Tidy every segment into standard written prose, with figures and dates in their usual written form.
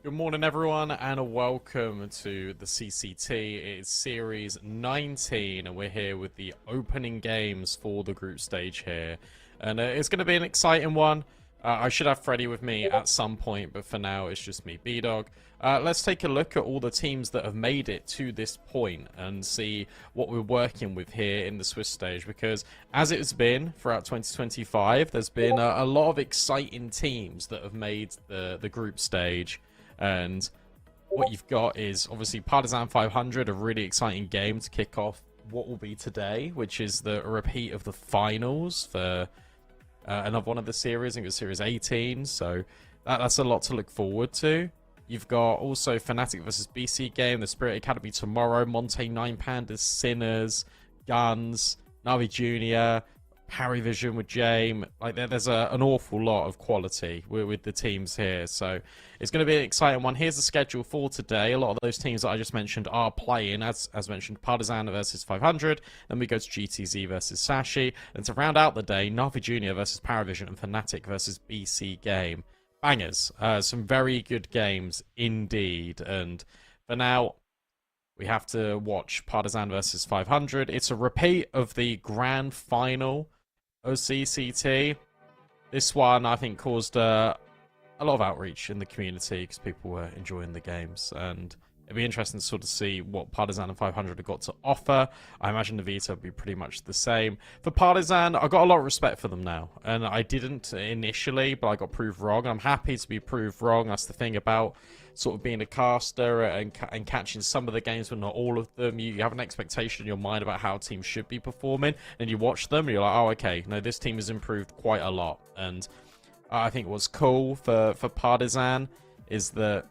Good morning, everyone, and welcome to the CCT. It's Series 19, and we're here with the opening games for the group stage here. And it's going to be an exciting one. I should have Freddy with me at some point, but for now, it's just me, B-Dog. Let's take a look at all the teams that have made it to this point and see what we're working with here in the Swiss stage. Because as it's been throughout 2025, there's been a lot of exciting teams that have made the group stage. And what you've got is obviously Partisan 500, a really exciting game to kick off what will be today, which is the repeat of the finals for another one of the series. I think it was Series 18, so that's a lot to look forward to. You've got also Fnatic versus BC game, the Spirit Academy tomorrow, Monte 9 Pandas, Sinners, Guns, Navi Junior, Vision with Jame. Like there's an awful lot of quality with the teams here, so it's going to be an exciting one. Here's the schedule for today. A lot of those teams that I just mentioned are playing, as mentioned, Partisan versus 500. Then we go to GTZ versus Sashi. And to round out the day, Navi Junior versus Vision and Fnatic versus BC game. Bangers. Some very good games indeed. And for now, we have to watch Partisan versus 500. It's a repeat of the grand final of CCT. This one, I think, caused a lot of outreach in the community because people were enjoying the games, and it'd be interesting to sort of see what Partisan and 500 have got to offer. I imagine the Veto would be pretty much the same. For Partisan, I've got a lot of respect for them now, and I didn't initially, but I got proved wrong. I'm happy to be proved wrong. That's the thing about sort of being a caster and catching some of the games, but not all of them. You have an expectation in your mind about how teams should be performing, and you watch them, and you're like, oh, okay, no, this team has improved quite a lot. And I think what's cool for Partisan is that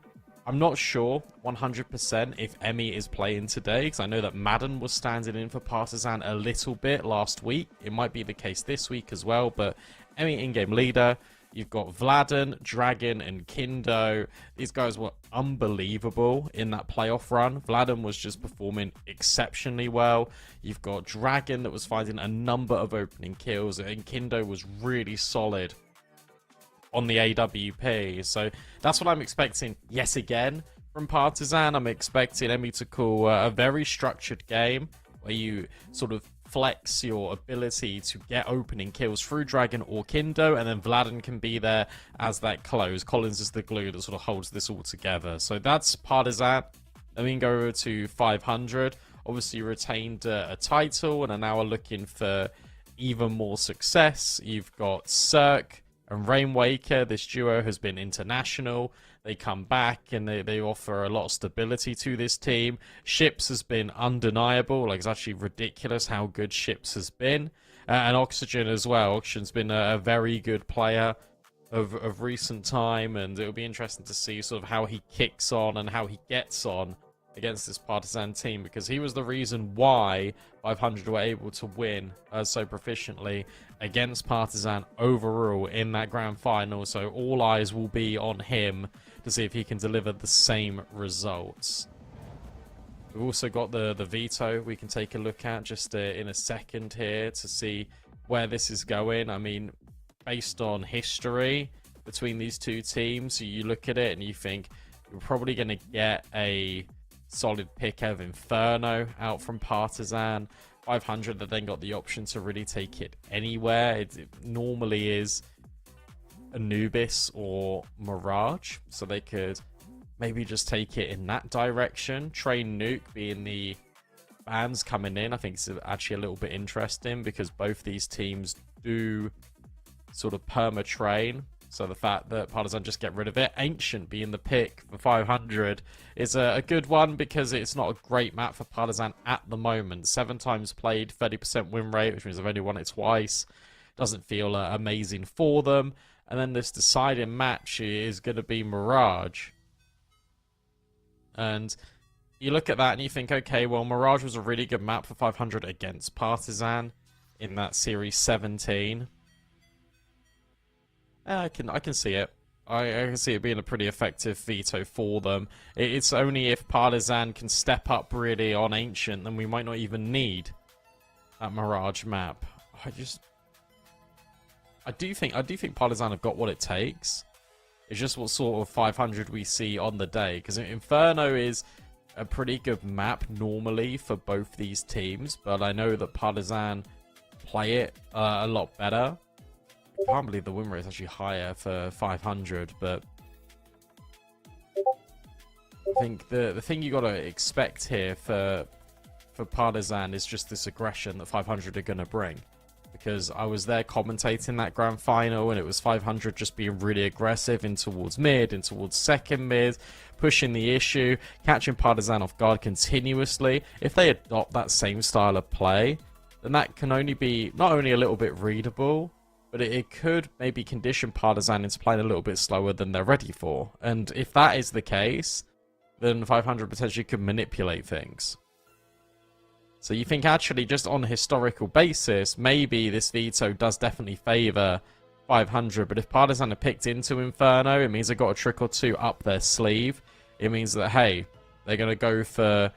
I'm not sure 100% if Emmy is playing today, because I know that Madden was standing in for Partisan a little bit last week. It might be the case this week as well, but Emmy in-game leader. You've got Vladen, Dragon, and Kindo. These guys were unbelievable in that playoff run. Vladen was just performing exceptionally well. You've got Dragon that was finding a number of opening kills, and Kindo was really solid on the AWP. So that's what I'm expecting yet again from Partisan. I'm expecting Emmy to call a very structured game where you sort of flex your ability to get opening kills through Dragon or Kindo, and then Vladen can be there as that close. Collins is the glue that sort of holds this all together. So that's Partisan. Then we can go over to 500. Obviously retained a title and are now looking for even more success. You've got Cirque and Rainwaker. This duo has been international. They come back and they offer a lot of stability to this team. Ships has been undeniable. Like, it's actually ridiculous how good Ships has been. And Oxygen as well. Oxygen's been a very good player of recent time, and it'll be interesting to see sort of how he kicks on and how he gets on against this Partisan team, because he was the reason why 500 were able to win so proficiently against Partisan overall in that grand final. So all eyes will be on him to see if he can deliver the same results. We've also got the Veto we can take a look at just in a second here to see where this is going. I mean, based on history between these two teams, you look at it and you think you're probably going to get a solid pick of Inferno out from Partisan. 500 that then got the option to really take it anywhere. It normally is Anubis or Mirage, so they could maybe just take it in that direction. Train Nuke being the bans coming in, I think it's actually a little bit interesting because both these teams do sort of perma-train. So the fact that Partisan just get rid of it. Ancient being the pick for 500 is a good one because it's not a great map for Partisan at the moment. 7 times played, 30% win rate, which means they've only won it twice. Doesn't feel amazing for them. And then this deciding match is going to be Mirage. And you look at that and you think, okay, well, Mirage was a really good map for 500 against Partisan in that Series 17. I can see it. I can see it being a pretty effective Veto for them. It's only if Partisan can step up really on Ancient, then we might not even need that Mirage map. I do think Partisan have got what it takes. It's just what sort of 500 we see on the day. Because Inferno is a pretty good map normally for both these teams. But I know that Partisan play it a lot better. I can't believe the win rate is actually higher for 500. But I think the thing you got to expect here for Partisan is just this aggression that 500 are going to bring. Because I was there commentating that grand final, and it was 500 just being really aggressive in towards mid, in towards second mid, pushing the issue, catching Partisan off guard continuously. If they adopt that same style of play, then that can only be not only a little bit readable, but it could maybe condition Partisan into playing a little bit slower than they're ready for. And if that is the case, then 500 potentially could manipulate things. So you think actually just on a historical basis, maybe this veto does definitely favour 500. But if Partisan are picked into Inferno, it means they've got a trick or two up their sleeve. It means that, hey, they're going to go for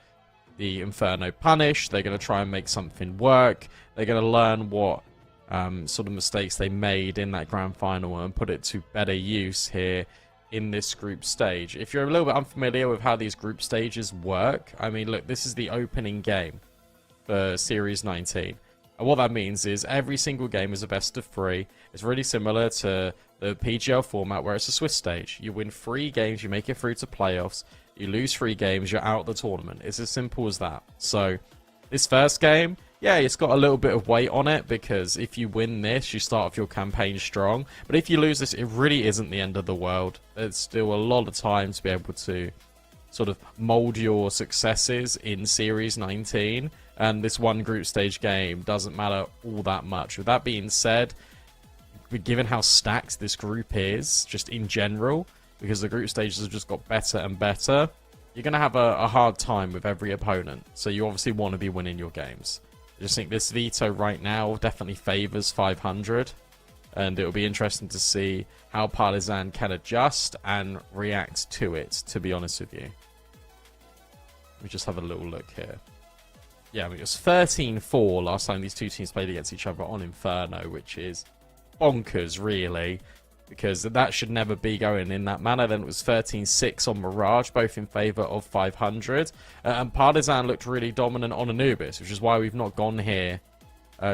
the Inferno punish. They're going to try and make something work. They're going to learn what sort of mistakes they made in that grand final and put it to better use here in this group stage. If you're a little bit unfamiliar with how these group stages work, I mean, look, this is the opening game for Series 19. And what that means is every single game is a best of 3. It's really similar to the PGL format where it's a Swiss stage. You win 3 games, you make it through to playoffs. You lose 3 games, you're out of the tournament. It's as simple as that. So this first game, yeah, it's got a little bit of weight on it because if you win this, you start off your campaign strong. But if you lose this, it really isn't the end of the world. There's still a lot of time to be able to sort of mold your successes in Series 19. And this one group stage game doesn't matter all that much. With that being said, given how stacked this group is, just in general, because the group stages have just got better and better, you're going to have a hard time with every opponent. So you obviously want to be winning your games. I just think this veto right now definitely favours 500. And it'll be interesting to see how Partisan can adjust and react to it, to be honest with you. Let me just have a little look here. Yeah, I mean, it was 13-4 last time these two teams played against each other on Inferno, which is bonkers, really, because that should never be going in that manner. Then it was 13-6 on Mirage, both in favour of 500. And Partisan looked really dominant on Anubis, which is why we've not gone here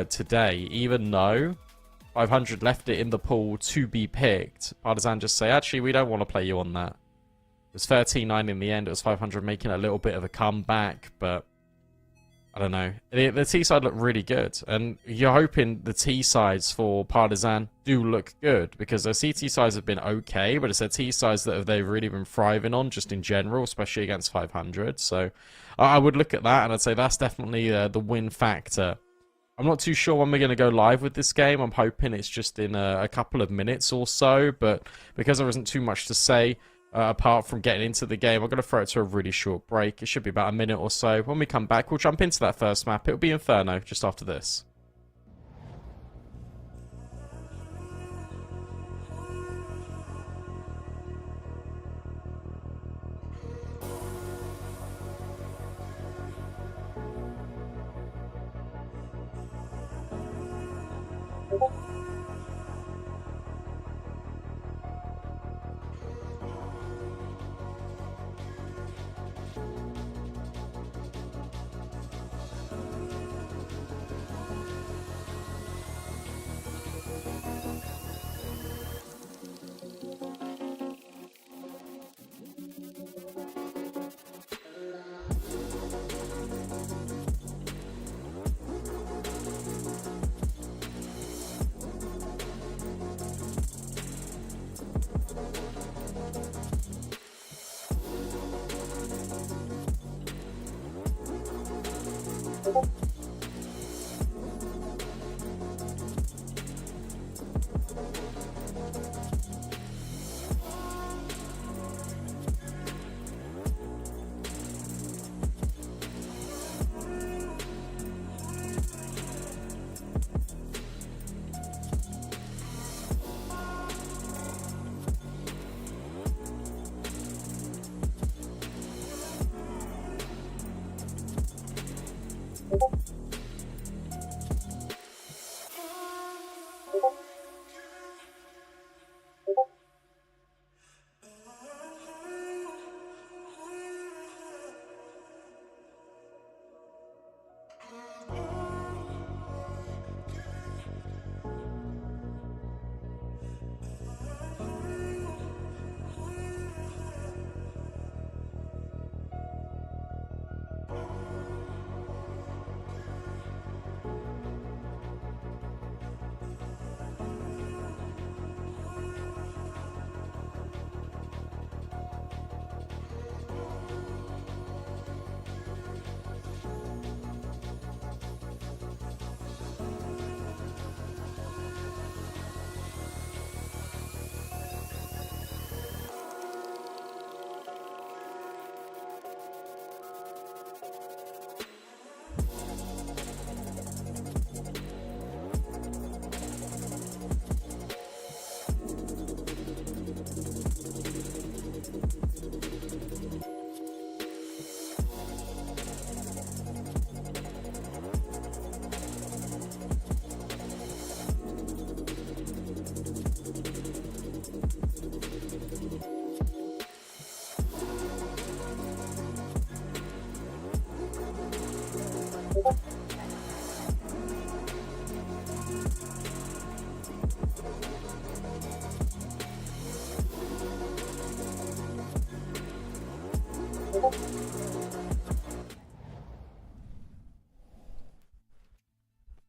today, even though 500 left it in the pool to be picked. Partisan just say, actually, we don't want to play you on that. It was 13-9 in the end. It was 500 making a little bit of a comeback, but I don't know. The T side looked really good, and you're hoping the T sides for Partisan do look good because their CT sides have been okay, but it's their T sides that they've really been thriving on just in general, especially against 500. So I would look at that and I'd say that's definitely the win factor. I'm not too sure when we're going to go live with this game. I'm hoping it's just in a couple of minutes or so, but because there isn't too much to say apart from getting into the game, I'm going to throw it to a really short break. It should be about a minute or so. When we come back, we'll jump into that first map. It'll be Inferno just after this.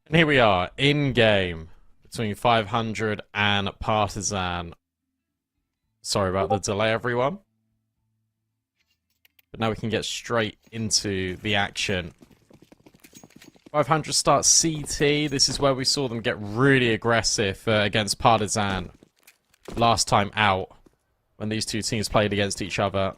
And here we are, in-game, between 500 and Partisan. Sorry about the delay, everyone. But now we can get straight into the action. 500 starts CT. This is where we saw them get really aggressive against Partisan last time out, when these two teams played against each other.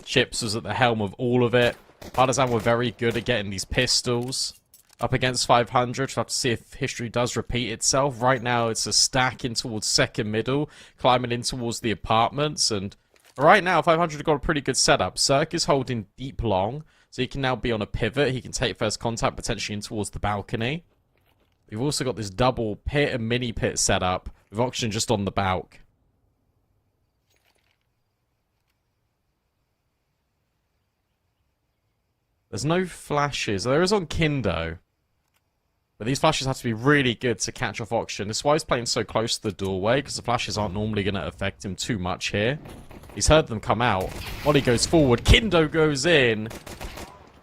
Chips was at the helm of all of it. Partisan were very good at getting these pistols up against 500. We'll have to see if history does repeat itself. Right now, it's a stack in towards second middle, climbing in towards the apartments. And right now, 500 have got a pretty good setup. Cirque is holding deep long, so he can now be on a pivot. He can take first contact, potentially in towards the balcony. We've also got this double pit and mini pit setup, with Auction just on the balk. There's no flashes. There is on Kindo. But these flashes have to be really good to catch off Auction. This is why he's playing so close to the doorway, because the flashes aren't normally going to affect him too much here. He's heard them come out. Molly goes forward. Kindo goes in.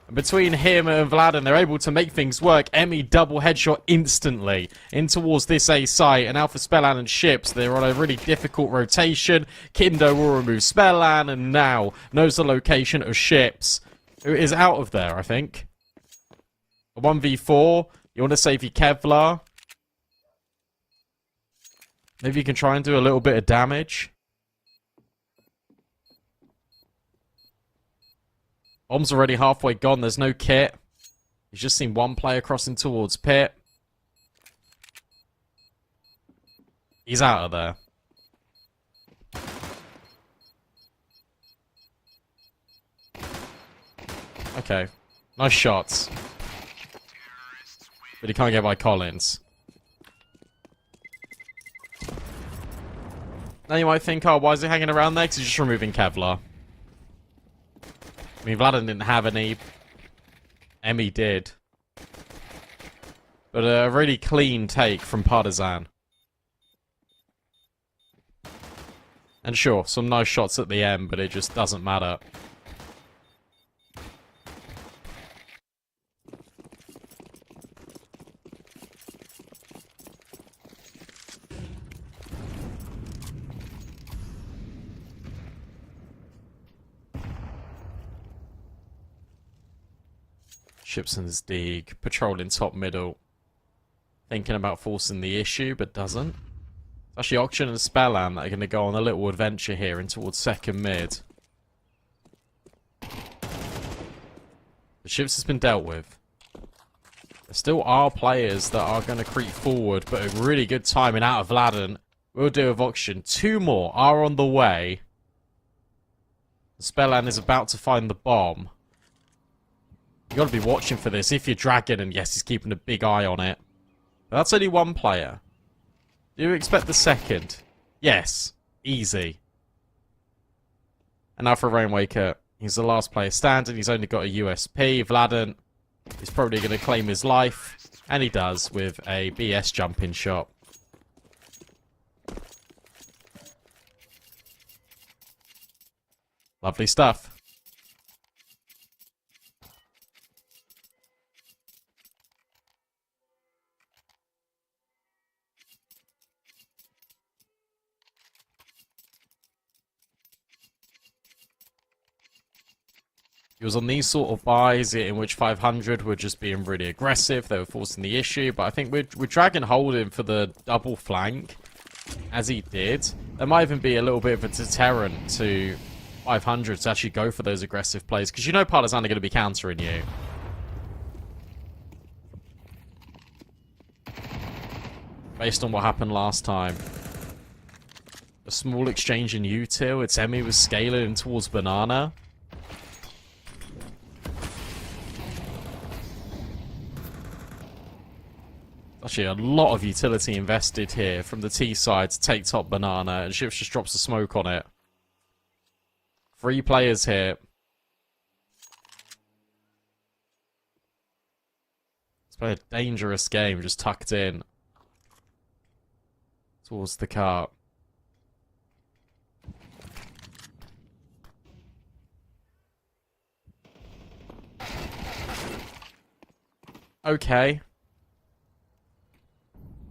And between him and Vladen, they're able to make things work. Emmy double headshot instantly in towards this A site. And Alpha Spellan and Ships, they're on a really difficult rotation. Kindo will remove Spellan and now knows the location of Ships, who is out of there, I think. A 1v4. You want to save your Kevlar. Maybe you can try and do a little bit of damage. Bomb's already halfway gone. There's no kit. He's just seen one player crossing towards pit. He's out of there. Okay. Nice shots. But he can't get by Collins. Now you might think, oh, why is he hanging around there? Because he's just removing Kevlar. I mean, Vladen didn't have any. Emmy did. But a really clean take from Partisan. And sure, some nice shots at the end, but it just doesn't matter. Ships and Deeg, patrolling top middle. Thinking about forcing the issue, but doesn't. It's actually Auction and Spellan that are going to go on a little adventure here in towards second mid. The Ships has been dealt with. There still are players that are going to creep forward, but a really good timing out of Vladen. We'll do with Auction. Two more are on the way. Spellan is about to find the bomb. You got to be watching for this if you're Dragon, and yes, he's keeping a big eye on it. But that's only one player. Do you expect the second? Yes. Easy. And now for Rainwaker. He's the last player standing. He's only got a USP. Vladen is probably going to claim his life. And he does with a BS jumping shot. Lovely stuff. He was on these sort of buys in which 500 were just being really aggressive. They were forcing the issue. But I think with Dragon holding for the double flank, as he did, there might even be a little bit of a deterrent to 500 to actually go for those aggressive plays. Because you know Partisan are going to be countering you. Based on what happened last time. A small exchange in util. It's Emmy was scaling towards Banana. Actually, a lot of utility invested here from the T side to take top Banana, and Ships just drops the smoke on it. 3 players here. It's been a dangerous game, just tucked in towards the car. okay.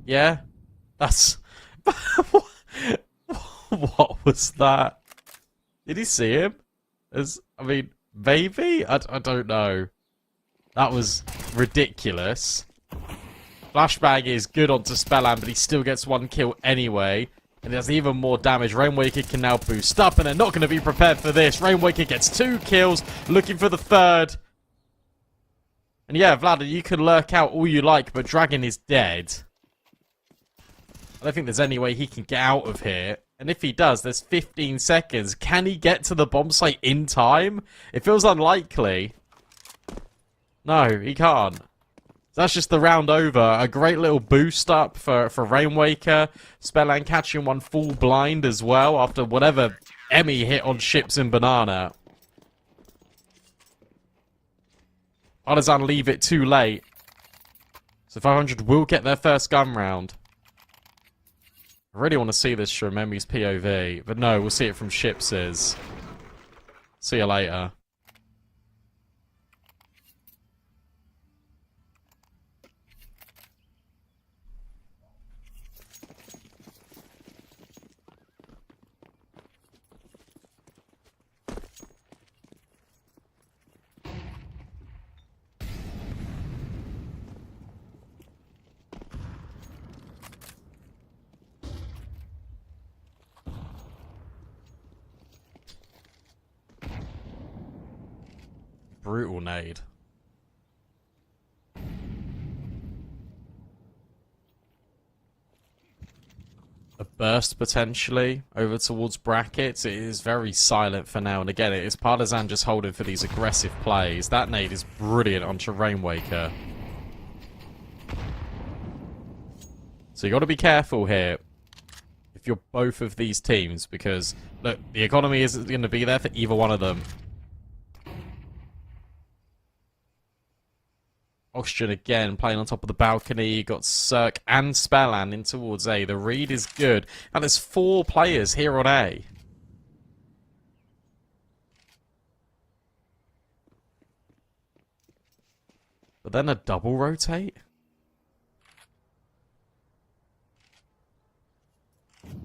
Yeah, that's... What was that? Did he see him? I mean, maybe? I don't know. That was ridiculous. Flashbang is good onto Spellan, but he still gets one kill anyway. And he has even more damage. Rainwaker can now boost up, and they're not going to be prepared for this. Rainwaker gets 2 kills, looking for the 3rd. And yeah, Vlad, you can lurk out all you like, but Dragon is dead. I don't think there's any way he can get out of here. And if he does, there's 15 seconds. Can he get to the bomb site in time? It feels unlikely. No, he can't. That's just the round over. A great little boost up for Rainwaker. Spellan catching one full blind as well after whatever Emmy hit on Ships and Banana. Partisan leave it too late. So 500 will get their first gun round. I really want to see this from Emmy's POV. But no, we'll see it from Ships's. See you later. Brutal nade. A burst potentially over towards brackets. It is very silent for now. And again, it is Partisan just holding for these aggressive plays. That nade is brilliant onto Rainwaker. So you got to be careful here if you're both of these teams. Because, look, the economy isn't going to be there for either one of them. Oxygen again, playing on top of the balcony. You got Cirque and Spellan in towards A. The read is good. And there's 4 players here on A. But then a double rotate?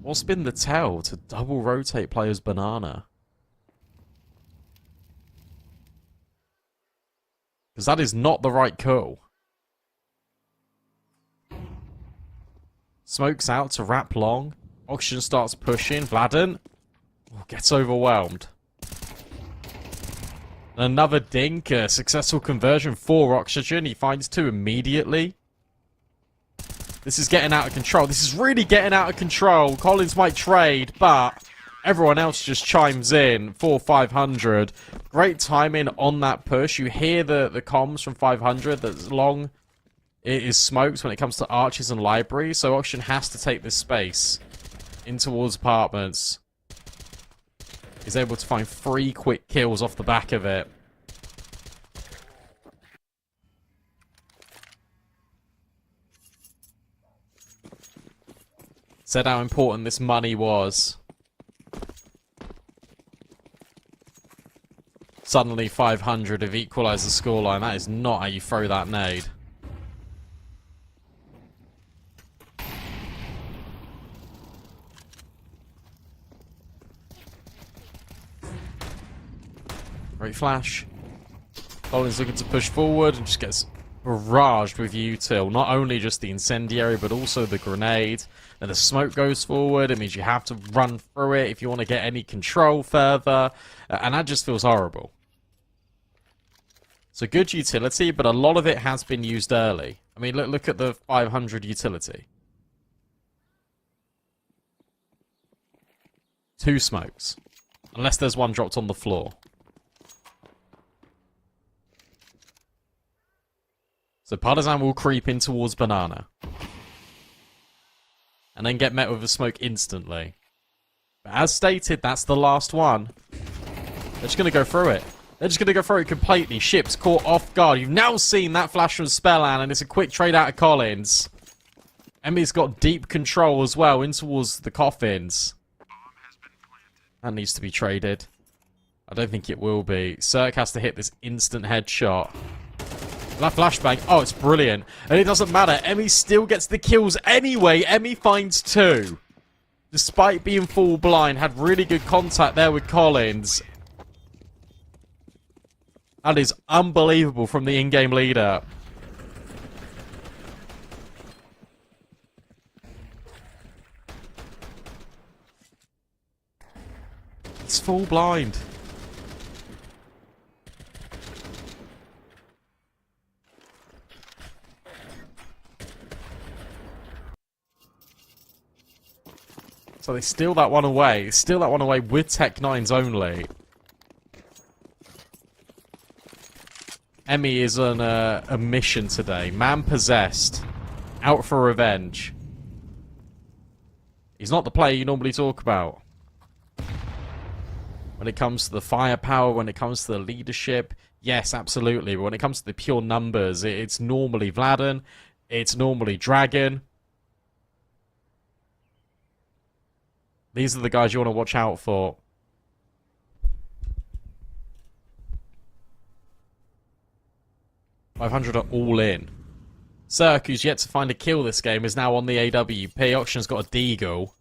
What's been the tell to double rotate players Banana? Because that is not the right call. Smokes out to wrap long. Oxygen starts pushing. Vladen gets overwhelmed. And another dink. A successful conversion for Oxygen. He finds 2 immediately. This is getting out of control. This is really getting out of control. Collins might trade, but everyone else just chimes in for 500. Great timing on that push. You hear the comms from 500 that's long. It is smoked when it comes to arches and libraries. So Oxygen has to take this space in towards apartments. He's able to find 3 quick kills off the back of it. Said how important this money was. Suddenly 500 have equalised the scoreline. That is not how you throw that nade. Great flash. Collins looking to push forward and just gets barraged with util. Not only just the incendiary, but also the grenade. Then the smoke goes forward. It means you have to run through it if you want to get any control further. And that just feels horrible. So good utility, but a lot of it has been used early. I mean, look at the 500 utility. 2 smokes. Unless there's one dropped on the floor. So Partisan will creep in towards Banana. And then get met with a smoke instantly. But as stated, that's the last one. They're just going to go through it. They're just going to go through it completely. Ships caught off guard. You've now seen that flash from Spellan, and it's a quick trade out of Collins. Emmy's got deep control as well in towards the coffins. That needs to be traded. I don't think it will be. Cirque has to hit this instant headshot. That flashbang, oh, it's brilliant. And it doesn't matter. Emmy still gets the kills anyway. Emmy finds 2. Despite being full blind, had really good contact there with Collins. That is unbelievable from the in-game leader. He's full blind. So they steal that one away. Steal that one away with Tech 9s only. Emmy is on a mission today. Man possessed. Out for revenge. He's not the player you normally talk about. When it comes to the firepower, when it comes to the leadership, yes, absolutely. But when it comes to the pure numbers, it's normally Vladen. It's normally Dragon. These are the guys you want to watch out for. $500 are all in. Cirque, who's yet to find a kill this game, is now on the AWP. Auction's got a deagle.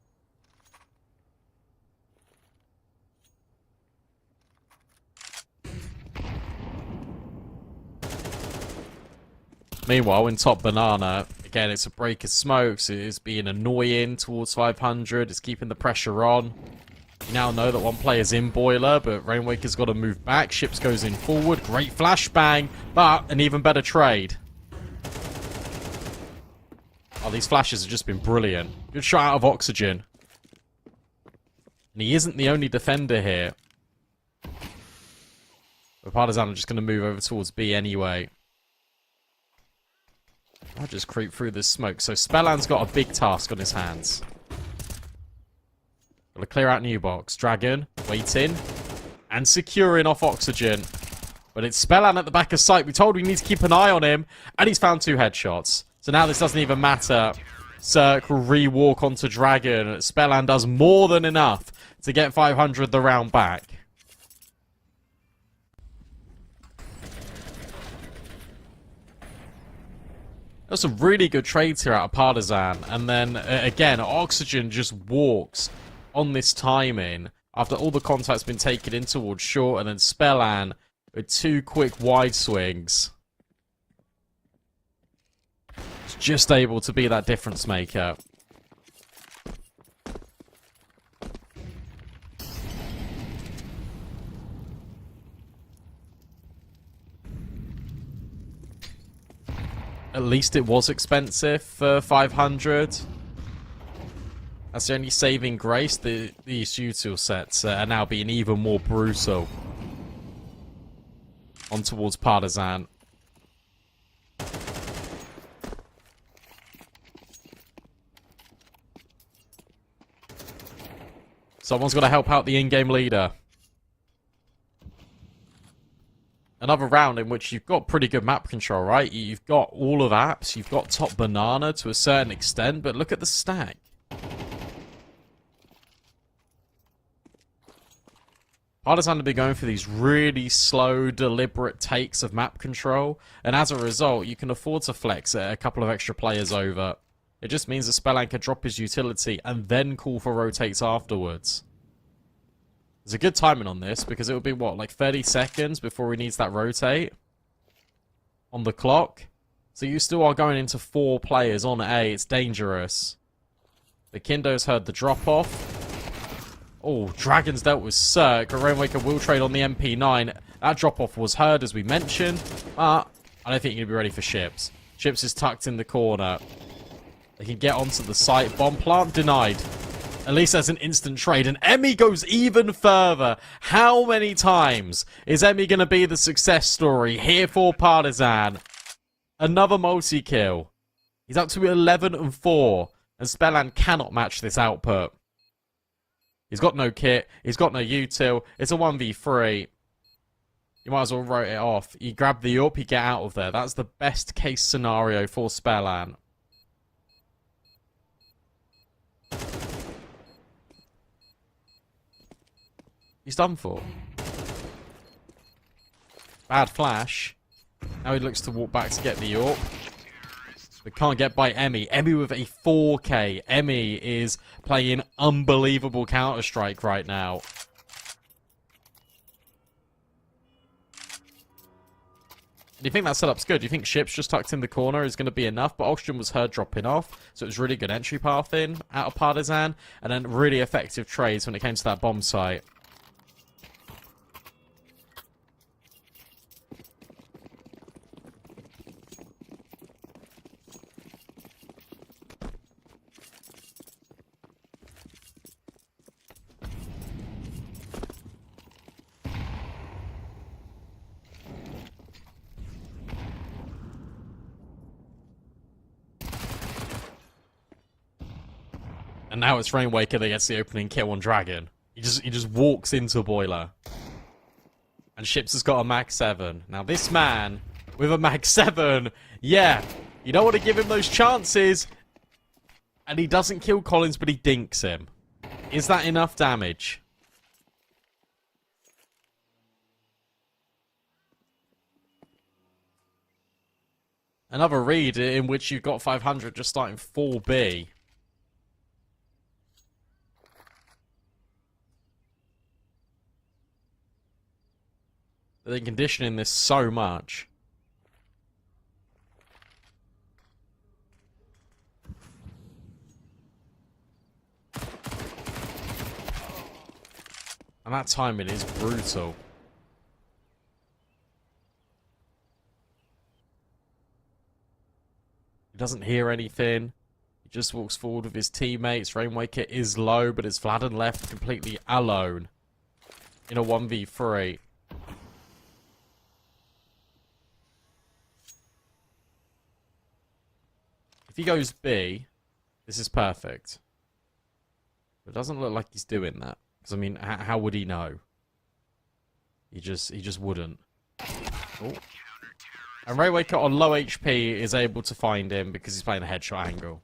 Meanwhile, in top banana, again, it's a break of smokes. It is being annoying towards 500. It's keeping the pressure on. You now know that one player's in boiler, but Rainwaker's got to move back. Ships goes in forward. Great flashbang, but an even better trade. Oh, these flashes have just been brilliant. Good shot out of Oxygen. And he isn't the only defender here. But Partisan are just going to move over towards B anyway. I'll just creep through this smoke. So Spellan's got a big task on his hands. Got to clear out new box. Dragon, waiting. And securing off Oxygen. But it's Spellan at the back of sight. We told him we need to keep an eye on him. And he's found 2 headshots. So now this doesn't even matter. Cirque will re-walk onto Dragon. Spellan does more than enough to get 500 the round back. There's some really good trades here out of Partisan. And then, again, Oxygen just walks on this timing after all the contact's been taken in towards short. And then Spellan with 2 quick wide swings. It's just able to be that difference maker. At least it was expensive for 500. That's the only saving grace. These util sets are now being even more brutal. On towards Partisan. Someone's got to help out the in-game leader. Another round in which you've got pretty good map control, right? You've got all of apps, you've got top banana to a certain extent, but look at the stack. Partisan have been going for these really slow, deliberate takes of map control, and as a result, you can afford to flex a couple of extra players over. It just means that Spellan can drop his utility and then call for rotates afterwards. There's a good timing on this because it will be, what, like 30 seconds before he needs that rotate on the clock. So you still are going into 4 players on A. It's dangerous. The Kindo's heard the drop-off. Oh, Dragon's dealt with Cirque. Rainwaker will trade on the MP9. That drop-off was heard, as we mentioned. But I don't think you're going to be ready for Ships. Ships is tucked in the corner. They can get onto the site. Bomb plant denied. At least there's an instant trade. And Emmy goes even further. How many times is Emmy going to be the success story here for Partisan? Another multi-kill. He's up to 11 and 4. And Spellan cannot match this output. He's got no kit. He's got no util. It's a 1v3. You might as well write it off. You grab the up, you get out of there. That's the best case scenario for Spellan. He's done for. Bad flash. Now he looks to walk back to get the AWP. But can't get by Emmy. Emmy with a 4K. Emmy is playing unbelievable Counter-Strike right now. Do you think that setup's good? Do you think Ships just tucked in the corner is going to be enough? But Oxygen was heard dropping off, so it was really good entry path in out of Partisan, and then really effective trades when it came to that bomb site. And now it's Rainwaker that gets the opening kill on Dragon. He just walks into Boiler. And Ships has got a Mag 7. Now this man, with a Mag 7, yeah, you don't want to give him those chances. And he doesn't kill Collins, but he dinks him. Is that enough damage? Another read in which you've got 500 just starting 4B. They're conditioning this so much. And that timing is brutal. He doesn't hear anything. He just walks forward with his teammates. Rainwaker is low, but it's Vladen left completely alone in a 1v3. If he goes B, this is perfect. But it doesn't look like he's doing that. Because, I mean, how would he know? He just wouldn't. Oh. And Rainwaker on low HP is able to find him because he's playing a headshot angle.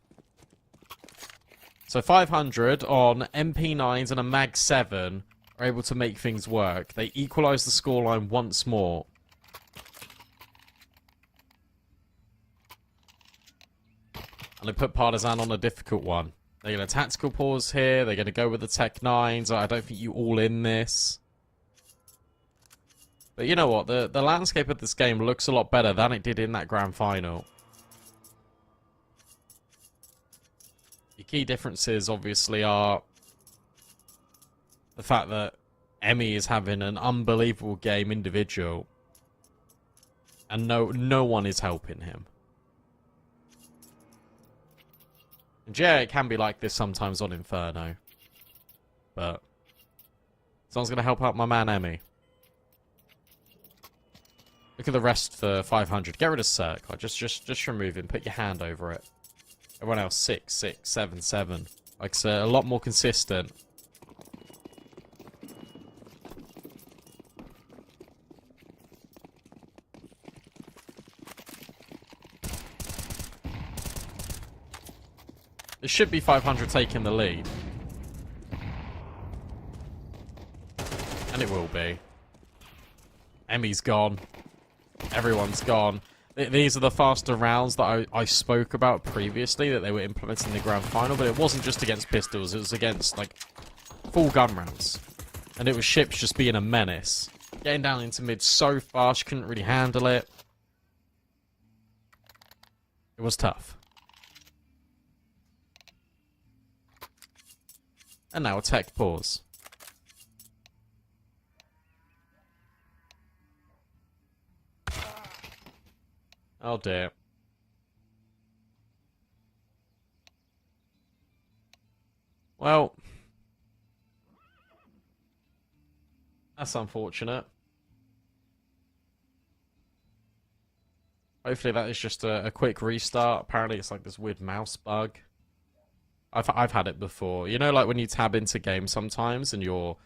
So 500 on MP9s and a Mag 7 are able to make things work. They equalise the scoreline once more. And they put Partisan on a difficult one. They're going to tactical pause here. They're going to go with the Tech 9s. I don't think you all in this. But you know what? The landscape of this game looks a lot better than it did in that grand final. The key differences, obviously, are the fact that Emmy is having an unbelievable game individual. And no one is helping him. And yeah, it can be like this sometimes on Inferno. But someone's going to help out my man Emmy. Look at the rest for 500. Get rid of Cirque. Like, just remove him. Put your hand over it. Everyone else 6, 6, 7, 7. Like, so a lot more consistent. It should be 500 taking the lead. And it will be. Emmy's gone. Everyone's gone. These are the faster rounds that I spoke about previously that they were implementing in the grand final, but it wasn't just against pistols, it was against, like, full gun rounds. And it was Ships just being a menace. Getting down into mid so fast, you couldn't really handle it. It was tough. And now a tech pause. Oh dear. Well, that's unfortunate. Hopefully that is just a quick restart. Apparently it's like this weird mouse bug. I've had it before. You know, like when you tab into games sometimes and your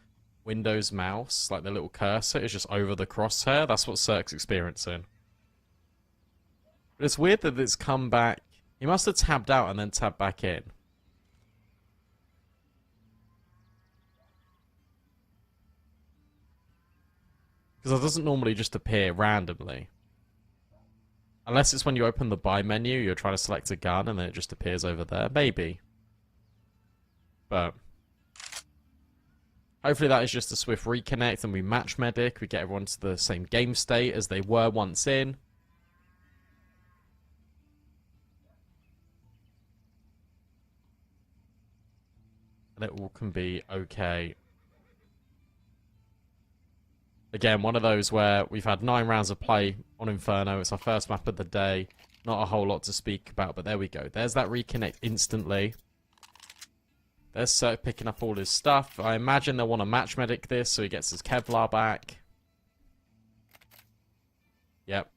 Windows mouse, like the little cursor, is just over the crosshair? That's what Cirque's experiencing. But it's weird that it's come back. He must have tabbed out and then tabbed back in. Because it doesn't normally just appear randomly. Unless it's when you open the buy menu, you're trying to select a gun and then it just appears over there. Maybe. But hopefully that is just a swift reconnect and we match medic. We get everyone to the same game state as they were once in. And it all can be okay. Again, one of those where we've had 9 rounds of play on Inferno. It's our first map of the day. Not a whole lot to speak about, but there we go. There's that reconnect instantly. There's Cirque picking up all his stuff. I imagine they'll want to match medic this so he gets his Kevlar back. Yep.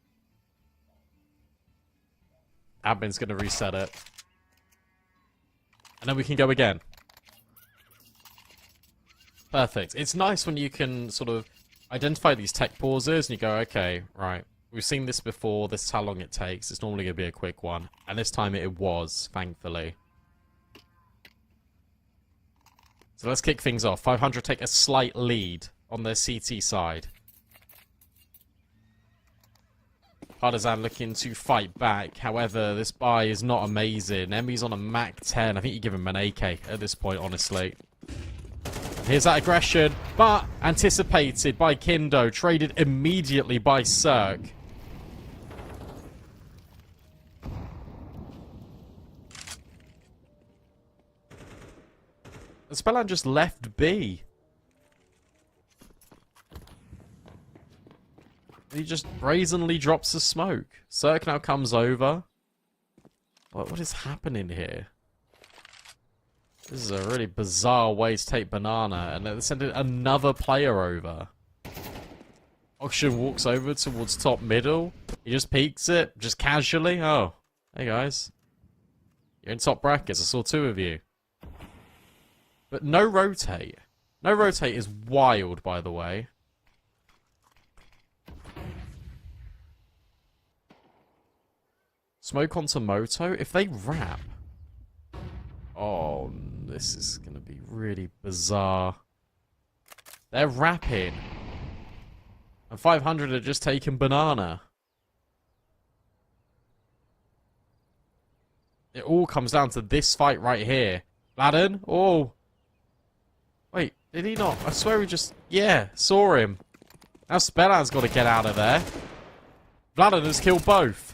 Admin's going to reset it. And then we can go again. Perfect. It's nice when you can sort of identify these tech pauses and you go, okay, right. We've seen this before. This is how long it takes. It's normally going to be a quick one. And this time it was, thankfully. So let's kick things off. 500 take a slight lead on their CT side. Partisan looking to fight back. However, this buy is not amazing. Emmy's on a Mac 10. I think you give him an AK at this point, honestly. Here's that aggression, but anticipated by Kindo. Traded immediately by Cirque. The Spellan just left B. He just brazenly drops the smoke. Cirque now comes over. What is happening here? This is a really bizarre way to take Banana, and they're sending another player over. Oxygen walks over towards top middle. He just peeks it, just casually. Oh, hey guys. You're in top brackets, I saw 2 of you. But no rotate. No rotate is wild, by the way. Smoke onto Moto. If they wrap... Oh, this is going to be really bizarre. They're wrapping. And 500 are just taking Banana. It all comes down to this fight right here. Vladen? Oh. Wait, did he not? I swear he just... Yeah, saw him. Now Spellan's got to get out of there. Vladen has killed both.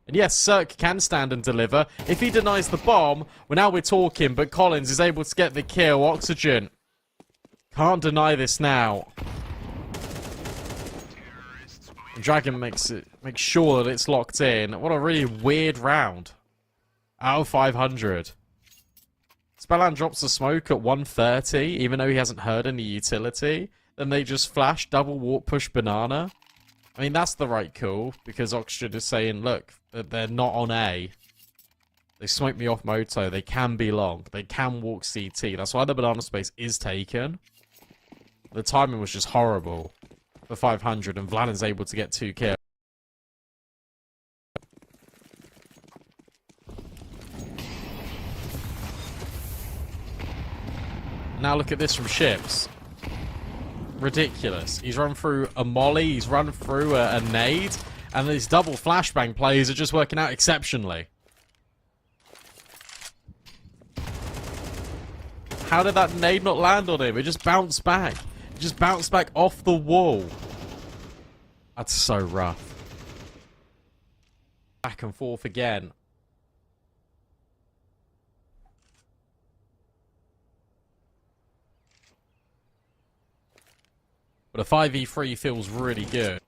And yes, Cirque can stand and deliver. If he denies the bomb, well, now we're talking, but Collins is able to get the kill. Oxygen. Can't deny this now. And Dragon makes sure that it's locked in. What a really weird round. Out of 500. Spellan drops the smoke at 130, even though he hasn't heard any utility. Then they just flash, double warp, push Banana. I mean, that's the right call, because Oxygen is saying, look, they're not on A. They smoked me off Moto. They can be long. They can walk CT. That's why the Banana space is taken. The timing was just horrible for 500, and Vladen's able to get 2 kills. Now look at this from Ships. Ridiculous. He's run through a molly, he's run through a nade, and these double flashbang plays are just working out exceptionally. How did that nade not land on him? It just bounced back. It just bounced back off the wall. That's so rough. Back and forth again. But a 5v3 feels really good.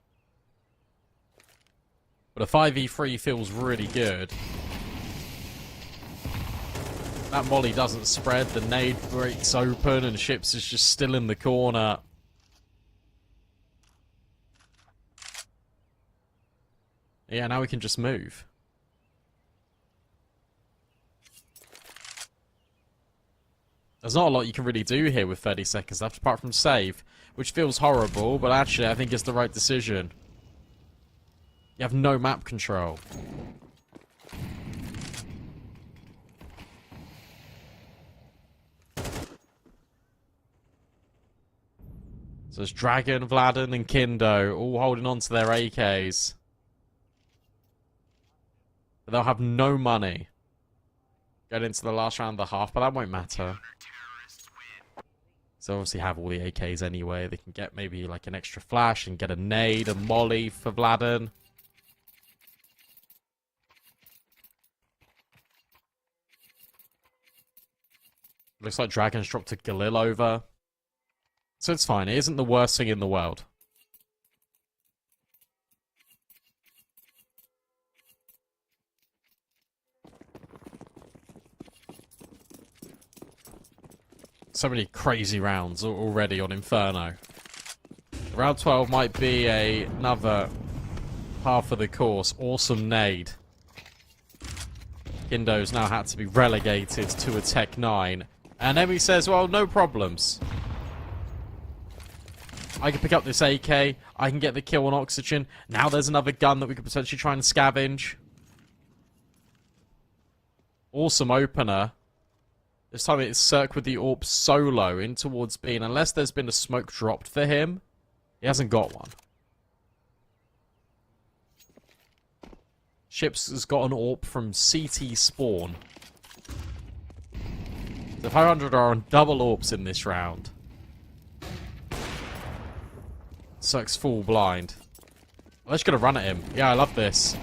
That molly doesn't spread. The nade breaks open and Ships is just still in the corner. Yeah, now we can just move. There's not a lot you can really do here with 30 seconds left, apart from save, which feels horrible, but actually I think it's the right decision. You have no map control. So it's Dragon, Vladen, and Kindo all holding on to their AKs. But they'll have no money. Get into the last round of the half, but that won't matter. So obviously have all the AKs anyway. They can get maybe like an extra flash and get a nade, a molly for Vladden. Looks like Dragon's dropped a Galil over. So it's fine. It isn't the worst thing in the world. So many crazy rounds already on Inferno. Round 12 might be another half of the course. Awesome nade. Kindo's now had to be relegated to a Tech 9. And Emmy says, well, no problems. I can pick up this AK. I can get the kill on Oxygen. Now there's another gun that we could potentially try and scavenge. Awesome opener. This time it's Cirque with the AWP solo in towards B. And unless there's been a smoke dropped for him, he hasn't got one. Ships has got an AWP from CT spawn. The 500 are on double AWPs in this round. Cirque's full blind. I'm just going to run at him. Yeah, I love this.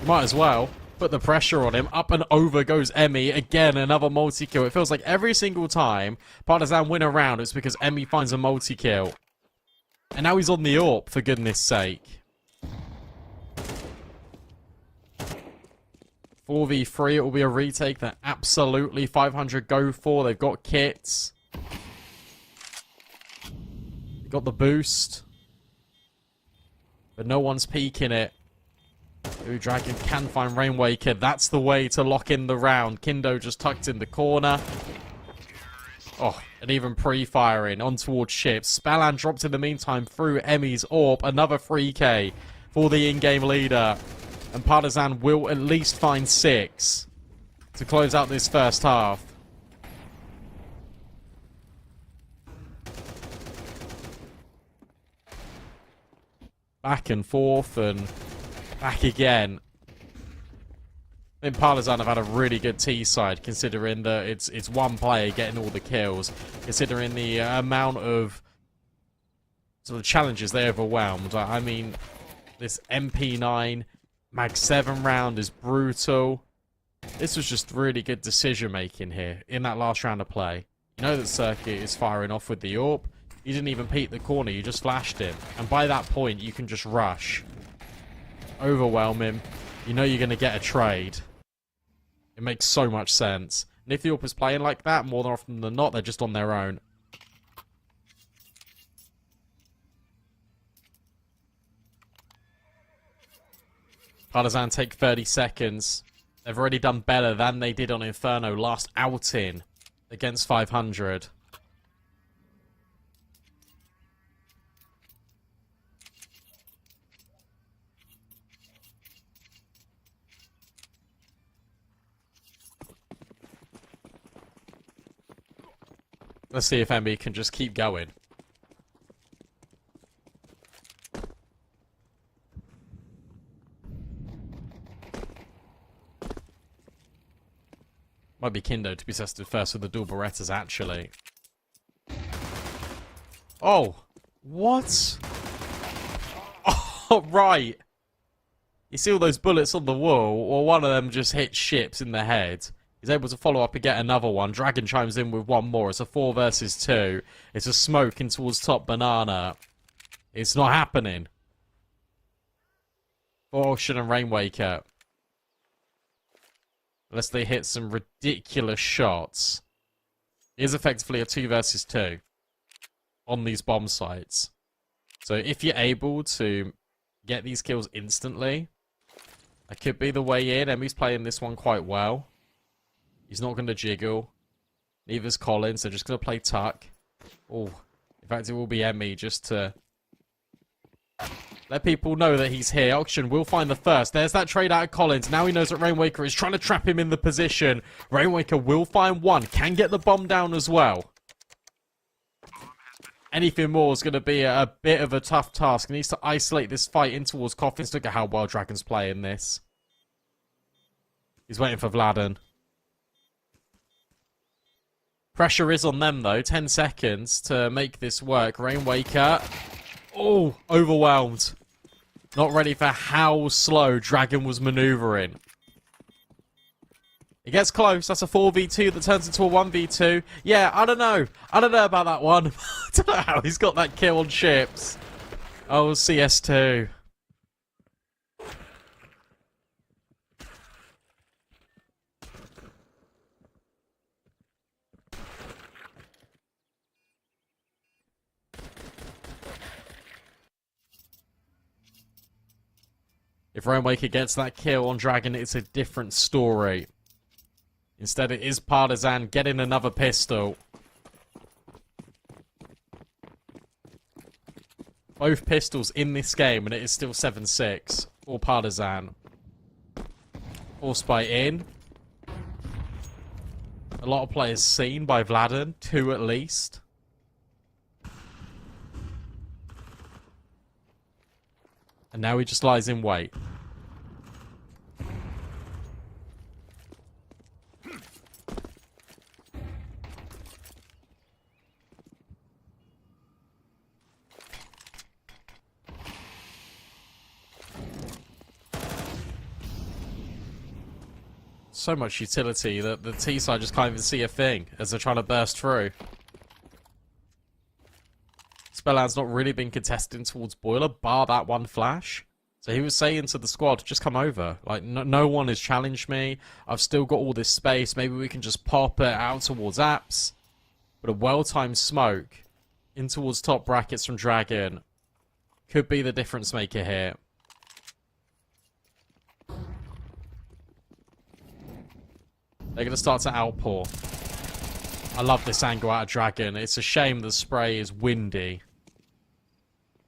Might as well. Put the pressure on him. Up and over goes Emmy. Again, another multi-kill. It feels like every single time Partisan win a round, it's because Emmy finds a multi-kill. And now he's on the AWP, for goodness sake. 4v3, it will be a retake that absolutely 500 go for. They've got kits. They've got the boost. But no one's peeking it. Blue Dragon can find Rainwaker. That's the way to lock in the round. Kindo just tucked in the corner. Oh, and even pre-firing on towards ships. Spellan dropped in the meantime through Emmy's AWP. Another 3k for the in-game leader. And Partisan will at least find 6 to close out this first half. Back and forth and back again. I think Partisan have had a really good T side, considering that it's one player getting all the kills, considering the amount of sort of challenges they overwhelmed. I mean, this MP9 Mag 7 round is brutal. This was just really good decision making here in that last round of play. You know that Circuit is firing off with the AWP. You didn't even peek the corner, you just flashed him. And by that point, you can just rush. Overwhelm him. You know you're going to get a trade. It makes so much sense. And if the AWP is playing like that, more than often than not, they're just on their own. Partisan take 30 seconds. They've already done better than they did on Inferno last outing against 500. Let's see if Emmy can just keep going. Might be Kindo to be tested first with the dual Berettas, actually. Oh! What? Oh, right! You see all those bullets on the wall? Well, one of them just hit ships in the head. He's able to follow up and get another one. Dragon chimes in with one more. It's a 4 versus 2. It's a smoke in towards top banana. It's not happening. For Ocean and Rainwaker. Unless they hit some ridiculous shots. It is effectively a 2 versus 2 on these bomb sites. So if you're able to get these kills instantly, that could be the way in. Emmy's playing this one quite well. He's not going to jiggle. Neither's Collins. They're just going to play tuck. Oh, in fact, it will be Emmy just to let people know that he's here. Auction will find the first. There's that trade out of Collins. Now he knows that Rainwaker is trying to trap him in the position. Rainwaker will find one. Can get the bomb down as well. Anything more is going to be a bit of a tough task. He needs to isolate this fight in towards Coffins. Look at how well Dragon's playing this. He's waiting for Vladen. Pressure is on them, though. 10 seconds to make this work. Rainwaker. Oh, overwhelmed. Not ready for how slow Dragon was maneuvering. It gets close. That's a 4v2 that turns into a 1v2. Yeah, I don't know. I don't know about that one. I don't know how he's got that kill on ships. Oh, CS2. If Rainwaker gets that kill on Dragon, it's a different story. Instead, it is Partisan getting another pistol. Both pistols in this game, and it is still 7-6 for Partisan. Force spy in. A lot of players seen by Vladen, 2 at least. And now he just lies in wait. So much utility that the T side just can't even see a thing as they're trying to burst through. Spelland's not really been contesting towards Boiler, bar that one flash. So he was saying to the squad, just come over. Like, no one has challenged me. I've still got all this space. Maybe we can just pop it out towards apps. But a well-timed smoke in towards top brackets from Dragon could be the difference maker here. They're going to start to outpour. I love this angle out of Dragon. It's a shame the spray is windy.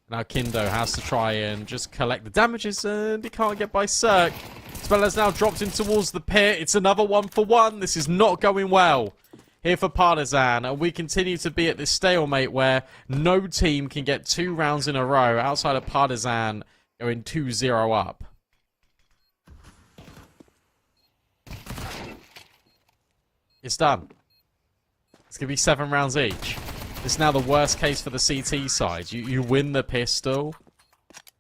Now Kindo has to try and just collect the damages, and he can't get by Cirque. Speller's now dropped in towards the pit. It's another 1-for-1. This is not going well here for Partisan. And we continue to be at this stalemate where no team can get 2 rounds in a row outside of Partisan going 2-0 up. It's done. It's going to be 7 rounds each. It's now the worst case for the CT side. You win the pistol,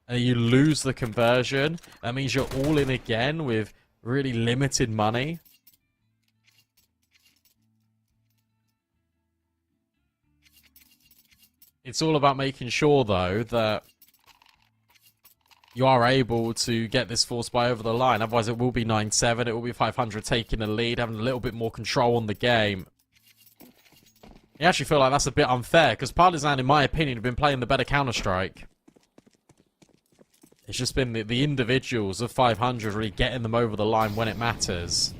and you lose the conversion. That means you're all in again with really limited money. It's all about making sure, though, that you are able to get this force buy over the line. Otherwise, it will be 9-7. It will be 500 taking the lead, having a little bit more control on the game. I actually feel like that's a bit unfair, because Partisan, in my opinion, have been playing the better Counter-Strike. It's just been the individuals of 500 really getting them over the line when it matters.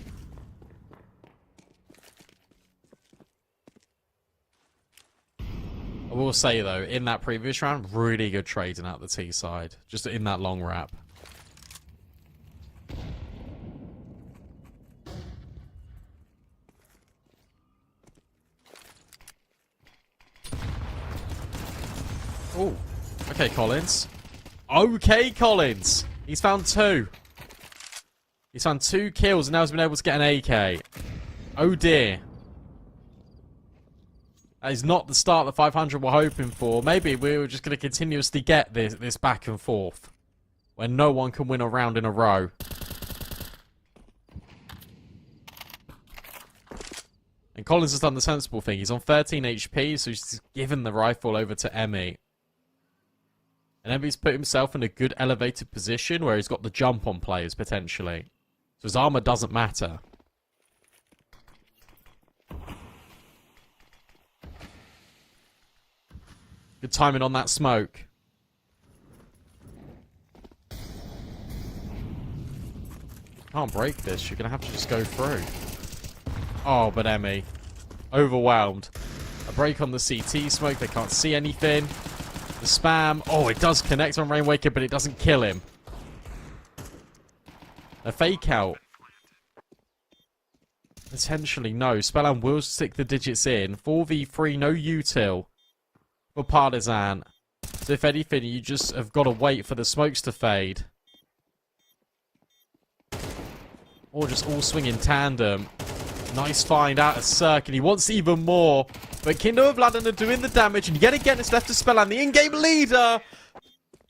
I will say, though, in that previous round, really good trading out the T side. Just in that long wrap. Oh, okay, Collins. Okay, Collins. He's found 2. He's found 2 kills and now he's been able to get an AK. Oh dear. That is not the start that 500 were hoping for. Maybe we were just going to continuously get this back and forth, where no one can win a round in a row. And Collins has done the sensible thing. He's on 13 HP, so he's given the rifle over to Emmy. And Emmy's put himself in a good elevated position where he's got the jump on players, potentially. So his armor doesn't matter. Good timing on that smoke. Can't break this. You're going to have to just go through. Oh, but Emmy. Overwhelmed. A break on the CT smoke. They can't see anything. The spam. Oh, it does connect on Rainwaker, but it doesn't kill him. A fake out. Potentially, no. Spelland will stick the digits in. 4v3, no util for Partisan. So if anything, you just have got to wait for the smokes to fade. Or just all swing in tandem. Nice find out of Cirque, and he wants even more. But Kindo and Vladen are doing the damage, and yet again it's left to Spellan, the in-game leader.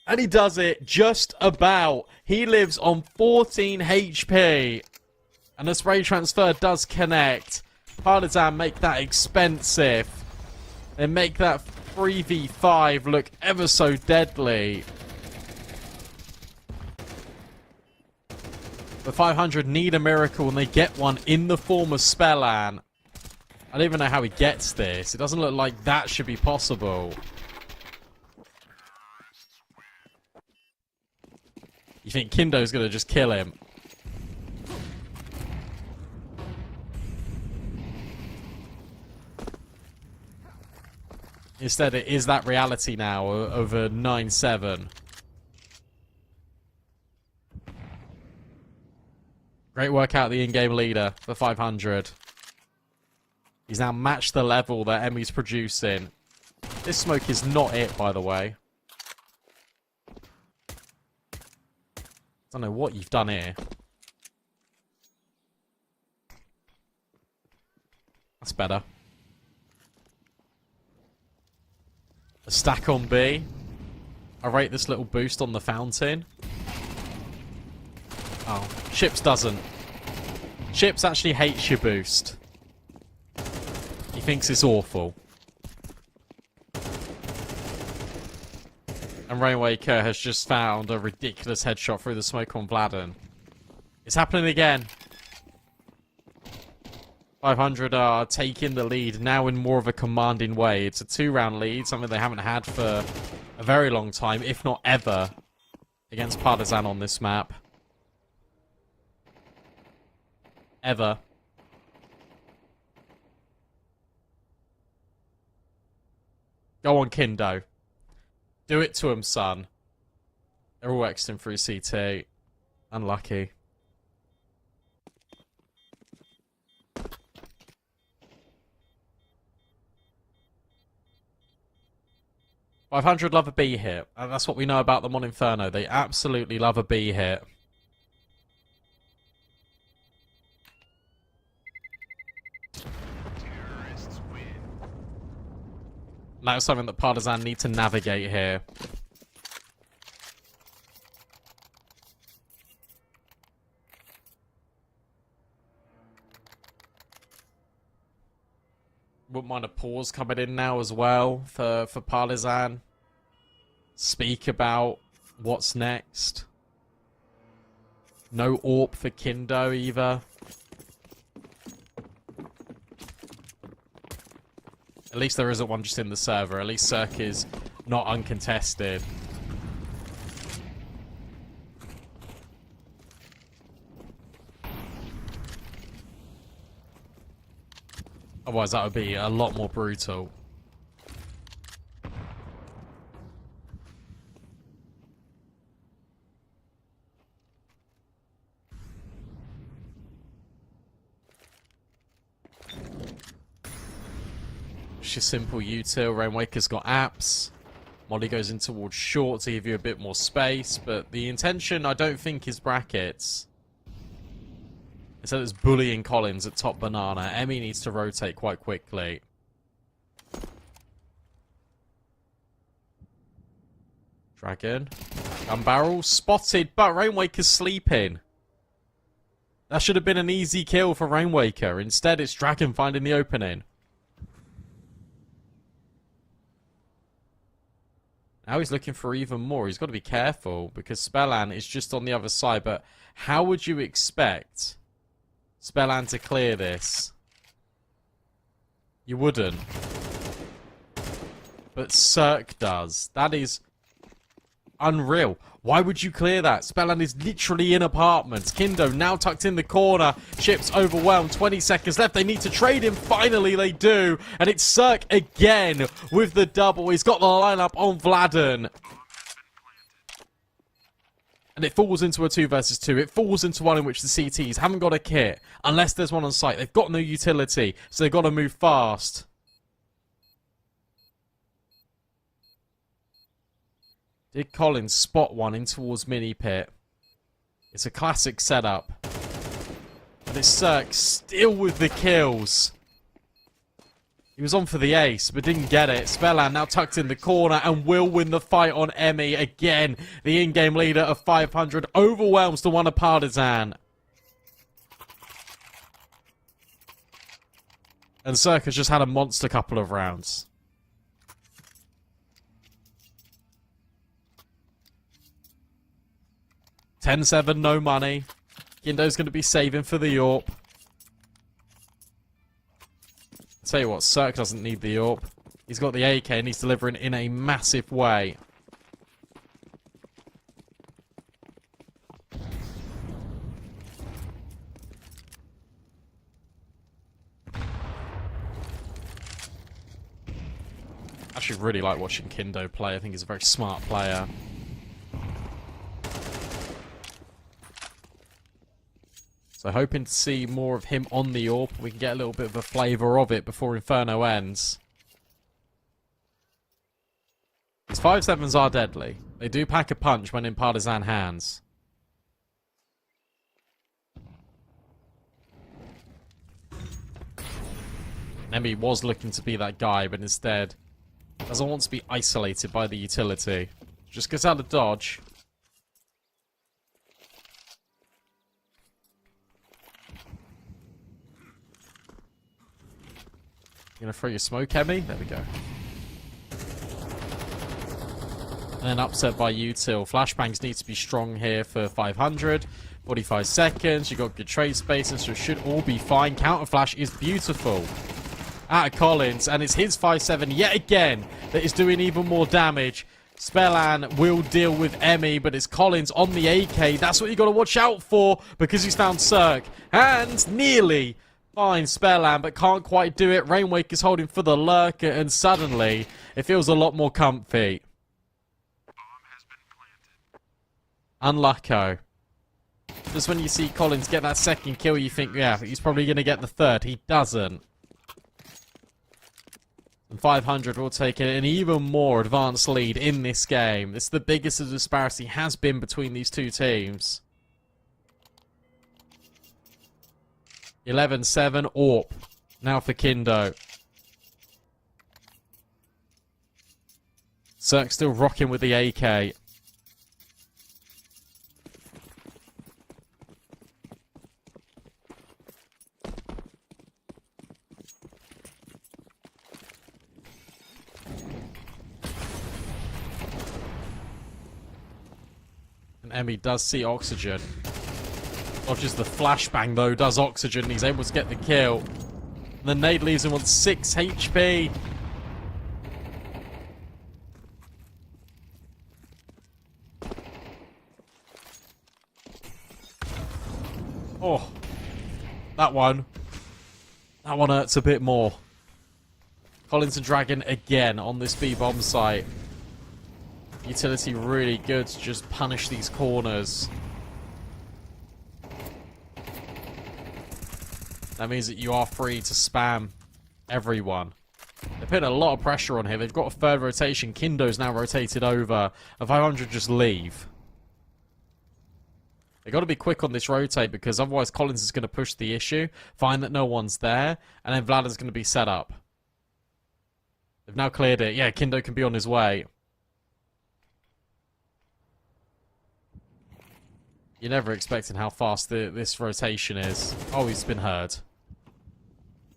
And he does it just about. He lives on 14 HP. And the spray transfer does connect. Partisan make that expensive. They make that 3v5 look ever so deadly. The 500 need a miracle, and they get one in the form of Spellan. I don't even know how he gets this. It doesn't look like that should be possible. You think Kindo's going to just kill him? Instead, it is that reality now of a 9-7. Great work out the in-game leader for 500. He's now matched the level that Emmy's producing. This smoke is not it, by the way. Don't know what you've done here. That's better. A stack on B. I rate this little boost on the fountain. Oh, Chips doesn't. Chips actually hates your boost. He thinks it's awful. And Rainwaker has just found a ridiculous headshot through the smoke on Vladen. It's happening again. 500 are taking the lead now in more of a commanding way. It's a 2-round lead, something they haven't had for a very long time, if not ever, against Partisan on this map. Ever. Go on, Kindo. Do it to him, son. They're all exiting through CT. Unlucky. $500 love a B hit. And that's what we know about them on Inferno. They absolutely love a B hit. And that's something that Partisan need to navigate here. Wouldn't mind a pause coming in now as well for Partisan. Speak about what's next. No AWP for Kindo either. At least there isn't one just in the server. At least Cirque is not uncontested. Otherwise that would be a lot more brutal. Just simple util. Rainwaker's got apps. Molly goes in towards short to give you a bit more space, but the intention I don't think is brackets. Instead it's bullying Collins at top banana. Emmy needs to rotate quite quickly. Dragon. Gun barrel. Spotted, but Rainwaker's sleeping. That should have been an easy kill for Rainwaker. Instead it's Dragon finding the opening. Now he's looking for even more. He's got to be careful because Spellan is just on the other side. But how would you expect Spellan to clear this? You wouldn't. But Cirque does. That is unreal. Why would you clear that? Spellan is literally in apartments. Kindo now tucked in the corner. Chips overwhelmed. 20 seconds left. They need to trade him. Finally, they do. And it's Cirque again with the double. He's got the lineup on Vladen. And it falls into a 2 versus 2. It falls into one in which the CTs haven't got a kit. Unless there's one on site. They've got no utility. So they've got to move fast. Did Collins spot one in towards mini pit? It's a classic setup. this Cirque still with the kills. He was on for the ace, but didn't get it. Spellan now tucked in the corner and will win the fight on Emmy. Again, the in-game leader of 500 overwhelms the one of Partisan. And Cirque has just had a monster couple of rounds. 10-7, no money. Kindo's going to be saving for the AWP. Tell you what, Cirque doesn't need the AWP. He's got the AK and he's delivering in a massive way. I actually really like watching Kindo play. I think he's a very smart player. So hoping to see more of him on the AWP. We can get a little bit of a flavour of it before Inferno ends. These 5.7s are deadly. They do pack a punch when in Partisan hands. Nemi was looking to be that guy, but instead doesn't want to be isolated by the utility. Just gets out of dodge. You gonna throw your smoke at me? There we go. And then upset by util. Flashbangs need to be strong here for 500. 45 seconds. You got good trade spaces, so it should all be fine. Counter flash is beautiful. Out of Collins, and it's his 5.7 yet again that is doing even more damage. Spellan will deal with Emmy, but it's Collins on the AK. That's what you got to watch out for, because he's found Cirque. And nearly finds Spellan, but can't quite do it. Rainwake is holding for the lurker, and suddenly it feels a lot more comfy. Unlucko. Just when you see Collins get that second kill, you think, yeah, he's probably going to get the third. He doesn't. And 500 will take an even more advanced lead in this game. This is the biggest the disparity has been between these two teams. 11-7, AWP. Now for Kindo. Cirque still rocking with the AK. And Emmy does see oxygen. Dodges the flashbang though, does oxygen. He's able to get the kill. And the nade leaves him on 6 HP. Oh, that one hurts a bit more. Collins and Dragon again on this B-bomb site. Utility really good to just punish these corners. That means that you are free to spam everyone. They're putting a lot of pressure on here. They've got a third rotation. Kindo's now rotated over. And 500 just leave. They've got to be quick on this rotate, because otherwise Collins is going to push the issue, find that no one's there, and then Vlad is going to be set up. They've now cleared it. Yeah, Kindo can be on his way. You're never expecting how fast this rotation is. Oh, he's been hurt.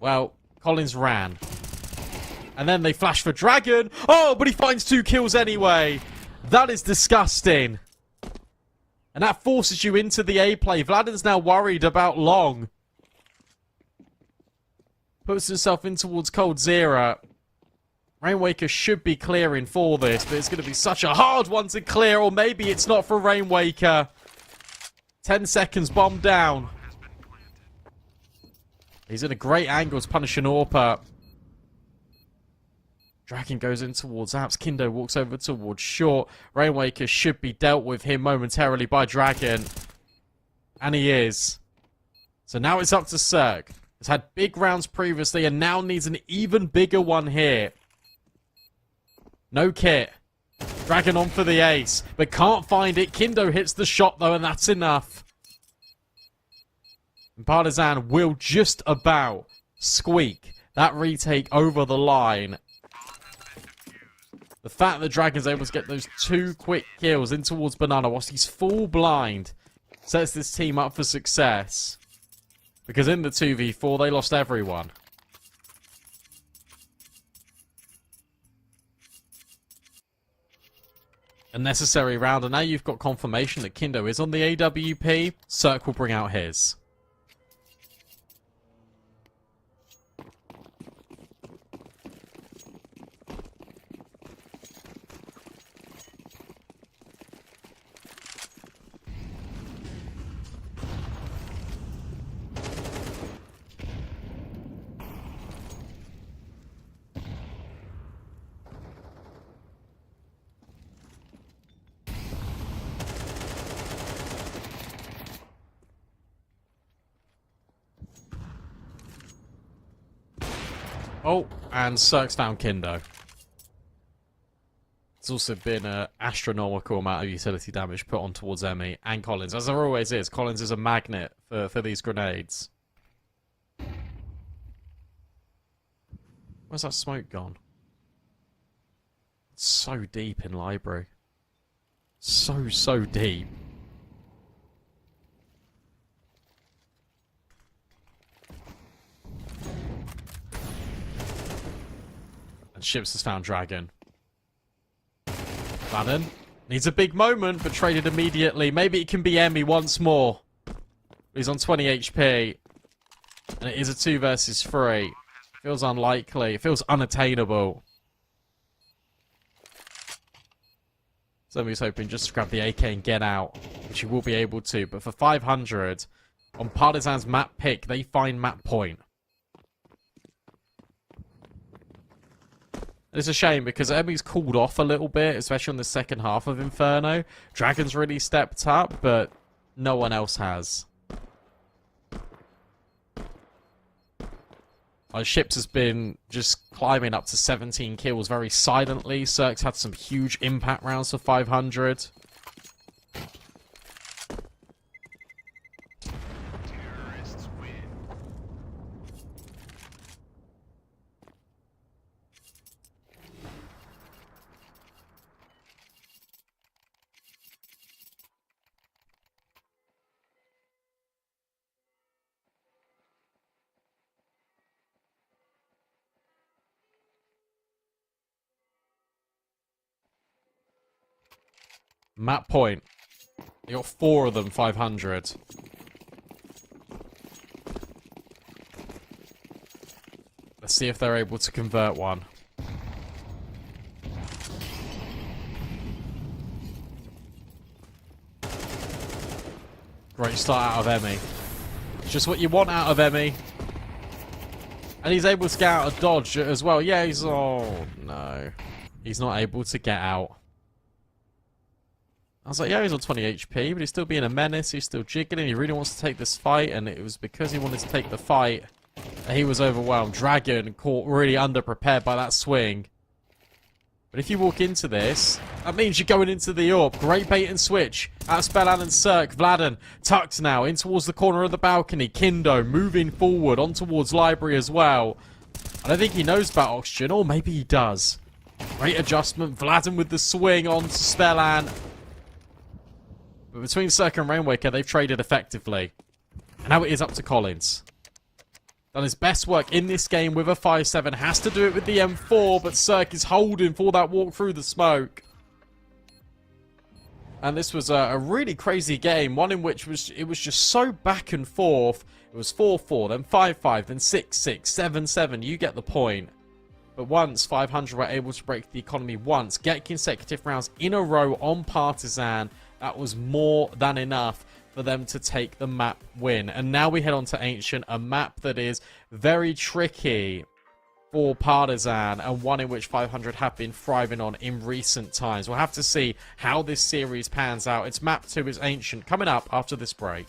Well, Collins ran. And then they flash for Dragon. Oh, but he finds 2 kills anyway. That is disgusting. And that forces you into the A play. Vladden's now worried about Long. Puts himself in towards Cold Zero. Rainwaker should be clearing for this, but it's going to be such a hard one to clear, or maybe it's not for Rainwaker. 10 seconds, bomb down. He's in a great angle to punish an AWP. Dragon goes in towards Apps. Kindo walks over towards Short. Rainwaker should be dealt with here momentarily by Dragon. And he is. So now it's up to Cirque. He's had big rounds previously and now needs an even bigger one here. No kit. Dragon on for the ace, but can't find it. Kindo hits the shot though, and that's enough. Partisan will just about squeak that retake over the line. The fact that Dragon's able to get those 2 quick kills in towards Banana whilst he's full blind sets this team up for success. Because in the 2v4, they lost everyone. A necessary round, and now you've got confirmation that Kindo is on the AWP. Cirque will bring out his. Oh, and Cirque's found Kindo. There's also been an astronomical amount of utility damage put on towards Emmy and Collins, as there always is. Collins is a magnet for these grenades. Where's that smoke gone? It's so deep in library. So deep. And Ships has found Dragon. Madden needs a big moment, but traded immediately. Maybe it can be Emmy once more. He's on 20 HP. And it is a 2 versus 3. Feels unlikely. It feels unattainable. So he's hoping just to grab the AK and get out, which he will be able to. But for 500, on Partisan's map pick, they find map point. It's a shame because Emmy's cooled off a little bit, especially on the second half of Inferno. Dragon's really stepped up, but no one else has. Ships has been just climbing up to 17 kills very silently. Cirque's had some huge impact rounds for 500. Map point. You got 4 of them, 500. Let's see if they're able to convert one. Great start out of Emmy. Just what you want out of Emmy. And he's able to get out a dodge as well. Yeah, he's... Oh, no. He's not able to get out. I was like, yeah, he's on 20 HP, but he's still being a menace. He's still jiggling. He really wants to take this fight, and it was because he wanted to take the fight that he was overwhelmed. Dragon caught really underprepared by that swing. But if you walk into this, that means you're going into the AWP. Great bait and switch. Out of Spellan and Cirque. Vladen tucked now in towards the corner of the balcony. Kindo moving forward on towards Library as well. I don't think he knows about oxygen, or maybe he does. Great adjustment. Vladen with the swing on to Spellan. But between Cirque and Rainwaker, they've traded effectively. And now it is up to Collins. Done his best work in this game with a 5-7. Has to do it with the M4, but Cirque is holding for that walk through the smoke. And this was a really crazy game. One in which it was just so back and forth. It was 4-4, then 5-5, then 6-6, 7-7. You get the point. But once 500 were able to break the economy once, get consecutive rounds in a row on Partisan, that was more than enough for them to take the map win. And now we head on to Ancient, a map that is very tricky for Partisan, and one in which 500 have been thriving on in recent times. We'll have to see how this series pans out. It's map 2 is Ancient, coming up after this break.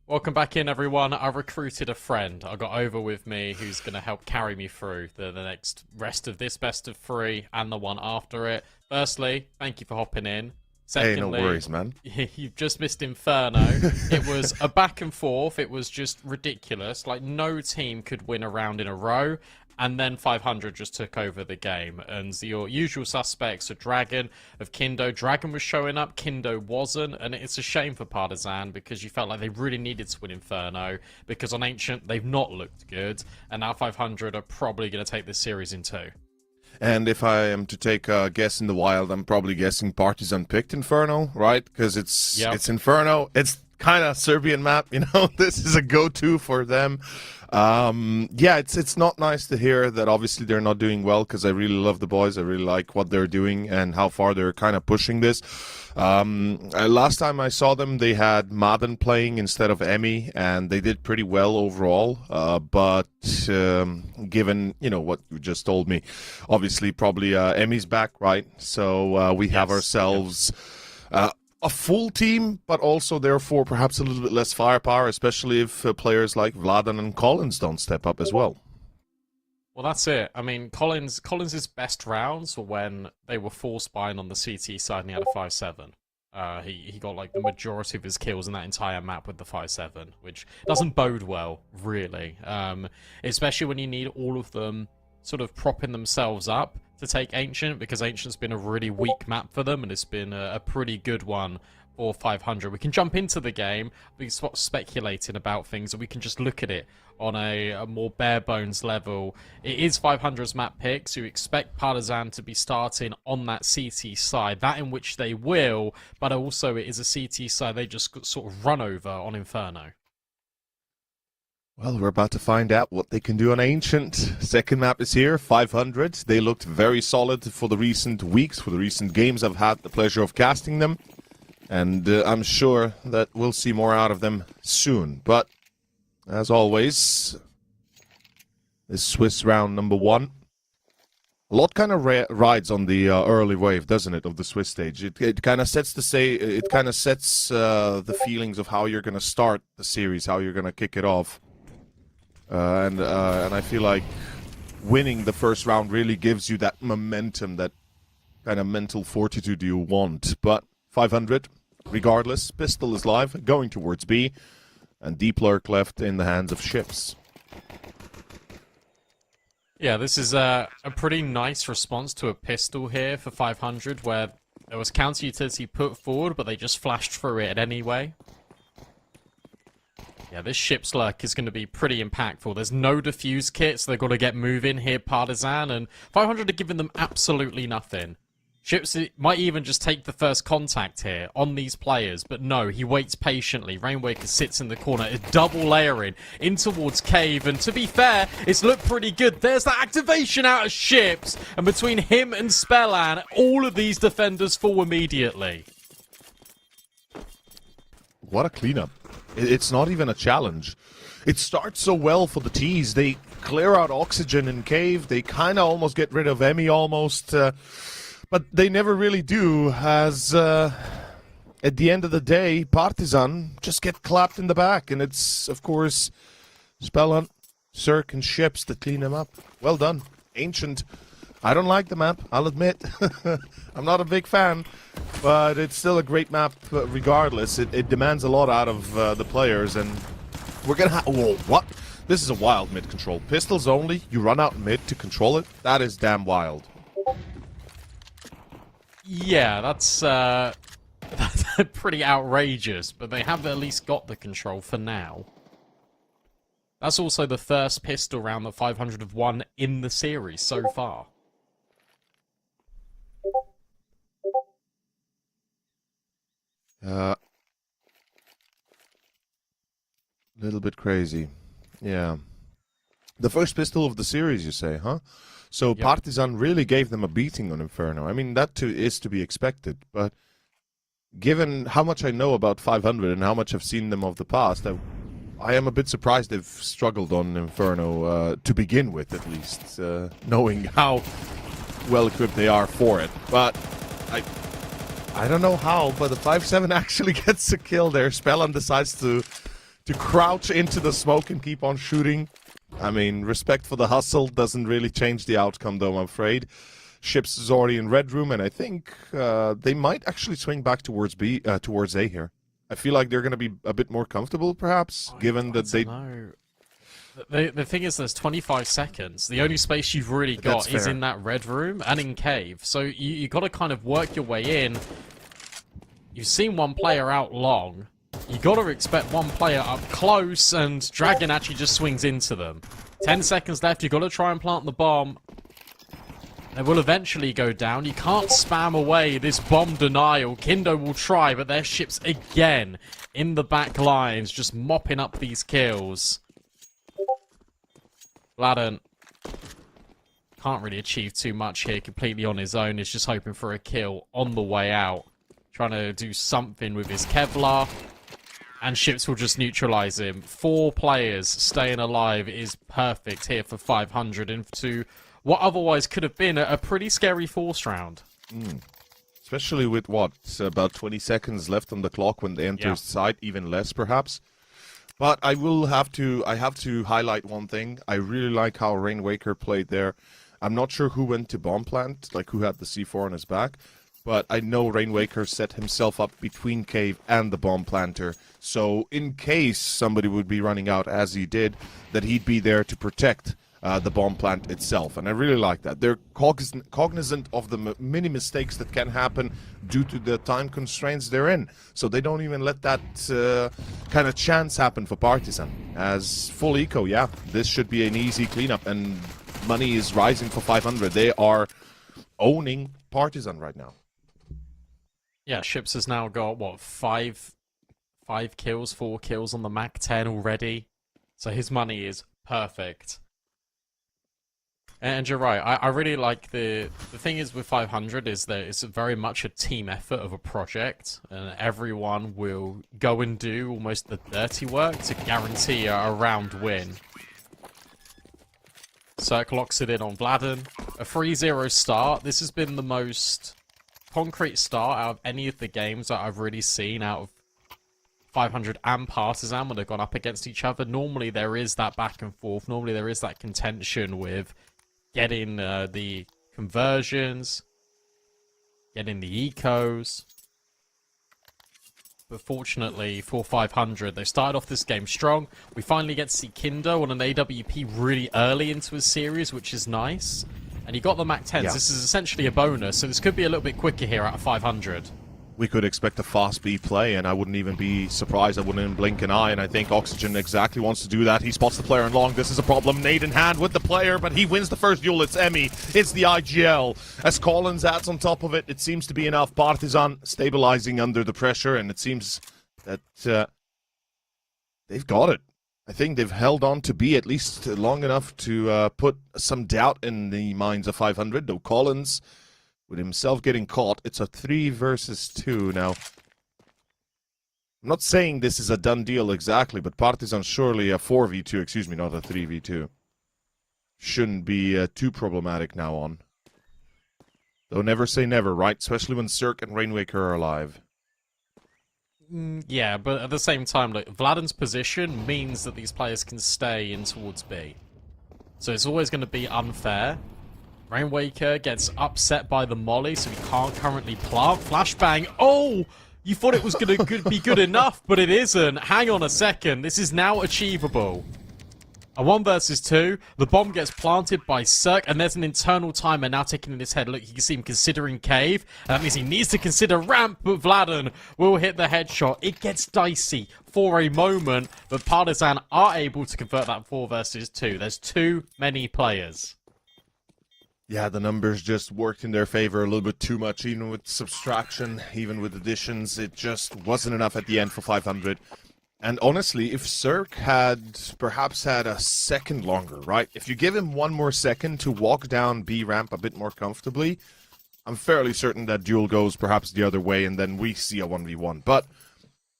Welcome back in, everyone. I recruited a friend. I got Over with me who's going to help carry me through the next rest of this best of 3 and the one after it. Firstly, thank you for hopping in. Secondly, hey, no worries, man. You've just missed Inferno. It was a back and forth. It was just ridiculous. Like, no team could win a round in a row. And then 500 just took over the game. And your usual suspects are Dragon, of Kindo. Dragon was showing up, Kindo wasn't. And it's a shame for Partisan because you felt like they really needed to win Inferno. Because on Ancient, they've not looked good. And now 500 are probably going to take this series in 2. And if I am to take a guess in the wild, I'm probably guessing Partisan picked Inferno, right? Because it's Inferno. It's kind of Serbian map, you know. This is a go-to for them. Yeah, it's not nice to hear that obviously they're not doing well, because I really love the boys. I really like what they're doing and how far they're kind of pushing this. Last time I saw them, they had Madden playing instead of Emmy, and they did pretty well overall. But given, you know, what you just told me, obviously probably Emmy's back, right? So we have ourselves a full team, but also therefore perhaps a little bit less firepower, especially if players like Vladan and Collins don't step up as well. Well, that's it. I mean, Collins' best rounds were when they were forced buying on the CT side and he had a 5-7. He got like the majority of his kills in that entire map with the 5-7, which doesn't bode well, really. Especially when you need all of them sort of propping themselves up to take Ancient, because Ancient's been a really weak map for them, and it's been a pretty good one for 500. We can jump into the game, we can start speculating about things, and we can just look at it on a more bare bones level. It is 500's map pick, so you expect Partisan to be starting on that CT side, that in which they will, but also it is a CT side they just sort of run over on Inferno. Well, we're about to find out what they can do on Ancient. Second map is here, 500. They looked very solid for the recent weeks, for the recent games I've had the pleasure of casting them. And I'm sure that we'll see more out of them soon. But, as always, this Swiss round number 1. A lot kind of rides on the early wave, doesn't it, of the Swiss stage? It kind of sets the feelings of how you're going to start the series, how you're going to kick it off. And I feel like winning the first round really gives you that momentum, that kind of mental fortitude you want. But 500, regardless, pistol is live, going towards B, and deep lurk left in the hands of ships. Yeah, this is a pretty nice response to a pistol here for 500, where there was counter utility put forward, but they just flashed through it anyway. Yeah, this ship's lurk is going to be pretty impactful. There's no defuse kit, so they've got to get moving here, Partisan, and 500 are giving them absolutely nothing. Ships might even just take the first contact here on these players, but no, he waits patiently. Rainwaker sits in the corner, is double layering in towards Cave, and to be fair, it's looked pretty good. There's the activation out of ships, and between him and Spellan, all of these defenders fall immediately. What a cleanup. It's not even a challenge. It starts so well for the T's. They clear out oxygen in Cave. They kind of almost get rid of Emmy almost. But they never really do, as at the end of the day, Partisan just get clapped in the back. And it's, of course, Spellhunt, Cirque, and Ships that clean them up. Well done. Ancient I don't like the map, I'll admit. I'm not a big fan, but it's still a great map regardless. It demands a lot out of the players, and we're gonna have... Whoa, what? This is a wild mid control. Pistols only, you run out mid to control it? That is damn wild. Yeah, that's pretty outrageous, but they have at least got the control for now. That's also the first pistol round that 500 have won in the series so far. Little bit crazy. Yeah. The first pistol of the series, you say, huh? So Yep. Partizan really gave them a beating on Inferno. I mean, that too is to be expected, but given how much I know about 500 and how much I've seen them of the past, I am a bit surprised they've struggled on Inferno to begin with, at least, knowing how well equipped they are for it. But I don't know how, but the 5-7 actually gets a kill there. Spellan decides to crouch into the smoke and keep on shooting. I mean, respect for the hustle doesn't really change the outcome, though, I'm afraid. Ships is already in red room, and I think they might actually swing back towards towards A here. I feel like they're going to be a bit more comfortable, perhaps, given that they... No. The thing is, there's 25 seconds. The only space you've really got is in that red room and in cave. So you got to kind of work your way in. You've seen one player out long. You got to expect one player up close, and Dragon actually just swings into them. 10 seconds left. You've got to try and plant the bomb. They will eventually go down. You can't spam away this bomb denial. Kindo will try, but their ships again in the back lines, just mopping up these kills. Vladden can't really achieve too much here, completely on his own. He's just hoping for a kill on the way out. Trying to do something with his Kevlar. And ships will just neutralize him. 4 players staying alive is perfect here for 500 into what otherwise could have been a pretty scary force round. Especially with, what, about 20 seconds left on the clock when they enter site, even less perhaps. But I have to highlight one thing. I really like how Rainwaker played there. I'm not sure who went to bomb plant, like who had the C4 on his back. But I know Rainwaker set himself up between cave and the bomb planter. So in case somebody would be running out as he did, that he'd be there to protect the bomb plant itself. And I really like that. They're cognizant of the many mistakes that can happen due to the time constraints they're in. So they don't even let that kind of chance happen for Partizan. As full eco, yeah, this should be an easy cleanup. And money is rising for 500. They are owning Partizan right now. Yeah, Ships has now got, what, 4 kills on the Mac 10 already. So his money is perfect. And you're right, I really like the thing is with 500 is that it's very much a team effort of a project, and everyone will go and do almost the dirty work to guarantee a round win. Cirque locks it in on Vladden. A 3-0 start. This has been the most concrete start out of any of the games that I've really seen out of 500 and Partizan when they've gone up against each other. Normally there is that back and forth. Normally there is that contention with getting the conversions, getting the ecos. But fortunately for 500, they started off this game strong. We finally get to see Kindo on an AWP really early into his series, which is nice. And he got the Mac 10s. Yeah. This is essentially a bonus, so this could be a little bit quicker here out of 500. We could expect a fast B play, and I wouldn't even be surprised. I wouldn't even blink an eye, and I think Oxygen exactly wants to do that. He spots the player in long. This is a problem. Nade in hand with the player, but he wins the first duel. It's Emmy. It's the IGL. As Collins adds on top of it, it seems to be enough. Partizan stabilizing under the pressure, and it seems that they've got it. I think they've held on to B at least long enough to put some doubt in the minds of 500, though Collins, with himself getting caught, it's a 3 versus 2 now. I'm not saying this is a done deal exactly, but Partizan surely a 4v2, excuse me, not a 3v2. Shouldn't be too problematic now on. Though never say never, right? Especially when Cirque and Rainwaker are alive. Yeah, but at the same time, like, Vladden's position means that these players can stay in towards B. So it's always going to be unfair. Rainwaker gets upset by the molly, so he can't currently plant. Flashbang. Oh! You thought it was going to be good enough, but it isn't. Hang on a second. This is now achievable. A 1 versus 2. The bomb gets planted by Cirque, and there's an internal timer now ticking in his head. Look, you can see him considering cave. And that means he needs to consider ramp, but Vladen will hit the headshot. It gets dicey for a moment, but Partizan are able to convert that 4 versus 2. There's too many players. Yeah, the numbers just worked in their favor a little bit too much, even with subtraction, even with additions. It just wasn't enough at the end for 500. And honestly, if Cirque had perhaps had a second longer, right? If you give him 1 more second to walk down B ramp a bit more comfortably, I'm fairly certain that duel goes perhaps the other way and then we see a 1v1. But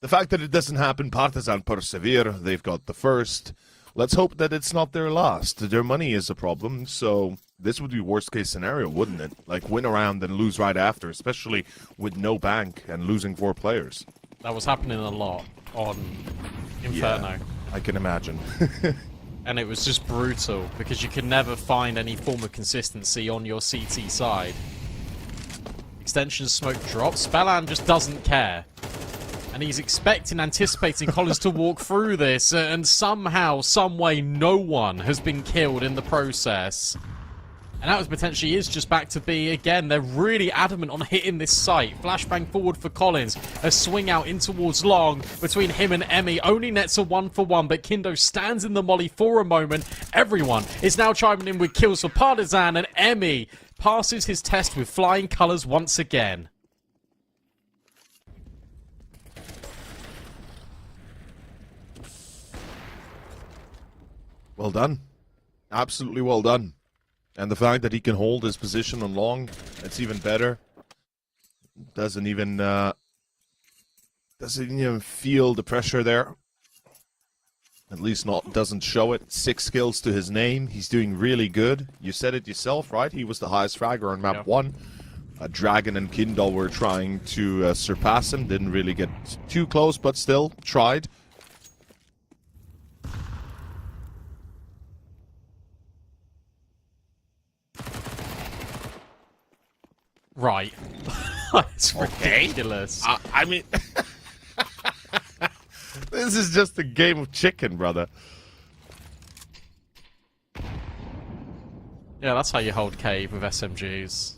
the fact that it doesn't happen, Partizan persevere. They've got the first. Let's hope that it's not their last. Their money is a problem, so this would be worst case scenario, wouldn't it? Like win a round and lose right after, especially with no bank and losing 4 players. That was happening a lot on Inferno. Yeah, I can imagine. And it was just brutal, because you could never find any form of consistency on your CT side. Extension smoke drops. Spellan just doesn't care. And he's anticipating Collins to walk through this, and somehow, someway, no one has been killed in the process. And that was potentially is just back to B again. They're really adamant on hitting this site. Flashbang forward for Collins. A swing out in towards long between him and Emmy. Only nets a 1-for-1, but Kindo stands in the molly for a moment. Everyone is now chiming in with kills for Partizan, and Emmy passes his test with flying colours once again. Well done. Absolutely well done. And the fact that he can hold his position on long, it's even better. Doesn't even feel the pressure there. At least doesn't show it. 6 kills to his name. He's doing really good. You said it yourself, right? He was the highest fragger on map 1. Dragon and Kindle were trying to surpass him. Didn't really get too close, but still tried. Right. That's ridiculous. I mean, this is just a game of chicken, brother. Yeah, that's how you hold cave with SMGs.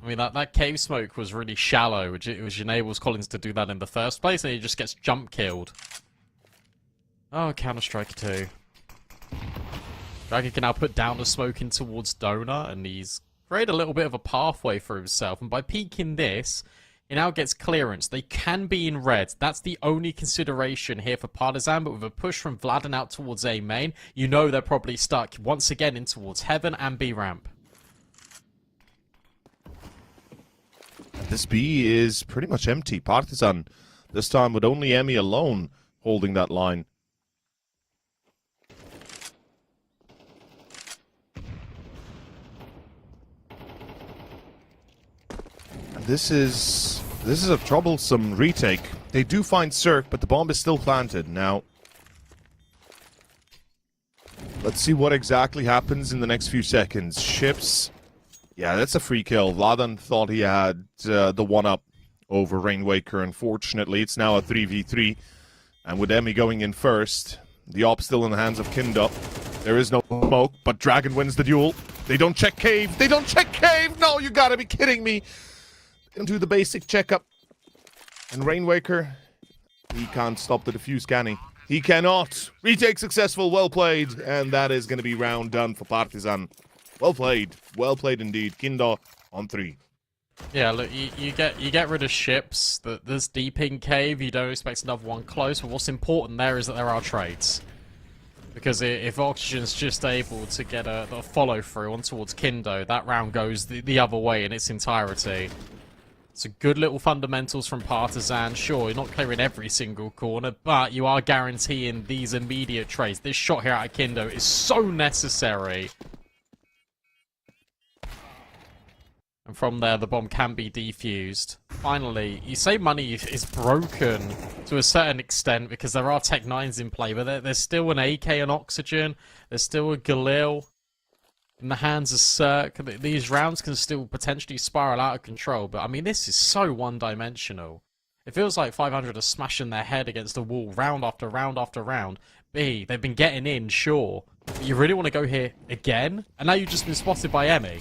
I mean, that cave smoke was really shallow, which enables Collins to do that in the first place, and he just gets jump killed. Oh, Counter-Strike 2. Dragon can now put down the smoke in towards Donut, and he's created a little bit of a pathway for himself, and by peeking this, he now gets clearance. They can be in red. That's the only consideration here for Partizan, but with a push from Vladen out towards A main, you know they're probably stuck once again in towards Heaven and B ramp. This B is pretty much empty. Partizan, this time with only Emmy alone holding that line. This is a troublesome retake. They do find Cirque, but the bomb is still planted. Now, let's see what exactly happens in the next few seconds. Ships. Yeah, that's a free kill. Vladen thought he had the 1-up over Rainwaker. Unfortunately, it's now a 3v3. And with Emmy going in first, the op still in the hands of Kindup. There is no smoke, but Dragon wins the duel. They don't check cave. They don't check cave. No, you gotta be kidding me. They don't do the basic checkup. And Rainwaker, he can't stop the defuse, can he? He cannot. Retake successful. Well played. And that is going to be round done for Partizan. Well played. Well played indeed. Kindo on 3. Yeah, look, you get rid of ships. There's deep in cave. You don't expect another one close. But what's important there is that there are trades. Because if Oxygen's just able to get a follow-through on towards Kindo, that round goes the other way in its entirety. It's a good little fundamentals from Partizan. Sure, you're not clearing every single corner, but you are guaranteeing these immediate trades. This shot here out of Kindo is so necessary. And from there, the bomb can be defused. Finally, you say money is broken to a certain extent because there are Tech 9s in play, but there's still an AK and Oxygen. There's still a Galil. in the hands of Cirque. These rounds can still potentially spiral out of control, but I mean, this is so one-dimensional. It feels like 500 are smashing their head against the wall round after round after round. B, they've been getting in, sure. But you really want to go here again? And now you've just been spotted by Emmy.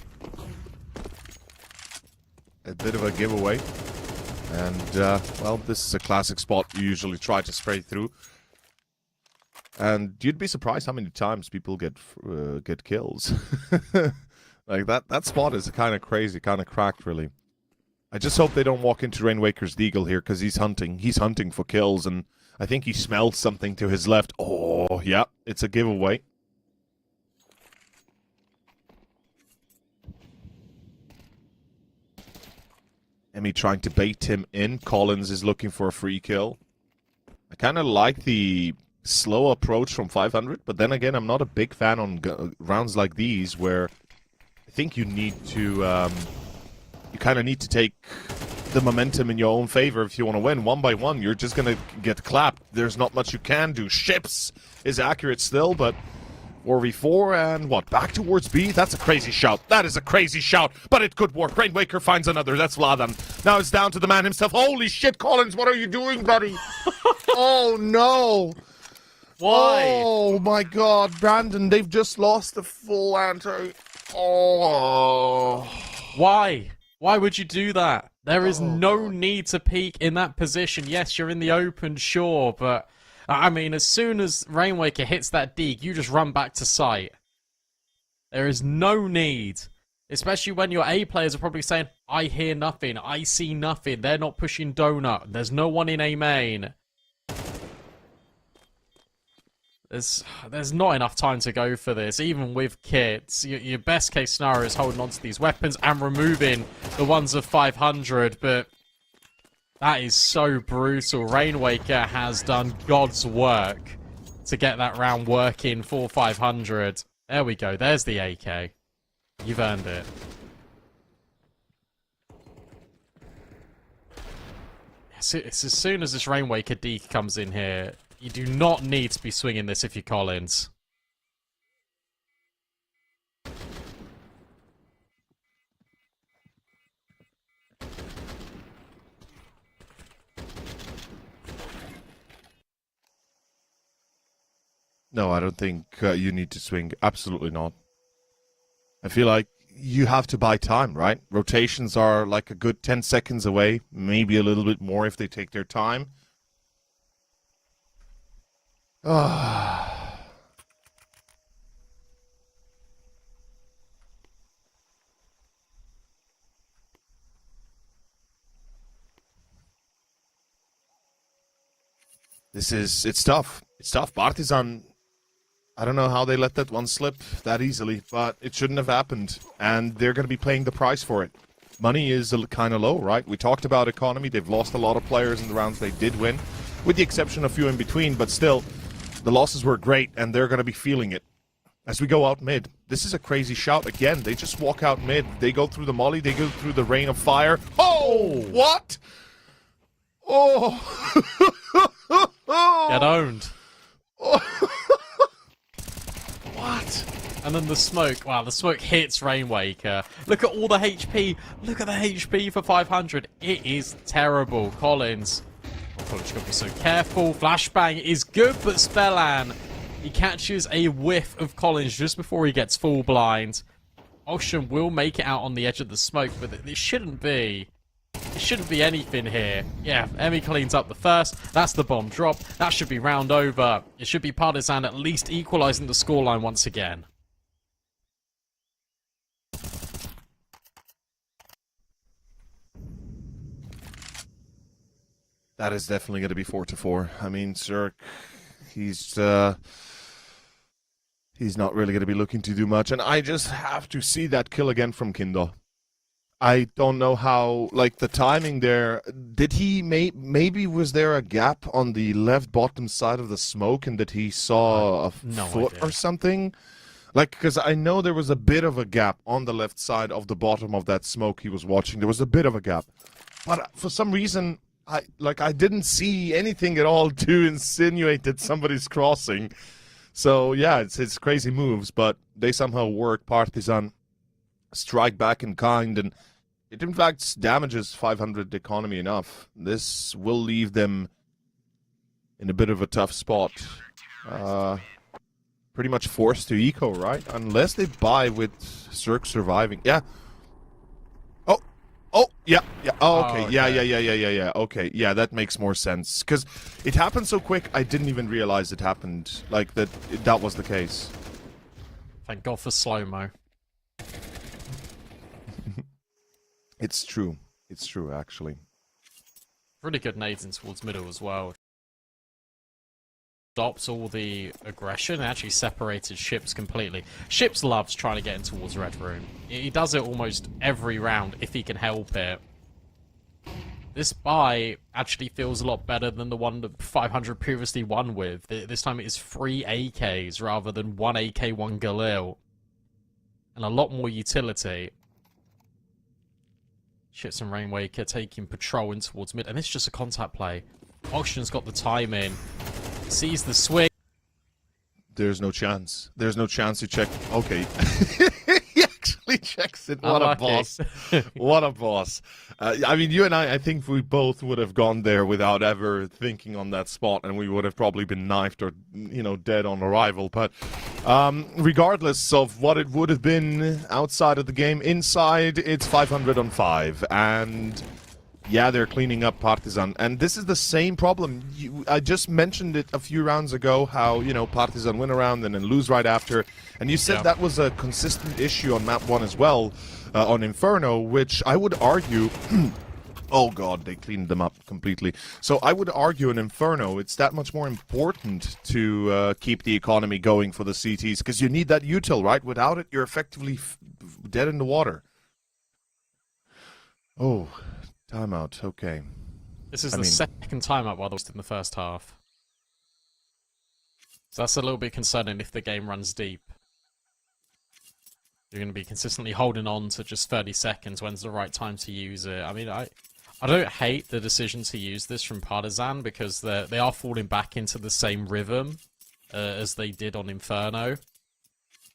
A bit of a giveaway. And, well, this is a classic spot you usually try to spray through. And you'd be surprised how many times people get kills. Like, that spot is kind of crazy, kind of cracked, really. I just hope they don't walk into Rainwaker's Deagle here, because he's hunting. He's hunting for kills, and I think he smelled something to his left. Oh, yeah, it's a giveaway. Emmy trying to bait him in. Collins is looking for a free kill. I kind of like the slow approach from 500, but then again, I'm not a big fan on rounds like these where I think you need to, you kind of need to take the momentum in your own favor if you want to win. One by one, you're just going to get clapped. There's not much you can do. Ships is accurate still, but 4v4 and what? Back towards B? That's a crazy shout. That is a crazy shout, but it could work. Rainwaker finds another. That's Vladan. Now it's down to the man himself. Holy shit, Collins, what are you doing, buddy? Oh, no. Why? Oh, my God. Brandon, they've just lost the full anti. Oh. Why? Why would you do that? There is no need to peek in that position. Yes, you're in the open, sure, but I mean, as soon as Rainwaker hits that dig, you just run back to site. There is no need. Especially when your A players are probably saying, I hear nothing, I see nothing, they're not pushing donut, there's no one in A main. There's not enough time to go for this, even with kits. Your best case scenario is holding on to these weapons and removing the ones of 500, but that is so brutal. Rainwaker has done God's work to get that round working for 500. There we go, there's the AK. You've earned it. It's as soon as this Rainwaker deke comes in here, you do not need to be swinging this if you're Collins. No, I don't think you need to swing. Absolutely not. I feel like you have to buy time, right? Rotations are like a good 10 seconds away, maybe a little bit more if they take their time. It's tough. It's tough. Partizan, I don't know how they let that one slip that easily, but it shouldn't have happened. And they're going to be paying the price for it. Money is kind of low, right? We talked about economy. They've lost a lot of players in the rounds they did win, with the exception of a few in between, but still, the losses were great, and they're going to be feeling it. As we go out mid, this is a crazy shout again. They just walk out mid. They go through the molly. They go through the rain of fire. Oh, what? Oh. Get owned. What? And then the smoke. Wow, the smoke hits Rainwaker. Look at all the HP. Look at the HP for 500. It is terrible. Collins. Collins got to be so careful. Flashbang is good, but Spellan, he catches a whiff of Collins just before he gets full blind. Ocean will make it out on the edge of the smoke, but it shouldn't be. It shouldn't be anything here. Yeah, Emmy cleans up the first. That's the bomb drop. That should be round over. It should be Partizan at least equalizing the scoreline once again. That is definitely going to be 4-4. I mean, Cirque, he's not really going to be looking to do much. And I just have to see that kill again from Kindo. I don't know how, like, the timing there. Did he, maybe was there a gap on the left bottom side of the smoke and that he saw a foot or something? Like, because I know there was a bit of a gap on the left side of the bottom of that smoke he was watching. There was a bit of a gap. But for some reason, I didn't see anything at all to insinuate that somebody's crossing. So yeah, it's crazy moves, but they somehow work. Partizan strike back in kind, and it in fact damages 500 economy enough. This will leave them in a bit of a tough spot. Pretty much forced to eco, right? Unless they buy with Cirque surviving. Yeah. Oh, yeah. Oh, okay. Oh, Yeah. Okay, yeah, that makes more sense. Because it happened so quick, I didn't even realize it happened. Like, that was the case. Thank God for slow-mo. It's true. It's true, actually. Really good nades in towards middle as well. Stops all the aggression and actually separated Ships completely. Ships loves trying to get in towards Red Room. He does it almost every round if he can help it. This buy actually feels a lot better than the one that 500 previously won with. This time it is 3 AKs rather than 1 AK, 1 Galil. And a lot more utility. Ships and Rainwaker taking patrol in towards mid. And it's just a contact play. Oxygen's got the time in. Sees the swing. There's no chance. There's no chance to check. Okay. He actually checks it. What Unlucky. a boss. What a boss. I mean, you and I think we both would have gone there without ever thinking on that spot, and we would have probably been knifed or, you know, dead on arrival. But regardless of what it would have been outside of the game, inside, it's 500 on 5. And yeah, they're cleaning up Partizan. And this is the same problem. I just mentioned it a few rounds ago, how, you know, Partizan win a round and then lose right after. And you said that was a consistent issue on map 1 as well, on Inferno, which I would argue... oh god, they cleaned them up completely. So I would argue in Inferno, it's that much more important to keep the economy going for the CTs, because you need that util, right? Without it, you're effectively dead in the water. Oh... Timeout, okay. This is the second timeout while they was in the first half. So that's a little bit concerning if the game runs deep. You're going to be consistently holding on to just 30 seconds. When's the right time to use it? I mean, I don't hate the decision to use this from Partizan because they are falling back into the same rhythm as they did on Inferno.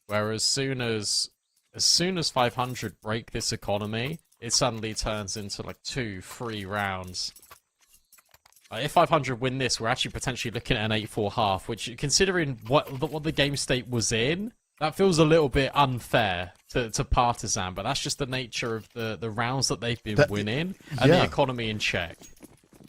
Whereas as soon as 500 break this economy, it suddenly turns into like 2-3 rounds. If 500 win this, we're actually potentially looking at an 8-4 half, which, considering what the game state was in, that feels a little bit unfair to Partizan, but that's just the nature of the rounds that they've been winning and the economy in check.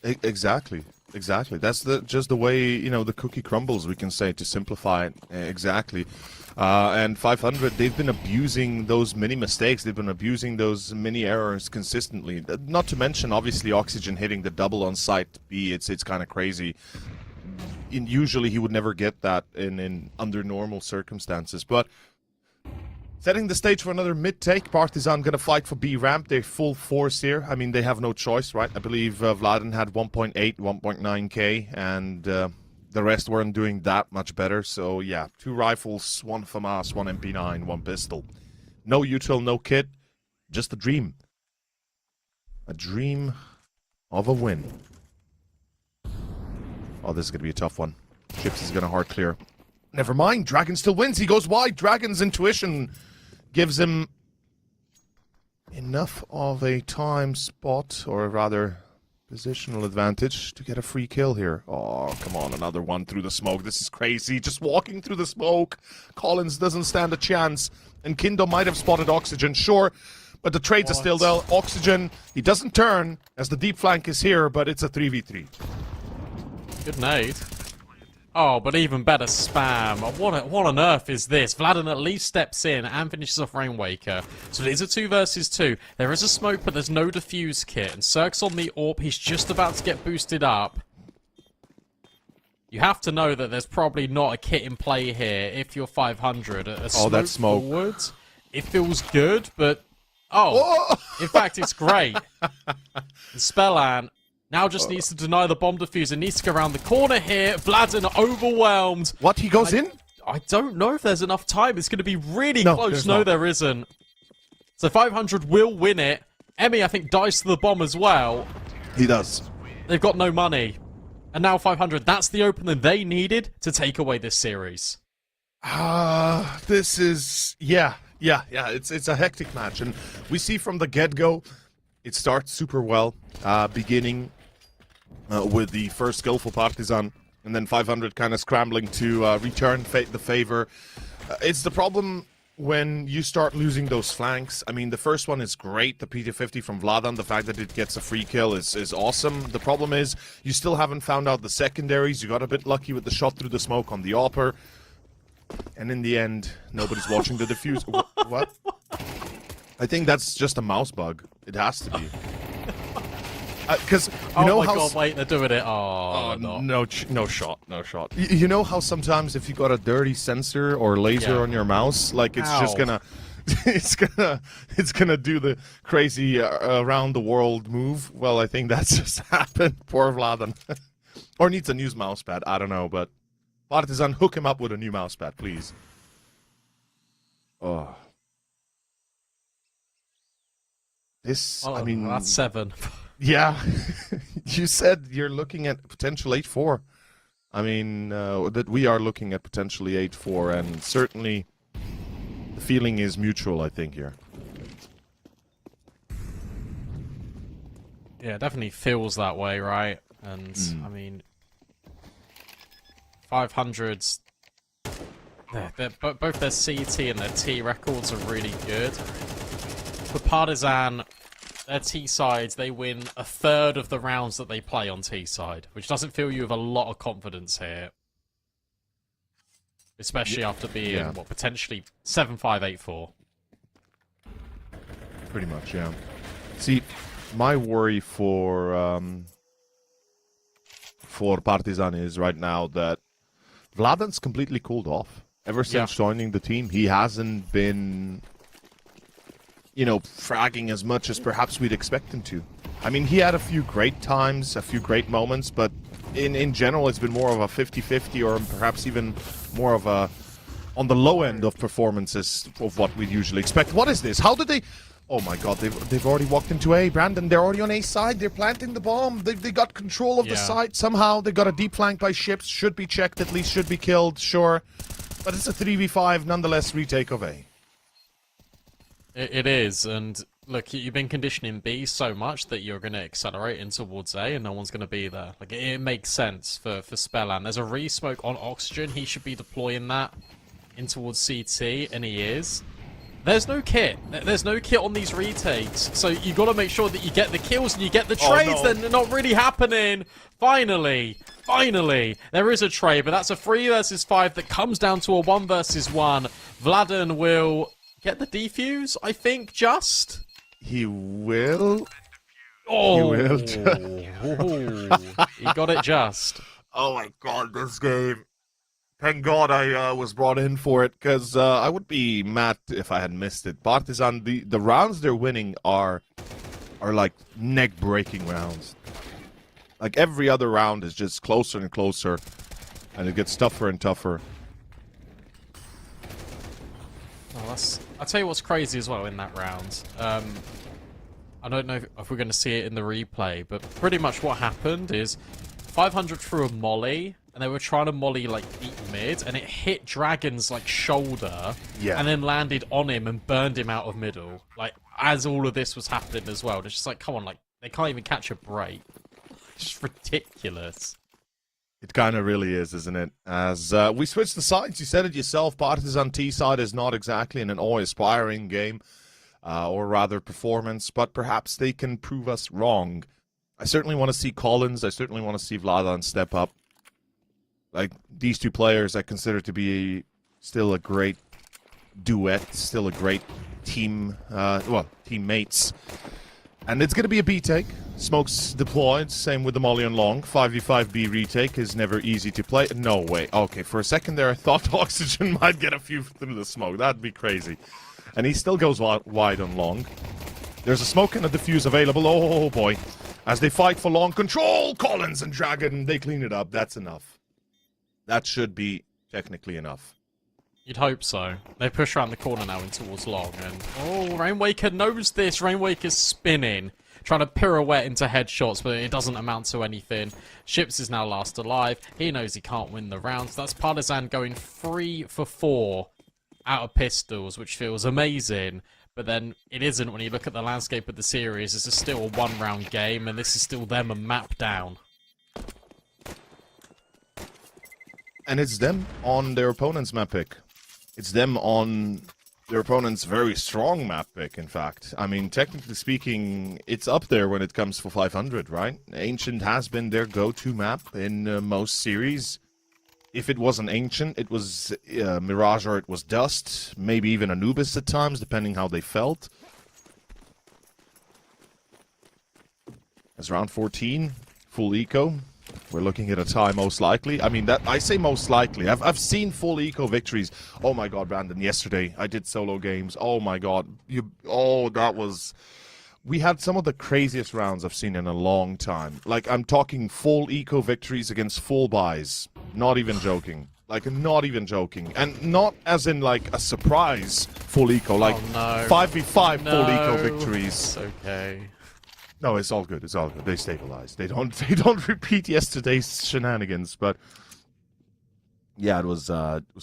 Exactly. That's just the way, you know, the cookie crumbles, we can say, to simplify it. Exactly. And 500, they've been abusing those mini mistakes. They've been abusing those mini errors consistently. Not to mention, obviously, Oxygen hitting the double on site B. It's kind of crazy. Usually, he would never get that in under normal circumstances. But setting the stage for another mid-take, Partizan gonna fight for B ramp. They're full force here. I mean, they have no choice, right? I believe Vladen had 1.8, 1.9k, and the rest weren't doing that much better. So yeah, 2 rifles, 1 FAMAS, 1 MP9, 1 pistol. No util, no kit, just a dream. A dream of a win. Oh, this is gonna be a tough one. Chips is gonna hard clear. Never mind, Dragon still wins. He goes wide. Dragon's intuition gives him enough of a time spot, or rather positional advantage, to get a free kill here. Oh, come on, another one through the smoke. This is crazy. Just walking through the smoke. Collins doesn't stand a chance. And Kindo might have spotted Oxygen, sure, but the trades are still there. Oxygen, he doesn't turn, as the deep flank is here, but it's a 3v3. Good nade. Oh, but even better spam. What on earth is this? Vladen at least steps in and finishes off Rainwaker. So it is a 2 versus 2. There is a smoke, but there's no defuse kit. And Cirque's on the AWP. He's just about to get boosted up. You have to know that there's probably not a kit in play here if you're 500. Oh, that smoke. Forward, it feels good, but... Oh, in fact, it's great. And Spellan now just needs to deny the bomb diffuser. Needs to go around the corner here. Vladen overwhelmed. What? He goes in? I don't know if there's enough time. It's going to be really close. No, there isn't. So 500 will win it. Emmy, I think, dies to the bomb as well. He does. They've got no money. And now 500, that's the opening they needed to take away this series. This is yeah. It's a hectic match, and we see from the get-go, it starts super well, beginning with the first skillful Partizan, and then 500 kind of scrambling to return the favor. It's the problem when you start losing those flanks. I mean, the first one is great, the PT-50 from Vladan. The fact that it gets a free kill is awesome. The problem is you still haven't found out the secondaries. You got a bit lucky with the shot through the smoke on the AWPer. And in the end, nobody's watching the defuse. What? I think that's just a mouse bug. It has to be. Because you know how. Oh my god! Wait, they're doing it. Oh no! No shot. You know how sometimes if you got a dirty sensor or laser on your mouse, like it's just gonna, it's gonna do the crazy around the world move. Well, I think that's just happened. Poor Vladan, or needs a new mousepad. I don't know, but Partizan, hook him up with a new mousepad, please. Oh. This, I mean... That's 7. Yeah. You said you're looking at potential 8-4. I mean, that we are looking at potentially 8-4, and certainly the feeling is mutual, I think, here. Yeah, it definitely feels that way, right? And, I mean... 500s... both their CT and their T records are really good. For Partizan, their T sides, they win a third of the rounds that they play on T side, which doesn't fill you with a lot of confidence here. Especially after being, what, potentially 7-5-8-4. Pretty much, yeah. See, my worry for Partizan is right now that Vladan's completely cooled off. Ever since joining the team, he hasn't been, you know, fragging as much as perhaps we'd expect him to. I mean, he had a few great times, a few great moments, but in general, it's been more of a 50-50 or perhaps even more of a on the low end of performances of what we'd usually expect. What is this? How did they... Oh my god, they've already walked into A. Brandon, they're already on A side. They're planting the bomb. They got control of the site somehow. They got a deep flank by ships. Should be checked, at least should be killed, sure. But it's a 3v5, nonetheless, retake of A. It is, and look, you've been conditioning B so much that you're going to accelerate in towards A and no one's going to be there. Like, it makes sense for Spellan. There's a re-smoke on Oxygen. He should be deploying that in towards CT, and he is. There's no kit. There's no kit on these retakes. So you got to make sure that you get the kills and you get the trades. Then they're not really happening. Finally, there is a trade, but that's a 3 versus 5 that comes down to a 1 versus 1. Vladan will get the defuse, I think, just. He will. Oh, he will. He got it just. Oh my god, this game. Thank God I was brought in for it, because I would be mad if I had missed it. Partizan, the rounds they're winning are like neck-breaking rounds. Like, every other round is just closer and closer, and it gets tougher and tougher. Oh, I'll tell you what's crazy as well in that round. I don't know if we're going to see it in the replay, but pretty much what happened is 500 threw a molly, and they were trying to molly, like, deep mid, and it hit Dragon's, like, shoulder, and then landed on him and burned him out of middle. Like, as all of this was happening as well. It's just like, come on, like, they can't even catch a break. It's just ridiculous. It kind of really is, isn't it? As we switch the sides, you said it yourself, Partizan T side is not exactly an awe-inspiring game, or rather performance, but perhaps they can prove us wrong. I certainly want to see Collins, I certainly want to see Vladan step up. Like, these two players I consider to be still a great duet, still a great team, teammates. And it's going to be a B take. Smokes deployed, same with the Molly on long. 5v5B retake is never easy to play. No way. Okay, for a second there I thought Oxygen might get a few through the smoke. That'd be crazy. And he still goes wide on long. There's a smoke and a defuse available. Oh boy. As they fight for long control, Collins and Dragon, they clean it up. That's enough. That should be technically enough. You'd hope so. They push around the corner now in towards long, and oh, Rainwaker knows this. Rainwaker's spinning. trying to pirouette into headshots, but it doesn't amount to anything. Ships is now last alive. He knows he can't win the round. So that's Partisan going 3 for 4 out of pistols, which feels amazing. But then it isn't when you look at the landscape of the series. This is still a 1-round game, and this is still them a map down. And it's them on their opponent's map pick. It's them on their opponent's very strong map pick, in fact. I mean, technically speaking, it's up there when it comes for 500, right? Ancient has been their go-to map in most series. If it wasn't Ancient, it was Mirage or it was Dust. Maybe even Anubis at times, depending how they felt. It's round 14, full eco. We're looking at a tie most likely. I mean, that I say most likely. I've seen full eco victories. Oh my god, Brandon, yesterday I did solo games. Oh my god. That was... We had some of the craziest rounds I've seen in a long time. Like, I'm talking full eco victories against full buys. Not even joking. Like, not even joking. And not as in, like, a surprise full eco. Like, 5v5 full eco victories. It's okay. No, it's all good. It's all good. They stabilize. They don't repeat yesterday's shenanigans. But yeah, it was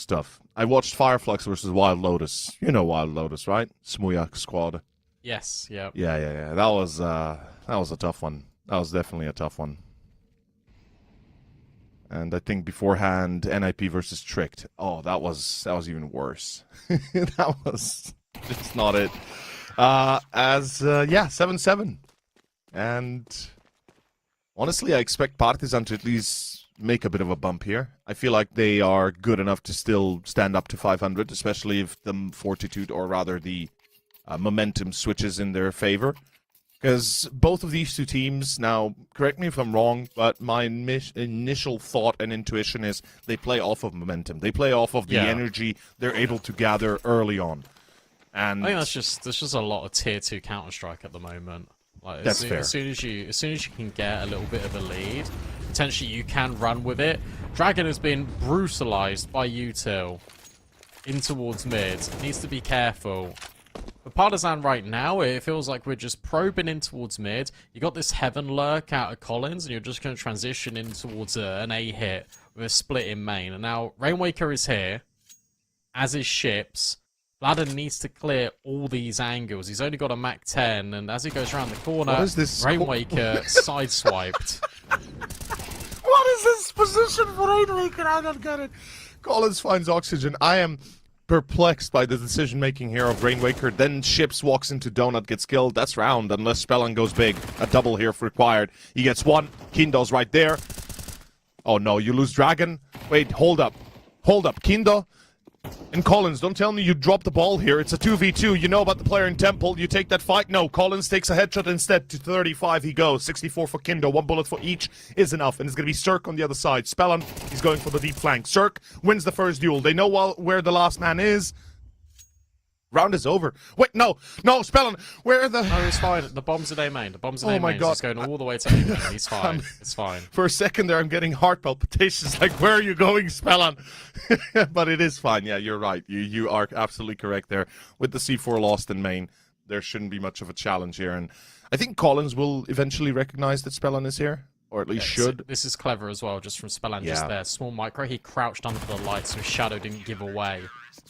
tough. I watched Fireflux versus Wild Lotus. You know Wild Lotus, right? Smuyak squad. Yes. Yeah. Yeah. That was a tough one. That was definitely a tough one. And I think beforehand, NIP versus Tricked. Oh, that was even worse. That was just not it. 7-7. And honestly, I expect Partizan to at least make a bit of a bump here. I feel like they are good enough to still stand up to 500, especially if the fortitude, or rather the momentum, switches in their favor. Because both of these two teams, now, correct me if I'm wrong, but my initial thought and intuition is they play off of momentum. They play off of the energy they're able to gather early on. And I think there's just a lot of tier 2 Counter-Strike at the moment. Like, that's fair. As soon as you can get a little bit of a lead, potentially you can run with it. Dragon has been brutalized by Util in towards mid. Needs to be careful. For Partisan right now, it feels like we're just probing in towards mid. You got this Heaven Lurk out of Collins, and you're just going to transition in towards an A hit with a split in main. And now Rainwaker is here, as is Ships. Vladden needs to clear all these angles. He's only got a Mach 10, and as he goes around the corner, Rainwaker sideswiped. What is this position for Rainwaker? I don't get it. Collins finds oxygen. I am perplexed by the decision-making here of Rainwaker. Then Ships walks into Donut, gets killed. That's round, unless Spellan goes big. A double here required. He gets one. Kindo's right there. Oh no, you lose Dragon. Wait, hold up. Hold up, Kindo. And Collins, don't tell me you dropped the ball here. It's a 2v2. You know about the player in Temple. You take that fight? No. Collins takes a headshot instead. To 35 he goes. 64 for Kindo. 1 bullet for each is enough. And it's going to be Cirque on the other side. Spellan, he's going for the deep flank. Cirque wins the first duel. They know where the last man is. Round is over. Wait, no, Spellan, where the... No, it's fine. The bomb's at A main. The bomb's at A main. Oh my god. He's going all the way to A main. He's fine. It's fine. For a second there, I'm getting heart palpitations. Like, where are you going, Spellan? But it is fine. Yeah, you're right. You are absolutely correct there. With the C4 lost in main, there shouldn't be much of a challenge here. And I think Collins will eventually recognize that Spellan is here. Or at least should. This is clever as well, just from Spellan. Just there. Small micro. He crouched under the lights so his shadow didn't give away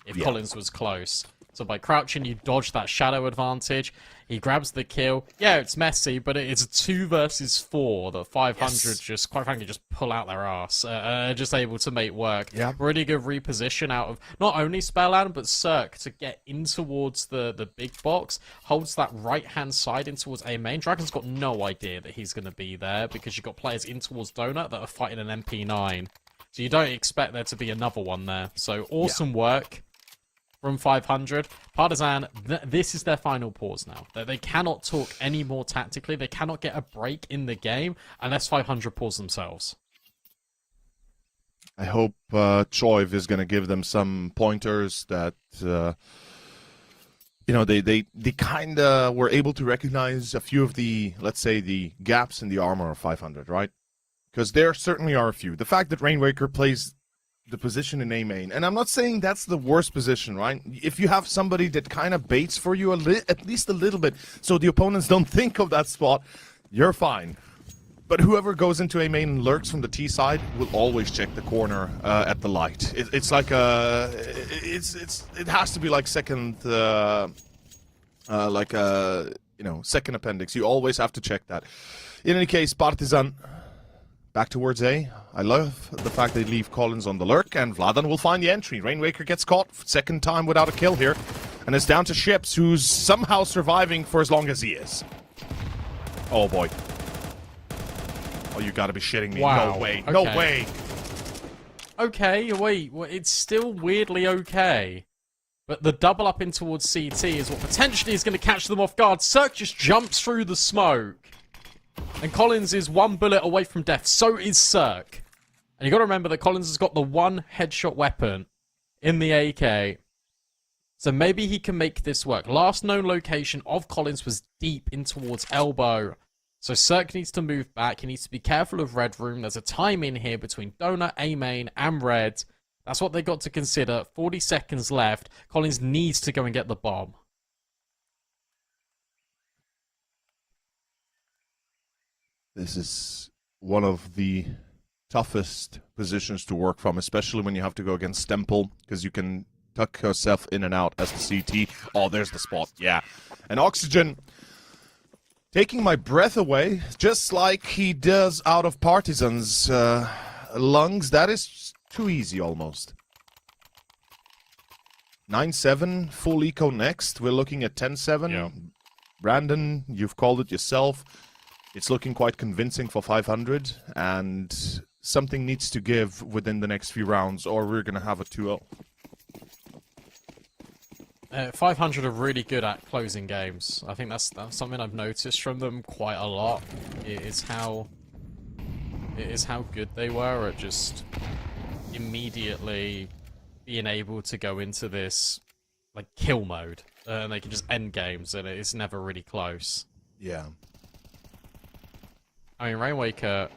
if Collins was close. So by crouching, you dodge that shadow advantage. He grabs the kill. Yeah, it's messy, but it's a 2 versus 4 that 500 just, quite frankly, just pull out their ass. Just able to make work. Yeah. Really good reposition out of not only Spellan, but Cirque to get in towards the big box. Holds that right-hand side in towards A main. Dragon's got no idea that he's going to be there because you've got players in towards Donut that are fighting an MP9. So you don't expect there to be another one there. So awesome work from 500. Partisan, this is their final pause now. They cannot talk any more tactically. They cannot get a break in the game unless 500 pause themselves. I hope Choiv is going to give them some pointers that, they kind of were able to recognize a few of the, let's say, the gaps in the armor of 500, right? Because there certainly are a few. The fact that Rainwaker plays the position in A main. And I'm not saying that's the worst position, right? If you have somebody that kind of baits for you at least a little bit, so the opponents don't think of that spot, you're fine. But whoever goes into A main and lurks from the T side will always check the corner at the light. It's like it has to be like second, second appendix. You always have to check that. In any case, Partizan back towards A. I love the fact they leave Collins on the lurk, and Vladan will find the entry. Rainwaker gets caught second time without a kill here, and it's down to Ships, who's somehow surviving for as long as he is. Oh boy. Oh, you gotta be shitting me. Wow. No way. Okay. No way. Okay, wait. Well, it's still weirdly okay. But the double up in towards CT is what potentially is going to catch them off guard. Cirque just jumps through the smoke. And Collins is one bullet away from death. So is Cirque. And you got to remember that Collins has got the one headshot weapon in the AK. So maybe he can make this work. Last known location of Collins was deep in towards elbow. So Cirque needs to move back. He needs to be careful of Red Room. There's a time in here between Donut, A main, and Red. That's what they got to consider. 40 seconds left. Collins needs to go and get the bomb. This is one of the toughest positions to work from, especially when you have to go against Stempel, because you can tuck yourself in and out as the CT. Oh, there's the spot. Yeah. And Oxygen taking my breath away, just like he does out of Partizan's lungs. That is too easy, almost. 9-7, full eco next. We're looking at 10-7. Yeah. Brandon, you've called it yourself. It's looking quite convincing for 500, and something needs to give within the next few rounds, or we're going to have a 2-0. 500 are really good at closing games. I think that's something I've noticed from them quite a lot. It is how good they were at just immediately being able to go into this like kill mode, and they can just end games, and it's never really close. Yeah. I mean, Rainwaker.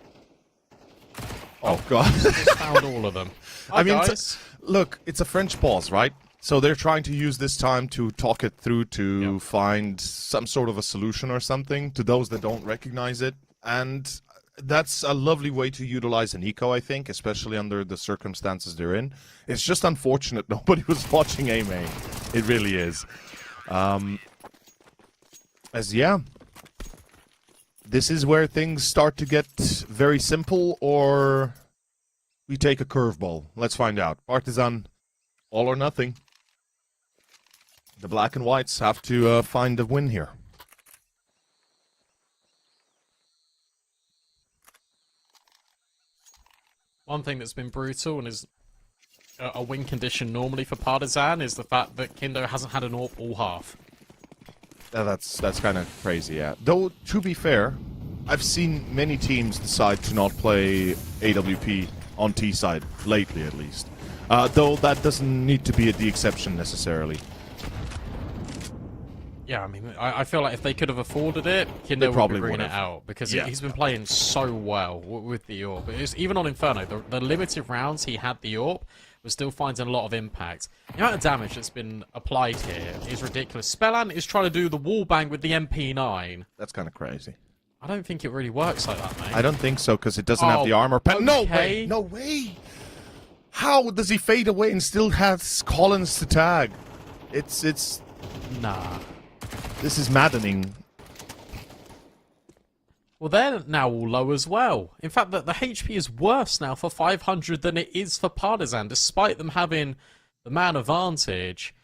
Oh god. Just found all of them. Hi, I mean, guys. look, it's a French pause, right? So they're trying to use this time to talk it through to find some sort of a solution or something to those that don't recognize it. And that's a lovely way to utilize an eco, I think, especially under the circumstances they're in. It's just unfortunate nobody was watching A main. It really is. This is where things start to get very simple, or we take a curveball. Let's find out. Partizan, all or nothing. The black and whites have to find a win here. One thing that's been brutal and is a win condition normally for Partizan is the fact that Kindo hasn't had an AWP all half. That's kind of crazy, yeah. Though, to be fair, I've seen many teams decide to not play AWP on T side, lately at least. Though that doesn't need to be the exception necessarily. Yeah, I mean, I feel like if they could have afforded it, Kindo would be bringing it out, because he's been playing so well with the AWP. Even on Inferno, the limited rounds he had the AWP was still finding a lot of impact. The amount of damage that's been applied here is ridiculous. Spellan is trying to do the wall bang with the MP9. That's kind of crazy. I don't think it really works like that, mate. I don't think so, because it doesn't have the armor. Okay. No way! No way! How does he fade away and still has Collins to tag? It's... Nah. This is maddening. Well, they're now all low as well. In fact, the HP is worse now for 500 than it is for Partizan, despite them having the man advantage.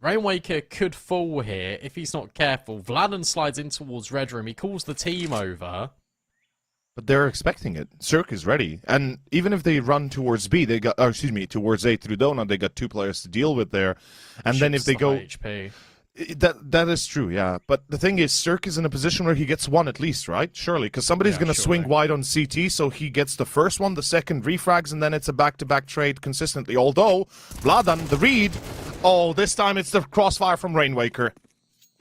Rainwaker could fall here if he's not careful. Vladan slides in towards Red Room. He calls the team over. But they're expecting it. Cirque is ready. And even if they run towards B, they got, towards A through Donut, they got two players to deal with there. And then if they go... HP. That is true, yeah. But the thing is, Cirque is in a position where he gets one at least, right? Surely, because somebody's going to swing wide on CT, so he gets the first one, the second refrags, and then it's a back-to-back trade consistently. Although, Vladan, the read, oh, this time it's the crossfire from Rainwaker.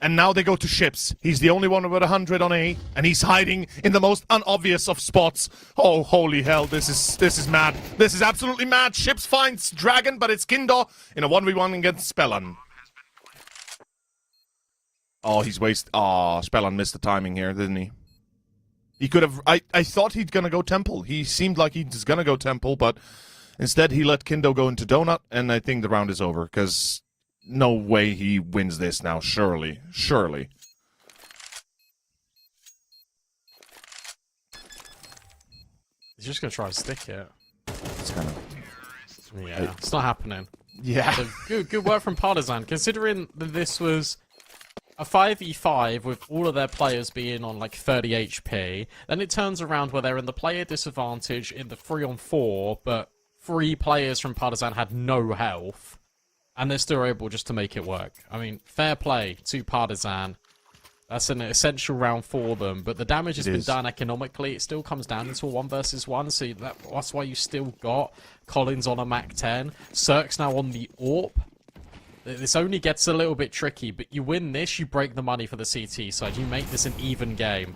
And now they go to ships. He's the only one with 100 on A, and he's hiding in the most unobvious of spots. Oh, holy hell, this is mad. This is absolutely mad. Ships finds Dragon, but it's Kindo in a 1v1 against Spellan. Oh, he's Spellan missed the timing here, didn't he? He could have... I thought he'd gonna go Temple. He seemed like he was gonna go Temple, but instead he let Kindo go into Donut, and I think the round is over, because... no way he wins this now, surely. Surely. He's just going to try to stick it. It's kind of... yeah, it's not happening. Yeah. So good work from Partisan, considering that this was a 5v5 with all of their players being on like 30 HP. Then it turns around where they're in the player disadvantage in the 3-on-4, but 3 players from Partisan had no health. And they're still able just to make it work. I mean, fair play to Partisan. That's an essential round for them. But the damage has been done economically. It still comes down into a 1 versus 1. So that's why you still got Collins on a Mach 10. Cirque's now on the AWP. This only gets a little bit tricky. But you win this, you break the money for the CT side. You make this an even game.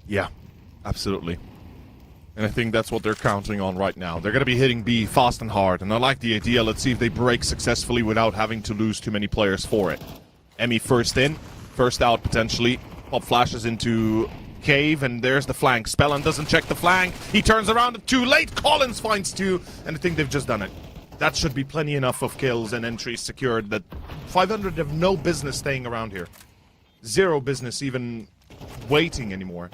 Yeah, absolutely. And I think that's what they're counting on right now. They're going to be hitting B fast and hard, and I like the idea. Let's see if they break successfully without having to lose too many players for it. Emmy first in, first out potentially. Pop flashes into Cave, and there's the flank. Spellan doesn't check the flank. He turns around too late. Collins finds 2, and I think they've just done it. That should be plenty enough of kills and entries secured that 500 have no business staying around here. Zero business even waiting anymore.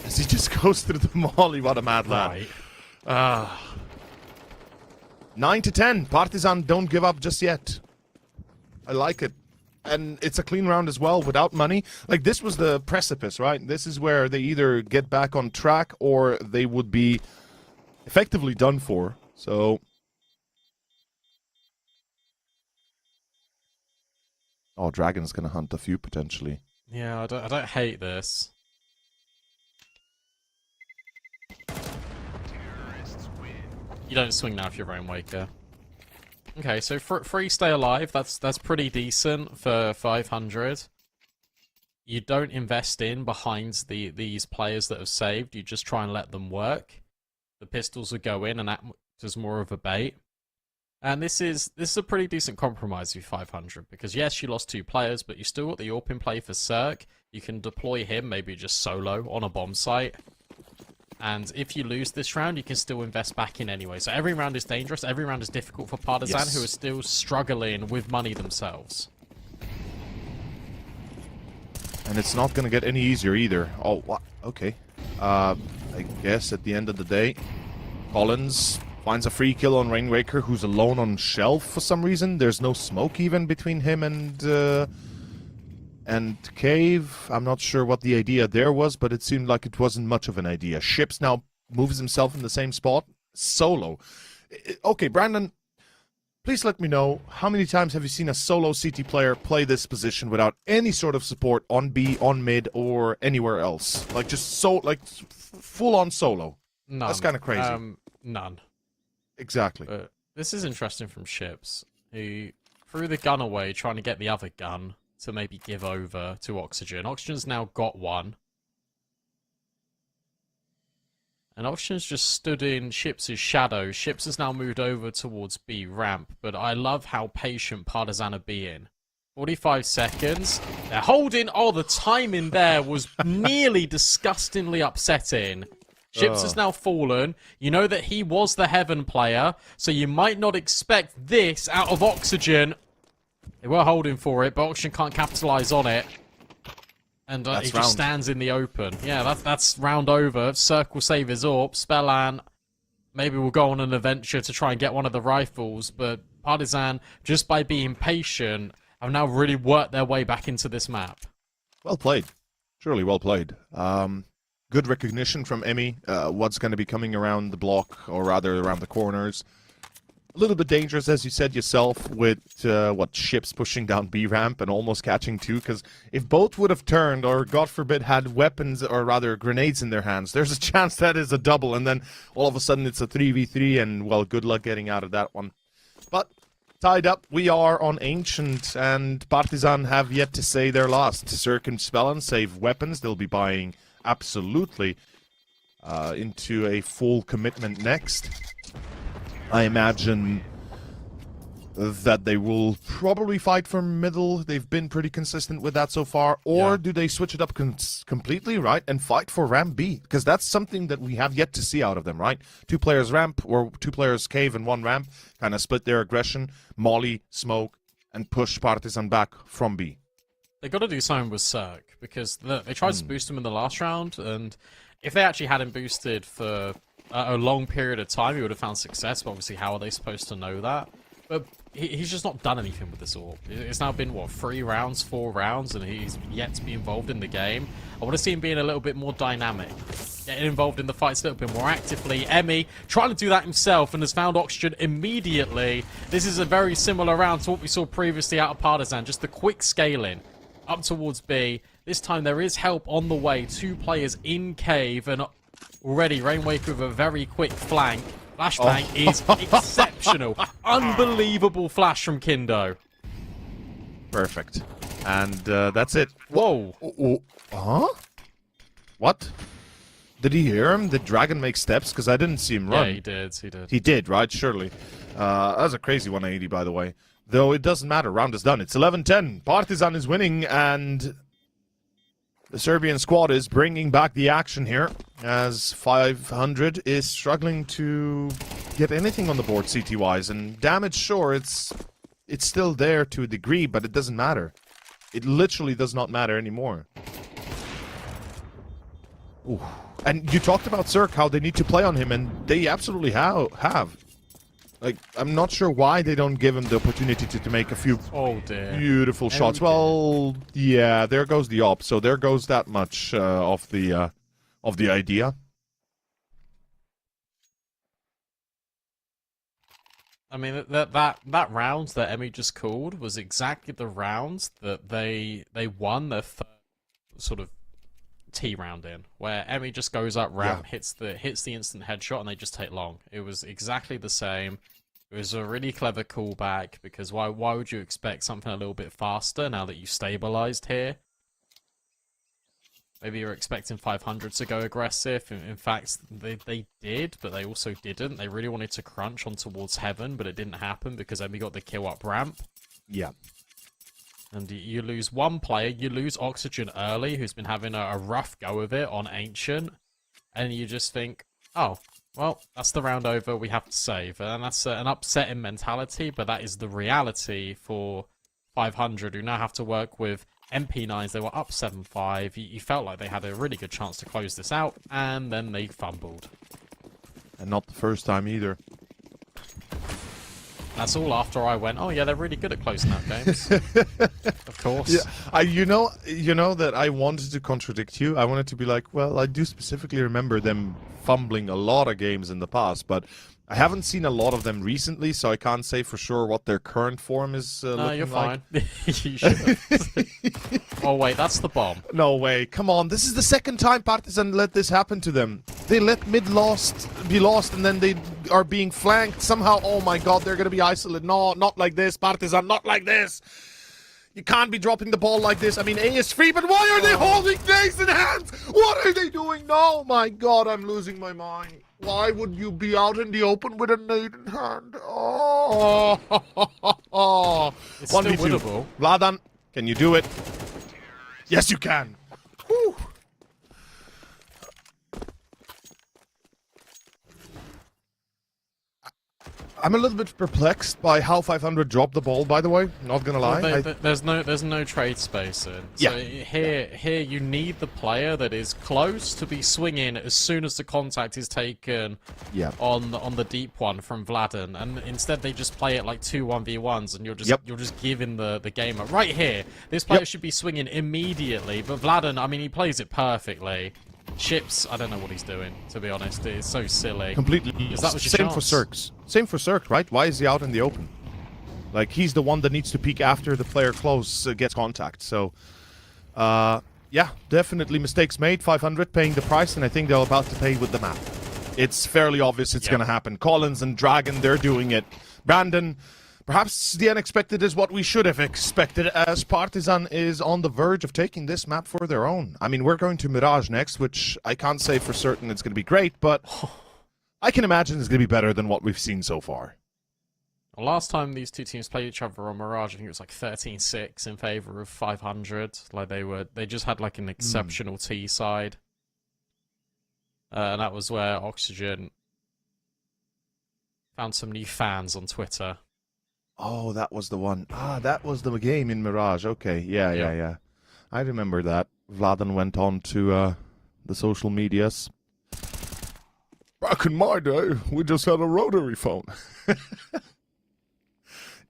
As he just goes through the molly, what a mad lad. Right. 9-10. Partisan don't give up just yet. I like it. And it's a clean round as well, without money. Like, this was the precipice, right? This is where they either get back on track or they would be effectively done for. So... oh, Dragon's gonna hunt a few, potentially. Yeah, I don't hate this. You don't swing now if you're Rainwaker. Okay, so for 3 stay alive, that's pretty decent for 500. You don't invest in behind these players that have saved. You just try and let them work. The pistols will go in and act as more of a bait. And this is a pretty decent compromise with 500 because yes, you lost 2 players, but you still got the AWP in play for Cirque. You can deploy him maybe just solo on a bomb site. And if you lose this round, you can still invest back in anyway. So every round is dangerous. Every round is difficult for Partisan, who are still struggling with money themselves. And it's not going to get any easier either. Oh, what? Okay. I guess at the end of the day, Collins finds a free kill on Rainwaker, who's alone on shelf for some reason. There's no smoke even between him and Cave. I'm not sure what the idea there was, but it seemed like it wasn't much of an idea. Ships now moves himself in the same spot. Solo. Okay, Brandon, please let me know, how many times have you seen a solo CT player play this position without any sort of support on B, on mid, or anywhere else? Like, just full-on solo. None. That's kind of crazy. None. Exactly. But this is interesting from Ships, who threw the gun away trying to get the other gun to maybe give over to Oxygen. Oxygen's now got one. And Oxygen's just stood in Ships' shadow. Ships has now moved over towards B ramp, but I love how patient Partisan are being. 45 seconds. They're holding. Oh, the timing there was nearly disgustingly upsetting. Ships has now fallen. You know that he was the Heaven player, so you might not expect this out of Oxygen. They were holding for it, but Oxygen can't capitalize on it. And he just stands in the open. Yeah, that's round over. Cirque will save his AWP. Spellan maybe will go on an adventure to try and get one of the rifles, but Partisan, just by being patient, have now really worked their way back into this map. Well played. Surely well played. Good recognition from Emmy. What's going to be coming around the block, or rather around the corners. A little bit dangerous, as you said yourself, with Ships pushing down B ramp and almost catching 2, because if both would have turned, or God forbid had weapons, or rather grenades in their hands, there's a chance that is a double, and then all of a sudden it's a 3v3, and well, good luck getting out of that one. But tied up. We are on Ancient, and Partizan have yet to say their last. Zerk and Spellen save weapons. They'll be buying absolutely into a full commitment next. I imagine that they will probably fight for middle. They've been pretty consistent with that so far. Or do they switch it up completely, right, and fight for ramp B? Because that's something that we have yet to see out of them, right? 2 players ramp, or 2 players cave and 1 ramp. Kind of split their aggression, molly, smoke, and push Partizan back from B. They got to do something with Zerk, because they tried to boost him in the last round, and if they actually had him boosted for a long period of time, he would have found success, but obviously how are they supposed to know that? But he's just not done anything with this orb. It's now been, what, 3 rounds, 4 rounds, and he's yet to be involved in the game. I want to see him being a little bit more dynamic, getting involved in the fights a little bit more actively. Emmy trying to do that himself and has found oxygen immediately. This is a very similar round to what we saw previously out of Partizan, just the quick scaling up towards B. This time there is help on the way. 2 players in cave, and already Rainwake with a very quick flank. Flashbang is exceptional. Unbelievable flash from Kindo. Perfect. And that's it. Whoa. Huh? What? Did he hear him? Did Dragon make steps? Because I didn't see him run. Yeah, he did. He did. He did, right? Surely. That was a crazy 180, by the way. Though it doesn't matter. Round is done. It's 11-10. Partizan is winning, and the Serbian squad is bringing back the action here, as 500 is struggling to get anything on the board CT-wise. And damage, sure, it's still there to a degree, but it doesn't matter. It literally does not matter anymore. Ooh. And you talked about Zerk, how they need to play on him, and they absolutely have. Like, I'm not sure why they don't give him the opportunity to make a few beautiful shots. Well, yeah, there goes the op. So there goes that much of the idea. I mean, that round that Emmy just called was exactly the rounds that they won their third sort of T round in, where Emmy just goes up ramp, hits the instant headshot, and they just take long. It was exactly the same. It was a really clever callback, because why would you expect something a little bit faster now that you stabilized here? Maybe you're expecting 500 to go aggressive. In fact, they did, but they also didn't. They really wanted to crunch on towards heaven, but it didn't happen because Emmy got the kill up ramp. Yeah. And you lose 1 player, you lose Oxygen early, who's been having a rough go of it on Ancient, and you just think, oh, well, that's the round over, we have to save. And that's an upsetting mentality, but that is the reality for 500, who now have to work with MP9s. They were up 7-5, you felt like they had a really good chance to close this out, and then they fumbled. And not the first time either. That's all after I went, oh yeah, they're really good at closing out games. Of course. Yeah, you know that I wanted to contradict you. I wanted to be like, well, I do specifically remember them fumbling a lot of games in the past, but I haven't seen a lot of them recently, so I can't say for sure what their current form is looking like. No, you're fine. You should. Oh wait, that's the bomb. No way. Come on, this is the second time Partizan let this happen to them. They let mid be lost, and then they are being flanked somehow. Oh my god, they're gonna be isolated. No, not like this, Partizan, not like this. You can't be dropping the ball like this. I mean, A is free, but why are they holding things in hands? What are they doing? No, my god, I'm losing my mind. Why would you be out in the open with a nade in hand? Oh, it's still winnable. Vladan, can you do it? Yes, you can. Whew. I'm a little bit perplexed by how 500 dropped the ball, by the way. Not gonna lie. Well, there's no trade spacing. So here you need the player that is close to be swinging as soon as the contact is taken on the deep one from Vladan, and instead they just play it like 2 1v1s, and you're just giving the game up. Right here, this player should be swinging immediately, but Vladan, I mean, he plays it perfectly. Chips, I don't know what he's doing, to be honest. It's so silly. Completely. That was your Same chance. for Zerk. Same for Zerk, right? Why is he out in the open? Like, he's the one that needs to peek after the player close gets contact. So, yeah, definitely mistakes made. 500 paying the price, and I think they're about to pay with the map. It's fairly obvious it's going to happen. Collins and Dragon, they're doing it. Brandon, Perhaps the unexpected is what we should have expected, as Partizan is on the verge of taking this map for their own. I mean, we're going to Mirage next, which I can't say for certain it's going to be great, but I can imagine it's going to be better than what we've seen so far. Well, last time these two teams played each other on Mirage, I think it was like 13-6 in favor of 500. Like they just had like an exceptional T side. And that was where Oxygen found some new fans on Twitter. Oh, that was the one. That was the game in Mirage. Okay, yeah. I remember that. Vladen went on to the social medias. Back in my day, we just had a rotary phone.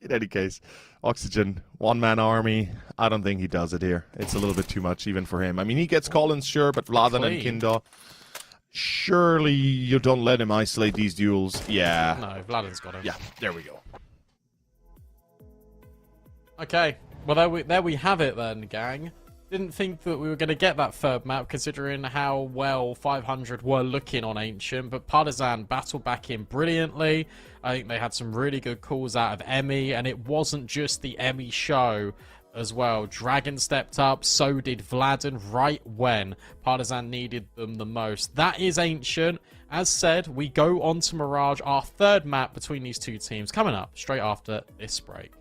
In any case, Oxygen, one-man army. I don't think he does it here. It's a little bit too much even for him. I mean, he gets Collins, sure, but Vladen and Kindle, surely you don't let him isolate these duels. Yeah. No, Vladen's got him. Yeah, there we go. Okay, well there we have it then, gang. Didn't think that we were going to get that third map considering how well 500 were looking on Ancient, but Partizan battled back in brilliantly. I think they had some really good calls out of Emmy, and it wasn't just the Emmy show as well. Dragon stepped up, so did Vladen right when Partizan needed them the most. That is Ancient. As said, we go on to Mirage, our third map between these two teams, coming up straight after this break.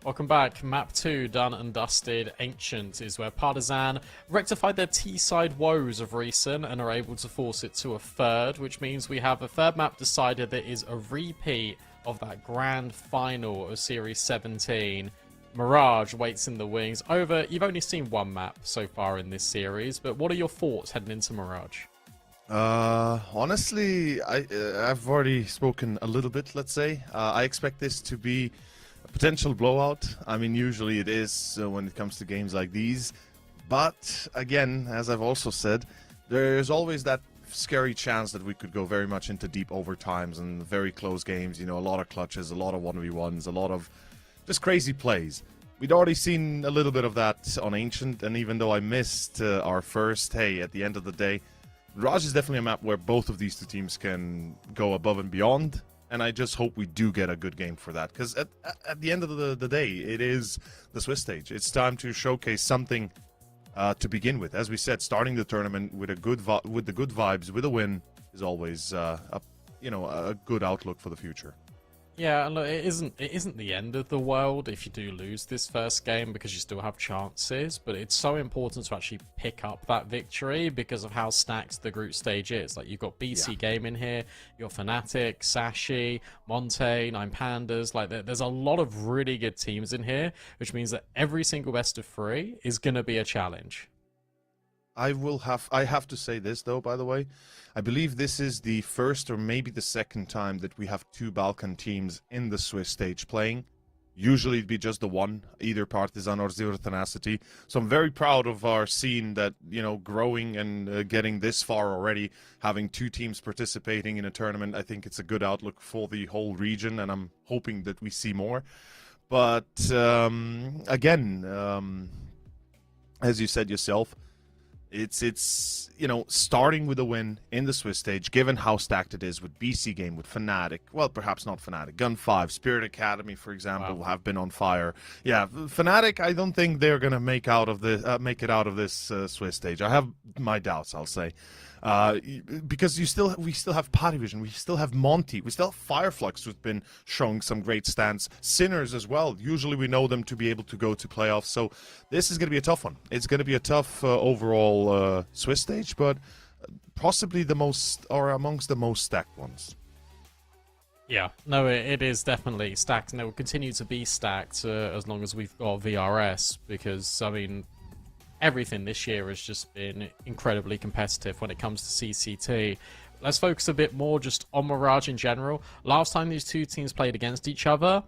Welcome back. Map 2, done and dusted. Ancient is where Partisan rectified their T-side woes of recent and are able to force it to a third, which means we have a third map decided that is a repeat of that grand final of Series 17. Mirage waits in the wings. Over, you've only seen one map so far in this series, but what are your thoughts heading into Mirage? Honestly, I've already spoken a little bit, let's say. I expect this to be a potential blowout. I mean, usually it is when it comes to games like these. But again, as I've also said, there's always that scary chance that we could go very much into deep overtimes and very close games. You know, a lot of clutches, a lot of 1v1s, a lot of just crazy plays. We'd already seen a little bit of that on Ancient, and even though I missed our first, hey, at the end of the day, Raj is definitely a map where both of these two teams can go above and beyond, and I just hope we do get a good game for that, because at the end of the day, it is the Swiss stage. It's time to showcase something to begin with. As we said, starting the tournament with the good vibes, with a win, is always a good outlook for the future. Yeah, and look, it isn't the end of the world if you do lose this first game, because you still have chances, but it's so important to actually pick up that victory because of how stacked the group stage is. Like, you've got BC Game in here, you've got Fnatic, Sashi, Monte, Nine Pandas. Like, there's a lot of really good teams in here, which means that every single best of 3 is going to be a challenge. I have to say this, though, by the way. I believe this is the first or maybe the second time that we have 2 Balkan teams in the Swiss stage playing. Usually it'd be just the one, either Partizan or Zero Tenacity. So I'm very proud of our scene that, you know, growing and getting this far already, having 2 teams participating in a tournament. I think it's a good outlook for the whole region, and I'm hoping that we see more. But again, as you said yourself, it's you know, starting with a win in the Swiss stage, given how stacked it is with BC Game, with Fnatic, well, perhaps not Fnatic, Gun 5, Spirit Academy, for example, have been on fire. Yeah, Fnatic, I don't think they're gonna make it out of this Swiss stage. I have my doubts, I'll say. Because we still have Parivision, we still have Monty, we still have Fireflux, who've been showing some great stance. Sinners as well. Usually we know them to be able to go to playoffs, so this is going to be a tough one. It's going to be a tough overall Swiss stage, but possibly the most, or amongst the most stacked ones. Yeah, no, it is definitely stacked, and it will continue to be stacked as long as we've got VRS, because, I mean, everything this year has just been incredibly competitive when it comes to CCT. Let's focus a bit more just on Mirage in general. Last time these 2 teams played against each other,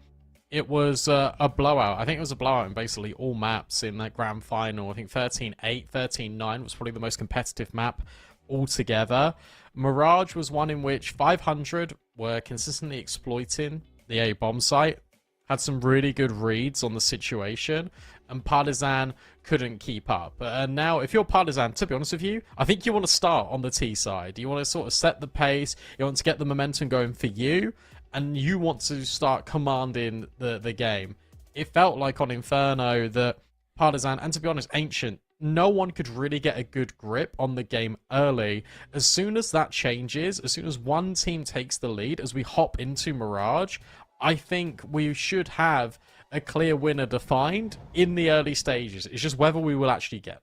it was a blowout. I think it was a blowout in basically all maps in that grand final. I think 13-8, 13-9 was probably the most competitive map altogether. Mirage was one in which 500 were consistently exploiting the A bomb site, had some really good reads on the situation, and Partizan couldn't keep up. And now, if you're Partizan, to be honest with you, I think you want to start on the T side. You want to sort of set the pace, you want to get the momentum going for you, and you want to start commanding the game. It felt like on Inferno that Partizan, and to be honest, Ancient, no one could really get a good grip on the game early. As soon as that changes, as soon as one team takes the lead, as we hop into Mirage, I think we should have a clear winner defined in the early stages. It's just whether we will actually get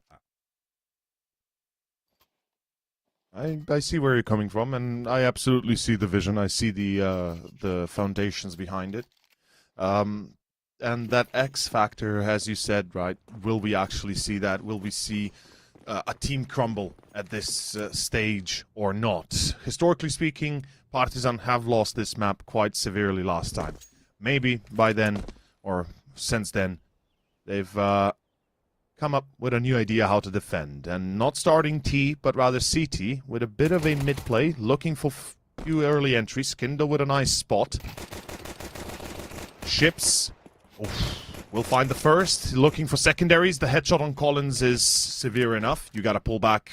that. I see where you're coming from, and I absolutely see the vision. I see the foundations behind it. And that X factor, as you said, right, will we actually see that? Will we see a team crumble at this stage or not? Historically speaking, Partizan have lost this map quite severely last time. Maybe by then, or since then, they've come up with a new idea how to defend. And not starting T, but rather CT, with a bit of a mid-play, looking for few early entries. Kindo with a nice spot. Ships will find the first, looking for secondaries. The headshot on Collins is severe enough. You gotta pull back.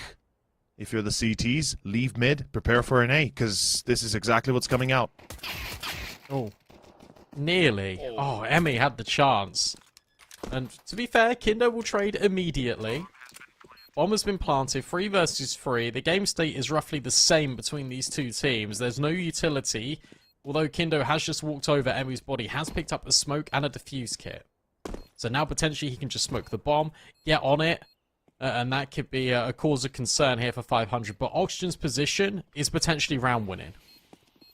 If you're the CTs, leave mid, prepare for an A, because this is exactly what's coming out. Oh, nearly. Oh, Emmy had the chance. And to be fair, Kindo will trade immediately. Bomb has been planted, 3 versus 3. The game state is roughly the same between these 2 teams. There's no utility, although Kindo has just walked over Emmy's body, has picked up a smoke and a defuse kit. So now potentially he can just smoke the bomb, get on it, and that could be a cause of concern here for 500. But Oxygen's position is potentially round winning.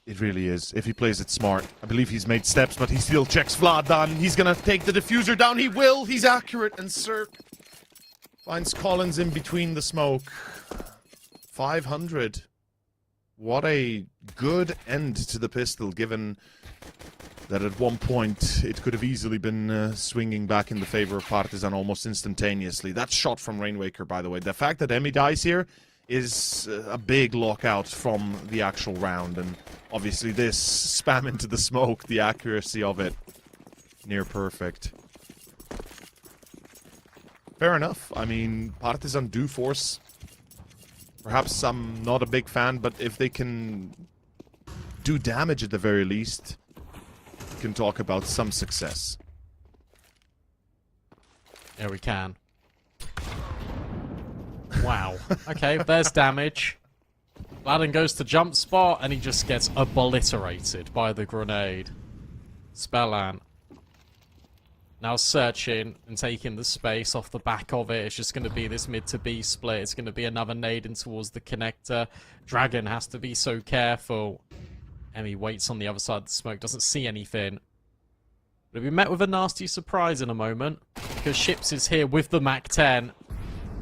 It really is, if he plays it smart. I believe he's made steps, but he still checks Vlad down. He's gonna take the diffuser down. He will. He's accurate, and Cirque finds Collins in between the smoke. 500. What a good end to the pistol, given that at one point it could have easily been swinging back in the favor of Partizan almost instantaneously. That shot from Rainwaker, by the way. The fact that Emmy dies here is a big lockout from the actual round, and obviously this spam into the smoke, the accuracy of it, near perfect. Fair enough. I mean, Partizan do force. Perhaps I'm not a big fan, but if they can do damage at the very least, we can talk about some success. Yeah, we can. Wow. Okay, there's damage. Vladan goes to jump spot, and he just gets obliterated by the grenade. Spellan now searching and taking the space off the back of it. It's just going to be this mid to B split. It's going to be another nade in towards the connector. Dragon has to be so careful. Emmy waits on the other side of the smoke, doesn't see anything. But we met with a nasty surprise in a moment, because Ships is here with the MAC-10.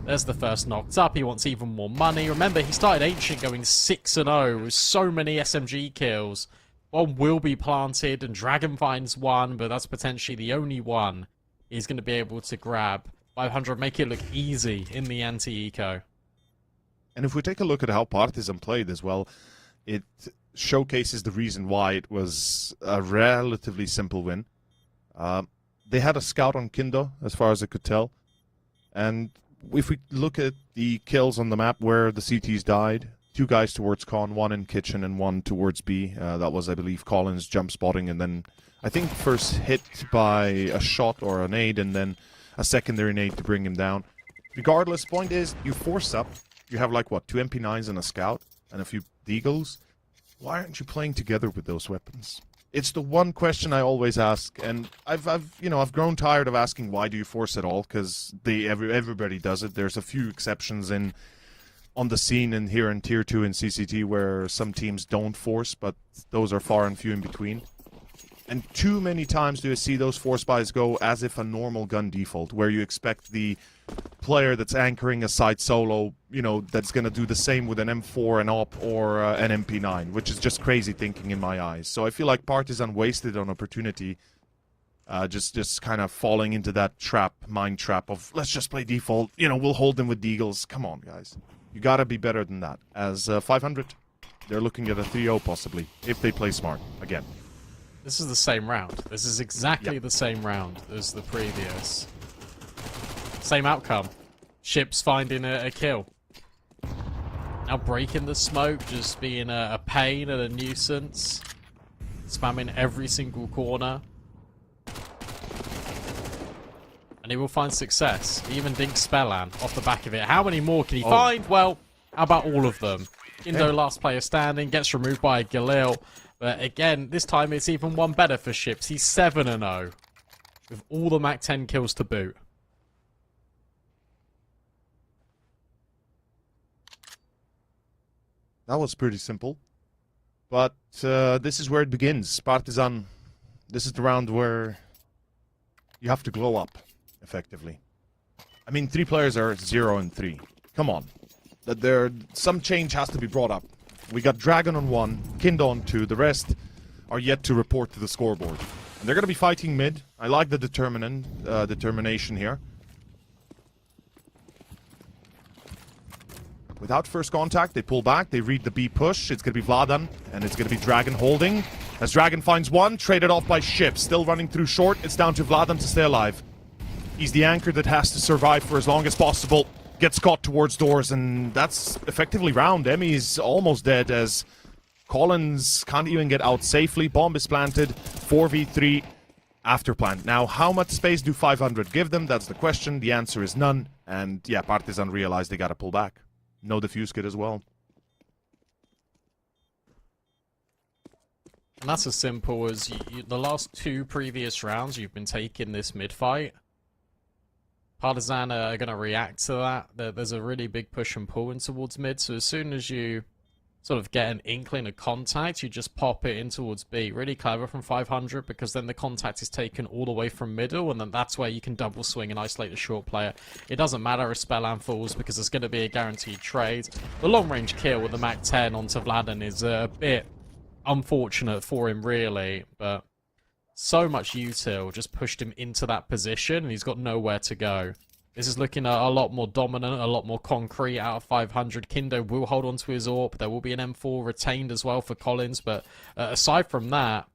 There's the first knocked up. He wants even more money. Remember, he started Ancient going 6-0 with so many SMG kills. One will be planted, and Dragon finds one, but that's potentially the only one he's going to be able to grab. 500, make it look easy in the anti-eco. And if we take a look at how Partizan played as well, it showcases the reason why it was a relatively simple win. They had a scout on Kindo, as far as I could tell. And if we look at the kills on the map where the CTs died, 2 guys towards Con, 1 in kitchen and 1 towards B. That was, I believe, Collins jump spotting, and then I think first hit by a shot or a nade, and then a secondary nade to bring him down. Regardless, point is, you force up. You have like, what, 2 MP9s and a scout and a few deagles. Why aren't you playing together with those weapons? It's the one question I always ask, and I've grown tired of asking why do you force it all, because everybody does it. There's a few exceptions on the scene and here in Tier 2 in CCT where some teams don't force, but those are far and few in between. And too many times do I see those force buys go as if a normal gun default, where you expect the player that's anchoring a side solo, that's going to do the same with an M4, an AWP, or an MP9, which is just crazy thinking in my eyes. So I feel like Partizan wasted an opportunity, just kind of falling into that mind trap of, let's just play default, we'll hold them with deagles. Come on, guys. You gotta be better than that. As 500, they're looking at a 3-0 possibly, if they play smart, again. This is the same round. This is exactly the same round as the previous. Same outcome. Ships finding a kill. Now breaking the smoke, just being a pain and a nuisance. Spamming every single corner. And he will find success. He even dinks Spellan off the back of it. How many more can he find? Well, how about all of them? Indo, last player standing, gets removed by Galil. But again, this time it's even one better for Ships. He's 7-0. With all the MAC-10 kills to boot. That was pretty simple. But this is where it begins. Partizan, this is the round where you have to glow up. Effectively. I mean, 3 players are 0 and 3. Come on. Some change has to be brought up. We got Dragon on 1, Kind on 2, the rest are yet to report to the scoreboard. And they're going to be fighting mid. I like the determination here. Without first contact, they pull back, they read the B push. It's going to be Vladan, and it's going to be Dragon holding. As Dragon finds one, traded off by Ship. Still running through short, it's down to Vladan to stay alive. He's the anchor that has to survive for as long as possible. Gets caught towards doors, and that's effectively round. Emmy's almost dead as Collins can't even get out safely. Bomb is planted. 4v3 after plant. Now, how much space do 500 give them? That's the question. The answer is none. And yeah, Partizan realized they gotta pull back. No defuse kit as well. And that's as simple as the last 2 previous rounds you've been taking this mid-fight. Partizan are going to react to that. There's a really big push and pull in towards mid, so as soon as you sort of get an inkling of contact, you just pop it in towards B. Really clever from 500, because then the contact is taken all the way from middle, and then that's where you can double swing and isolate the short player. It doesn't matter if Spellan falls, because it's going to be a guaranteed trade. The long-range kill with the MAC-10 onto Vladan is a bit unfortunate for him, really, but so much util just pushed him into that position, and he's got nowhere to go. This is looking a lot more dominant, a lot more concrete out of 500. Kindo will hold on to his AWP. There will be an M4 retained as well for Collins, but aside from that,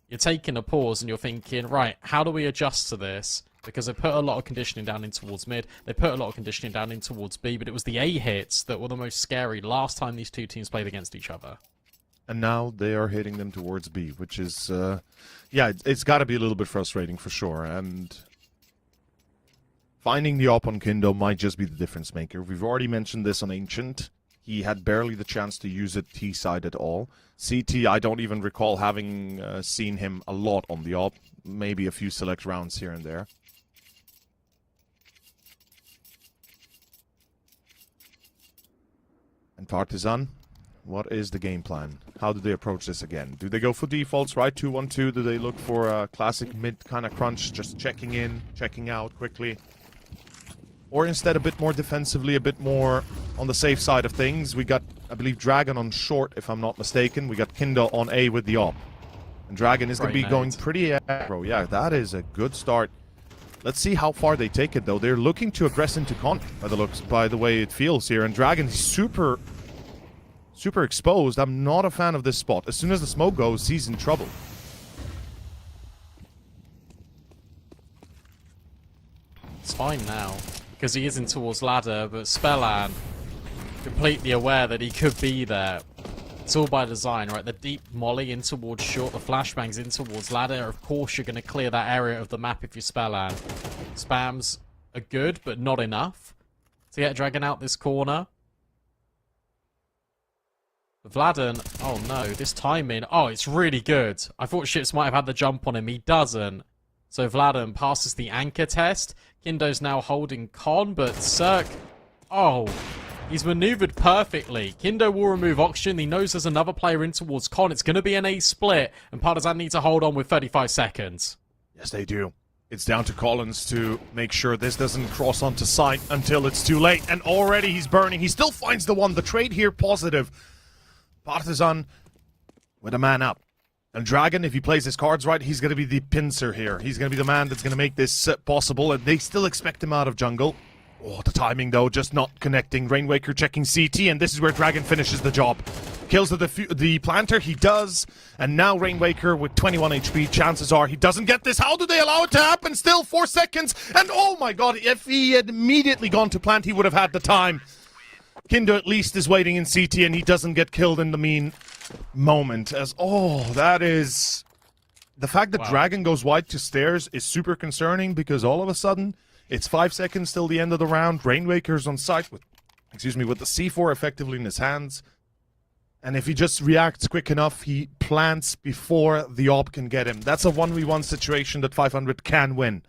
you're taking a pause and you're thinking, right, how do we adjust to this? Because they put a lot of conditioning down in towards mid, they put a lot of conditioning down in towards B, but it was the A hits that were the most scary last time these two teams played against each other. And now they are hitting them towards B, which is, yeah, it's got to be a little bit frustrating for sure. And finding the op on Kindo might just be the difference maker. We've already mentioned this on Ancient. He had barely the chance to use it T-side at all. CT, I don't even recall having seen him a lot on the op. Maybe a few select rounds here and there. And Partizan, what is the game plan? How do they approach this again? Do they go for defaults, right? 2-1-2? Do they look for a classic mid kind of crunch, just checking in, checking out quickly? Or instead a bit more defensively, a bit more on the safe side of things? We got, I believe, Dragon on short, if I'm not mistaken. We got Kindo on A with the op. And Dragon is going to be going pretty aggro. Yeah, that is a good start. Let's see how far they take it, though. They're looking to aggress into con by the way it feels here. And Dragon is super exposed. I'm not a fan of this spot. As soon as the smoke goes, he's in trouble. It's fine now, because he is in towards ladder, but Spellan, completely aware that he could be there. It's all by design, right? The deep molly in towards short, the flashbangs in towards ladder. Of course, you're going to clear that area of the map if you're Spellan. Spams are good, but not enough to get Dragon out this corner. Vladen, oh no, this timing, oh, it's really good. I thought Ships might have had the jump on him, he doesn't. So Vladen passes the anchor test. Kindo's now holding con, but Cirque, oh, he's maneuvered perfectly. Kindo will remove oxygen. He knows there's another player in towards con. It's going to be an A split, and Partizan need to hold on with 35 seconds. Yes, they do. It's down to Collins to make sure this doesn't cross onto site until it's too late, and already he's burning. He still finds the one. The trade here positive. Partizan with a man up. And Dragon, if he plays his cards right, he's going to be the pincer here. He's going to be the man that's going to make this possible, and they still expect him out of jungle. Oh, the timing, though, just not connecting. Rainwaker checking CT, and this is where Dragon finishes the job. Kills the planter, he does. And now Rainwaker with 21 HP. Chances are he doesn't get this. How do they allow it to happen? Still 4 seconds. And oh my god, if he had immediately gone to plant, he would have had the time. Kindo at least is waiting in CT, and he doesn't get killed in the mean moment. As that is... The fact that Dragon goes wide to stairs is super concerning, because all of a sudden, it's 5 seconds till the end of the round. Rainwaker's on site with, with the C4 effectively in his hands. And if he just reacts quick enough, he plants before the AWP can get him. That's a 1v1 situation that 500 can win.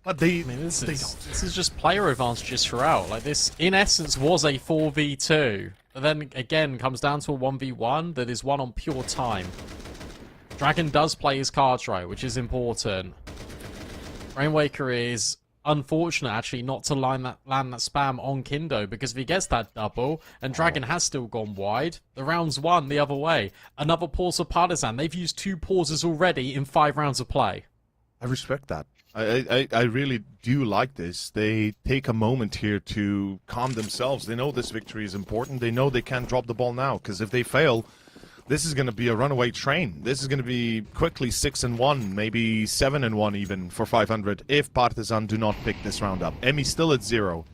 But this is just player advantages throughout. Like, this, in essence, was a 4v2. But then, again, comes down to a 1v1 that is won on pure time. Dragon does play his cards right, which is important. Rainwaker is unfortunate, actually, not to land that spam on Kindo, because if he gets that double, and Dragon has still gone wide, the round's won the other way. Another pause for Partizan. They've used 2 pauses already in 5 rounds of play. I respect that. I really do like this. They take a moment here to calm themselves. They know this victory is important. They know they can't drop the ball now, because if they fail, this is going to be a runaway train. This is going to be quickly 6-1, maybe 7-1 even for 500 if Partizan do not pick this round up. Emmy's still at 0.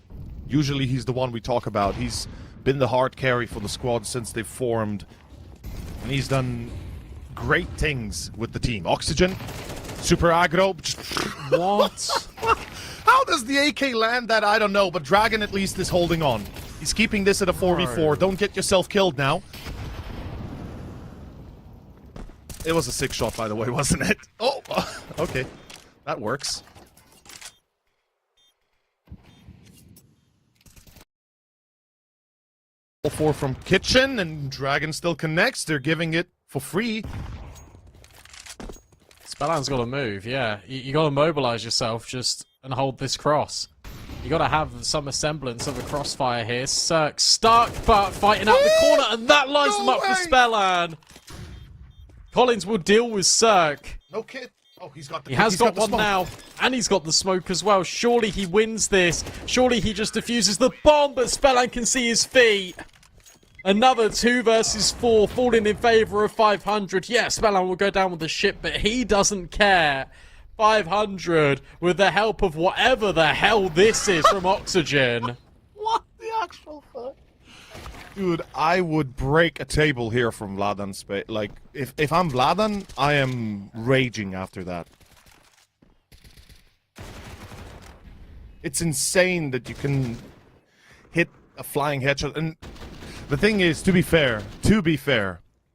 Usually he's the one we talk about. He's been the hard carry for the squad since they formed, and he's done great things with the team. Oxygen, super aggro. What? How does the AK land that? I don't know, but Dragon at least is holding on. He's keeping this at a 4v4. Don't get yourself killed now. It was a 6 shot, by the way, wasn't it? Oh, okay. That works. All 4 from Kitchen, and Dragon still connects. They're giving it for free. Spellan's got to move, yeah. You got to mobilize yourself and hold this cross. You gotta have some semblance of a crossfire here. Cirque stuck, but fighting out the corner, and that lines them up for Spellan. Collins will deal with Cirque. No kid. Oh, he's got the He has got one now, and he's got the smoke as well. Surely he wins this. Surely he just defuses the bomb, but Spellan can see his feet. Another 2 versus 4, falling in favor of 500. Yeah, Spellan will go down with the ship, but he doesn't care. 500 with the help of whatever the hell this is from Oxygen. What the actual fuck? Dude, I would break a table here from Vladan's space. Like, if I'm Vladan, I am raging after that. It's insane that you can hit a flying headshot. And the thing is, to be fair,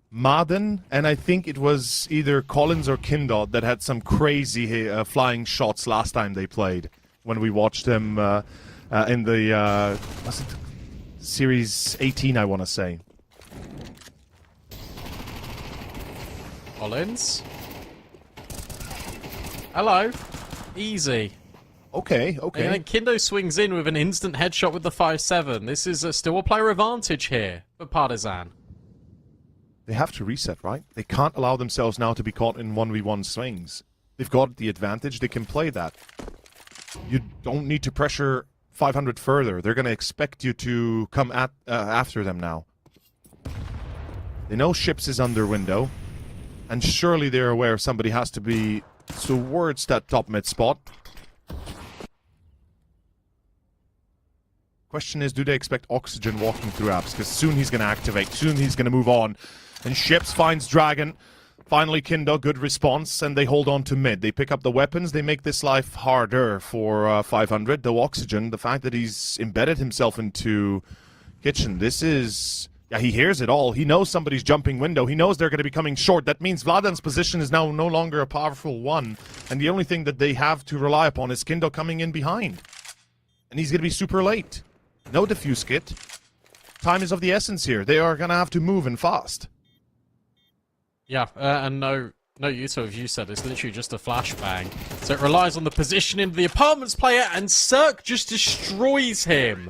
Madden, and I think it was either Collins or Kindod that had some crazy flying shots last time they played. When we watched them in the, was it Series 18, I want to say. Collins? Hello. Easy. Okay. And then Kindo swings in with an instant headshot with the 5-7. This is still a player advantage here for Partizan. They have to reset, right? They can't allow themselves now to be caught in 1v1 swings. They've got the advantage. They can play that. You don't need to pressure 500 further. They're going to expect you to come at after them now. They know Ships is under window. And surely they're aware somebody has to be towards that top mid spot. Question is, do they expect Oxygen walking through apps? Because soon he's going to activate. Soon he's going to move on. And Ships finds Dragon. Finally, Kindo, good response. And they hold on to mid. They pick up the weapons. They make this life harder for 500. Though Oxygen, the fact that he's embedded himself into Kitchen, this is... Yeah, he hears it all. He knows somebody's jumping window. He knows they're going to be coming short. That means Vladan's position is now no longer a powerful one. And the only thing that they have to rely upon is Kindo coming in behind. And he's going to be super late. No defuse kit. Time is of the essence here. They are going to have to move and fast. Yeah, and no use of you said. It's literally just a flashbang. So it relies on the positioning of the apartments player, and Cirque just destroys him.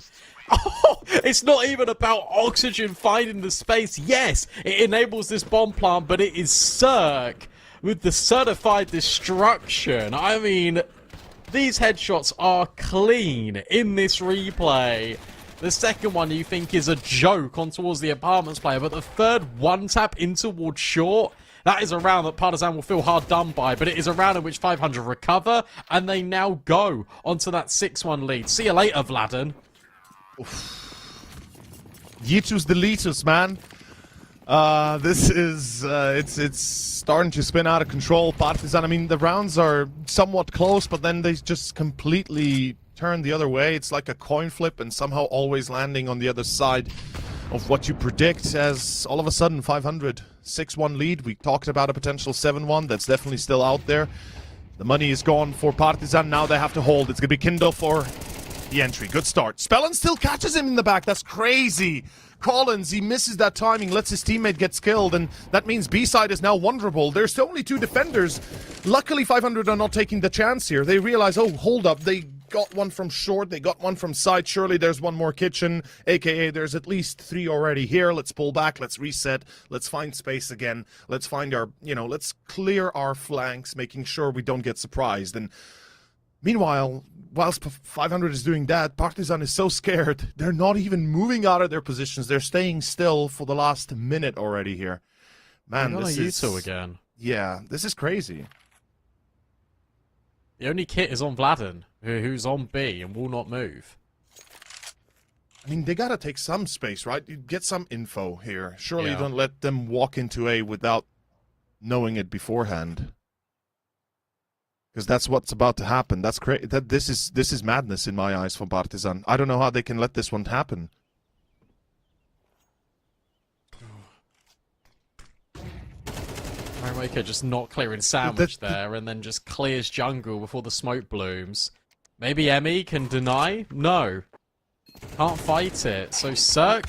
Oh, it's not even about Oxygen finding the space. Yes, it enables this bomb plant, but it is Cirque with the certified destruction. I mean, these headshots are clean in this replay. The second one you think is a joke on towards the apartments player, but the third one tap in towards short, that is a round that Partizan will feel hard done by, but it is a round in which 500 recover, and they now go onto that 6-1 lead. See you later, Vladan. Yitus deletus, man. This is, it's starting to spin out of control. Partizan, I mean, the rounds are somewhat close, but then they just completely turn the other way. It's like a coin flip and somehow always landing on the other side of what you predict, as all of a sudden 500, 6-1 lead. We talked about a potential 7-1. That's definitely still out there. The money is gone for Partizan. Now they have to hold. It's going to be Kindo for the entry. Good start. Spellan still catches him in the back. That's crazy. Collins, he misses that timing, lets his teammate get killed, and that means B-side is now vulnerable. There's only 2 defenders. Luckily, 500 are not taking the chance here. They realize, oh, hold up, they got one from short, they got one from side. Surely there's one more kitchen, aka there's at least 3 already here. Let's pull back, let's reset, let's find space again. Let's find our, let's clear our flanks, making sure we don't get surprised. And meanwhile, whilst 500 is doing that, Partizan is so scared, they're not even moving out of their positions. They're staying still for the last minute already here. Man, this is... Yuto again. Yeah, this is crazy. The only kit is on Vladan, who's on B and will not move. I mean, they gotta take some space, right? You get some info here. Surely Yeah. you don't let them walk into A without knowing it beforehand. Because that's what's about to happen. That's crazy. This is madness in my eyes for Partizan. I don't know how they can let this one happen. Maker just not clearing sandwich there, and then just clears jungle before the smoke blooms. Maybe Emmy can deny? No. Can't fight it. So Cirque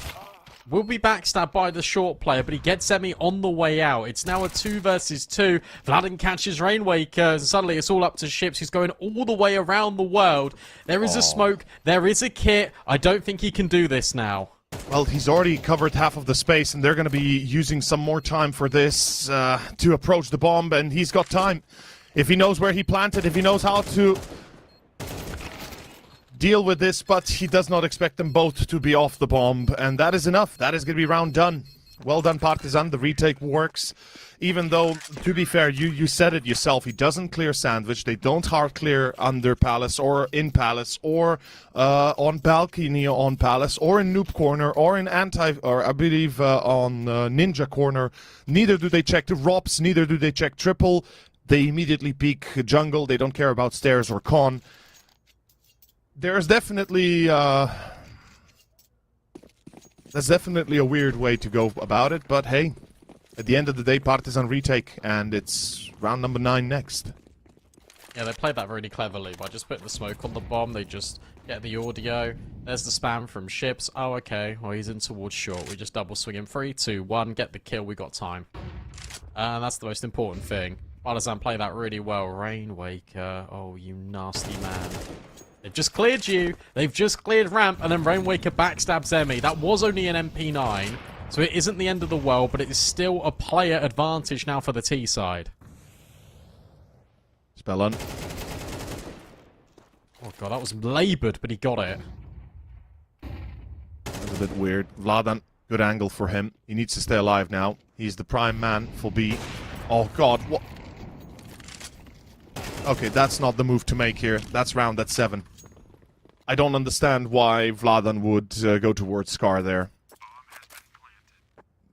will be backstabbed by the short player, but he gets Emmy on the way out. It's now a 2 versus 2. Vladin catches Rainwaker, and suddenly it's all up to Ships, who's going all the way around the world. There is a smoke, there is a kit. I don't think he can do this now. Well, he's already covered half of the space, and they're going to be using some more time for this to approach the bomb, and he's got time. If he knows where he planted, if he knows how to deal with this, but he does not expect them both to be off the bomb, and that is enough. That is going to be round done. Well done, Partizan. The retake works. Even though, to be fair, you said it yourself, he doesn't clear Sandwich. They don't hard clear under Palace or in Palace or on balcony on Palace or in Noob Corner or in I believe on Ninja Corner. Neither do they check the ROPS, neither do they check triple. They immediately peek jungle. They don't care about stairs or con. There's definitely that's definitely a weird way to go about it, but hey, at the end of the day, Partizan retake, and it's round number 9 next. Yeah, they played that really cleverly by just putting the smoke on the bomb. They just get the audio. There's the spam from Ships. Oh, okay. Well, he's in towards short. We just double swing him. 3, 2, 1. Get the kill. We got time. And that's the most important thing. Partizan play that really well. Rainwaker. Oh, you nasty man. They've just cleared you. They've just cleared ramp, and then Rainwaker backstabs Emmy. That was only an MP9, so it isn't the end of the world, but it is still a player advantage now for the T side. Spell on. Oh god, that was laboured, but he got it. That was a bit weird. Vladan, good angle for him. He needs to stay alive now. He's the prime man for B. Oh god, what? Okay, that's not the move to make here. That's round at 7. I don't understand why Vladan would go towards Scar there.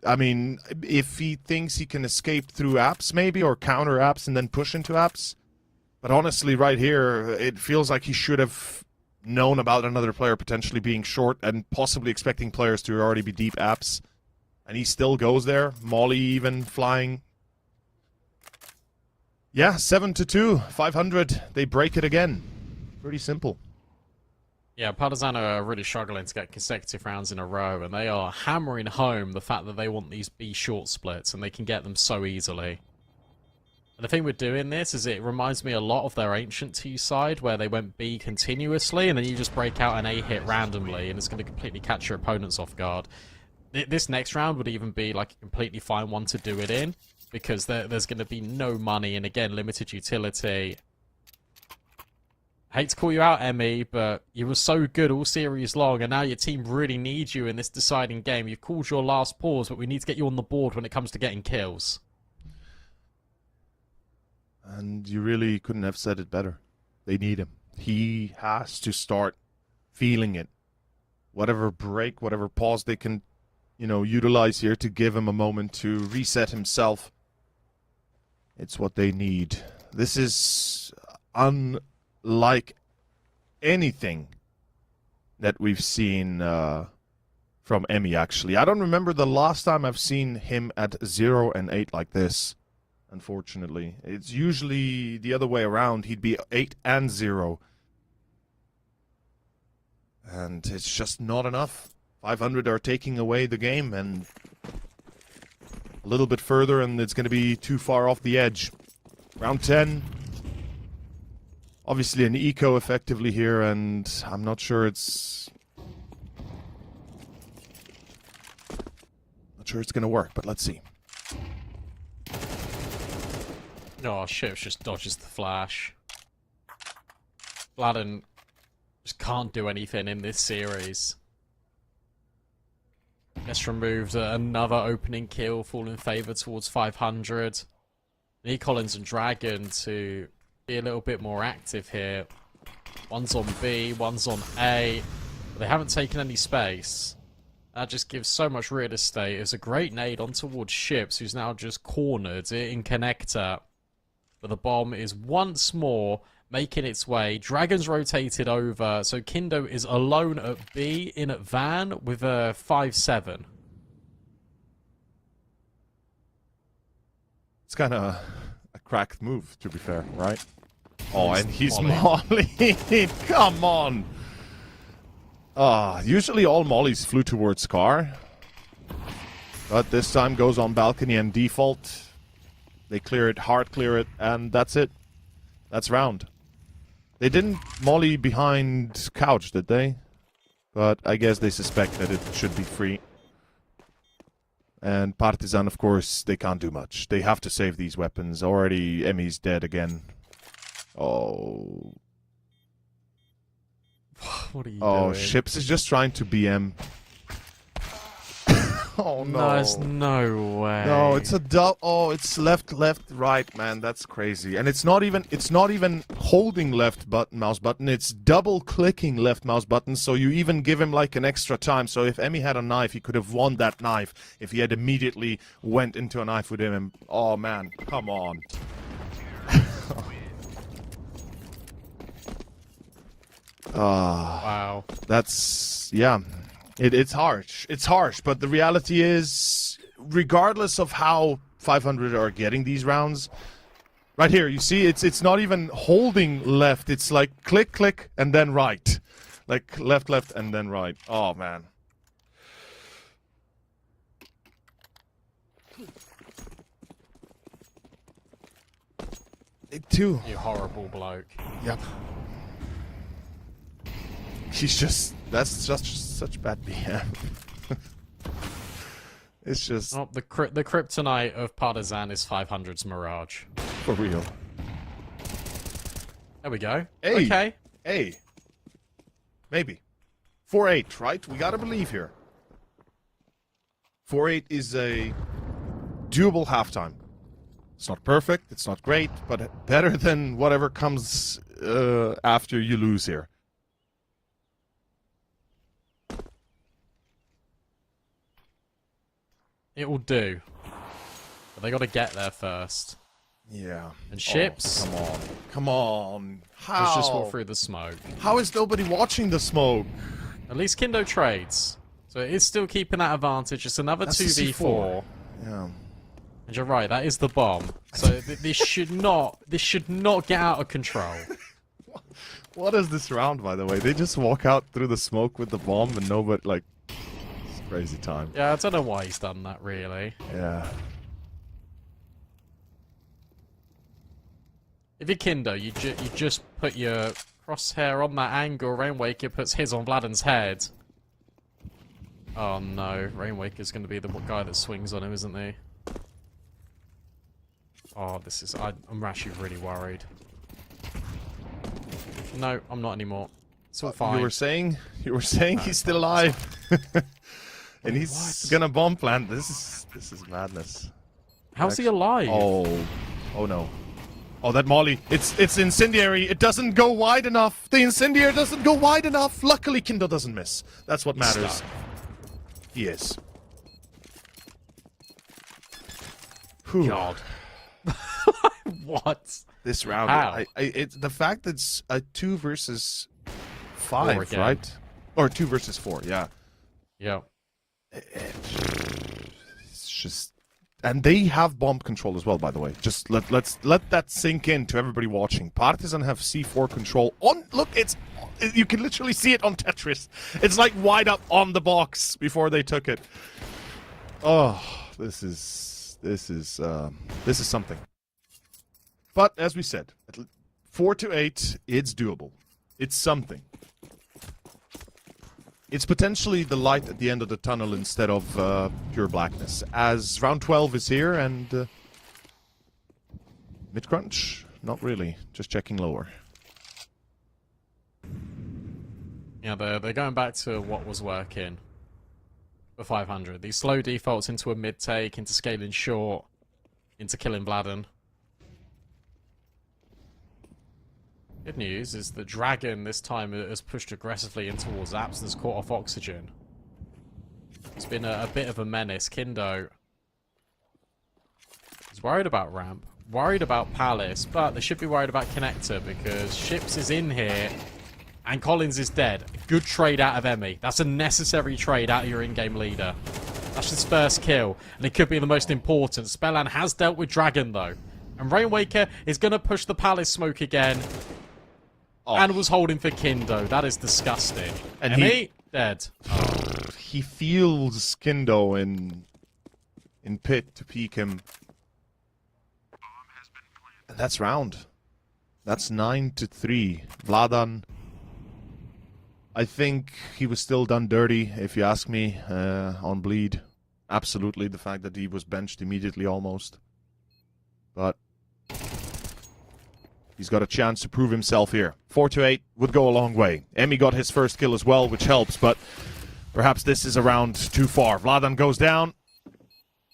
I mean, if he thinks he can escape through apps, maybe, or counter apps and then push into apps. But honestly, right here, it feels like he should have known about another player potentially being short and possibly expecting players to already be deep apps. And he still goes there. Molly even flying. Yeah, 7-2, 500. They break it again. Pretty simple. Yeah, Partizan are really struggling to get consecutive rounds in a row, and they are hammering home the fact that they want these B short splits, and they can get them so easily. And the thing with doing this is it reminds me a lot of their Ancient T side, where they went B continuously, and then you just break out an A hit randomly, and it's going to completely catch your opponents off guard. This next round would even be like a completely fine one to do it in, because there's going to be no money, and again, limited utility. I hate to call you out, Emmy, but you were so good all series long, and now your team really needs you in this deciding game. You've called your last pause, but we need to get you on the board when it comes to getting kills. And you really couldn't have said it better. They need him. He has to start feeling it. Whatever break, whatever pause they can, utilize here to give him a moment to reset himself. It's what they need. This is unlike anything that we've seen from Emmy, actually. I don't remember the last time I've seen him at 0 and 8 like this, unfortunately. It's usually the other way around. He'd be 8 and 0. And it's just not enough. 500 are taking away the game, and a little bit further, and it's going to be too far off the edge. Round 10. Obviously an eco effectively here, and I'm not sure it's... Not sure it's going to work, but let's see. Oh, Ships just dodges the flash. Vladin just can't do anything in this series. Just removed another opening kill, fall in favour towards 500. Need Collins and Dragon to be a little bit more active here. One's on B, one's on A. But they haven't taken any space. That just gives so much real estate. It's a great nade on towards Ships, who's now just cornered in connector. But the bomb is once more making its way. Dragon's rotated over, so Kindo is alone at B in at Van with a 5-7. It's kind of a cracked move, to be fair, right? Oh, and he's Molly. Come on. Usually all Mollies flew towards Scar. But this time goes on balcony and default. They clear it, hard clear it, and that's it. That's round. They didn't molly behind couch, did they? But I guess they suspect that it should be free. And Partizan, of course, they can't do much. They have to save these weapons. Already, Emmy's dead again. Oh. What are you doing? Oh, Ships is just trying to BM. Oh, no. There's no way. No, it's a oh, it's left, right, man. That's crazy. And it's not even holding left mouse button. It's double clicking left mouse button. So you even give him like an extra time. So if Emmy had a knife, he could have won that knife if he had immediately went into a knife with him. And, oh man, come on. Wow. That's, yeah. It's harsh. It's harsh, but the reality is, regardless of how 500 are getting these rounds, right here, you see, it's not even holding left. It's like click, click, and then right. Like left, left, and then right. Oh, man. It too. You horrible bloke. Yep. He's just... That's just such bad BM. It's just... Oh, the kryptonite of Partizan is 500's Mirage. For real. There we go. Hey. Okay. Hey. Maybe. 4-8, right? We gotta believe here. 4-8 is a doable halftime. It's not perfect, it's not great, but better than whatever comes after you lose here. It will do. But they gotta get there first. Yeah. And Ships? Oh, come on. Come on. How? Let's just walk through the smoke. How is nobody watching the smoke? At least Kindo trades. So it is still keeping that advantage. It's another That's 2v4. Yeah. And you're right, that is the bomb. So this should not get out of control. What is this round, by the way? They just walk out through the smoke with the bomb and nobody, like... It's crazy time. Yeah, I don't know why he's done that, really. Yeah. If you're Kindo, you just put your crosshair on that angle. Rainwaker puts his on Vladden's head. Oh no, Rainwaker's going to be the guy that swings on him, isn't he? Oh, this is... I'm actually really worried. No, I'm not anymore. It's all fine. You were saying he's still alive. And he's gonna bomb plant. This is madness. How's he alive? Oh no. Oh, that molly. It's incendiary. It doesn't go wide enough. The incendiary doesn't go wide enough. Luckily, Kindo doesn't miss. That's what matters. He is. Whew. God. What? This round. How? It's the fact that it's a 2 versus 5, right? Or 2 versus 4. Yeah. Yeah. It's just, and they have bomb control as well, by the way. Just let that sink in to everybody watching. Partizan have C4 control on. Look, you can literally see it on Tetris. It's like wide up on the box before they took it. Oh, this is something. But as we said, 4-8, it's doable. It's something. It's potentially the light at the end of the tunnel instead of pure blackness. As round 12 is here and... mid-crunch? Not really. Just checking lower. Yeah, they're going back to what was working for 500. These slow defaults into a mid-take, into scaling short, into killing Vladden. Good news is the Dragon this time has pushed aggressively in towards Absence, caught off oxygen. It's been a bit of a menace. Kindo is worried about ramp, worried about Palace, but they should be worried about Connector because Ships is in here and Collins is dead. Good trade out of Emmy. That's a necessary trade out of your in-game leader. That's his first kill, and it could be the most important. Spellan has dealt with Dragon though, and Rainwaker is going to push the Palace smoke again. Oh. And was holding for Kindo. That is disgusting. And Emmy, dead. He feels Kindo in in pit to peek him. And that's round. That's 9-3. Vladan, I think he was still done dirty, if you ask me, on bleed. Absolutely, the fact that he was benched immediately almost. But he's got a chance to prove himself here. 4-8 would go a long way. Emmy got his first kill as well, which helps, but perhaps this is a round too far. Vladan goes down.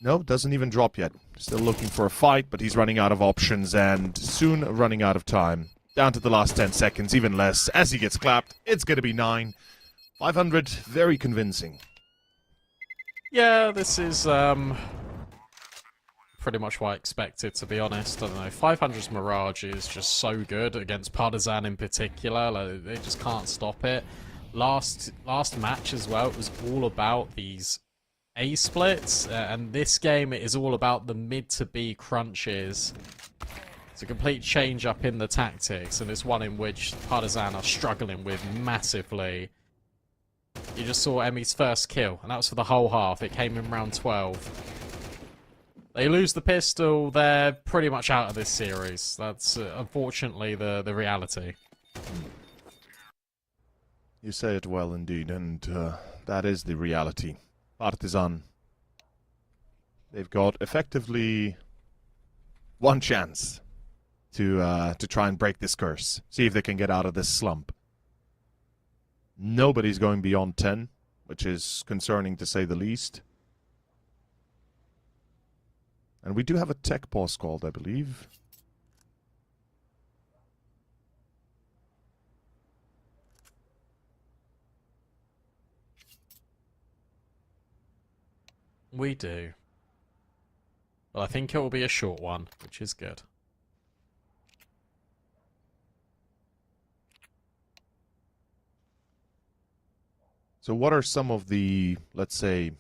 No, doesn't even drop yet. Still looking for a fight, but he's running out of options and soon running out of time. Down to the last 10 seconds, even less. As he gets clapped, it's going to be 9. 500, very convincing. Yeah, this is pretty much what I expected, to be honest. I don't know, 500's Mirage is just so good against Partisan in particular. Like, they just can't stop it. Last match as well, it was all about these A splits, and this game it is all about the mid to B crunches. It's a complete change up in the tactics, and it's one in which Partisan are struggling with massively. You just saw Emmy's first kill, and that was for the whole half. It came in round 12. They lose the pistol, they're pretty much out of this series. That's unfortunately the reality. You say it well indeed, and that is the reality. Partisan, they've got effectively one chance to try and break this curse. See if they can get out of this slump. Nobody's going beyond 10, which is concerning to say the least. And we do have a tech pause called, I believe. We do. Well, I think it will be a short one, which is good. So what are some of the, let's say,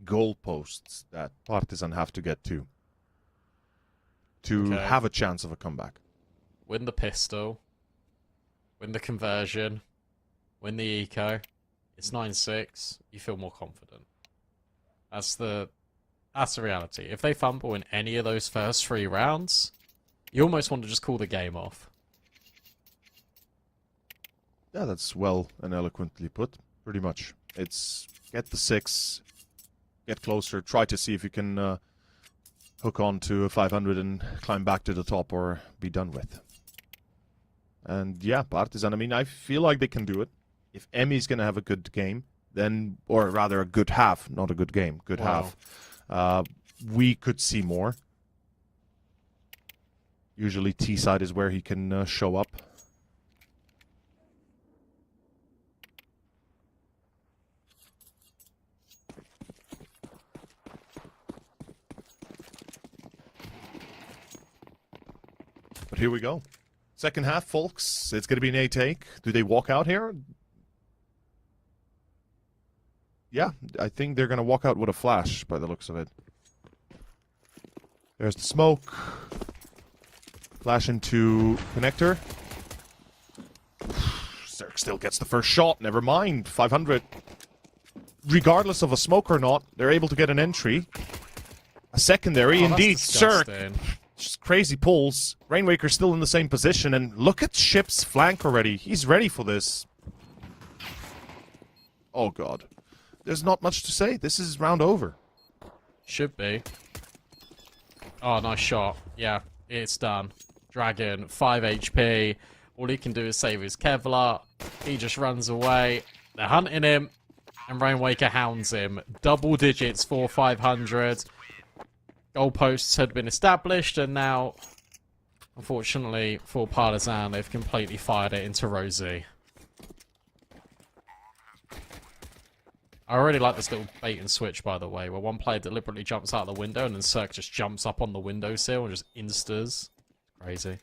goalposts that Partisan have to get to have a chance of a comeback? Win the pistol, win the conversion, win the eco. It's 9-6. You feel more confident. That's the reality. If they fumble in any of those first 3 rounds, you almost want to just call the game off. Yeah, that's well and eloquently put. Pretty much. It's get the 6, get closer, try to see if you can hook on to a 500 and climb back to the top or be done with. And yeah, Partisan, I mean, I feel like they can do it. If Emmy's going to have a good game, then, or rather a good half, not a good game, good half, we could see more. Usually T-side is where he can show up. But here we go. Second half, folks. It's going to be an A take. Do they walk out here? Yeah, I think they're going to walk out with a flash by the looks of it. There's the smoke. Flash into connector. Zerk still gets the first shot. Never mind. 500. Regardless of a smoke or not, they're able to get an entry. A secondary, indeed. Zerk. Just crazy pulls. Rainwaker's still in the same position, and look at Ship's flank already. He's ready for this. Oh god. There's not much to say. This is round over. Should be. Oh, nice shot. Yeah, it's done. Dragon, 5 HP. All he can do is save his Kevlar. He just runs away. They're hunting him, and Rainwaker hounds him. Double digits for 500. Goalposts had been established, and now, unfortunately for Partisan, they've completely fired it into Rosie. I really like this little bait and switch, by the way, where one player deliberately jumps out the window, and then Zerk just jumps up on the windowsill and just instas. Crazy.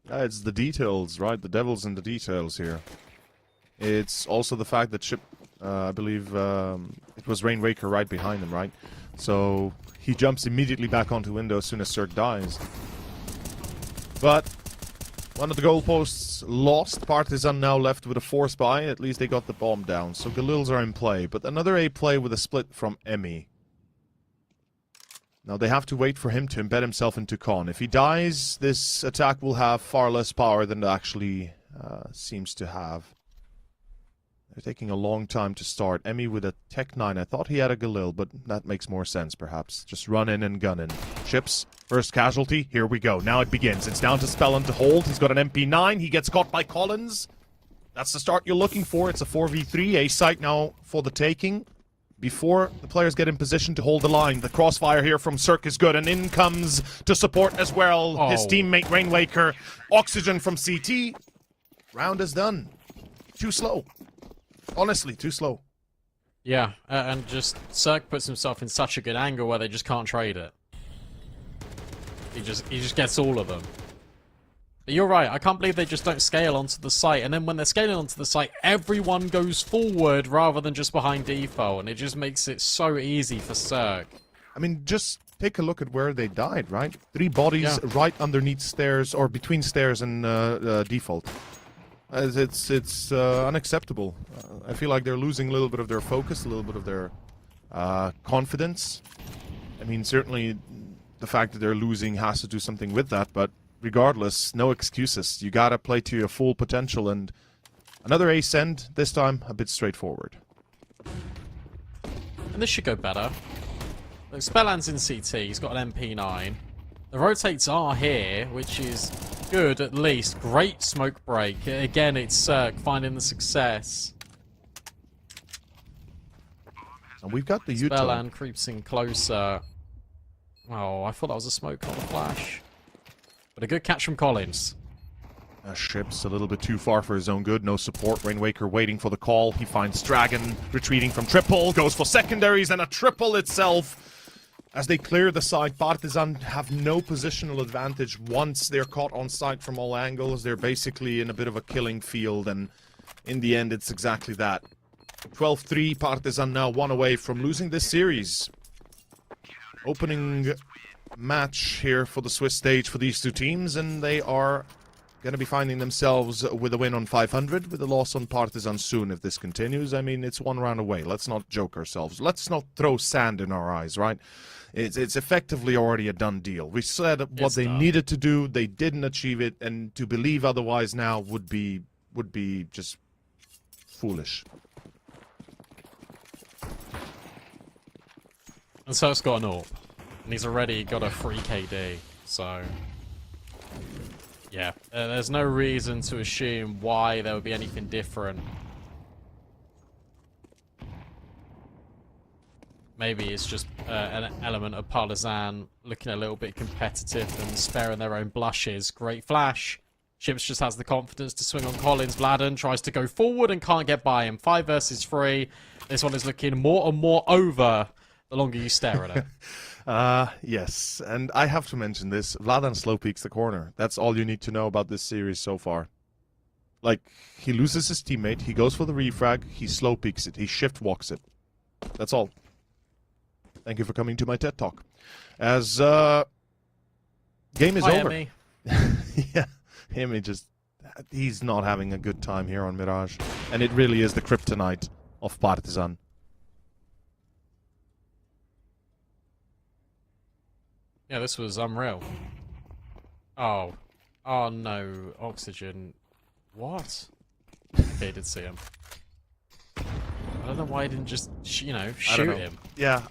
Yeah, it's the details, right? The devil's in the details here. It's also the fact that Ship, I believe, it was Rainwaker right behind him, right? So he jumps immediately back onto window as soon as Zerk dies. But one of the goalposts lost. Partisan now left with a force buy. At least they got the bomb down. So Galils are in play. But another A play with a split from Emmy. Now they have to wait for him to embed himself into Con. If he dies, this attack will have far less power than it actually seems to have. They're taking a long time to start. Emmy with a Tech 9. I thought he had a Galil, but that makes more sense, perhaps. Just run in and gun in. Chips, first casualty. Here we go. Now it begins. It's down to Spellin to hold. He's got an MP9. He gets caught by Collins. That's the start you're looking for. It's a 4v3. A site now for the taking. Before the players get in position to hold the line, the crossfire here from Cirque is good, and in comes to support as well his teammate Rainwaker. Oxygen from CT. Round is done. Too slow. Honestly, too slow. Yeah, and just Cirque puts himself in such a good angle where they just can't trade it. He just gets all of them. But you're right, I can't believe they just don't scale onto the site, and then when they're scaling onto the site, everyone goes forward rather than just behind default, and it just makes it so easy for Cirque. I mean, just take a look at where they died, right? 3 bodies right underneath stairs, or between stairs and default. It's unacceptable. I feel like they're losing a little bit of their focus, a little bit of their confidence. I mean, certainly the fact that they're losing has to do something with that, but regardless, no excuses. You gotta play to your full potential, and another ace end, this time a bit straightforward. And this should go better. Look, Spelland's in CT, he's got an MP9. The rotates are here, which is good at least. Great smoke break. Again, it's Cirque finding the success. And we've got the Utah. Spelland creeps in closer. Oh, I thought that was a smoke, not a flash. But a good catch from Collins. Ships a little bit too far for his own good. No support. Rainwaker waiting for the call. He finds Dragon retreating from triple. Goes for secondaries and a triple itself. As they clear the site, Partizan have no positional advantage once they're caught on site from all angles. They're basically in a bit of a killing field, and in the end, it's exactly that. 12-3, Partizan now 1 away from losing this series. Opening match here for the Swiss stage for these two teams, and they are going to be finding themselves with a win on 500, with a loss on Partizan soon if this continues. I mean, it's 1 round away. Let's not joke ourselves. Let's not throw sand in our eyes, right? It's effectively already a done deal. We said what they needed to do. They didn't achieve it, and to believe otherwise now would be just foolish. And so it's got an AWP. And he's already got a free KD, so yeah, there's no reason to assume why there would be anything different. Maybe it's just an element of Partizan looking a little bit competitive and sparing their own blushes. Great flash. Chips just has the confidence to swing on Collins. Vladden tries to go forward and can't get by him. 5 versus 3. This one is looking more and more over the longer you stare at it. Yes, and I have to mention this. Vladden slow peeks the corner. That's all you need to know about this series so far. Like, he loses his teammate, he goes for the refrag, he slow peeks it, he shift walks it. That's all. Thank you for coming to my TED Talk. As, game is over. Emmy. Yeah, Emmy just, he's not having a good time here on Mirage. And it really is the kryptonite of Partizan. Yeah, this was unreal. Oh. Oh no, Oxygen. What? Okay, did see him. I don't know why I didn't just, shoot him. Yeah,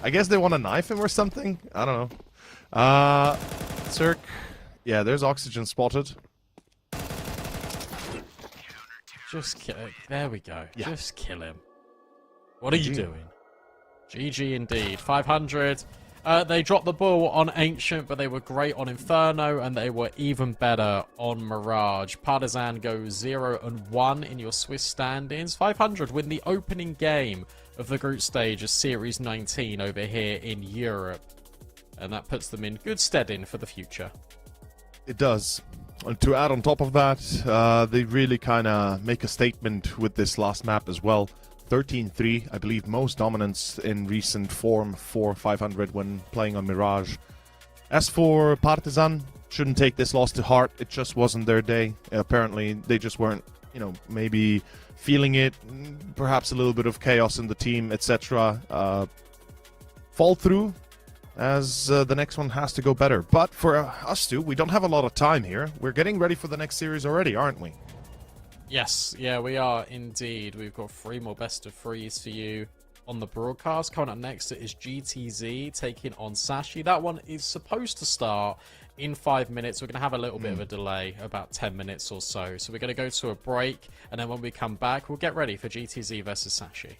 I guess they want to knife him or something? I don't know. Cirque. Yeah, there's Oxygen spotted. Just kill it. There we go. Yeah. Just kill him. What are you doing? GG indeed. 500. They dropped the ball on Ancient, but they were great on Inferno, and they were even better on Mirage. Partizan goes 0-1 in your Swiss standings. 500 win the opening game of the group stage of Series 19 over here in Europe. And that puts them in good stead for the future. It does. And to add on top of that, they really kind of make a statement with this last map as well. 13-3, I believe most dominance in recent form for 500 when playing on Mirage. As for Partizan, shouldn't take this loss to heart. It just wasn't their day. Apparently, they just weren't, maybe feeling it. Perhaps a little bit of chaos in the team, etc. fall through, as the next one has to go better. But for us two, we don't have a lot of time here. We're getting ready for the next series already, aren't we? Yes, yeah, we are indeed. We've got 3 more best of 3s for you on the broadcast. Coming up next is GTZ taking on Sashi. That one is supposed to start in 5 minutes. We're going to have a little bit of a delay, about 10 minutes or so. So we're going to go to a break, and then when we come back, we'll get ready for GTZ versus Sashi.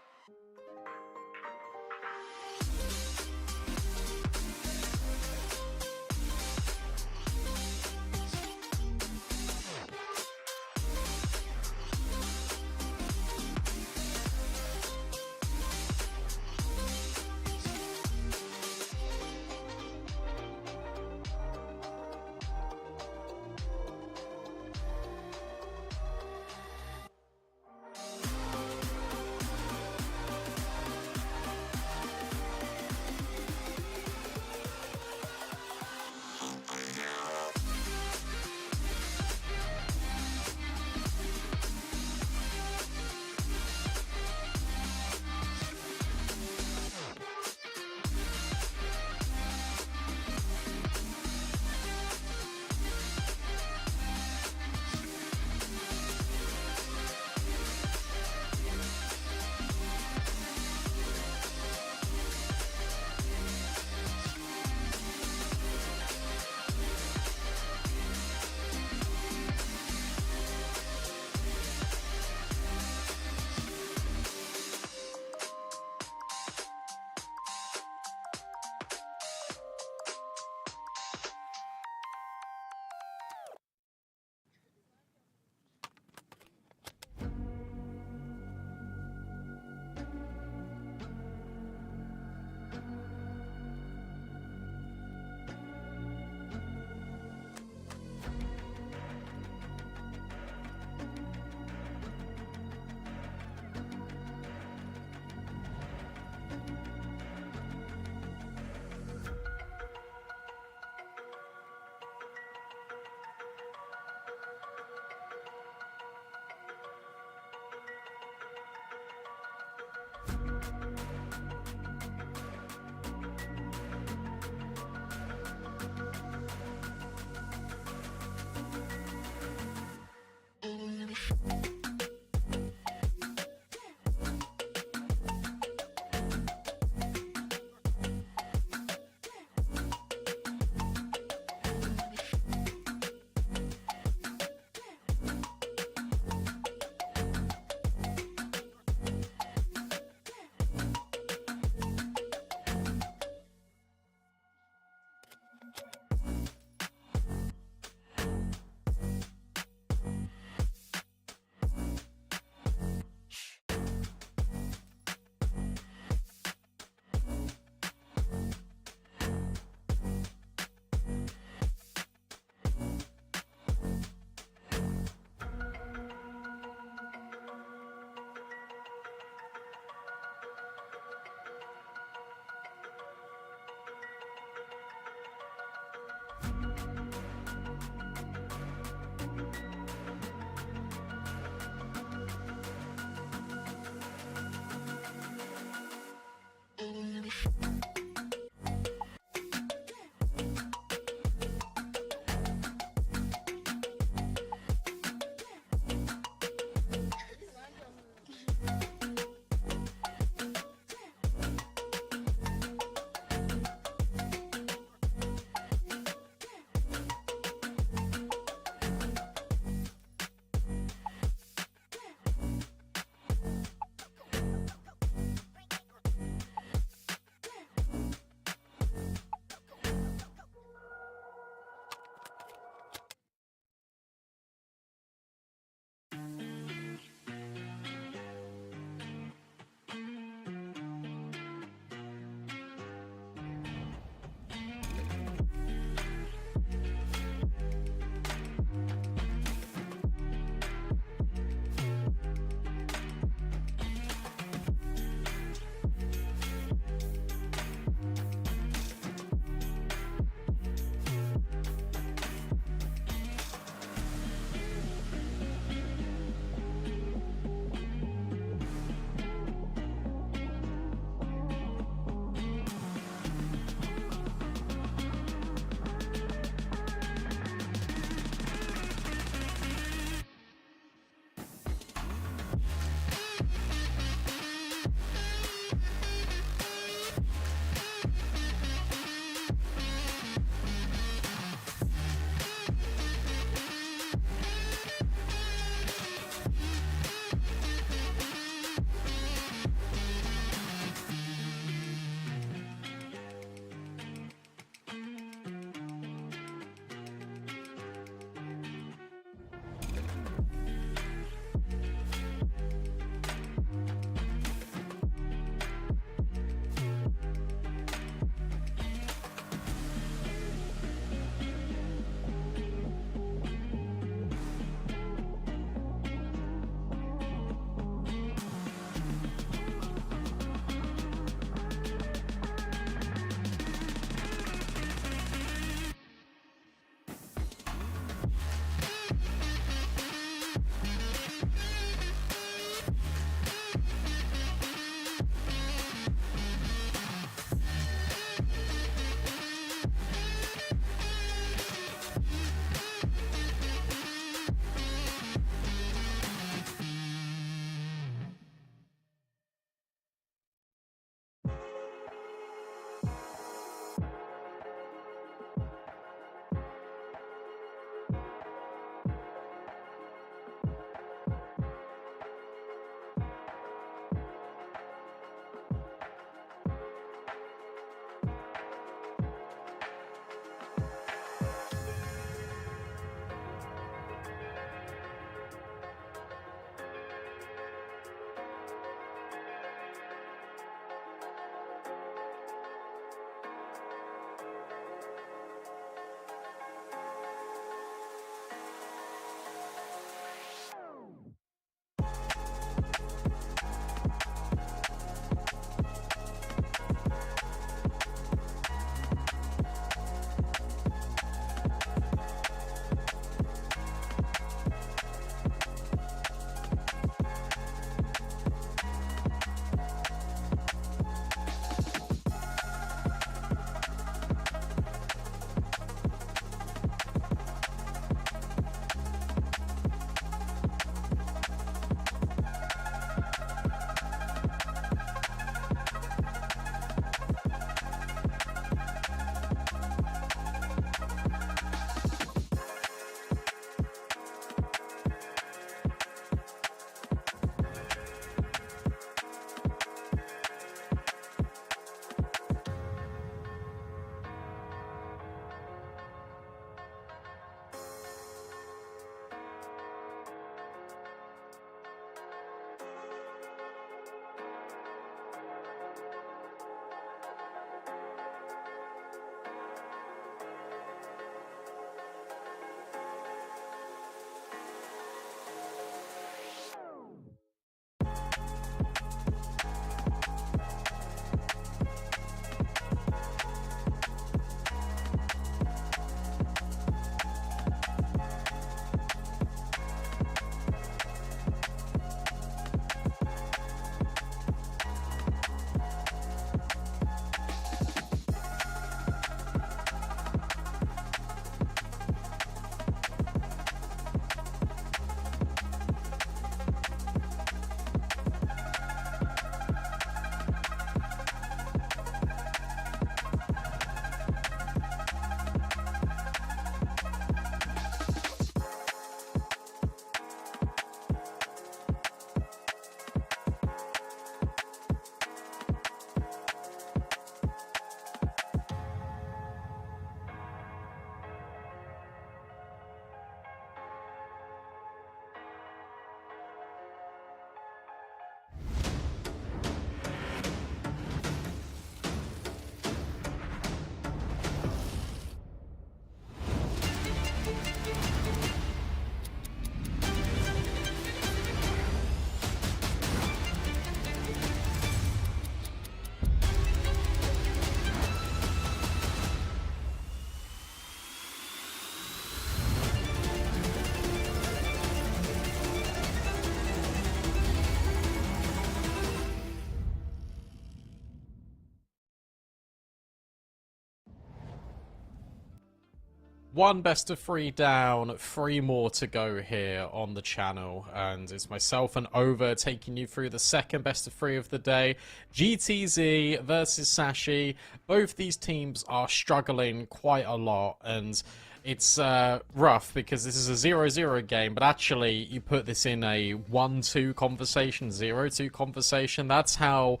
One best of three down, three more to go here on the channel, and it's myself and Over taking you through the second best of three of the day. GTZ versus Sashi. Both these teams are struggling quite a lot, and it's rough because this is a 0-0 game, but actually you put this in a 1-2 conversation, 0-2 conversation. That's how,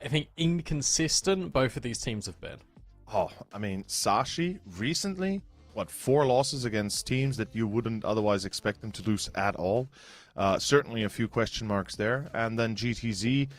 I think, inconsistent both of these teams have been. Oh, I mean, Sashi recently, what, 4 losses against teams that you wouldn't otherwise expect them to lose at all. Certainly a few question marks there. And then GTZ,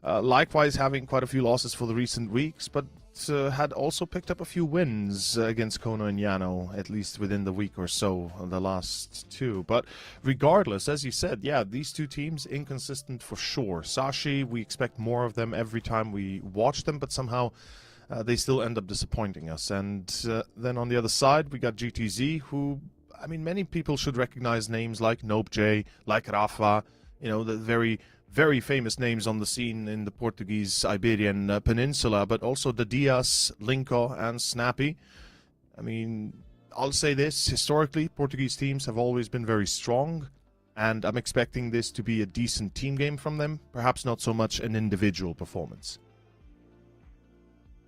likewise having quite a few losses for the recent weeks, but had also picked up a few wins against Kono and Yano, at least within the week or so, the last 2. But regardless, as you said, yeah, these 2 teams, inconsistent for sure. Sashi, we expect more of them every time we watch them, but somehow they still end up disappointing us. And then on the other side, we got GTZ, who, I mean, many people should recognize names like NopeJ, like Rafa, you know, the very, very famous names on the scene in the Portuguese Iberian Peninsula, but also the Diaz, Linko, and Snappy. I mean, I'll say this, historically, Portuguese teams have always been very strong, and I'm expecting this to be a decent team game from them, perhaps not so much an individual performance.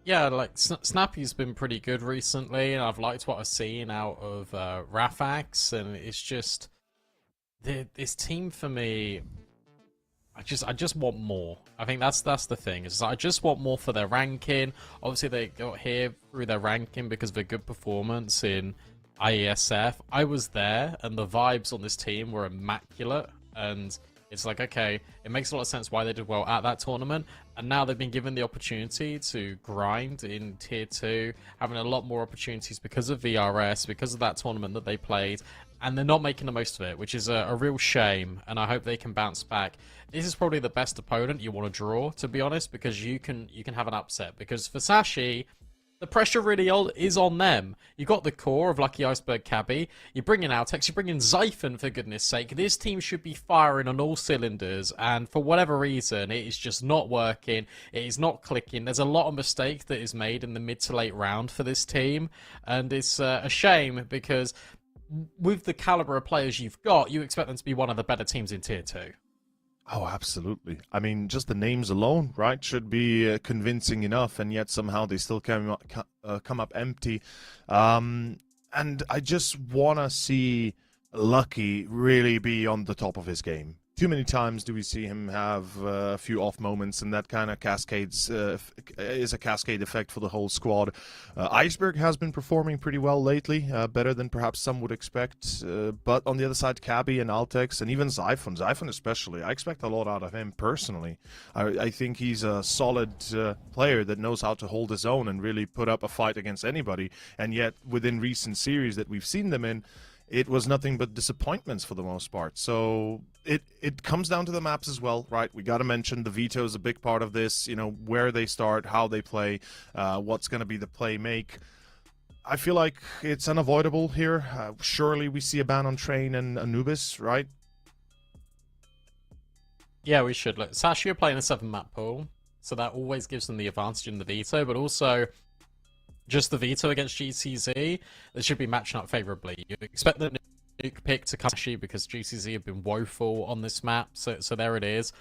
Yeah, like Snappy's been pretty good recently, and I've liked what I've seen out of Rafax, and it's just this team for me. I just want more. I think that's the thing. Is I just want more for their ranking. Obviously, they got here through their ranking because of a good performance in IESF. I was there, and the vibes on this team were immaculate, and it's like, okay, it makes a lot of sense why they did well at that tournament, and now they've been given the opportunity to grind in Tier 2, having a lot more opportunities because of VRS, because of that tournament that they played, and they're not making the most of it, which is a real shame, and I hope they can bounce back. This is probably the best opponent you want to draw, to be honest, because you can have an upset, because for Sashi, the pressure really is on them. You got the core of Lucky Iceberg Cabby. You bring in Altex. You bring in Zyphon, for goodness sake. This team should be firing on all cylinders. And for whatever reason, it is just not working. It is not clicking. There's a lot of mistake that is made in the mid to late round for this team. And it's a shame because with the caliber of players you've got, you expect them to be one of the better teams in Tier 2. Oh, absolutely. I mean, just the names alone, right, should be convincing enough, and yet somehow they still come up empty. And I just want to see Lucky really be on the top of his game. Too many times do we see him have a few off moments, and that kind of cascades is a cascade effect for the whole squad. Iceberg has been performing pretty well lately, better than perhaps some would expect. But on the other side, Cabby and Altex, and even Zyphon especially, I expect a lot out of him personally. I think he's a solid player that knows how to hold his own and really put up a fight against anybody. And yet, within recent series that we've seen them in, it was nothing but disappointments for the most part. So it comes down to the maps as well, right? We got to mention the Veto is a big part of this, you know, where they start, how they play, what's going to be the play make. I feel like it's unavoidable here. Surely we see a ban on Train and Anubis, right? Yeah, we should. Look, Sashi are playing a 7-map pool, so that always gives them the advantage in the Veto, but also just the Veto against GTZ, they should be matching up favorably. You expect the nuke pick to come Sashi because GTZ have been woeful on this map, so there it is.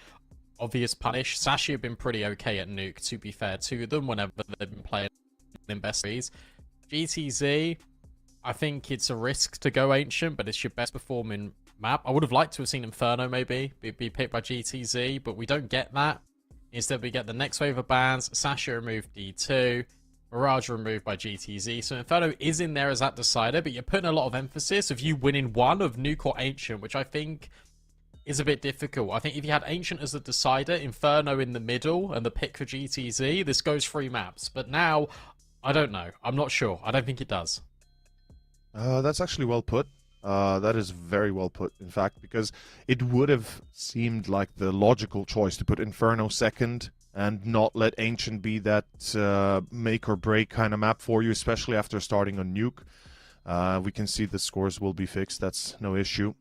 Obvious punish. Sashi have been pretty okay at nuke, to be fair to them, whenever they've been playing in best threes. GTZ, I think it's a risk to go Ancient, but it's your best performing map. I would have liked to have seen Inferno maybe be picked by GTZ, but we don't get that. Instead, we get the next wave of bans. Sashi removed D2. Mirage removed by GTZ. So Inferno is in there as that decider, but you're putting a lot of emphasis of you winning one of Nuke or Ancient, which I think is a bit difficult. I think if you had Ancient as the decider, Inferno in the middle, and the pick for GTZ, this goes 3 maps. But now, I don't know. I'm not sure. I don't think it does. That's actually well put. That is very well put, in fact, because it would have seemed like the logical choice to put Inferno second and not let Ancient be that make or break kind of map for you, especially after starting on Nuke. We can see the scores will be fixed. That's no issue.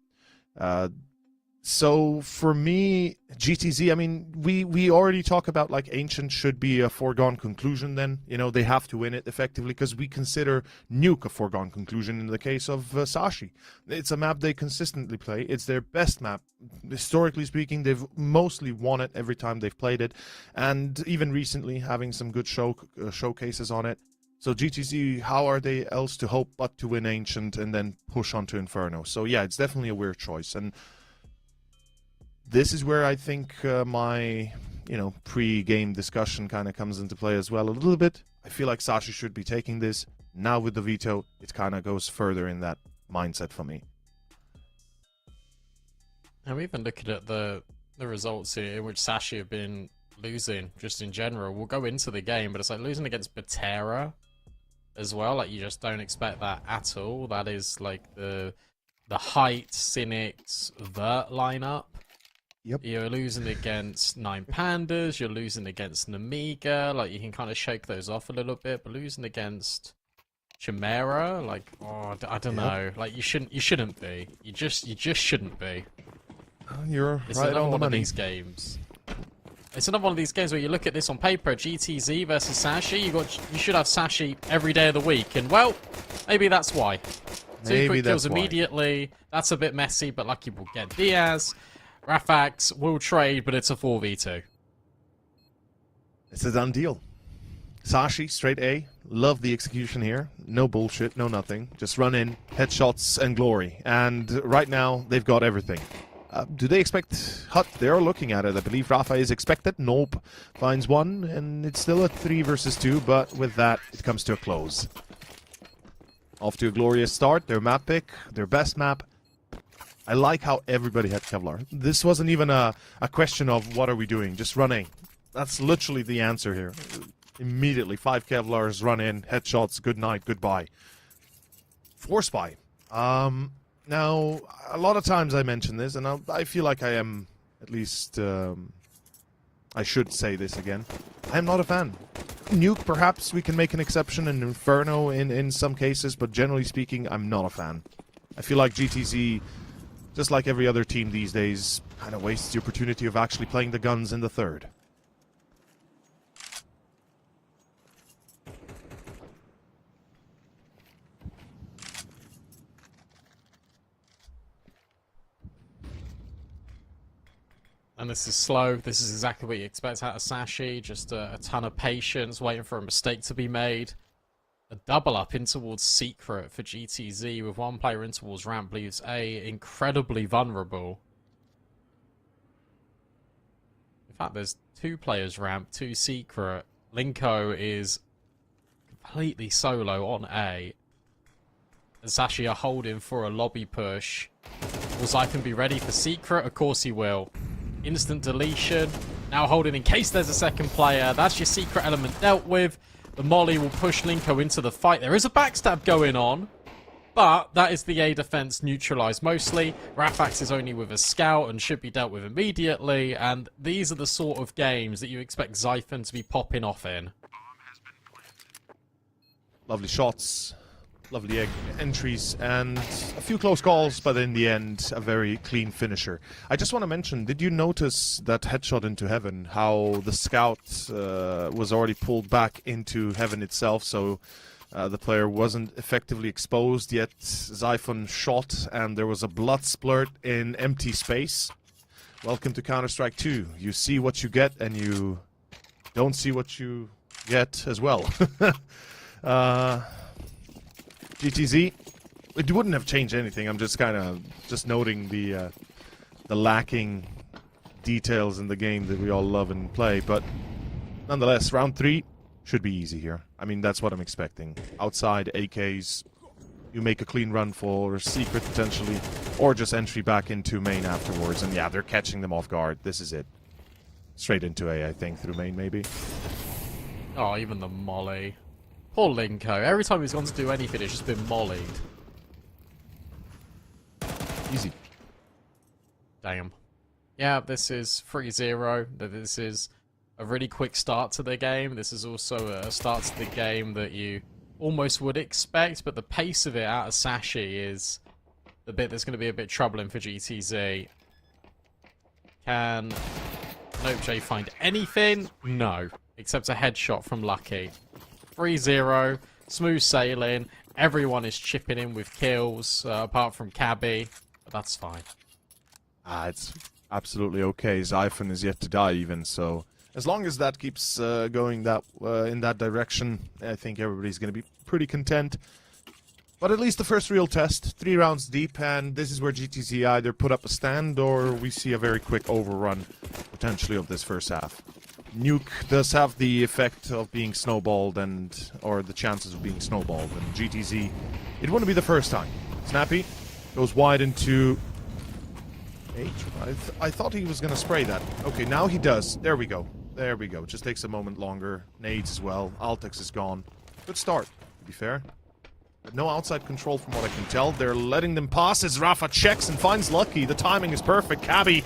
So for me, GTZ, I mean, we already talk about like Ancient should be a foregone conclusion then. You know, they have to win it effectively because we consider Nuke a foregone conclusion in the case of Sashi. It's a map they consistently play. It's their best map. Historically speaking, they've mostly won it every time they've played it. And even recently, having some good showcases on it. So GTZ, how are they else to hope but to win Ancient and then push on to Inferno? So yeah, it's definitely a weird choice. And this is where I think my, pre-game discussion kind of comes into play as well a little bit. I feel like Sashi should be taking this. Now with the veto, it kind of goes further in that mindset for me. I'm even looking at the results here in which Sashi have been losing, just in general. We'll go into the game, but it's like losing against Batera as well. Like, you just don't expect that at all. That is like the Height, Cynics, Vert lineup. Yep. You're losing against 9 Pandas, you're losing against Namiga, like you can kind of shake those off a little bit, but losing against Chimera, like, oh, I don't know, like you shouldn't be. You just shouldn't be. You're It's right another on the one of money. these games. It's another one of these games where you look at this on paper, GTZ versus Sashi, you should have Sashi every day of the week, and well, maybe that's why. Two quick kills immediately, that's a bit messy, but lucky we'll get Diaz. Rafax will trade, but it's a 4v2. It's a done deal. Sashi, straight A. Love the execution here. No bullshit, no nothing. Just run in, headshots, and glory. And right now, they've got everything. Do they expect Hut? They're looking at it. I believe Rafa is expected. Nope. Finds one, and it's still a 3 versus 2, but with that, it comes to a close. Off to a glorious start. Their map pick, their best map. I like how everybody had Kevlar. This wasn't even a question of what are we doing, just run A. That's literally the answer here. Immediately, 5 Kevlars, run in, headshots, good night, goodbye. 4 Spy. Now, a lot of times I mention this, and I feel like I am, at least, I should say this again. I am not a fan. Nuke, perhaps we can make an exception, and Inferno in some cases, but generally speaking, I'm not a fan. I feel like GTZ, just like every other team these days, kind of wastes the opportunity of actually playing the guns in the third. And this is slow. This is exactly what you expect out of Sashi. Just a ton of patience, waiting for a mistake to be made. A double up in towards Secret for GTZ with 1 player in towards ramp leaves A incredibly vulnerable. In fact, there's 2 players ramp, 2 Secret. Linko is completely solo on A. And Sashi are holding for a lobby push. Will Zyphon be ready for Secret? Of course he will. Instant deletion. Now holding in case there's a second player. That's your Secret element dealt with. The Molly will push Linko into the fight. There is a backstab going on, but that is the A defense neutralized mostly. Rafax is only with a scout and should be dealt with immediately, and these are the sort of games that you expect Zyphon to be popping off in. Lovely shots, lovely entries, and a few close calls, but in the end, a very clean finisher. I just want to mention, did you notice that headshot into Heaven, how the scout was already pulled back into Heaven itself, so the player wasn't effectively exposed, yet Zyphon shot, and there was a blood splurt in empty space. Welcome to Counter-Strike 2. You see what you get, and you don't see what you get as well. GTZ, it wouldn't have changed anything. I'm just kind of noting the lacking details in the game that we all love and play. But nonetheless, round 3 should be easy here. I mean, that's what I'm expecting. Outside AKs, you make a clean run for Secret potentially, or just entry back into main afterwards. And yeah, they're catching them off guard. This is it. Straight into A, I think, through main maybe. Oh, even the Molly. Poor Linko. Every time he's gone to do anything, it's just been mollied. Easy. Damn. Yeah, this is 3-0. This is a really quick start to the game. This is also a start to the game that you almost would expect, but the pace of it out of Sashi is the bit that's going to be a bit troubling for GTZ. Can Nope J find anything? No. Except a headshot from Lucky. 3-0. Smooth sailing. Everyone is chipping in with kills, apart from Cabby. But that's fine. It's absolutely okay. Zyphon is yet to die even, so... As long as that keeps going that in that direction, I think everybody's going to be pretty content. But at least the first real test, 3 rounds deep, and this is where GTZ either put up a stand or we see a very quick overrun, potentially, of this first half. Nuke does have the effect of being snowballed, or the chances of being snowballed, and GTZ, it wouldn't be the first time. Snappy goes wide into... H? I thought he was going to spray that. Okay, now he does. There we go. There we go. Just takes a moment longer. Nades as well. Altex is gone. Good start, to be fair. But no outside control from what I can tell. They're letting them pass as Rafa checks and finds Lucky. The timing is perfect. Cabby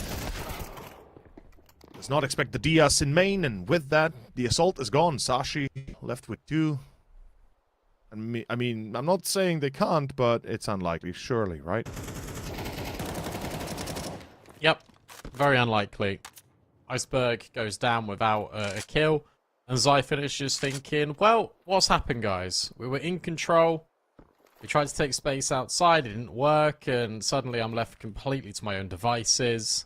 does not expect the Diaz in main, and with that, the assault is gone. Sashi left with 2. I mean, I'm not saying they can't, but it's unlikely, surely, right? Yep. Very unlikely. Iceberg goes down without a kill, and Zyphon is just thinking, well, what's happened, guys? We were in control, we tried to take space outside, it didn't work, and suddenly I'm left completely to my own devices.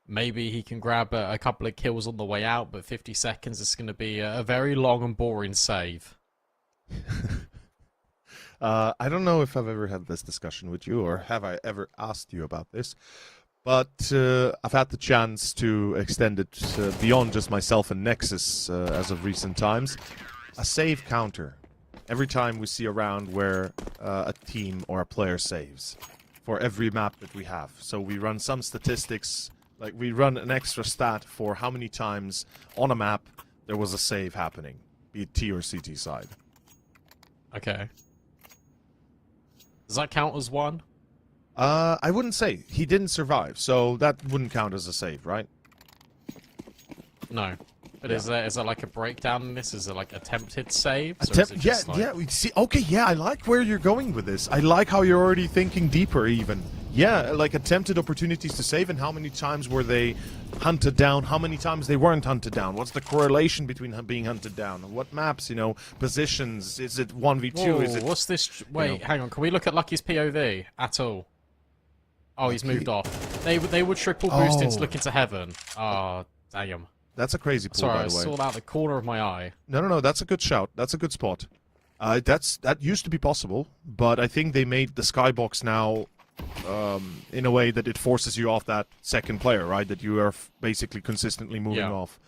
Maybe he can grab a couple of kills on the way out, but 50 seconds is going to be a very long and boring save. I don't know if I've ever had this discussion with you, or have I ever asked you about this. But I've had the chance to extend it beyond just myself and Nexus as of recent times. A save counter. Every time we see a round where a team or a player saves. For every map that we have. So we run some statistics, like we run an extra stat for how many times on a map there was a save happening. Be it T or CT side. Okay. Does that count as one? I wouldn't say. He didn't survive, so that wouldn't count as a save, right? No. But yeah. Is there like a breakdown in this? Is it like attempted saves? Yeah, we see. Okay, yeah, I like where you're going with this. I like how you're already thinking deeper, even. Yeah, like attempted opportunities to save, and how many times were they hunted down? How many times they weren't hunted down? What's the correlation between being hunted down? What maps, you know, positions? Is it 1v2? Whoa, is it? What's this? Wait, hang on. Can we look at Lucky's POV at all? Oh, he's moved off. They would triple boost into look into heaven. Oh, damn. That's a crazy pull, Sorry, by the way. I saw that out the corner of my eye. No, that's a good shout. That's a good spot. That used to be possible, but I think they made the skybox now in a way that it forces you off that second player, right? That you are basically consistently moving off.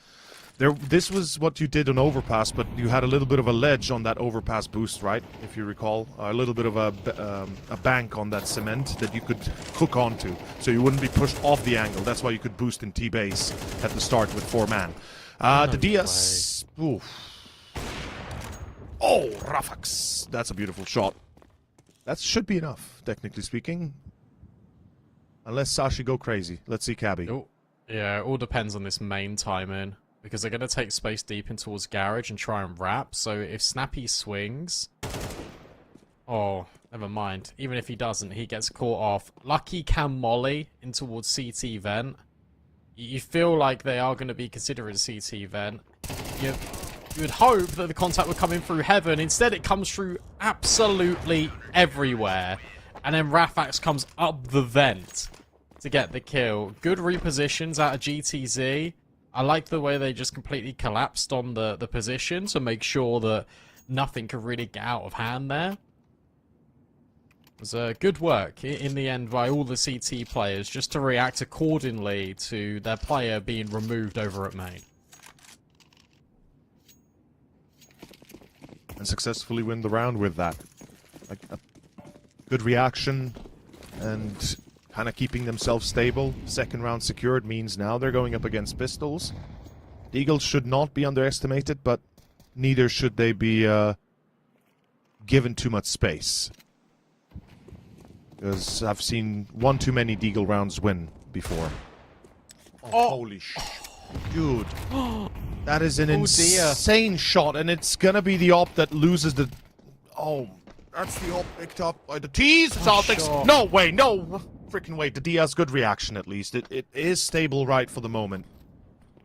This was what you did on overpass, but you had a little bit of a ledge on that overpass boost, right? If you recall, a little bit of a bank on that cement that you could hook onto, so you wouldn't be pushed off the angle. That's why you could boost in T-base at the start with 4 man. The Diaz. Oof. Oh, Rafax. That's a beautiful shot. That should be enough, technically speaking. Unless Sashi go crazy. Let's see Cabby. Oh, yeah, it all depends on this main timing. Because they're going to take space deep in towards Garage and try and wrap. So if Snappy swings... Oh, never mind. Even if he doesn't, he gets caught off. Lucky can molly in towards CT vent. You feel like they are going to be considering CT vent. You would hope that the contact would come in through heaven. Instead, it comes through absolutely everywhere. And then Rafax comes up the vent to get the kill. Good repositions out of GTZ. I like the way they just completely collapsed on the position to make sure that nothing could really get out of hand there. It was good work in the end by all the CT players just to react accordingly to their player being removed over at main. And successfully win the round with that. Like a good reaction and... kind of keeping themselves stable. Second round secured means now they're going up against pistols. The Eagles should not be underestimated, but neither should they be given too much space. Because I've seen one too many Deagle rounds win before. Oh, holy sh... Dude. That is an insane shot, and it's gonna be the op that loses the... Oh, that's the op picked up by the T's. It's Altex. No way, no! freaking wait. The Diaz, good reaction at least. It is stable right for the moment.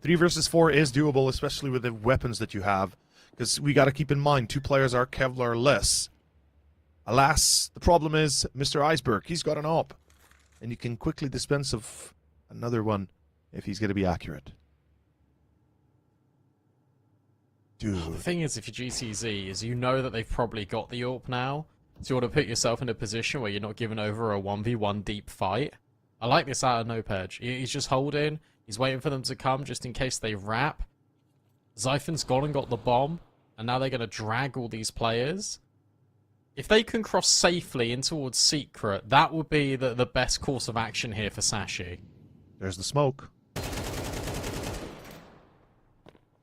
3 versus 4 is doable, especially with the weapons that you have. Because we got to keep in mind, 2 players are Kevlar-less. Alas, the problem is Mr. Iceberg. He's got an AWP. And you can quickly dispense of another one if he's going to be accurate. Dude. The thing is, if you're GTZ, is you know that they've probably got the AWP now. So you want to put yourself in a position where you're not giving over a 1v1 deep fight. I like this out of Nopedge. He's just holding. He's waiting for them to come just in case they wrap. Zyphon's gone and got the bomb. And now they're going to drag all these players. If they can cross safely in towards Secret, that would be the best course of action here for Sashi. There's the smoke.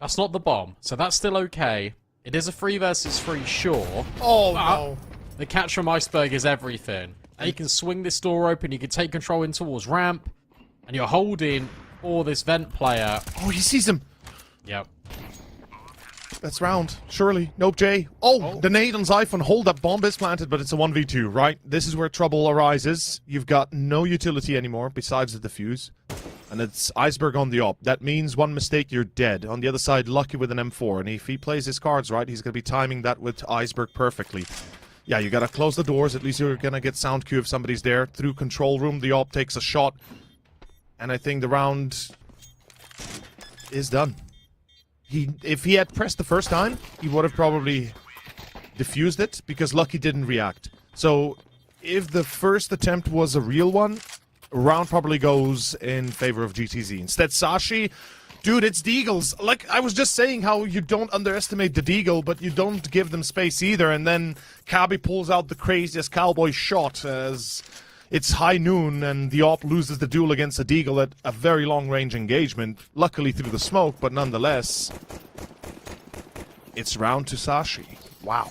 That's not the bomb, so that's still okay. It is a 3 versus 3, sure. Oh, no. The catch from Iceberg is everything. Now you can swing this door open, you can take control in towards ramp, and you're holding for this vent player. Oh, he sees him. Yep. That's round. Surely. Nope, Jay. Oh, the nade on Zyphon. Hold up. Bomb is planted, but it's a 1v2, right? This is where trouble arises. You've got no utility anymore besides the defuse. And it's Iceberg on the AWP. That means one mistake, you're dead. On the other side, Lucky with an M4. And if he plays his cards right, he's going to be timing that with Iceberg perfectly. Yeah, you got to close the doors. At least you're going to get sound cue if somebody's there. Through control room, the AWP takes a shot. And I think the round is done. If he had pressed the first time, he would have probably defused it because Lucky didn't react. So if the first attempt was a real one, round probably goes in favor of GTZ. Instead, Sashi, dude, it's Deagles. Like, I was just saying how you don't underestimate the Deagle, but you don't give them space either. And then Kabi pulls out the craziest cowboy shot as it's high noon and the AWP loses the duel against a Deagle at a very long-range engagement. Luckily through the smoke, but nonetheless, it's round to Sashi. Wow.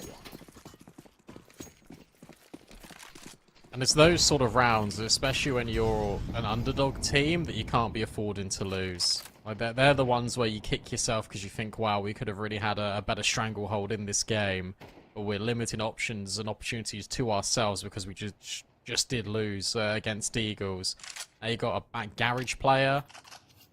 And it's those sort of rounds, especially when you're an underdog team, that you can't be affording to lose. Like they're the ones where you kick yourself because you think, wow, we could have really had a better stranglehold in this game. But we're limiting options and opportunities to ourselves because we just did lose against Eagles. Now you got a back garage player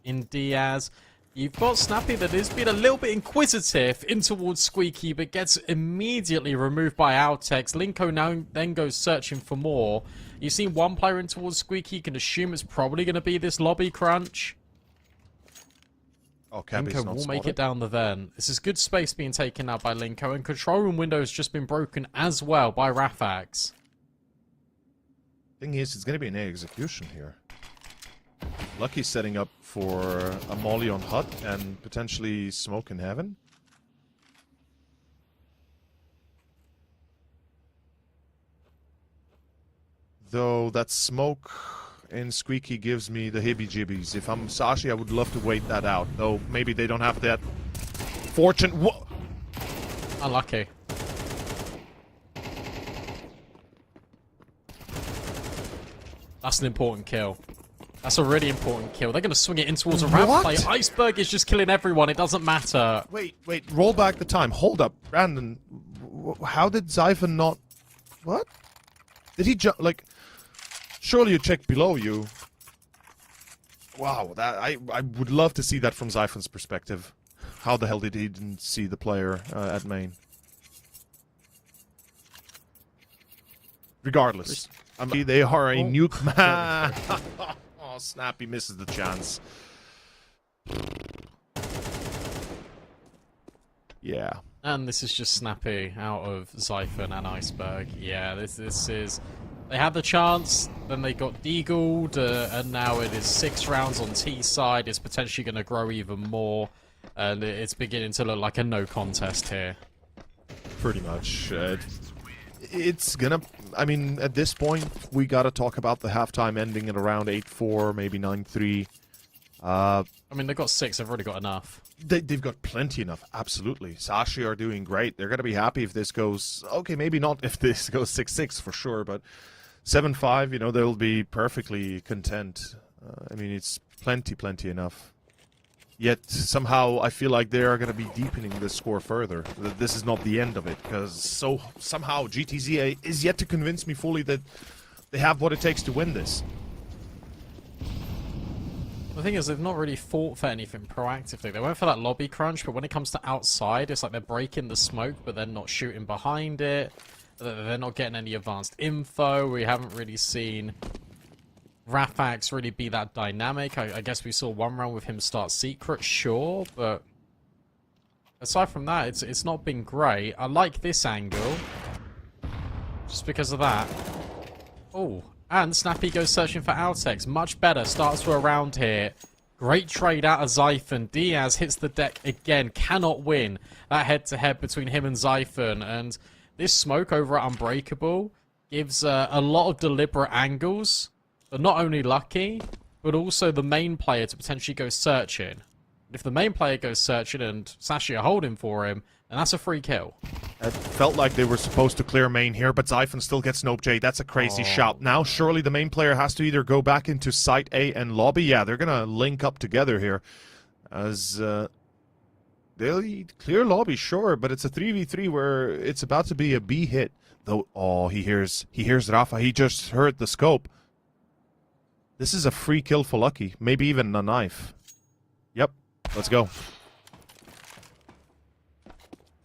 in Diaz. You've got Snappy that has been a little bit inquisitive in towards Squeaky, but gets immediately removed by Altex. Linko now then goes searching for more. You've seen one player in towards Squeaky. You can assume it's probably going to be this lobby crunch. Oh, Linko will make it down the vent. This is good space being taken out by Linko, and control room window has just been broken as well by Rafax. Thing is, it's going to be an execution here. Lucky's setting up for a molly on Hut and potentially smoke in heaven. Though that smoke in Squeaky gives me the heebie-jeebies. If I'm Sashi, I would love to wait that out. Though maybe they don't have that fortune. Whoa! Unlucky. That's an important kill. That's a really important kill. They're going to swing it in towards a ramp play. Iceberg is just killing everyone. It doesn't matter. Wait. Roll back the time. Hold up. Brandon, how did Zyphon not... What? Did he jump... Like, surely you checked below you. Wow, that I would love to see that from Zyphon's perspective. How the hell did he didn't see the player at main? Regardless. I mean, they are a nuke man. Oh, Snappy misses the chance. Yeah. And this is just Snappy out of Zyphon and Iceberg. Yeah, this is... They had the chance, then they got deagled, and now it is 6 rounds on T side. It's potentially going to grow even more, and it's beginning to look like a no contest here. Pretty much. It's gonna... I mean, at this point, we gotta talk about the halftime ending at around 8-4, maybe 9-3. I mean, they've got 6. They've already got enough. They've got plenty enough, absolutely. Sashi are doing great. They're gonna be happy if this goes... Okay, maybe not if this goes 6-6 for sure, but 7-5, you know, they'll be perfectly content. I mean, it's plenty enough. Yet, somehow, I feel like they are going to be deepening this score further. This is not the end of it, because somehow GTZ is yet to convince me fully that they have what it takes to win this. thing is, they've not really fought for anything proactively. They went for that lobby crunch, but when it comes to outside, it's like they're breaking the smoke, but they're not shooting behind it. They're not getting any advanced info. We haven't really seen Rafax really be that dynamic. I guess we saw one round with him start secret, sure, but aside from that, it's not been great. I like this angle, just because of that. Oh, and Snappy goes searching for Altex. Much better. Starts to around here. Great trade out of Xiphon. Diaz hits the deck again. Cannot win that head-to-head between him and Xiphon. And this smoke over at Unbreakable gives a lot of deliberate angles. But not only Lucky, but also the main player to potentially go searching. If the main player goes searching and Sashi are holding for him, then that's a free kill. It felt like they were supposed to clear main here, but Xiphon still gets Nope J. That's a crazy shot. Now, surely the main player has to either go back into Site A and Lobby. Yeah, they're going to link up together here. As they'll clear Lobby, sure, but it's a 3v3 where it's about to be a B hit. Though, oh, he hears Rafa. He just heard the scope. This is a free kill for Lucky. Maybe even a knife. Yep, let's go.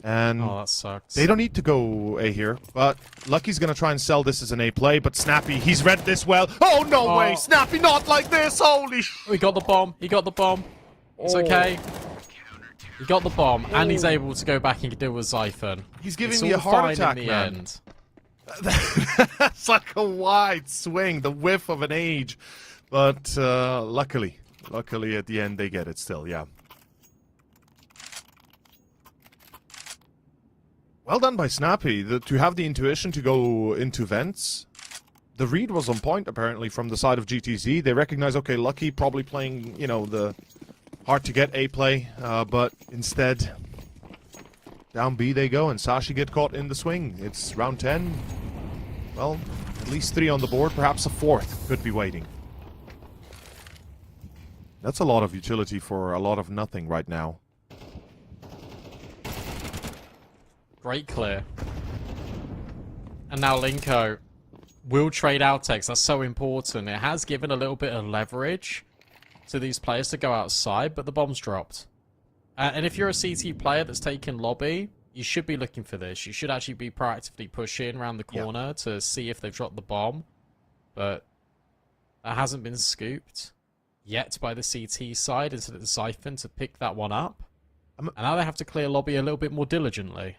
And that sucks. They don't need to go A here, but Lucky's going to try and sell this as an A play, but Snappy, he's read this well. Oh, no way! Snappy, not like this! Holy sh... He got the bomb. He got the bomb. It's okay. He got the bomb, and he's able to go back and deal with Xiphon. He's giving me a heart attack, in the end. That's like a wide swing, the whiff of an age. But luckily at the end they get it still, yeah. Well done by Snappy, to have the intuition to go into vents. The read was on point, apparently, from the side of GTZ. They recognize, okay, Lucky probably playing, you know, the hard-to-get A play, but instead, down B they go, and Sashi get caught in the swing. It's round 10. Well, at least 3 on the board, perhaps a 4th could be waiting. That's a lot of utility for a lot of nothing right now. Great clear. And now Linko will trade Altex. That's so important. It has given a little bit of leverage to these players to go outside, but the bomb's dropped. And if you're a CT player that's taken lobby, you should be looking for this. You should actually be proactively pushing around the corner to see if they've dropped the bomb. But that hasn't been scooped yet by the CT side instead of the Xiphon to pick that one up. And now they have to clear lobby a little bit more diligently.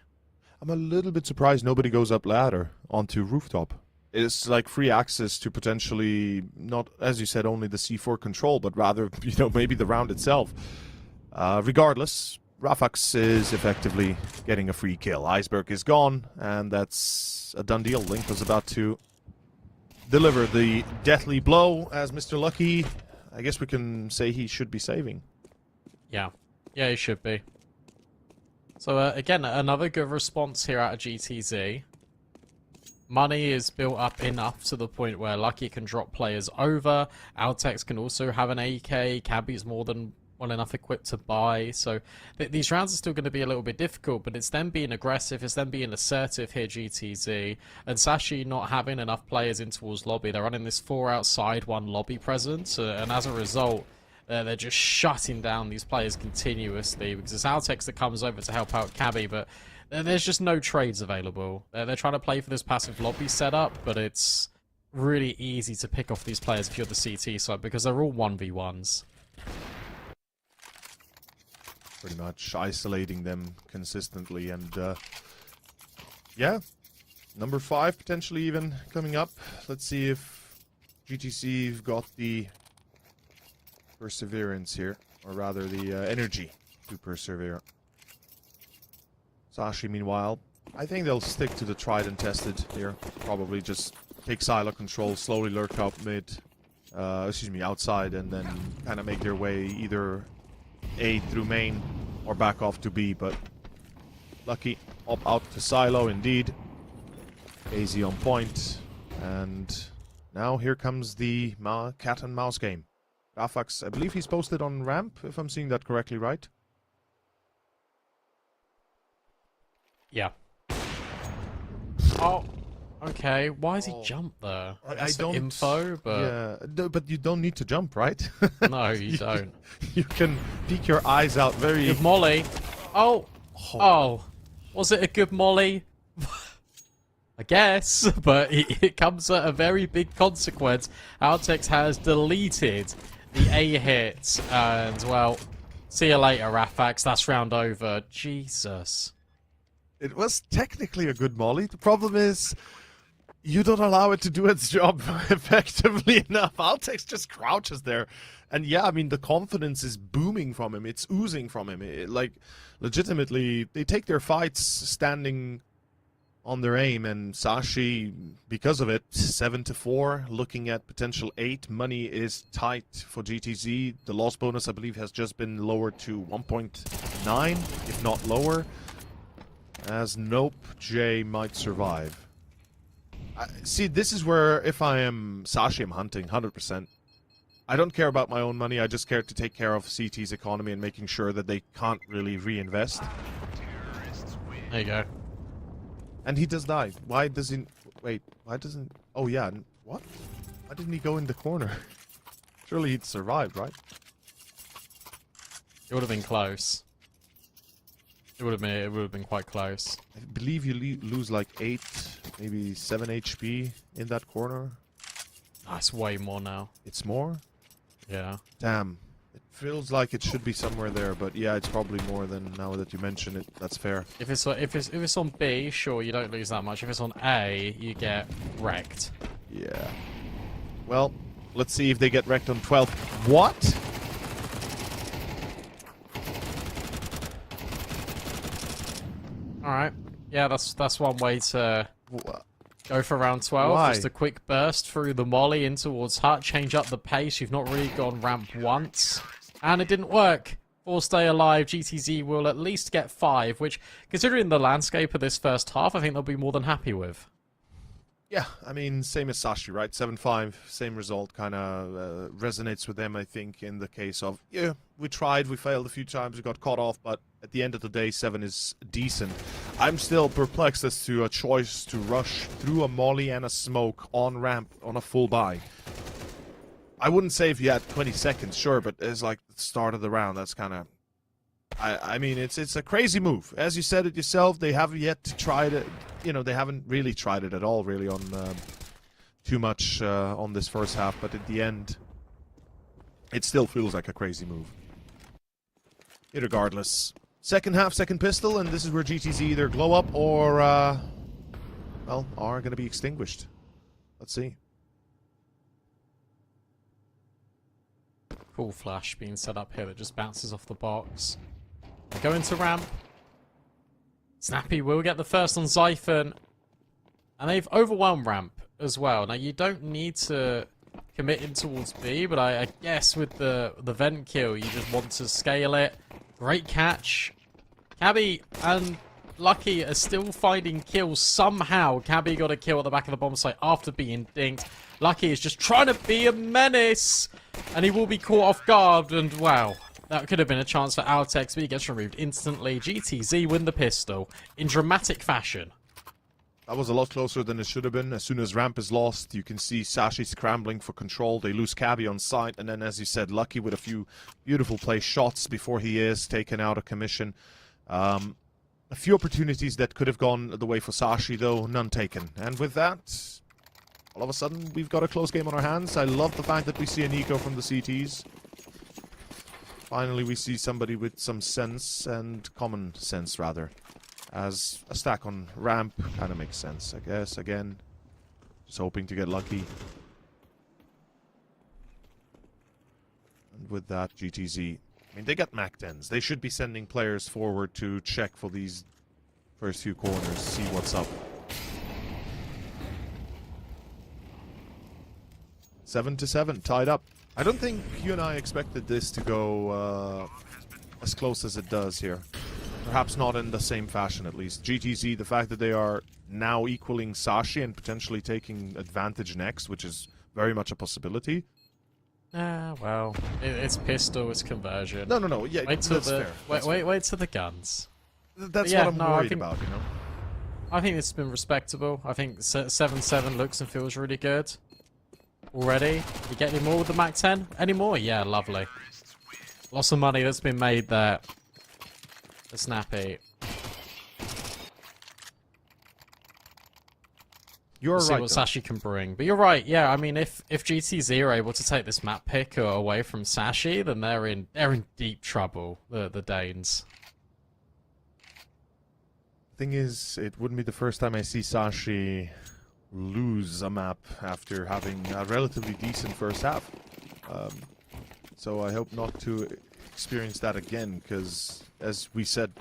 I'm a little bit surprised nobody goes up ladder onto rooftop. It's like free access to potentially, not, as you said, only the C4 control, but rather, you know, maybe the round itself. Regardless, Rafax is effectively getting a free kill. Iceberg is gone, and that's a done deal. Link was about to deliver the deathly blow as Mr. Lucky. I guess we can say he should be saving. Yeah, he should be. So again, another good response here out of GTZ. Money is built up enough to the point where Lucky can drop players over. Altex can also have an AK. Cabby's more than well enough equipped to buy. So these rounds are still going to be a little bit difficult, but it's them being aggressive, it's them being assertive here, GTZ. And Sashi not having enough players in towards lobby. They're running this 4 outside, 1 lobby presence, and as a result, they're just shutting down these players continuously because it's Altex that comes over to help out Cabby, but there's just no trades available. They're trying to play for this passive lobby setup, but it's really easy to pick off these players if you're the CT side because they're all 1v1s. Pretty much isolating them consistently, and yeah, number 5 potentially even coming up. Let's see if GTC have got the perseverance here, or rather the energy to persevere. Sashi, meanwhile, I think they'll stick to the tried and tested here. Probably just take silo control, slowly lurk out mid, outside, and then kind of make their way either A through main or back off to B, but Lucky up out to silo indeed. AZ on point, and now here comes the cat and mouse game. Rafax, I believe he's posted on ramp, if I'm seeing that correctly, right? Yeah. Oh, Okay, why has he jumped there? I That's for don't... info, but... Yeah, but you don't need to jump, right? No, you don't. You can peek your eyes out very... Good molly. Oh! Oh! Was it a good molly? I guess, but it comes at a very big consequence. Altex has deleted the A hit, and, well, see you later, Rafax. That's round over. Jesus. It was technically a good molly. The problem is, you don't allow it to do its job effectively enough. Altex just crouches there. And yeah, I mean, the confidence is booming from him. It's oozing from him. Like, legitimately, they take their fights standing on their aim. And Sashi, because of it, 7-4, looking at potential 8. Money is tight for GTZ. The loss bonus, I believe, has just been lowered to 1.9, if not lower. As Nope J might survive. See, this is where, if I am Sashi, I'm hunting, 100%. I don't care about my own money, I just care to take care of CT's economy and making sure that they can't really reinvest. There you go. And he does die. Why does he... Wait, why doesn't... Oh yeah, what? Why didn't he go in the corner? Surely he'd survive, right? It would have been close. It would have been quite close. I believe you lose like 8, maybe 7 HP in that corner. Oh, it's way more now. It's more? Yeah. Damn. It feels like it should be somewhere there, but yeah, it's probably more than now that you mention it. That's fair. If it's on B, sure, you don't lose that much. If it's on A, you get wrecked. Yeah. Well, let's see if they get wrecked on 12. What? Alright. Yeah, that's one way to go for round 12. Why? Just a quick burst through the molly in towards hut, change up the pace. You've not really gone ramp once. And it didn't work. Or stay alive, GTZ will at least get 5, which, considering the landscape of this first half, I think they'll be more than happy with. Yeah, I mean, same as Sashi, right? 7-5, same result, kind of resonates with them, I think, in the case of, yeah, we tried, we failed a few times, we got caught off, but at the end of the day, 7 is decent. I'm still perplexed as to a choice to rush through a molly and a smoke on ramp on a full buy. I wouldn't say if you had 20 seconds, sure, but it's like the start of the round, that's kind of... I mean, it's a crazy move. As you said it yourself, they haven't yet tried it. You know, they haven't really tried it at all, really, on too much on this first half. But at the end, it still feels like a crazy move. Irregardless. Second half, second pistol, and this is where GTZ either glow up or, well, are going to be extinguished. Let's see. Cool flash being set up here that just bounces off the box. Go into ramp. Snappy will get the first on Xiphon. And they've overwhelmed ramp as well. Now, you don't need to commit in towards B, but I guess with the vent kill, you just want to scale it. Great catch. Cabby and Lucky are still finding kills somehow. Cabby got a kill at the back of the bomb site after being dinked. Lucky is just trying to be a menace. And he will be caught off guard. And wow, that could have been a chance for Altex, but he gets removed instantly. GTZ win the pistol in dramatic fashion. That was a lot closer than it should have been. As soon as ramp is lost, you can see Sashi scrambling for control. They lose Cabby on site. And then, as you said, Lucky with a few beautiful play shots before he is taken out of commission. A few opportunities that could have gone the way for Sashi, though, none taken. And with that, all of a sudden, we've got a close game on our hands. I love the fact that we see an eco from the CTs. Finally, we see somebody with some sense, and common sense, rather. As a stack on ramp kind of makes sense, I guess. Again, just hoping to get lucky. And with that, GTZ... I mean, they got Mac 10s. They should be sending players forward to check for these first few corners, see what's up. 7-7, tied up. I don't think you and I expected this to go as close as it does here. Perhaps not in the same fashion, at least. GTZ, the fact that they are now equaling Sashi and potentially taking advantage next, which is very much a possibility. Well, it's pistol, it's conversion. No, yeah, wait till that's fair. Wait till the guns. That's yeah, what I'm worried about, you know? I think this has been respectable. I think 7-7 looks and feels really good. Already. You get any more with the Mac 10? Any more? Yeah, lovely. Lots of money that's been made there. The Snappy. You're we'll right. See what Sashi can bring. But you're right, yeah, I mean if GTZ are able to take this map pick away from Sashi, then they're in deep trouble, the Danes. Thing is, it wouldn't be the first time I see Sashi lose a map after having a relatively decent first half. So I hope not to experience that again, because as we said,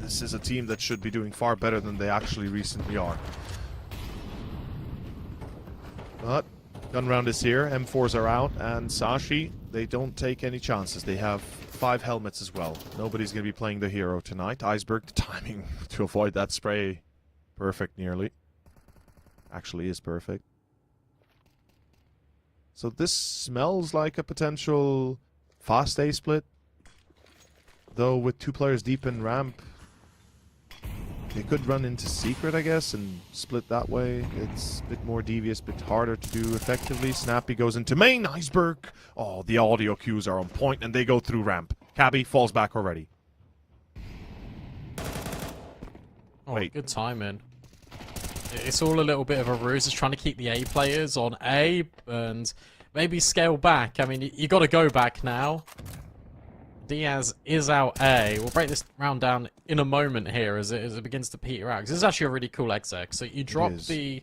this is a team that should be doing far better than they actually recently are. But gun round is here, M4s are out, and Sashi, they don't take any chances. They have 5 helmets as well. Nobody's going to be playing the hero tonight. Iceberg, the timing to avoid that spray, perfect nearly. Actually is perfect. So this smells like a potential fast A split. Though with 2 players deep in ramp, they could run into secret, I guess, and split that way. It's a bit more devious, a bit harder to do effectively. Snappy goes into main. Iceberg. Oh, the audio cues are on point, and they go through ramp. Cabby falls back already. Oh, Wait. Good timing. It's all a little bit of a ruse. It's trying to keep the A players on A and maybe scale back. I mean, you got to go back now. Diaz is out A. We'll break this round down in a moment here as it begins to peter out. This is actually a really cool exec. So you drop the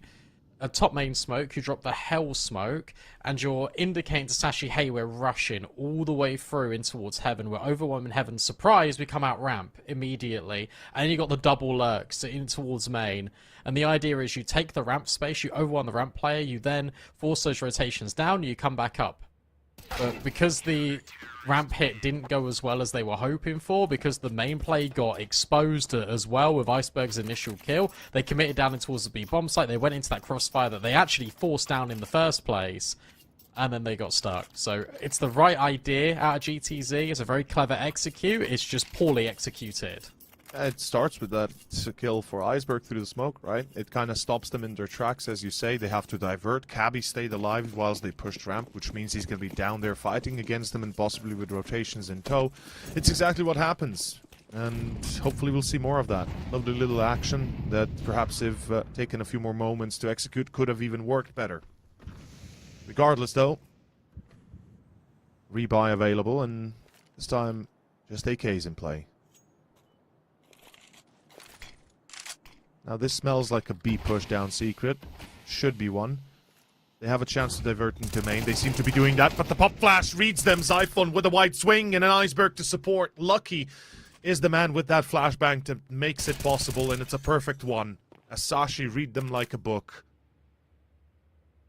top main smoke, you drop the hell smoke, and you're indicating to Sashi, hey, we're rushing all the way through in towards heaven. We're overwhelming heaven. Surprise, we come out ramp immediately. And then you got the double lurks in towards main. And the idea is you take the ramp space, you overwhelm the ramp player, you then force those rotations down, you come back up. But because the ramp hit didn't go as well as they were hoping for, because the main play got exposed as well with Iceberg's initial kill, they committed down towards the B bomb site. They went into that crossfire that they actually forced down in the first place, and then they got stuck. So it's the right idea out of GTZ. It's a very clever execute. It's just poorly executed. It starts with that kill for Iceberg through the smoke, right? It kind of stops them in their tracks, as you say. They have to divert. Cabby stayed alive whilst they pushed ramp, which means he's going to be down there fighting against them and possibly with rotations in tow. It's exactly what happens, and hopefully we'll see more of that. Lovely little action that perhaps if taken a few more moments to execute could have even worked better. Regardless, though, rebuy available, and this time just AKs in play. Now this smells like a B push down secret. Should be one. They have a chance to divert into main. They seem to be doing that, but the pop flash reads them. Zyphon with a wide swing and an Iceberg to support. Lucky is the man with that flashbang that makes it possible, and it's a perfect one. As Sashi read them like a book.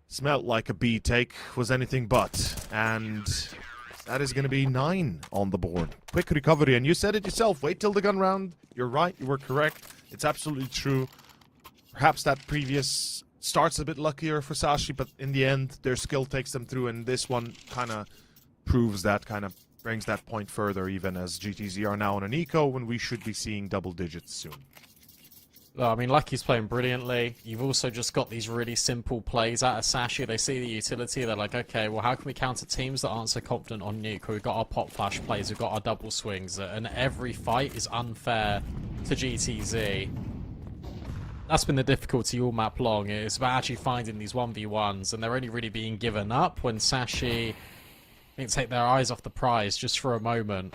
Smelt like a B take, was anything but. And that is going to be 9 on the board. Quick recovery, and you said it yourself. Wait till the gun round. You're right, you were correct. It's absolutely true. Perhaps that previous starts a bit luckier for Sashi, but in the end, their skill takes them through, and this one kind of proves that, kind of brings that point further, even as GTZ are now on an eco, when we should be seeing double digits soon. Well, I mean, Lucky's playing brilliantly. You've also just got these really simple plays out of Sashi. They see the utility. They're like, okay, well, how can we counter teams that aren't so confident on nuke? We've got our pop flash plays. We've got our double swings. And every fight is unfair to GTZ. That's been the difficulty all map long. It's about actually finding these 1v1s. And they're only really being given up when Sashi can take their eyes off the prize just for a moment.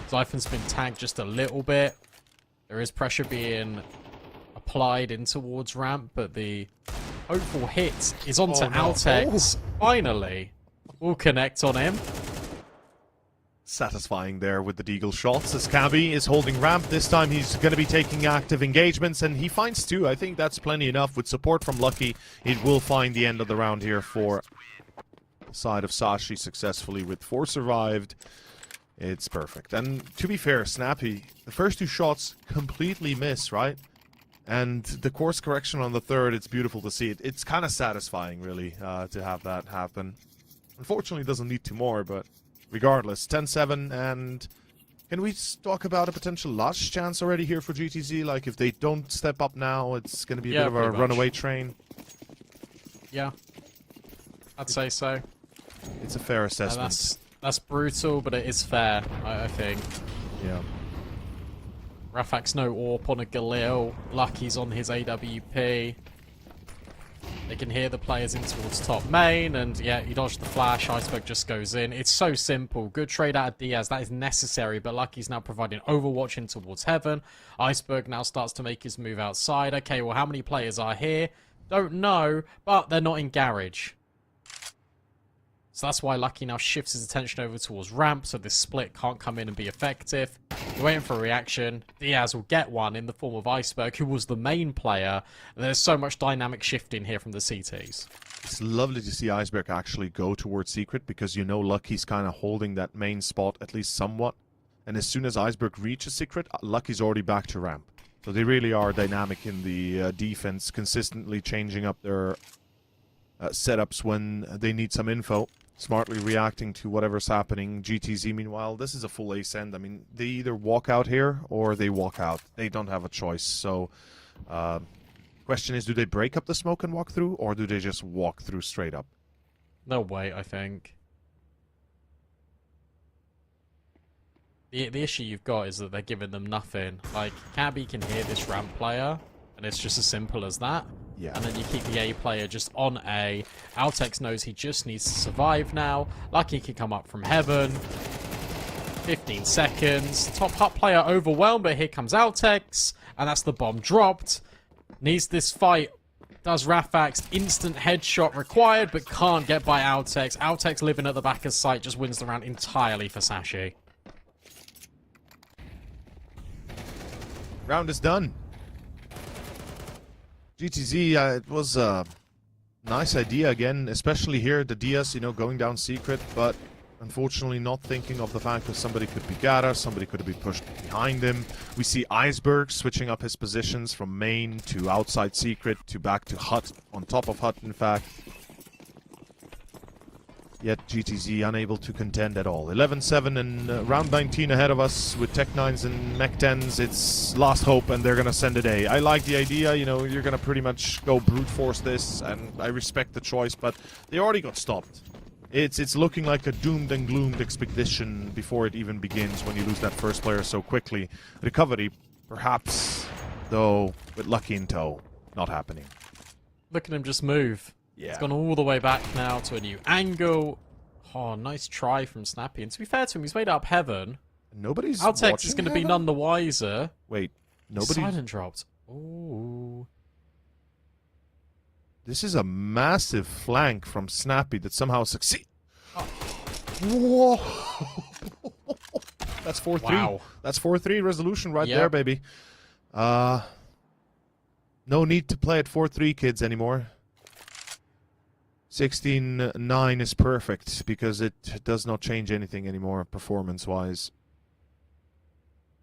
Zyphon's been tagged just a little bit. There is pressure being applied in towards ramp, but the hopeful hit is onto Altex. Finally, we'll connect on him. Satisfying there with the deagle shots as Cabby is holding ramp. This time he's going to be taking active engagements, and he finds 2. I think that's plenty enough. With support from Lucky, it will find the end of the round here for the side of Sashi successfully with 4 survived. It's perfect. And to be fair, Snappy, the first 2 shots completely miss, right? And the course correction on the third, it's beautiful to see. It's kind of satisfying, really, to have that happen. Unfortunately, it doesn't lead to more, but regardless, 10-7, and Can we talk about a potential last chance already here for GTZ? Like, if they don't step up now, it's going to be a bit of a runaway train. Yeah, I'd say so. It's a fair assessment. That's brutal, but it is fair, I think. Yeah. Rafak's no AWP on a Galil. Lucky's on his AWP. They can hear the players in towards top main, and yeah, you dodge the flash, Iceberg just goes in. It's so simple. Good trade out of Diaz, that is necessary, but Lucky's now providing overwatch in towards heaven. Iceberg now starts to make his move outside. Okay, well, how many players are here? Don't know, but they're not in garage. So that's why Lucky now shifts his attention over towards ramp, so this split can't come in and be effective. You're waiting for a reaction. Diaz will get one in the form of Iceberg, who was the main player. There's so much dynamic shifting here from the CTs. It's lovely to see Iceberg actually go towards Secret, because you know Lucky's kind of holding that main spot, at least somewhat. And as soon as Iceberg reaches Secret, Lucky's already back to ramp. So they really are dynamic in the defense, consistently changing up their setups when they need some info. Smartly reacting to whatever's happening. GTZ, meanwhile, this is a full ace end. I mean, they either walk out here or they walk out. They don't have a choice. So, question is, do they break up the smoke and walk through, or do they just walk through straight up? They'll wait, I think. The issue you've got is that they're giving them nothing. Like, Cabby can hear this ramp player, and it's just as simple as that. Yeah. And then you keep the A player just on A. Altex knows he just needs to survive now. Lucky can come up from heaven. 15 seconds. Top hut player overwhelmed, but here comes Altex. And that's the bomb dropped. Needs this fight. Does Rafax. Instant headshot required, but can't get by Altex. Altex living at the back of sight just wins the round entirely for Sashi. Round is done. GTZ, it was a nice idea again, especially here, the Diaz, you know, going down Secret, but unfortunately not thinking of the fact that somebody could be Gara, somebody could be pushed behind him. We see Iceberg switching up his positions from main to outside Secret to back to Hut, on top of Hut, in fact. Yet GTZ unable to contend at all. 11-7 and round 19 ahead of us with Tech 9s and Mech 10s. It's last hope and they're going to send it A. I like the idea, you know, you're going to pretty much go brute force this, and I respect the choice, but they already got stopped. It's looking like a doomed and gloomed expedition before it even begins when you lose that first player so quickly. Recovery, perhaps, though, with Lucky in tow, not happening. Look at him just move. Yeah. It's gone all the way back now to a new angle. Oh, nice try from Snappy. And to be fair to him, he's made up heaven. Nobody's Altex is going to be none the wiser. Wait, nobody... Silent dropped. Ooh. This is a massive flank from Snappy that somehow succeed. Oh. Whoa! That's 4-3. Wow. That's 4-3 resolution right there, baby. No need to play at 4-3, kids, anymore. 16-9 is perfect because it does not change anything anymore performance-wise.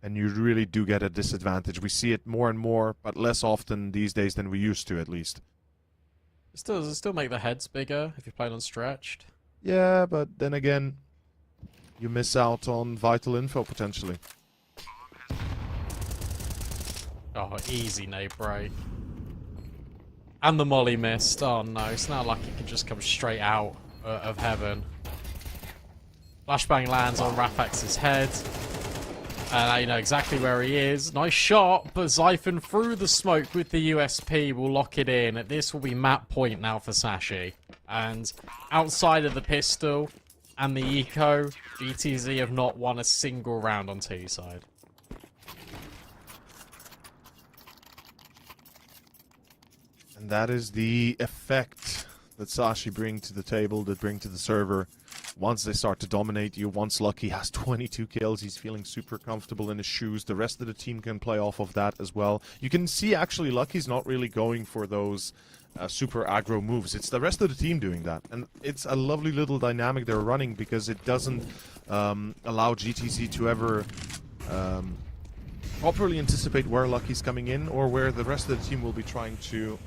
And you really do get a disadvantage. We see it more and more, but less often these days than we used to, at least. Does it still make the heads bigger if you're playing on stretched? Yeah, but then again, you miss out on vital info, potentially. Oh, easy nade break. And the molly missed. Oh no, so now Lucky can just come straight out of heaven. Flashbang lands on Rafax's head. And now you know exactly where he is. Nice shot, but Zyphon through the smoke with the USP will lock it in. This will be map point now for Sashi. And outside of the pistol and the eco, GTZ have not won a single round on T side. And that is the effect that Sashi bring to the table, that bring to the server. Once they start to dominate you, once Lucky has 22 kills, he's feeling super comfortable in his shoes. The rest of the team can play off of that as well. You can see, actually, Lucky's not really going for those super aggro moves. It's the rest of the team doing that. And it's a lovely little dynamic they're running because it doesn't allow GTC to ever properly anticipate where Lucky's coming in or where the rest of the team will be trying to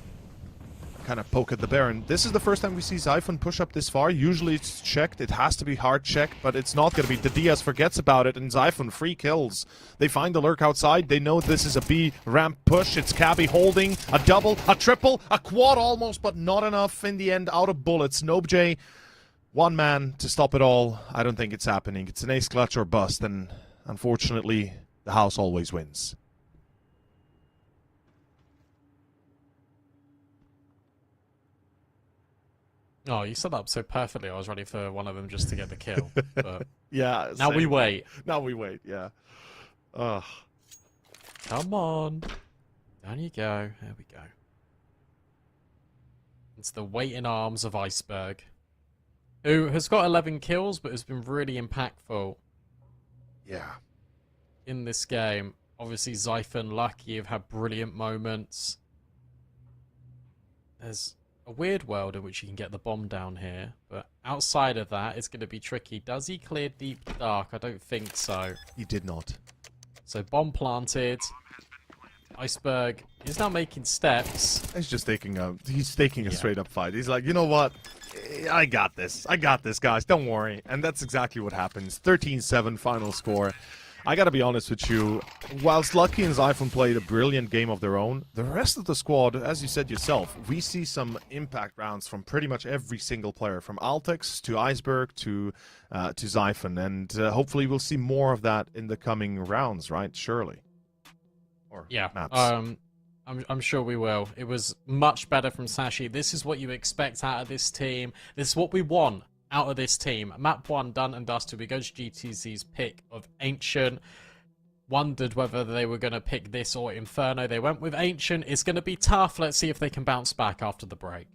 kind of poke at the Baron. This is the first time we see Xiphon push up this far. Usually it's checked. It has to be hard checked, but it's not going to be. The Diaz forgets about it, and Xiphon, 3 kills. They find the Lurk outside. They know this is a B ramp push. It's Cabby holding a double, a triple, a quad almost, but not enough in the end. Out of bullets. Nobjay, one man to stop it all. I don't think it's happening. It's an ace clutch or bust, and unfortunately, the house always wins. Oh, you set that up so perfectly. I was ready for one of them just to get the kill. But yeah. now we wait. Now we wait. Yeah. Ugh. Come on. Down you go. There we go. It's the waiting arms of Iceberg, who has got 11 kills, but has been really impactful. Yeah. In this game. Obviously, Xiphon, Lucky have had brilliant moments. There's a weird world in which you can get the bomb down here, but outside of that, it's going to be tricky. Does he clear deep dark? I don't think so. He did not. So bomb planted. Iceberg is now making steps. He's just taking a straight up fight. He's like, you know what? I got this. I got this, guys. Don't worry. And that's exactly what happens. 13-7 final score. I gotta be honest with you, whilst Lucky and Xiphon played a brilliant game of their own, the rest of the squad, as you said yourself, we see some impact rounds from pretty much every single player, from Altex to Iceberg to Xiphon, and hopefully we'll see more of that in the coming rounds, right? Surely. Or yeah, maps. I'm sure we will. It was much better from Sashi. This is what you expect out of this team. This is what we want out of this team. Map 1 done and dusted. We go to GTZ's pick of Ancient. Wondered whether they were going to pick this or Inferno. They went with Ancient. It's going to be tough. Let's see if they can bounce back after the break.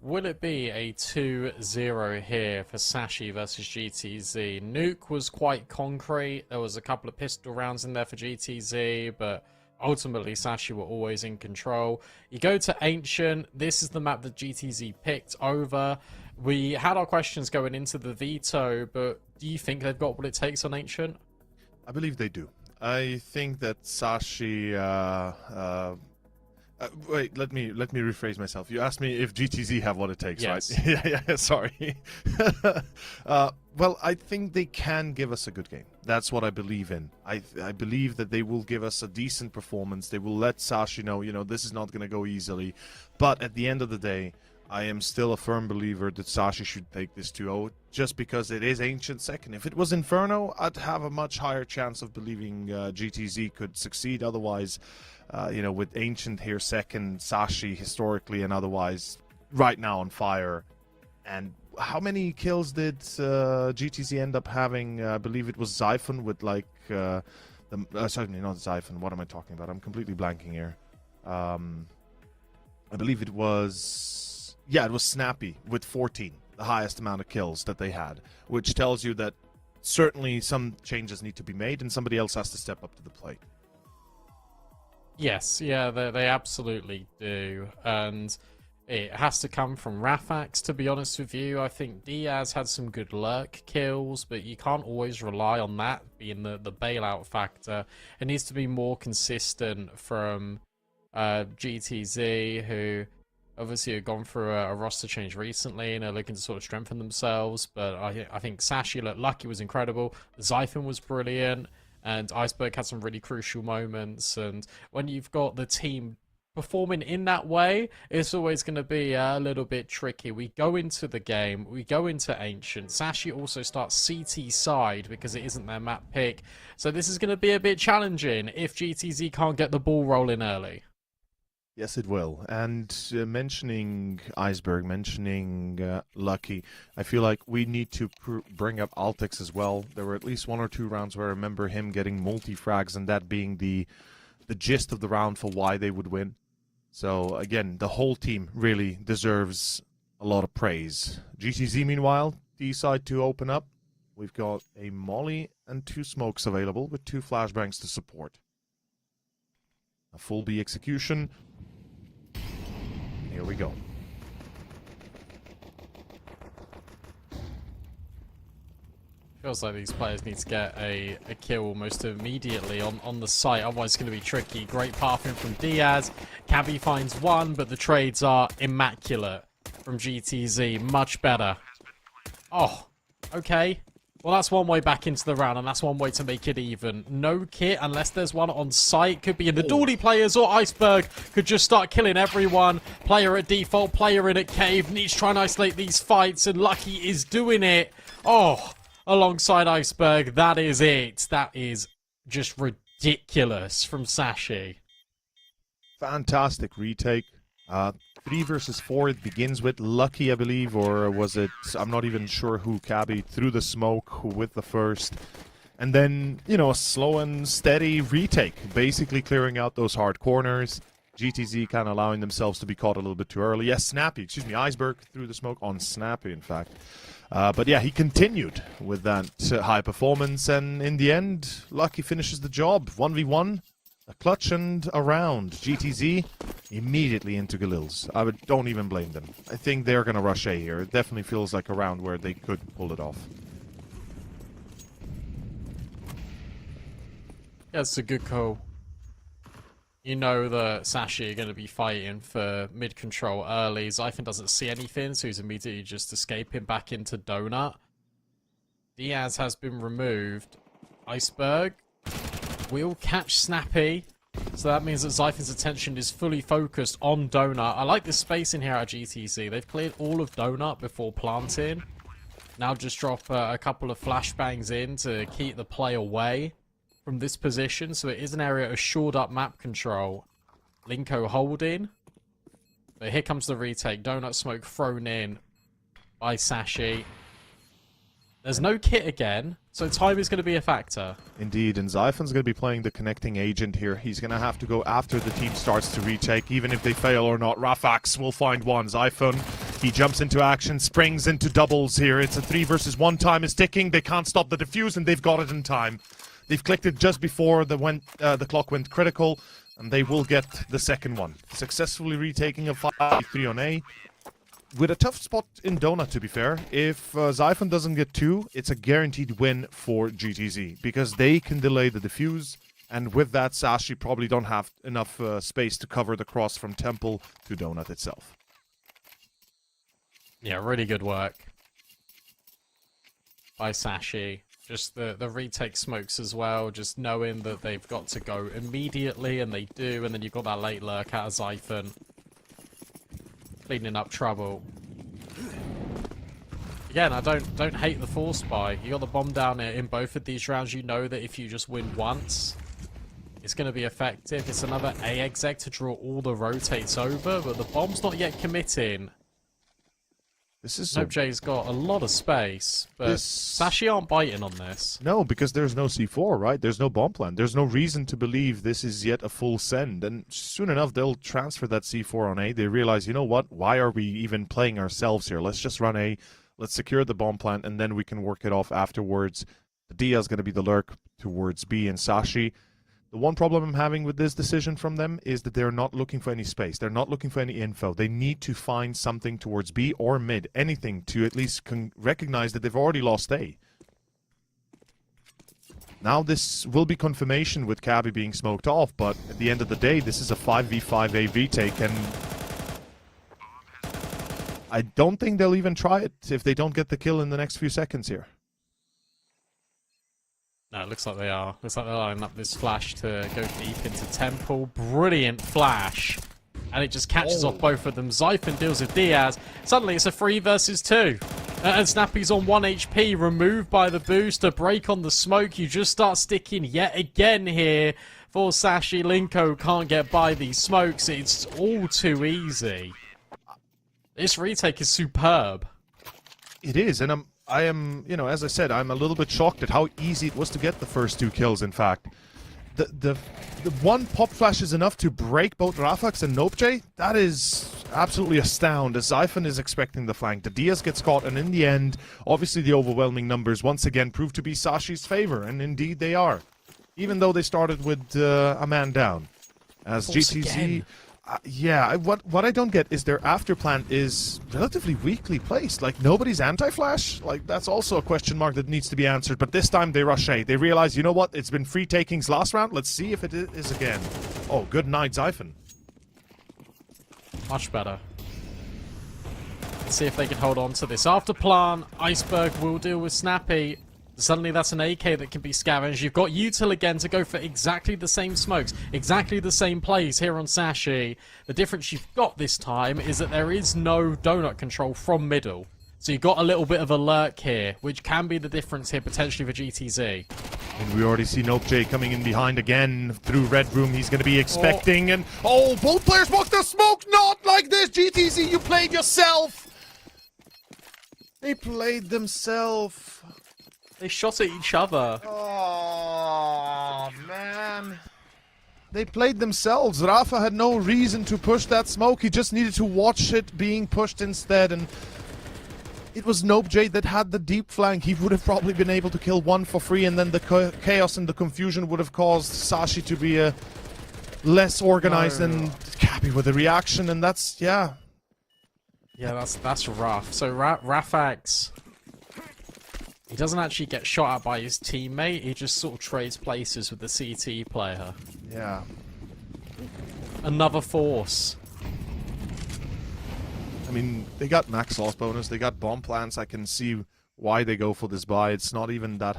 Will it be a 2-0 here for Sashi versus GTZ? Nuke was quite concrete. There was a couple of pistol rounds in there for GTZ, but ultimately Sashi were always in control. You go to Ancient. This is the map that GTZ picked over. We had our questions going into the veto, but do you think they've got what it takes on Ancient? I believe they do. I think that Sashi Wait, let me rephrase myself. You asked me if GTZ have what it takes, Yes. right? yeah, sorry. Well, I think they can give us a good game. That's what I believe in. I believe that they will give us a decent performance. They will let Sashi know, this is not going to go easily. But at the end of the day, I am still a firm believer that Sashi should take this 2-0, just because it is Ancient second. If it was Inferno, I'd have a much higher chance of believing GTZ could succeed. Otherwise, with Ancient here second, Sashi historically and otherwise right now on fire. And how many kills did GTZ end up having? I believe it was Xiphon with sorry, not Xiphon. What am I talking about? I'm completely blanking here. I believe it was... Yeah, it was Snappy with 14, the highest amount of kills that they had, which tells you that certainly some changes need to be made and somebody else has to step up to the plate. Yes, yeah, they absolutely do. And it has to come from Rafax, to be honest with you. I think Diaz had some good lurk kills, but you can't always rely on that being the bailout factor. It needs to be more consistent from GTZ, who obviously have gone through a roster change recently and are looking to sort of strengthen themselves. But I think Sashi looked lucky, was incredible. Xiphon was brilliant. And Iceberg had some really crucial moments. And when you've got the team performing in that way, it's always going to be a little bit tricky. We go into the game, we go into Ancient. Sashi also starts CT side because it isn't their map pick. So this is going to be a bit challenging if GTZ can't get the ball rolling early. Yes, it will. And mentioning Iceberg, mentioning Lucky, I feel like we need to bring up Altex as well. There were at least 1 or 2 rounds where I remember him getting multi-frags and that being the gist of the round for why they would win. So, again, the whole team really deserves a lot of praise. GTZ, meanwhile, decide to open up. We've got a Molly and 2 smokes available with 2 flashbangs to support. A full B execution. Here we go. Feels like these players need to get a kill almost immediately on the site, otherwise it's going to be tricky. Great pathing from Diaz. Cabby finds 1, but the trades are immaculate from GTZ. Much better. Oh, okay. Well, that's one way back into the round, and that's one way to make it even. No kit, unless there's one on site. Could be in the Dawdy players, or Iceberg could just start killing everyone. Player at default, player in at cave. Needs to try and isolate these fights, and Lucky is doing it. Oh, alongside Iceberg, that is it. That is just ridiculous from Sashi. Fantastic retake. 3 versus 4 it begins with. Lucky, I believe, or was it... I'm not even sure who. Cabby through the smoke with the first. And then, a slow and steady retake. Basically clearing out those hard corners. GTZ kind of allowing themselves to be caught a little bit too early. Yes, Snappy, Iceberg through the smoke on Snappy, in fact. But yeah, he continued with that high performance. And in the end, Lucky finishes the job. 1v1. A clutch and a round. GTZ immediately into Galils. Don't even blame them. I think they're going to rush A here. It definitely feels like a round where they could pull it off. Yeah, it's a good call. You know that Sashi are going to be fighting for mid-control early. Xiphon doesn't see anything, so he's immediately just escaping back into Donut. Diaz has been removed. Iceberg will catch Snappy. So that means that Xiphon's attention is fully focused on Donut. I like the space in here at GTC. They've cleared all of Donut before planting. Now just drop a couple of flashbangs in to keep the play away from this position. So it is an area of shored up map control. Linko holding. But here comes the retake. Donut smoke thrown in by Sashi. There's no kit again, so time is going to be a factor. Indeed, and Xiphon's going to be playing the connecting agent here. He's going to have to go after the team starts to retake, even if they fail or not. Rafax will find one. Xiphon, he jumps into action, springs into doubles here. It's a 3 versus 1. Time is ticking. They can't stop the defuse, and they've got it in time. They've clicked it just before the clock went critical, and they will get the second one. Successfully retaking a 5-3 on A. With a tough spot in Donut, to be fair. If Xiphon doesn't get 2, it's a guaranteed win for GTZ, because they can delay the defuse, And with that, Sashi probably don't have enough space to cover the cross from Temple to Donut itself. Yeah, really good work by Sashi. Just the retake smokes as well, just knowing that they've got to go immediately, and they do, and then you've got that late lurk out of Xiphon. Cleaning up trouble. Again, I don't hate the force buy. You got the bomb down in both of these rounds. You know that if you just win once, it's going to be effective. It's another A exec to draw all the rotates over, but the bomb's not yet committing. This is NopeJ's got a lot of space, but Sashi aren't biting on this. No, because there's no C4, right? There's no bomb plan. There's no reason to believe this is yet a full send. And soon enough, they'll transfer that C4 on A. They realize, you know what? Why are we even playing ourselves here? Let's just run A. Let's secure the bomb plant, and then we can work it off afterwards. The Dia is going to be the lurk towards B and Sashi. The one problem I'm having with this decision from them is that they're not looking for any space. They're not looking for any info. They need to find something towards B or mid, anything to at least recognize that they've already lost A. Now this will be confirmation with Cabby being smoked off, but at the end of the day, this is a 5v5 A retake, and I don't think they'll even try it if they don't get the kill in the next few seconds here. No, it looks like they are. Looks like they're lining up this flash to go deep into Temple. Brilliant flash. And it just catches off both of them. Xiphon deals with Diaz. Suddenly it's a 3 versus 2. And Snappy's on 1 HP, removed by the boost. A break on the smoke. You just start sticking yet again here for Sashi. Linko can't get by these smokes. It's all too easy. This retake is superb. It is, and I am, you know, as I said, I'm a little bit shocked at how easy it was to get the first 2 kills, in fact. The one pop flash is enough to break both Rafax and NopeJ. That is absolutely astounding. Xiphon is expecting the flank. The Diaz gets caught, and in the end, obviously the overwhelming numbers once again prove to be Sashi's favor, and indeed they are. Even though they started with a man down. As GTZ... yeah, what I don't get is their after plan is relatively weakly placed. Like, nobody's anti-flash? Like, that's also a question mark that needs to be answered. But this time they rush A. They realize, you know what? It's been free takings last round. Let's see if it is again. Oh, good night, Xiphon. Much better. Let's see if they can hold on to this after plan. Iceberg will deal with Snappy. Suddenly that's an AK that can be scavenged. You've got Util again to go for exactly the same smokes, exactly the same plays here on Sashi. The difference you've got this time is that there is no donut control from middle. So you've got a little bit of a lurk here, which can be the difference here potentially for GTZ. And we already see NopeJ coming in behind again through Red Room. He's going to be expecting, and oh, both players walk the smoke. Not like this, GTZ. You played yourself. They played themselves. They shot at each other. Oh, man. They played themselves. Rafa had no reason to push that smoke. He just needed to watch it being pushed instead. And it was NopeJ that had the deep flank. He would have probably been able to kill one for free. And then the chaos and the confusion would have caused Sashi to be less organized and happy with the reaction. And that's, yeah. Yeah, that's rough. So Rafax... he doesn't actually get shot at by his teammate, he just sort of trades places with the CT player. Yeah. Another force. I mean, they got max loss bonus, they got bomb plans. I can see why they go for this buy. It's not even that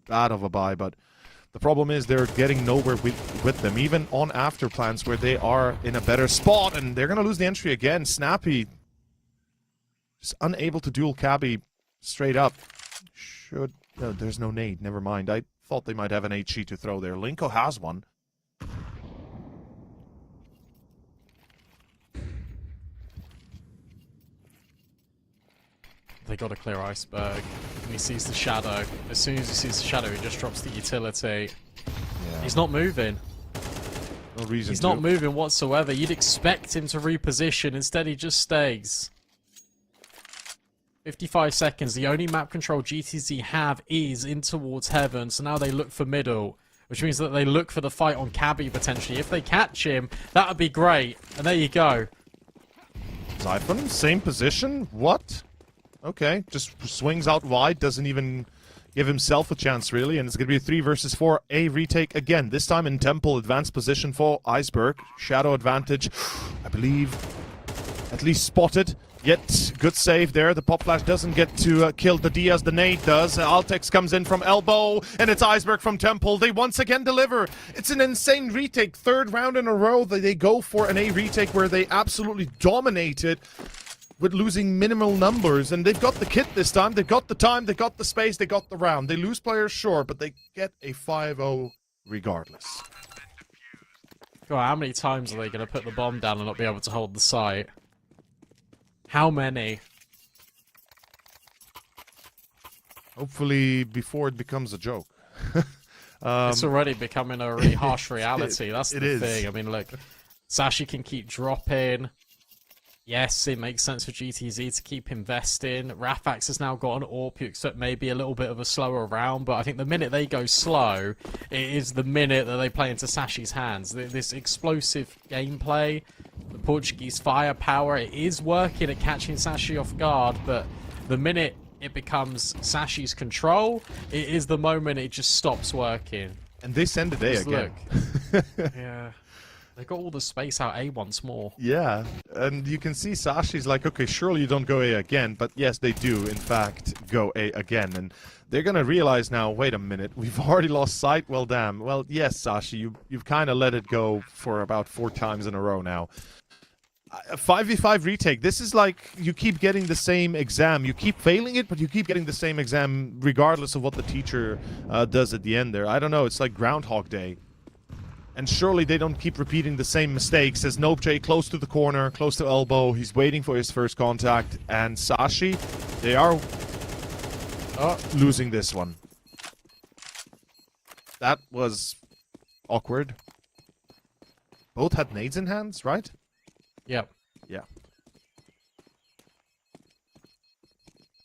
bad of a buy, but the problem is they're getting nowhere with them, even on after plans where they are in a better spot, and they're going to lose the entry again. Snappy is unable to duel Cabby straight up. No, there's no nade. Never mind. I thought they might have an HE to throw there. Linko has one. They got to clear Iceberg. And he sees the shadow. As soon as he sees the shadow, he just drops the utility. Yeah. He's not moving. No reason He's not moving whatsoever. You'd expect him to reposition. Instead, he just stays. 55 seconds. The only map control GTZ have is in towards heaven. So now they look for middle, which means that they look for the fight on Cabby potentially. If they catch him, that would be great. And there you go. Xiphon, same position? What? Okay, just swings out wide, doesn't even give himself a chance, really, and it's going to be a 3 versus 4 A retake again. This time in Temple, advanced position for Iceberg. Shadow advantage, I believe, at least spotted. Yet, good save there. The pop flash doesn't get to kill the Diaz. The nade does. Altex comes in from elbow, and it's Iceberg from Temple. They once again deliver. It's an insane retake. 3rd round in a row that they go for an A retake where they absolutely dominated with losing minimal numbers. And they've got the kit this time. They've got the time. They got the space. They got the round. They lose players, sure, but they get a 5-0 regardless. God, how many times are they going to put the bomb down and not be able to hold the site? How many? Hopefully before it becomes a joke. It's already becoming a really harsh reality. That's the thing. I mean, look, Sashi can keep dropping. Yes, it makes sense for GTZ to keep investing. Rafax has now got an AWP. You expect maybe a little bit of a slower round, but I think the minute they go slow, it is the minute that they play into Sashi's hands. This explosive gameplay, the Portuguese firepower, it is working at catching Sashi off guard, but the minute it becomes Sashi's control, it is the moment it just stops working. And they send it A again. Look. Yeah. They got all the space out A once more. Yeah, and you can see Sashi's like, okay, surely you don't go A again, but yes, they do, in fact, go A again, and they're gonna realize now, wait a minute, we've already lost sight, well, damn. Well, yes, Sashi, you've kind of let it go for about 4 times in a row now. A 5v5 retake, this is like, you keep getting the same exam, you keep failing it, but you keep getting the same exam regardless of what the teacher does at the end there. I don't know, it's like Groundhog Day. And surely they don't keep repeating the same mistakes as Nope close to the corner, close to elbow. He's waiting for his first contact. And Sashi, they are losing this one. That was awkward. Both had nades in hands, right? Yep. Yeah.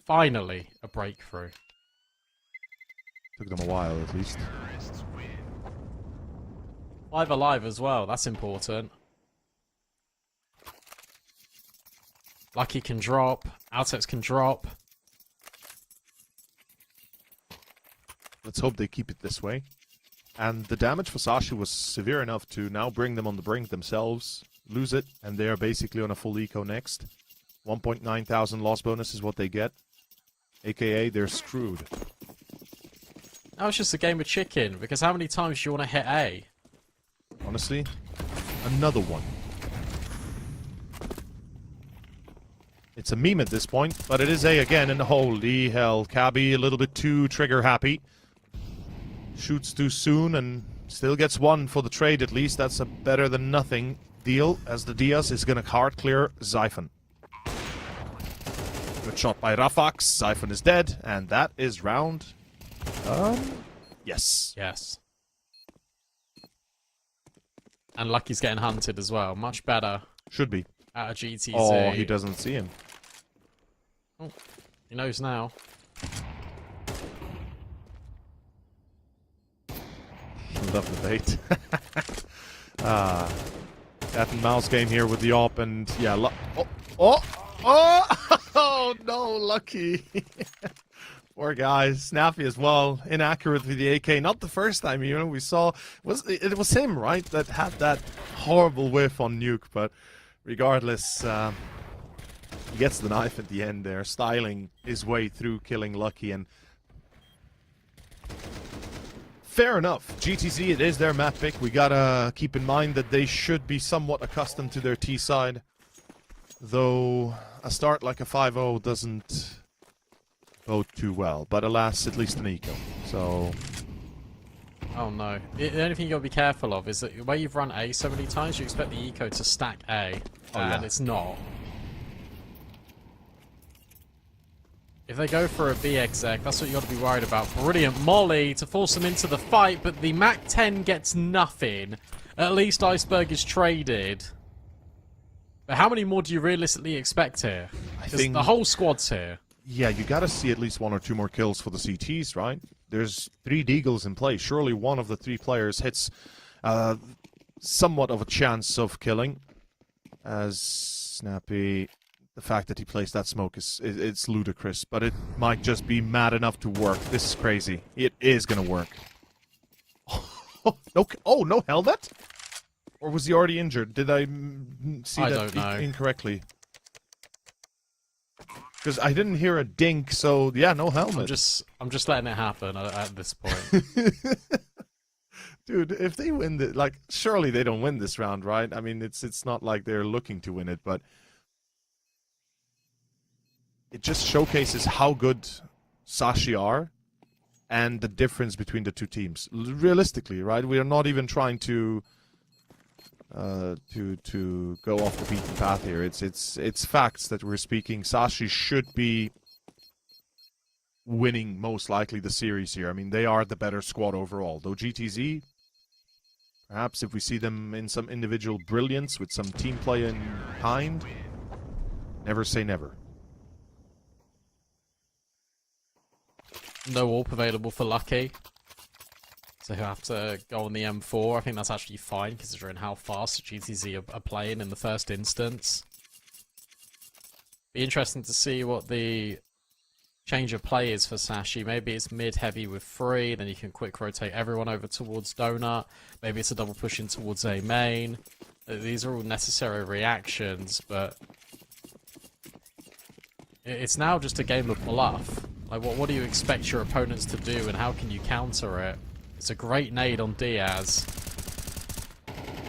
Finally, a breakthrough. Took them a while, at least. 5 alive as well, that's important. Lucky can drop, Altex can drop. Let's hope they keep it this way. And the damage for Sashi was severe enough to now bring them on the brink themselves, lose it, and they are basically on a full eco next. 1.9 thousand loss bonus is what they get. AKA, they're screwed. Now it's just a game of chicken, because how many times do you want to hit A? Honestly, another one. It's a meme at this point, but it is A again, and holy hell, Cabby a little bit too trigger happy. Shoots too soon and still gets 1 for the trade at least. That's a better than nothing deal, as the Diaz is going to hard clear Zyphon. Good shot by Rafax. Zyphon is dead, and that is round... yes. Yes. And Lucky's getting hunted as well. Much better. Should be. Out of GTZ. Oh, he doesn't see him. Oh, he knows now. Love the bait. Cat and mouse game here with the op, and yeah, oh no, Lucky. Poor guy, snappy as well, inaccurate with the AK. Not the first time, you know, we saw it was him, right, that had that horrible whiff on Nuke. But regardless, he gets the knife at the end there, styling his way through killing Lucky. And fair enough, GTZ, it is their map pick. We gotta keep in mind that they should be somewhat accustomed to their T side, though a start like a 5-0 doesn't bode too well, but alas, at least an eco. So, oh no. The only thing you gotta be careful of is that where you've run A so many times, you expect the eco to stack A, and it's not. If they go for a B exec, that's what you gotta be worried about. Brilliant Molly to force them into the fight, but the MAC-10 gets nothing. At least Iceberg is traded. But how many more do you realistically expect here? Because the whole squad's here. Yeah, you gotta see at least 1 or 2 more kills for the CTs, right? There's 3 Deagles in play. Surely one of the 3 players hits somewhat of a chance of killing. As Snappy the fact that he placed that smoke it's ludicrous, but it might just be mad enough to work. This is crazy. It is gonna work. Oh, no helmet? Or was he already injured? Did I see that incorrectly? Because I didn't hear a dink, so yeah, no helmet. I'm just letting it happen at this point. Dude, if they win like, surely they don't win this round, right? I mean, it's not like they're looking to win it, but it just showcases how good Sashi are and the difference between the two teams. Realistically, right? We are not even trying to go off the beaten path here. It's facts that we're speaking. Sashi should be winning most likely the series here. I mean, they are the better squad overall. Though GTZ, perhaps if we see them in some individual brilliance with some team play in kind, never say never. No AWP available for Lucky. So he'll have to go on the M4. I think that's actually fine, considering how fast GTZ are playing in the first instance. Be interesting to see what the change of play is for Sashi. Maybe it's mid-heavy with 3, then you can quick rotate everyone over towards Donut. Maybe it's a double push in towards A main. These are all necessary reactions, but it's now just a game of bluff. Like, what do you expect your opponents to do, and how can you counter it? It's a great nade on Diaz.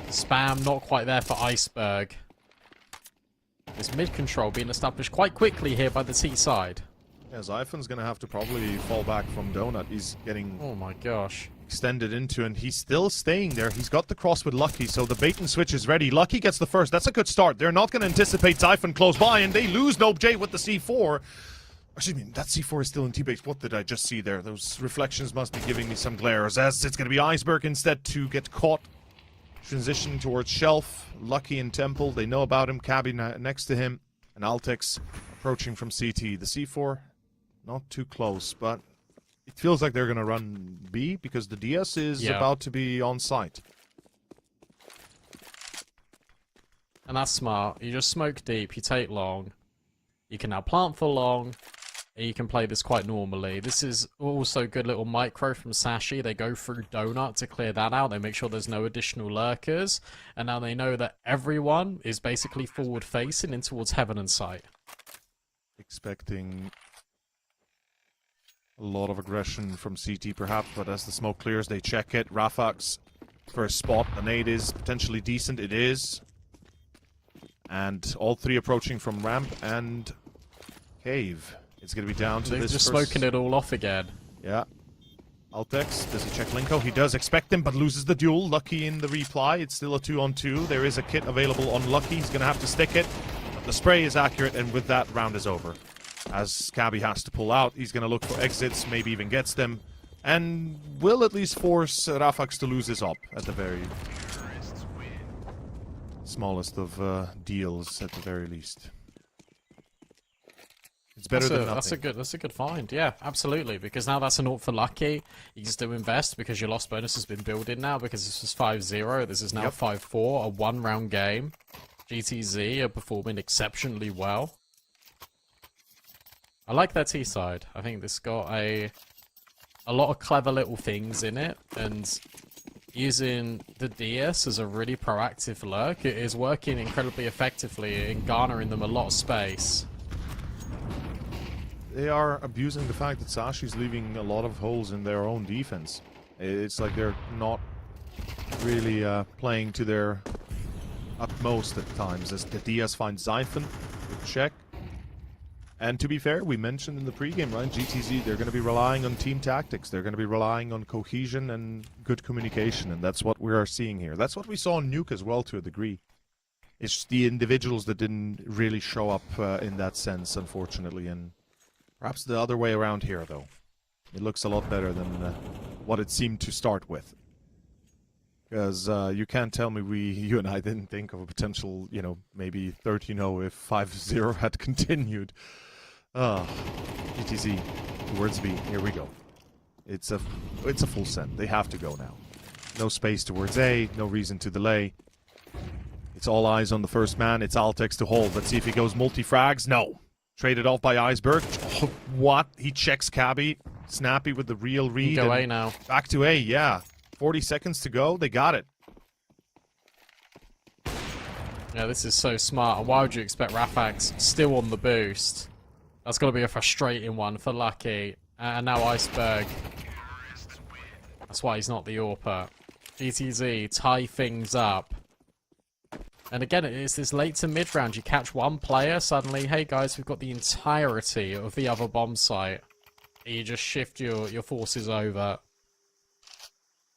Spam not quite there for Iceberg. This mid-control being established quite quickly here by the T side. Yeah, Zyphon's gonna have to probably fall back from Donut. He's getting... Oh my gosh. Extended into, and he's still staying there. He's got the cross with Lucky, so the bait and switch is ready. Lucky gets the first. That's a good start. They're not gonna anticipate Zyphon close by, and they lose NobeJ with the C4. Excuse me, that C4 is still in T-base. What did I just see there? Those reflections must be giving me some glares, as it's going to be Iceberg instead to get caught. Transition towards Shelf. Lucky and Temple, they know about him. Cabby next to him. And Altex approaching from CT. The C4, not too close, but it feels like they're going to run B, because the DS is about to be on site. And that's smart. You just smoke deep, you take long. You can now plant for long. And you can play this quite normally. This is also good little micro from Sashi. They go through Donut to clear that out. They make sure there's no additional lurkers. And now they know that everyone is basically forward facing in towards heaven and sight. Expecting a lot of aggression from CT perhaps, but as the smoke clears, they check it. Rafax for a spot. The nade is potentially decent. It is. And all three approaching from ramp and cave. It's going to be down to this. They're just smoking it all off again. Yeah. Altex, does he check Linko? He does expect him, but loses the duel. Lucky in the reply. It's still a 2-on-2. There is a kit available on Lucky. He's going to have to stick it. But the spray is accurate, and with that, round is over. As Cabby has to pull out, he's going to look for exits, maybe even gets them, and will at least force Rafax to lose his op at the very smallest of deals, at the very least. It's better than nothing. That's a good find. Yeah, absolutely. Because now that's an AWP for Lucky. You can still invest because your loss bonus has been building now. Because this was 5-0. This is now 5-4. A one-round game. GTZ are performing exceptionally well. I like their T side. I think this got a lot of clever little things in it, and using the DS as a really proactive lurk, it is working incredibly effectively in garnering them a lot of space. They are abusing the fact that Sashi's leaving a lot of holes in their own defense. It's like they're not really playing to their utmost at times, as the DS finds Zyphon with check. And to be fair, we mentioned in the pregame, right, GTZ, they're going to be relying on team tactics. They're going to be relying on cohesion and good communication, and that's what we are seeing here. That's what we saw in Nuke as well, to a degree. It's just the individuals that didn't really show up in that sense, unfortunately, and perhaps the other way around here, though. It looks a lot better than what it seemed to start with. Because you can't tell me you and I didn't think of a potential, you know, maybe 13-0 if 5-0 had continued. GTZ towards B. Here we go. It's a full send. They have to go now. No space towards A. No reason to delay. It's It's all eyes on the first man. It's Altex to hold. Let's see if he goes multi-frags. No. Traded off by Iceberg. Oh, what? He checks Cabby. Snappy with the real read. Go A now. Back to A, yeah. 40 seconds to go. They got it. Yeah, this is so smart. And why would you expect Rafax still on the boost? That's got to be a frustrating one for Lucky. And now Iceberg. That's why he's not the AWPer. GTZ tie things up. And again, it's this late to mid round. You catch one player, suddenly, hey guys, we've got the entirety of the other bomb site. You just shift your forces over.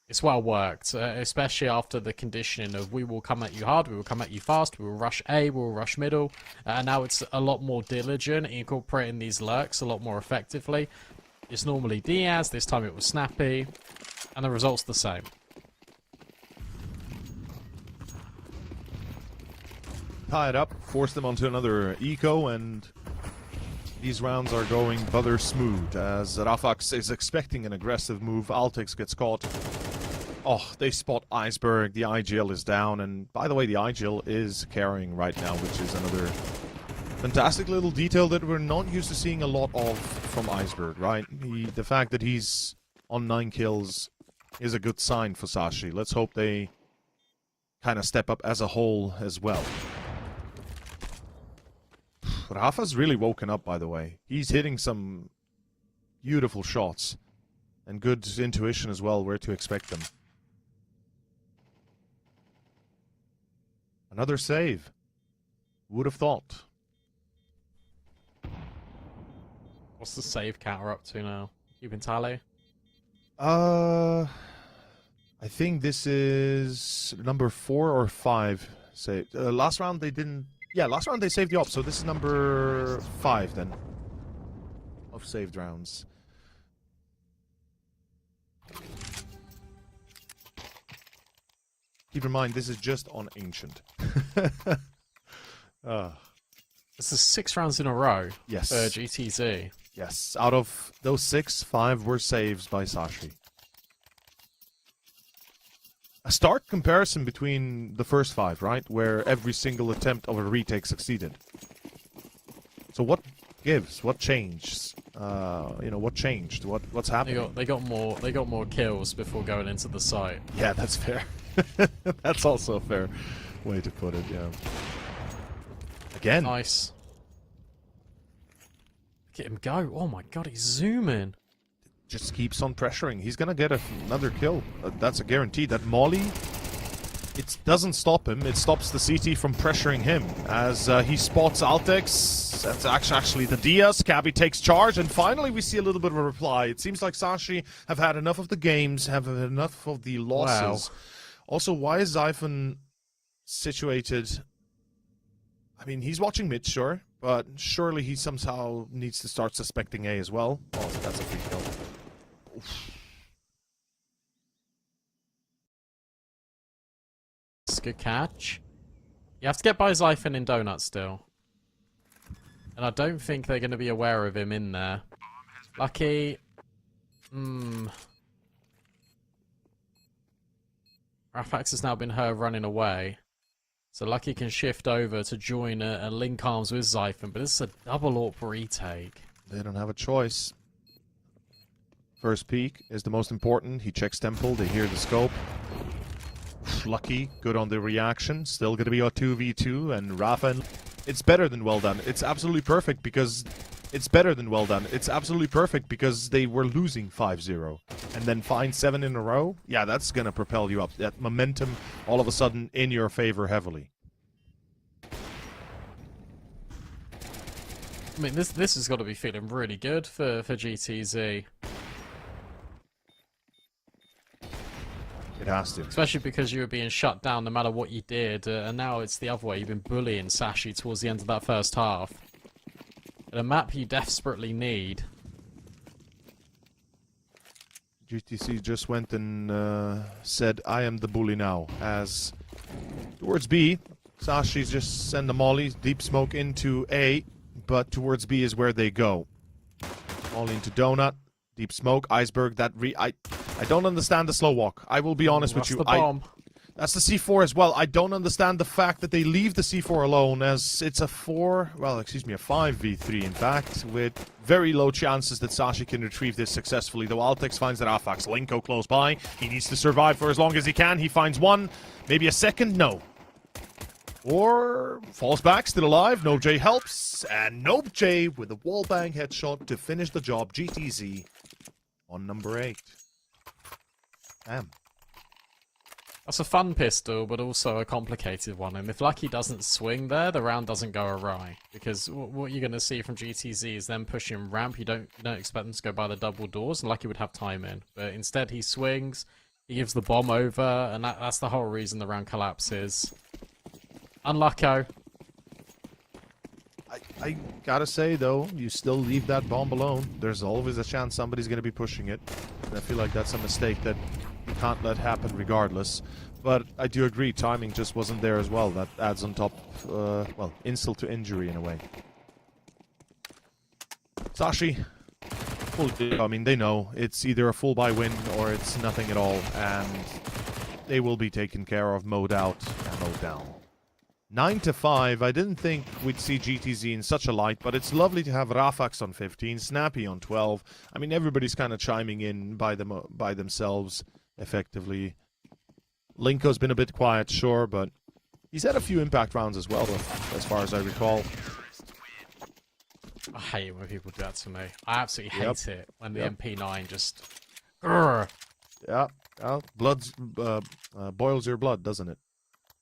It's well worked, especially after the conditioning of we will come at you hard, we will come at you fast, we will rush A, we will rush middle. Now it's a lot more diligent, incorporating these lurks a lot more effectively. It's normally Diaz, this time it was Snappy, and the result's the same. Tie it up, force them onto another eco, and these rounds are going rather smooth as Rafax is expecting an aggressive move. Altex gets caught. Oh, they spot Iceberg. The IGL is down, and by the way, the IGL is carrying right now, which is another fantastic little detail that we're not used to seeing a lot of from Iceberg, right? The fact that he's on 9 kills is a good sign for Sashi. Let's hope they kind of step up as a whole as well. Rafa's really woken up, by the way. He's hitting some beautiful shots and good intuition as well, where to expect them. Another save. Would have thought. What's the save counter up to now? Keeping tally? I think this is number 4 or 5 save. Last round they didn't... Yeah, last round they saved the op, so this is number 5 then. Of saved rounds. Keep in mind, this is just on Ancient. This is 6 rounds in a row. Yes. For GTZ. Yes, out of those 6, 5 were saves by Sashi. A stark comparison between the first 5, right? Where every single attempt of a retake succeeded. So what gives? What changed? What changed? What's happening? They got more kills before going into the site. Yeah, that's fair. That's also a fair way to put it, yeah. Again. Nice. Look at him go. Oh my god, he's zooming. Just keeps on pressuring. He's gonna get another kill. That's a guarantee. That Molly, it doesn't stop him. It stops the CT from pressuring him. As he spots Altex. That's actually the Diaz. Cabby takes charge, and finally we see a little bit of a reply. It seems like Sashi have had enough of the games, have had enough of the losses. Wow. Also, why is Zyphon situated... I mean, he's watching mid, sure, but surely he somehow needs to start suspecting A as well. Oh, that's a free kill. Oof. It's a good catch. You have to get by Zyphon in Donut still. And I don't think they're going to be aware of him in there. Lucky. Rafax has now been heard running away. So Lucky can shift over to join a link arms with Zyphon, but this is a double AWP retake. They don't have a choice. First peek is the most important. He checks Temple, they hear the scope. Lucky, good on the reaction. Still going to be a 2v2, and Rafa... It's better than well done. It's absolutely perfect because... It's better than well done. It's absolutely perfect because they were losing 5-0. And then find 7 in a row? Yeah, that's going to propel you up. That momentum, all of a sudden, in your favor heavily. I mean, this has got to be feeling really good for GTZ. It has to. Especially because you were being shut down no matter what you did. And now it's the other way. You've been bullying Sashi towards the end of that first half. A map you desperately need. GTC just went and said, I am the bully now. As towards B, Sashi's just send the molly, deep smoke into A, but towards B is where they go. Molly into Donut, deep smoke, Iceberg, I don't understand the slow walk. I will be honest with you. The bomb. That's the C4 as well. I don't understand the fact that they leave the C4 alone, as it's a 5v3 in fact, with very low chances that Sashi can retrieve this successfully, though Altex finds that Afax. Linko close by. He needs to survive for as long as he can. He finds one, maybe a second, no. Or falls back, still alive. Nobj helps, and Nobj with a wallbang headshot to finish the job. GTZ on number 8. Damn. That's a fun pistol, but also a complicated one. And if Lucky doesn't swing there, the round doesn't go awry. Because what you're going to see from GTZ is them pushing ramp. You don't expect them to go by the double doors, and Lucky would have time in. But instead, he swings, he gives the bomb over, and that's the whole reason the round collapses. Unlucko. I gotta say, though, you still leave that bomb alone. There's always a chance somebody's going to be pushing it. And I feel like that's a mistake that you can't let happen regardless. But I do agree, timing just wasn't there as well. That adds on top, well, insult to injury in a way. Sashi, I mean, they know it's either a full buy win or it's nothing at all. And they will be taken care of, mode out and mode down. 9-5, I didn't think we'd see GTZ in such a light, but it's lovely to have Rafax on 15, Snappy on 12. I mean, everybody's kind of chiming in by themselves, effectively. Linko's been a bit quiet, sure, but he's had a few impact rounds as well, as far as I recall. I hate it when people do that to me. I absolutely hate it when the MP9 just... Grr. Yeah, well, boils your blood, doesn't it?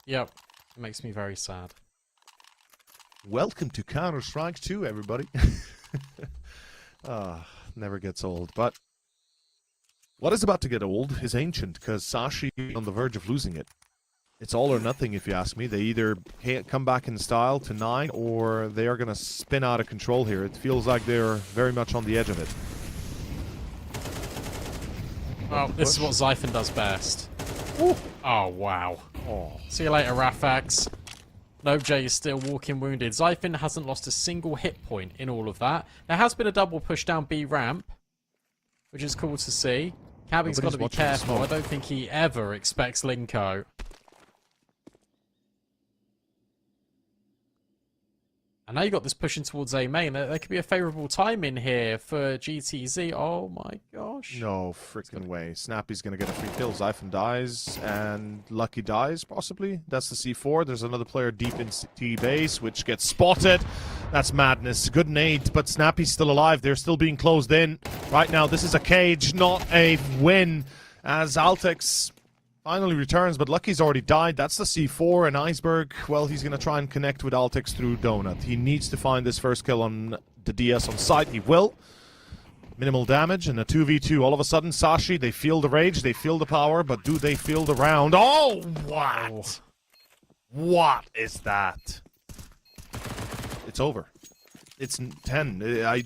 Yep. It makes me very sad. Welcome to Counter-Strike 2, everybody. Never gets old. But what is about to get old is ancient, because Sashi is on the verge of losing it. It's all or nothing, if you ask me. They either come back in style to 9, or they are going to spin out of control here. It feels like they're very much on the edge of it. Oh, this is what Zyphon does best. Ooh. Oh, wow. Oh. See you later, Rafax. Nobj is still walking wounded. Zyphon hasn't lost a single hit point in all of that. There has been a double push down B ramp, which is cool to see. Cabby's got to be careful. I don't think he ever expects Linko. And now you got this pushing towards A main. There could be a favourable time in here for GTZ. Oh my gosh. No freaking way. Snappy's going to get a free kill. Zyphon dies, and Lucky dies, possibly. That's the C4. There's another player deep in T base, which gets spotted. That's madness. Good nade, but Snappy's still alive. They're still being closed in. Right now, this is a cage, not a win, as Altex finally returns, but Lucky's already died. That's the C4, and Iceberg, well, he's going to try and connect with Altex through Donut. He needs to find this first kill on the DS on site. He will. Minimal damage, and a 2v2. All of a sudden, Sashi, they feel the rage, they feel the power, but do they feel the round? Oh, what? Oh. What is that? It's over. It's 10.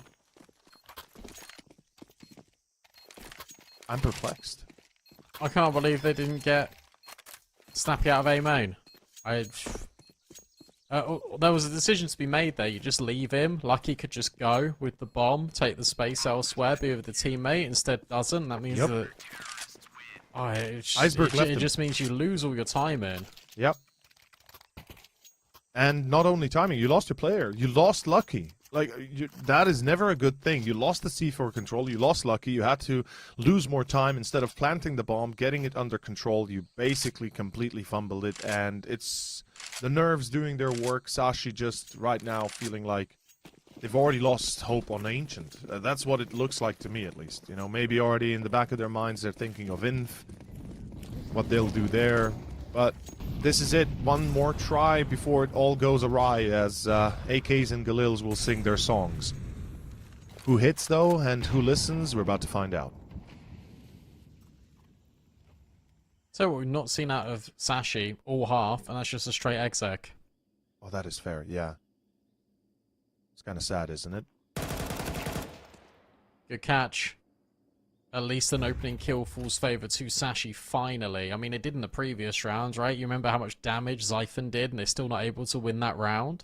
I'm perplexed. I can't believe they didn't get Snappy out of A main. There was a decision to be made there. You just leave him. Lucky could just go with the bomb, take the space elsewhere, be with the teammate. Instead, doesn't. That means that it just means you lose all your time in. Yep. And not only timing, you lost your player. You lost Lucky. Like, that is never a good thing. You lost the C4 control, you lost Lucky, you had to lose more time. Instead of planting the bomb, getting it under control, you basically completely fumbled it, and it's the nerves doing their work. Sashi just, right now, feeling like they've already lost hope on Ancient. That's what it looks like to me, at least. You know, maybe already in the back of their minds they're thinking of Inf, what they'll do there, but this is it. One more try before it all goes awry, as AKs and Galils will sing their songs. Who hits, though, and who listens, we're about to find out. So what we've not seen out of Sashi all half, and that's just a straight exec. Oh, that is fair, yeah. It's kind of sad, isn't it? Good catch. At least an opening kill falls favour to Sashi finally. I mean, it did in the previous rounds, right? You remember how much damage Zyphon did, and they're still not able to win that round?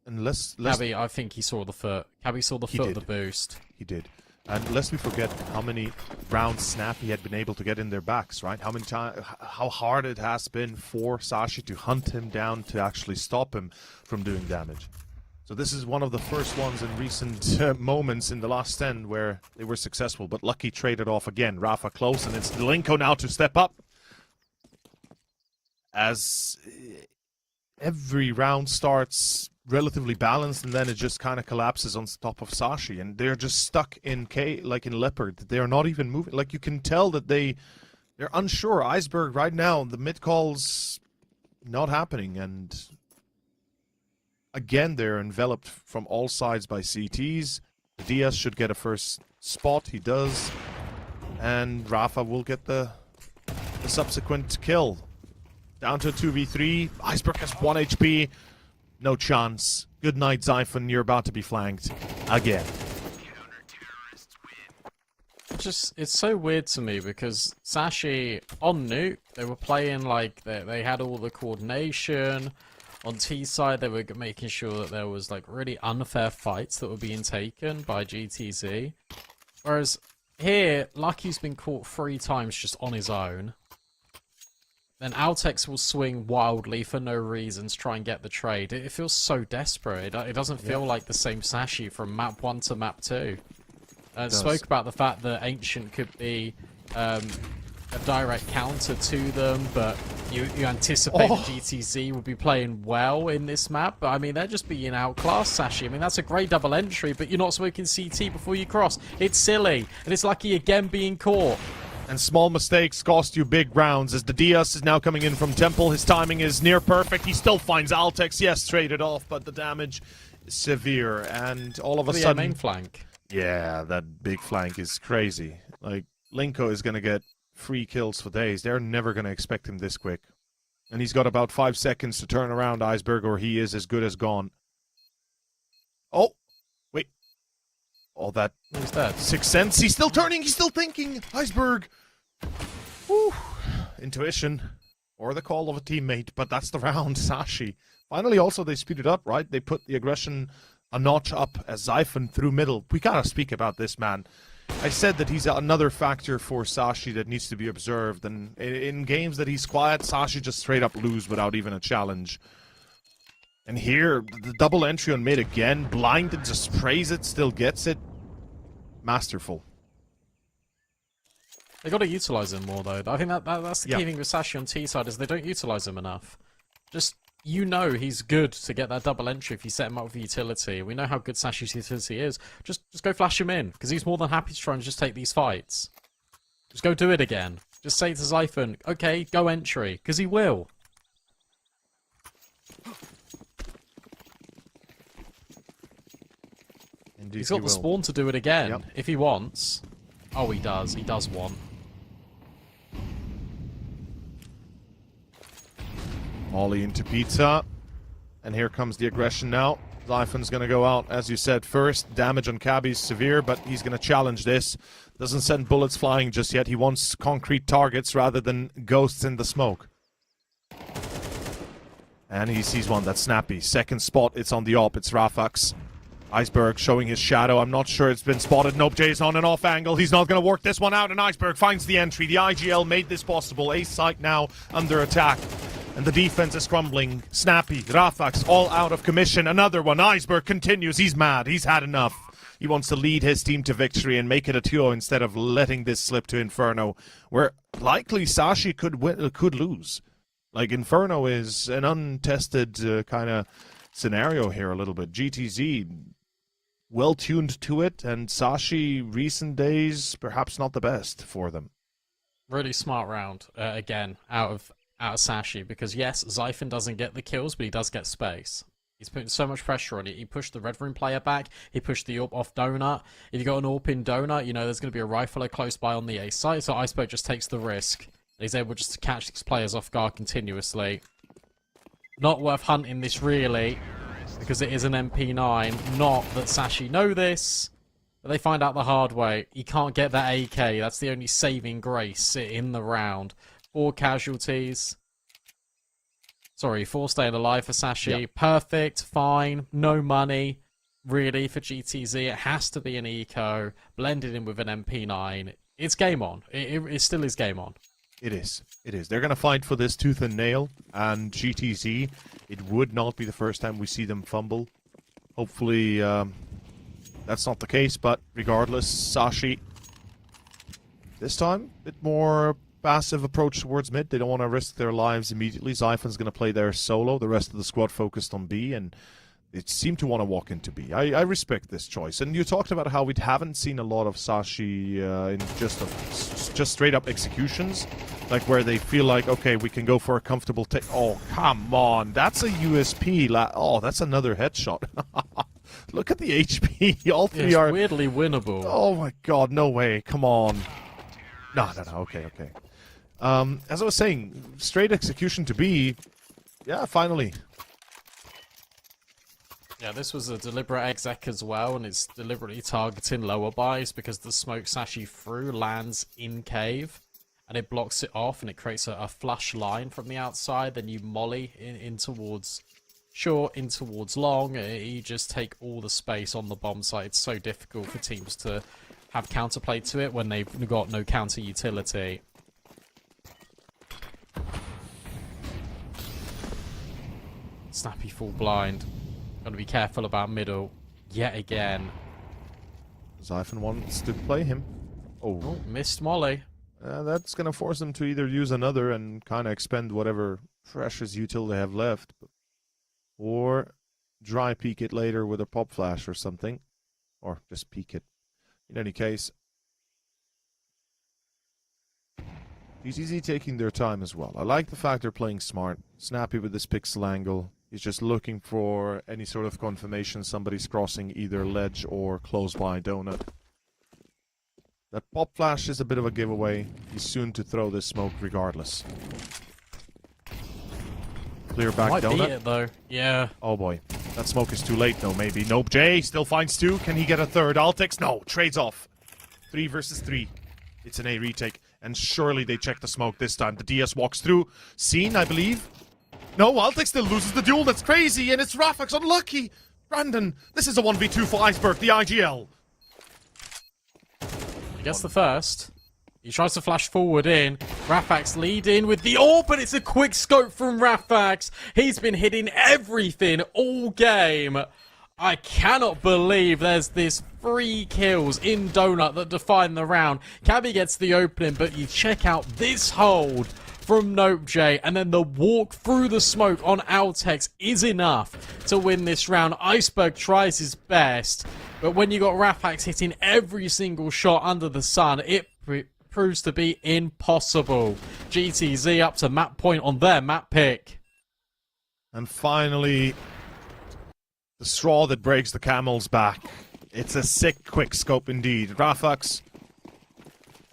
Unless Cabby, I think he saw the foot. Cabby saw the foot of the boost. He did. And lest we forget how many rounds Snappy had been able to get in their backs, right? How hard it has been for Sashi to hunt him down to actually stop him from doing damage. So this is one of the first ones in recent moments in the last 10 where they were successful, but Lucky traded off again. Rafa close, and it's Linko now to step up. As every round starts relatively balanced, and then it just kind of collapses on top of Sashi, and they're just stuck in like in Leopard. They're not even moving. Like, you can tell that they're unsure. Iceberg right now, the mid call's not happening, and again they're enveloped from all sides by CTs. Diaz should get a first spot. He does, and Rafa will get the subsequent kill. Down to a 2v3. Iceberg has 1 HP. No chance. Good night, Zyphon. You're about to be flanked again. It's so weird to me because Sashi on Nuke, they were playing like they had all the coordination. On T side, they were making sure that there was like really unfair fights that were being taken by GTZ. Whereas here, Lucky's been caught 3 times just on his own. Then Altex will swing wildly for no reason to try and get the trade. It feels so desperate. It doesn't feel like the same Sashi from map 1 to map 2. Spoke about the fact that Ancient could be a direct counter to them, but you anticipate that GTZ would be playing well in this map. But I mean, they're just being outclassed, Sashi. I mean, that's a great double entry, but you're not smoking CT before you cross. It's silly, and it's Lucky again being caught. And small mistakes cost you big rounds, as the Diaz is now coming in from Temple. His timing is near perfect. He still finds Altex. Yes, traded off, but the damage is severe. And all of a sudden... main flank. Yeah, that big flank is crazy. Like, Linko is going to get 3 kills for days. They're never going to expect him this quick. And he's got about 5 seconds to turn around Iceberg, or he is as good as gone. Oh! Wait. All that... Who's that? Sixth sense. He's still turning. He's still thinking. Iceberg. Whew. Intuition. Or the call of a teammate. But that's the round. Sashi. Finally, also, they speed it up, right? They put the aggression a notch up as Zyphon through middle. We gotta speak about this man. I said that he's another factor for Sashi that needs to be observed. And in games that he's quiet, Sashi just straight up lose without even a challenge. And here, the double entry on mid again. Blinded, just sprays it, still gets it. Masterful. They got to utilize him more, though. I think that's the key thing with Sashi on T side, is they don't utilize him enough. Just, you know he's good to get that double entry if you set him up with utility. We know how good Sashi's utility is. Just go flash him in, because he's more than happy to try and just take these fights. Just go do it again. Just say to Zyphon, okay, go entry, because he will. Indeed, he's got the spawn to do it again, if he wants. Oh, he does. He does want. Molly into Pizza. And here comes the aggression now. Zyphon's going to go out, as you said, first. Damage on Cabby's severe, but he's going to challenge this. Doesn't send bullets flying just yet. He wants concrete targets rather than ghosts in the smoke. And he sees one. That's Snappy. Second spot. It's on the op. It's Rafax. Iceberg showing his shadow. I'm not sure it's been spotted. Nope, Jay's on an off angle. He's not going to work this one out, and Iceberg finds the entry. The IGL made this possible. Ace site now under attack. And the defense is crumbling. Snappy, Rafax, all out of commission. Another one. Iceberg continues. He's mad. He's had enough. He wants to lead his team to victory and make it a 2-0 instead of letting this slip to Inferno, where likely Sashi could lose. Like, Inferno is an untested kind of scenario here a little bit. GTZ, well tuned to it, and Sashi, recent days, perhaps not the best for them. Really smart round, again, out of Sashi, because yes, Zyphon doesn't get the kills, but he does get space. He's putting so much pressure on it. He pushed the Red Room player back. He pushed the AWP off Donut. If you got an AWP in Donut, you know there's going to be a rifler close by on the A site, so Iceberg just takes the risk. He's able just to catch these players off guard continuously. Not worth hunting this, really, because it is an MP9. Not that Sashi know this, but they find out the hard way. He can't get that AK. That's the only saving grace in the round. 4 casualties. Sorry, 4 staying alive for Sashi. Yep. Perfect, fine, no money. really, for GTZ. It has to be an eco, blended in with an MP9. It's game on. It still is game on. It is. It is. They're going to fight for this tooth and nail, and GTZ, it would not be the first time we see them fumble. Hopefully, that's not the case, but regardless, Sashi, this time, a bit more passive approach towards mid. They don't want to risk their lives immediately. Zyphon's going to play their solo. The rest of the squad focused on B, and they seem to want to walk into B. I respect this choice. And you talked about how we haven't seen a lot of Sashi in just straight-up executions, like where they feel like, okay, we can go for a comfortable take. Oh, come on. That's a USP. Oh, that's another headshot. Look at the HP. All three are weirdly winnable. Oh, my God. No way. Come on. No. Okay. As I was saying, straight execution to B. Yeah, finally. Yeah, this was a deliberate exec as well, and it's deliberately targeting lower buys because the smoke Sashi through lands in cave, and it blocks it off, and it creates a flush line from the outside. Then you molly in towards short, in towards long. You just take all the space on the bomb site. It's so difficult for teams to have counterplay to it when they've got no counter utility. Snappy full blind. Gotta be careful about middle yet again. Zyphon wants to play him. Oh, missed molly. That's gonna force them to either use another and kind of expend whatever precious util they have left, or dry peek it later with a pop flash or something, or just peek it. In any case, GTZ taking their time as well. I like the fact they're playing smart, snappy with this pixel angle. He's just looking for any sort of confirmation somebody's crossing either ledge or close by donut. That pop flash is a bit of a giveaway. He's soon to throw this smoke regardless. Clear back Might donut. Beat it though. Yeah. Oh boy. That smoke is too late though, maybe. Nope. Jay still finds two. Can he get a third? Altix? No. Trades off. 3 versus 3. It's an A retake. And surely they check the smoke this time. The DS walks through. Seen, I believe. No, Altix still loses the duel. That's crazy. And it's Rafak's unlucky. Brandon, this is a 1v2 for Iceberg, the IGL. He gets the first. He tries to flash forward in. Rafak's lead in with the orb, but it's a quick scope from Rafax. He's been hitting everything all game. I cannot believe there's this 3 kills in Donut that define the round. Cabby gets the opening, but you check out this hold from Nope J, and then the walk through the smoke on Altex is enough to win this round. Iceberg tries his best, but when you got Rafax hitting every single shot under the sun, it proves to be impossible. GTZ up to map point on their map pick. And finally, the straw that breaks the camel's back. It's a sick quick scope indeed. Rafax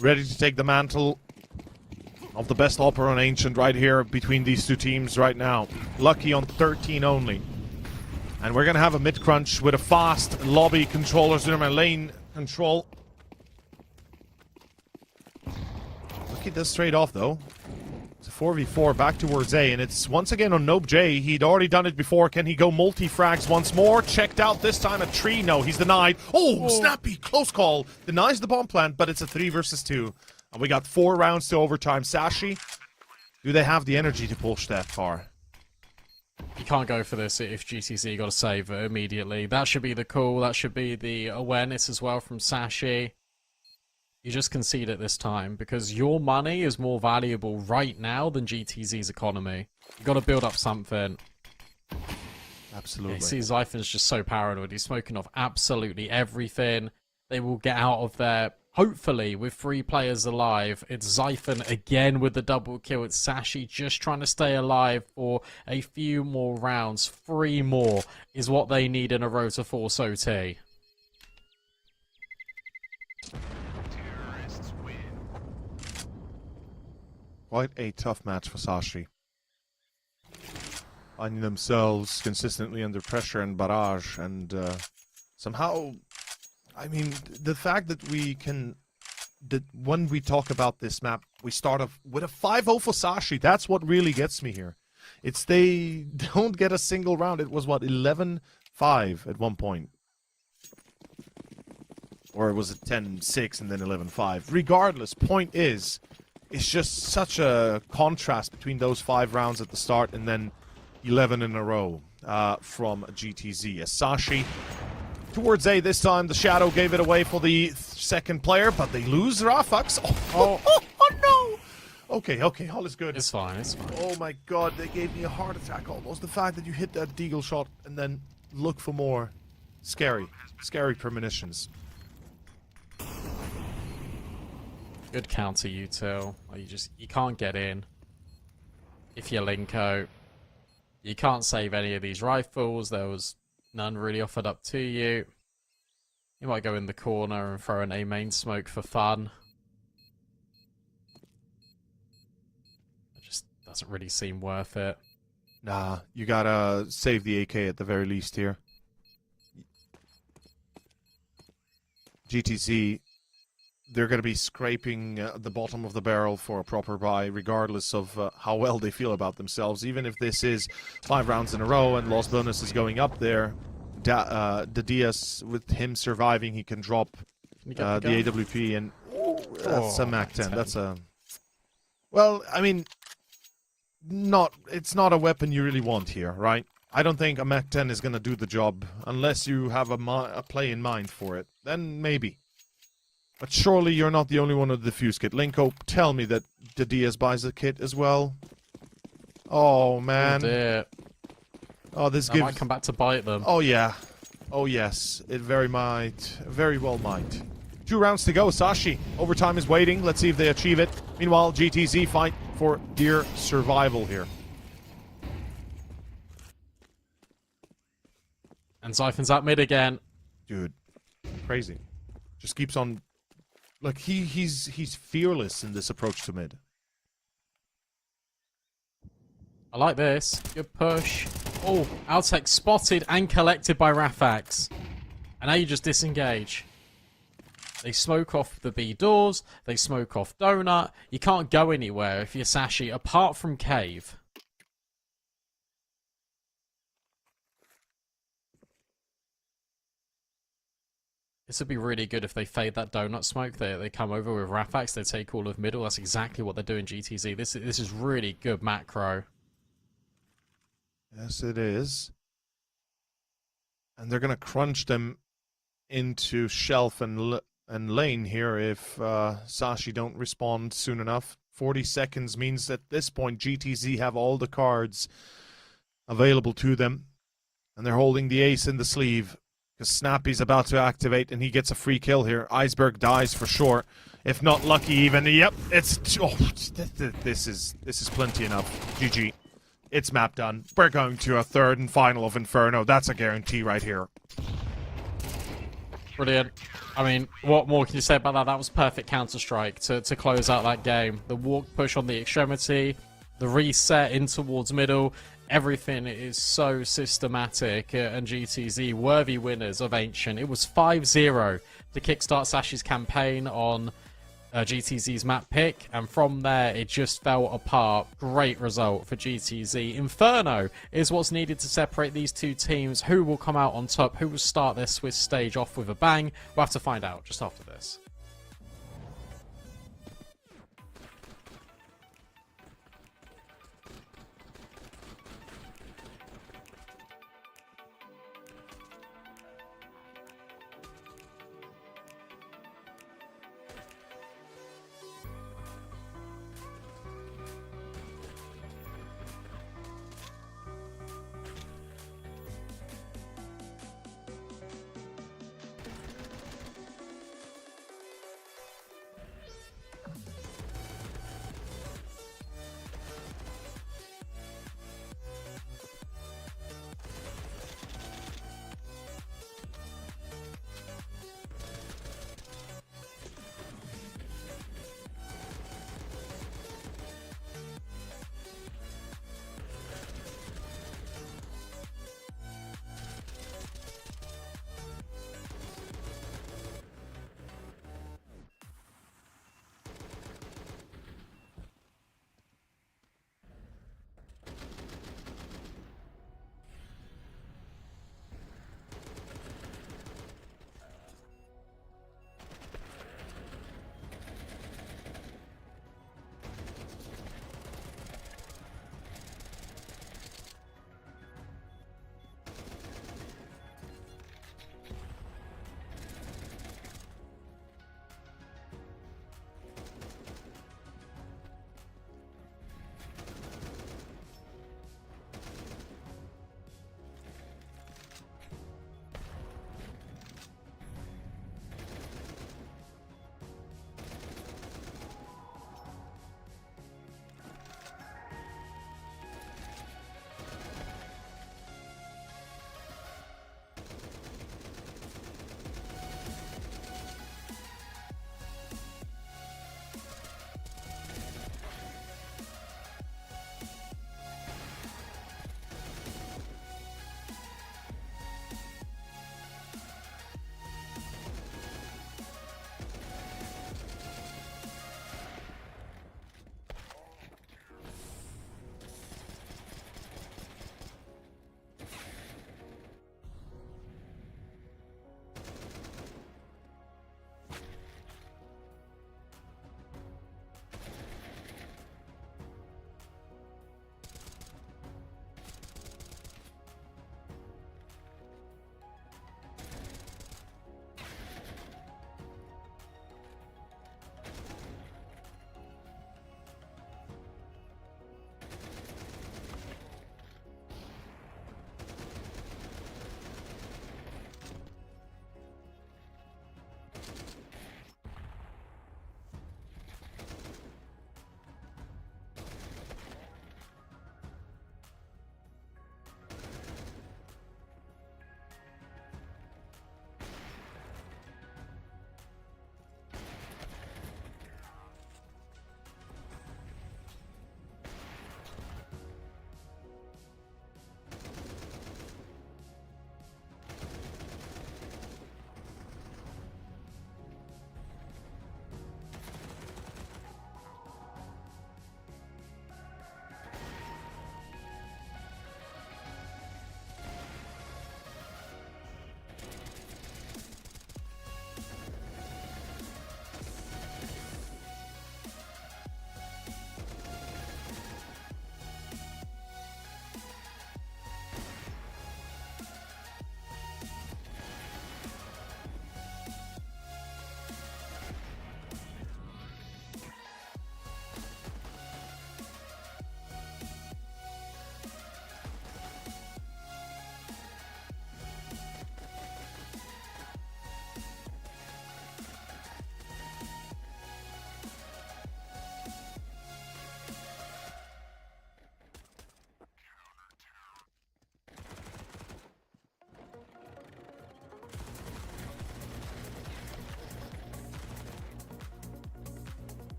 ready to take the mantle of the best opera on Ancient right here between these two teams right now. Lucky on 13 only. And we're going to have a mid-crunch with a fast lobby controller, Zimmerman lane control. Lucky does straight off though. It's a 4v4 back towards A, and it's once again on Nope J. He'd already done it before. Can he go multi-frags once more? Checked out this time a tree. No, he's denied. Oh, snappy, close call. Denies the bomb plant, but it's a 3 versus 2. And we got 4 rounds to overtime. Sashi, do they have the energy to push that far? You can't go for this if GTC got to save it immediately. That should be the call. That should be the awareness as well from Sashi. You just concede it this time because your money is more valuable right now than GTZ's economy. You got to build up something. Absolutely. You see, Zyphon's just so paranoid. He's smoking off absolutely everything. They will get out of there. Hopefully, with 3 players alive. It's Zyphon again with the double kill. It's Sashi just trying to stay alive for a few more rounds. 3 more is what they need in a row to force OT. Quite a tough match for Sashi. Finding themselves consistently under pressure and barrage, and somehow, I mean, the fact that we can, that when we talk about this map, we start off with a 5-0 for Sashi. That's what really gets me here. It's they don't get a single round. It was, what, 11-5 at one point. Or was it 10-6 and then 11-5? Regardless, point is, it's just such a contrast between those 5 rounds at the start and then 11 in a row from GTZ. Asashi towards A this time. The Shadow gave it away for the second player, but they lose Rafax. Oh no! Okay, all is good. It's fine, it's fine. Oh my god, they gave me a heart attack almost. The fact that you hit that deagle shot and then look for more. Scary. Scary premonitions. Good counter util. You can't get in. If you're Linko, you can't save any of these rifles. There was none really offered up to you. You might go in the corner and throw an A main smoke for fun. It just doesn't really seem worth it. Nah, you gotta save the AK at the very least here. GTZ, they're going to be scraping the bottom of the barrel for a proper buy, regardless of how well they feel about themselves. Even if this is 5 rounds in a row and loss bonus is going up there, the Diaz, with him surviving, he can drop the AWP, and that's a Mac 10. That's a... Well, I mean, it's not a weapon you really want here, right? I don't think a Mac 10 is going to do the job unless you have a play in mind for it. Then maybe. But surely you're not the only one with the defuse kit. Linko, tell me that the Diaz buys the kit as well. Oh, man. Oh, dear. Oh, this might come back to bite them. Oh, yeah. Oh, yes. It very well might. 2 rounds to go. Sashi, overtime is waiting. Let's see if they achieve it. Meanwhile, GTZ fight for dear survival here. And Zyphon's at mid again. Dude, crazy. Just keeps on... Like, he's fearless in this approach to mid. I like this. Good push. Oh, Altec spotted and collected by Rafax. And now you just disengage. They smoke off the B doors. They smoke off Donut. You can't go anywhere if you're Sashi, apart from Cave. This would be really good if they fade that donut smoke. They come over with Rafax, they take all of middle. That's exactly what they're doing GTZ. This is really good macro. Yes, it is. And they're going to crunch them into shelf and lane here if Sashi don't respond soon enough. 40 seconds means that at this point GTZ have all the cards available to them. And they're holding the ace in the sleeve. Because Snappy's about to activate, and he gets a free kill here. Iceberg dies for sure, if not lucky even. Yep, it's... Oh, this is plenty enough. GG. It's map done. We're going to a 3rd and final of Inferno. That's a guarantee right here. Brilliant. I mean, what more can you say about that? That was perfect Counter-Strike to close out that game. The walk push on the extremity, the reset in towards middle... Everything is so systematic, and GTZ worthy winners of Ancient. It was 5-0 to kickstart Sashi's campaign on GTZ's map pick, and from there it just fell apart. Great result for GTZ. Inferno is what's needed to separate these two teams. Who will come out on top? Who will start their Swiss stage off with a bang? We'll have to find out just after this.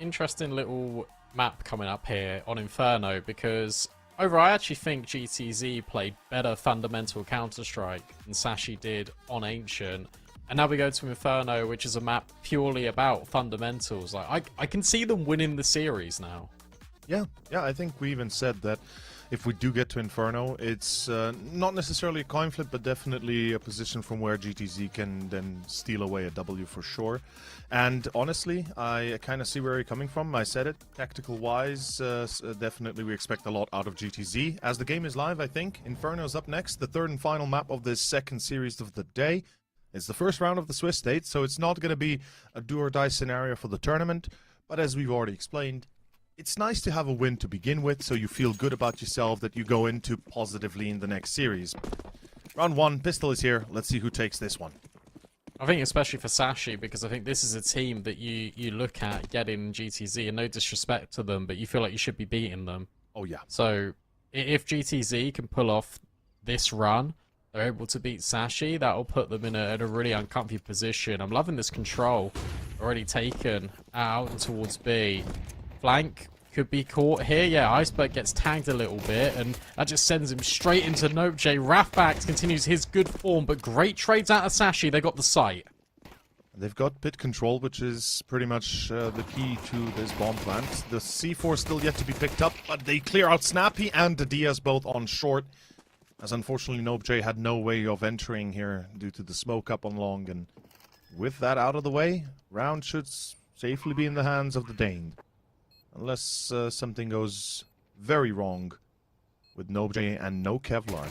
interesting little map coming up here on Inferno, because overall I actually think GTZ played better fundamental Counter-Strike than Sashi did on Ancient. And now we go to Inferno, which is a map purely about fundamentals. Like, I can see them winning the series now. Yeah, I think we even said that if we do get to Inferno, it's not necessarily a coin flip, but definitely a position from where GTZ can then steal away a W for sure. And honestly, I kind of see where you're coming from. I said it, tactical-wise, definitely we expect a lot out of GTZ. As the game is live, I think, Inferno's up next, the third and final map of this second series of the day. It's the first round of the Swiss State, so it's not going to be a do-or-die scenario for the tournament. But as we've already explained, it's nice to have a win to begin with, so you feel good about yourself that you go into positively in the next series. Round 1, Pistol is here. Let's see who takes this one. I think especially for Sashi, because I think this is a team that you look at getting GTZ, and no disrespect to them, but you feel like you should be beating them. Oh, yeah. So if GTZ can pull off this run, they're able to beat Sashi, that'll put them in a really uncomfy position. I'm loving this control. Already taken out and towards B. Flank could be caught here. Yeah, Iceberg gets tagged a little bit, and that just sends him straight into Nope J. Rafbax continues his good form, but great trades out of Sashi. They got the site. They've got pit control, which is pretty much the key to this bomb plant. The C4 still yet to be picked up, but they clear out Snappy and the Diaz both on short. As unfortunately, Nope J had no way of entering here due to the smoke up on long, and with that out of the way, round should safely be in the hands of the Dane. Unless something goes very wrong with Nope J and no Kevlar.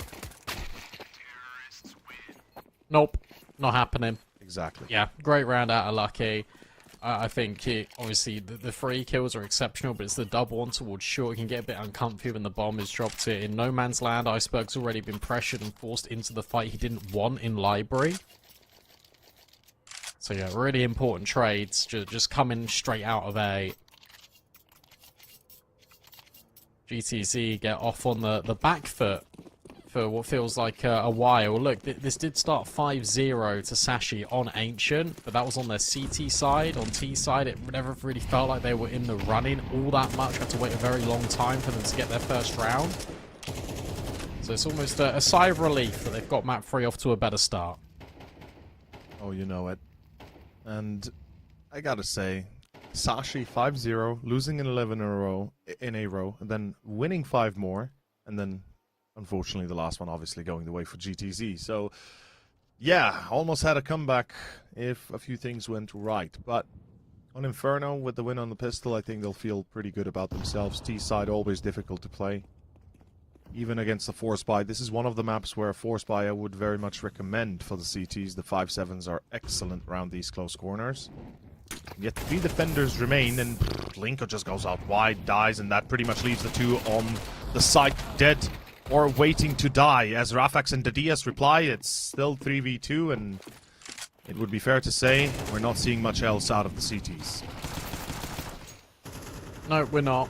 Nope, not happening. Exactly. Yeah, great round out of Lucky. I think obviously the free kills are exceptional, but it's the double one towards short. It can get a bit uncomfy when the bomb is dropped here in no man's land. Iceberg's already been pressured and forced into the fight he didn't want in Library. So yeah, really important trades, just coming straight out of A. GTZ get off on the back foot for what feels like a while. Look, this did start 5-0 to Sashi on Ancient, but that was on their CT side. On T side, it never really felt like they were in the running all that much. Had to wait a very long time for them to get their first round. So it's almost a sigh of relief that they've got map 3 off to a better start. Oh, you know it. And I gotta say, Sashi 5-0, losing in 11 in a row, and then winning 5 more, and then unfortunately the last one obviously going the way for GTZ. So yeah, almost had a comeback if a few things went right. But on Inferno, with the win on the pistol, I think they'll feel pretty good about themselves. T-side always difficult to play, even against the force buy. This is one of the maps where a force buy I would very much recommend for the CTs. The 5-7s are excellent around these close corners. Yet 3 defenders remain, and Linko just goes out wide, dies, and that pretty much leaves the 2 on the site dead or waiting to die. As Rafax and Diaz reply, it's still 3v2, and it would be fair to say we're not seeing much else out of the CTs. No, we're not.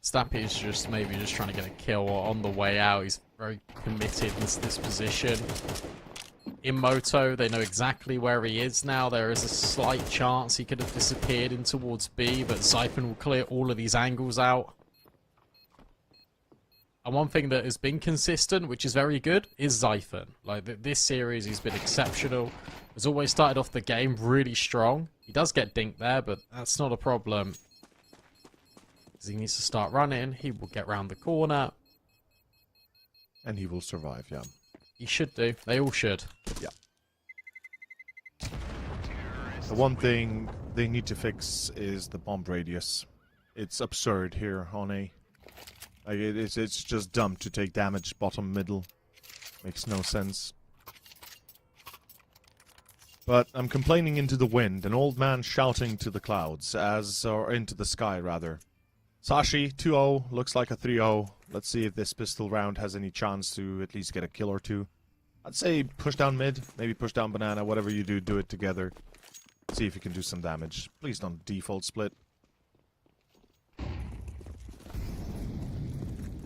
Stampy is just maybe just trying to get a kill on the way out. He's very committed in this position. In Moto, they know exactly where he is now. There is a slight chance he could have disappeared in towards B, but Zyphon will clear all of these angles out. And one thing that has been consistent, which is very good, is Zyphon. Like, this series, he's been exceptional. Has always started off the game really strong. He does get dinked there, but that's not a problem. Because he needs to start running. He will get round the corner. And he will survive, yeah. He should do. They all should. Yeah. The one thing they need to fix is the bomb radius. It's absurd here on A. Like, it's just dumb to take damage bottom middle. Makes no sense. But I'm complaining into the wind, an old man shouting to the clouds, or into the sky rather. Sashi 2-0, looks like a 3-0. Let's see if this pistol round has any chance to at least get a kill or 2. I'd say push down mid, maybe push down banana, whatever you do, do it together. See if you can do some damage. Please don't default split.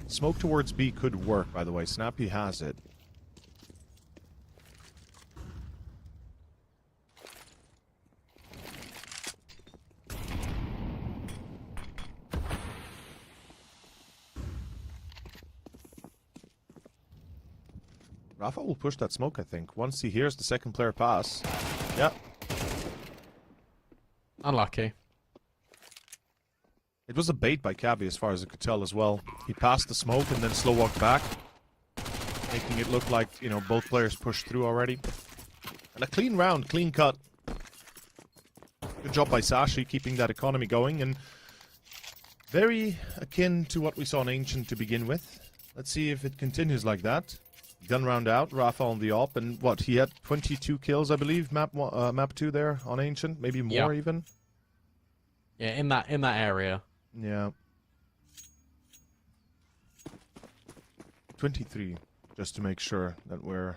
Smoke towards B could work, by the way. Snappy has it. Rafa will push that smoke, I think, once he hears the second player pass. Yeah. Unlucky. It was a bait by Cabby as far as I could tell as well. He passed the smoke and then slow walked back, making it look like, you know, both players pushed through already. And a clean round, clean cut. Good job by Sashi keeping that economy going, and very akin to what we saw in Ancient to begin with. Let's see if it continues like that. Gun round out, Rafa on the op, and what, he had 22 kills, I believe, map 2 there on Ancient, maybe more even. Yeah, in that area. Yeah. 23, just to make sure that we're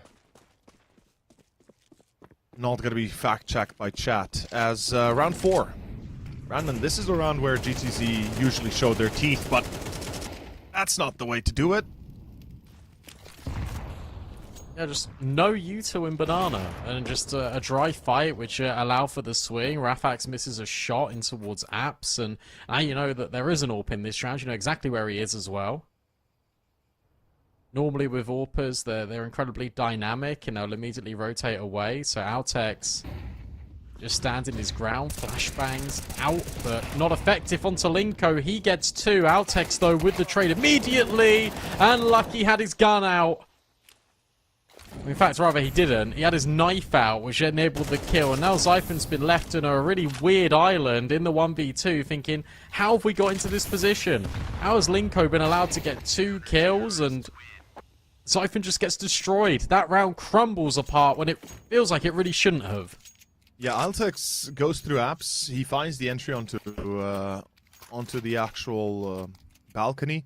not going to be fact-checked by chat. As round 4. Brandon, this is the round where GTZ usually showed their teeth, but that's not the way to do it. Yeah, just no U2 in Banana, and just a dry fight, which allowed for the swing. Rafax misses a shot in towards Apps, and now you know that there is an AWP in this round. You know exactly where he is as well. Normally with AWPers, they're incredibly dynamic, and they'll immediately rotate away. So Altex just standing his ground, flashbangs out, but not effective onto Linko. He gets 2. Altex, though, with the trade immediately, and Lucky had his gun out. In fact, rather, he didn't. He had his knife out, which enabled the kill. And now Zyphon's been left on a really weird island in the 1v2, thinking, how have we got into this position? How has Linko been allowed to get 2 kills? And Zyphon just gets destroyed. That round crumbles apart when it feels like it really shouldn't have. Yeah, Altex goes through Apps. He finds the entry onto the actual balcony.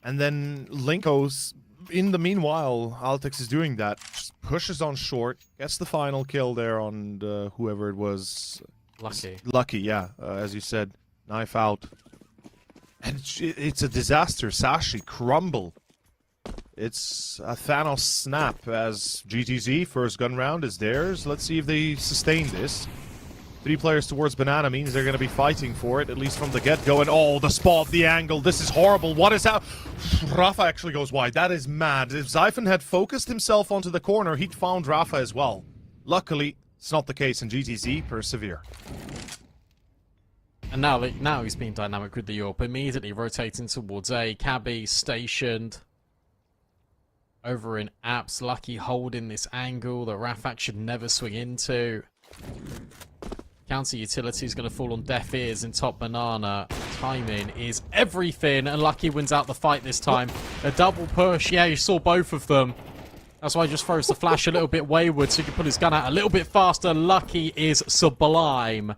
And then Linko's... In the meanwhile, Altex is doing that. Just pushes on short, gets the final kill there on whoever it was. Lucky. Lucky, yeah. As you said, knife out. And it's a disaster. Sashi crumble. It's a Thanos snap as GTZ, first gun round is theirs. Let's see if they sustain this. 3 players towards Banana means they're going to be fighting for it, at least from the get-go. And oh, the spot, the angle, this is horrible. What is that? Rafa actually goes wide. That is mad. If Zyphon had focused himself onto the corner, he'd found Rafa as well. Luckily, it's not the case, and GTZ persevere. And now he's being dynamic with the AWP, immediately rotating towards A. Cabby stationed over in Apps. Lucky holding this angle that Rafak should never swing into. Counter utility is going to fall on deaf ears in top Banana. Timing is everything, and Lucky wins out the fight this time. A double push. Yeah, you saw both of them. That's why he just throws the flash a little bit wayward so he can put his gun out a little bit faster. Lucky is sublime.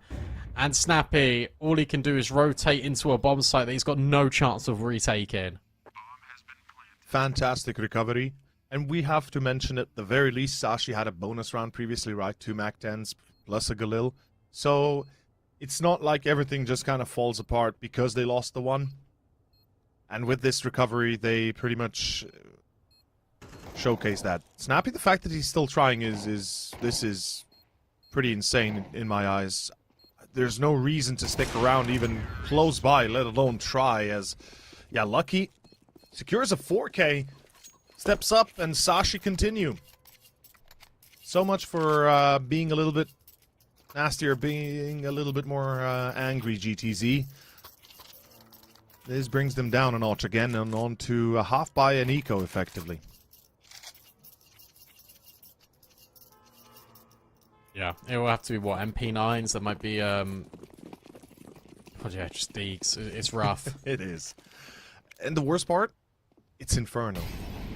And Snappy, all he can do is rotate into a bomb site that he's got no chance of retaking. Fantastic recovery. And we have to mention at the very least, Sashi had a bonus round previously, right? 2 MAC-10s plus a Galil. So it's not like everything just kind of falls apart because they lost the one. And with this recovery, they pretty much showcase that. Snappy, the fact that he's still trying is pretty insane in my eyes. There's no reason to stick around even close by, let alone try, as, yeah, Lucky secures a 4K, steps up, and Sashi continue. So much for being a little bit nastier, being a little bit more angry, GTZ. This brings them down a notch again and on to a half buy and eco, effectively. Yeah, it will have to be, what, MP9s? That might be, oh yeah, just Deeks. It's rough. It is. And the worst part? It's Inferno,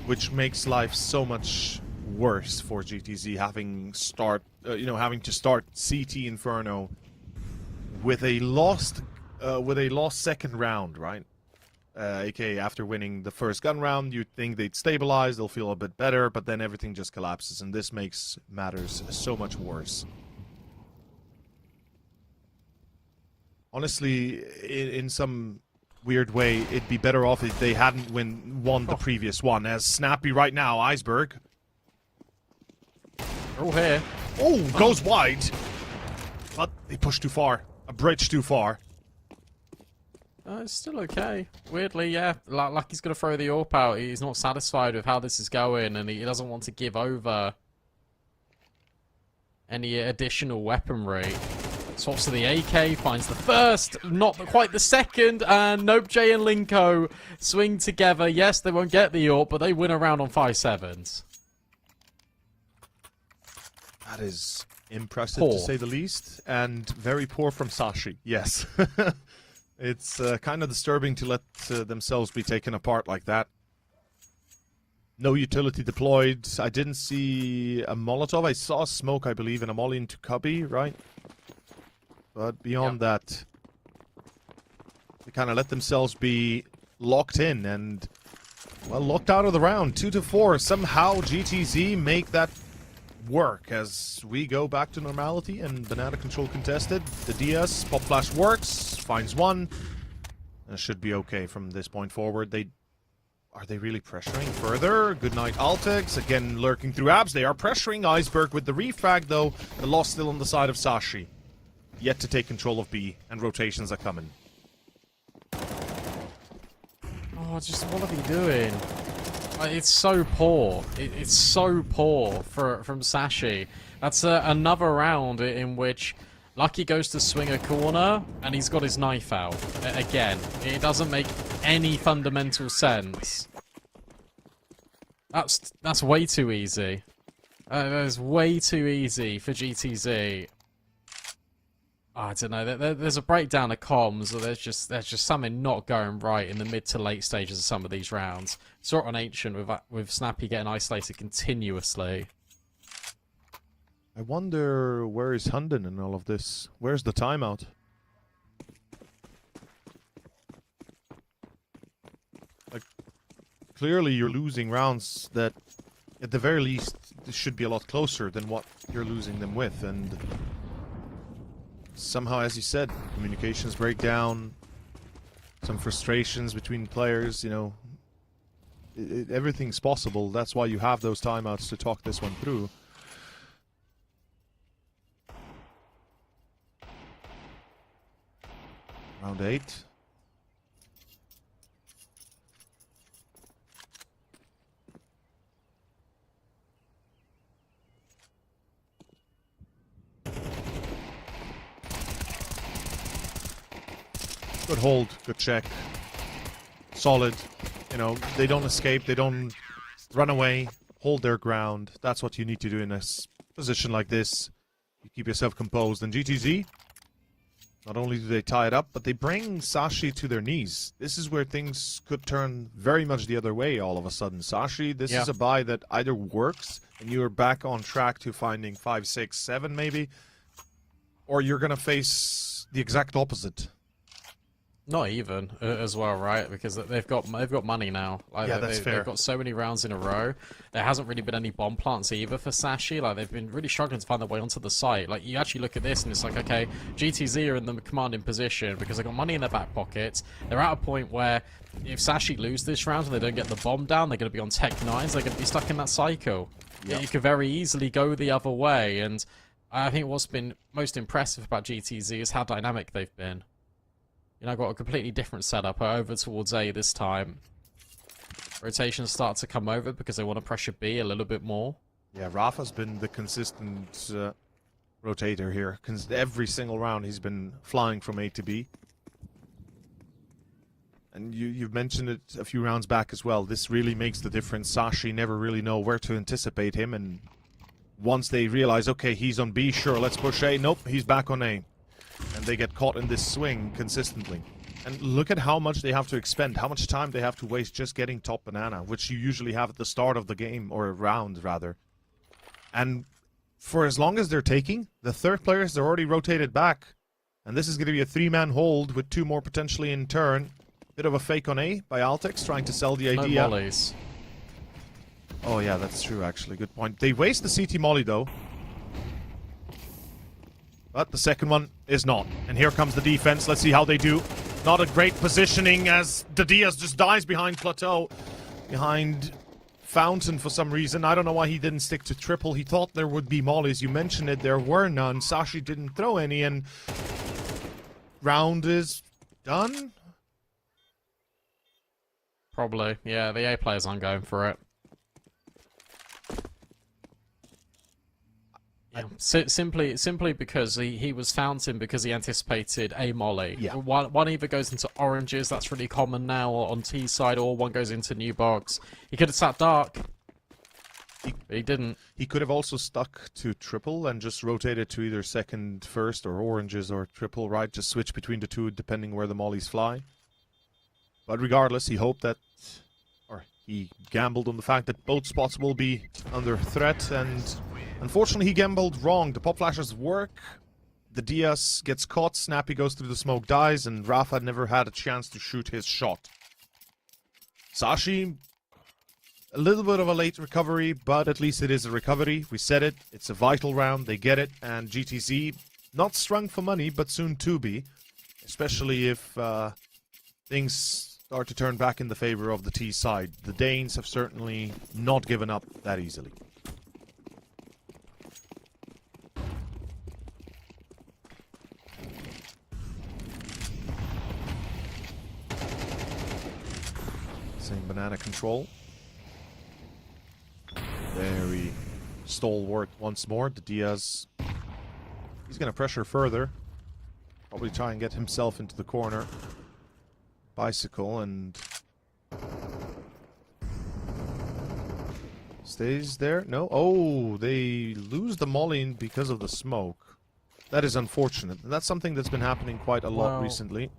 which makes life so much worse for GTZ, having to start CT Inferno with a lost second round, right? aka after winning the first gun round, you'd think they'd stabilize, they'll feel a bit better, but then everything just collapses, and this makes matters so much worse. Honestly, in some weird way, it'd be better off if they hadn't won the previous one, as Snappy right now, Iceberg. Oh, here. Oh, goes wide. But they push too far. A bridge too far. It's still okay. Weirdly, yeah. Like he's going to throw the AWP out. He's not satisfied with how this is going, and he doesn't want to give over any additional weaponry. Swaps to the AK, finds the first, not quite the second, and nope, Jay and Linko swing together. Yes, they won't get the AWP, but they win a round on 5-7s. That is impressive, to say the least, and very poor from Sashi, yes. It's kind of disturbing to let themselves be taken apart like that. No utility deployed. I didn't see a Molotov. I saw smoke, I believe, and a molly into Cubby, right? But beyond that, they kind of let themselves be locked in and, well, locked out of the round. 2-4. Somehow GTZ make that work as we go back to normality and banana control contested. The DS pop flash works, finds one, and it should be okay from this point forward. Are they really pressuring further? Good night, Altex. Again, lurking through abs. They are pressuring Iceberg with the refrag, though. The loss still on the side of Sashi. Yet to take control of B, and rotations are coming. Oh, just what are they doing? It's so poor. It's so poor from Sashi. That's another round in which Lucky goes to swing a corner and he's got his knife out. Again, it doesn't make any fundamental sense. That's way too easy. That is way too easy for GTZ. Oh, I don't know. There's a breakdown of comms, or there's just something not going right in the mid to late stages of some of these rounds. Saw it on Ancient with Snappy getting isolated continuously. I wonder where is Hunden in all of this? Where's the timeout? Like, clearly you're losing rounds that, at the very least, should be a lot closer than what you're losing them with, and somehow, as you said, communications break down, some frustrations between players, you know. Everything's possible. That's why you have those timeouts to talk this one through. Round 8. Good hold, good check. Solid. You know, they don't escape, they don't run away, hold their ground. That's what you need to do in a position like this. You keep yourself composed. And GTZ, not only do they tie it up, but they bring Sashi to their knees. This is where things could turn very much the other way all of a sudden. Sashi, this is a buy that either works, and you're back on track to finding 5, 6, 7 maybe, or you're going to face the exact opposite. Not even as well, right? Because they've got money now. Like, yeah, that's fair. They've got so many rounds in a row. There hasn't really been any bomb plants either for Sashi. Like, they've been really struggling to find their way onto the site. Like, you actually look at this and it's like, okay, GTZ are in the commanding position because they've got money in their back pockets. They're at a point where if Sashi lose this round and they don't get the bomb down, they're going to be on Tech 9s. They're going to be stuck in that cycle. Yep. You could very easily go the other way. And I think what's been most impressive about GTZ is how dynamic they've been. You know, got a completely different setup over towards A this time. Rotations start to come over because they want to pressure B a little bit more. Yeah, Rafa's been the consistent rotator here. Every single round he's been flying from A to B. And you've mentioned it a few rounds back as well. This really makes the difference. Sashi never really know where to anticipate him. And once they realize, okay, he's on B, sure, let's push A. Nope, he's back on A. And they get caught in this swing consistently. And look at how much they have to expend, how much time they have to waste just getting top banana, which you usually have at the start of the game, or a round, rather. And for as long as they're taking, the third players, they're already rotated back. And this is going to be a 3-man hold with 2 more potentially in turn. Bit of a fake on A by Altex, trying to sell the idea. No mollies. Oh yeah, that's true, actually. Good point. They waste the CT molly, though. But the second one is not. And here comes the defense. Let's see how they do. Not a great positioning as the Diaz just dies behind Plateau. Behind Fountain for some reason. I don't know why he didn't stick to triple. He thought there would be mollies. You mentioned it. There were none. Sashi didn't throw any. And round is done. Probably. Yeah, the A players aren't going for it. Yeah. Simply because he was fountain because he anticipated a molly. Yeah. One either goes into oranges, that's really common now on T side, or one goes into new box. He could have sat dark. But he didn't. He could have also stuck to triple and just rotated to either second, first, or oranges, or triple, right? Just switch between the two depending where the mollies fly. But regardless, he hoped that, or he gambled on the fact that both spots will be under threat, and unfortunately he gambled wrong. The pop flashes work, the Diaz gets caught, Snappy goes through the smoke, dies, and Rafa never had a chance to shoot his shot. Sashi, a little bit of a late recovery, but at least it is a recovery. We said it, it's a vital round, they get it, and GTZ, not strung for money, but soon to be, especially if things start to turn back in the favor of the T side. The Danes have certainly not given up that easily. Same banana control. Very stalwart once more. The Diaz, he's going to pressure further. Probably try and get himself into the corner. Bicycle and stays there. No. Oh, they lose the molly because of the smoke. That is unfortunate. That's something that's been happening quite a lot recently.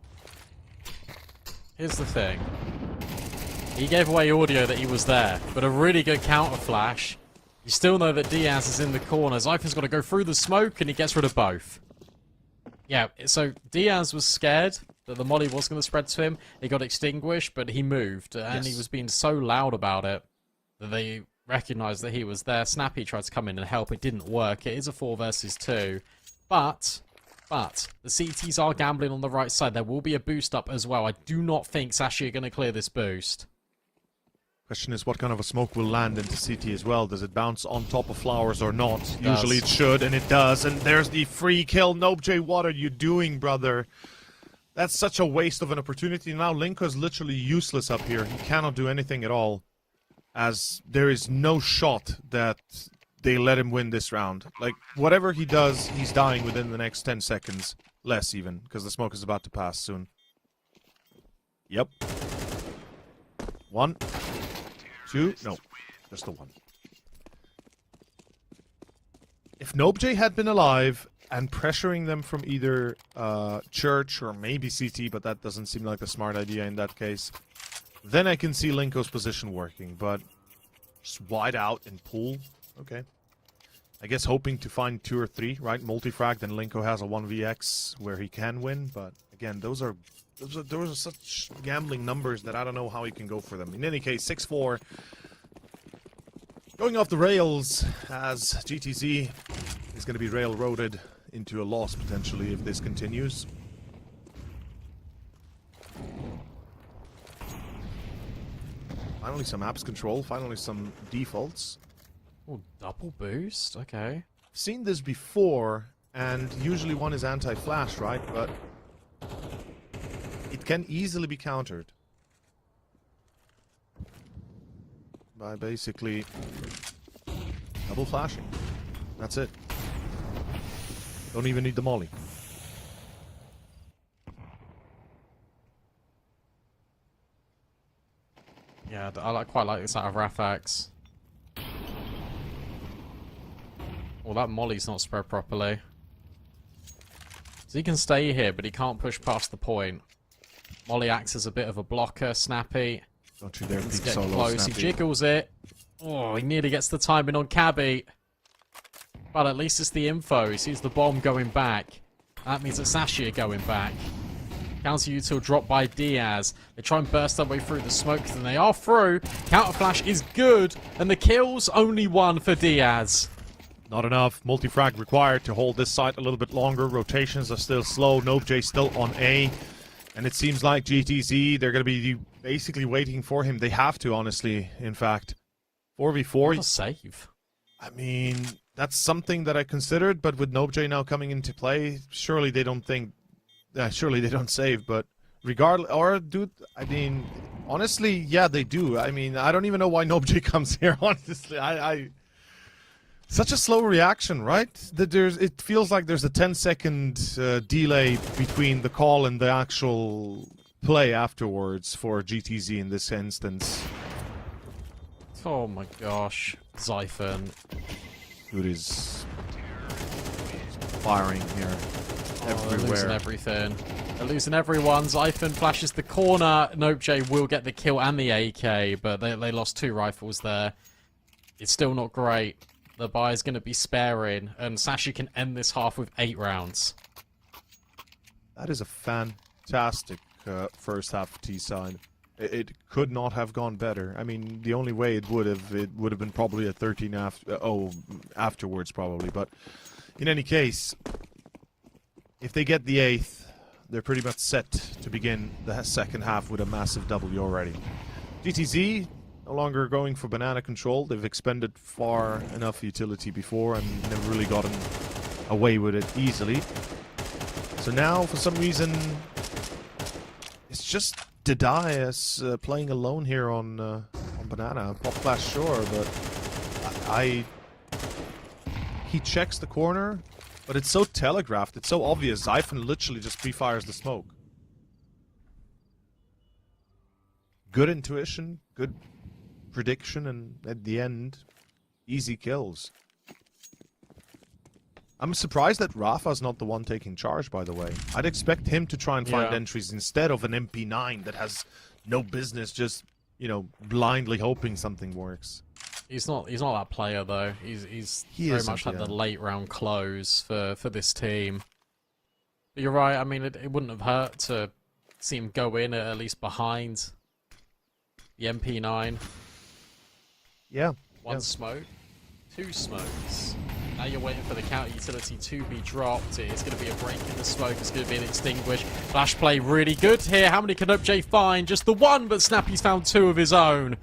Here's the thing. He gave away audio that he was there, but a really good counter flash. You still know that Diaz is in the corner. Zypher's got to go through the smoke, and he gets rid of both. Yeah, so Diaz was scared that the molly was going to spread to him. He got extinguished, but he moved, and he was being so loud about it that they recognized that he was there. Snappy tried to come in and help. It didn't work. It is a 4 versus 2. But the CTs are gambling on the right side. There will be a boost up as well. I do not think Sashi are going to clear this boost. Question is, what kind of a smoke will land into CT as well? Does it bounce on top of flowers or not? Usually it should, and it does. And there's the free kill. Nobjay, what are you doing, brother? That's such a waste of an opportunity. Now Linko's literally useless up here. He cannot do anything at all, as there is no shot that they let him win this round. Like, whatever he does, he's dying within the next 10 seconds. Less even, because the smoke is about to pass soon. Yep. 1, 2, no, just the 1. If Nobjay had been alive and pressuring them from either Church or maybe CT, but that doesn't seem like a smart idea in that case, then I can see Linko's position working, but just wide out and pull, okay. I guess hoping to find 2 or 3, right? Multifrag, then Linko has a 1vx where he can win, but again, those are such gambling numbers that I don't know how he can go for them. In any case, 6-4. Going off the rails, as GTZ is going to be railroaded into a loss, potentially, if this continues. Finally some apps control, finally some defaults. Oh, double boost? Okay. I've seen this before, and usually one is anti-flash, right? But it can easily be countered by basically double flashing. That's it. Don't even need the molly. Yeah, I quite like this out of Rafax. Well, that molly's not spread properly. So he can stay here, but he can't push past the point. Molly acts as a bit of a blocker. Snappy. Don't you dare peek Getting solo, close. Snappy. He jiggles it. Oh, he nearly gets the timing on Cabby. But at least it's the info. He sees the bomb going back. That means that Sashi are going back. Counter util dropped by Diaz. They try and burst their way through the smoke, and they are through. Counter flash is good, and the kills only 1 for Diaz. Not enough. Multifrag required to hold this site a little bit longer. Rotations are still slow. Nobjay still on A. And it seems like GTZ, they're going to be basically waiting for him. They have to, honestly, in fact. 4v4. What a save. I mean, that's something that I considered, but with Nobjay now coming into play, surely they don't think... surely they don't save, but regardless, or dude, I mean, honestly, yeah, they do. I mean, I don't even know why Nobji comes here. Honestly, such a slow reaction, right? That it feels like there's a 10-second delay between the call and the actual play afterwards for GTZ in this instance. Oh my gosh, Xiphon. Dude is firing here everywhere. They're losing everything. They're losing everyone. Xiphon flashes the corner. Nobj will get the kill and the AK, but they lost 2 rifles there. It's still not great. The buyer's going to be sparing, and Sashi can end this half with 8 rounds. That is a fantastic first half T-side. It could not have gone better. I mean, the only way it would have been probably a 13 afterwards probably. But in any case, if they get the 8th, they're pretty much set to begin the second half with a massive W already. GTZ no longer going for banana control. They've expended far enough utility before and never really gotten away with it easily. So now, for some reason, it's just Dedaius playing alone here on banana. Pop flash, sure, but he checks the corner, but it's so telegraphed, it's so obvious. Xiphon literally just pre-fires the smoke. Good intuition, good prediction, and at the end, easy kills. I'm surprised that Rafa's not the one taking charge, by the way. I'd expect him to try and find entries instead of an MP9 that has no business just, you know, blindly hoping something works. He's not that player though. He very much had the late round close for this team. But you're right, I mean it wouldn't have hurt to see him go in at least behind the MP9. Yeah. One smoke, 2 smokes. Now you're waiting for the counter utility to be dropped. It's going to be a break in the smoke. It's going to be an extinguish. Flash play really good here. How many can Upj find? Just the 1, but Snappy's found 2 of his own.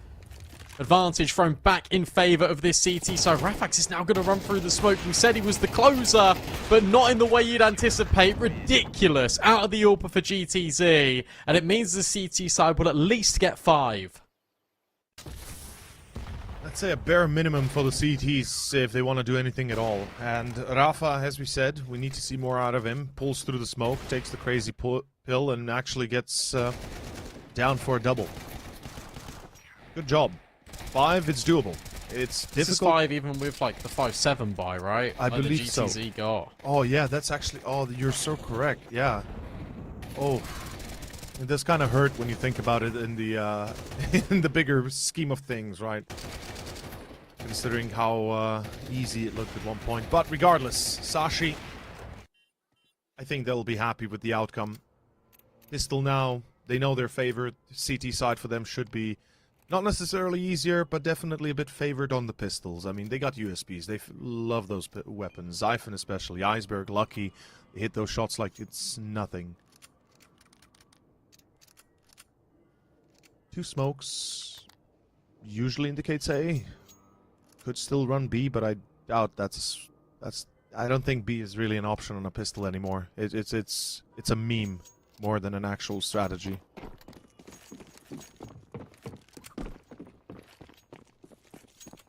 Advantage thrown back in favor of this CT. So Rafax is now going to run through the smoke. We said he was the closer, but not in the way you'd anticipate. Ridiculous. Out of the AWP for GTZ. And it means the CT side will at least get 5. Let's say a bare minimum for the CTs if they want to do anything at all. And Rafa, as we said, we need to see more out of him. Pulls through the smoke, takes the crazy pill, and actually gets down for a double. Good job. 5, it's doable. It's difficult. This is 5 even with like the 5-7 buy, right? I believe the GTZ so. got. Oh yeah, that's actually. Oh, you're so correct. Yeah. Oh, it does kind of hurt when you think about it in the in the bigger scheme of things, right? Considering how easy it looked at one point. But regardless, Sashi, I think they'll be happy with the outcome. Pistol now, they know their favorite. CT side for them should be not necessarily easier, but definitely a bit favored on the pistols. I mean, they got USPs. They love those weapons. Xiphon especially. Iceberg, Lucky. They hit those shots like it's nothing. 2 smokes usually indicates A. Could still run B, but I doubt that's. I don't think B is really an option on a pistol anymore. It's a meme more than an actual strategy.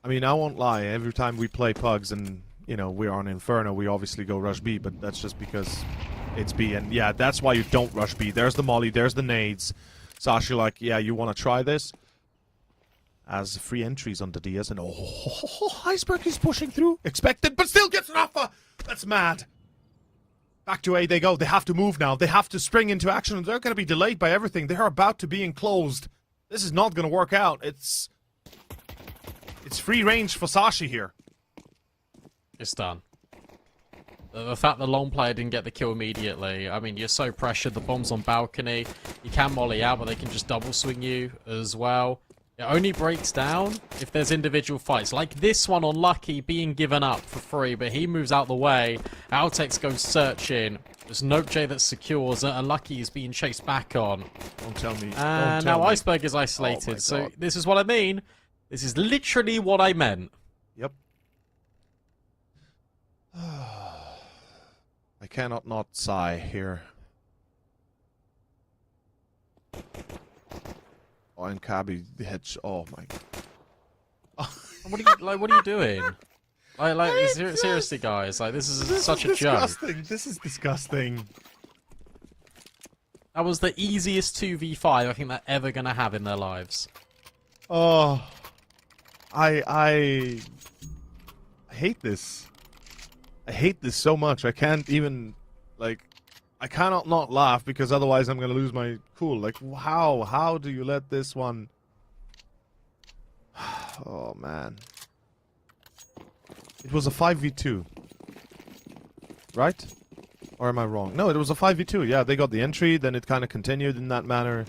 I mean, I won't lie. Every time we play Pugs and you know we're on Inferno, we obviously go rush B, but that's just because it's B. And yeah, that's why you don't rush B. There's the molly. There's the nades. Sashi like, yeah, you want to try this? As free entries on the Diaz, and Iceberg is pushing through. Expected, but still gets Rafa. That's mad. Back to A they go. They have to move now. They have to spring into action. They're going to be delayed by everything. They are about to be enclosed. This is not going to work out. It's free range for Sashi here. It's done. The fact the long player didn't get the kill immediately, I mean, you're so pressured. The bomb's on balcony. You can molly out, but they can just double swing you as well. It only breaks down if there's individual fights. Like this one on Lucky being given up for free, but he moves out the way. Altex goes searching. There's Nope-J that secures, and Lucky is being chased back on. Don't tell me. And now Iceberg is isolated. So this is what I mean. This is literally what I meant. Yep. I cannot not sigh here. Oh, and Kabi, the head. Oh my. What are you doing? Seriously, guys, like this is such a joke. This is disgusting. That was the easiest 2v5 I think they're ever gonna have in their lives. Oh, I hate this. I hate this so much. I can't even, like, I cannot not laugh because otherwise I'm gonna lose my cool. Like, how do you let this one? Oh man. It was a 5v2. Right? Or am I wrong? No, it was a 5v2. Yeah, they got the entry, then it kind of continued in that manner.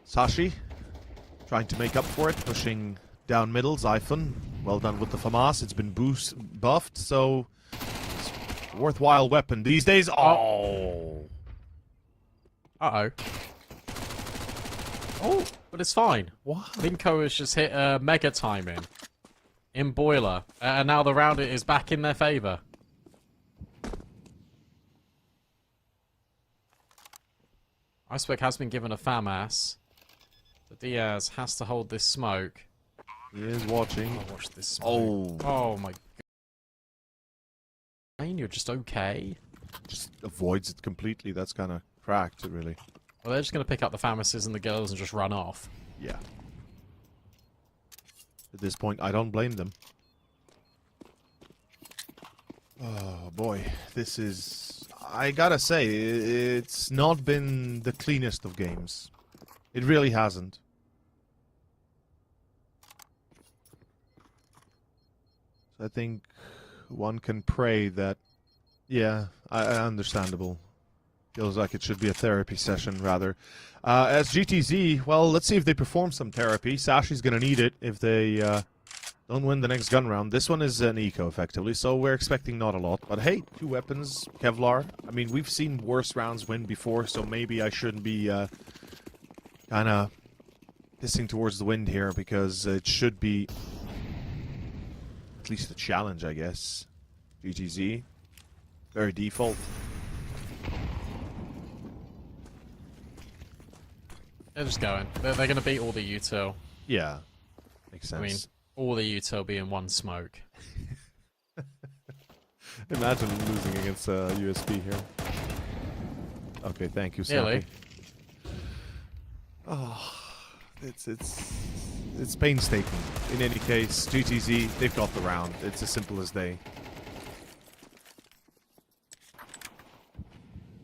Sashi, trying to make up for it, pushing down middle. Zyphon, well done with the FAMAS. It's been buffed, so it's a worthwhile weapon these days. Oh! Uh-oh. Oh, but it's fine. What? Linko has just hit mega timing in Boiler, and now the round is back in their favour. Iceberg has been given a FAMAS. But Diaz has to hold this smoke. He is watching. Oh, watch this smoke. Oh my god. You're just okay. Just avoids it completely. That's kind of cracked, really. Well, they're just going to pick up the FAMASes and the girls and just run off. Yeah. At this point, I don't blame them. Oh boy, this is... I gotta say, it's not been the cleanest of games. It really hasn't. So I think one can pray that... Yeah, understandable. Feels like it should be a therapy session, rather. As GTZ, well, let's see if they perform some therapy. Sashi's gonna need it if they don't win the next gun round. This one is an eco, effectively, so we're expecting not a lot. But hey, 2 weapons, Kevlar. I mean, we've seen worse rounds win before, so maybe I shouldn't be kind of pissing towards the wind here, because it should be at least a challenge, I guess. GTZ. Very default. They're just going. They're going to beat all the util. Yeah. Makes sense. I mean, all the util being one smoke. Imagine losing against a USB here. Okay, thank you, Snappy. Really? Oh, it's painstaking. In any case, GTZ, they've got the round. It's as simple as they.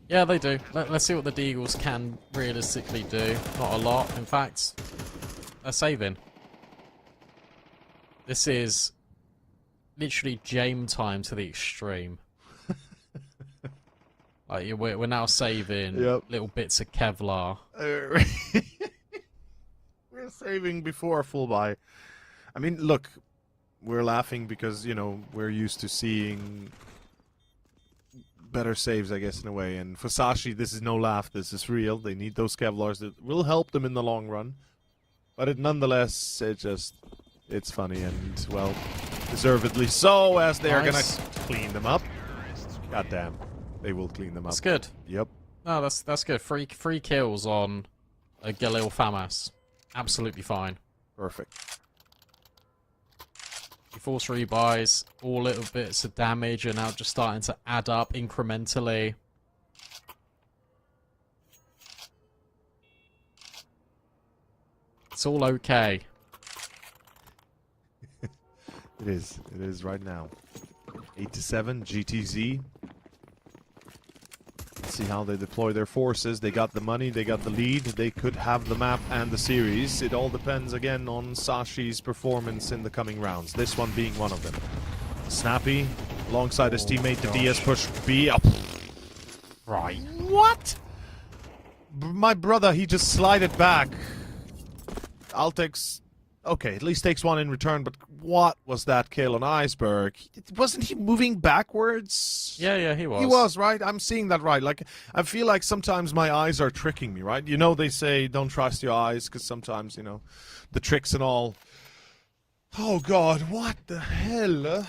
Yeah, they do. Let's see what the Deagles can realistically do. Not a lot, in fact. They're saving. This is literally Jame time to the extreme. Like, we're now saving little bits of Kevlar. We're saving before full buy. I mean, look, we're laughing because, you know, we're used to seeing better saves, I guess, in a way. And for Sashi, this is no laugh. This is real. They need those Kevlars that will help them in the long run. But it nonetheless, it's funny and, well, deservedly so, as they are going to clean them up. Goddamn. They will clean them up. That's good. Yep. No, that's good. Free kills on a Galil FAMAS. Absolutely fine. Perfect. Force rebuys, all little bits of damage are now just starting to add up incrementally. It's all okay. It is right now. 8-7, GTZ. Let's see how they deploy their forces. They got the money, they got the lead, they could have the map and the series. It all depends again on Sashi's performance in the coming rounds, this one being one of them. Snappy, alongside his teammate, the DS push B up. Right. What? My brother, he just slided back. Altex, okay, at least takes one in return, but what was that kill on Iceberg? Wasn't he moving backwards? Yeah, he was. He was, right? I'm seeing that right. Like, I feel like sometimes my eyes are tricking me, right? You know, they say don't trust your eyes, because sometimes, you know, the tricks and all. Oh, God, what the hell?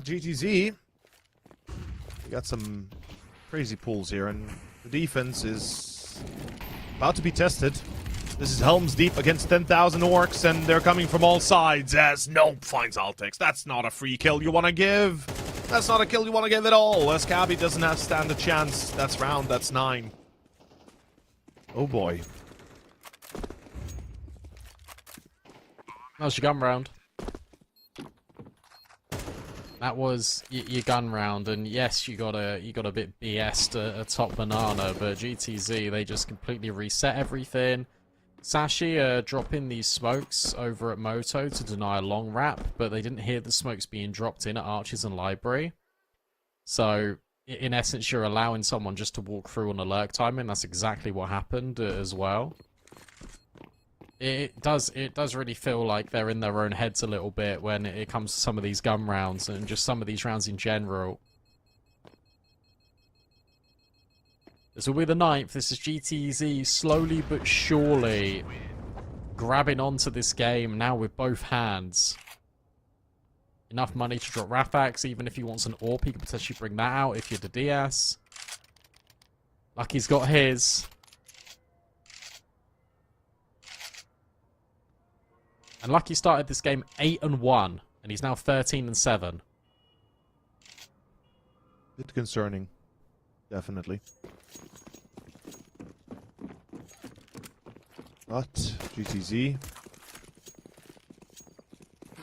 GTZ. We got some crazy pulls here, and the defense is about to be tested. This is Helm's Deep against 10,000 orcs, and they're coming from all sides as Nope finds Altex. That's not a free kill you want to give. That's not a kill you want to give at all, as Cabby doesn't have stand a chance. That's round, that's 9. Oh boy. That was your gun round. That was your gun round, and yes, you got a bit BS'd a top banana, but GTZ, they just completely reset everything. Sashi dropping these smokes over at Moto to deny a long wrap, but they didn't hear the smokes being dropped in at Arches and Library. So, in essence, you're allowing someone just to walk through on a lurk timing. That's exactly what happened as well. It does really feel like they're in their own heads a little bit when it comes to some of these gun rounds and just some of these rounds in general. This will be the 9th. This is GTZ slowly but surely grabbing onto this game now with both hands. Enough money to drop Rafax, even if he wants an AWP, he can potentially bring that out if you're the DS. Lucky's got his. And Lucky started this game 8-1, and he's now 13-7. Bit concerning, definitely. But GTZ.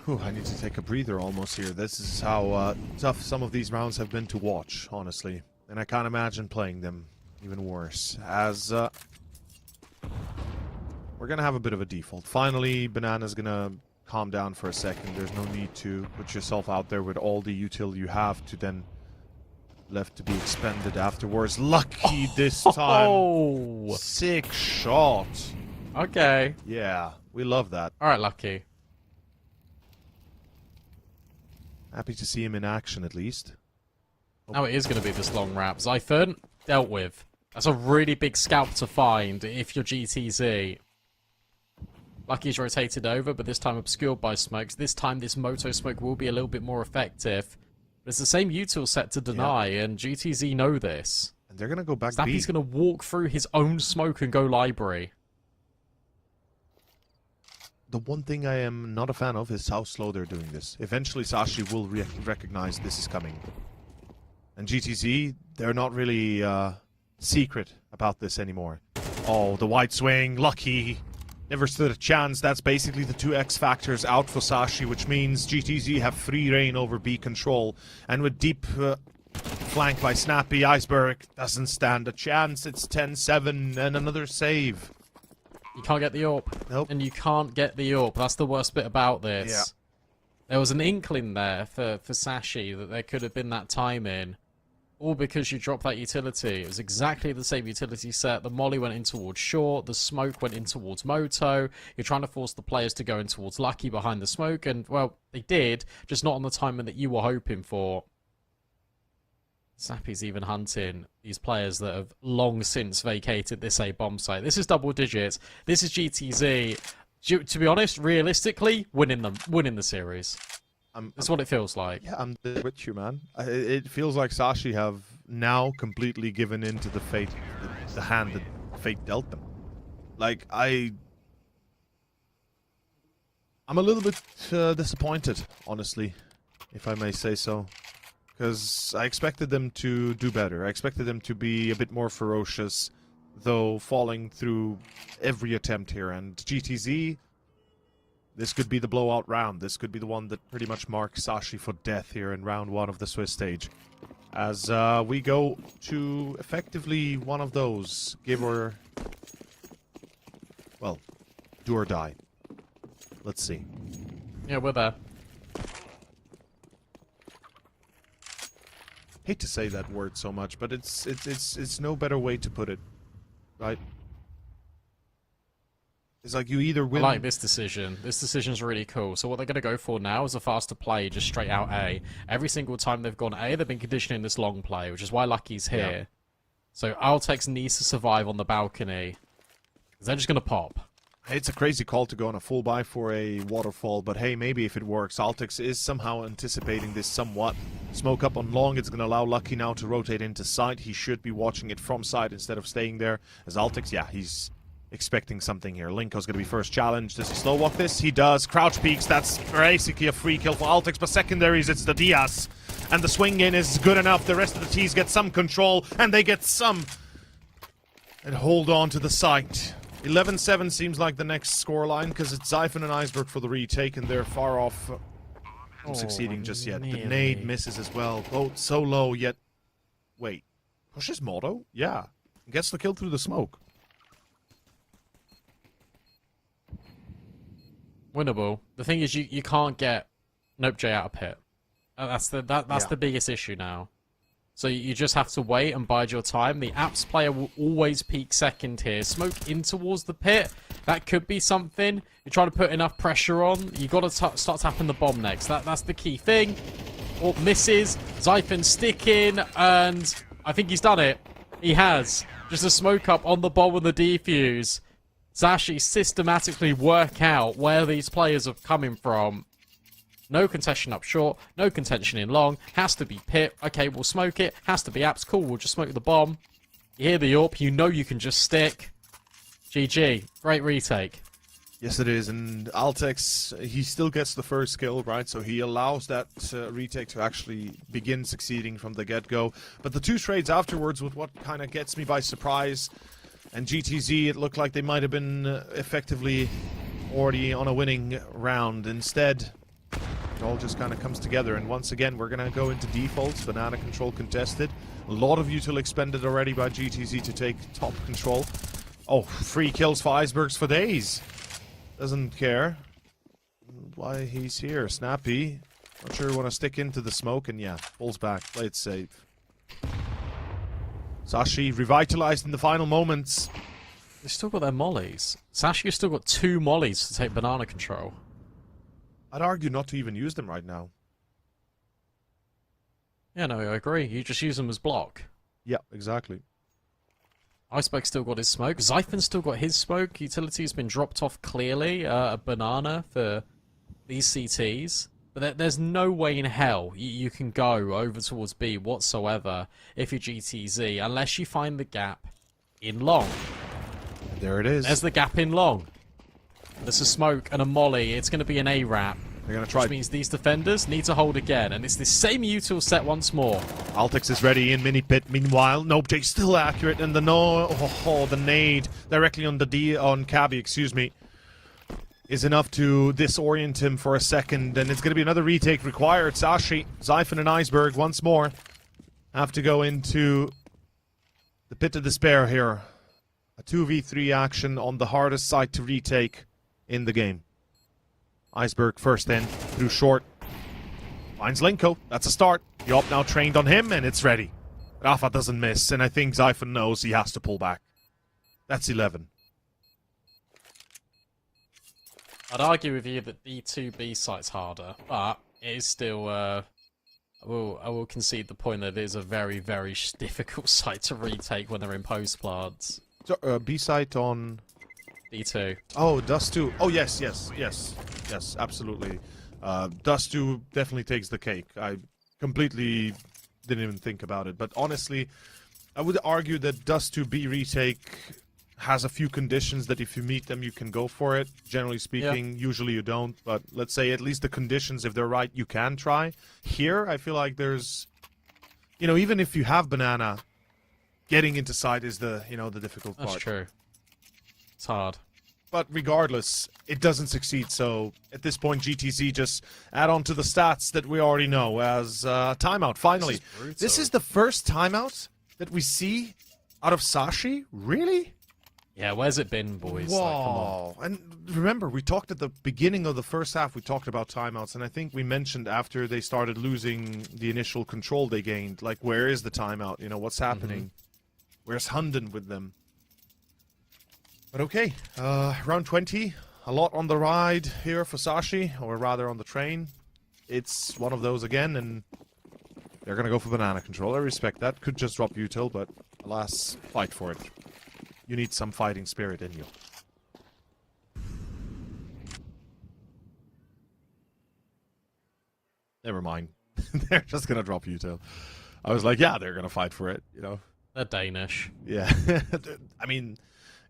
Whew, I need to take a breather almost here. This is how tough some of these rounds have been to watch, honestly. And I can't imagine playing them even worse. As we're going to have a bit of a default. Finally, Banana's going to calm down for a second. There's no need to put yourself out there with all the util you have to then left to be expended afterwards. Lucky this time. Oh! Sick shot. Okay. Yeah, we love that. Alright, Lucky. Happy to see him in action at least. Now it is going to be this long wrap. Zyphern, dealt with. That's a really big scalp to find if you're GTZ. Lucky's rotated over, but this time obscured by smokes. This time this Moto smoke will be a little bit more effective. But it's the same util set to deny, and GTZ know this. And they're going to go back Snappy's going to walk through his own smoke and go library. The one thing I am not a fan of is how slow they're doing this. Eventually Sashi will recognize this is coming. And GTZ, they're not really secret about this anymore. Oh, the wide swing, Lucky. Never stood a chance. That's basically the 2 X factors out for Sashi, which means GTZ have free reign over B control. And with deep flank by Snappy, Iceberg doesn't stand a chance. It's 10-7 and another save. You can't get the AWP. Nope. And you can't get the AWP. That's the worst bit about this. Yeah. There was an inkling there for Sashi that there could have been that time in. All because you dropped that utility. It was exactly the same utility set. The molly went in towards short. The smoke went in towards Moto. You're trying to force the players to go in towards Lucky behind the smoke. And, well, they did. Just not on the timing that you were hoping for. Sappy's even hunting these players that have long since vacated this A bomb site. This is double digits. This is GTZ. To be honest, realistically, winning the series. That's what it feels like. Yeah, I'm with you, man. It feels like Sashi have now completely given in to the fate, the hand that fate dealt them. Like, I'm a little bit disappointed, honestly, if I may say so. Because I expected them to do better. I expected them to be a bit more ferocious, though falling through every attempt here. And GTZ, this could be the blowout round. This could be the one that pretty much marks Sashi for death here in round 1 of the Swiss stage. As we go to effectively one of those, give or... well, do or die. Let's see. Yeah, we're there. Hate to say that word so much, but it's no better way to put it, right? It's like you either win... I like this decision. This decision's really cool. So what they're going to go for now is a faster play, just straight out A. Every single time they've gone A, they've been conditioning this long play, which is why Lucky's here. Yeah. So Altex needs to survive on the balcony. They're just going to pop. It's a crazy call to go on a full buy for a waterfall, but hey, maybe if it works. Altix is somehow anticipating this somewhat. Smoke up on long, it's going to allow Lucky now to rotate into side. He should be watching it from side instead of staying there. As Altix, yeah, he's expecting something here. Linko's going to be first challenged. Does he slow walk this? He does. Crouch peeks, that's basically a free kill for Altix, but secondaries, it's the Diaz. And the swing in is good enough. The rest of the T's get some control, and they get some. And hold on to the site. 11-7 seems like the next scoreline, because it's Zyphon and Iceberg for the retake, and they're far off from succeeding just yet. The nade misses as well. Both so low, yet... Wait. Pushes Moto? Yeah. Gets the kill through the smoke. Winnable. The thing is, you can't get Nope J out of pit. That's the biggest issue now. So you just have to wait and bide your time. The Apps player will always peak second here. Smoke in towards the pit. That could be something. You try to put enough pressure on. You got to start tapping the bomb next. That's the key thing. Or misses. Zyphon sticking, and I think he's done it. He has. Just a smoke up on the bomb and the defuse. Zashi systematically work out where these players are coming from. No contention up short, no contention in long, has to be pit, okay, we'll smoke it, has to be apps, cool, we'll just smoke the bomb. You hear the AWP, you know you can just stick. GG, great retake. Yes it is, and Altex, he still gets the first kill, right, so he allows that retake to actually begin succeeding from the get-go. But the two trades afterwards with what kind of gets me by surprise, and GTZ, it looked like they might have been effectively already on a winning round. Instead, it all just kind of comes together, and once again we're going to go into defaults. Banana control contested. A lot of util expended already by GTZ to take top control. Oh, 3 kills for Icebergs for days. Doesn't care why he's here. Snappy, not sure want to stick into the smoke, and yeah, pulls back, play it safe. Sashi revitalized in the final moments. They've still got their mollies. Sashi's still got 2 mollies to take banana control. I'd argue not to even use them right now. Yeah, no, I agree. You just use them as block. Yeah, exactly. Iceberg's still got his smoke. Zyphon's still got his smoke. Utility's been dropped off clearly. A banana for these CTs. But there's no way in hell you can go over towards B whatsoever if you're GTZ, unless you find the gap in long. There it is. There's the gap in long. There's a smoke and a molly. It's going to be an A-wrap. They're going to try. Which means these defenders need to hold again. And it's the same util set once more. Altix is ready in mini pit. Meanwhile, Nope still accurate. And the the nade directly on the D on Cabby, excuse me, is enough to disorient him for a second. And it's going to be another retake required. Sashi, Zyphon, and Iceberg once more have to go into the pit of despair here. A 2v3 action on the hardest site to retake in the game. Iceberg first in, through short. Finds Linko. That's a start. Yop now trained on him, and it's ready. Rafa doesn't miss, and I think Zyphon knows he has to pull back. That's 11. I'd argue with you that the 2B site's harder, but it is still, I will concede the point that it is a very, very difficult site to retake when they're in post plants. So, B site on... D2. Oh, Dust 2. Oh, yes, absolutely. Dust 2 definitely takes the cake. I completely didn't even think about it. But honestly, I would argue that Dust 2 B retake has a few conditions that if you meet them, you can go for it. Generally speaking, usually you don't. But let's say at least the conditions, if they're right, you can try. Here, I feel like there's... You know, even if you have Banana, getting into side is the, the difficult part. That's true. It's hard. But regardless, it doesn't succeed, so at this point GTZ just add on to the stats that we already know as timeout, finally. This is the first timeout that we see out of Sashi? Really? Yeah, where's it been, boys? Wow. Like, and remember, we talked at the beginning of the first half, we talked about timeouts, and I think we mentioned after they started losing the initial control they gained, like, where is the timeout? What's happening? Where's Hunden with them? But okay, round 20, a lot on the ride here for Sashi, or rather on the train. It's one of those again, and they're going to go for banana control. I respect that. Could just drop util, but alas, fight for it. You need some fighting spirit in you. never mind. They're just gonna drop util. I was like, yeah, they're gonna fight for it, you know. They're Danish. Yeah. I mean,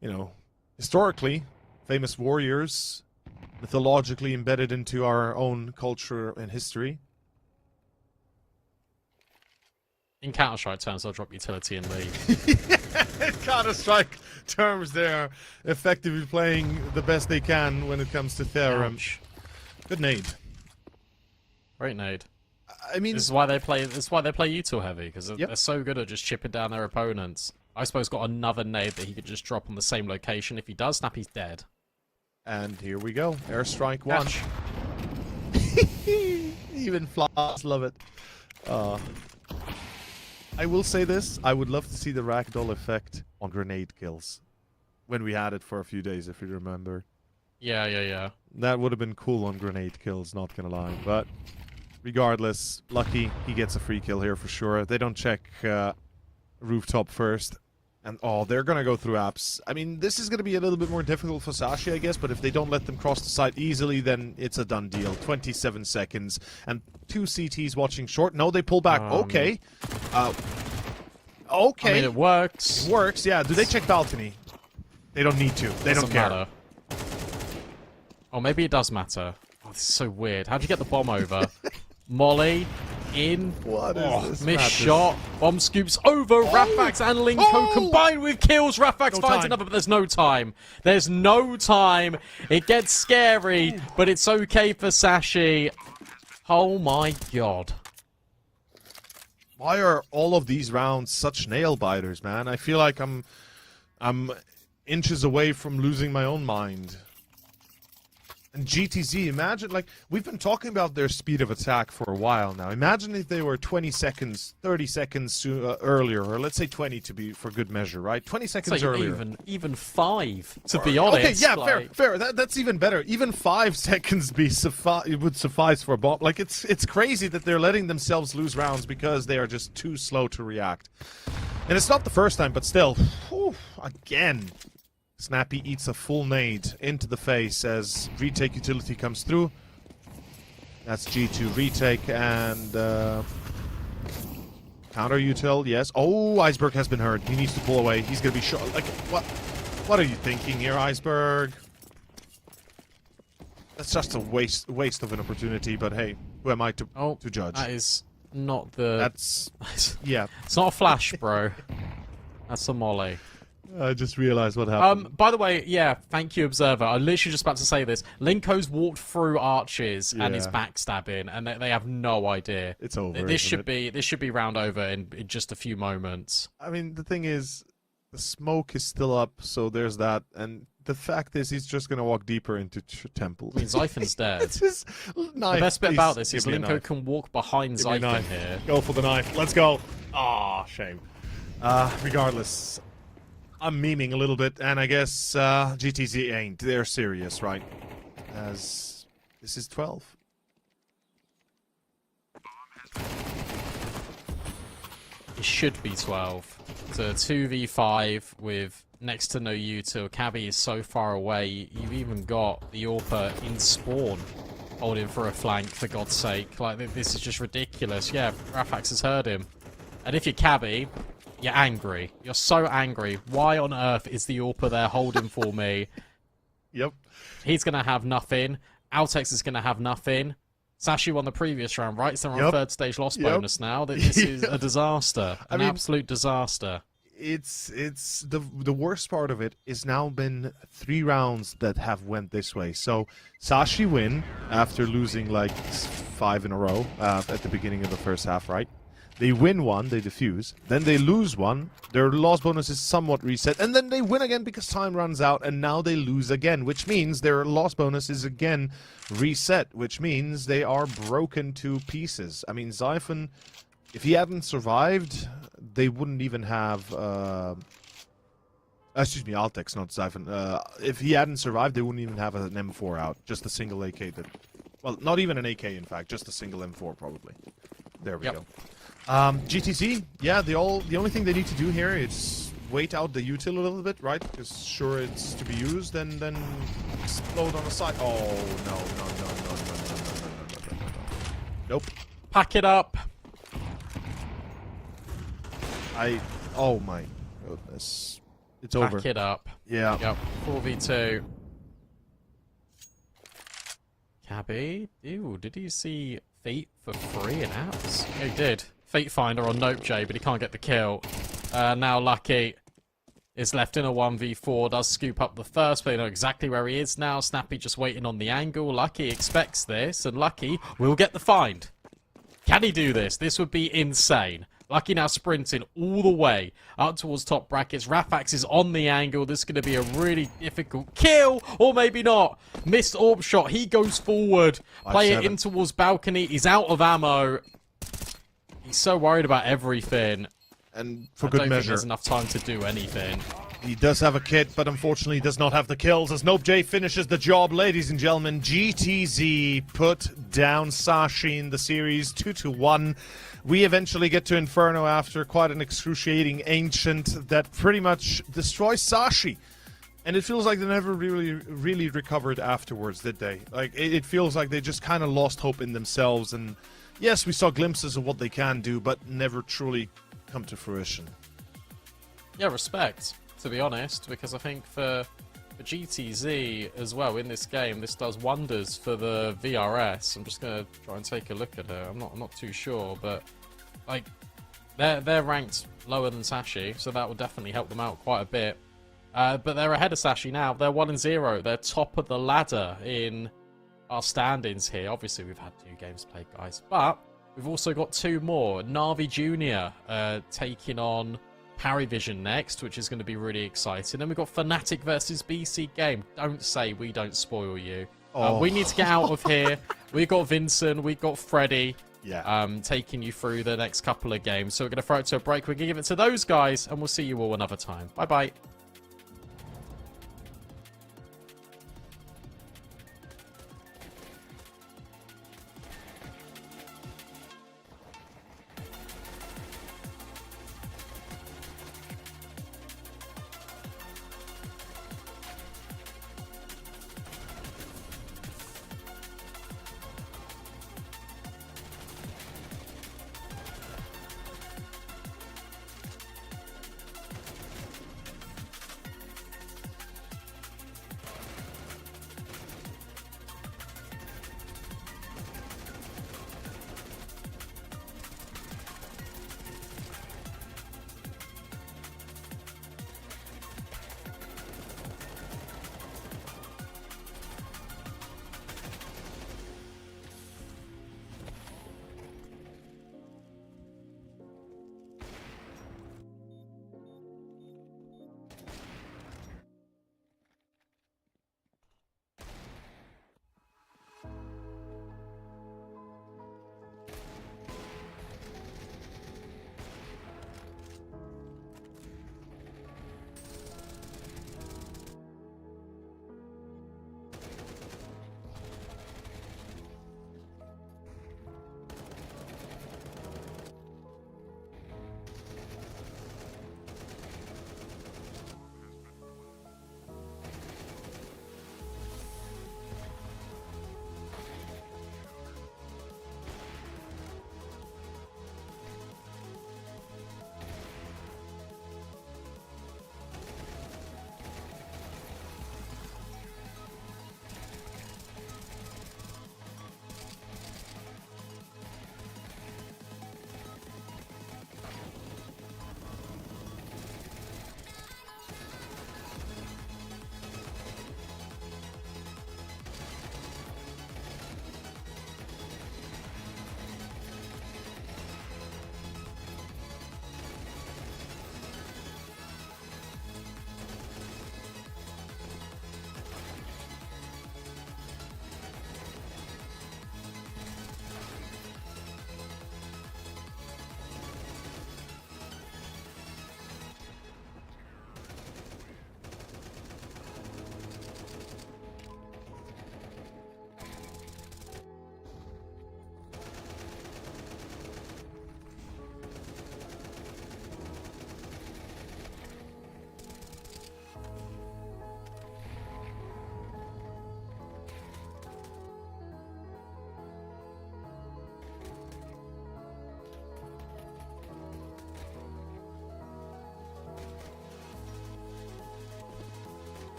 you know, historically, famous warriors, mythologically embedded into our own culture and history. In Counter-Strike terms, I'll drop utility and leave. In Counter-Strike terms, they're effectively playing the best they can when it comes to Theorem. Ouch. Good nade. Great nade. I mean, this is why they play util heavy, because they're so good at just chipping down their opponents. I suppose got another nade that he could just drop on the same location. If he does snap, he's dead. And here we go. Airstrike 1. Even flaws love it. I will say this. I would love to see the ragdoll effect on grenade kills. When we had it for a few days, if you remember. Yeah. That would have been cool on grenade kills, not gonna lie. But regardless, lucky he gets a free kill here for sure. They don't check rooftop first. And, oh, they're going to go through apps. I mean, this is going to be a little bit more difficult for Sashi, I guess, but if they don't let them cross the site easily, then it's a done deal. 27 seconds, and 2 CTs watching short. No, they pull back. Okay. Okay. I mean, it works. It works, yeah. Do they check balcony? They don't need to. They don't care. Matter. Oh, maybe it does matter. Oh, this is so weird. How'd you get the bomb over? Molly. In. What is this? Missed shot. Bomb scoops over. Rafax and Linko combined with kills. Rafax finds another, but there's no time. There's no time. It gets scary, but it's okay for Sashi. Oh my god. Why are all of these rounds such nail biters, man? I feel like I'm inches away from losing my own mind. And GTZ, imagine, like, we've been talking about their speed of attack for a while now. Imagine if they were 20 seconds, 30 seconds earlier, or let's say 20 to be for good measure, right? 20 seconds earlier. Even 5, to be honest. Okay, yeah, like... fair. That's even better. Even 5 seconds would suffice for a bomb. Like, it's crazy that they're letting themselves lose rounds because they are just too slow to react. And it's not the first time, but still, whew, again. Snappy eats a full nade into the face as retake utility comes through. That's G2 retake and counter util, yes. Oh, Iceberg has been hurt. He needs to pull away. He's gonna be shot. Like, what are you thinking here, Iceberg? That's just a waste of an opportunity. But hey, who am I to judge? That is not the. That's yeah. It's not a flash, bro. That's a molly. I just realized what happened. By the way, yeah, thank you, Observer. I literally just about to say this. Linko's walked through arches and is backstabbing, and they have no idea. It's over. This should be round over in just a few moments. I mean, the thing is, the smoke is still up, so there's that, and the fact is, he's just gonna walk deeper into Temple. I mean, Zyphon's dead. Knife, the best bit about this is Linko can walk behind Zyphon here. Go for the knife. Let's go. Ah, shame. Regardless. I'm memeing a little bit, and I guess GTZ ain't. They're serious, right? As this is 12. It should be 12. It's a 2v5 with next to no util. Cabby is so far away. You've even got the AWPer in spawn holding for a flank, for God's sake. Like, this is just ridiculous. Yeah, Rafax has heard him. And if you're Cabby... You're angry. You're so angry. Why on earth is the AWPer there holding for me? Yep. He's going to have nothing. Altex is going to have nothing. Sashi won the previous round, right? So they're on third stage loss bonus now. This is a disaster. An absolute disaster. It's the worst part of it is now been 3 rounds that have went this way. So Sashi win after losing like 5 in a row at the beginning of the first half, right? They win one, they defuse, then they lose one, their loss bonus is somewhat reset, and then they win again because time runs out, and now they lose again, which means their loss bonus is again reset, which means they are broken to pieces. I mean, Zyphon, if he hadn't survived, they wouldn't even have... excuse me, Altex, not Zyphon. If he hadn't survived, they wouldn't even have an M4 out, just a single AK that... Well, not even an AK, in fact, just a single M4, probably. There we go. GTC, yeah, the only thing they need to do here is wait out the util a little bit, right? Because sure it's to be used and then explode on the side. Oh, no. Nope. Pack it up. Oh my goodness. It's Pack over. it up. Yeah. Yep. 4v2. Cabby. Ew, did you see Feet for free in apps? Yeah, he did. Feet Finder on Nope J, but he can't get the kill. Now Lucky is left in a 1v4, does scoop up the first, but they know exactly where he is now. Snappy just waiting on the angle. Lucky expects this, and Lucky will get the find. Can he do this? This would be insane. Lucky now sprinting all the way up towards top brackets. Rafax is on the angle. This is going to be a really difficult kill, or maybe not. Missed orb shot. He goes forward. Player in towards balcony. He's out of ammo. He's so worried about everything. And for I good don't think measure, there's enough time to do anything. he does have a kit, but unfortunately does not have the kills as NopeJ finishes the job. Ladies and gentlemen, GTZ put down Sashi in the series 2-1. We eventually get to Inferno after quite an excruciating ancient that pretty much destroys Sashi. And it feels like they never really recovered afterwards, did they? Like, it feels like they just kind of lost hope in themselves. And yes, we saw glimpses of what they can do, but never truly come to fruition. Yeah, respect, to be honest, because I think for GTZ as well in this game, this does wonders for the VRS. I'm just gonna try and take a look at it. I'm not too sure, but like they're ranked lower than Sashi, so that would definitely help them out quite a bit. But they're ahead of Sashi now. They're 1-0. They're top of the ladder in our standings here. Obviously, we've had 2 games played, guys, but we've also got 2 more. Navi Junior taking on Parivision next, which is going to be really exciting. And we've got Fnatic versus BC Game. Don't say we don't spoil you. We need to get out of here. We've got Vincent, we've got Freddy, taking you through the next couple of games. So we're going to throw it to a break. We're going to give it to those guys, and we'll see you all another time. Bye-bye.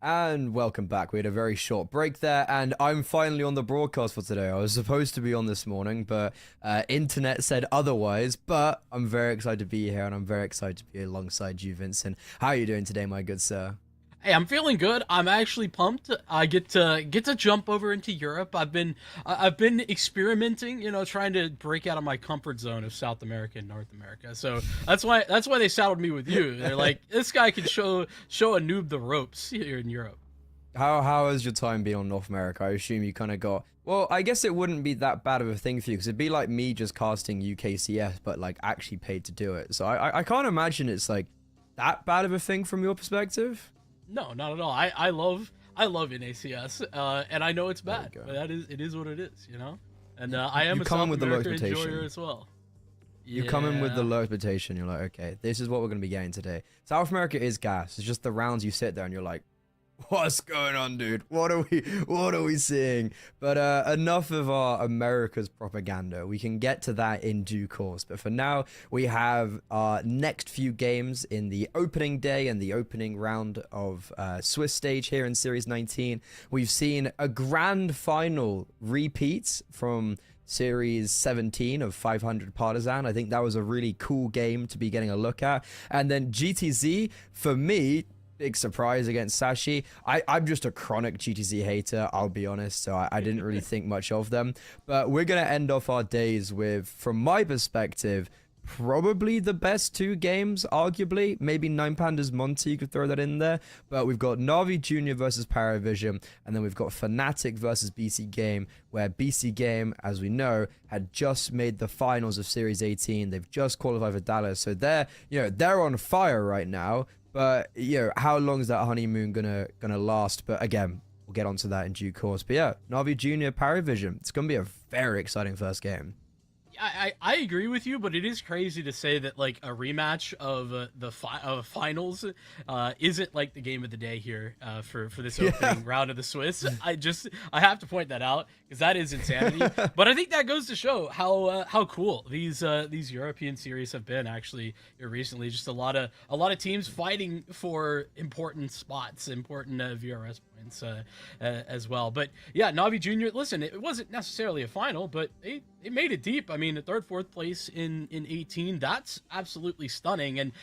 And welcome back. We had a very short break there, and I'm finally on the broadcast for today. I was supposed to be on this morning, but internet said otherwise. But I'm very excited to be here, and I'm very excited to be alongside you, Vincent. How are you doing today, my good sir? Hey, I'm feeling good. I'm actually pumped. I get to jump over into Europe. I've been experimenting, trying to break out of my comfort zone of South America and North America. So that's why they saddled me with you. They're like, this guy can show a noob the ropes here in Europe. How has your time been on North America? I assume you kind of got. Well, I guess it wouldn't be that bad of a thing for you because it'd be like me just casting UKCS, but like actually paid to do it. So I can't imagine it's like that bad of a thing from your perspective. No, not at all. I love NACS, and I know it's bad, but it is what it is, And I am a South America enjoyer as well. You come in with the low expectation. You're like, okay, this is what we're gonna be getting today. South America is gas. It's just the rounds you sit there and you're like, what's going on, dude? What are we seeing? But enough of our America's propaganda. We can get to that in due course. But for now, we have our next few games in the opening day and the opening round of Swiss stage here in Series 19. We've seen a grand final repeat from Series 17 of 500 Partisan. I think that was a really cool game to be getting a look at. And then GTZ, for me, big surprise against Sashi. I'm just a chronic GTZ hater, I'll be honest, so I didn't really think much of them. But we're going to end off our days with, from my perspective, probably the best two games, arguably. Maybe Nine Pandas Monty, you could throw that in there. But we've got Na'Vi Jr. versus Paravision, and then we've got Fnatic versus BC Game, where BC Game, as we know, had just made the finals of Series 18. They've just qualified for Dallas, so they're on fire right now. But how long is that honeymoon gonna last? But again, we'll get onto that in due course. But yeah, Na'Vi Junior Paravision. It's gonna be a very exciting first game. I agree with you, but it is crazy to say that like a rematch of the finals isn't like the game of the day here for this opening round of the Swiss. I have to point that out because that is insanity. But I think that goes to show how cool these European series have been actually here recently. Just a lot of teams fighting for important spots, important VRS points as well. But yeah, Na'Vi Junior. Listen, it wasn't necessarily a final, but they made it deep. I mean, the third, fourth place in 18, that's absolutely stunning. And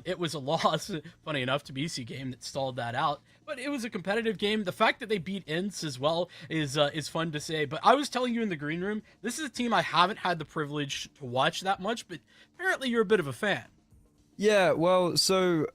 it was a loss, funny enough, to BC Game that stalled that out. But it was a competitive game. The fact that they beat Ints as well is fun to say. But I was telling you in the green room, this is a team I haven't had the privilege to watch that much, but apparently you're a bit of a fan. Yeah, well, so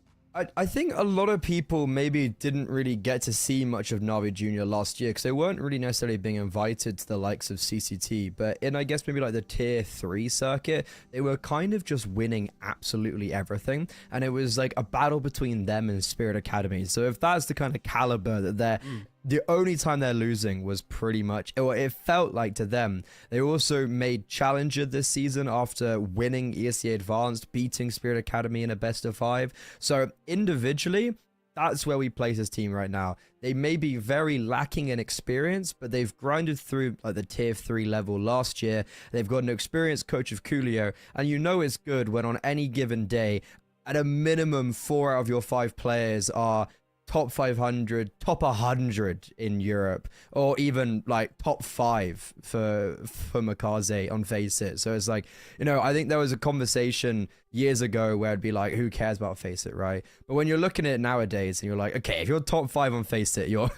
I think a lot of people maybe didn't really get to see much of Na'Vi Junior last year because they weren't really necessarily being invited to the likes of CCT, but in I guess maybe like the tier 3 circuit, they were kind of just winning absolutely everything, and it was like a battle between them and Spirit Academy. So if that's the kind of caliber that they're the only time they're losing was pretty much, or it felt like to them. They also made Challenger this season after winning ESEA Advanced, beating Spirit Academy in a best of 5. So individually, that's where we place this team right now. They may be very lacking in experience, but they've grinded through like the tier 3 level last year. They've got an experienced coach of Coolio, and it's good when on any given day, at a minimum 4 out of your 5 players are top 500, top 100 in Europe, or even like top 5 for Makaze on Faceit. So it's like, I think there was a conversation years ago where it'd be like, who cares about Faceit, right? But when you're looking at it nowadays and you're like, okay, if you're top 5 on Faceit, you're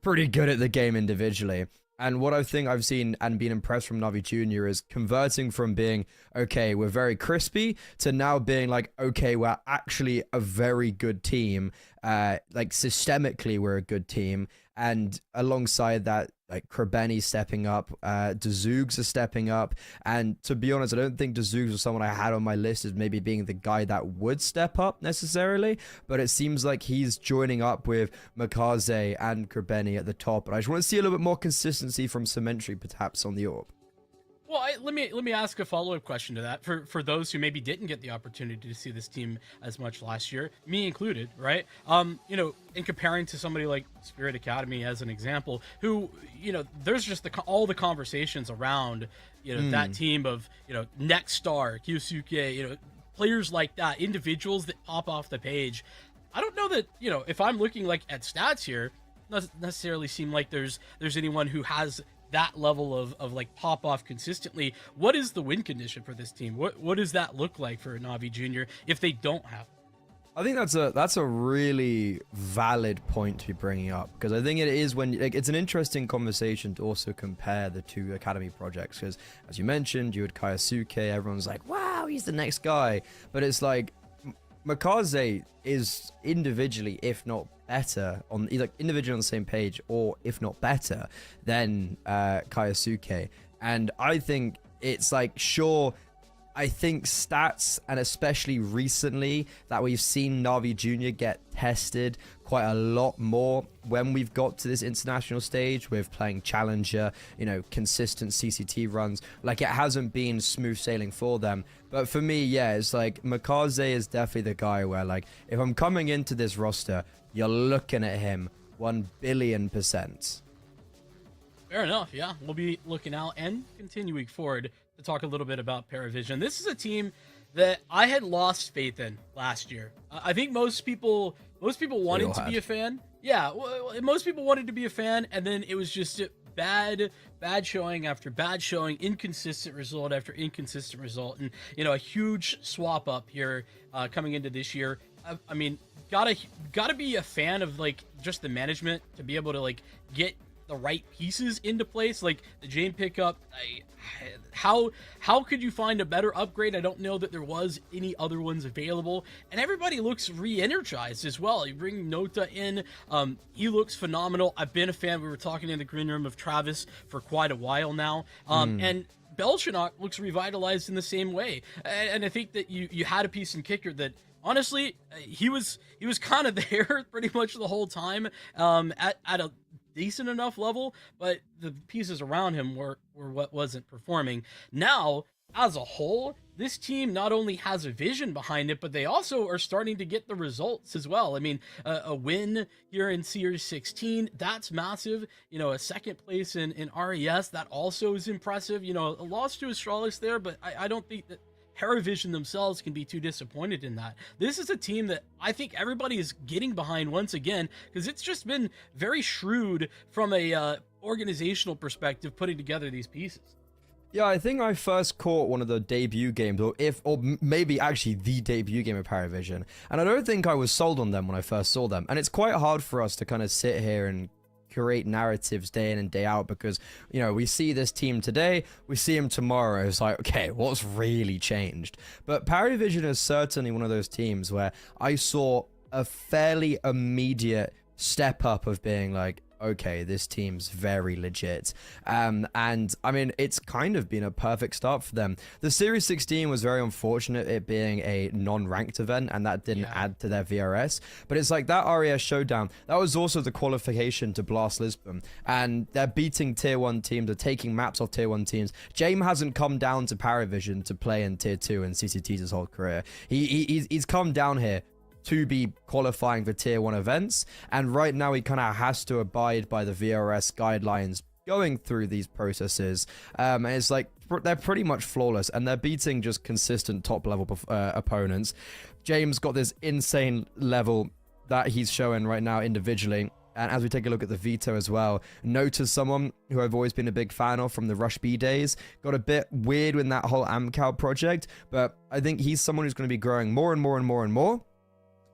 pretty good at the game individually. And what I think I've seen and been impressed from Na'Vi Junior is converting from being, okay, we're very crispy, to now being like, okay, we're actually a very good team. Like systemically, we're a good team. And alongside that, like Krebeni stepping up, Dzoogs are stepping up. And to be honest, I don't think Dzoogs was someone I had on my list as maybe being the guy that would step up necessarily. But it seems like he's joining up with Makaze and Krebeni at the top. And I just want to see a little bit more consistency from Symmetry perhaps on the AWP. Well, let me ask a follow-up question to that for those who maybe didn't get the opportunity to see this team as much last year, me included, right? In comparing to somebody like Spirit Academy as an example, who there's just all the conversations around that team of Next Star, Kyosuke, players like that, individuals that pop off the page. I don't know that, if I'm looking like at stats here, doesn't necessarily seem like there's anyone who has that level of like pop off consistently. What is the win condition for this team? What does that look like for Navi Jr. if they don't have it? I think that's a really valid point to be bringing up, because I think it is when it's an interesting conversation to also compare the two academy projects, because as you mentioned, you had Kaisuke, everyone's like, wow, he's the next guy, but it's like Makaze is individually, if not better, individually on the same page, or if not better than Kaisuke. And I think it's like, sure, I think stats, and especially recently, that we've seen Navi Jr. get tested quite a lot more when we've got to this international stage with playing Challenger, consistent CCT runs. Like, it hasn't been smooth sailing for them. But for me, yeah, it's like Makaze is definitely the guy where, like, if I'm coming into this roster, you're looking at him 1 billion%. Fair enough, yeah. We'll be looking out and continuing forward to talk a little bit about Paravision. This is a team that I had lost faith in last year. I think most people wanted to be a fan. Yeah, most people wanted to be a fan, and then it was just bad showing after bad showing, inconsistent result after inconsistent result, and a huge swap up here coming into this year. I mean, gotta be a fan of like just the management to be able to like get the right pieces into place, like the Jane pickup. How could you find a better upgrade? I don't know that there was any other ones available, and everybody looks re-energized as well. You bring Nota in, he looks phenomenal. I've been a fan. We were talking in the green room of Travis for quite a while now, and Belchanok looks revitalized in the same way. And I think that you had a piece in kicker that honestly he was kind of there pretty much the whole time, at a decent enough level, but the pieces around him were what wasn't performing. Now, as a whole, this team not only has a vision behind it, but they also are starting to get the results as well. I mean, a win here in Series 16, that's massive. A second place in RES, that also is impressive. A loss to Astralis there, but I don't think that Paravision themselves can be too disappointed in that. This is a team that I think everybody is getting behind once again, because it's just been very shrewd from a organizational perspective putting together these pieces. Yeah, I think I first caught one of the debut games, or maybe actually the debut game of Paravision, and I don't think I was sold on them when I first saw them. And it's quite hard for us to kind of sit here and create narratives day in and day out, because we see this team today, we see them tomorrow. It's like, okay, what's really changed? But Paravision is certainly one of those teams where I saw a fairly immediate step up of being like, okay, this team's very legit. And I mean, it's kind of been a perfect start for them. The Series 16 was very unfortunate, it being a non-ranked event, and that didn't add to their VRS. But it's like that RES showdown, that was also the qualification to Blast Lisbon. And they're beating tier 1 teams, they're taking maps off tier 1 teams. Jame hasn't come down to Paravision to play in tier 2 and CCT's his whole career. He's come down here to be qualifying for tier 1 events, and right now he kind of has to abide by the VRS guidelines going through these processes, and it's like they're pretty much flawless, and they're beating just consistent top level opponents. James got this insane level that he's showing right now individually. And as we take a look at the Veto as well, Nota's someone who I've always been a big fan of from the Rush B days. Got a bit weird with that whole Amcal project, but I think he's someone who's going to be growing more and more and more and more.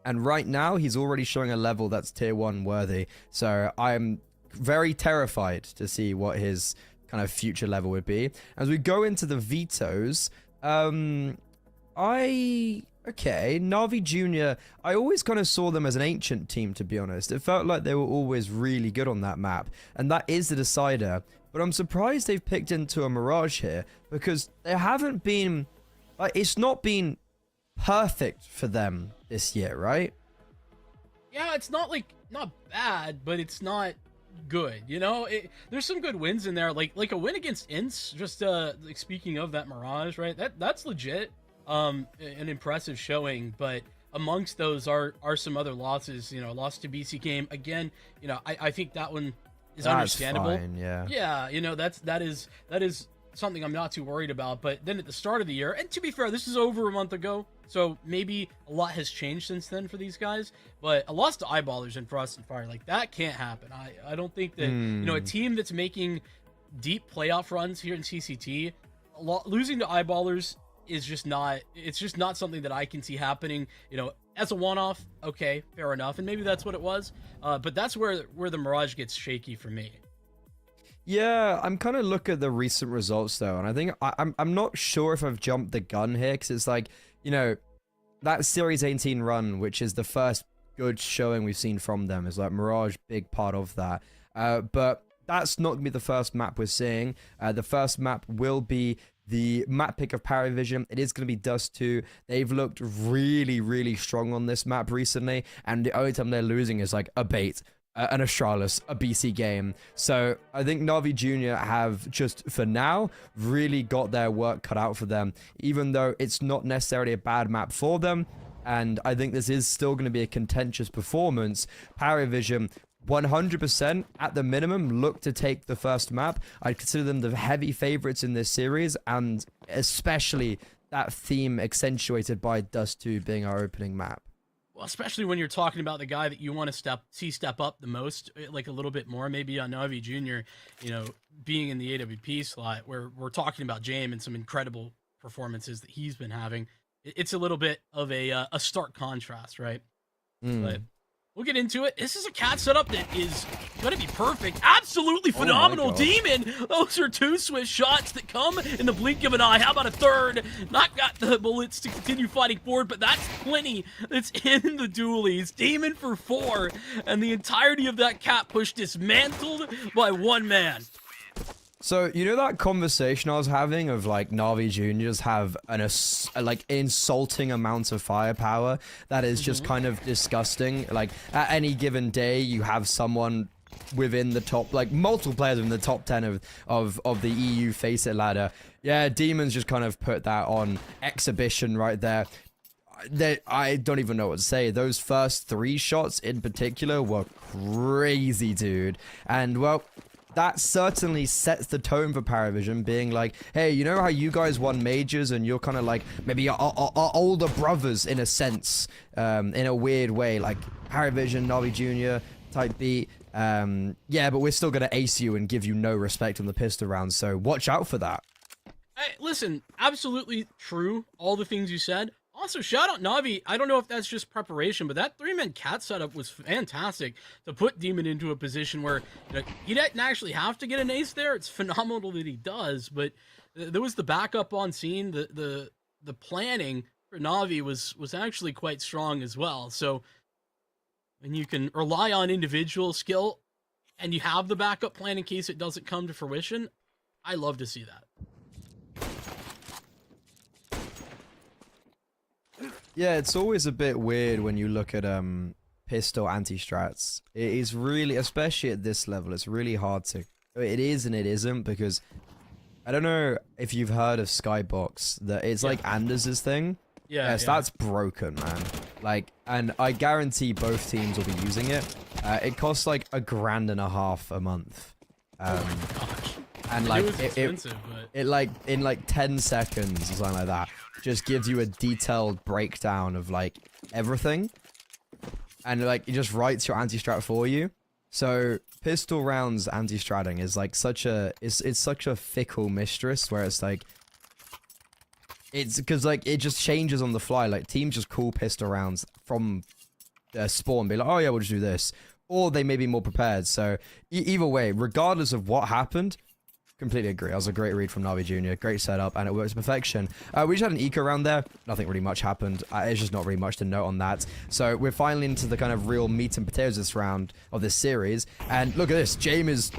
And right now, he's already showing a level that's tier 1 worthy. So I'm very terrified to see what his kind of future level would be. As we go into the Vetoes, Okay, Navi Jr., I always kind of saw them as an ancient team, to be honest. It felt like they were always really good on that map. And that is the decider. But I'm surprised they've picked into a Mirage here, because they haven't been... Like, it's not been perfect for them this year, right? Yeah, it's not bad, but it's not good. There's some good wins in there, like a win against Ints. Just like, speaking of that Mirage, right? That's legit, an impressive showing. But amongst those are some other losses. Loss to BC Game again. I think that one is understandable. Fine, yeah. Yeah, that is something I'm not too worried about. But then at the start of the year, and to be fair, this is over a month ago, so maybe a lot has changed since then for these guys. But a loss to Eyeballers in Frost and Fire, like, that can't happen. I don't think that, you know, a team that's making deep playoff runs here in CCT, losing to Eyeballers is just not, it's just not something that I can see happening. You know, as a one-off, okay, fair enough, and maybe that's what it was. But that's where the Mirage gets shaky for me. Yeah, I'm kind of looking at the recent results though, and I think I'm not sure if I've jumped the gun here, because it's like, you know, that Series 18 run, which is the first good showing we've seen from them, is like Mirage, big part of that. But that's not gonna be the first map we're seeing. The first map will be the map pick of Paravision. It is going to be Dust 2. They've looked really, really strong on this map recently, and the only time they're losing is like a Bait, an Astralis, a BC game. So I think Na'Vi Junior have just, for now, really got their work cut out for them, even though it's not necessarily a bad map for them. And I think this is still going to be a contentious performance. Paravision 100% at the minimum look to take the first map. I'd consider them the heavy favorites in this series, and especially that theme accentuated by Dust 2 being our opening map. Well, especially when you're talking about the guy that you want to see step up the most, like a little bit more, maybe on Na'Vi Junior, you know, being in the AWP slot, where we're talking about James and some incredible performances that he's been having. It's a little bit of a stark contrast, right? But we'll get into it. This is a cat setup that is going to be perfect. Absolutely phenomenal. Demon. Those are 2 Swiss shots that come in the blink of an eye. How about a third? Not got the bullets to continue fighting forward, but that's plenty. That's in the dualies. Demon for 4. And the entirety of that cat push dismantled by one man. So, you know that conversation I was having of, like, Na'Vi Juniors have an like insulting amount of firepower that is just kind of disgusting. Like, at any given day, you have someone within the top, like, multiple players in the top 10 of the EU Face It ladder. Yeah, Demons just kind of put that on exhibition right there. I don't even know what to say. Those first 3 shots in particular were crazy, dude. And, well, that certainly sets the tone for Paravision, being like, hey, you know how you guys won majors and you're kind of like maybe our older brothers in a sense, in a weird way, like Paravision, Na'Vi Junior type beat. Yeah, but we're still going to ace you and give you no respect on the pistol round, so watch out for that. Hey, listen, absolutely true, all the things you said. Also, shout out Na'Vi. I don't know if that's just preparation, but that 3-man cat setup was fantastic to put Demon into a position where, you know, he didn't actually have to get an ace there. It's phenomenal that he does, but there was the backup on scene. The planning for Na'Vi was actually quite strong as well. So when you can rely on individual skill and you have the backup plan in case it doesn't come to fruition, I love to see that. Yeah, it's always a bit weird when you look at pistol anti-strats. It is really, especially at this level, it's really hard to... It is and it isn't, because I don't know if you've heard of Skybox, that it's like Anders' thing. Yes, that's broken, man. Like, and I guarantee both teams will be using it. It costs like $1.5 grand a month. Oh my gosh. And like it like in like 10 seconds or something like that just gives you a detailed breakdown of like everything, and like it just writes your anti-strat for you. So pistol rounds anti-stratting is like such a it's such a fickle mistress, where it's like it's because like it just changes on the fly. Like teams just call pistol rounds from their spawn, be like, oh yeah, we'll just do this, or they may be more prepared. So either way, regardless of what happened, completely agree. That was a great read from Na'Vi Junior. Great setup, and it works to perfection. We just had an eco round there. Nothing really much happened. It's just not really much to note on that. So we're finally into the kind of real meat and potatoes this round of this series. And look at this. James is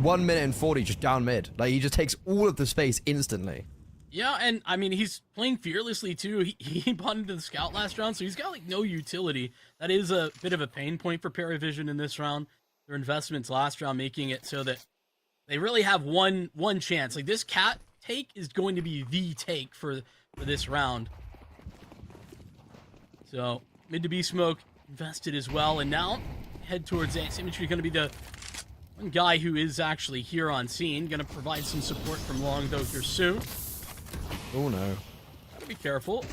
1 minute and 40 just down mid. Like, he just takes all of the space instantly. Yeah, and I mean, he's playing fearlessly too. He bought into the scout last round, so he's got like no utility. That is a bit of a pain point for Paravision in this round. Their investments last round making it so that they really have one chance. Like, this cat take is going to be the take for this round. So mid to B smoke invested as well, and now head towards A. Symmetry going to be the One guy who is actually here on scene, gonna provide some support from long though here soon. Oh no. Gotta be careful.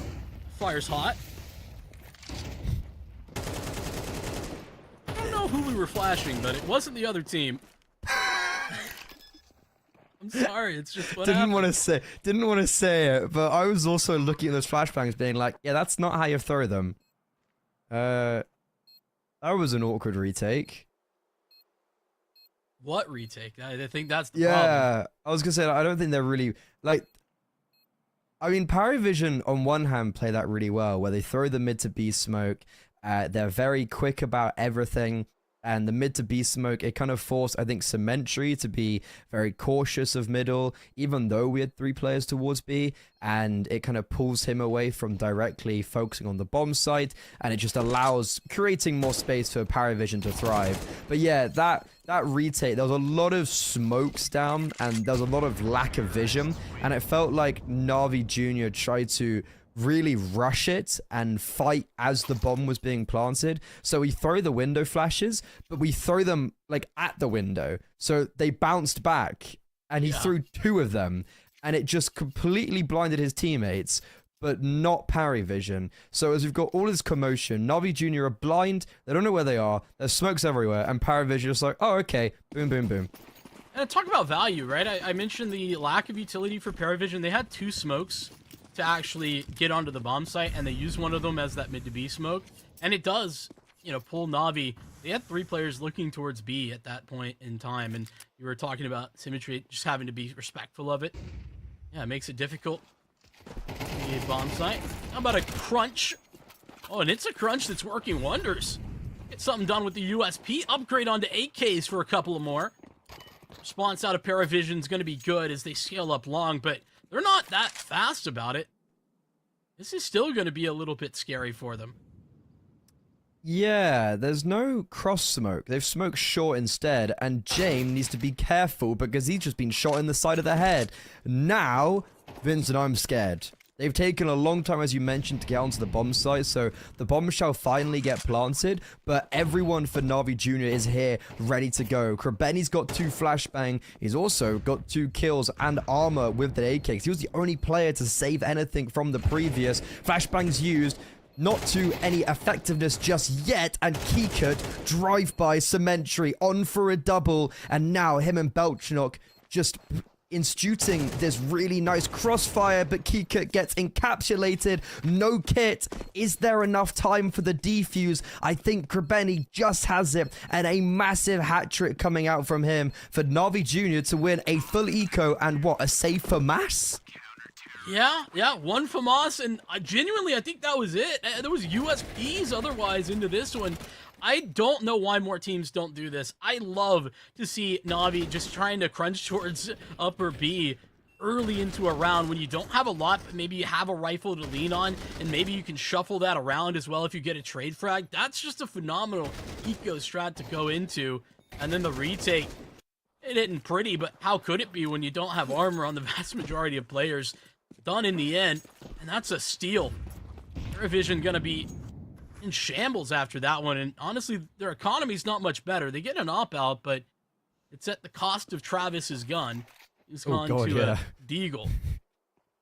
Fire's hot. I don't know who we were flashing, but it wasn't the other team. I'm sorry, it's just what Didn't happened. want to say it, but I was also looking at those flashbangs being like, yeah, that's not how you throw them. That was an awkward retake. What retake? I think that's the Yeah, problem. I was gonna say, I don't think they're really, like, I mean, Paravision on one hand play that really well, where they throw the mid to B smoke, they're very quick about everything, and the mid to B smoke, it kind of forced, I think, Cementry to be very cautious of middle, even though we had 3 players towards B, and it kind of pulls him away from directly focusing on the bomb site, and it just allows creating more space for Paravision to thrive. But yeah, that retake, there was a lot of smokes down, and there was a lot of lack of vision, and it felt like Na'Vi Jr. tried to really rush it and fight as the bomb was being planted. So we throw the window flashes, but we throw them like at the window. So they bounced back and he threw 2 of them and it just completely blinded his teammates, but not Paravision. So as we've got all this commotion, Na'Vi Jr. are blind, they don't know where they are, there's smokes everywhere, and Paravision is like, oh, okay, boom, boom, boom. And talk about value, right? I mentioned the lack of utility for Paravision. They had 2 smokes to actually get onto the bomb site, and they used one of them as that mid to B smoke, and it does, you know, pull Na'Vi. They had 3 players looking towards B at that point in time, and you were talking about Symmetry just having to be respectful of it. Yeah, it makes it difficult. The bomb site. How about a crunch? Oh, and it's a crunch that's working wonders. Get something done with the USP. Upgrade onto 8Ks for a couple of more. Response out of Paravision is going to be good as they scale up long, but they're not that fast about it. This is still going to be a little bit scary for them. Yeah, there's no cross smoke. They've smoked short instead, and James needs to be careful because he's just been shot in the side of the head. Now, Vincent, I'm scared. They've taken a long time, as you mentioned, to get onto the bomb site, so the bomb shall finally get planted, but everyone for Na'Vi Jr. is here, ready to go. Krebeni's got 2 flashbang, he's also got 2 kills and armor with the AK. He was the only player to save anything from the previous. Flashbang's used, not to any effectiveness just yet, and Kikut drive-by Cementry on for a double, and now him and Belchnok just instituting this really nice crossfire, but Kikut gets encapsulated. No kit. Is there enough time for the defuse? I think Krebeni just has it, and a massive hat trick coming out from him for Na'Vi Jr. to win a full eco and what, a save for Mass? Yeah, 1 FAMAS, and genuinely, I think that was it. There was USPs otherwise into this one. I don't know why more teams don't do this. I love to see Na'Vi just trying to crunch towards upper B early into a round when you don't have a lot, but maybe you have a rifle to lean on, and maybe you can shuffle that around as well if you get a trade frag. That's just a phenomenal eco strat to go into. And then the retake, it isn't pretty, but how could it be when you don't have armor on the vast majority of players? Done in the end, and that's a steal. Paravision gonna be in shambles after that one, and honestly, their economy's not much better. They get an op-out, but it's at the cost of Travis's gun. He's gone to a Deagle.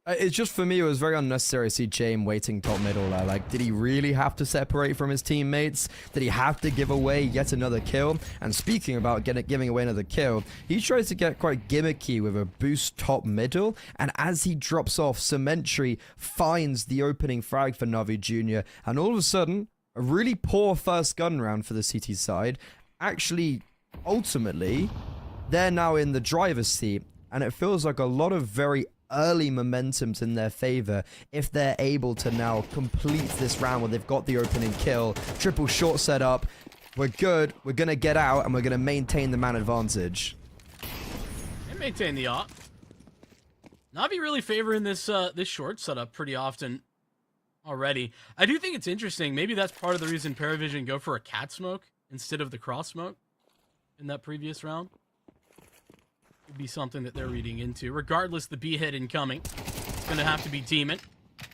It's just, for me, it was very unnecessary to see James waiting top middle. Like, did he really have to separate from his teammates? Did he have to give away yet another kill? And speaking about giving away another kill, he tries to get quite gimmicky with a boost top middle, and as he drops off, Cementry finds the opening frag for Na'Vi Jr., and all of a sudden, a really poor first gun round for the CT side. Actually, ultimately, they're now in the driver's seat, and it feels like a lot of very early momentum's in their favor if they're able to now complete this round where they've got the opening kill. Triple short setup. We're good. We're going to get out, and we're going to maintain the man advantage. And maintain the op. Na'Vi really favoring this this short setup pretty often already. I do think it's interesting. Maybe that's part of the reason Paravision go for a cat smoke instead of the cross smoke in that previous round. Would be something that they're reading into. Regardless, the B hit incoming. It's going to have to be Demon.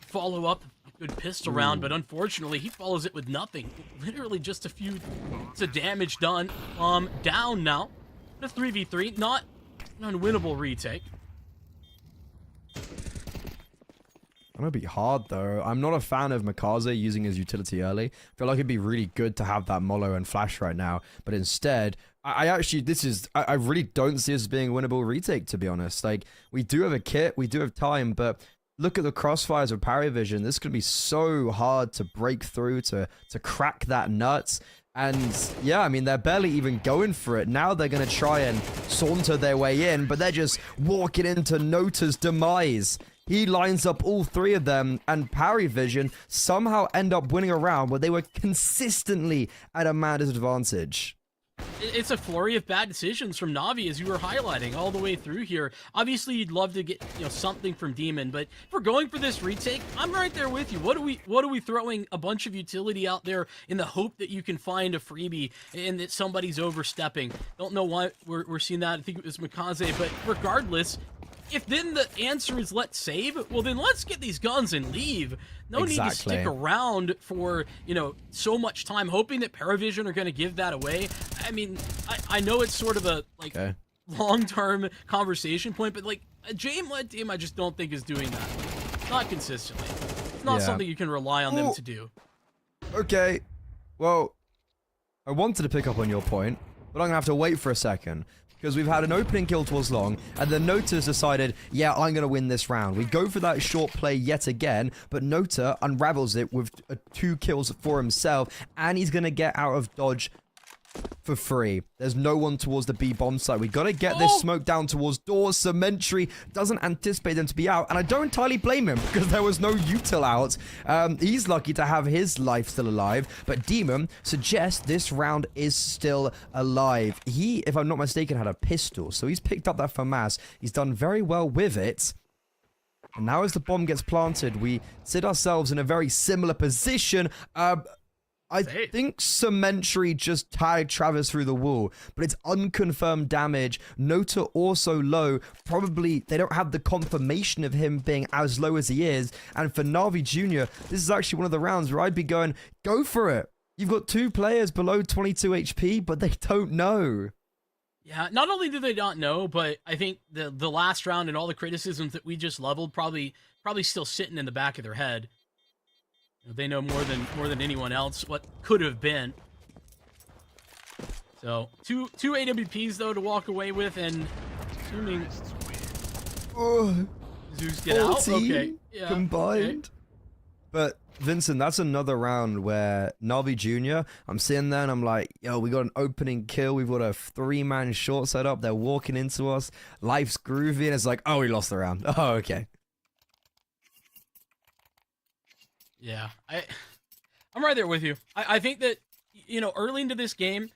Follow up, a good pistol round, but unfortunately, he follows it with nothing. Literally just a few bits of damage done. Down now. A 3v3, not an unwinnable retake. Gonna be hard though. I'm not a fan of Mikaze using his utility early. I feel like it'd be really good to have that Molo and Flash right now, but instead, I really don't see this as being a winnable retake, to be honest. Like, we do have a kit, we do have time, but look at the crossfires of Parry Vision. This is gonna be so hard to break through, to crack that nut. And yeah, I mean, they're barely even going for it. Now they're going to try and saunter their way in, but they're just walking into Nota's demise. He lines up all three of them, and Parry Vision somehow end up winning a round where they were consistently at a mad disadvantage. It's a flurry of bad decisions from Na'Vi, as you were highlighting all the way through here. Obviously, you'd love to get something from Demon, but if we're going for this retake, I'm right there with you. What are we throwing a bunch of utility out there in the hope that you can find a freebie and that somebody's overstepping? Don't know why we're seeing that. I think it was Mikaze, but regardless, if then the answer is let's save, well then let's get these guns and leave. No need to stick around for, so much time hoping that Paravision are going to give that away. I mean, I know it's sort of a, long-term conversation point, but, a Jame-led team I just don't think is doing that. Not consistently. It's not something you can rely on them to do. Okay. Well, I wanted to pick up on your point, but I'm going to have to wait for a second. Because we've had an opening kill towards long, and then Nota's decided, yeah, I'm going to win this round. We go for that short play yet again, but Nota unravels it with 2 kills for himself, and he's going to get out of dodge for free. There's no one towards the B bomb site. We got to get this smoke down towards doors. Cementry doesn't anticipate them to be out, and I don't entirely blame him because there was no util out. He's lucky to have his life still alive, but Demon suggests this round is still alive. He, if I'm not mistaken, had a pistol, so he's picked up that FAMAS. He's done very well with it. And now as the bomb gets planted, we sit ourselves in a very similar position. I think Cementry just tagged Travis through the wall, but it's unconfirmed damage. Nota also low. Probably they don't have the confirmation of him being as low as he is. And for Na'Vi Jr., this is actually one of the rounds where I'd be going, go for it. You've got 2 players below 22 HP, but they don't know. Yeah, not only do they not know, but I think the last round and all the criticisms that we just leveled probably still sitting in the back of their head. They know more than anyone else what could have been. So two AWPs though to walk away with, and assuming Zeus get out. Okay, yeah, combined. Okay. But Vincent, that's another round where Na'Vi Jr. I'm sitting there and I'm like, yo, we got an opening kill. We've got a 3-man short set up. They're walking into us. Life's groovy, and it's like, oh, we lost the round. Oh, okay. Yeah, I'm right there with you. I think that, early into this game,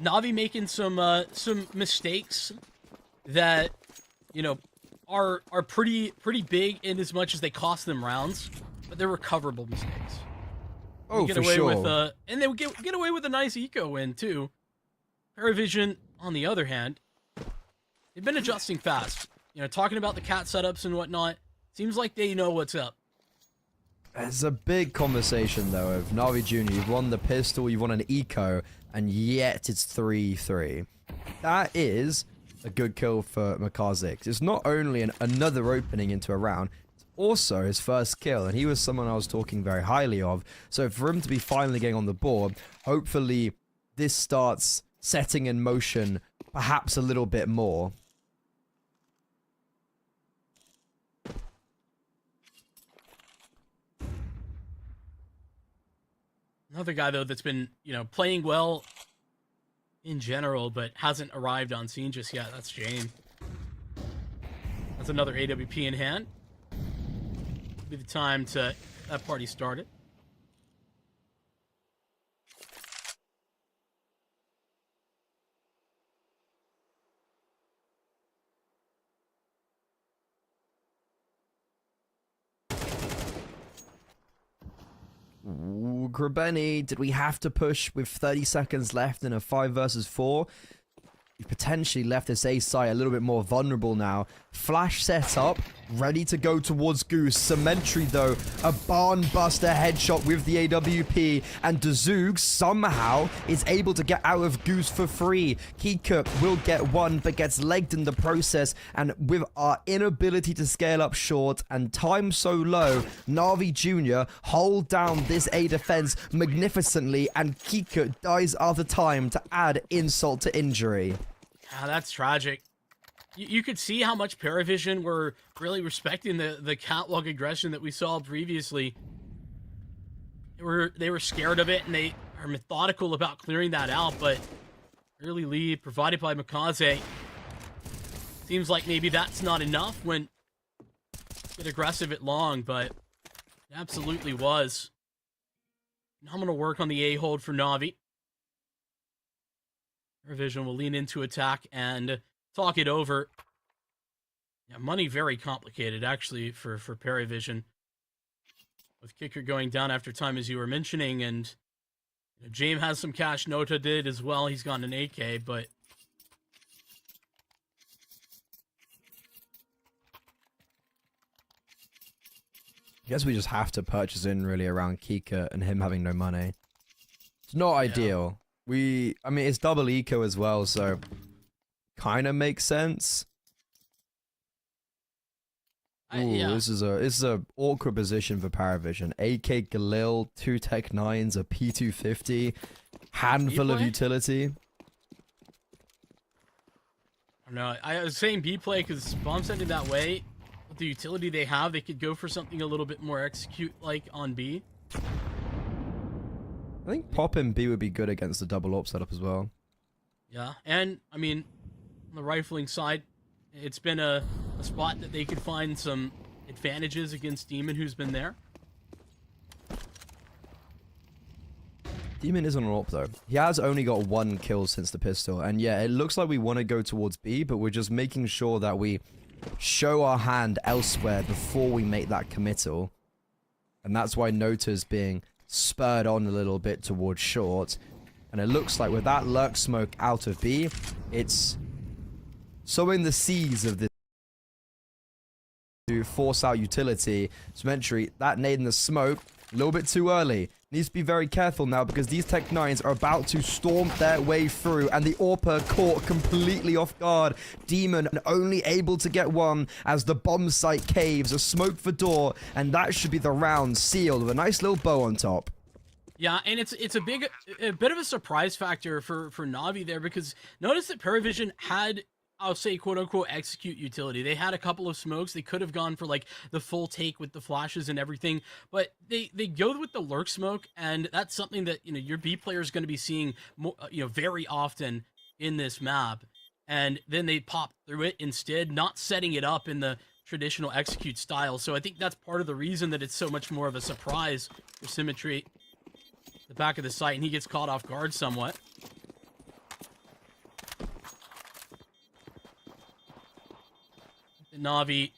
Na'Vi making some mistakes that, are pretty big in as much as they cost them rounds, but they're recoverable mistakes. Oh, get for away sure. With, and they would get away with a nice eco win too. Paravision, on the other hand, they've been adjusting fast. Talking about the cat setups and whatnot, seems like they know what's up. There's a big conversation, though, of Na'Vi Jr. You've won the pistol, you've won an eco, and yet it's 3-3. That is a good kill for Mikaze. It's not only another opening into a round, it's also his first kill, and he was someone I was talking very highly of. So for him to be finally getting on the board, hopefully this starts setting in motion perhaps a little bit more. Another guy, though, that's been, playing well in general, but hasn't arrived on scene just yet. That's Jame. That's another AWP in hand. It'll be the time to get that party started. Ooh, Grabeni, did we have to push with 30 seconds left in a 5 versus 4? You've potentially left this A site a little bit more vulnerable now. Flash set up, ready to go towards Goose. Symmetry though, a barn buster headshot with the AWP, and Dazug somehow is able to get out of Goose for free. Kika will get one, but gets legged in the process, and with our inability to scale up short and time so low, Na'Vi Jr. hold down this A defense magnificently, and Kika dies after time to add insult to injury. Ah, that's tragic. You could see how much Paravision were really respecting the catwalk aggression that we saw previously. They were scared of it, and they are methodical about clearing that out, but early lead provided by Mikaze. Seems like maybe that's not enough when get aggressive at long, but it absolutely was. Phenomenal work on the A-hold for Na'Vi. Paravision will lean into attack and talk it over. Yeah, money very complicated, actually, for Paravision. With Kicker going down after time, as you were mentioning, and you know, James has some cash. Nota did as well. He's got an AK, but I guess we just have to purchase in really around Kika and him having no money. It's not ideal. I mean, it's double eco as well, so kind of makes sense. Ooh, this is a awkward position for Paravision. AK Galil, 2 Tech 9s, a P250, handful of utility. No, I was saying B play because bomb sending that way. With the utility they have, they could go for something a little bit more execute like on B. I think pop in B would be good against the double AWP setup as well. Yeah, and I mean, on the rifling side, it's been a spot that they could find some advantages against Demon, who's been there. Demon is on an AWP though. He has only got 1 kill since the pistol, and yeah, it looks like we want to go towards B, but we're just making sure that we show our hand elsewhere before we make that committal. And that's why Nota's being spurred on a little bit towards short. And it looks like with that lurk smoke out of B, it's sowing the seeds of this to force out utility. Symmetry, that nade in the smoke, a little bit too early. Needs to be very careful now because these Tech 9s are about to storm their way through, and the AWPer caught completely off guard. Demon only able to get one as the bomb site caves, a smoke for door, and that should be the round sealed with a nice little bow on top. Yeah, and it's a bit of a surprise factor for Na'Vi there, because notice that Paravision had, I'll say, quote-unquote, execute utility. They had a couple of smokes. They could have gone for, like, the full take with the flashes and everything, but they go with the lurk smoke, and that's something that, you know, your B player is going to be seeing, more, you know, very often in this map, and then they pop through it instead, not setting it up in the traditional execute style. So I think that's part of the reason that it's so much more of a surprise for Symmetry. The back of the site, and he gets caught off guard somewhat. Na'Vi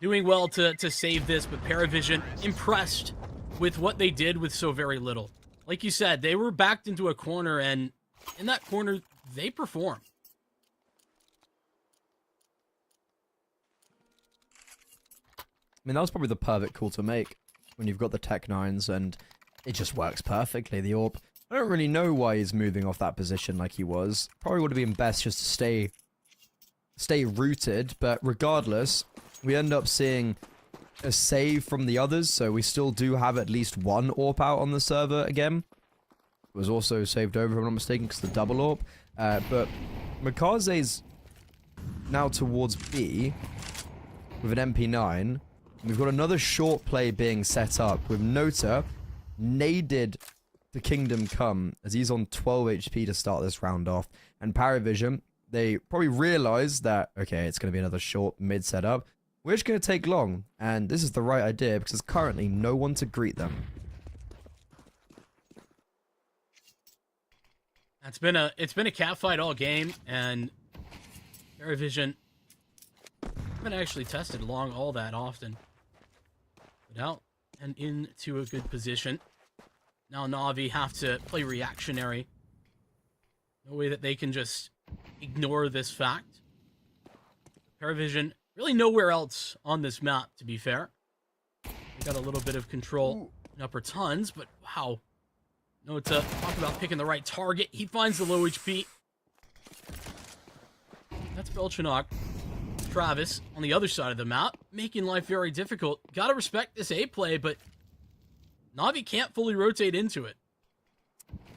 doing well to save this, but Paravision impressed with what they did with so very little. Like you said, they were backed into a corner, and in that corner, they performed. I mean, that was probably the perfect call to make when you've got the Tech 9s, and it just works perfectly. The AWP, I don't really know why he's moving off that position like he was. Probably would have been best just to stay rooted, but regardless, we end up seeing a save from the others, so we still do have at least 1 AWP out on the server again. It was also saved over, if I'm not mistaken, because the double AWP. But Mikaze's now towards B with an MP9. We've got another short play being set up with Nota naded to Kingdom Come as he's on 12 HP to start this round off. And Paravision, they probably realize that, okay, it's going to be another short mid setup. We're just going to take long. And this is the right idea because there's currently no one to greet them. It's been a catfight all game, and Paravision haven't actually tested long all that often. But out and into a good position. Now Na'Vi have to play reactionary. No way that they can just ignore this fact. Paravision really nowhere else on this map, to be fair. They got a little bit of control in upper tons, but wow. Nota, talk about picking the right target. He finds the low HP. That's Belchanok. Travis on the other side of the map, making life very difficult. Gotta respect this A play, but Na'Vi can't fully rotate into it.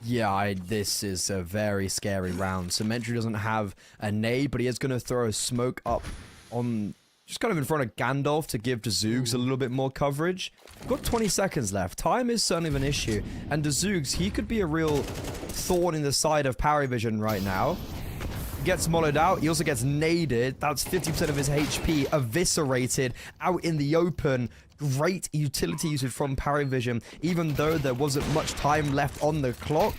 Yeah, this is a very scary round. Symmetry doesn't have a nade, but he is going to throw a smoke up on, just kind of in front of Gandalf to give Dzoogs a little bit more coverage. Got 20 seconds left. Time is certainly an issue. And Dzoogs, he could be a real thorn in the side of Paravision right now. Gets mollowed out. He also gets naded. That's 50% of his HP eviscerated out in the open. Great utility usage from Paravision. Even though there wasn't much time left on the clock,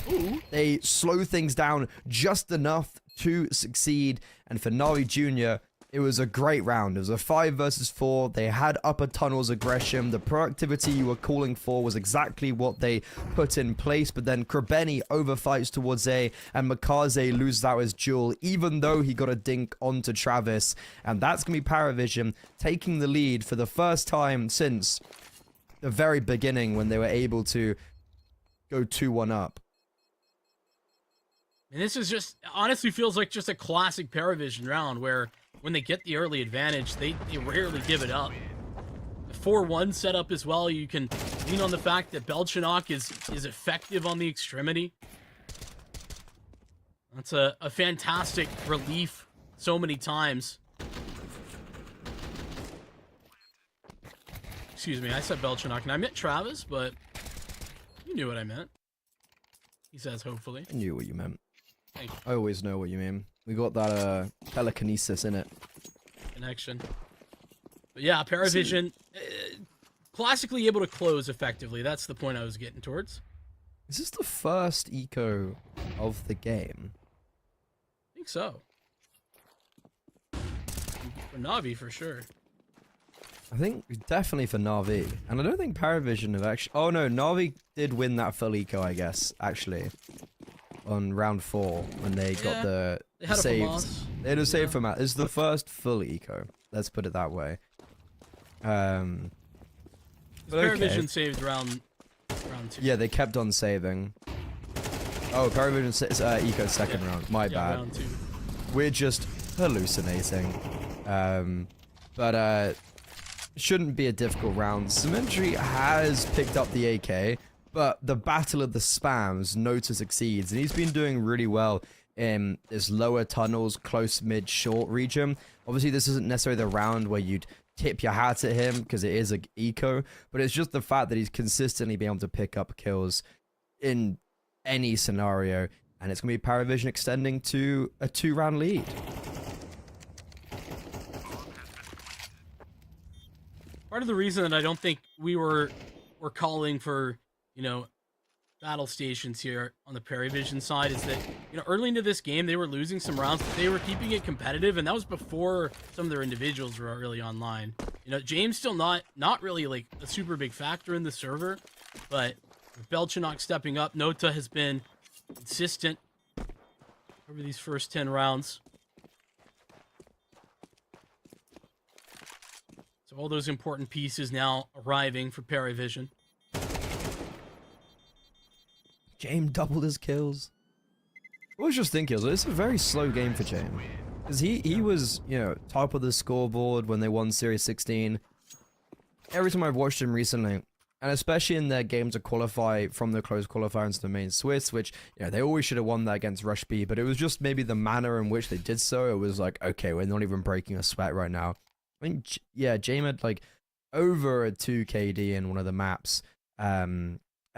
they slow things down just enough to succeed. And for Na'Vi Jr., it was a great round. It was a 5 versus 4. They had upper tunnels aggression. The productivity you were calling for was exactly what they put in place. But then Krebeni overfights towards A, and Makaze loses out his duel, even though he got a dink onto Travis. And that's going to be Paravision taking the lead for the first time since the very beginning when they were able to go 2-1 up. And this is just, honestly feels like just a classic Paravision round where when they get the early advantage, they rarely give it up. The 4-1 setup as well, you can lean on the fact that Belchanok is effective on the extremity. That's a fantastic relief so many times. Excuse me, I said Belchanok, and I meant Travis, but you knew what I meant. He says, hopefully. I knew what you meant. Thank you. I always know what you mean. We got that telekinesis in it. Connection. But yeah, Paravision, classically able to close effectively. That's the point I was getting towards. Is this the first eco of the game? I think so. For Na'Vi, for sure. I think definitely for Na'Vi. And I don't think Paravision have actually... Oh no, Na'Vi did win that full eco, I guess, actually. On round 4, when they got the saves. They had a save from that. This is the first full eco. Let's put it that way. Paravision saved round 2. Yeah, they kept on saving. Oh, Paravision eco second round. My bad. Round 2. We're just hallucinating. But shouldn't be a difficult round. Symmetry has picked up the AK. But the battle of the spams, Nota succeeds, and he's been doing really well in this lower tunnels, close, mid, short region. Obviously, this isn't necessarily the round where you'd tip your hat at him because it is an eco, but it's just the fact that he's consistently been able to pick up kills in any scenario, and it's going to be Paravision extending to a 2-round lead. Part of the reason that I don't think we're calling for, you know, battle stations here on the Paravision side is that, you know, early into this game, they were losing some rounds, but they were keeping it competitive, and that was before some of their individuals were really online. You know, James still not really, like, a super big factor in the server, but with Belchanok stepping up, Nota has been consistent over these first 10 rounds. So all those important pieces now arriving for Paravision. James doubled his kills. I was just thinking, it's a very slow game for James. Because he was, you know, top of the scoreboard when they won Series 16. Every time I've watched him recently, and especially in their game to qualify from the closed qualifier into the main Swiss, which, you know, they always should have won that against Rush B, but it was just maybe the manner in which they did so. It was like, okay, we're not even breaking a sweat right now. I mean, yeah, James had like over a 2 KD in one of the maps.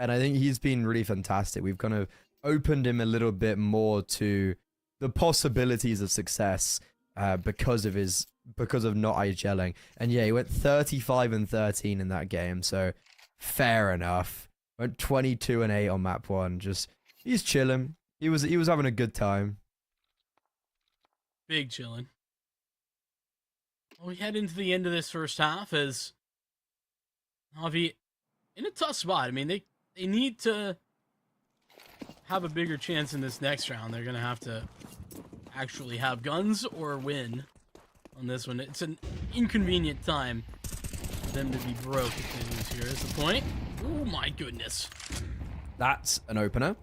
And I think he's been really fantastic. We've kind of opened him a little bit more to the possibilities of success because of not IGLing. And yeah, he went 35 and 13 in that game, so fair enough. Went 22 and 8 on map 1. Just he's chilling. He was having a good time. Big chilling. Well, we head into the end of this first half as Na'Vi in a tough spot. I mean, they need to have a bigger chance in this next round. They're going to have to actually have guns or win on this one. It's an inconvenient time for them to be broke if they lose here. Is the point? Oh my goodness. That's an opener.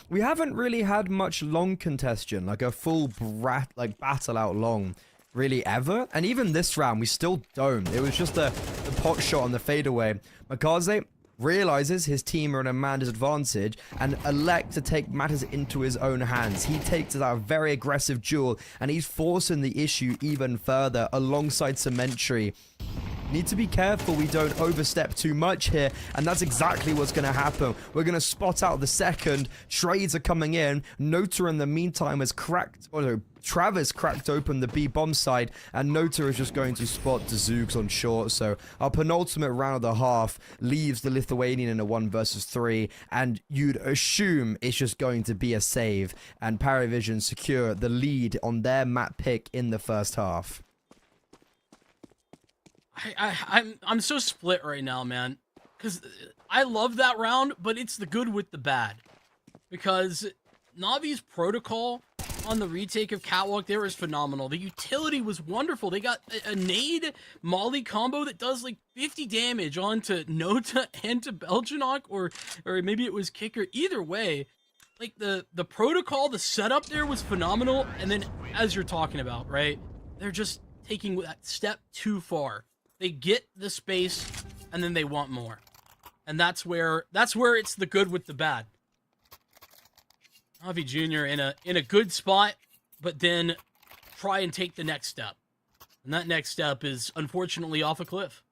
We haven't really had much long congestion, like a full battle out long, really ever. And even this round, we still don't. It was just the pot shot on the fadeaway. Makaze realizes his team are in a man disadvantage and elect to take matters into his own hands. He takes out a very aggressive duel, and he's forcing the issue even further alongside Symmetry. Need to be careful we don't overstep too much here, and that's exactly what's going to happen. We're going to spot out the second. Trades are coming in. Nota in the meantime has cracked, or no, Travis cracked open the B bomb side, and Nota is just going to spot the Zoogs on short. So our penultimate round of the half leaves the Lithuanian in a 1 versus 3, and you'd assume it's just going to be a save, and Paravision secure the lead on their map pick in the first half. I'm so split right now, man, because I love that round, but it's the good with the bad, because Navi's protocol on the retake of Catwalk there is phenomenal. The utility was wonderful. They got a nade Molly combo that does like 50 damage onto Nota and to Belgianok, or maybe it was Kicker. Either way, like the protocol, the setup there was phenomenal. And then, as you're talking about, right, they're just taking that step too far. They get the space, and then they want more, and that's where it's the good with the bad. Navi Jr. in a good spot, but then try and take the next step, and that next step is unfortunately off a cliff.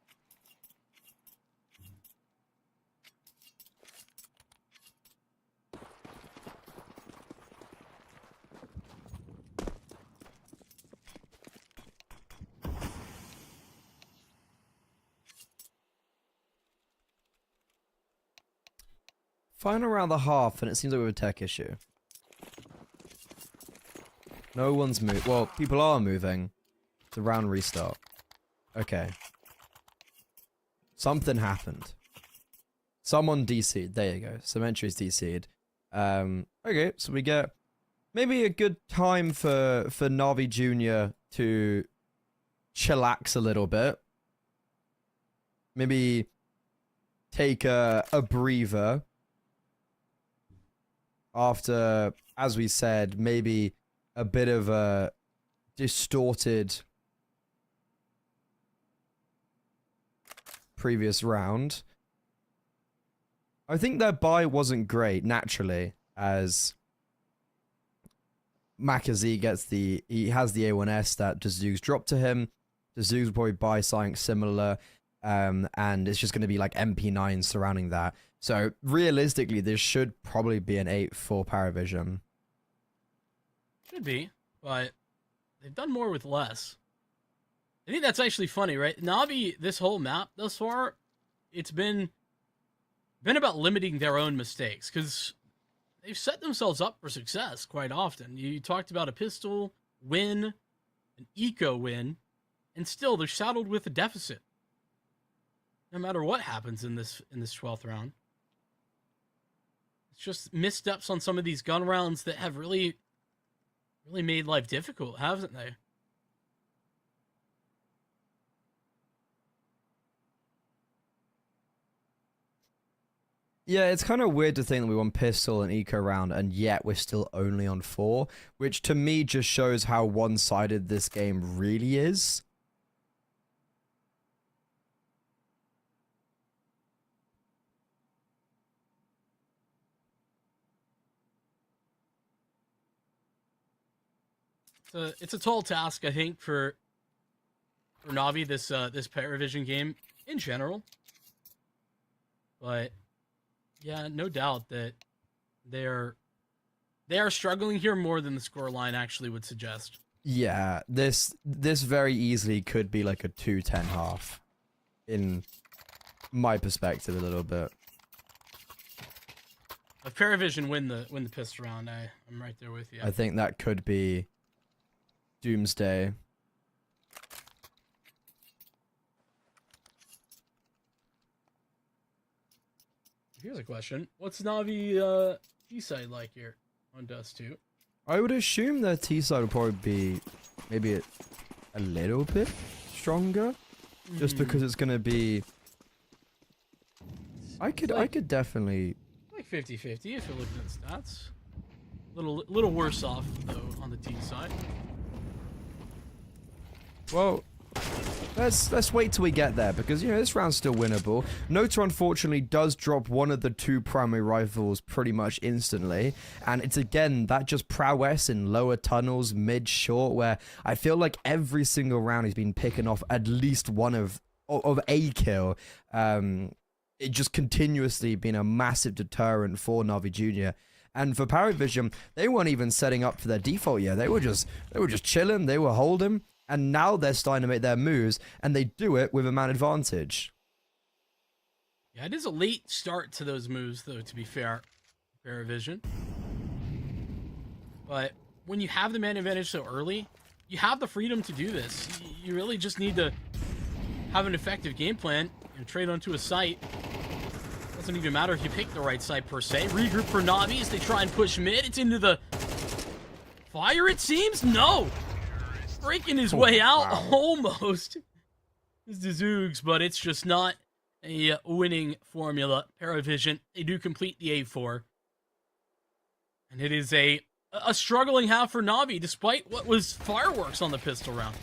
Final round of the half, and it seems like we have a tech issue. No one's moved. Well, people are moving. It's a round restart. Okay. Something happened. Someone DC'd. There you go. Symmetry's DC'd. Okay, so we get maybe a good time for Navi Jr. to chillax a little bit. Maybe take a breather. After, as we said, maybe a bit of a distorted previous round. I think their buy wasn't great, naturally, as Makazi gets he has the A1S that Dazoogs dropped to him. Dazoogs will probably buy something similar, and it's just going to be like MP9 surrounding that. So, realistically, this should probably be an 8 for Paravision. Should be, but they've done more with less. I think that's actually funny, right? Navi, this whole map thus far, it's been about limiting their own mistakes, because they've set themselves up for success quite often. You talked about a pistol win, an eco win, and still they're saddled with a deficit. No matter what happens in this 12th round. It's just missteps on some of these gun rounds that have really made life difficult, haven't they? Yeah, it's kind of weird to think that we won pistol and eco round, and yet we're still only on 4, which to me just shows how one-sided this game really is. It's a tall task, I think, for Navi, this Paravision game in general. But yeah, no doubt that they are struggling here more than the scoreline actually would suggest. Yeah, this very easily could be like a 2-10 half, in my perspective a little bit. If Paravision win the pistol round, I'm right there with you. I think that could be doomsday. Here's a question. What's Navi T-side like here on Dust 2? I would assume their T-side would probably be maybe a little bit stronger, just because it's gonna be. I could definitely like 50-50 if you're looking at stats. Little worse off though on the T side. Well, let's wait till we get there, because this round's still winnable. Nota unfortunately does drop one of the 2 primary rifles pretty much instantly, and it's again that just prowess in lower tunnels, mid, short, where I feel like every single round he's been picking off at least one of a kill. It just continuously been a massive deterrent for Navi Jr. And for Paravision, they weren't even setting up for their default yet. They were just chilling, they were holding, and now they're starting to make their moves, and they do it with a man advantage. Yeah, it is a late start to those moves, though, to be fair, Paravision. But when you have the man advantage so early, you have the freedom to do this. You really just need to have an effective game plan and trade onto a site. Doesn't even matter if you pick the right site per se. Regroup for Navi as they try and push mid. It's into the fire, it seems. No! Breaking his way out, almost. It's the Zoogs, but it's just not a winning formula. Paravision, they do complete the A4. And it is a struggling half for Navi, despite what was fireworks on the pistol round.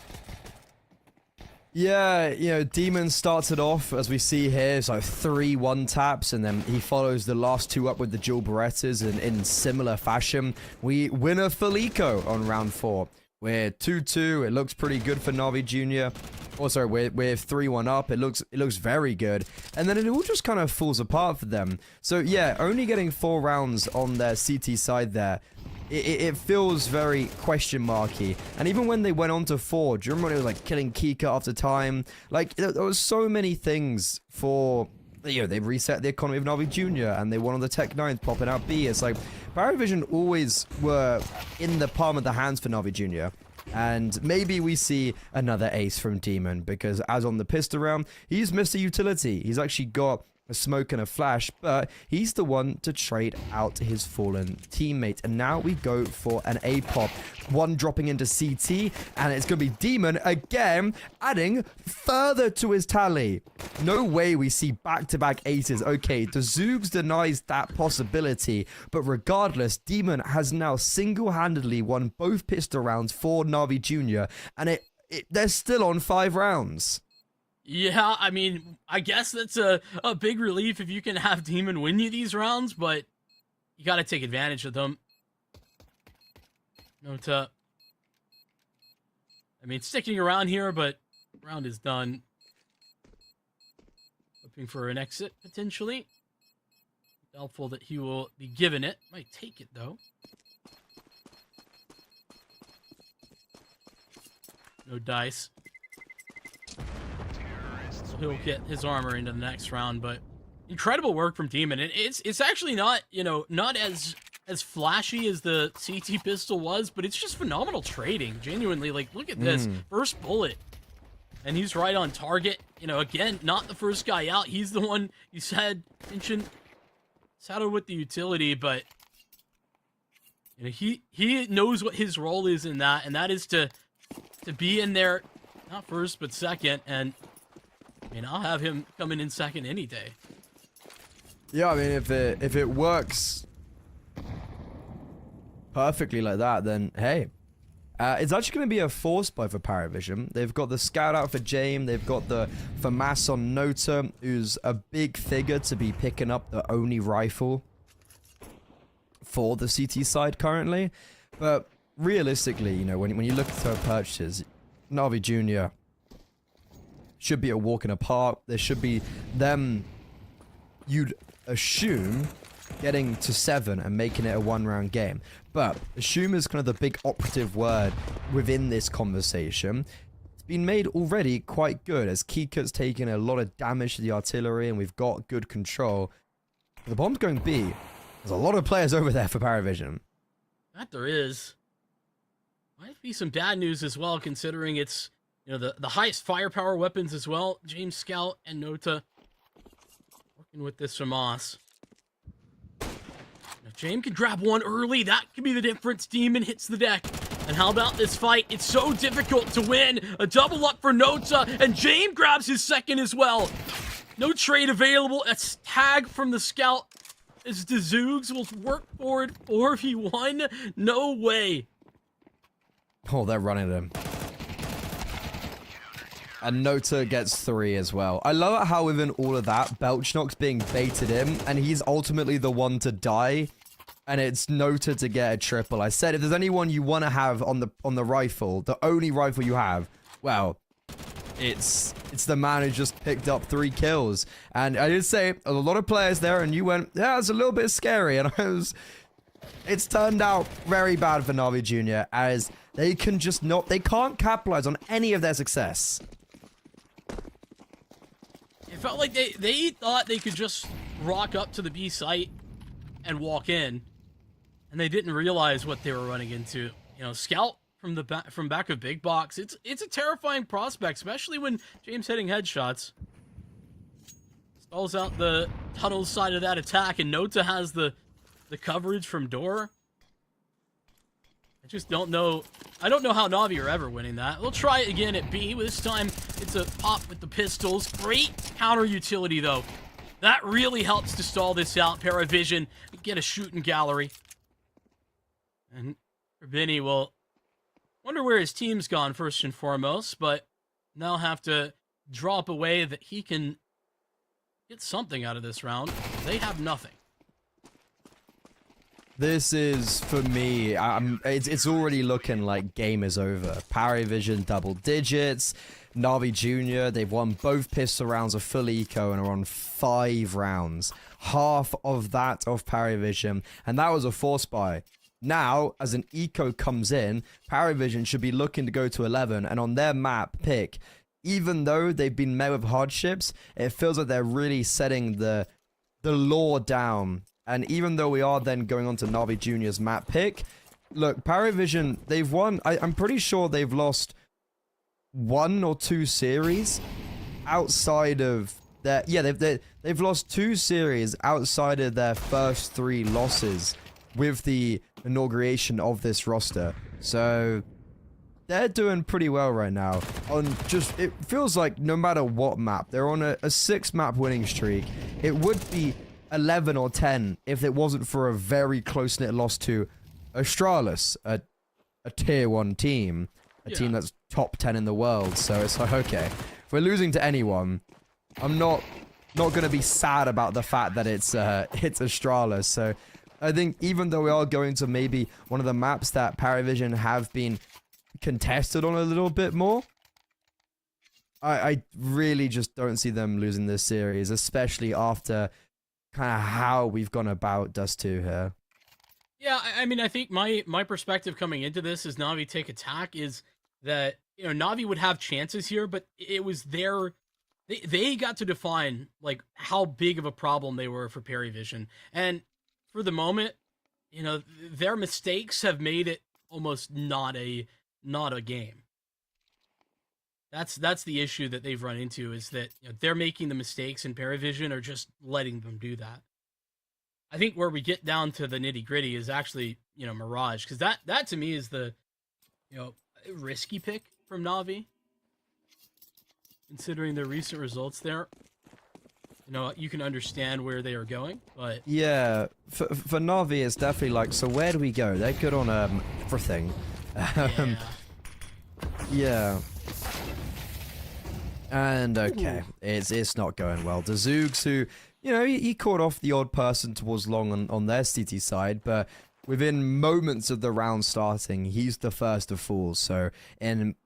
Yeah, Demon starts it off, as we see here, so 3 1-taps, and then he follows the last 2 up with the dual Berettas in similar fashion. We win a Felico on round 4. We're 2-2, it looks pretty good for Navi Jr. Also, we're 3-1 up, it looks very good. And then it all just kind of falls apart for them. So yeah, only getting 4 rounds on their CT side there. It feels very question marky. And even when they went on to 4, do you remember when it was like killing Kika after time? Like, there was so many things for, they reset the economy of Navi Jr. and they won on the Tech 9s popping out B. It's like, Paravision always were in the palm of the hands for Navi Jr. And maybe we see another ace from Demon, because as on the pistol round, he's Mr. Utility. He's actually got a smoke and a flash, but he's the one to trade out to his fallen teammate. And now we go for an A pop, one dropping into CT, and it's gonna be Demon again, adding further to his tally. No way we see back-to-back aces. Okay, the Zoogs denies that possibility, but regardless, Demon has now single-handedly won both pistol rounds for Navi Jr., and they're still on 5 rounds. Yeah, I mean, I guess that's a big relief if you can have Demon win you these rounds, but you got to take advantage of them. Nota, I mean, sticking around here, but round is done. Looking for an exit, potentially. Doubtful that he will be given it. Might take it, though. No dice. He'll get his armor into the next round, but incredible work from Demon. And it's actually not, not as flashy as the CT pistol was, but it's just phenomenal trading. Genuinely, like, look at this. First bullet. And he's right on target. Again, not the first guy out. He's the one you said, mentioned, saddled with the utility, but he knows what his role is in that, and that is to be in there, not first, but second, and I mean, I'll have him coming in second any day. Yeah, I mean, if it works perfectly like that, then hey. It's actually going to be a force buy for Paravision. They've got the scout out for Jame. They've got the FAMAS on Nota, who's a big figure to be picking up the only rifle for the CT side currently. But realistically, when you look at her purchases, Navi Jr. should be a walk in a park. There should be them, you'd assume, getting to 7 and making it a 1-round game. But assume is kind of the big operative word within this conversation. It's been made already quite good, as Kika's taking a lot of damage to the artillery and we've got good control. But the bomb's going B. There's a lot of players over there for Paravision. That there is. Might be some bad news as well, considering it's the highest firepower weapons as well. James Scout and Nota working with this FAMAS. If James can grab one early, that could be the difference. Demon hits the deck. And how about this fight? It's so difficult to win. A double up for Nota, and James grabs his second as well. No trade available. A tag from the scout as the Zoogs will work forward 4v1. No way. Oh, they're running him. And Nota gets 3 as well. I love how within all of that, Belchnock's being baited in, and he's ultimately the one to die. And it's Nota to get a triple. I said if there's anyone you want to have on the rifle, the only rifle you have, well, it's the man who just picked up 3 kills. And I did say a lot of players there, and you went, yeah, it's a little bit scary. And it's turned out very bad for Na'Vi Jr. as they can just not, they can't capitalize on any of their success. It felt like they thought they could just rock up to the B site and walk in, and they didn't realize what they were running into. You know, Scout from the back of Big Box. It's a terrifying prospect, especially when James hitting headshots. Stalls out the tunnel side of that attack, and Nota has the coverage from door. I just don't know. I don't know how Na'Vi are ever winning that. We'll try it again at B. This time, it's a pop with the pistols. Great counter utility, though. That really helps to stall this out. Paravision, get a shooting gallery. And Benny will wonder where his team's gone first and foremost, but now have to drop away that he can get something out of this round. They have nothing. This is, for me, it's already looking like game is over. Paravision double digits. Na'Vi Jr., they've won both pistol rounds of full eco and are on 5 rounds. Half of that of Paravision, and that was a force buy. Now, as an eco comes in, Paravision should be looking to go to 11, and on their map pick, even though they've been met with hardships, it feels like they're really setting the law down. And even though we are then going on to Na'Vi Jr.'s map pick, look, Paravision, they've won, I'm pretty sure they've lost 1 or 2 series outside of their, yeah, they've lost 2 series outside of their first 3 losses with the inauguration of this roster. So they're doing pretty well right now. On just, it feels like no matter what map, they're on a 6 map winning streak. It would be 11 or 10 if it wasn't for a very close-knit loss to Astralis, a tier 1 team, a team that's top 10 in the world. So it's like, okay, if we're losing to anyone, I'm not going to be sad about the fact that it's Astralis. So I think even though we are going to maybe one of the maps that Paravision have been contested on a little bit more, I really just don't see them losing this series, especially after kind of how we've gone about Dust 2 here. Yeah, I mean, I think my perspective coming into this as Na'Vi take attack is that, you know, Na'Vi would have chances here, but it was their, they got to define, like, how big of a problem they were for Paravision. And for the moment, you know, their mistakes have made it almost not a game. That's the issue that they've run into, is that, you know, they're making the mistakes and Paravision are just letting them do that. I think where we get down to the nitty gritty is actually, you know, Mirage, because that to me is the, you know, risky pick from Na'Vi, considering their recent results there. You know, you can understand where they are going, but yeah, for Na'Vi, it's definitely like, so where do we go? They're good on everything. Yeah. And okay, it's not going well. The Zoogs, who, you know, he caught off the odd person towards long on their CT side, but within moments of the round starting, he's the first of fools. So in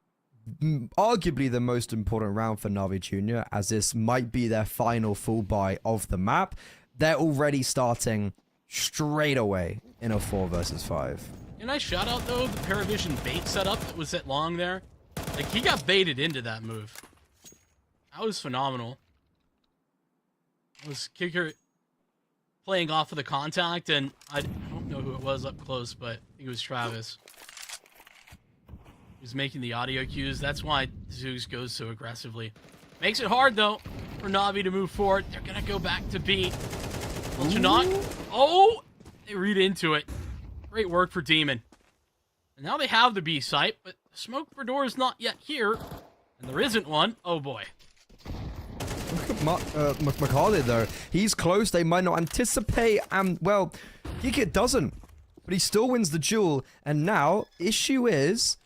arguably the most important round for Na'Vi Jr., as this might be their final full buy of the map, they're already starting straight away in a 4 versus 5. Can I shout out, though, the Paravision bait setup that was at long there? Like, he got baited into that move. That was phenomenal. It was Kicker playing off of the contact, and I don't know who it was up close, but I think it was Travis. He was making the audio cues. That's why Zeus goes so aggressively. Makes it hard, though, for Na'Vi to move forward. They're going to go back to B. Ultranaut. Oh! They read into it. Great work for Demon. And now they have the B site, but the smoke for door is not yet here. And there isn't one. Oh boy. Look at McCarthy, though. He's close. They might not anticipate. And, well, Geekit doesn't. But he still wins the duel. And now, issue is,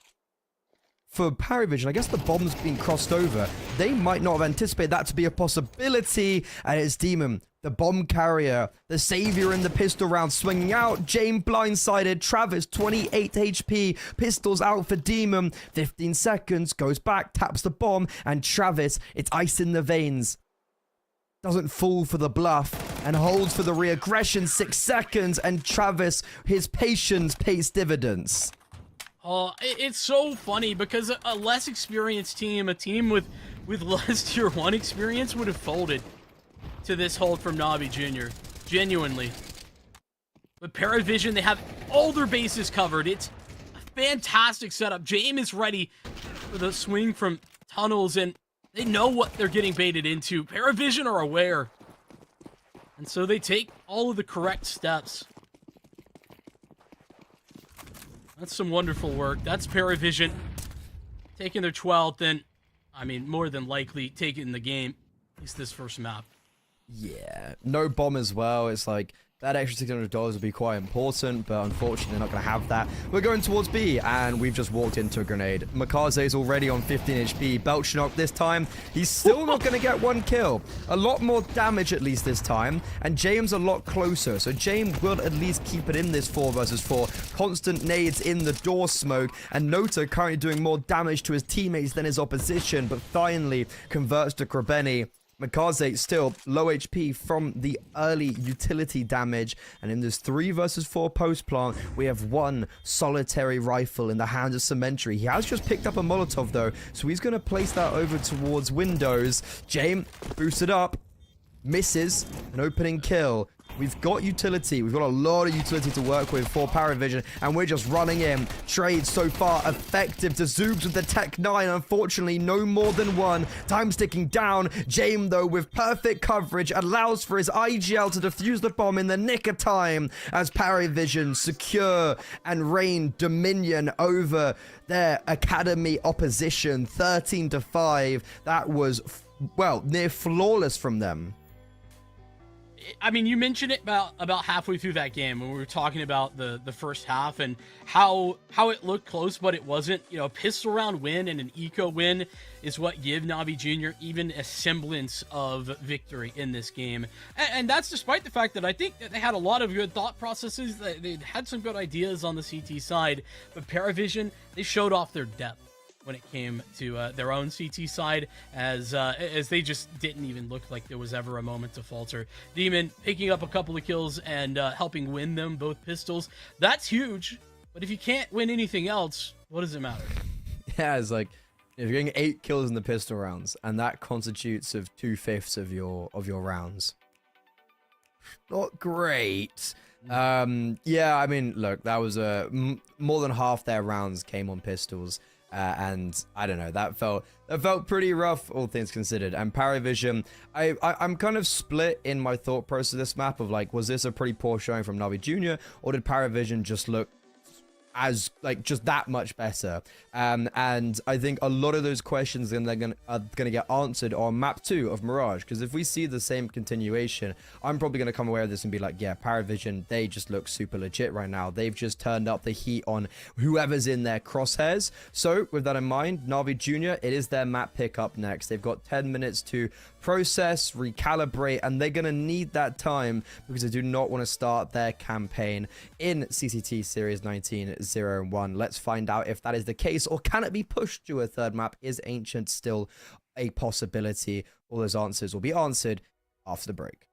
for Paravision, I guess the bomb's been crossed over. They might not have anticipated that to be a possibility. And it's Demon, the bomb carrier, the savior in the pistol round, swinging out. James blindsided. Travis, 28 HP. Pistols out for Demon. 15 seconds. Goes back, taps the bomb. And Travis, it's ice in the veins. Doesn't fall for the bluff and holds for the reaggression. 6 seconds. And Travis, his patience pays dividends. Oh, it's so funny because a less experienced team, a team with less tier 1 experience would have folded to this hold from Navi Jr. Genuinely. But Paravision, they have all their bases covered. It's a fantastic setup. James is ready for the swing from tunnels, and they know what they're getting baited into. Paravision are aware. And so they take all of the correct steps. That's some wonderful work. That's Paravision taking their 12th, and, I mean, more than likely taking the game. At least this first map. Yeah, no bomb as well. It's like that extra $600 would be quite important, but unfortunately they're not going to have that. We're going towards B, and we've just walked into a grenade. Makaze's already on 15 HP. Belchnok this time, he's still not going to get one kill. A lot more damage at least this time, and James a lot closer. So James will at least keep it in this 4 versus 4. Constant nades in the door smoke, and Nota currently doing more damage to his teammates than his opposition, but finally converts to Krabeni. Makaze still low HP from the early utility damage, and in this 3 versus 4 post plant, we have one solitary rifle in the hands of Cementary. He has just picked up a Molotov though, so he's going to place that over towards windows. James boosted up, misses an opening kill. We've got utility. We've got a lot of utility to work with for Paravision, and we're just running in. Trade so far effective to Zoobs with the Tech 9. Unfortunately, no more than one. Time's ticking down. James, though, with perfect coverage, allows for his IGL to defuse the bomb in the nick of time as Paravision secure and reign dominion over their Academy opposition. 13-5. That was, well, near flawless from them. I mean, you mentioned it about halfway through that game when we were talking about the first half and how it looked close, but it wasn't. You know, a pistol round win and an eco win is what give Navi Jr. even a semblance of victory in this game. And that's despite the fact that I think that they had a lot of good thought processes. They had some good ideas on the CT side, but Paravision, they showed off their depth when it came to their own CT side, as they just didn't even look like there was ever a moment to falter. Demon picking up a couple of kills and helping win them both pistols. That's huge, but if you can't win anything else, what does it matter? Yeah, it's like, if you're getting 8 kills in the pistol rounds, and that constitutes of 2/5 of your rounds. Not great. Yeah, I mean, look, that was more than half their rounds came on pistols. And I don't know, that felt pretty rough, all things considered. And Paravision, I'm kind of split in my thought process of this map of like, was this a pretty poor showing from Navi Jr., or did Paravision just look as like just that much better? And I think a lot of those questions are gonna get answered on map 2 of Mirage, because if we see the same continuation, I'm probably gonna come away with this and be like, yeah, Paravision, they just look super legit right now. They've just turned up the heat on whoever's in their crosshairs. So with that in mind, Navi Jr., it is their map pick up next. They've got 10 minutes to process, recalibrate, and they're gonna need that time because they do not want to start their campaign in CCT Series 19-0-1. Let's find out if that is the case, or can it be pushed to a third map? Is Ancient still a possibility? All those answers will be answered after the break.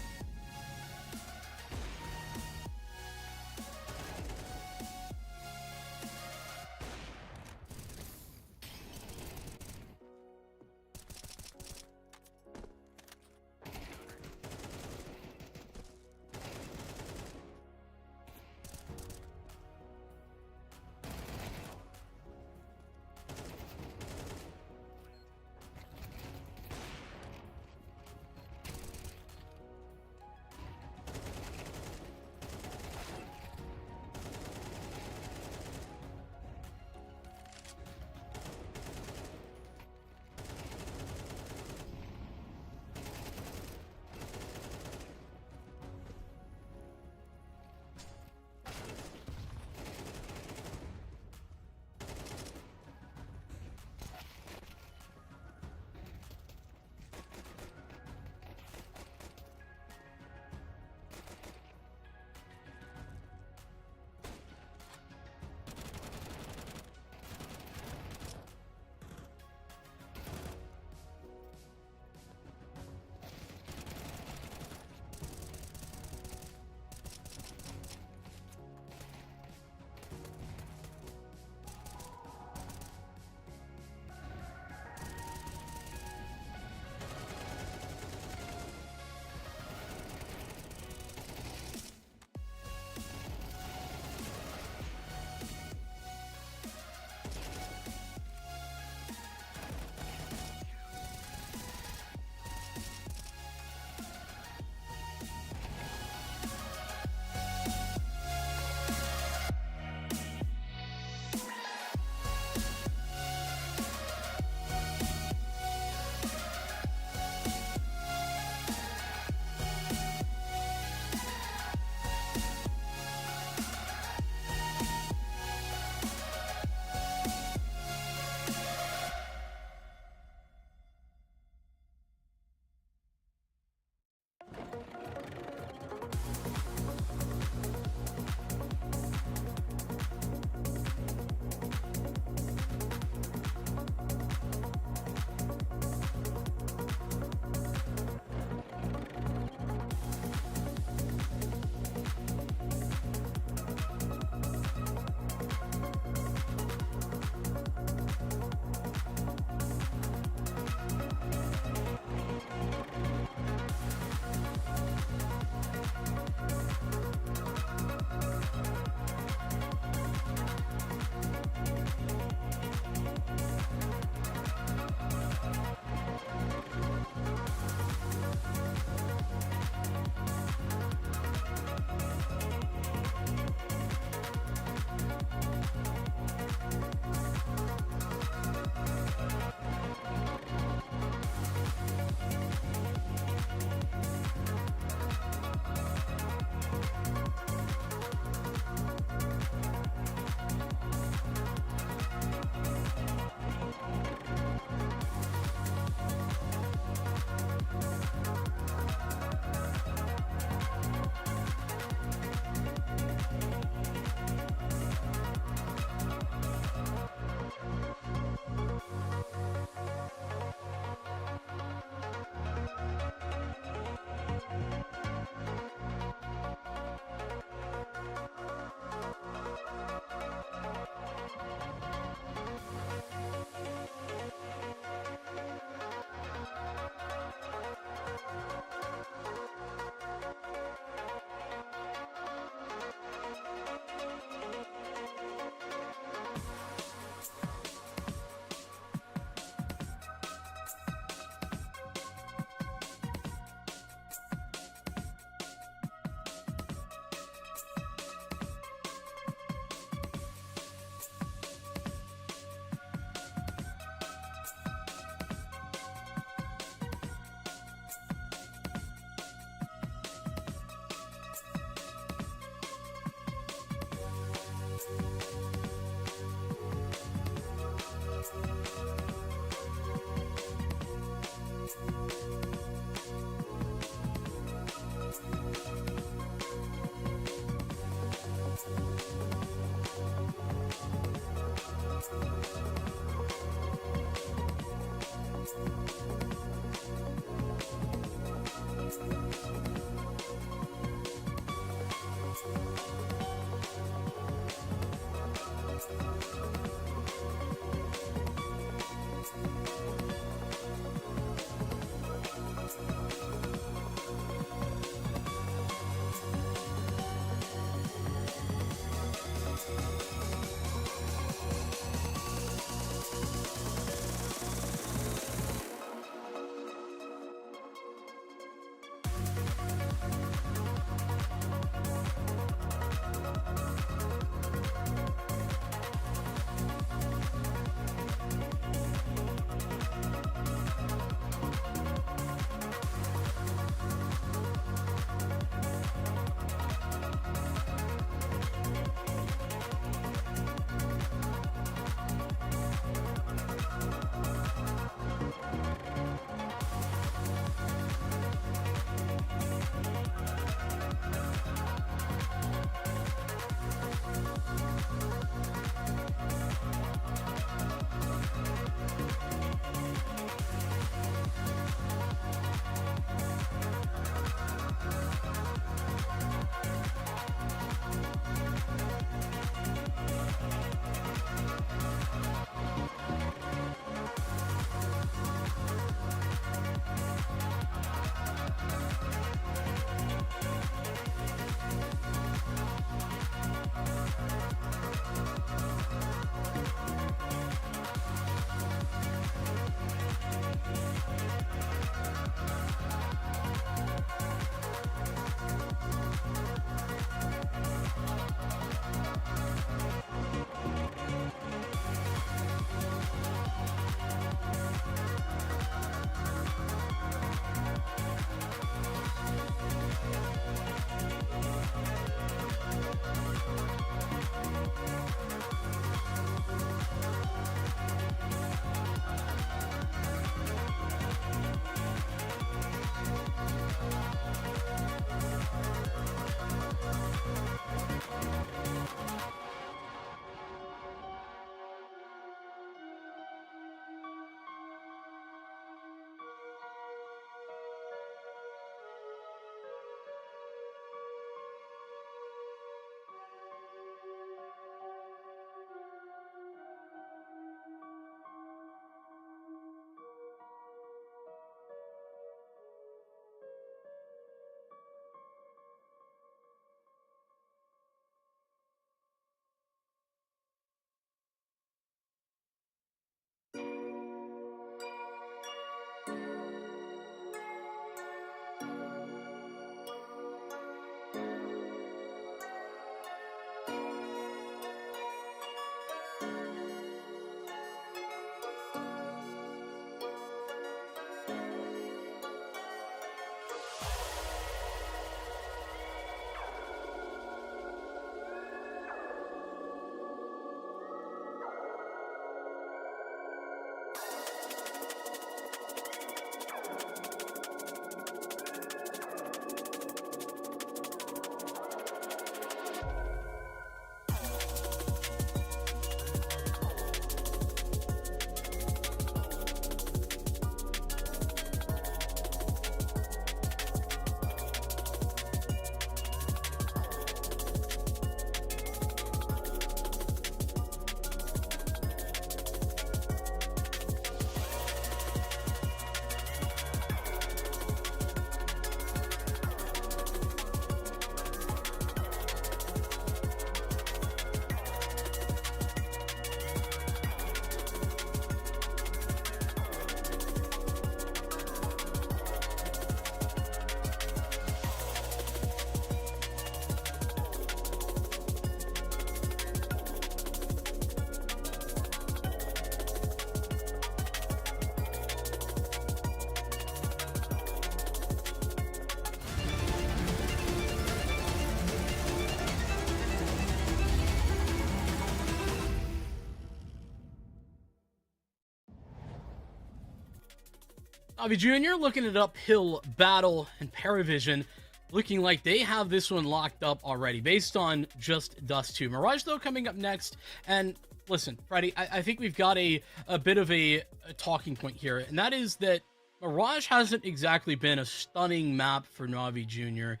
Navi Jr. looking at uphill battle, and Paravision looking like they have this one locked up already based on just Dust 2. Mirage, though, coming up next. And listen, Freddy, I think we've got a bit of a talking point here, and that is that Mirage hasn't exactly been a stunning map for Navi Jr.,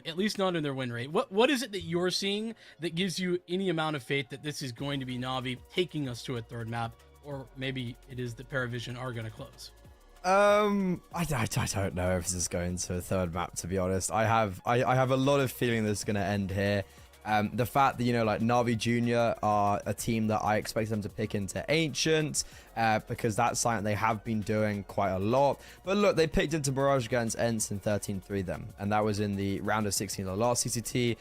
at least not in their win rate. What is it that you're seeing that gives you any amount of faith that this is going to be Navi taking us to a third map, or maybe it is that Paravision are going to close? I don't know if this is going to a third map, to be honest. I have a lot of feeling this is going to end here. The fact that, you know, like Navi Jr. are a team that I expect them to pick into Ancient, because that's something they have been doing quite a lot. But look, they picked into Mirage against Ents and 13-3 them, and that was in the round of 16 of the last CCT.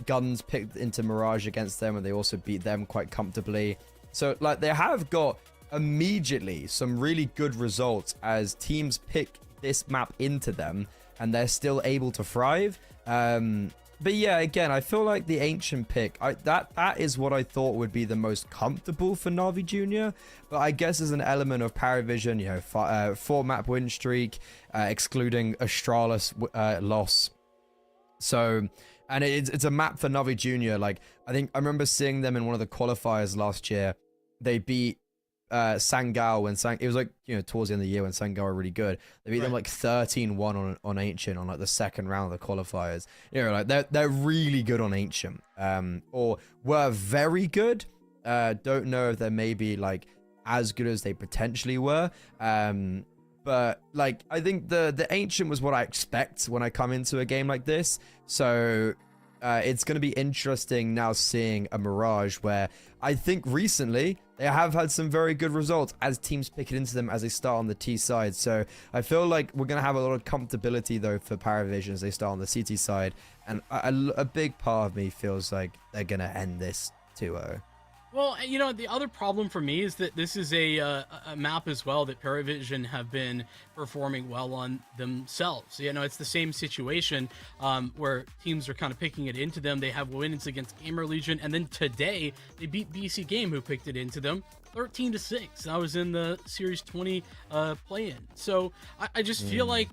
Guns picked into Mirage against them, and they also beat them quite comfortably. So, like, they have got immediately some really good results as teams pick this map into them, and they're still able to thrive. But yeah, again, I feel like the Ancient pick, that is what I thought would be the most comfortable for Navi Jr. But I guess there's an element of Paravision, you know, 4-map win streak, excluding Astralis loss. So, and it's a map for Navi Jr. Like, I remember seeing them in one of the qualifiers last year. They beat Sangao when it was like, you know, towards the end of the year when Sangao were really good. They beat them like 13-1 on Ancient on like the second round of the qualifiers. You know, like they're really good on Ancient, or were very good. Don't know if they're maybe like as good as they potentially were. But like, I think the Ancient was what I expect when I come into a game like this. So it's going to be interesting now seeing a Mirage where I think recently they have had some very good results as teams pick it into them as they start on the T side. So I feel like we're going to have a lot of comfortability though for Paravision as they start on the CT side. And a big part of me feels like they're going to end this 2-0. Well, you know, the other problem for me is that this is a map as well that Paravision have been performing well on themselves. You know, it's the same situation where teams are kind of picking it into them. They have wins against Gamer Legion, and then today they beat BC Game, who picked it into them 13-6. That was in the Series 20 play-in. So I just feel like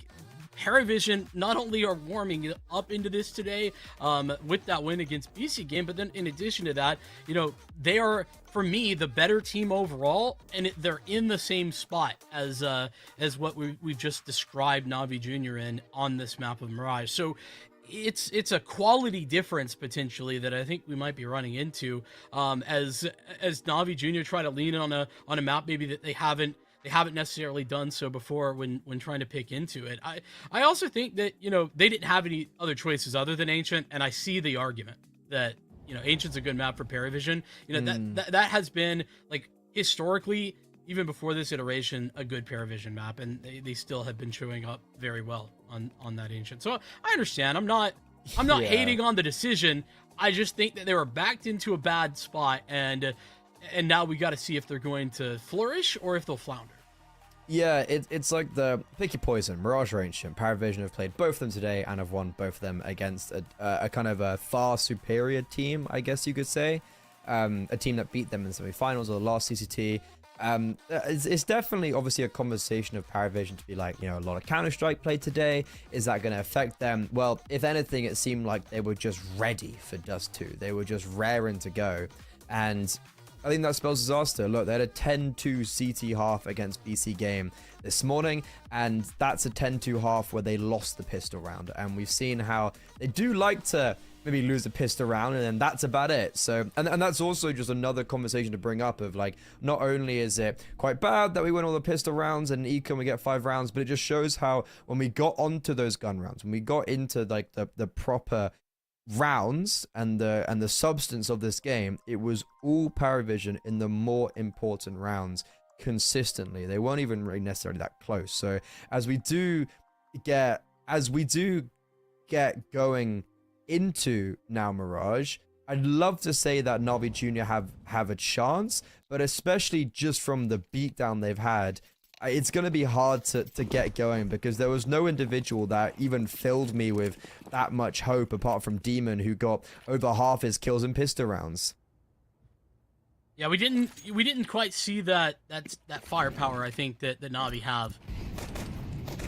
Paravision not only are warming up into this today with that win against BC Game, but then in addition to that, you know, they are, for me, the better team overall, and they're in the same spot as what we've just described Navi Jr. in on this map of Mirage. So it's a quality difference potentially that I think we might be running into as Navi Jr. try to lean on a map maybe that they haven't necessarily done so before when trying to pick into it. I also think that, you know, they didn't have any other choices other than Ancient, and I see the argument that, you know, Ancient's a good map for Paravision. You know, that has been, like, historically, even before this iteration, a good Paravision map, and they still have been showing up very well on that Ancient. So I understand. I'm not hating on the decision. I just think that they were backed into a bad spot, and now we got to see if they're going to flourish or if they'll flounder. Yeah, it's like the pick your poison. Mirage or Ancient. Paravision have played both of them today and have won both of them against a kind of a far superior team, I guess you could say. A team that beat them in the semi-finals of the last CCT. It's definitely obviously a conversation of Paravision to be like, you know, a lot of Counter-Strike played today. Is that going to affect them? Well, if anything, it seemed like they were just ready for Dust 2. They were just raring to go. And I think that spells disaster. Look, they had a 10-2 CT half against BC Game this morning, and that's a 10-2 half where they lost the pistol round. And we've seen how they do like to maybe lose the pistol round, and then that's about it. So, and that's also just another conversation to bring up of like, not only is it quite bad that we win all the pistol rounds and Econ we get 5 rounds, but it just shows how when we got onto those gun rounds, when we got into like the proper rounds and the substance of this game, it was all Paravision in the more important rounds consistently. They weren't even really necessarily that close. So as we do get going into now Mirage, I'd love to say that Navi Jr. have a chance, but especially just from the beatdown they've had, it's going to be hard to get going, because there was no individual that even filled me with that much hope apart from Demon, who got over half his kills in pistol rounds. Yeah, we didn't quite see that firepower, I think, that Navi have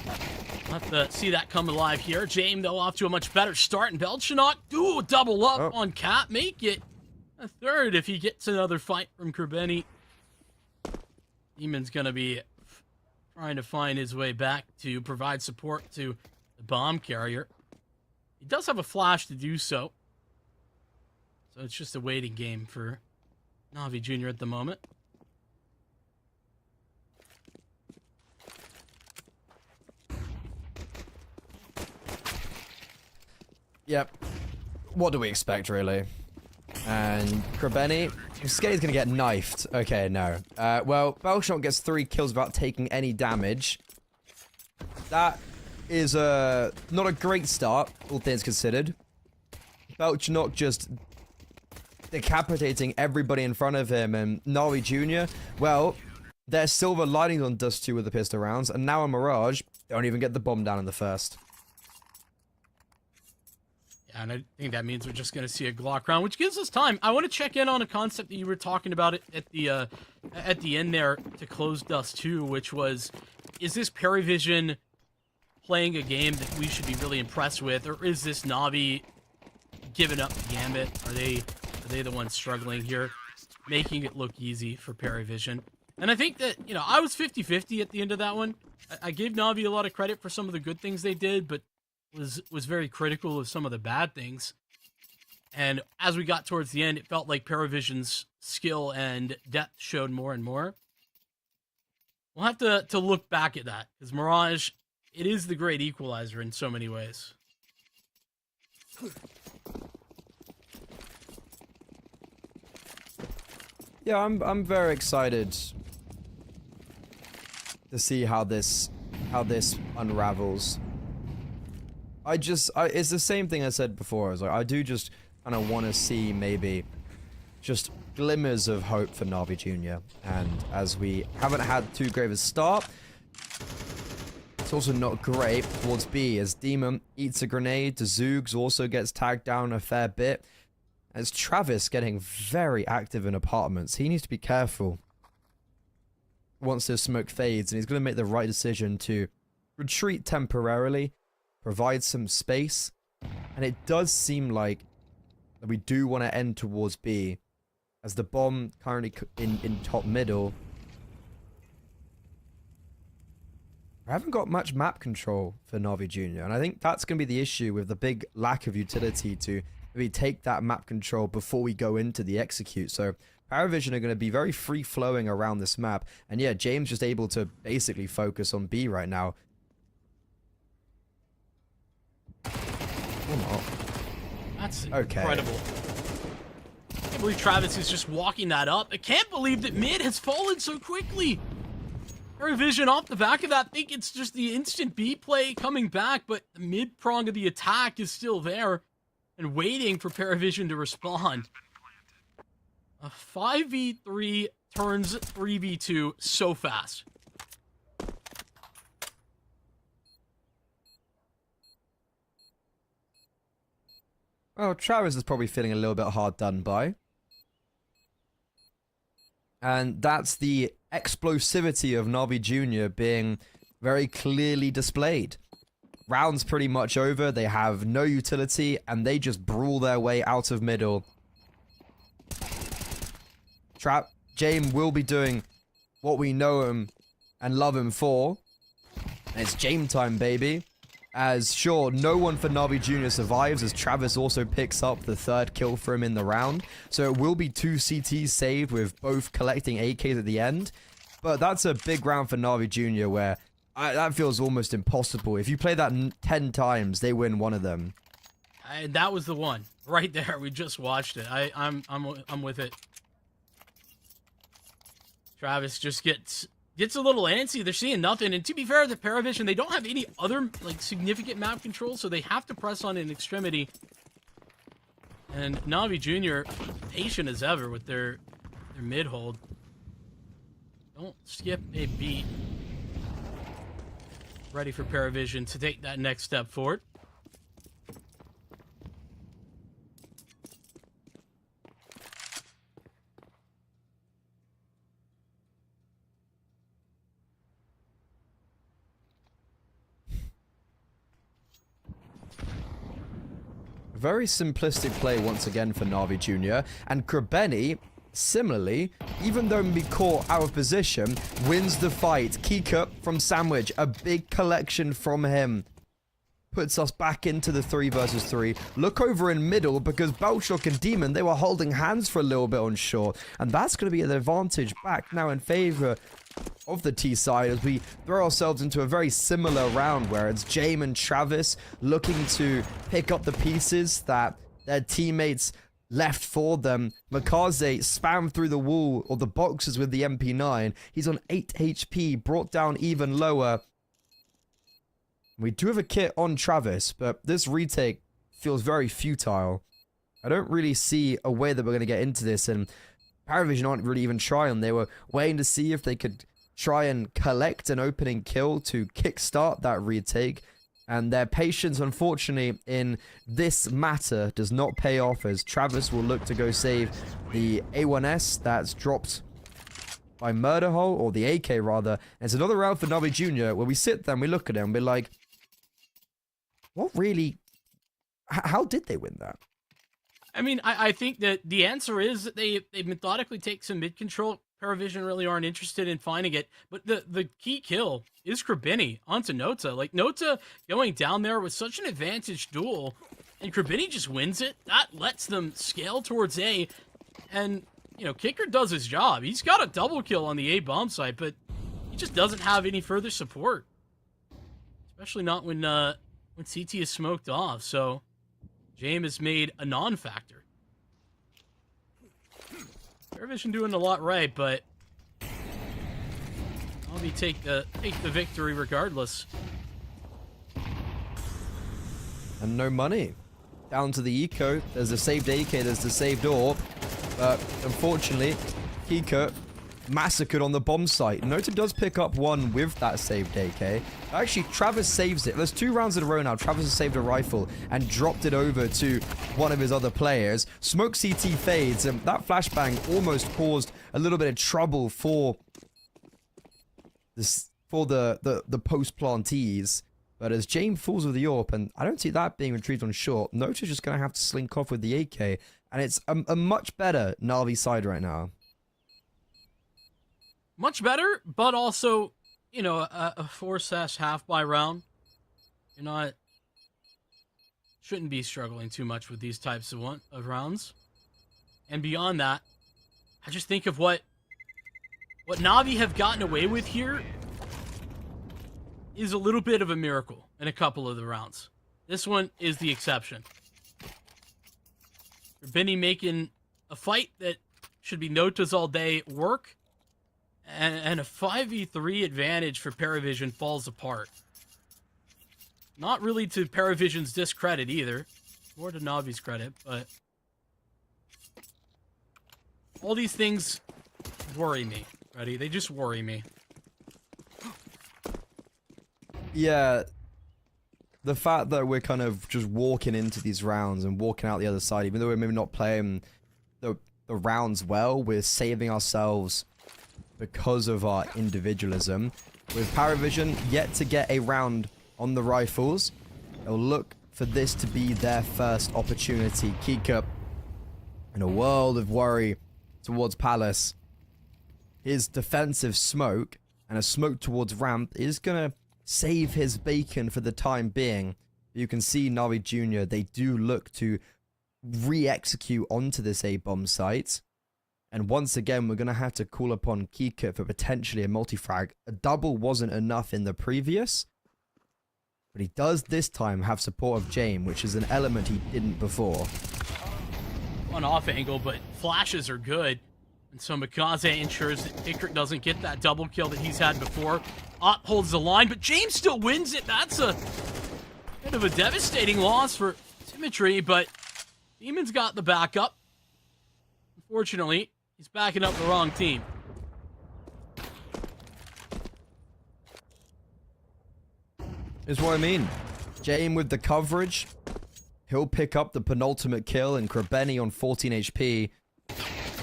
We'll have to see that come alive here. James, though, off to a much better start, and Belchanok do double up on Cap, make it a third if he gets another fight from Kerbeni. Demon's gonna be trying to find his way back to provide support to the bomb carrier. He does have a flash to do so. So it's just a waiting game for Navi Jr. at the moment. Yep. What do we expect, really? And Kerbeni, Skay's gonna get knifed. Okay, no. Well, Belshot gets 3 kills without taking any damage. That is not a great start, all things considered. Belchanok just decapitating everybody in front of him, and Navi Jr., well, there's silver linings on Dust 2 with the pistol rounds, and now a Mirage don't even get the bomb down in the first. Yeah, and I think that means we're just going to see a Glock round, which gives us time. I want to check in on a concept that you were talking about at the end there to close Dust 2, which was, is this Perivision playing a game that we should be really impressed with, or is this Navi giving up the gambit? Are they the ones struggling here, making it look easy for Perivision? And I think that, I was 50-50 at the end of that one. I gave Navi a lot of credit for some of the good things they did, but was very critical of some of the bad things. And as we got towards the end, it felt like Perivision's skill and depth showed more and more. We'll have to look back at that, because Mirage, it is the great equalizer in so many ways. Yeah, I'm very excited to see how this unravels. It's the same thing I said before. I was like, I do just kind of want to see maybe just glimmers of hope for Navi Jr. And as we haven't had too great of a start, it's also not great towards B as Demon eats a grenade. Zoogs also gets tagged down a fair bit. As Travis getting very active in apartments. He needs to be careful once this smoke fades, and he's going to make the right decision to retreat temporarily, provide some space, and it does seem like we do want to end towards B, as the bomb currently in top middle. I haven't got much map control for Navi Jr., and I think that's going to be the issue with the big lack of utility to maybe take that map control before we go into the execute. So Paravision are going to be very free-flowing around this map, and yeah, James just able to basically focus on B right now. That's incredible. I can't believe Travis is just walking that up. I can't believe that mid has fallen so quickly. Paravision off the back of that, think it's just the instant B play coming back, but the mid prong of the attack is still there and waiting for Paravision to respond. A 5v3 turns 3v2 so fast. Well, Travis is probably feeling a little bit hard done by. And that's the explosivity of Navi Jr. being very clearly displayed. Round's pretty much over, they have no utility, and they just brawl their way out of middle. James will be doing what we know him and love him for. And it's James time, baby. As sure, no one for Navi Jr. survives, as Travis also picks up the 3rd kill for him in the round. So it will be 2 CTs saved with both collecting AKs at the end. But that's a big round for Navi Jr. where that feels almost impossible. If you play that 10 times, they win one of them. And that was the one right there. We just watched it. I'm with it. Travis just gets a little antsy. They're seeing nothing. And to be fair, the Paravision, they don't have any other significant map control, so they have to press on in extremity. And Navi Jr. patient as ever with their mid hold. Don't skip a beat. Ready for Paravision to take that next step forward. Very simplistic play once again for Na'Vi Jr. And Krebeni, similarly, even though be caught out of position, wins the fight. Kika from Sandwich, a big collection from him. Puts us back into the 3 versus 3. Look over in middle because Belchok and Demon, they were holding hands for a little bit on short. And that's going to be an advantage back now in favor of the T side as we throw ourselves into a very similar round where it's James and Travis looking to pick up the pieces that their teammates left for them. Makaze spammed through the wall or the boxes with the MP9. He's on 8 HP, brought down even lower. We do have a kit on Travis, but this retake feels very futile. I don't really see a way that we're going to get into this, and Paravision aren't really even trying. They were waiting to see if they could try and collect an opening kill to kickstart that retake, and their patience, unfortunately, in this matter does not pay off as Travis will look to go save the A1S that's dropped by Murder Hole, or the AK rather. And it's another round for Na'Vi Jr. where we sit there and we look at it and be like, what really, how did they win that? I mean, I think that the answer is that they methodically take some mid control. Paravision really aren't interested in finding it, but the key kill is Krebeni onto Nota. Like, Nota going down there with such an advantage duel, and Krebeni just wins it. That lets them scale towards A, and, you know, Kicker does his job. He's got a double kill on the A bomb site, but he just doesn't have any further support, especially not when CT is smoked off. So James has made a non-factor. Paravision doing a lot right, but I'll be take the victory regardless. And no money. Down to the eco. There's a saved AK, there's the saved AWP. But unfortunately, Kika massacred on the bomb site. Nota does pick up one with that saved AK. Actually, Travis saves it. There's 2 rounds in a row now. Travis has saved a rifle and dropped it over to one of his other players. Smoke CT fades, and that flashbang almost caused a little bit of trouble for this, for the post-plantees. But as James falls with the AWP, and I don't see that being retrieved on short, Nota's just going to have to slink off with the AK. And it's a much better Na'Vi side right now. Much better, but also, you know, a 4/half by round. You're not, shouldn't be struggling too much with these types of rounds. And beyond that, I just think of what Na'Vi have gotten away with here is a little bit of a miracle in a couple of the rounds. This one is the exception. Benny making a fight that should be Nota's all day work. And a 5v3 advantage for Paravision falls apart. Not really to Paravision's discredit either. More to Na'Vi's credit, but all these things worry me, Ready? They just worry me. Yeah. The fact that we're kind of just walking into these rounds and walking out the other side, even though we're maybe not playing the rounds well, we're saving ourselves because of our individualism. With Paravision yet to get a round on the rifles, they'll look for this to be their first opportunity. Kika, in a world of worry towards Palace, his defensive smoke and a smoke towards ramp is gonna save his bacon for the time being. You can see Na'Vi Jr., they do look to re-execute onto this A-bomb site. And once again, we're going to have to call upon Kika for potentially a multi-frag. A double wasn't enough in the previous, but he does this time have support of James, which is an element he didn't before. On off angle, but flashes are good. And so Mikaze ensures that Ikrit doesn't get that double kill that he's had before. Ott holds the line, but James still wins it. That's a bit of a devastating loss for Symmetry, but Demon's got the backup. Unfortunately, he's backing up the wrong team. Is what I mean. James with the coverage. He'll pick up the penultimate kill, and Krebeni on 14 HP.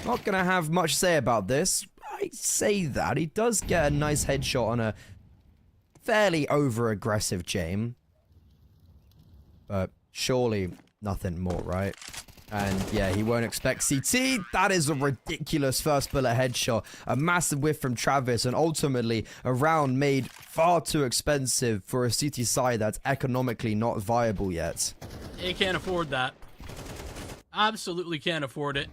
Not going to have much to say about this. I say that. He does get a nice headshot on a fairly over-aggressive James. But surely nothing more, right? And yeah, he won't expect CT. That is a ridiculous first bullet headshot. A massive whiff from Travis, and ultimately a round made far too expensive for a CT side that's economically not viable yet. They can't afford that. Absolutely can't afford it.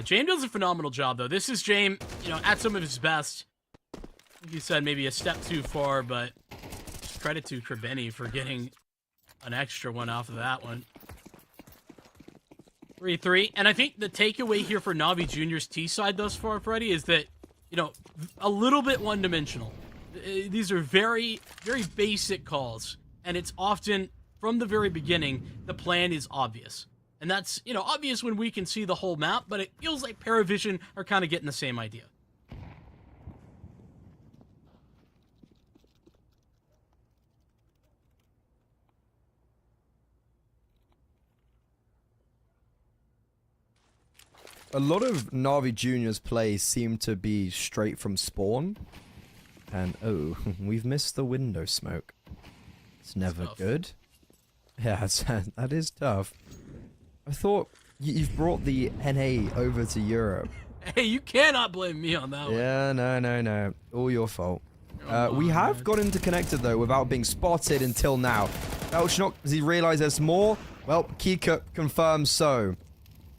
James does a phenomenal job, though. This is James, you know, at some of his best. Like you said, maybe a step too far, but credit to Krabeni for getting an extra one off of that one. 3-3. And I think the takeaway here for Navi Jr.'s T side thus far, Freddy, is that, you know, a little bit one-dimensional. These are very, very basic calls. And it's often, from the very beginning, the plan is obvious. And that's, you know, obvious when we can see the whole map, but it feels like Paravision are kind of getting the same idea. A lot of Navi Jr.'s plays seem to be straight from spawn. And, oh, we've missed the window smoke. It's never good. Yeah, that is tough. I thought you've brought the NA over to Europe. Hey, you cannot blame me on that one. Yeah, no. All your fault. We have got interconnected, though, without being spotted until now. Elchnok, does he realize there's more? Well, Kika confirms so.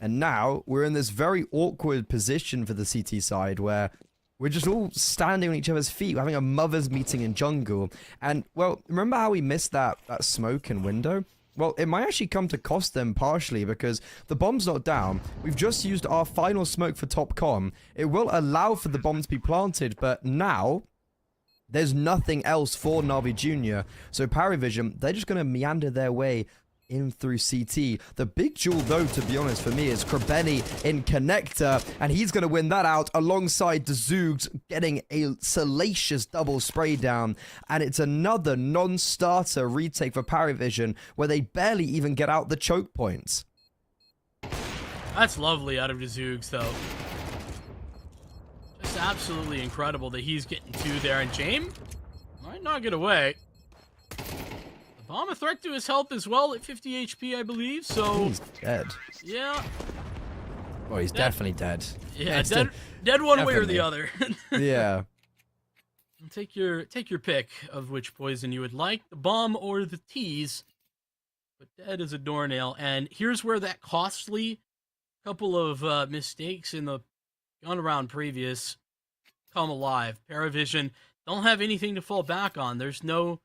And now, we're in this very awkward position for the CT side, where we're just all standing on each other's feet. We're having a mother's meeting in jungle. And, well, remember how we missed that smoke and window? Well, it might actually come to cost them partially, because the bomb's not down. We've just used our final smoke for top con. It will allow for the bomb to be planted, but now there's nothing else for Navi Jr. So Paravision, they're just going to meander their way in through CT. The big jewel, though, to be honest, for me, is Krabeni in connector, and he's going to win that out alongside the Zoogs getting a salacious double spray down, and it's another non-starter retake for Paravision, where they barely even get out the choke points. That's lovely out of the Zoogs, though. Just absolutely incredible that he's getting two there, and James might not get away. Bomb a threat to his health as well at 50 HP, I believe, so... He's dead. Yeah. Oh, he's definitely dead. Yeah, dead one way or the other. Yeah. Take your pick of which poison you would like, the bomb or the tease. But dead as a doornail. And here's where that costly couple of mistakes in the gun round previous come alive. Paravision don't have anything to fall back on. There's no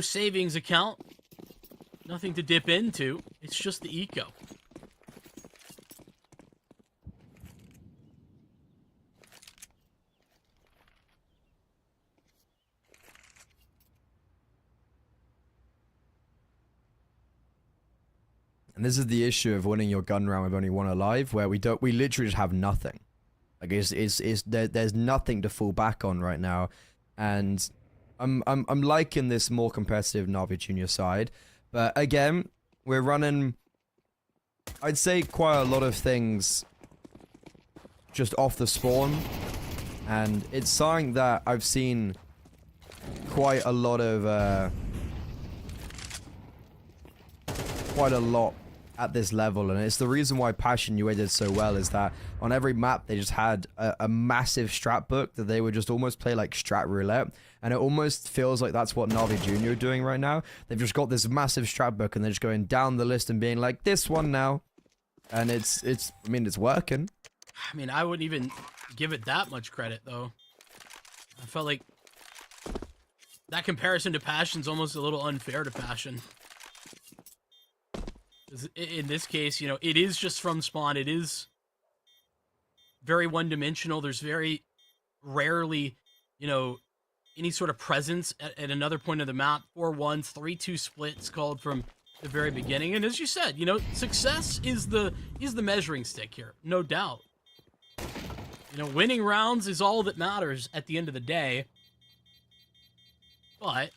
savings account. Nothing to dip into. It's just the eco. And this is the issue of winning your gun round with only one alive, where we literally just have nothing. Like there's nothing to fall back on right now, and I'm liking this more competitive Navi Junior side, but again, we're running, I'd say, quite a lot of things just off the spawn, and it's something that I've seen quite a lot at this level, and it's the reason why Passion UA did so well, is that on every map they just had a massive strat book that they would just almost play like strat roulette, and it almost feels like that's what Navi Jr. are doing right now. They've just got this massive strat book and they're just going down the list and being like, this one now, and it's I mean, it's working. I mean, I wouldn't even give it that much credit, though. I felt like that comparison to Passion's almost a little unfair to Passion. In this case, you know, it is just from spawn. It is very one-dimensional. There's very rarely, you know, any sort of presence at another point of the map. 4-1s, 3-2 splits called from the very beginning. And as you said, you know, success is the measuring stick here, no doubt. You know, winning rounds is all that matters at the end of the day. But,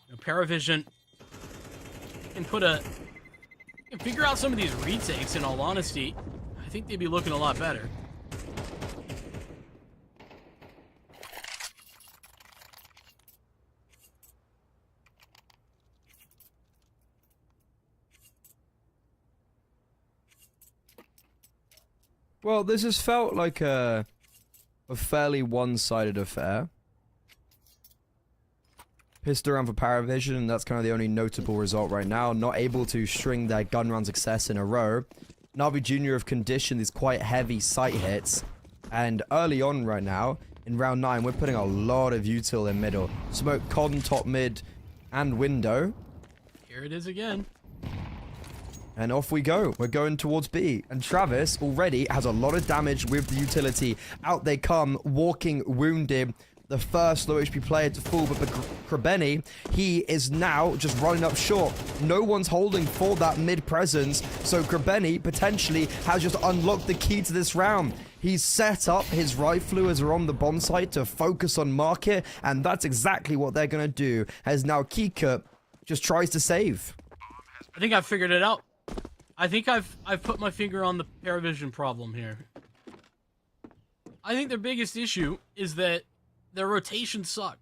you know, Paravision can figure out some of these retakes. In all honesty, I think they'd be looking a lot better. Well, this has felt like a fairly one-sided affair. Pissed around for Paravision, and that's kind of the only notable result right now. Not able to string their gun round success in a row. Na'Vi Jr. have conditioned these quite heavy sight hits. And early on right now, in round 9, we're putting a lot of util in middle. Smoke con, top mid, and window. Here it is again. And off we go. We're going towards B. And Travis already has a lot of damage with the utility. Out they come, walking wounded. The first low HP player to fall, but Krebeni, he is now just running up short. No one's holding for that mid presence, so Krebeni potentially has just unlocked the key to this round. He's set up his riflers are on the bomb site to focus on market, and that's exactly what they're gonna do, as now Kikut just tries to save. I think I've figured it out. I think I've put my finger on the Paravision problem here. I think their biggest issue is that their rotations suck.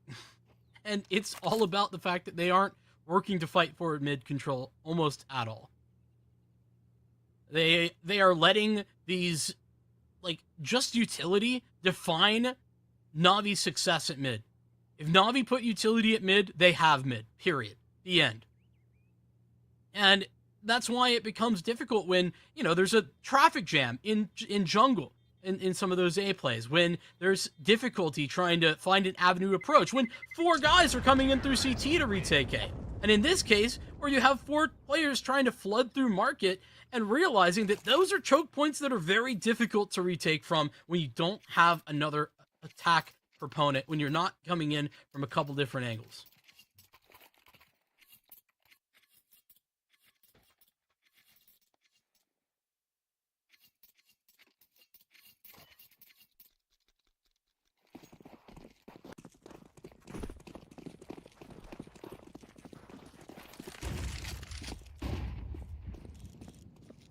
And it's all about the fact that they aren't working to fight forward mid control almost at all. They are letting these, like, just utility define Na'Vi's success at mid. If Na'Vi put utility at mid, they have mid. Period. The end. And that's why it becomes difficult when, you know, there's a traffic jam in jungle. In some of those A plays, when there's difficulty trying to find an avenue approach, when 4 guys are coming in through CT to retake A. And in this case, where you have 4 players trying to flood through market and realizing that those are choke points that are very difficult to retake from when you don't have another attack proponent, when you're not coming in from a couple different angles.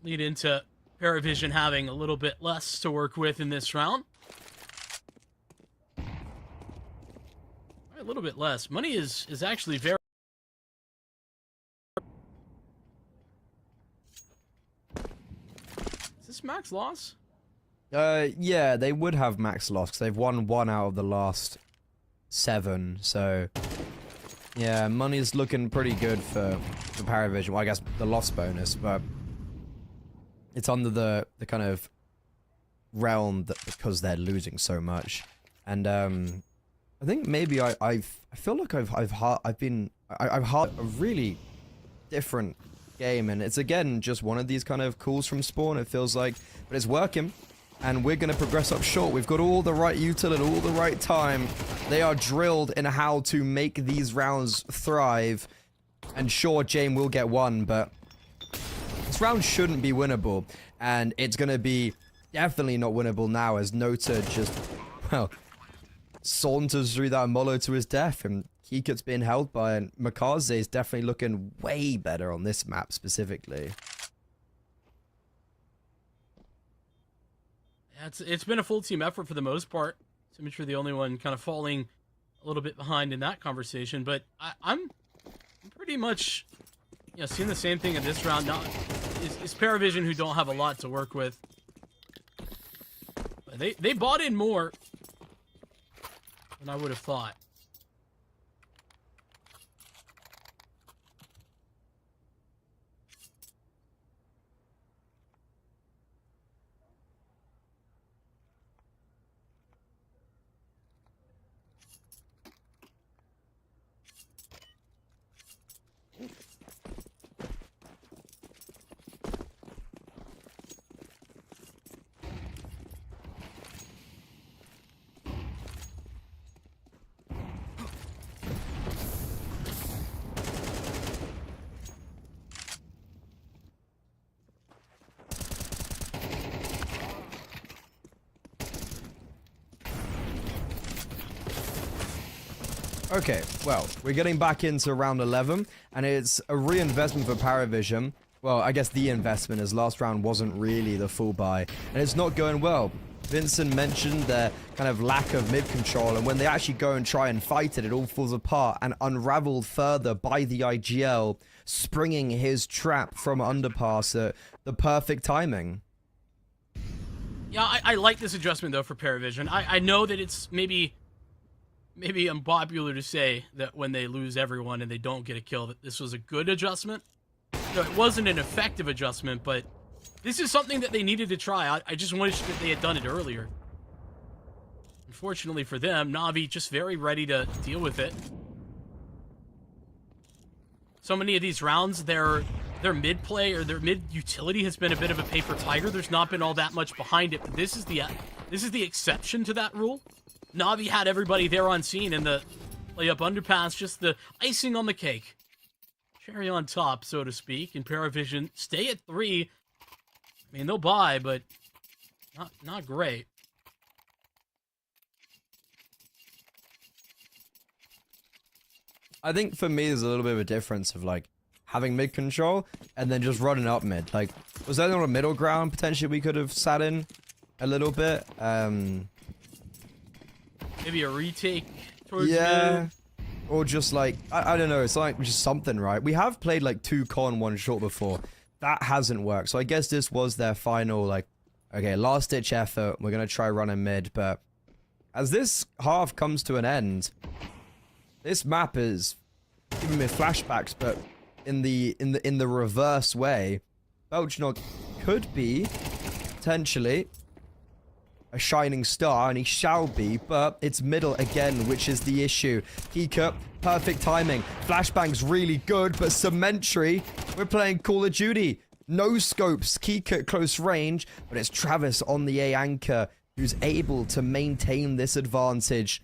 Lead into Paravision having a little bit less to work with in this round. A little bit less. Money is actually very... Is this max loss? Yeah, they would have max loss, because they've won 1 out of the last 7, so... Yeah, money's looking pretty good for Paravision. Well, I guess the loss bonus, but... It's under the kind of realm that because they're losing so much, and I think maybe I feel like I've had a really different game, and it's again just one of these kind of calls from spawn. It feels like, but it's working, and we're gonna progress up short. We've got all the right util at all the right time. They are drilled in how to make these rounds thrive, and sure, Jane will get one, but. This round shouldn't be winnable, and it's going to be definitely not winnable now as Nota just, well, saunters through that Molo to his death, and Kikut's being held by, and Makaze is definitely looking way better on this map specifically. Yeah, it's been a full team effort for the most part. Symmetry the only one kind of falling a little bit behind in that conversation, but I'm pretty much... Yeah, seeing the same thing in this round. Not is Paravision, who don't have a lot to work with. But they bought in more than I would have thought. Okay, well, we're getting back into round 11, and it's a reinvestment for Paravision. Well, I guess the investment, as last round wasn't really the full buy, and it's not going well. Vincent mentioned their kind of lack of mid control, and when they actually go and try and fight it, it all falls apart and unraveled further by the IGL, springing his trap from underpass at the perfect timing. Yeah, I like this adjustment though for Paravision. I know that it's maybe unpopular to say that when they lose everyone and they don't get a kill that this was a good adjustment. No, it wasn't an effective adjustment, but this is something that they needed to try. I just wish that they had done it earlier. Unfortunately for them, Na'Vi just very ready to deal with it. So many of these rounds, their mid play or their mid utility has been a bit of a paper tiger. There's not been all that much behind it, but this is the exception to that rule. Na'Vi had everybody there on scene, and the layup underpass, just the icing on the cake. Cherry on top, so to speak, and Paravision stay at 3. I mean, they'll buy, but not great. I think for me, there's a little bit of a difference of like having mid control and then just running up mid. Like, was there not a middle ground potentially we could have sat in a little bit? Maybe a retake towards yeah, mid. or just like I don't know. It's like just something, right? We have played like 2 con 1 short before. That hasn't worked. So I guess this was their final like, okay, last ditch effort. We're gonna try running mid, but as this half comes to an end, this map is giving me flashbacks, but in the reverse way. Belchnok could be potentially a shining star, and he shall be, but it's middle again, which is the issue. Kika, perfect timing. Flashbang's really good, but Cemetery, we're playing Call of Duty. No scopes, Kika at close range, but it's Travis on the A anchor who's able to maintain this advantage.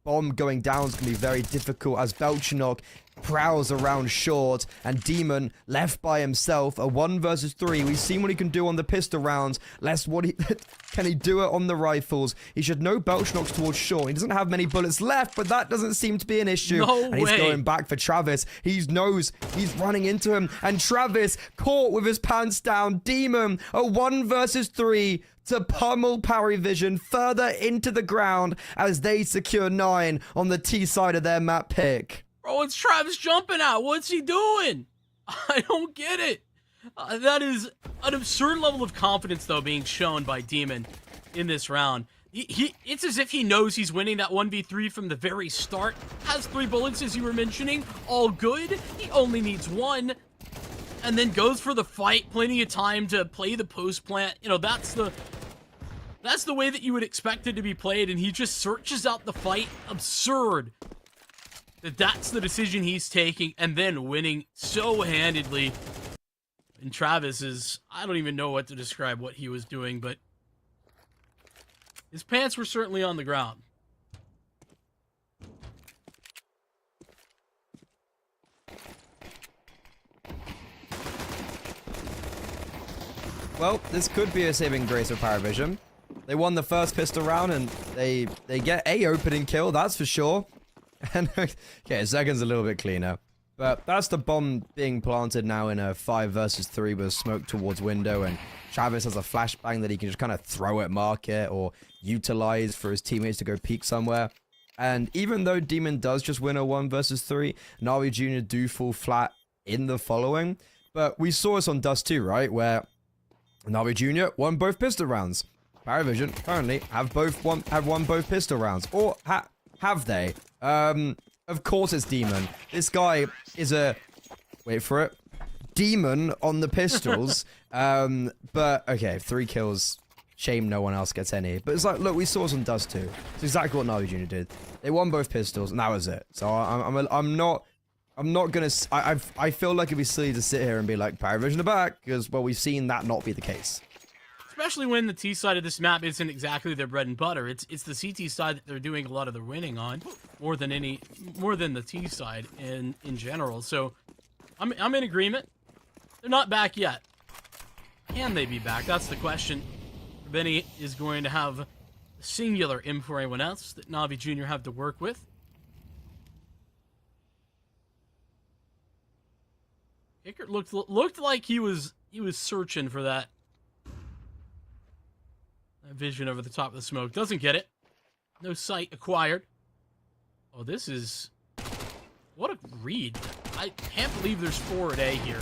Bomb going down is going to be very difficult as Belchnok prowls around short, and Demon left by himself. A 1 versus 3. We've seen what he can do on the pistol rounds. Can he do it on the rifles? He should know Belchnok's towards short. He doesn't have many bullets left, but that doesn't seem to be an issue. No and he's way. going back for Travis. He knows he's running into him, and Travis caught with his pants down. Demon, a 1 versus 3 to pummel Paravision further into the ground as they secure 9 on the T side of their map pick. Bro, it's Travis jumping out. What's he doing? I don't get it. That is an absurd level of confidence, though, being shown by Demon in this round. It's as if he knows he's winning that 1v3 from the very start. Has 3 bullets, as you were mentioning. All good. He only needs 1. And then goes for the fight. Plenty of time to play the post plant. You know, that's the way that you would expect it to be played. And he just searches out the fight. Absurd. That's the decision he's taking, and then winning so handedly. And Travis is, I don't even know what to describe what he was doing, but his pants were certainly on the ground. Well, this could be a saving grace for Paravision. They won the first pistol round, and they get a opening kill, that's for sure. And okay, second's a little bit cleaner. But that's the bomb being planted now in a 5 versus 3 with smoke towards window, and Travis has a flashbang that he can just kind of throw at market or utilize for his teammates to go peek somewhere. And even though Demon does just win a 1 versus 3, Na'Vi Jr. do fall flat in the following. But we saw this on Dust 2, right? Where Na'Vi Jr. won both pistol rounds. Paravision currently have won both pistol rounds. Or have they? Of course it's Demon. This guy is a... Wait for it. Demon on the pistols. But, okay, 3 kills. Shame no one else gets any. But it's like, look, we saw some Dust too. It's exactly what Na'Vi Jr. did. They won both pistols, and that was it. So I'm not gonna... I feel like it'd be silly to sit here and be like, Paravision are back, because, well, we've seen that not be the case. Especially when the T side of this map isn't exactly their bread and butter. It's the CT side that they're doing a lot of the winning on, more than the T side in general. So I'm in agreement. They're not back yet. Can they be back? That's the question. Benny is going to have a singular M for anyone else that Na'Vi Jr. have to work with. Ickert looked like he was searching for that vision over the top of the smoke. Doesn't get it. No sight acquired. Oh, this is... What a read. I can't believe there's 4 at A here.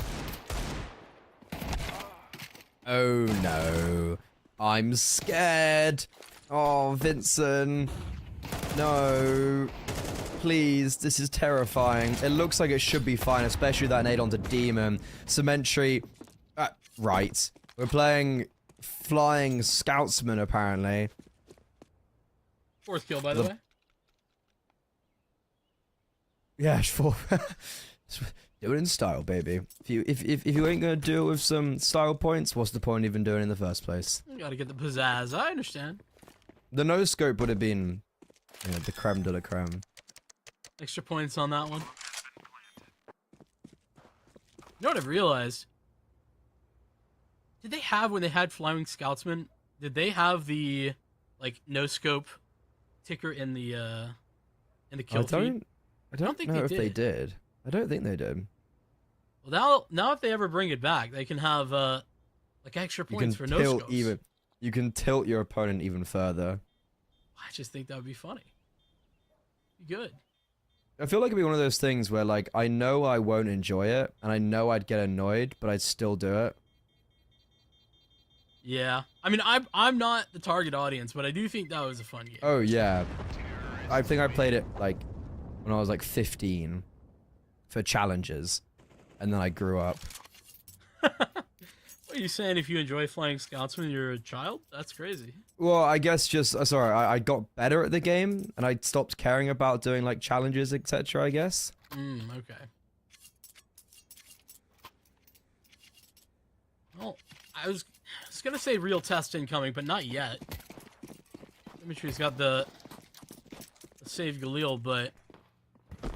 Oh, no. I'm scared. Oh, Vincent. No. Please, this is terrifying. It looks like it should be fine, especially that nade onto Demon. Cemetery. Right. We're playing Flying Scoutsman, apparently. 4th kill, by the way. Yeah, sure. Do it in style, baby. If you ain't gonna do it with some style points, what's the point even doing it in the first place? You gotta get the pizzazz. I understand. The no scope would have been, you know, the creme de la creme. Extra points on that one. You know what I've realized? Did they have, when they had Flying Scoutsman, did they have the, like, no scope ticker in the kill feed? I don't think know they if they did. did. I don't think they did. Well, now if they ever bring it back, they can have, like, extra points for no scopes. You can tilt your opponent even further. I just think that would be funny. Be good. I feel like it'd be one of those things where, like, I know I won't enjoy it, and I know I'd get annoyed, but I'd still do it. Yeah. I mean, I'm not the target audience, but I do think that was a fun game. Oh, yeah. I think I played it, like, when I was, like, 15 for challenges, and then I grew up. What are you saying? If you enjoy Flying Scouts when you're a child? That's crazy. Well, I guess just, sorry, I got better at the game, and I stopped caring about doing, like, challenges, etc., I guess. Okay. Well, I was gonna say real test incoming, but not yet. Dimitri's got the save Galil, but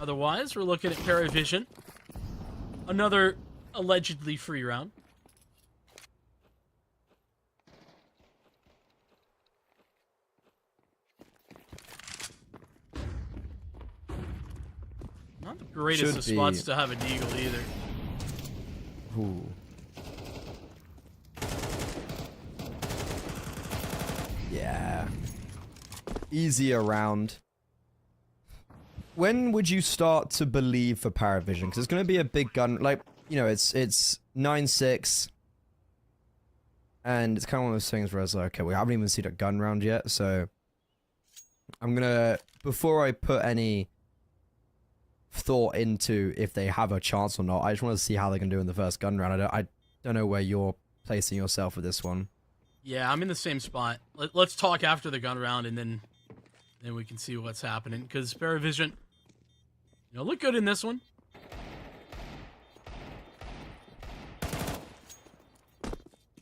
otherwise, we're looking at Paravision. Another allegedly free round. Not the greatest of spots to have a deagle either. Ooh. Yeah. Easy around. When would you start to believe for Paravision? Because it's going to be a big gun. Like, you know, it's 9-6. And it's kind of one of those things where I was like, okay, we haven't even seen a gun round yet. So I'm going to, before I put any thought into if they have a chance or not, I just want to see how they can do in the first gun round. I don't know where you're placing yourself with this one. Yeah, I'm in the same spot. Let's talk after the gun round, and then we can see what's happening. Because Paravision, you know, look good in this one.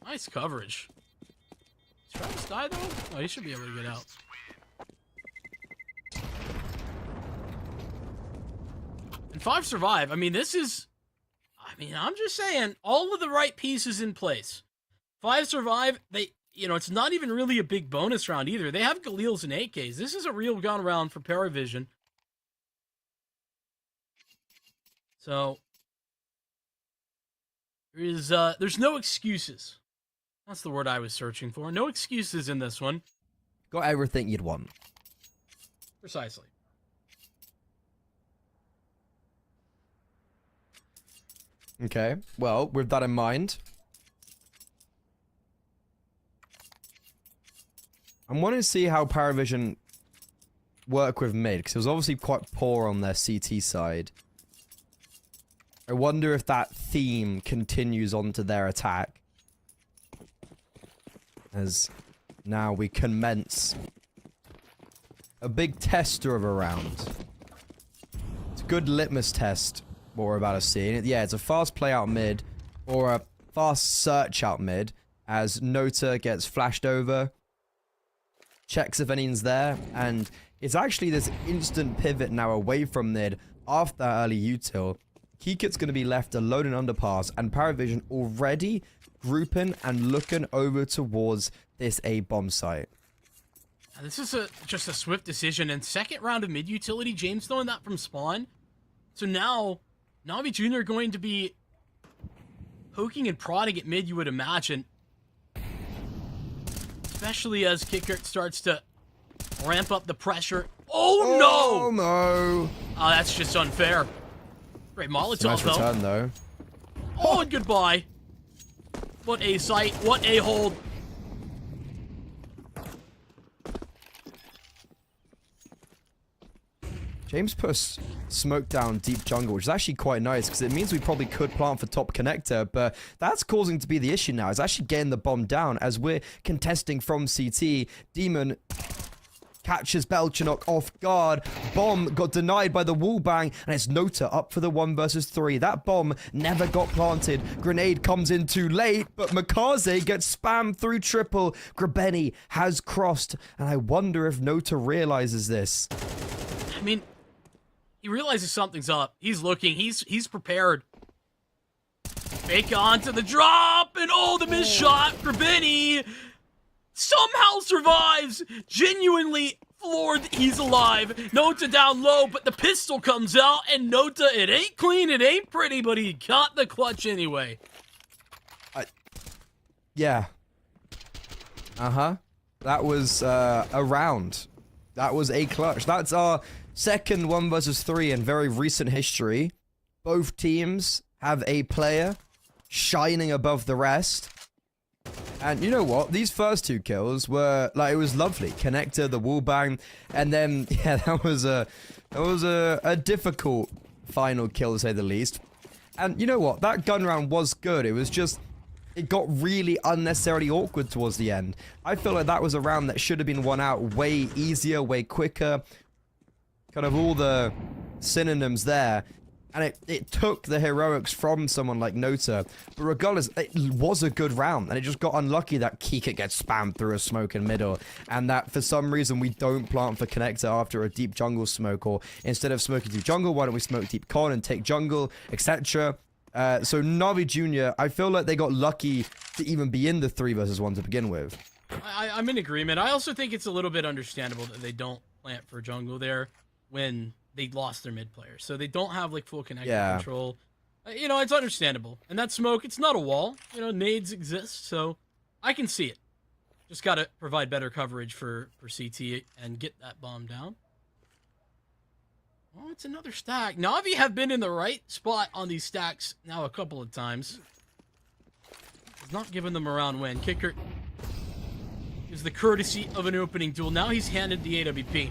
Nice coverage. Is Travis die though? Oh, he should be able to get out. And 5 survive. I mean, this is... I mean, I'm just saying, all of the right pieces in place. 5 survive. They, you know, it's not even really a big bonus round either. They have Galils and AKs. This is a real gun round for Paravision. So there's no excuses. That's the word I was searching for. No excuses in this one. Got everything you'd want. Precisely. Okay, well, with that in mind, I'm wanting to see how Paravision work with mid, because it was obviously quite poor on their CT side. I wonder if that theme continues onto their attack, as now we commence a big tester of a round. It's a good litmus test what we're about to see. Yeah, it's a fast play out mid, or a fast search out mid, as Nota gets flashed over, checks if anyone's there, and it's actually this instant pivot now away from mid after that early util. Kikit's going to be left alone in underpass, and Paravision already grouping and looking over towards this A bomb site. This is just a swift decision, and second round of mid utility, James throwing that from spawn. So now Navi Jr. going to be poking and prodding at mid, you would imagine. Especially as Kickert starts to ramp up the pressure. Oh no! Oh no! Oh, that's just unfair. Great Molotov, Nice return, though. Oh, and goodbye. What a sight. What a hold. James put a smoke down deep jungle, which is actually quite nice because it means we probably could plant for top connector, but that's causing to be the issue now. It's actually getting the bomb down as we're contesting from CT. Demon catches Belchinok off guard. Bomb got denied by the wall bang, and it's Nota up for the 1 versus 3. That bomb never got planted. Grenade comes in too late, but Makaze gets spammed through triple. Grabeni has crossed, and I wonder if Nota realizes this. I mean, he realizes something's up. He's looking. He's prepared. Fake onto the drop, and oh, the missed shot. Grabeni somehow survives. Genuinely floored that he's alive. Nota down low, but the pistol comes out, and Nota, it ain't clean, it ain't pretty, but he got the clutch anyway. Yeah. That was a round. That was a clutch. That's our second 1 versus 3 in very recent history. Both teams have a player shining above the rest. And you know what? These first 2 kills were, like, it was lovely. Connector, the wall bang, and then, yeah, that was a difficult final kill, to say the least. And you know what? That gun round was good. It was just, it got really unnecessarily awkward towards the end. I feel like that was a round that should have been won out way easier, way quicker. Kind of all the synonyms there. And it took the heroics from someone like Nota. But regardless, it was a good round. And it just got unlucky that Kikit gets spammed through a smoke in middle. And that for some reason we don't plant for connector after a deep jungle smoke. Or instead of smoking deep jungle, why don't we smoke deep con and take jungle, etc. So Na'Vi Jr., I feel like they got lucky to even be in the 3 versus 1 to begin with. I'm in agreement. I also think it's a little bit understandable that they don't plant for jungle there when they lost their mid player. So they don't have like full connector control. You know, it's understandable. And that smoke, it's not a wall. You know, nades exist, so I can see it. Just got to provide better coverage for CT and get that bomb down. Oh, it's another stack. Na'Vi have been in the right spot on these stacks now a couple of times. It's not giving them a round win. Kicker is the courtesy of an opening duel. Now he's handed the AWP.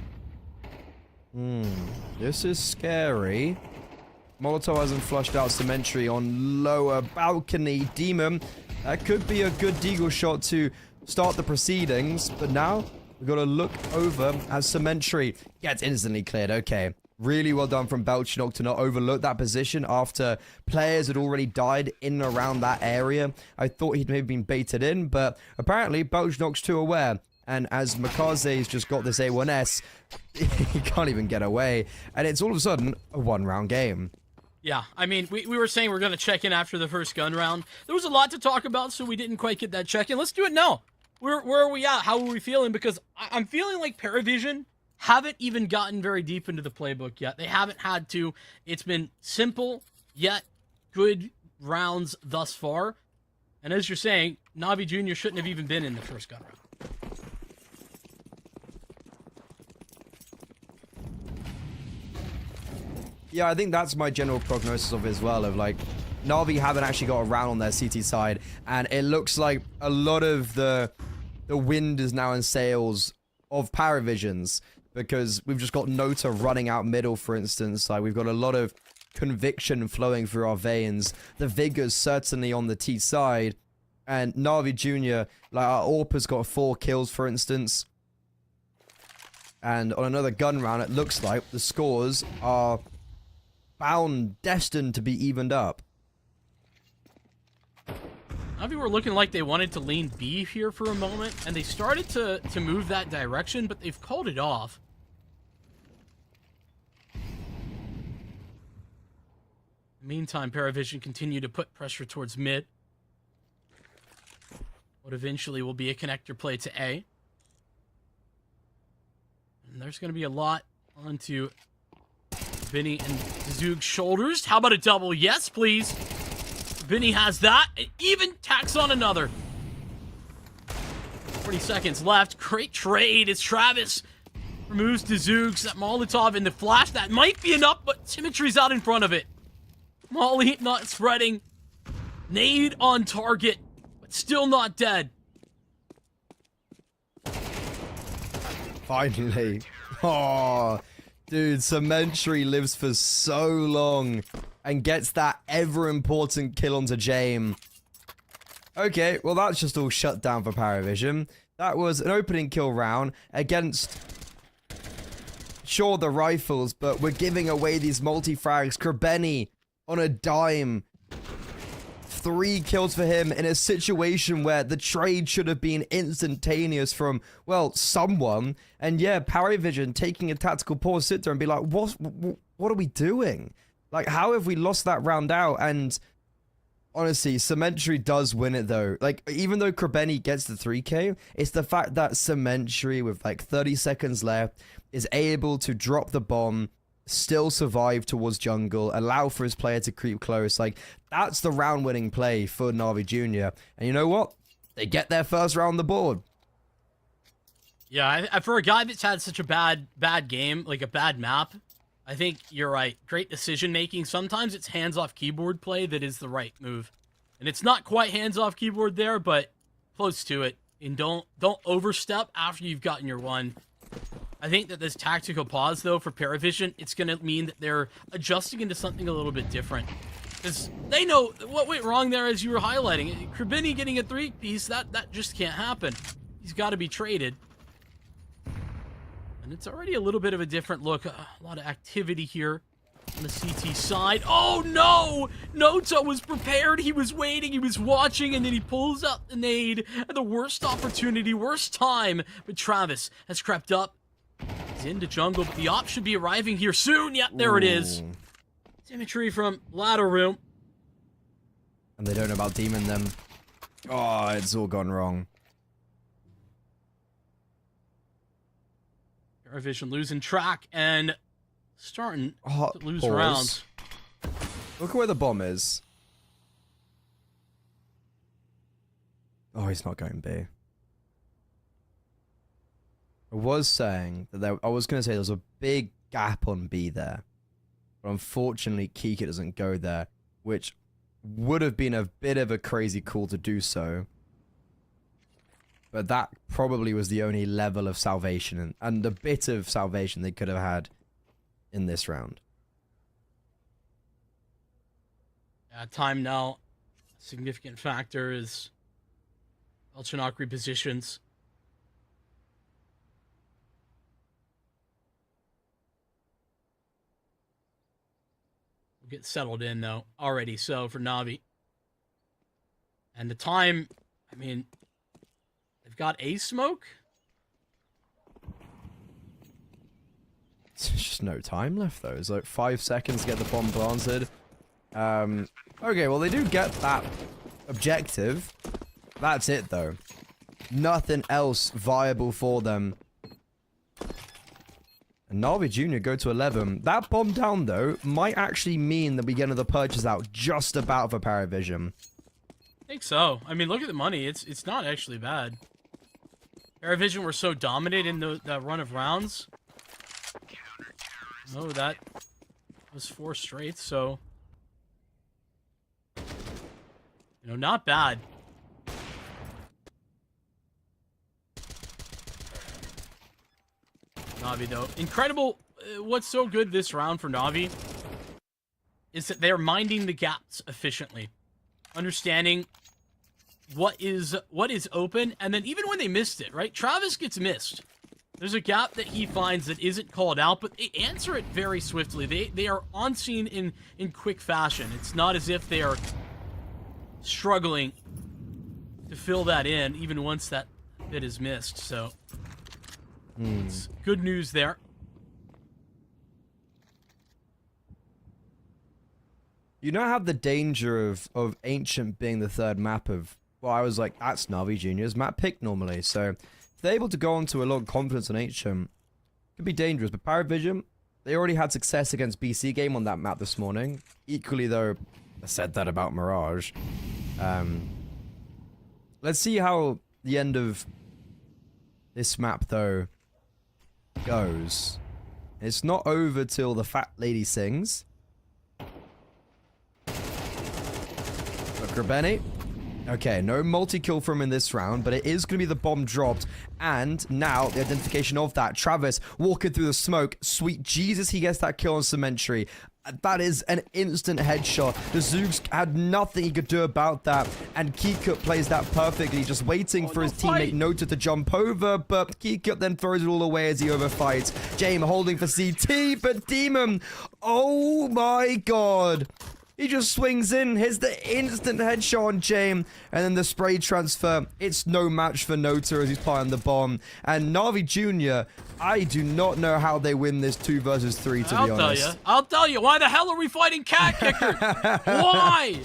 This is scary. Molotov hasn't flushed out Cemetery on lower balcony. Demon, that could be a good deagle shot to start the proceedings, but now we've got to look over as Cemetery gets instantly cleared. Okay, really well done from Belchinok to not overlook that position after players had already died in and around that area. I thought he'd maybe been baited in, but apparently Belchinok's too aware. And as Makaze's just got this A1S, he can't even get away. And it's all of a sudden a 1-round game. Yeah, I mean, we were saying we're going to check in after the first gun round. There was a lot to talk about, so we didn't quite get that check in. Let's do it now. Where are we at? How are we feeling? Because I'm feeling like Paravision haven't even gotten very deep into the playbook yet. They haven't had to. It's been simple, yet good rounds thus far. And as you're saying, Na'Vi Jr. shouldn't have even been in the first gun round. Yeah, I think that's my general prognosis of it as well, of like, Na'Vi haven't actually got a round on their CT side, and it looks like a lot of the wind is now in sails of Paravisions, because we've just got Nota running out middle, for instance. Like, we've got a lot of conviction flowing through our veins. The vigor's certainly on the T side, and Na'Vi Jr., like, our AWP has got 4 kills, for instance. And on another gun round, it looks like the scores are destined to be evened up. Na'Vi were looking like they wanted to lean B here for a moment, and they started to move that direction, but they've called it off. Meantime, Paravision continue to put pressure towards mid. What eventually will be a connector play to A. And there's going to be a lot onto Benny and Zoog's shoulders. How about a double? Yes, please. Benny has that. It even tacks on another. 40 seconds left. Great trade. It's Travis. Removes the Zoogs. That Molotov in the flash. That might be enough, but Symmetry's out in front of it. Molly not spreading. Nade on target, but still not dead. Finally. Oh, Dude, Cementary lives for so long and gets that ever-important kill onto Jame. Okay, well that's just all shut down for Paravision. That was an opening kill round against, sure, the rifles, but we're giving away these multi-frags. Krebeni on a dime. 3 kills for him in a situation where the trade should have been instantaneous from, well, someone. And yeah, Paravision taking a tactical pause, sit there and be like, what are we doing? Like, how have we lost that round out? And honestly, Cementary does win it though. Like, even though Krebeni gets the 3k, it's the fact that Cementary, with like 30 seconds left, is able to drop the bomb, still survive towards jungle, allow for his player to creep close. Like, that's the round-winning play for Na'Vi Jr. And you know what? They get their first round on the board. Yeah, for a guy that's had such a bad game, like a bad map, I think you're right. Great decision-making. Sometimes it's hands-off keyboard play that is the right move. And it's not quite hands-off keyboard there, but close to it. And don't overstep after you've gotten your one. I think that this tactical pause, though, for Paravision, it's going to mean that they're adjusting into something a little bit different. Because they know what went wrong there, as you were highlighting. Krebeni getting a 3-piece, that just can't happen. He's got to be traded. And it's already a little bit of a different look. A lot of activity here on the CT side. Oh, no! Noto was prepared. He was waiting. He was watching. And then he pulls out the nade at the worst opportunity, worst time. But Travis has crept up. He's into jungle, but the op should be arriving here soon. Yep, there it is. Symmetry from ladder room. And they don't know about Demon them. Oh, it's all gone wrong. Paravision losing track and starting to lose Pause. rounds. Look at where the bomb is. Oh, he's not going B. I was saying that I was going to say there was a big gap on B there. But unfortunately, Kika doesn't go there, which would have been a bit of a crazy call to do so. But that probably was the only level of salvation and a bit of salvation they could have had in this round. Time now. A significant factor is Elchinok repositions. Get settled in though already, so for Na'Vi. And the time, I mean, they've got a smoke. There's just no time left though. It's like 5 seconds to get the bomb planted. Okay, well they do get that objective. That's it though. Nothing else viable for them. And Na'Vi Jr. go to 11. That bomb down, though, might actually mean that we get another purchase out just about for Paravision. I think so. I mean, look at the money. It's not actually bad. Paravision were so dominant in the run of rounds. Oh, that was 4 straight, so... You know, not bad. Na'Vi, though. Incredible. What's so good this round for Na'Vi is that they're minding the gaps efficiently. Understanding what is open, and then even when they missed it, right? Travis gets missed. There's a gap that he finds that isn't called out, but they answer it very swiftly. They are on scene in quick fashion. It's not as if they are struggling to fill that in, even once that bit is missed, so... It's good news there. You now have the danger of Ancient being the third map of... Well, I was like, that's Na'Vi Jr.'s map pick normally. So, if they're able to go onto a lot of confidence on Ancient, it could be dangerous. But Paravision, they already had success against BC Game on that map this morning. Equally, though, I said that about Mirage. Let's see how the end of this map, though, goes. It's not over till the fat lady sings. But Krebeni Okay, no multi-kill from him in this round, but it is going to be the bomb dropped. And now the identification of that. Travis walking through the smoke. Sweet Jesus, he gets that kill on Cemetery. That is an instant headshot. The Zoogs had nothing he could do about that. And Kikup plays that perfectly, just waiting for his teammate Nota to jump over. But Kikup then throws it all away as he overfights. James holding for CT, but Demon, oh my god. He just swings in, hits the instant headshot on James, and then the spray transfer. It's no match for Nota as he's planting the bomb. And Navi Jr., I do not know how they win this 2 versus 3, to be honest. I'll tell you. Why the hell are we fighting cat kickers? Why?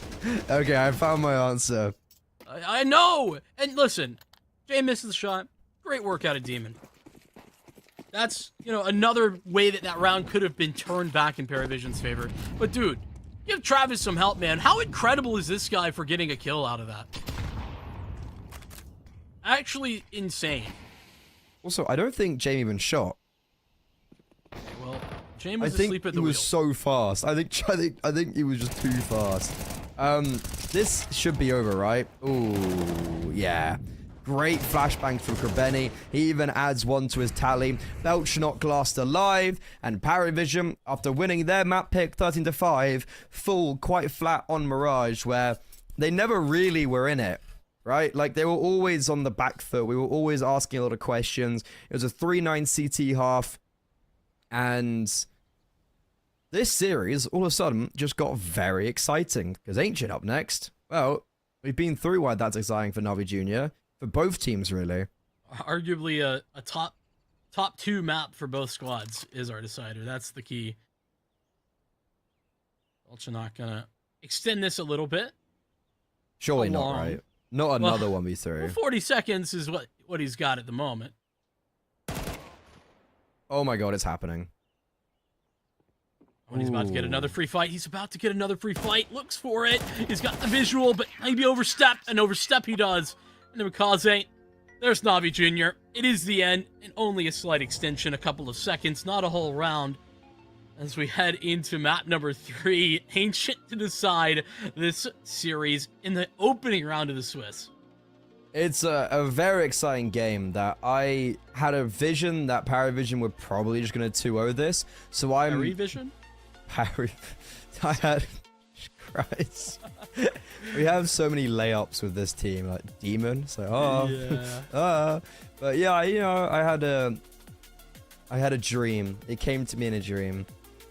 Okay, I found my answer. I know. And listen, Jay misses the shot. Great work out of Demon. That's, another way that round could have been turned back in Paravision's favor. But dude, give Travis some help, man. How incredible is this guy for getting a kill out of that? Actually insane. Also, I don't think Jamie even shot. Well, Jamie was asleep at the wheel. He was so fast. I think he was just too fast. This should be over, right? Ooh, yeah. Great flashbang from Krabeni. He even adds one to his tally. Belch not glassed alive. And Paravision, after winning their map pick 13-5, fall quite flat on Mirage, where they never really were in it, right? Like, they were always on the back foot. We were always asking a lot of questions. It was a 3-9 CT half. And this series, all of a sudden, just got very exciting. Because Ancient up next. Well, we've been through why that's exciting for Navi Jr., for both teams, really. Arguably a top 2 map for both squads is our decider. That's the key. Ultra not gonna extend this a little bit. Surely not, right? Not another 1v3. Well, 40 seconds is what he's got at the moment. Oh my god, it's happening. When he's about to get another free fight. He's about to get another free fight. Looks for it. He's got the visual, but maybe overstep. And overstep he does. And Kamikaze, there's Navi Jr. It is the end, and only a slight extension, a couple of seconds, not a whole round. As we head into map number 3, Ancient to decide this series in the opening round of the Swiss. It's a very exciting game that I had a vision that Paravision were probably just going to 2-0 this. So I'm... Paravision? I had... Christ. We have so many layups with this team, like Demon. So but yeah, I had a dream. It came to me in a dream.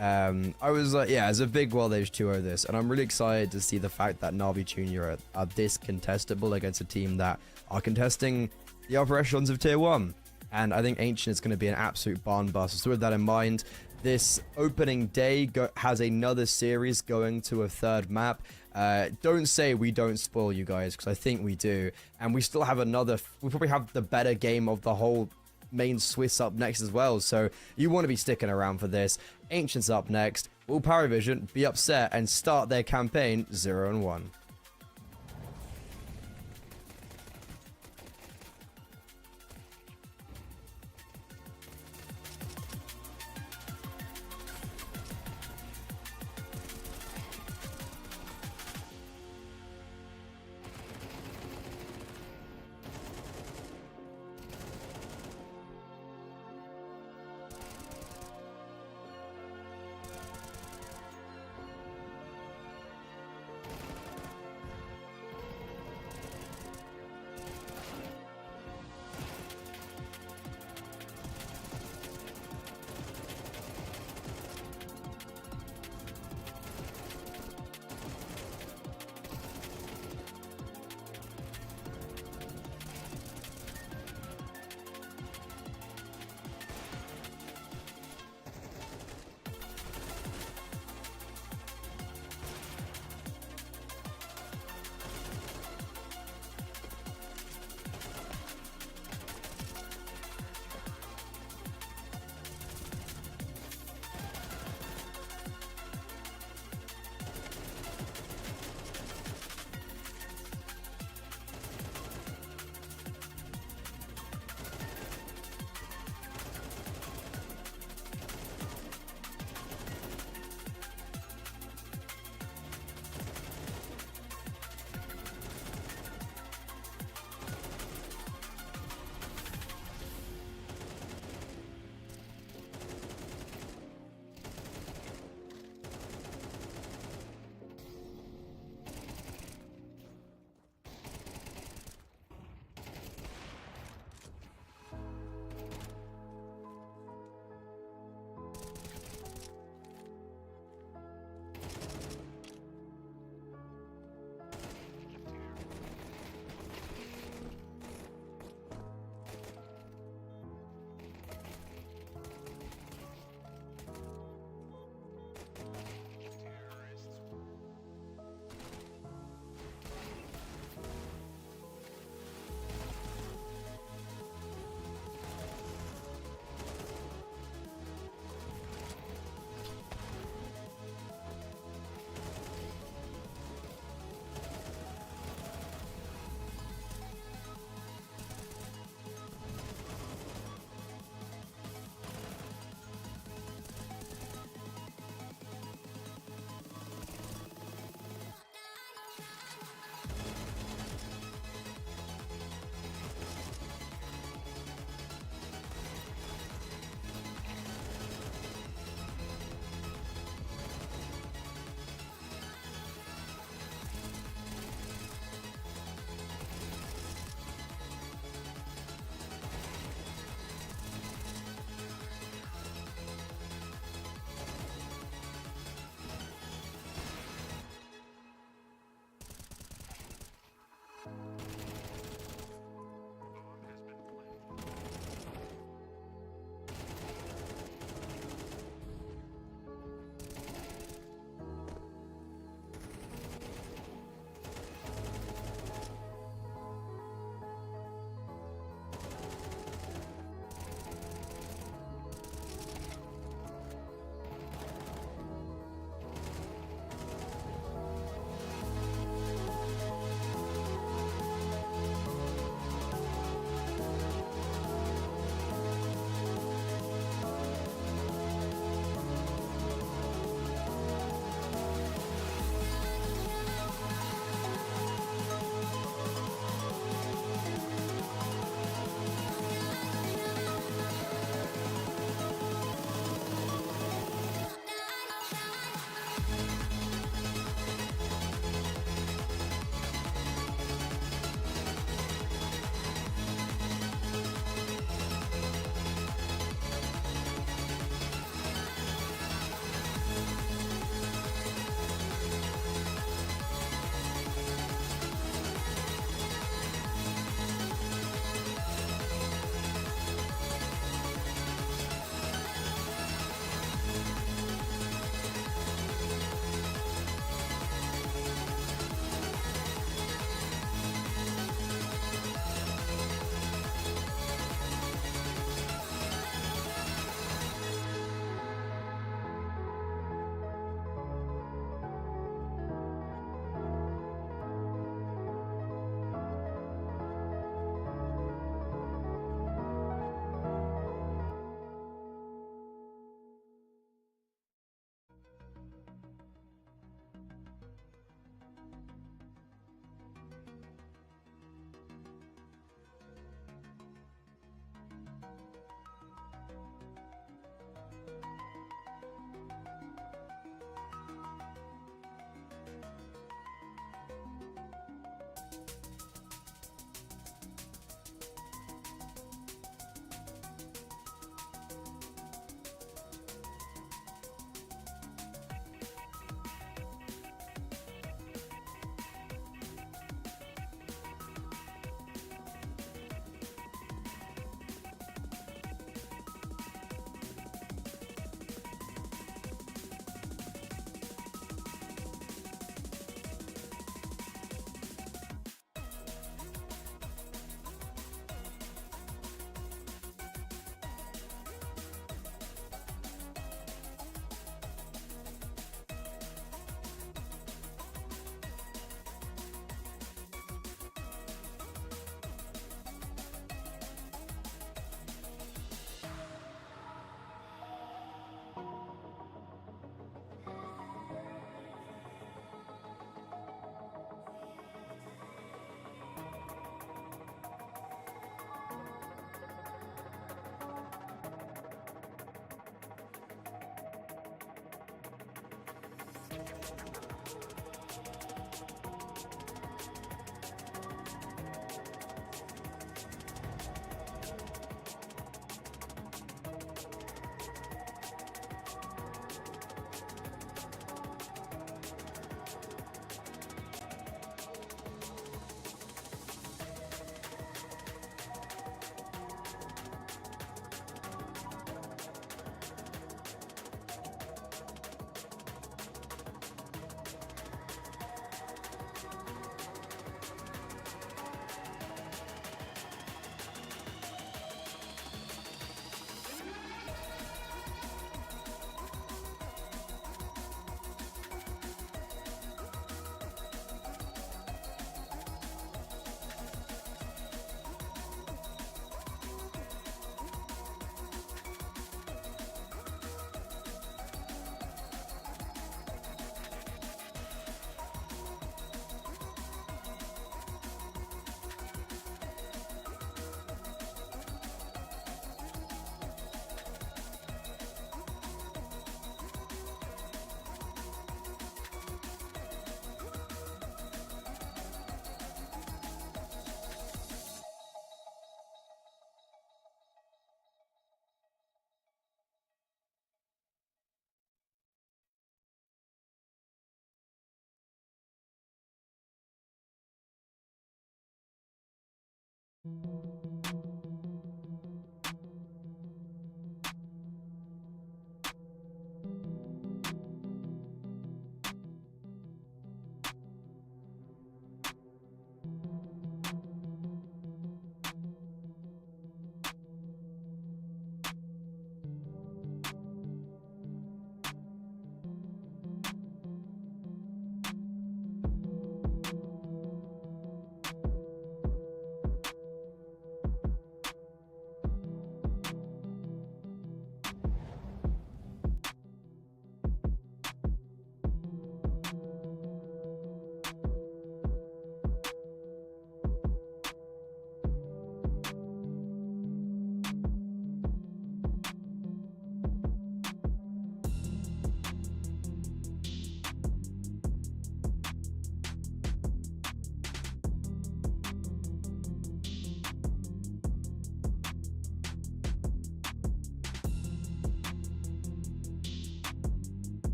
I was like, yeah, it's a big world age 2-0 this, and I'm really excited to see the fact that Navi Jr. are this contestable against a team that are contesting the upper echelons of Tier 1. And I think Ancient is going to be an absolute barn buster. So with that in mind, this opening day has another series going to a 3rd map. Don't say we don't spoil you guys, because I think we do. And we still have we probably have the better game of the whole main Swiss up next as well. So you want to be sticking around for this. Ancient's up next. Will Paravision be upset and start their campaign 0-1?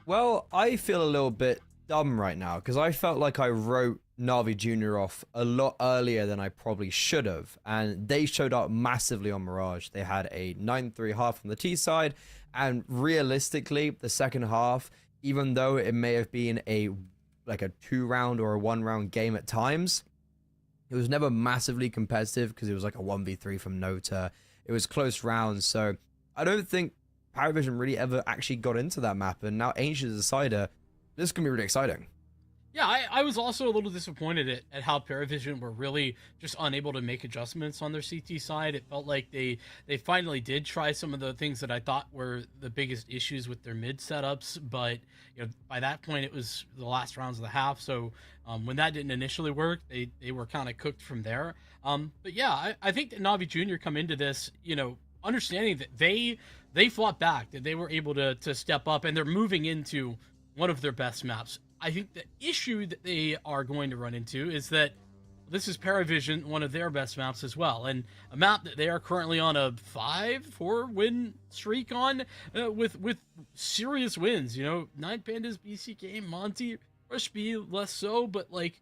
Well, I feel a little bit dumb right now because I felt like I wrote Navi Jr. off a lot earlier than I probably should have. And they showed up massively on Mirage. They had a 9-3 half on the T side. And realistically, the second half, even though it may have been a 2-round or a 1-round game at times, it was never massively competitive because it was like a 1v3 from Nota. It was close rounds. So I don't think Paravision really ever actually got into that map, and now Ancient is a decider. This is going to be really exciting. Yeah, I was also a little disappointed at how Paravision were really just unable to make adjustments on their CT side. It felt like they finally did try some of the things that I thought were the biggest issues with their mid setups, but by that point it was the last rounds of the half. So when that didn't initially work, they were kind of cooked from there. But yeah, I think that Navi Jr. come into this, understanding that they fought back, that they were able to step up, and they're moving into one of their best maps. I think the issue that they are going to run into is that this is Paravision, one of their best maps as well, and a map that they are currently on a 5-4 win streak on, with serious wins. 9 Pandas, BCK, Monty, Rush B, less so, but like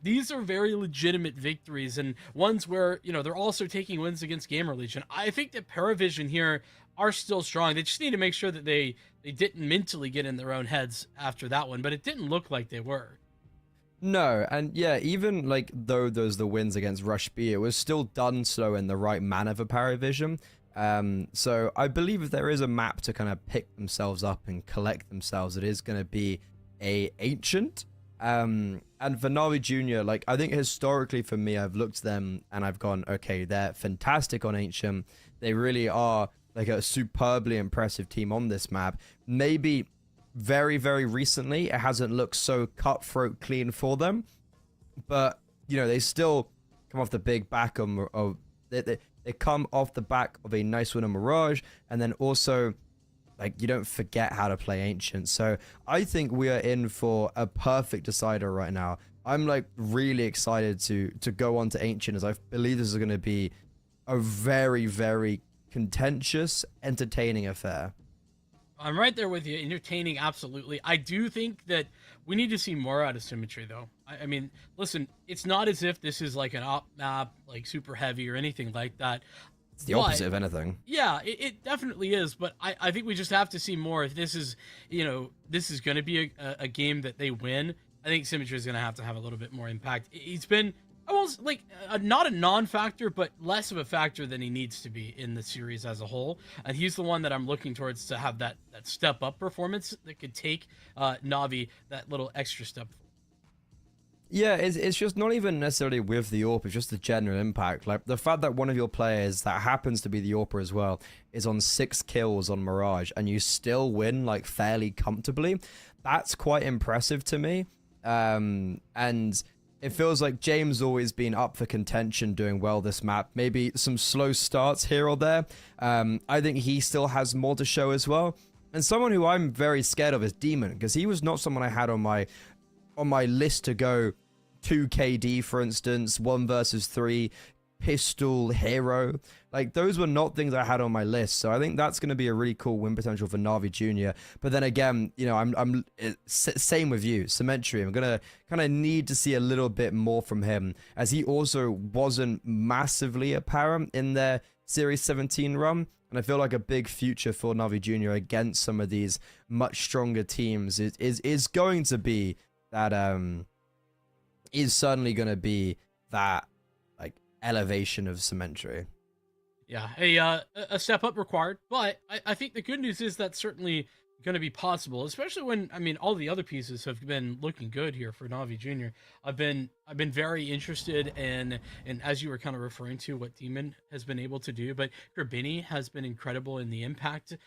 these are very legitimate victories, and ones where they're also taking wins against Gamer Legion. I think that Paravision here are still strong. They just need to make sure that they didn't mentally get in their own heads after that one, but it didn't look like they were. No, and yeah, even though those the wins against Rush B, it was still done so in the right manner for Paravision. So I believe if there is a map to kind of pick themselves up and collect themselves, it is going to be a Ancient. And for Navi Jr., I think historically for me, I've looked at them and I've gone, okay, they're fantastic on Ancient. They really are a superbly impressive team on this map. Maybe very, very recently, it hasn't looked so cutthroat clean for them. But, they still come off the big back of they come off the back of a nice win on Mirage. And then also, you don't forget how to play Ancient. So I think we are in for a perfect decider right now. I'm really excited to go on to Ancient, as I believe this is going to be a very, very contentious, entertaining affair. I'm right there with you. Entertaining, absolutely. I do think that we need to see more out of Symmetry, though. I mean, listen, it's not as if this is an op map, super heavy or anything like that. It's the opposite of anything. Yeah, it definitely is, but I think we just have to see more. If this is, this is going to be a game that they win, I think Symmetry is going to have a little bit more impact. He's been, almost not a non-factor, but less of a factor than he needs to be in the series as a whole. And he's the one that I'm looking towards to have that step-up performance that could take Navi that little extra step. Yeah, it's just not even necessarily with the AWP, it's just the general impact. The fact that one of your players, that happens to be the AWPer as well, is on 6 kills on Mirage, and you still win, fairly comfortably, that's quite impressive to me. And it feels like James always been up for contention, doing well this map. Maybe some slow starts here or there. I think he still has more to show as well. And someone who I'm very scared of is Demon, because he was not someone I had on my list to go 2 KD, for instance, 1 versus 3, pistol, hero. Those were not things I had on my list. So I think that's going to be a really cool win potential for Navi Jr. But then again, I'm same with you, Symmetry. I'm going to kind of need to see a little bit more from him, as he also wasn't massively apparent in their Series 17 run. And I feel like a big future for Navi Jr. against some of these much stronger teams is going to be that is certainly going to be that elevation of Symmetry. Yeah, a step up required, but I think the good news is that's certainly going to be possible, especially when, all the other pieces have been looking good here for Navi Jr. I've been very interested in as you were kind of referring to, what Demon has been able to do, but Grabini has been incredible in the impact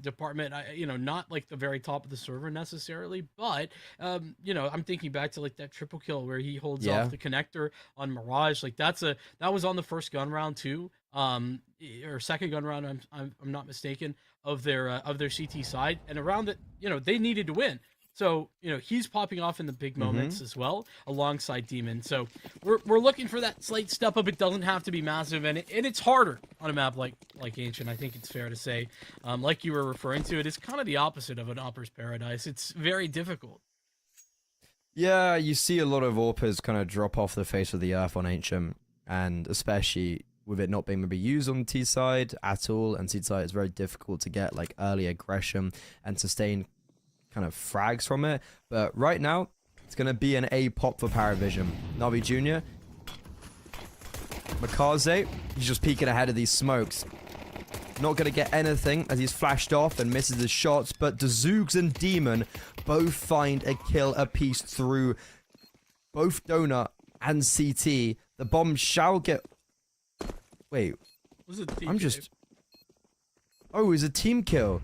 department. Not the very top of the server necessarily, but I'm thinking back to that triple kill where he holds off the connector on Mirage. That was on the first gun round too. Or second gun round, I'm not mistaken, of their CT side, and around that, they needed to win. So, he's popping off in the big moments as well, alongside Demon. So we're looking for that slight step up. It doesn't have to be massive, and it's harder on a map like Ancient. I think it's fair to say, like you were referring to, it is kind of the opposite of an Opper's Paradise. It's very difficult. Yeah, you see a lot of AWPers kind of drop off the face of the earth on Ancient, and especially with it not being maybe used on T side at all, and T side it's very difficult to get like early aggression and sustain kind of frags from it. But right now, it's going to be an A pop for Paravision. Navi Jr. Makaze, he's just peeking ahead of these smokes. Not going to get anything as he's flashed off and misses his shots, but Dzoogs and Demon both find a kill apiece through both Donut and CT. The bomb shall get... Wait. Was it I'm just... Oh, it's a team kill.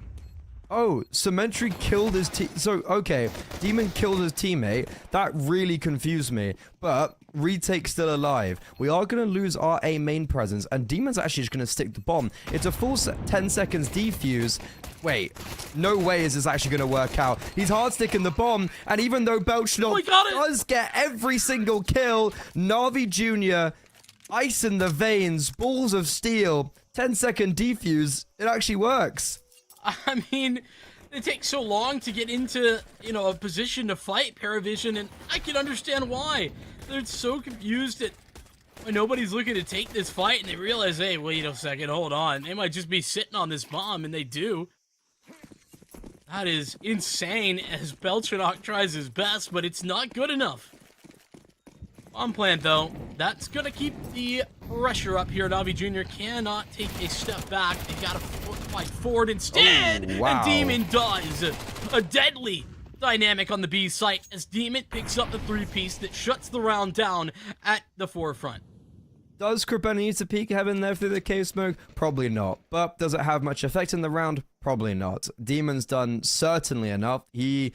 Oh, Cementary killed his team. So, okay, Demon killed his teammate. That really confused me. But Retake's still alive. We are going to lose our A main presence, and Demon's actually just going to stick the bomb. It's a full 10 seconds defuse. Wait, no way is this actually going to work out. He's hard sticking the bomb, and even though Belchnot does get every single kill, Navi Jr. ice in the veins, balls of steel, 10-second defuse, it actually works. I mean, it takes so long to get into, a position to fight Paravision, and I can understand why. They're so confused that when nobody's looking to take this fight, and they realize, hey, wait a second, hold on. They might just be sitting on this bomb, and they do. That is insane as Belchanok tries his best, but it's not good enough. Bomb plant, though, that's going to keep the pressure up here. Navi Jr. cannot take a step back. They got to fight forward instead. Oh, wow. And Demon does. A deadly dynamic on the B site as Demon picks up the 3-piece that shuts the round down at the forefront. Does Krabena need to peek heaven there through the cave smoke? Probably not. But does it have much effect in the round? Probably not. Demon's done certainly enough. He...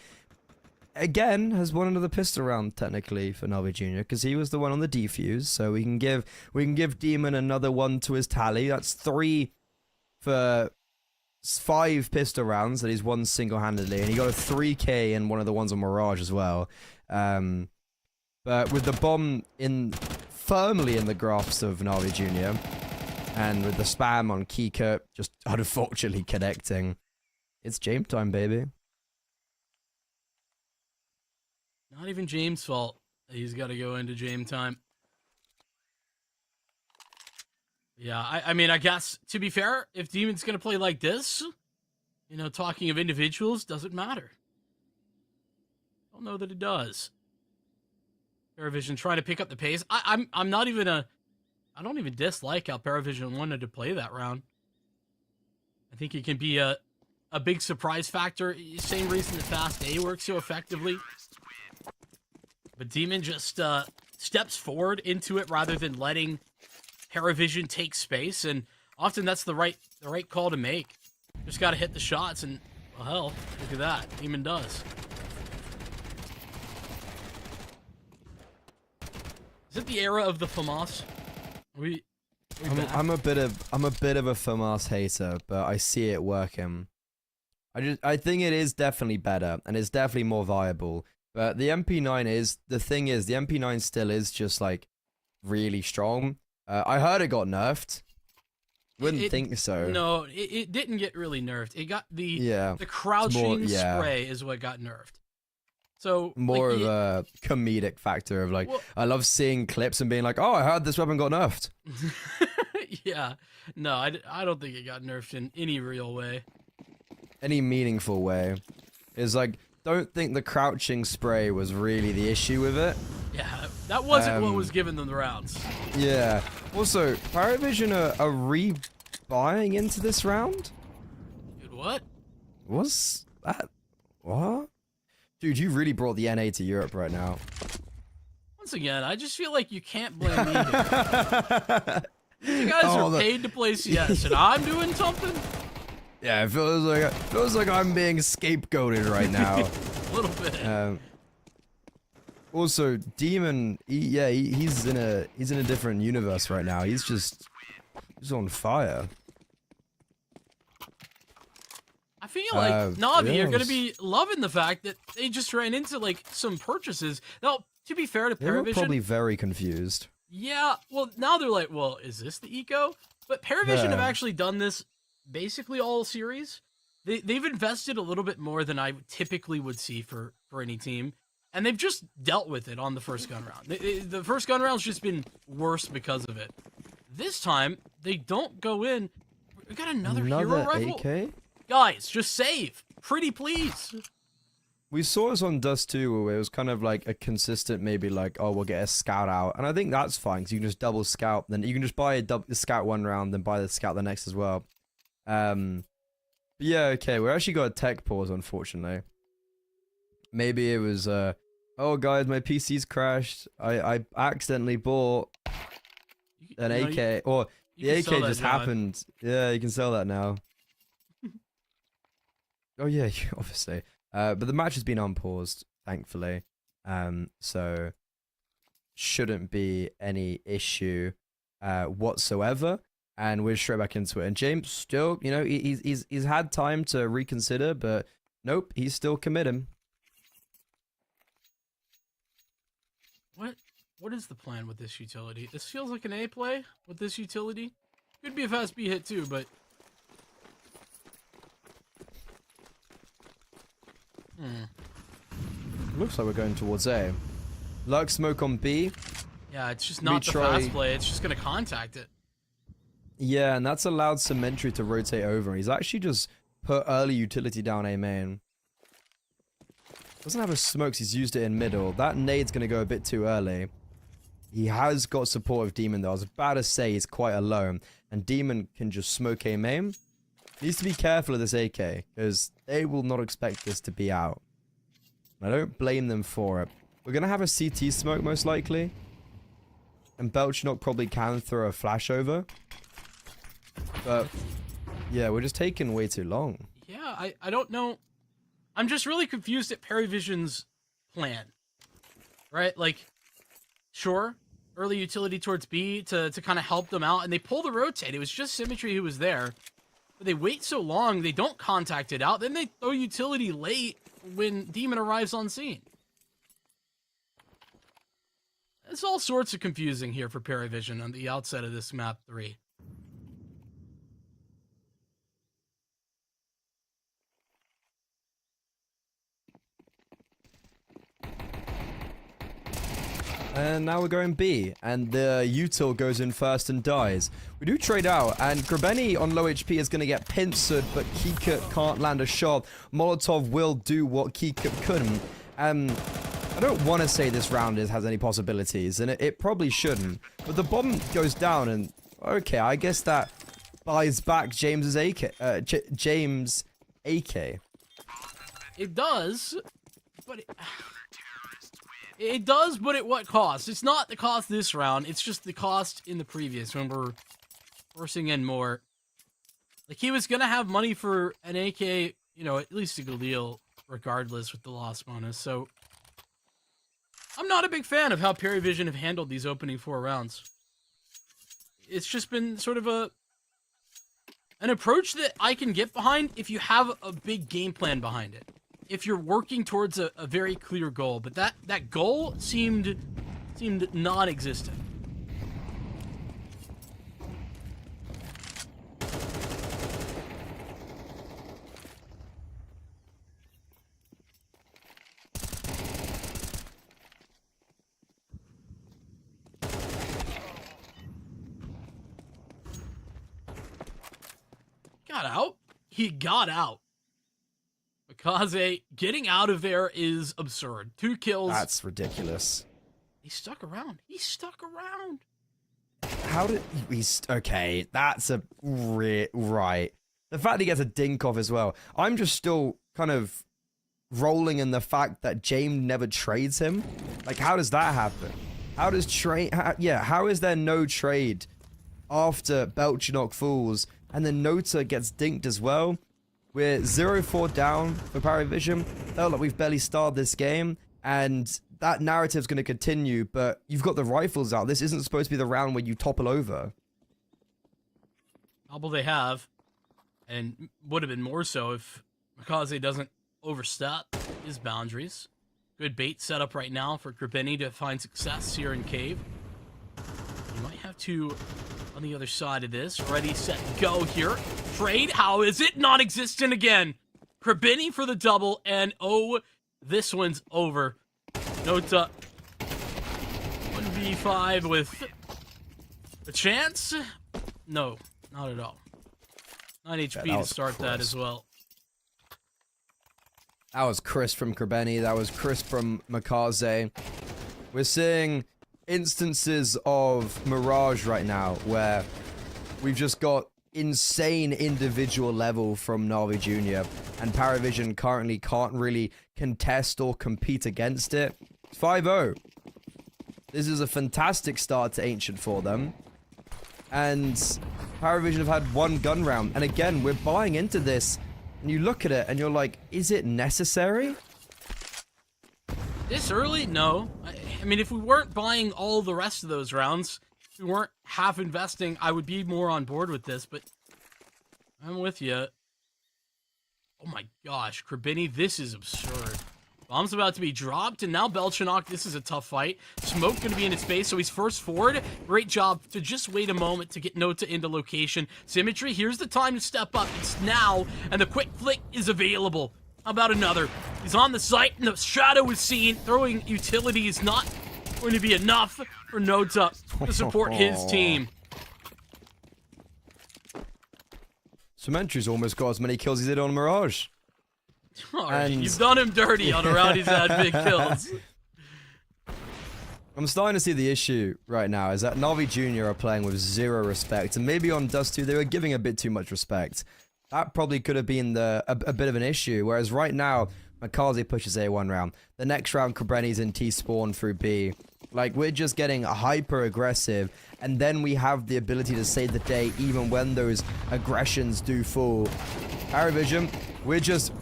again, has won another pistol round technically for Navi Jr. because he was the one on the defuse, so we can give Demon another one to his tally. That's 3 for 5 pistol rounds that he's won single-handedly, and he got a 3K in one of the ones on Mirage as well. But with the bomb firmly in the grasp of Navi Jr. and with the spam on Kika just unfortunately connecting, it's James time, baby. Not even James' fault. He's got to go into James time. Yeah, I mean, I guess, to be fair, if Demon's going to play like this, talking of individuals, doesn't matter. I don't know that it does. Paravision trying to pick up the pace. I'm not even I don't even dislike how Paravision wanted to play that round. I think it can be a big surprise factor. Same reason that Fast A works so effectively. But Demon just steps forward into it rather than letting Paravision take space, and often that's the right call to make. Just got to hit the shots, and well, hell, look at that, Demon does. Is it the era of the FAMAS? I'm a bit of a FAMAS hater, but I see it working. I think it is definitely better, and it's definitely more viable. But the MP9 is, the thing is, the MP9 still is just, like, really strong. I heard it got nerfed. Wouldn't think so. No, it didn't get really nerfed. It got the crouching spray is what got nerfed. So more of a comedic factor of, like, I love seeing clips and being like, oh, I heard this weapon got nerfed. Yeah. No, I don't think it got nerfed in any real way. Any meaningful way. It's like, don't think the crouching spray was really the issue with it. Yeah, that wasn't what was giving them the rounds. Yeah. Also, Paravision are re-buying into this round? Dude, what? Was that? What? Dude, you really brought the NA to Europe right now. Once again, I just feel like you can't blame me here. You guys are paid to play CS, and I'm doing something? Yeah, it feels like I'm being scapegoated right now. A little bit. Also, Demon, he's in a different universe right now. He's on fire. feel like Navi are going to yes. be loving the fact that they just ran into like some purchases. Now, to be fair to They were Paravision, probably very confused. yeah, well, now they're like, well, is this the eco? But Paravision have Yeah. actually done this basically all series. They've invested a little bit more than I typically would see for any team, and they've just dealt with it on the first gun round. The first gun round's just been worse because of it. This time, they don't go in. We got another hero rifle? AK? Guys, just save. Pretty please. We saw this on Dust 2 where it was kind of like a consistent maybe like, oh, we'll get a scout out. And I think that's fine because you can just double scout. Then you can just buy a scout one round, then buy the scout the next as well. But yeah, okay. We actually got a tech pause, unfortunately. Maybe it was, oh, guys, my PC's crashed. I accidentally bought an AK. Or the AK just happened. Yeah, you can sell that now. Oh, yeah, obviously. But the match has been unpaused, thankfully. So shouldn't be any issue whatsoever. And we're straight back into it. And James still, you know, he's had time to reconsider, but nope, he's still committed. What is the plan with this utility? This feels like an A play with this utility. Could be a fast B hit too, but Looks like we're going towards A. Lurk smoke on B. yeah, it's just not the fast play. It's just gonna contact it. Yeah, and that's allowed Symmetry to rotate over. He's actually just put early utility down A main. Doesn't have a smokes, he's used it in middle. That nade's going to go a bit too early. He has got support of Demon though. I was about to say he's quite alone. And Demon can just smoke A main. Needs to be careful of this AK, because they will not expect this to be out. I don't blame them for it. We're going to have a CT smoke most likely. And Belchnok probably can throw a flash over. But yeah, we're just taking way too long. Yeah, I don't know. I'm just really confused at Paravision's plan. Right? Like, sure, early utility towards B to kind of help them out, and they pull the rotate. It was just Symmetry who was there. But they wait so long, they don't contact it out, then they throw utility late when Demon arrives on scene. It's all sorts of confusing here for Paravision on the outset of this map 3. And now we're going B, and the util goes in first and dies. We do trade out, and Grabeni on low HP is going to get pincered, but Kikut can't land a shot. Molotov will do what Kikut couldn't. I don't want to say this round has any possibilities, and it probably shouldn't. But the bomb goes down, and okay, I guess that buys back James's AK. James AK. It does, but it does, but at what cost? It's not the cost this round. It's just the cost in the previous when we're forcing in more. Like, he was going to have money for an AK, you know, at least a good deal regardless with the loss bonus. So I'm not a big fan of how Paravision have handled these opening 4 rounds. It's just been sort of an approach that I can get behind if you have a big game plan behind it. If you're working towards a very clear goal, but that goal seemed non-existent. Got out? He got out. Mikaze getting out of there is absurd. 2 kills. That's ridiculous. He stuck around. He stuck around. How did he... Okay, that's a... Right. The fact he gets a dink off as well. I'm just still kind of rolling in the fact that James never trades him. Like, how does that happen? How does trade... how is there no trade after Belchnok falls and then Nota gets dinked as well? We're 0-4 down for Paravision. Felt like we've barely started this game, and that narrative's going to continue, but you've got the rifles out. This isn't supposed to be the round where you topple over. Well, they have, and would have been more so if Makaze doesn't overstep his boundaries. Good bait set up right now for Krabini to find success here in Cave. You might have to on the other side of this. Ready, set, go here. Trade, how is it? Non-existent again. Krabini for the double, and oh, this one's over. Nota 1v5 with a chance? No, not at all. 9 HP to start that as well. That was Chris from Krabeni. That was Chris from Makaze. We're seeing instances of Mirage right now where we've just got insane individual level from Na'Vi Jr. and Paravision currently can't really contest or compete against it. It's 5-0. This is a fantastic start to Ancient for them. And Paravision have had one gun round. And again, we're buying into this. And you look at it and you're like, is it necessary? This early? No. I mean, if we weren't buying all the rest of those rounds, if we weren't half investing, I would be more on board with this, but I'm with you. Oh my gosh, Krabini, this is absurd. Bomb's about to be dropped, and now Belchanok, this is a tough fight. Smoke gonna be in his face, so he's first forward. Great job to just wait a moment to get Nota into location. Symmetry, here's the time to step up. It's now, and the quick flick is available. How about another? He's on the site, and the shadow is seen. Throwing utility is not going to be enough for Nota to support his team. Cementry's almost got as many kills as he did on Mirage. And you've done him dirty on a round he's had big kills. I'm starting to see the issue right now is that Na'Vi Jr. are playing with zero respect, and maybe on Dust 2 they were giving a bit too much respect. That probably could have been a bit of an issue, whereas right now, Makaze pushes A one round. The next round, Krabreni's in T-spawn through B. Like, we're just getting hyper-aggressive, and then we have the ability to save the day even when those aggressions do fall. Paravision, we're just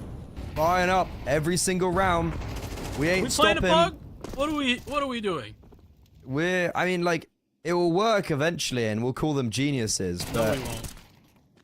buying up every single round. We ain't stopping. Playing a bug? What are we doing? I mean, like, it will work eventually, and we'll call them geniuses, but No, we won't.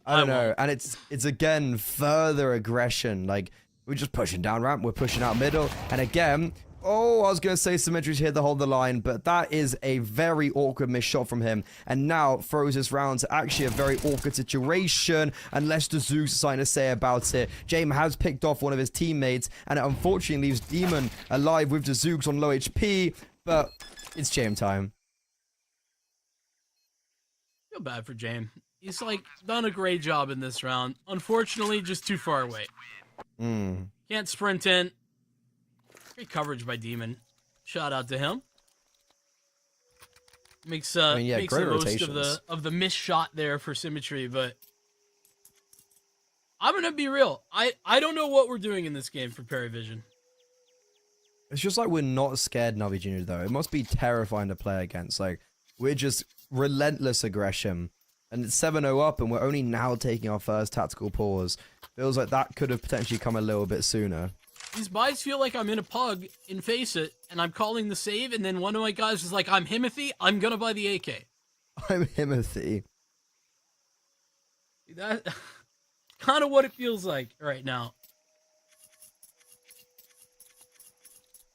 I don't know. And it's again further aggression. Like, we're just pushing down ramp, we're pushing out middle, and again, oh, I was gonna say Symmetry's here to hold the line, but that is a very awkward missed shot from him, and now throws this round to actually a very awkward situation, unless the Zoogs has something to say about it. James has picked off one of his teammates, and it unfortunately leaves Demon alive with the Zoogs on low HP, but it's James time. Feel bad for James. He's like done a great job in this round. Unfortunately, just too far away. Can't sprint in. Great coverage by Demon. Shout out to him. Makes makes the most of the missed shot there for Symmetry, but I'm gonna be real. I don't know what we're doing in this game for Paravision. It's just like we're not scared Na'Vi Jr. though. It must be terrifying to play against. Like, we're just relentless aggression. And it's 7-0 up, and we're only now taking our first tactical pause. Feels like that could have potentially come a little bit sooner. These buys feel like I'm in a pug in Face It, and I'm calling the save, and then one of my guys is like, I'm Himothy, I'm gonna buy the AK. I'm Himothy. That's kind of what it feels like right now.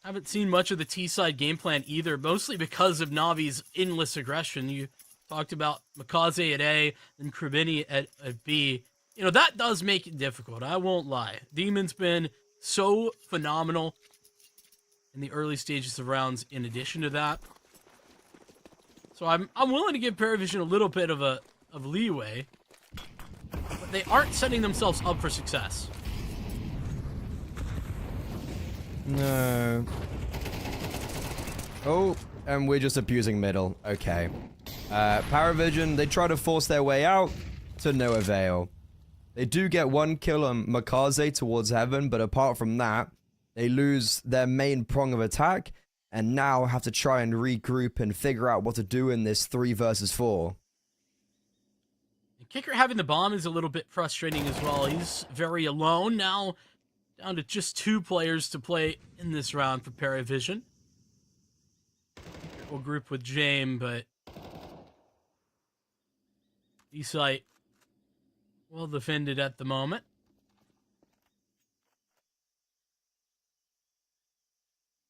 Haven't seen much of the T-side game plan either, mostly because of Navi's endless aggression. You talked about Makaze at A and Krabini at B. You know, that does make it difficult, I won't lie. Demon's been so phenomenal in the early stages of rounds in addition to that. So I'm willing to give Paravision a little bit of leeway, but they aren't setting themselves up for success. No. Oh, and we're just abusing middle. Okay. Paravision, they try to force their way out to no avail. They do get one kill on Makaze towards heaven, but apart from that, they lose their main prong of attack, and now have to try and regroup and figure out what to do in this 3 versus 4. Kicker having the bomb is a little bit frustrating as well. He's very alone now, down to just 2 players to play in this round for Paravision. We'll group with James, but E-site well defended at the moment.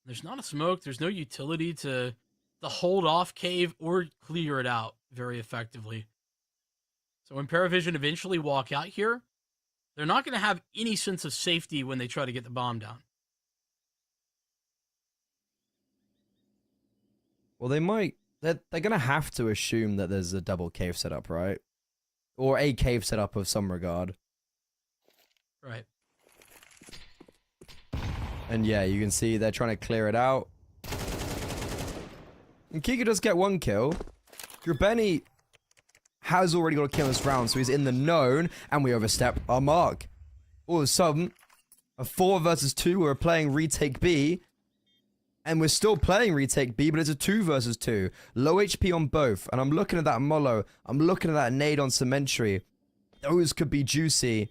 There's not a smoke. There's no utility to hold off cave or clear it out very effectively. So when Paravision eventually walk out here, they're not going to have any sense of safety when they try to get the bomb down. Well, they might. They're going to have to assume that there's a double cave setup, right? Or a cave setup of some regard. Right. And yeah, you can see they're trying to clear it out. And Kika does get one kill. Grubeni has already got a kill in this round, so he's in the known, and we overstep our mark. All of a sudden, a 4 versus 2, we're playing retake B, and we're still playing retake B, but it's a 2 versus 2. Low HP on both, and I'm looking at that Molo, I'm looking at that nade on Cemetery. Those could be juicy.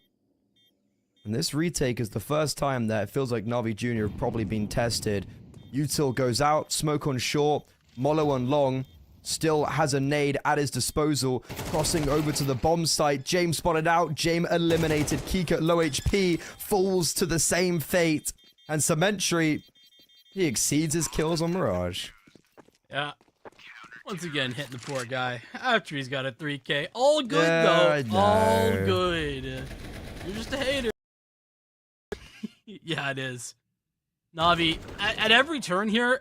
And this retake is the first time that it feels like Na'Vi Jr. have probably been tested. Util goes out, smoke on short, Molo on long. Still has a nade at his disposal. Crossing over to the bomb site. James spotted out. James eliminated. Kika at low HP. Falls to the same fate. And Cemetery, he exceeds his kills on Mirage. Yeah. Once again, hitting the poor guy after he's got a 3K. All good, Yeah, though. All good. You're just a hater. Yeah, it is. Na'Vi, at every turn here,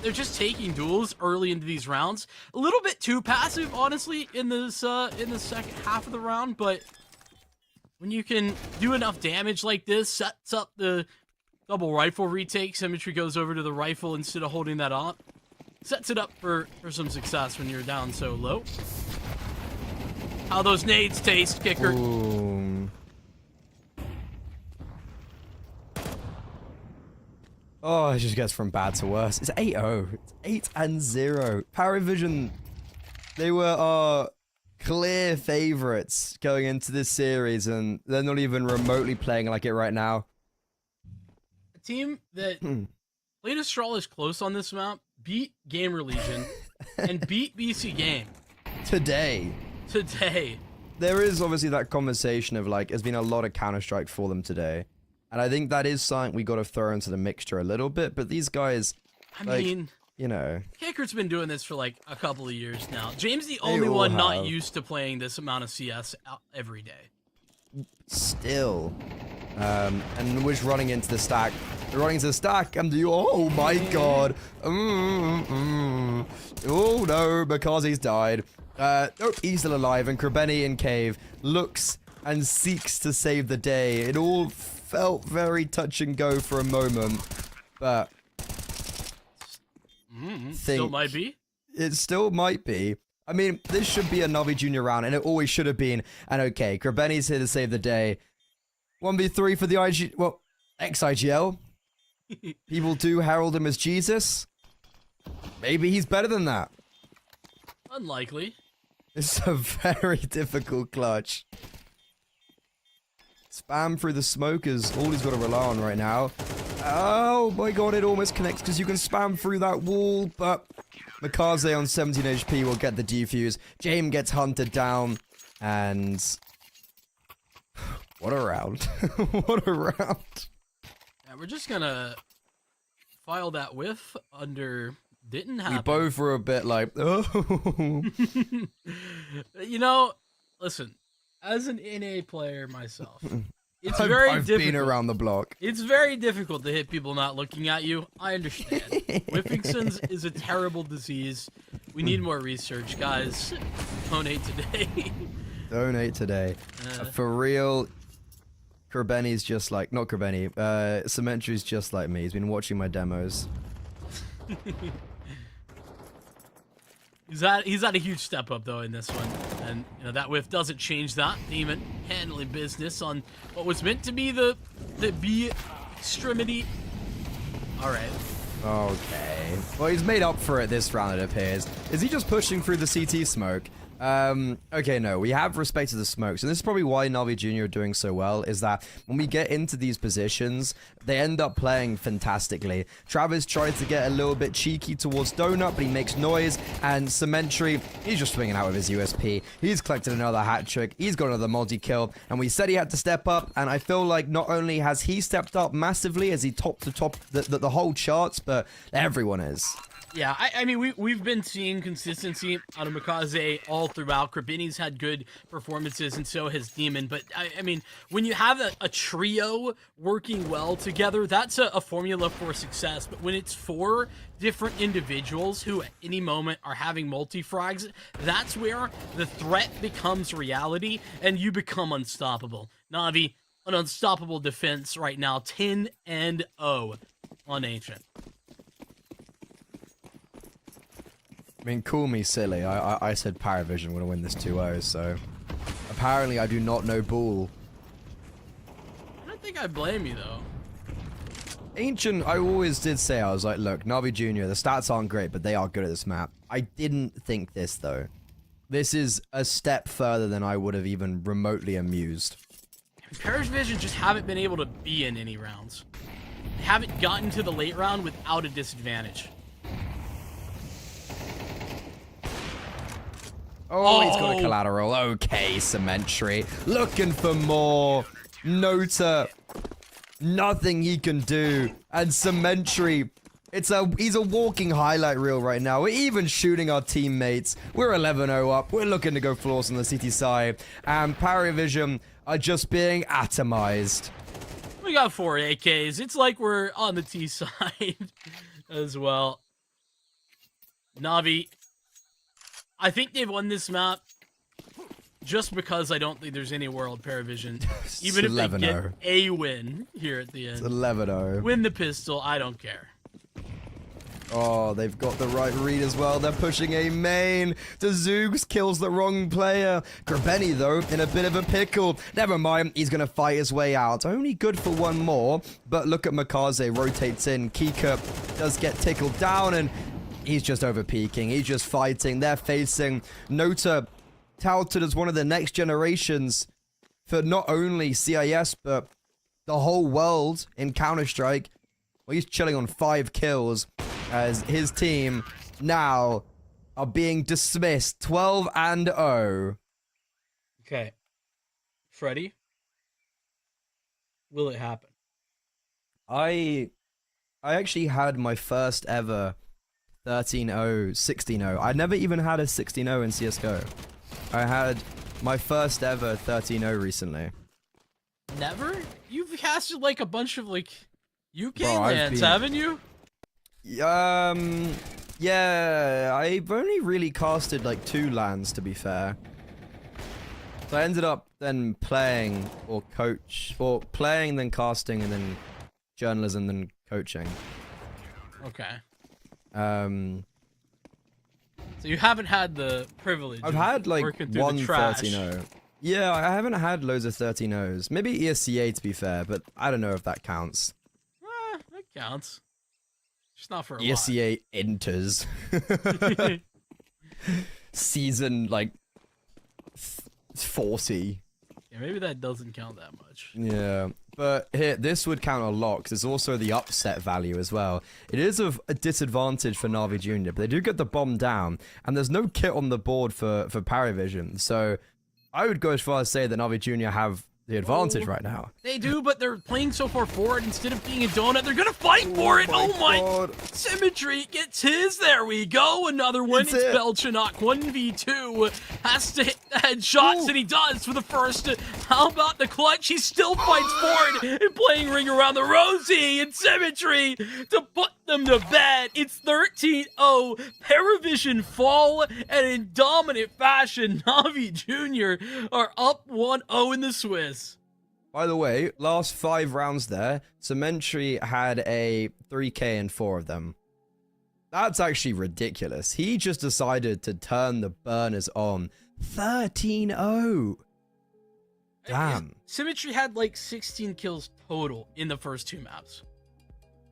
they're just taking duels early into these rounds. A little bit too passive, honestly, in the second half of the round. But when you can do enough damage like this, sets up the double rifle retake. Symmetry goes over to the rifle instead of holding that on. Sets it up for some success when you're down so low. How those nades taste, Kicker. Ooh. Oh, it just gets from bad to worse. It's 8-0. It's 8-0. Paravision, they were our clear favorites going into this series, and they're not even remotely playing like it right now. A team that played Astralis close on this map, beat Gamer Legion, and beat BC Game. Today. There is obviously that conversation of like, there's been a lot of Counter-Strike for them today. And I think that is something we got to throw into the mixture a little bit. But these guys, I mean, you know, Kicker's been doing this for like a couple of years now. James the only one not used to playing this amount of CS every day. Still. And we're running into the stack. They're running into the stack, and oh my god. Oh no, because he's died. Nope, he's still alive, and Krabeni in cave looks and seeks to save the day. It all felt very touch and go for a moment, but still might be. It still might be. I mean, this should be a Na'Vi Junior round, and it always should have been. And okay, Krabeni's here to save the day. 1v3 for the ex-IGL. People do herald him as Jesus. Maybe he's better than that. Unlikely. It's a very difficult clutch. Spam through the smoke is all he's got to rely on right now. Oh my god, it almost connects because you can spam through that wall, but Mikaze on 17 HP will get the defuse. James gets hunted down, and what a round. What a round. Yeah, we're just gonna file that whiff under didn't happen. We both were a bit like, oh. You know, listen, as an NA player myself, it's I've difficult. been around the block. It's very difficult to hit people not looking at you. I understand. Whiffington's is a terrible disease. We need more research, guys. Donate today. Donate today. For real, Krabeni's just like, not Krabeni, Cemetery's just like me. He's been watching my demos. He's had a huge step up though in this one, and you know that whiff doesn't change that. Demon handling business on what was meant to be the B extremity. All right. Okay. Well, he's made up for it this round, it appears. Is he just pushing through the CT smoke? Okay, no, we have respected the smokes, and this is probably why Navi Jr. are doing so well, is that when we get into these positions, they end up playing fantastically. Travis tried to get a little bit cheeky towards Donut, but he makes noise, and Cementry, he's just swinging out with his USP. He's collected another hat trick, he's got another multi-kill, and we said he had to step up, and I feel like not only has he stepped up massively as he topped the whole charts, but everyone is. Yeah, I mean, we've been seeing consistency out of Mikaze all throughout. Krabini's had good performances, and so has Demon. But, I mean, when you have a trio working well together, that's a formula for success. But when it's 4 different individuals who at any moment are having multi-frags, that's where the threat becomes reality, and you become unstoppable. Navi, an unstoppable defense right now, 10-0 on Ancient. I mean, call me silly. I said Paravision would win this 2-0, so apparently I do not know Bull. I don't think I blame you, though. Ancient, I always did say, I was like, look, Navi Jr., the stats aren't great, but they are good at this map. I didn't think this, though. This is a step further than I would have even remotely amused. Paravision just haven't been able to be in any rounds. They haven't gotten to the late round without a disadvantage. Oh, he's got a collateral. Okay, Cementry. Looking for more. Nota. Nothing he can do. And Cementry. He's a walking highlight reel right now. We're even shooting our teammates. We're 11-0 up. We're looking to go flawless on the CT side. And Paravision are just being atomized. We got 4 AKs. It's like we're on the T side as well. Navi, I think they've won this map just because I don't think there's any world Paravision. Even if they get a win here at the end. It's 11-0. Win the pistol, I don't care. Oh, they've got the right read as well. They're pushing a main. Zoogs kills the wrong player. Grabeni, though, in a bit of a pickle. Never mind, he's going to fight his way out. Only good for one more. But look at Mikaze rotates in. Kika does get tickled down, and he's just over-peaking. He's just fighting. They're facing Nota, touted as one of the next generations for not only CIS, but the whole world in Counter-Strike. Well, he's chilling on 5 kills as his team now are being dismissed 12-0. Okay. Freddy, will it happen? I actually had my first ever 13-0, 16-0. I never even had a 16-0 in CSGO. I had my first ever 13-0 recently. Never? You've casted like a bunch of like UK Bro, lands, haven't you? Yeah, I've only really casted like 2 lands, to be fair. So I ended up then playing or playing, then casting, and then journalism, then coaching. Okay. So you haven't had the privilege. I've had like one 13-0. 13-0. Yeah, I haven't had loads of 13-0s. Maybe ESCA, to be fair, but I don't know if that counts. That counts. Just not for a ESCA enters. Season, like, 40. Yeah, maybe that doesn't count that much. Yeah, but here, this would count a lot, because there's also the upset value as well. It is a disadvantage for Navi Jr., but they do get the bomb down, and there's no kit on the board for Paravision, so I would go as far as say that Navi Jr. have the advantage right now. They do, but they're playing so far forward instead of being a donut. They're gonna fight for it. Oh my God. Symmetry gets his. There we go. Another one. It's Belchanok. 1v2. Has to hit the headshots, and he does for the first. How about the clutch? He still fights forward and playing ring around the rosy and Symmetry to put them to bed. It's 13-0. Paravision fall, and in dominant fashion, Navi Jr. are up 1-0 in the Swiss. By the way, last 5 rounds there, Cementry had a 3k in 4 of them. That's actually ridiculous. He just decided to turn the burners on. 13-0. Damn. Symmetry had like 16 kills total in the first 2 maps.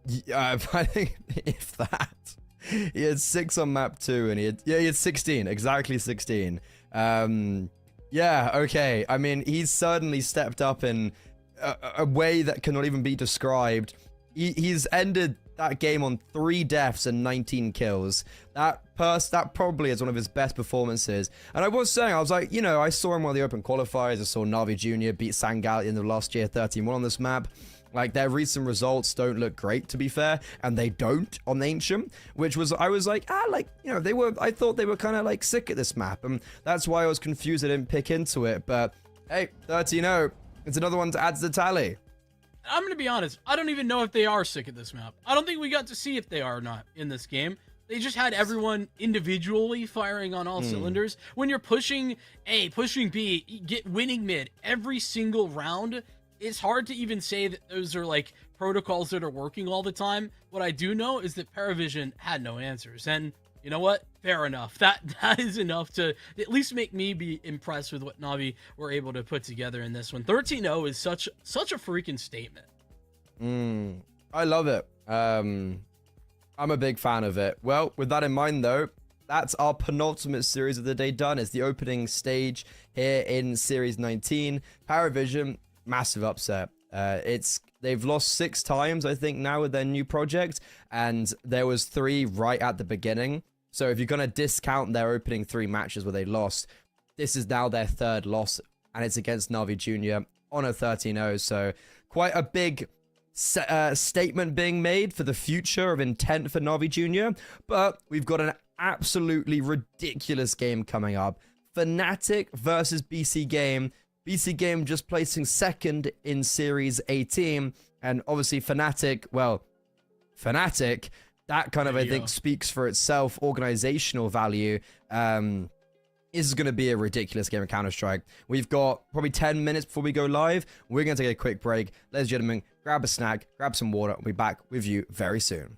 Yeah, I think if that. He had 6 on map 2, and he had 16, exactly 16. Yeah, okay. I mean, he's certainly stepped up in a way that cannot even be described. He's ended that game on 3 deaths and 19 kills. That probably is one of his best performances. And I was saying, I was like, you know, I saw him on the open qualifiers. I saw Navi Jr. beat Sangal at the end of last year, 13-1 on this map. Like, their recent results don't look great, to be fair, and they don't on Ancient, which was, I was like, like, you know, I thought they were kind of, like, sick at this map, and that's why I was confused I didn't pick into it, but, hey, 13-0, it's another one to add to the tally. I'm going to be honest, I don't even know if they are sick at this map. I don't think we got to see if they are or not in this game. They just had everyone individually firing on all cylinders. When you're pushing A, pushing B, winning mid every single round, it's hard to even say that those are like protocols that are working all the time. What I do know is that Paravision had no answers, and you know what? Fair enough. That is enough to at least make me be impressed with what Navi were able to put together in this one. 13-0 is such a freaking statement. I love it. I'm a big fan of it. Well, with that in mind, though, that's our penultimate series of the day done. It's the opening stage here in Series 19. Paravision, massive upset. They've lost 6 times, I think, now with their new project, and there was 3 right at the beginning. So if you're going to discount their opening 3 matches where they lost, this is now their 3rd loss, and it's against Navi Jr. on a 13-0. So quite a big statement being made for the future of intent for Navi Jr. But we've got an absolutely ridiculous game coming up. Fnatic versus BC Game. BC Game just placing 2nd in Series 18. And obviously Fnatic, well, Fnatic, that kind of, I think, speaks for itself. Organizational value. This is going to be a ridiculous game of Counter-Strike. We've got probably 10 minutes before we go live. We're going to take a quick break. Ladies and gentlemen, grab a snack, grab some water. We'll be back with you very soon.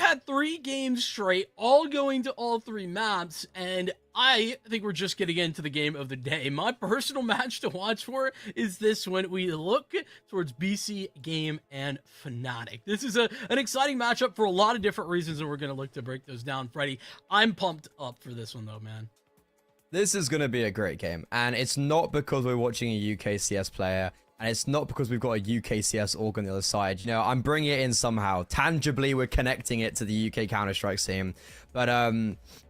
had 3 games straight, all going to all 3 maps, and I think we're just getting into the game of the day. My personal match to watch for is this when we look towards BC Game and Fnatic. This is an exciting matchup for a lot of different reasons, and we're going to look to break those down. Freddie, I'm pumped up for this one, though, man. This is going to be a great game, and it's not because we're watching a UK CS player, and it's not because we've got a UK CS org on the other side. You know, I'm bringing it in somehow. Tangibly, we're connecting it to the UK Counter-Strike scene. But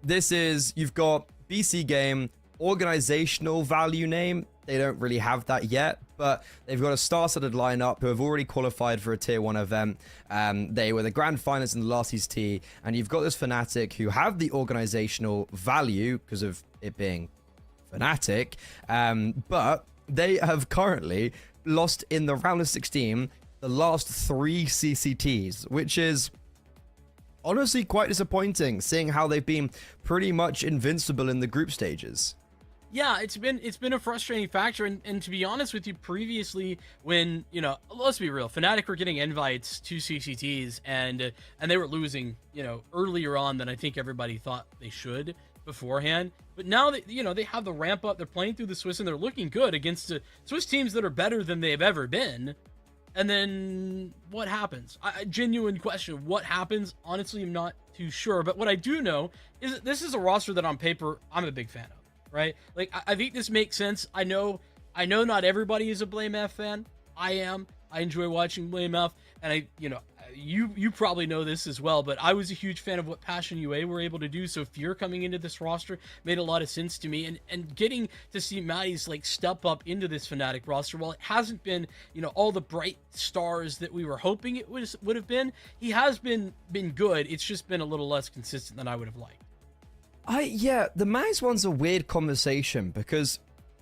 this is, you've got BC Game, organizational value name. They don't really have that yet, but they've got a star-studded lineup who have already qualified for a tier 1 event. They were the grand finalists in the last CCT, and you've got this Fnatic who have the organizational value because of it being Fnatic, but they have currently lost in the round of 16 the last 3 CCTs, which is honestly quite disappointing, seeing how they've been pretty much invincible in the group stages. Yeah, it's been a frustrating factor, and to be honest with you, previously when, you know, let's be real, Fnatic were getting invites to CCTs and they were losing, you know, earlier on than I think everybody thought they should beforehand. But now that, you know, they have the ramp up, they're playing through the Swiss and they're looking good against Swiss teams that are better than they've ever been. And then what happens? A genuine question. What happens? Honestly, I'm not too sure. But what I do know is that this is a roster that on paper I'm a big fan of. Right? Like, I think this makes sense. I know not everybody is a Blame F fan. I am. I enjoy watching Blame F, and you probably know this as well, but I was a huge fan of what Passion UA were able to do, so Fear coming into this roster made a lot of sense to me, and getting to see Matty's, like, step up into this Fnatic roster, while it hasn't been, you know, all the bright stars that we were hoping it would have been, he has been good. It's just been a little less consistent than I would have liked. Yeah, the Mags one's a weird conversation because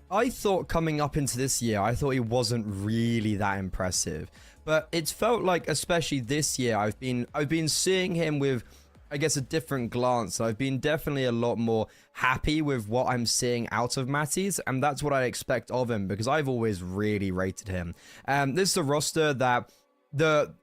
I thought coming up into this year, I thought he wasn't really that impressive. But it's felt like, especially this year, I've been seeing him with, I guess, a different glance. I've been definitely a lot more happy with what I'm seeing out of Matty's, and that's what I expect of him because I've always really rated him. This is a roster that the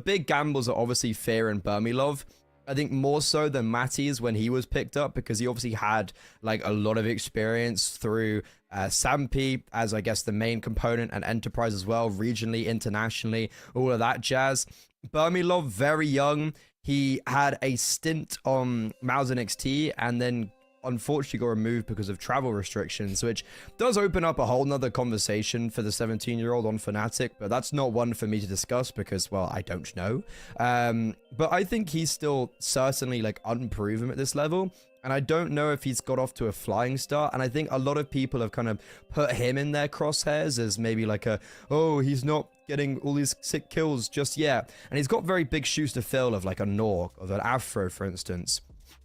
big gambles are obviously Fear and Burmilov. I think more so than Matty's when he was picked up, because he obviously had like a lot of experience through Sampi as, I guess, the main component, and Enterprise as well, regionally, internationally, all of that jazz. Burmilov, very young. He had a stint on Mouse NXT and then unfortunately got removed because of travel restrictions, which does open up a whole nother conversation for the 17-year-old on Fnatic, but that's not one for me to discuss because, well, I don't know. But I think he's still certainly like unproven at this level, and I don't know if he's got off to a flying start, and I think a lot of people have kind of put him in their crosshairs as maybe like oh, he's not getting all these sick kills just yet, and he's got very big shoes to fill of like a Nork, of an Afro, for instance.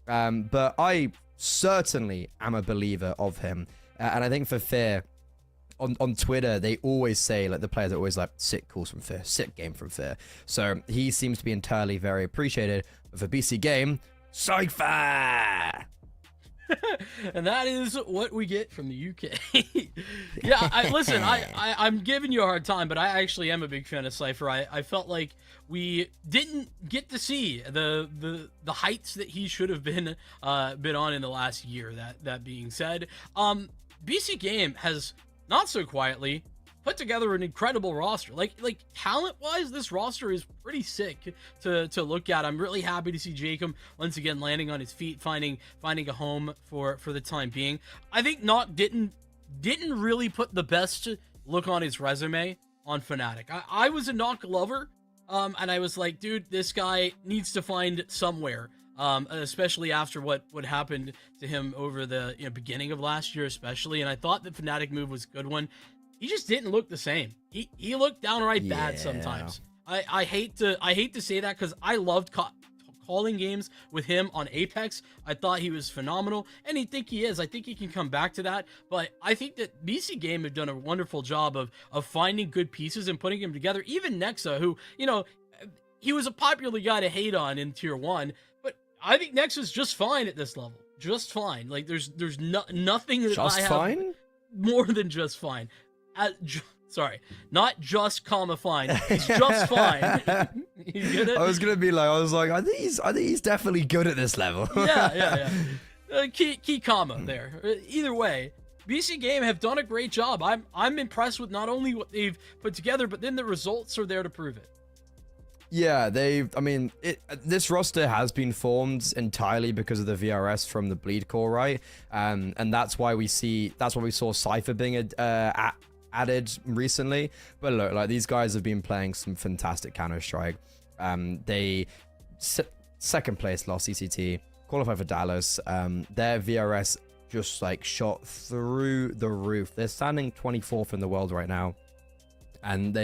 But I certainly am a believer of him, and I think for Fear on Twitter they always say, like, the players are always like, sick calls from Fear, sick game from Fear, so he seems to be entirely very appreciated. But for BC Game, Cypher. And that is what we get from the UK. Yeah, listen, I'm giving you a hard time, but I actually am a big fan of Cypher. I felt like we didn't get to see the heights that he should have been on in the last year. That being said, BC Game has not so quietly put together an incredible roster. Like talent-wise, this roster is pretty sick to look at. I'm really happy to see Jacob once again landing on his feet, finding a home for the time being. I think Knock didn't really put the best look on his resume on Fnatic. I was a Knock lover, and I was like, dude, this guy needs to find somewhere. Especially after what happened to him over the beginning of last year, especially. And I thought the Fnatic move was a good one. He just didn't look the same. He looked downright bad sometimes. I hate to say that because I loved calling games with him on Apex. I thought he was phenomenal, and I think he is. I think he can come back to that. But I think that BC Game have done a wonderful job of finding good pieces and putting them together. Even Nexa, who, he was a popular guy to hate on in Tier 1, but I think Nexa's just fine at this level. Just fine. Like, there's nothing that just I have fine? More than just fine. Sorry, not just comma fine. It's just fine. He's good at. I was like, I think he's definitely good at this level. Yeah. Key comma there. Either way, BC Game have done a great job. I'm impressed with not only what they've put together, but then the results are there to prove it. Yeah, this roster has been formed entirely because of the VRS from the Bleed core, right? And that's why we saw Cypher being added recently. But look, like, these guys have been playing some fantastic Counter-Strike. They second place last CCT, qualified for Dallas. Their VRS just like shot through the roof. They're standing 24th in the world right now, and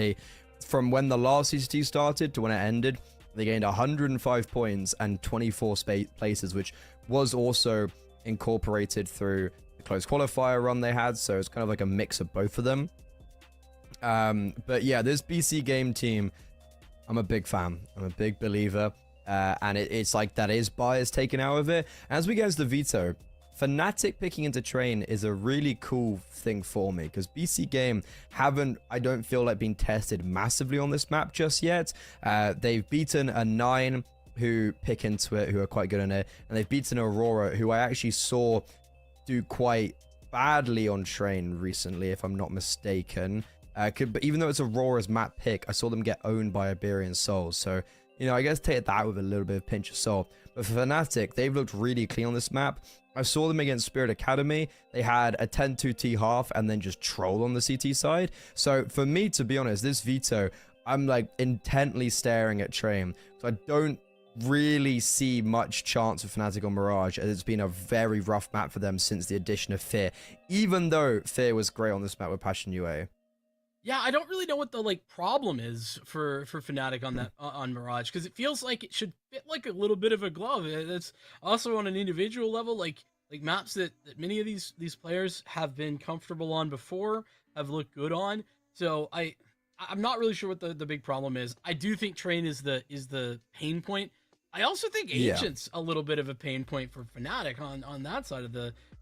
from when the last CCT started to when it ended, they gained 105 points and 24 places, which was also incorporated through the close qualifier run they had. So it's kind of like a mix of both of them. But yeah, this BC Game team, I'm a big fan. I'm a big believer. And it's like that is bias taken out of it. As we get into the Veto, Fnatic picking into Train is a really cool thing for me, because BC Game haven't, I don't feel like, been tested massively on this map just yet. They've beaten a 9 who pick into it, who are quite good in it, and they've beaten Aurora, who I actually saw do quite badly on Train recently, if I'm not mistaken. But even though it's Aurora's map pick, I saw them get owned by Iberian Souls. So, you know, I guess take that with a little bit of pinch of salt. But for Fnatic, they've looked really clean on this map. I saw them against Spirit Academy. They had a 10-2 T-half and then just troll on the CT side. So for me, to be honest, this Veto, I'm like intently staring at Train. So I don't really see much chance of Fnatic on Mirage, as it's been a very rough map for them since the addition of Fear. Even though Fear was great on this map with Passion UA. Yeah, I don't really know what the problem is for Fnatic on that on Mirage, because it feels like it should fit like a little bit of a glove. It's also on an individual level, like maps that many of these players have been comfortable on before, have looked good on. So I'm not really sure what the big problem is. I do think Train is the pain point. I also think Ancient's a little bit of a pain point for Fnatic on that side of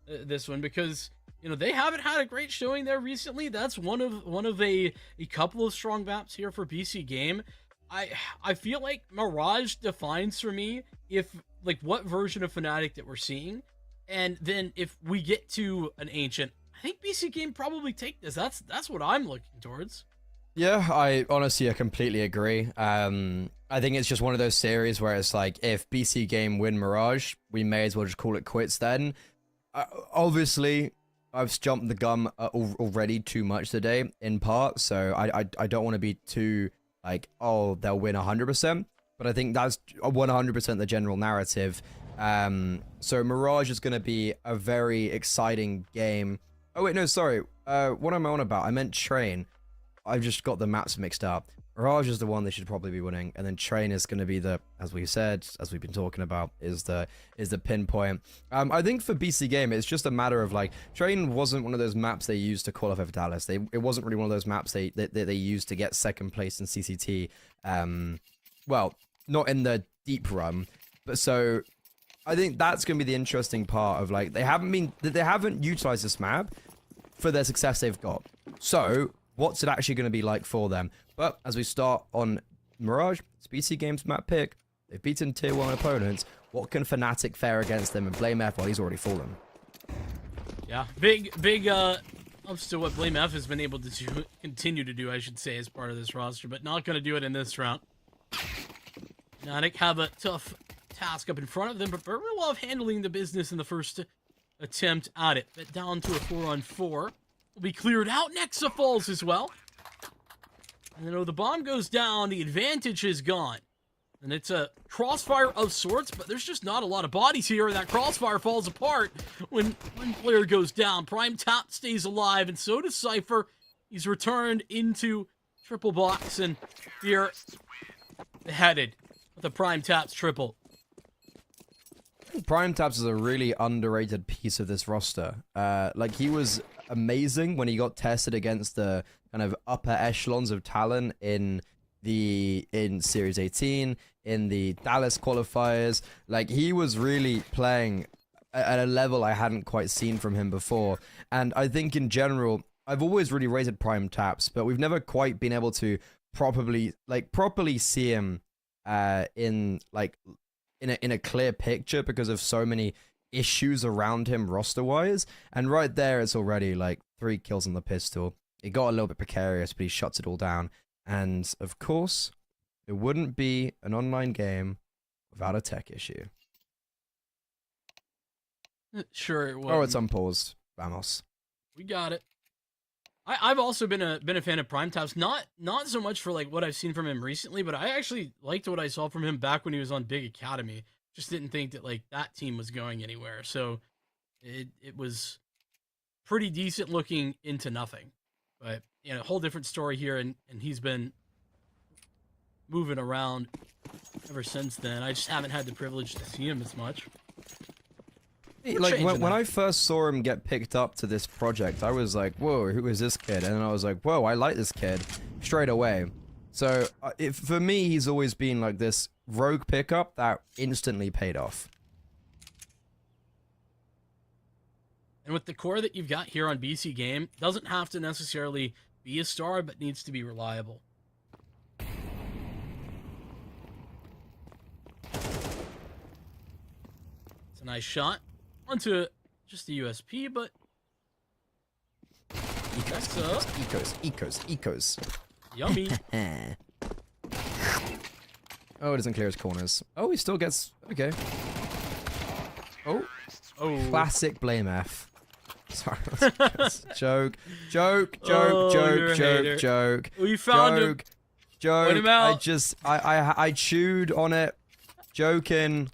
this one, because you know, they haven't had a great showing there recently. That's one of a couple of strong maps here for BC Game. I feel like Mirage defines for me if like what version of Fnatic that we're seeing, and then if we get to an Ancient, I think BC Game probably take this. That's what I'm looking towards. Yeah, I completely agree. I think it's just one of those series where it's like, if BC Game win Mirage, we may as well just call it quits then. Obviously, I've jumped the gun already too much today, in part, so I don't want to be too like, oh, they'll win 100%, but I think that's 100% the general narrative. So Mirage is going to be a very exciting game. Oh wait, no, sorry. What am I on about? I meant Train. I've just got the maps mixed up. Mirage is the one they should probably be winning, and then Train is going to be the, as we said, as we've been talking about, is the pinpoint. I think for BC Game, it's just a matter of like, Train wasn't one of those maps they used to qualify for Dallas. It wasn't really one of those maps they used to get second place in CCT. Well, not in the deep run, but so I think that's going to be the interesting part of like, they haven't utilized this map for their success they've got. So what's it actually going to be like for them? But as we start on Mirage, it's BC Game's map pick. They've beaten tier 1 opponents. What can Fnatic fare against them? And Blame F, well, he's already fallen. Yeah, big ups to what Blame F has been able to continue to do, I should say, as part of this roster, but not going to do it in this round. Fnatic have a tough task up in front of them, but very well off handling the business in the first attempt at it. But down to a 4-on-4. Will be cleared out. Nexa falls as well. And then the bomb goes down, the advantage is gone. And it's a crossfire of sorts, but there's just not a lot of bodies here, and that crossfire falls apart when one player goes down. Prime Tap stays alive, and so does Cypher. He's returned into triple box, and here headed with the Prime Taps triple. Prime Taps is a really underrated piece of this roster. Like, he was amazing when he got tested against the kind of upper echelons of talent in Series 18, in the Dallas qualifiers. Like, he was really playing at a level I hadn't quite seen from him before. And I think in general, I've always really rated Prime Taps, but we've never quite been able to properly see him in a clear picture because of so many issues around him roster wise. And right there, it's already like 3 kills on the pistol. It got a little bit precarious, but he shuts it all down. And of course, it wouldn't be an online game without a tech issue. Sure it was. Oh, it's unpaused. Vamos. We got it. I've also been a fan of Prime Taps, not so much for like what I've seen from him recently, but I actually liked what I saw from him back when he was on Big Academy. Just didn't think that like that team was going anywhere. So it was pretty decent looking into nothing. But you know, a whole different story here, and he's been moving around ever since then. I just haven't had the privilege to see him as much. Like when I first saw him get picked up to this project, I was like, whoa, who is this kid? And then I was like, whoa, I like this kid straight away. So for me, he's always been like this rogue pickup that instantly paid off. And with the core that you've got here on BC Game, doesn't have to necessarily be a star, but needs to be reliable. It's a nice shot. Onto just the USP, but Ecos. Yummy. Oh, it doesn't clear his corners. Oh, he still gets okay. Oh, classic blame F. Sorry, joke. We found him. Joke. Put him out. I chewed on it. Joking.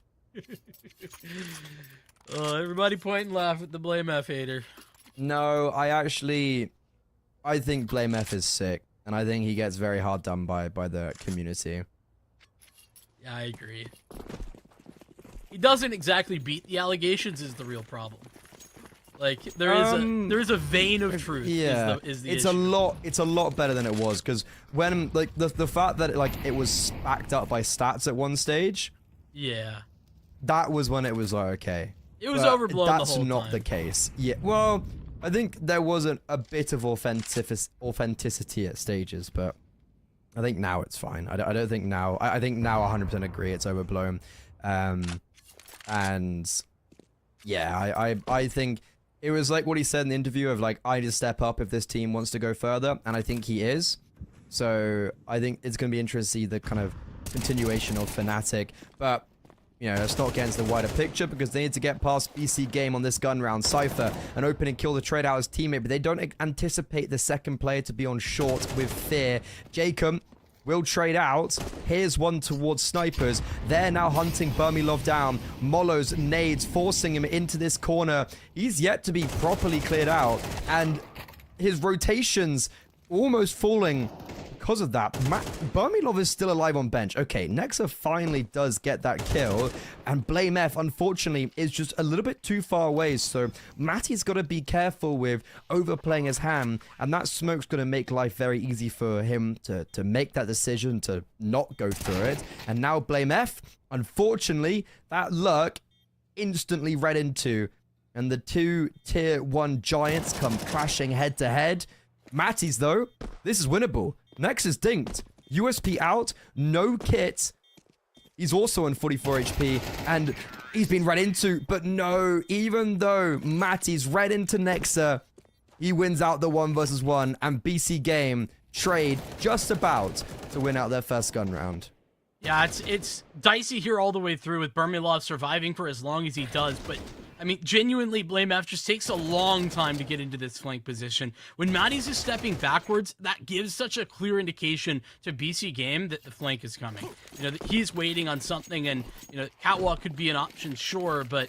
Everybody point and laugh at the Blame F hater. No, I think Blame F is sick, and I think he gets very hard done by the community. Yeah, I agree. He doesn't exactly beat the allegations is the real problem. Like there is a vein of truth. Yeah, is the it's issue. It's a lot better than it was, because when like the fact that it was backed up by stats at one stage. Yeah. That was when it was like, okay. It was overblown the whole time. That's not the case. Yeah, well, I think there wasn't a bit of authenticity at stages, but I think now it's fine. I don't think now... I think now 100% agree it's overblown. And yeah, I think it was like what he said in the interview of like, I need to step up if this team wants to go further, and I think he is. So I think it's going to be interesting to see the kind of continuation of Fnatic, but... You know, let's not get into the wider picture because they need to get past BC Game on this gun round. Cypher, an open and kill to trade out his teammate, but they don't anticipate the second player to be on short with fear. Jacob will trade out. Here's one towards snipers. They're now hunting Burmilov down. Molo's nades forcing him into this corner. He's yet to be properly cleared out, and his rotations almost falling because of that. Burmilov is still alive on bench. Okay, Nexa finally does get that kill, and Blame F, unfortunately, is just a little bit too far away, so Matty's got to be careful with overplaying his hand, and that smoke's going to make life very easy for him to make that decision to not go through it. And now Blame F, unfortunately, that luck instantly read into, and the two tier 1 giants come crashing head to head. Matty's, though, this is winnable. Nex is dinked. USP out. No kit. He's also on 44 HP. And he's been read into. But no, even though Matty's read into Nexa, he wins out the 1 versus 1. And BC Game trade just about to win out their first gun round. Yeah, it's dicey here all the way through with Burmilov surviving for as long as he does. But I mean, genuinely, Blame F just takes a long time to get into this flank position. When Matty's is stepping backwards, that gives such a clear indication to BC Game that the flank is coming. You know, that he's waiting on something, and, you know, Catwalk could be an option, sure, but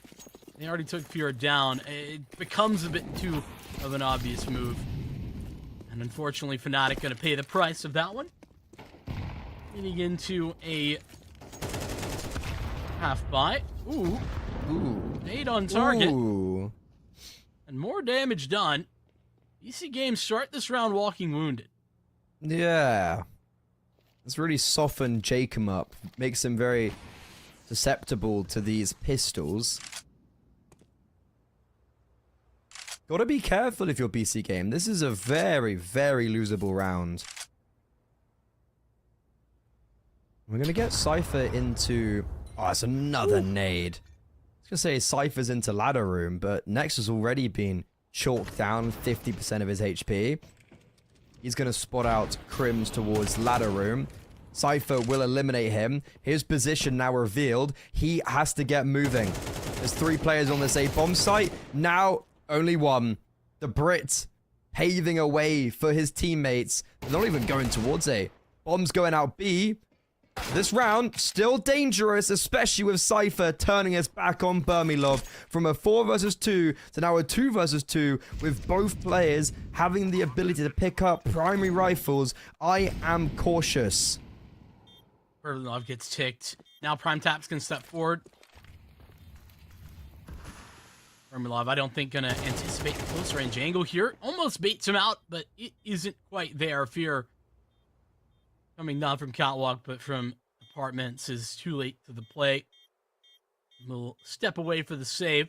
they already took Fear down. It becomes a bit too of an obvious move. And unfortunately, Fnatic going to pay the price of that one. Getting into a half buy. Ooh. Nade on target. Ooh. And more damage done. BC Games start this round walking wounded. Yeah. It's really softened Jacob up. Makes him very susceptible to these pistols. Gotta be careful if you're BC Game. This is a very, very losable round. We're going to get Cypher into... Oh, it's another nade. I was going to say Cypher's into ladder room, but Nex has already been chalked down 50% of his HP. He's going to spot out Crims towards ladder room. Cypher will eliminate him. His position now revealed. He has to get moving. There's 3 players on this A-bomb site. Now, only 1. The Brit paving a way for his teammates. They're not even going towards A. Bomb's going out B. This round, still dangerous, especially with Cypher turning his back on Burmilov from a 4 versus 2 to now a 2 versus 2, with both players having the ability to pick up primary rifles. I am cautious. Burmilov gets ticked. Now Prime Taps can step forward. Burmilov, I don't think, gonna anticipate the close range angle here. Almost baits him out, but it isn't quite there. Fear coming not from Catwalk, but from Apartments is too late to the play. We'll step away for the save.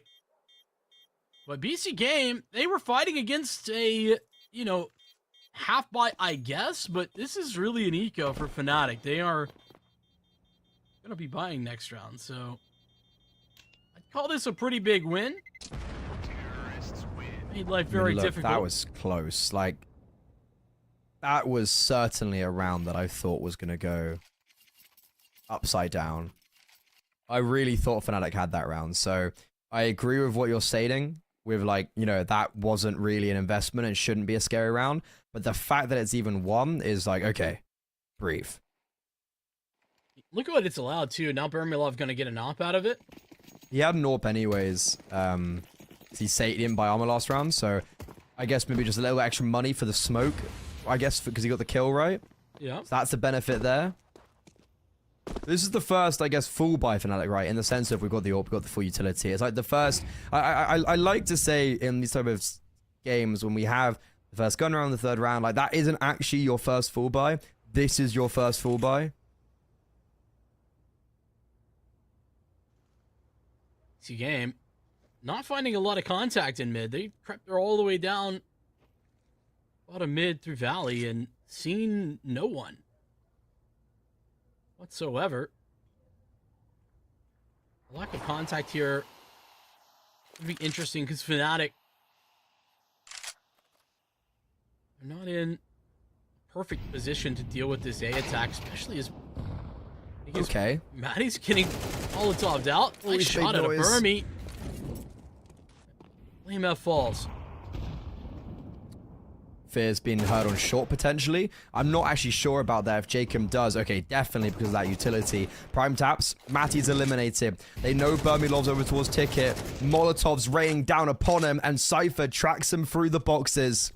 But BC Game, they were fighting against a, half buy, I guess, but this is really an eco for Fnatic. They are going to be buying next round, so I'd call this a pretty big win. Made life very difficult. That was close. That was certainly a round that I thought was going to go upside down. I really thought Fnatic had that round. So I agree with what you're stating with that wasn't really an investment and shouldn't be a scary round. But the fact that it's even won is okay, breathe. Look at what it's allowed too. Now Burmilov going to get an op out of it. He had an AWP anyways. He didn't buy armor last round. So I guess maybe just a little extra money for the smoke. I guess because he got the kill, right? Yeah. So that's the benefit there. This is the first, I guess, full buy Fnatic, right? In the sense of we've got the AWP, we've got the full utility. It's like the first... I like to say in these type of games when we have the first gun round, the third round, that isn't actually your first full buy. This is your first full buy. See game. Not finding a lot of contact in mid. They crept her all the way down bottom mid through valley and seen no one whatsoever. A lack of contact here would be interesting because Fnatic are not in a perfect position to deal with this A attack, especially as okay. Maddie's getting Molotov'd out. Nice shot at a Burmy. Flame F falls. Fear's been heard on short potentially. I'm not actually sure about that if Jacob does. Okay, definitely because of that utility. Prime taps. Matty's eliminated. They know Burmilov's over towards Ticket. Molotov's raining down upon him and Cypher tracks him through the boxes.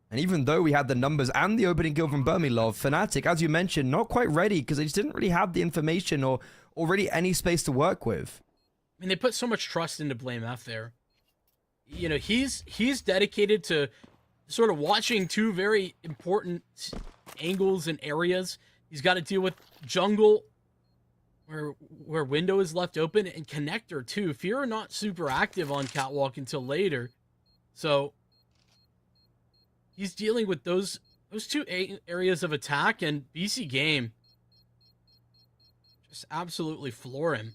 And even though we had the numbers and the opening kill from Burmilov, Fnatic, as you mentioned, not quite ready because they just didn't really have the information or already any space to work with. I mean, they put so much trust into Blame F there. He's dedicated to sort of watching 2 very important angles and areas. He's got to deal with jungle, where window is left open, and connector too. Fear are not super active on Catwalk until later, so he's dealing with those 2 areas of attack, and BC Game just absolutely floor him.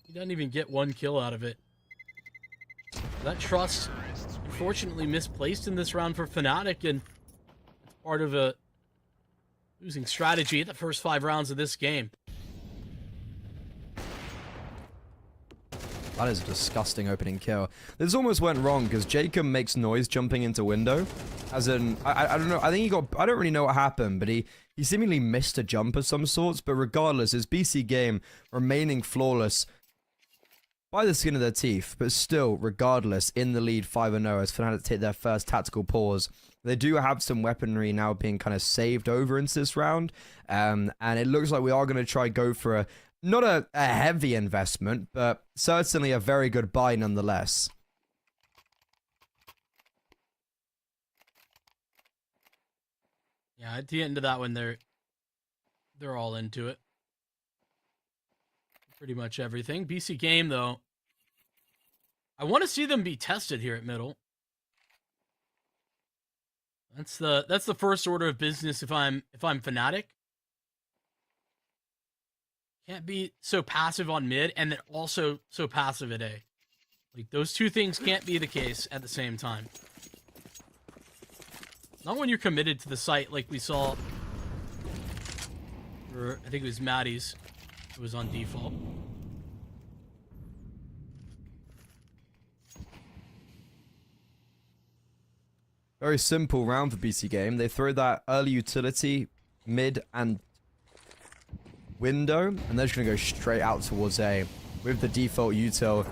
He doesn't even get 1 kill out of it. That trust, unfortunately, misplaced in this round for Fnatic, and it's part of a losing strategy at the first 5 rounds of this game. That is a disgusting opening kill. This almost went wrong because Jacob makes noise jumping into window. As in, I don't know. I think I don't really know what happened, but he seemingly missed a jump of some sorts. But regardless, his BC Game remaining flawless by the skin of their teeth, but still, regardless, in the lead 5-0 as Fnatic take their first tactical pause. They do have some weaponry now being kind of saved over into this round, and it looks like we are going to try go for not a heavy investment, but certainly a very good buy nonetheless. Yeah, at the end of that one, they're all into it. Pretty much everything. BC Game, though, I want to see them be tested here at middle. That's the first order of business if I'm Fnatic. Can't be so passive on mid and then also so passive at A. Like, those two things can't be the case at the same time. Not when you're committed to the site like we saw. Or I think it was Maddie's. It was on default. Very simple round for BC Game. They throw that early utility, mid, and window, and they're just going to go straight out towards A. With the default util.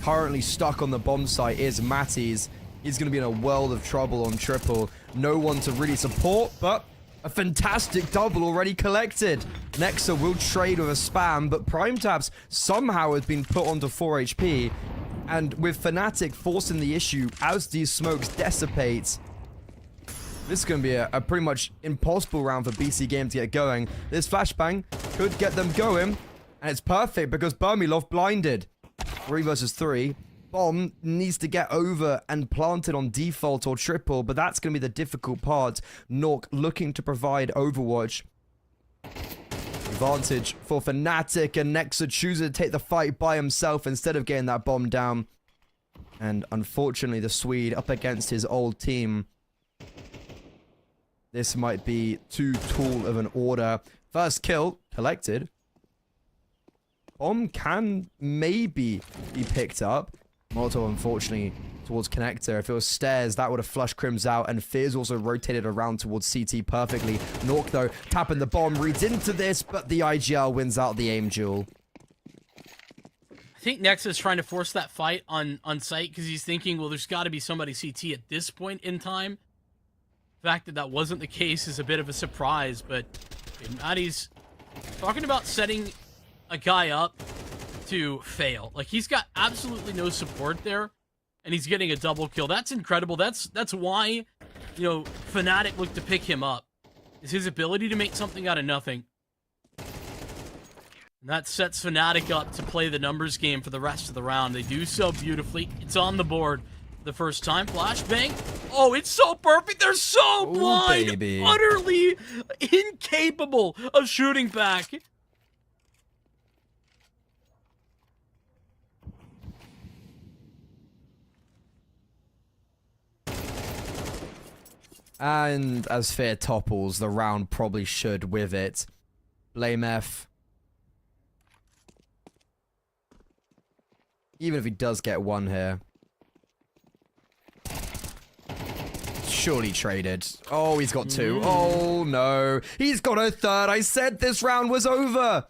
Currently stuck on the bomb site is Matty's. He's going to be in a world of trouble on triple. No one to really support, but a fantastic double already collected. Nexa will trade with a spam, but Prime Taps somehow has been put onto 4 HP. And with Fnatic forcing the issue as these smokes dissipate, this is going to be a pretty much impossible round for BC Game to get going. This flashbang could get them going, and it's perfect because Burmilov blinded. 3 versus 3. Bomb needs to get over and planted on default or triple, but that's going to be the difficult part. Nork looking to provide Overwatch. Advantage for Fnatic, and Nexa chooses to take the fight by himself instead of getting that bomb down. And unfortunately, the Swede up against his old team. This might be too tall of an order. First kill collected. Bomb can maybe be picked up. Molotov, unfortunately, towards Connector. If it was stairs, that would have flushed Crims out, and Fears also rotated around towards CT perfectly. Nork, though, tapping the bomb, reads into this, but the IGL wins out the aim duel. I think Nexa is trying to force that fight on site because he's thinking, well, there's got to be somebody CT at this point in time. The fact that that wasn't the case is a bit of a surprise, but Maddie's talking about setting a guy up to fail. Like, he's got absolutely no support there, and he's getting a double kill. That's incredible. That's why, you know, Fnatic looked to pick him up, is his ability to make something out of nothing. And that sets Fnatic up to play the numbers game for the rest of the round. They do so beautifully. It's on the board the first time. Flashbang. Oh, it's so perfect. They're so blind. Baby. Utterly incapable of shooting back. And as Fear topples, the round probably should with it. Blame F. Even if he does get one here. Surely traded. Oh, he's got two. Oh, no. He's got a third. I said this round was over.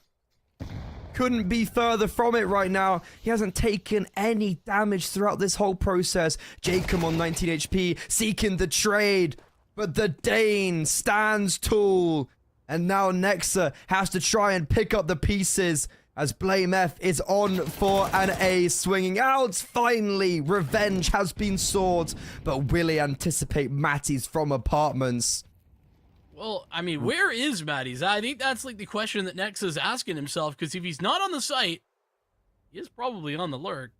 Couldn't be further from it right now. He hasn't taken any damage throughout this whole process. Jacob on 19 HP, seeking the trade. But the Dane stands tall. And now Nexa has to try and pick up the pieces as Blame F is on for an A, swinging out. Finally, revenge has been sought. But will he anticipate Matty's from apartments? Well, I mean, where is Matty's? I think that's like the question that Nexa's asking himself, because if he's not on the site, he is probably on the lurk.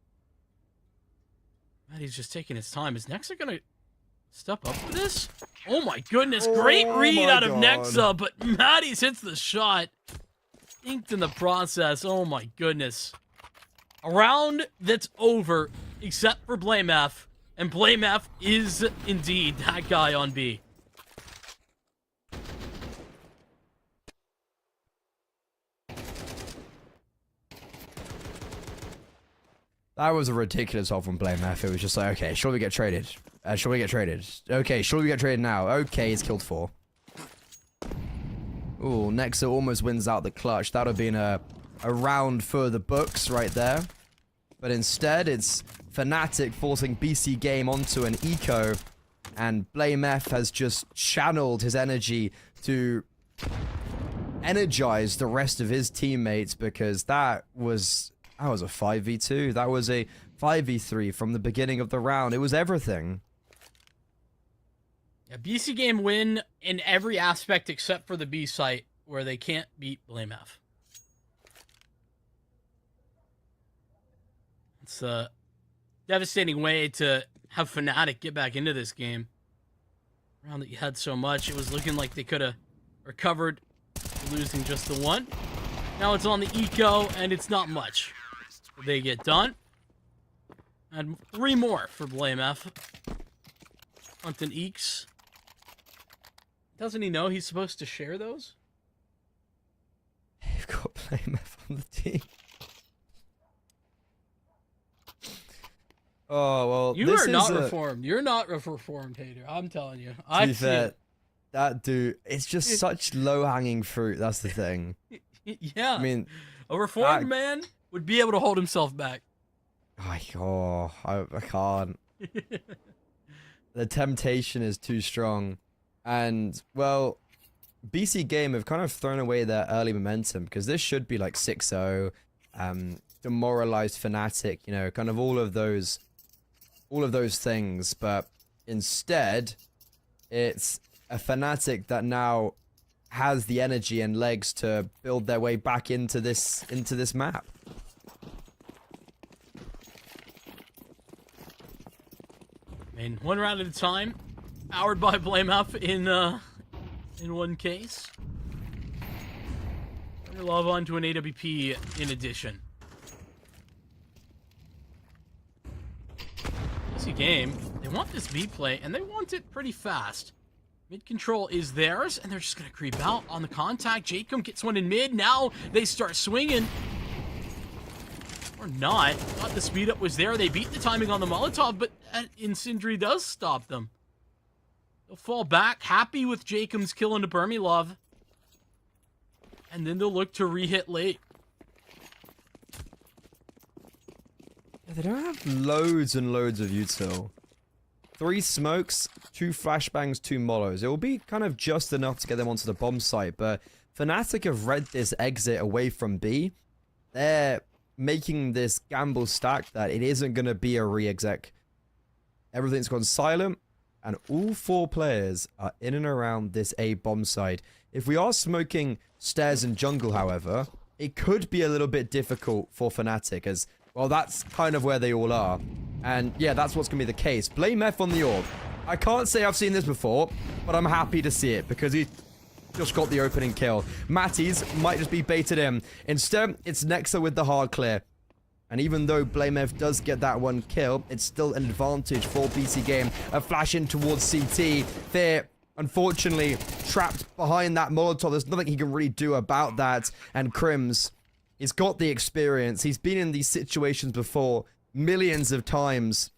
Matty's just taking his time. Is Nexa going to step up for this? Oh my goodness, great read out of Nexa, but Matty's hits the shot. Inked in the process. Oh my goodness. A round that's over, except for Blame F, and Blame F is indeed that guy on B. That was a ridiculous off from Blame F. It was just like, okay, shall we get traded? Shall we get traded? Okay, shall we get traded now? Okay, he's killed 4. Ooh, Nexa almost wins out the clutch. That would have been a round for the books right there. But instead, it's Fnatic forcing BC Game onto an eco. And Blame F has just channeled his energy to energize the rest of his teammates, because that was a 5v2. That was a 5v3 from the beginning of the round. It was everything. Yeah, BC Game win in every aspect except for the B site, where they can't beat Blame F. It's a devastating way to have Fnatic get back into this game. round that you had so much. It was looking like they could have recovered, losing just the one. Now it's on the eco, and it's not much. They get done. And 3 more for Blame F. Hunting Eeks. Doesn't he know he's supposed to share those? You've got Blame F on the team. Oh, well, You are not reformed. You're not reformed, Hater. I'm telling you. I see it. That dude, it's just such low-hanging fruit. That's the thing. Yeah. I mean, a reformed man would be able to hold himself back. I can't. The temptation is too strong. And, well, BC Game have kind of thrown away their early momentum because this should be like 6-0, demoralized Fnatic, you know, kind of all of those things. But instead, it's a Fnatic that now has the energy and legs to build their way back into this map. I mean, 1 round at a time, powered by Blame Up in one case. We're gonna log on to an AWP in addition. Easy game. They want this B play, and they want it pretty fast. Mid control is theirs, and they're just gonna creep out on the contact. Jacob gets one in mid. Now they start swinging. Or not. Thought the speed up was there. They beat the timing on the Molotov, but Insindri does stop them. They'll fall back, happy with Jacob's kill into Burmilov. And then they'll look to re-hit late. Yeah, they don't have loads and loads of util. 3 smokes, 2 flashbangs, 2 molos. It will be kind of just enough to get them onto the bomb site, but Fnatic have read this exit away from B. They're making this gamble stack that it isn't going to be a re-exec. Everything's gone silent, and all 4 players are in and around this A bomb site. If we are smoking stairs and jungle, however, it could be a little bit difficult for Fnatic, as, well, that's kind of where they all are. And yeah, that's what's going to be the case. Blame F on the orb. I can't say I've seen this before, but I'm happy to see it because he just got the opening kill. Matties might just be baited in. Instead, it's Nexa with the hard clear. And even though Blame F does get that 1 kill, it's still an advantage for BC Game. A flash in towards CT. They're unfortunately trapped behind that Molotov. There's nothing he can really do about that. And Crims, he's got the experience. He's been in these situations before millions of times.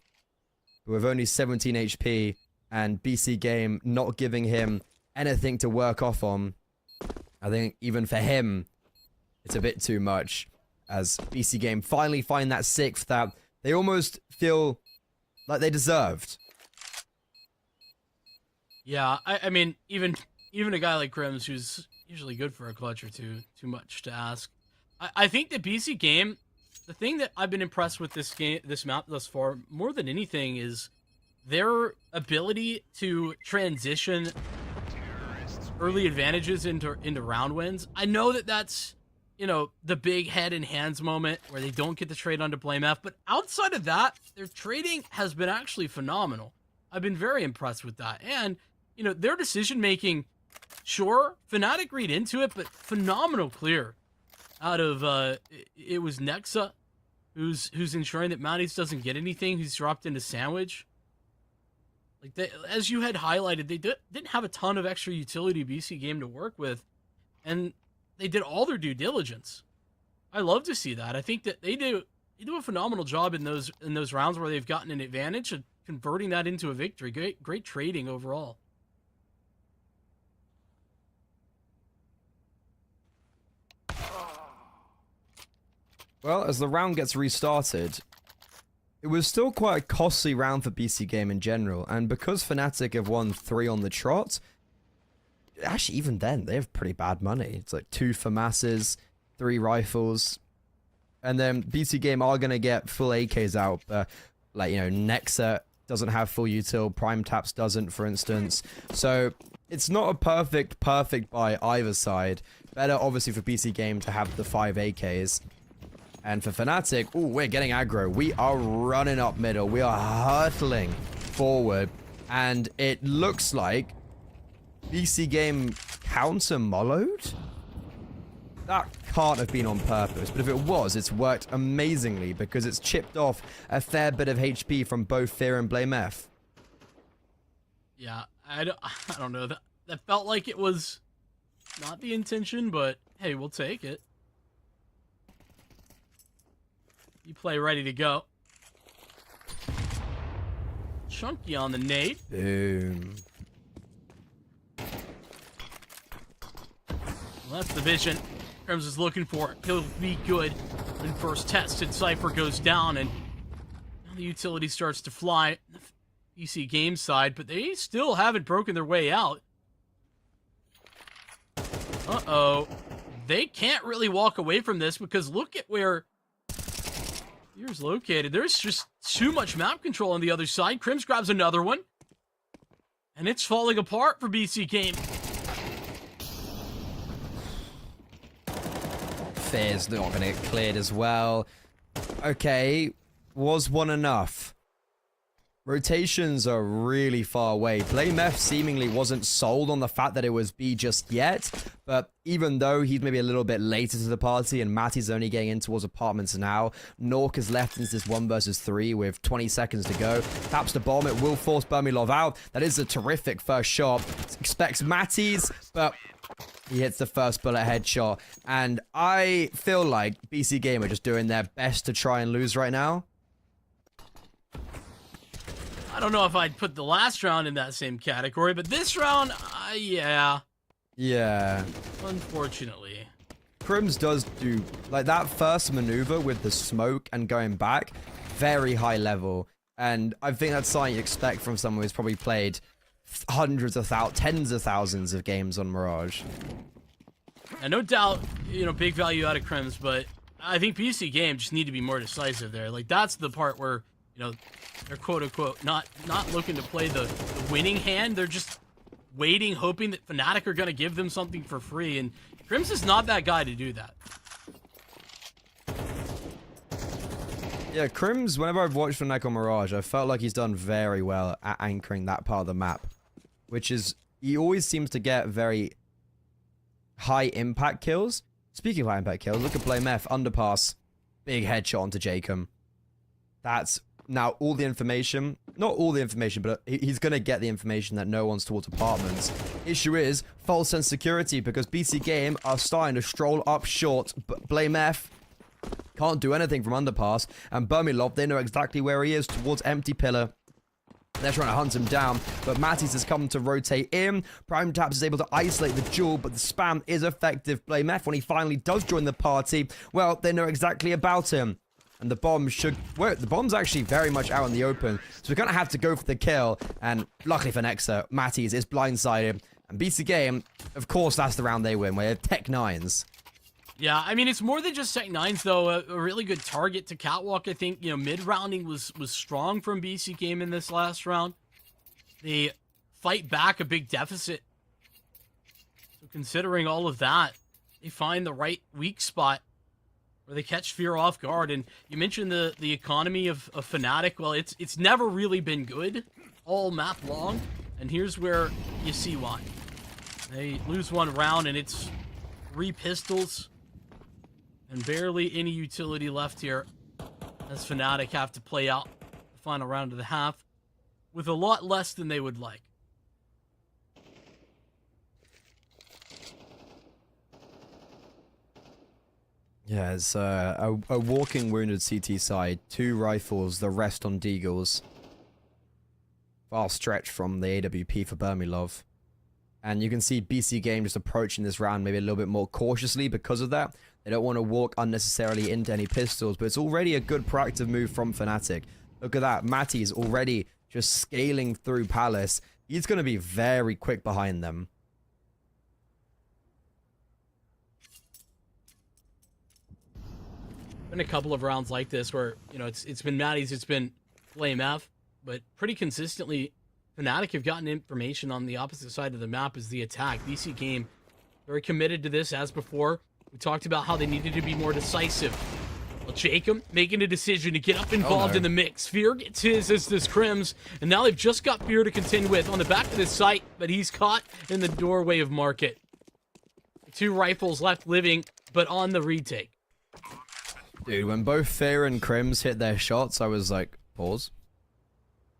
But with only 17 HP and BC Game not giving him anything to work off on, I think even for him, it's a bit too much. As BC Game finally find that 6th that they almost feel like they deserved. Yeah, I mean, even a guy like Crims, who's usually good for a clutch or two, too much to ask. I think the BC Game, the thing that I've been impressed with this map thus far, more than anything, is their ability to transition early advantages into round wins. I know that that's, you know, the big head and hands moment where they don't get the trade onto Blame F, but outside of that, their trading has been actually phenomenal. I've been very impressed with that. And, you know, their decision making, sure, Fnatic read into it, but phenomenal clear out of it was Nexa who's ensuring that Matties doesn't get anything. He's dropped into Sandwich. Like, they, as you had highlighted, they didn't have a ton of extra utility BC Game to work with, and they did all their due diligence. I love to see that. I think that they do a phenomenal job in those rounds where they've gotten an advantage and converting that into a victory. Great trading overall. Well, as the round gets restarted, it was still quite a costly round for BC Game in general, and because Fnatic have won 3 on the trot, actually even then, they have pretty bad money. It's like 2 FAMASs, 3 rifles, and then BC Game are going to get full AKs out, like, you know, Nexa doesn't have full util, Prime Taps doesn't, for instance, so it's not a perfect by either side. Better, obviously, for BC Game to have the 5 AKs. And for Fnatic, ooh, we're getting aggro. We are running up middle. We are hurtling forward. And it looks like BC Game counter-mollowed? That can't have been on purpose, but if it was, it's worked amazingly because it's chipped off a fair bit of HP from both Fear and Blame F. Yeah, I don't know. That felt like it was not the intention, but hey, we'll take it. You play ready to go. Chunky on the nade. Boom. Well, that's the vision Crims is looking for. He'll be good when first tested. Cypher goes down, and now the utility starts to fly. PC game side, but they still haven't broken their way out. Uh-oh. They can't really walk away from this because look at where Fear's located. There's just too much map control on the other side. Crims grabs another one, and it's falling apart for BC Game. Fear's not going to get cleared as well. Okay, was one enough? Rotations are really far away. Blame F seemingly wasn't sold on the fact that it was B just yet, but even though he's maybe a little bit later to the party and Matty's only getting in towards apartments now, Nork is left into this 1 versus 3 with 20 seconds to go. Taps the bomb, it will force Burmilov out. That is a terrific first shot. Expects Matty's, but he hits the first bullet headshot. And I feel like BC Game are just doing their best to try and lose right now. I don't know if I'd put the last round in that same category, but this round, yeah. Yeah. Unfortunately. Crims does do, like, that first maneuver with the smoke and going back, very high level. And I think that's something you expect from someone who's probably played hundreds of tens of thousands of games on Mirage. And no doubt, you know, big value out of Crims, but I think PC Game just need to be more decisive there. Like, that's the part where, you know, they're quote-unquote not looking to play the winning hand. They're just waiting, hoping that Fnatic are going to give them something for free. And Crims is not that guy to do that. Yeah, Crims, whenever I've watched Fnatic on Mirage, I felt like he's done very well at anchoring that part of the map. Which is, he always seems to get very high impact kills. Speaking of high impact kills, look at Blame F, underpass, big headshot onto Jacob. That's now all the information, not all the information, but he's going to get the information that no one's towards apartments. Issue is false sense security because BC Game are starting to stroll up short. Blame F can't do anything from underpass, and Burmilov, they know exactly where he is towards empty pillar. They're trying to hunt him down, but Mattis has come to rotate in. Prime Taps is able to isolate the jewel, but the spam is effective. Blame F, when he finally does join the party, well, they know exactly about him. And the bomb should work. The bomb's actually very much out in the open, so we're going to have to go for the kill. And luckily for Nexa, Mattis is blindsided. And BC Game, of course, that's the round they win, where Tech 9s. Yeah, I mean, it's more than just Tech 9s, though. A really good target to Catwalk, I think. You know, mid-rounding was strong from BC Game in this last round. They fight back a big deficit. So considering all of that, they find the right weak spot where they catch Fear off guard. And you mentioned the economy of Fnatic. Well, it's never really been good all map long. And here's where you see why. They lose one round, and it's 3 pistols. And barely any utility left here as Fnatic have to play out the final round of the half with a lot less than they would like. Yeah, it's a walking wounded CT side, 2 rifles, the rest on Deagles. Far stretch from the AWP for Burmilov. And you can see BC Game just approaching this round maybe a little bit more cautiously because of that. They don't want to walk unnecessarily into any pistols, but it's already a good proactive move from Fnatic. Look at that. Matty is already just scaling through Palace. He's going to be very quick behind them. Been a couple of rounds like this where, you know, it's been Matty's, it's been Flame F, but pretty consistently, Fnatic have gotten information on the opposite side of the map as the attack. BC Game very committed to this as before. We talked about how they needed to be more decisive. Well, Jacob making a decision to get up involved in the mix. Fear gets his as this Crims, and now they've just got Fear to contend with on the back of this site, but he's caught in the doorway of Market. 2 rifles left living, but on the retake. Dude, when both Fear and Crims hit their shots, I was like, pause.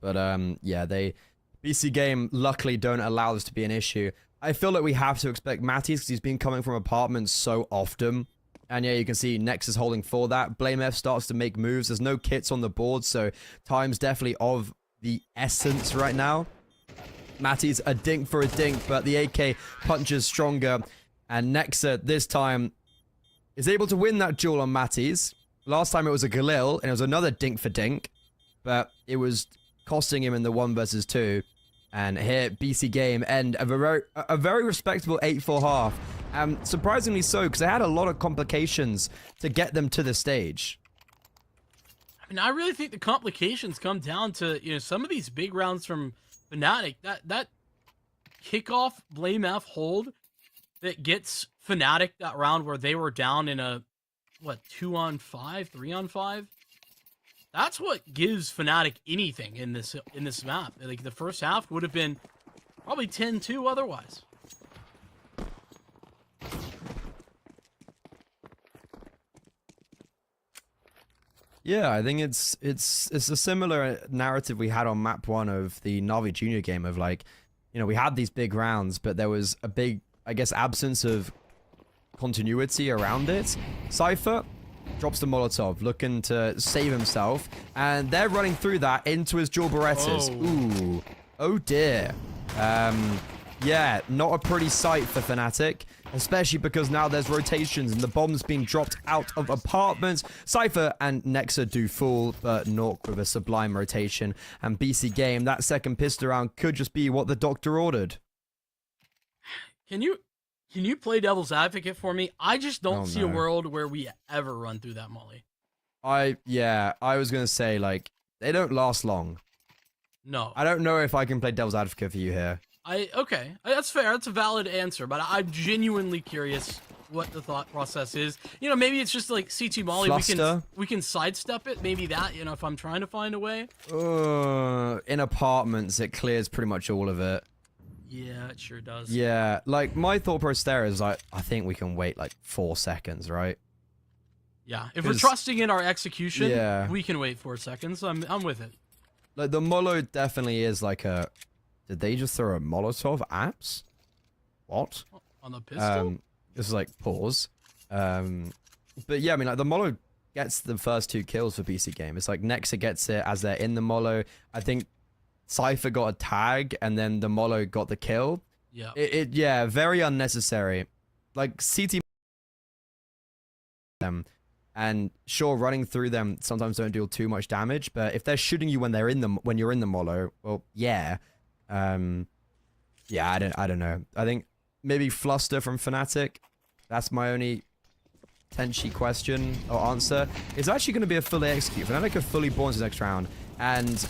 But yeah, BC Game luckily don't allow this to be an issue. I feel like we have to expect Matty's because he's been coming from apartments so often. And yeah, you can see Nex is holding for that. Blame F starts to make moves. There's no kits on the board, so time's definitely of the essence right now. Matty's a dink for a dink, but the AK punches stronger. And Nexa, this time, is able to win that duel on Matty's. Last time it was a Galil, and it was another dink for dink. But it was costing him in the 1 versus 2. And here, BC Game end of a very respectable 8-4 half. Surprisingly so, because they had a lot of complications to get them to the stage. I mean, I really think the complications come down to, some of these big rounds from Fnatic. That kickoff Blame F hold that gets Fnatic that round where they were down in a, 2-on-5, 3-on-5? That's what gives Fnatic anything in this map. Like, the first half would have been probably 10-2 otherwise. Yeah, I think it's a similar narrative we had on map 1 of the Na'Vi Junior game of like, we had these big rounds, but there was a big, I guess, absence of continuity around it. Cypher drops the Molotov, looking to save himself, and they're running through that into his dual Berettas. Ooh. Oh dear. Yeah, not a pretty sight for Fnatic, especially because now there's rotations and the bomb's being dropped out of apartments. Cypher and Nexa do fall, but Nork with a sublime rotation. And BC Game, that second pistol round could just be what the doctor ordered. Can you play devil's advocate for me? I just don't see a world where we ever run through that molly. I was gonna say, like, they don't last long. No. I don't know if I can play devil's advocate for you here. Okay, that's fair. That's a valid answer, but I'm genuinely curious what the thought process is. Maybe it's just like CT Molly. We can sidestep it. Maybe that. If I'm trying to find a way. In apartments, it clears pretty much all of it. Yeah, it sure does. Yeah, like my thought process there is like, I think we can wait like 4 seconds, right? Yeah, if we're trusting in our execution, we can wait 4 seconds. I'm with it. Like the Molo definitely is like a. Did they just throw a Molotov apps? What? On the pistol? This is like pause. But yeah, I mean, like the Molo gets the first 2 kills for BC Game. It's like Nexa gets it as they're in the Molo. I think Cypher got a tag and then the Molo got the kill. Yeah. Yeah, very unnecessary. Like CT them, and sure, running through them sometimes don't deal too much damage, but if they're shooting you when you're in the Molo, well, yeah. Yeah, I don't know. I think maybe Fluster from Fnatic. That's my only Tenchi question or answer. It's actually going to be a fully execute. Fnatic are fully born to the next round, and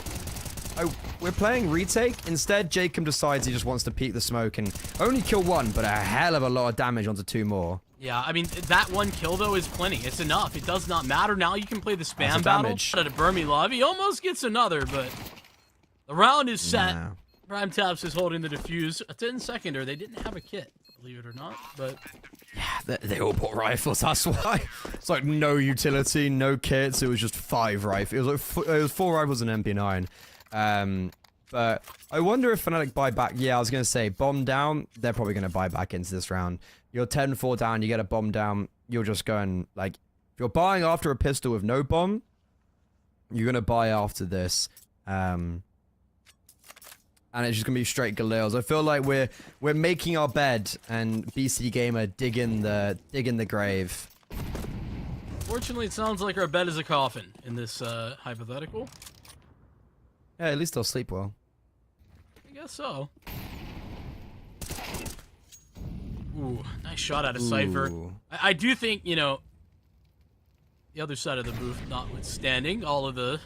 we're playing retake. Instead, Jacob decides he just wants to peek the smoke and only kill 1, but a hell of a lot of damage onto 2 more. Yeah, I mean, that 1 kill, though, is plenty. It's enough. It does not matter. Now you can play the spam battle. Out of Burmy Love. He almost gets another, but the round is set. Nah. Prime Taps is holding the defuse. A 10-seconder. They didn't have a kit, believe it or not, but... Yeah, they all bought rifles, that's why. It's like no utility, no kits. It was just 5 rifles. It was like it was 4 rifles and MP9. But I wonder if Fnatic buy back. Yeah, I was going to say, bomb down, they're probably going to buy back into this round. You're 10-4 down, you get a bomb down, you're just going, like, if you're buying after a pistol with no bomb, you're going to buy after this. And it's just going to be straight Galils. I feel like we're making our bed, and BC Gamer digging the grave. Fortunately, it sounds like our bed is a coffin in this hypothetical. Yeah, at least I'll sleep well. I guess so. Ooh, nice shot out of Cypher. I do think, the other side of the booth notwithstanding, all of the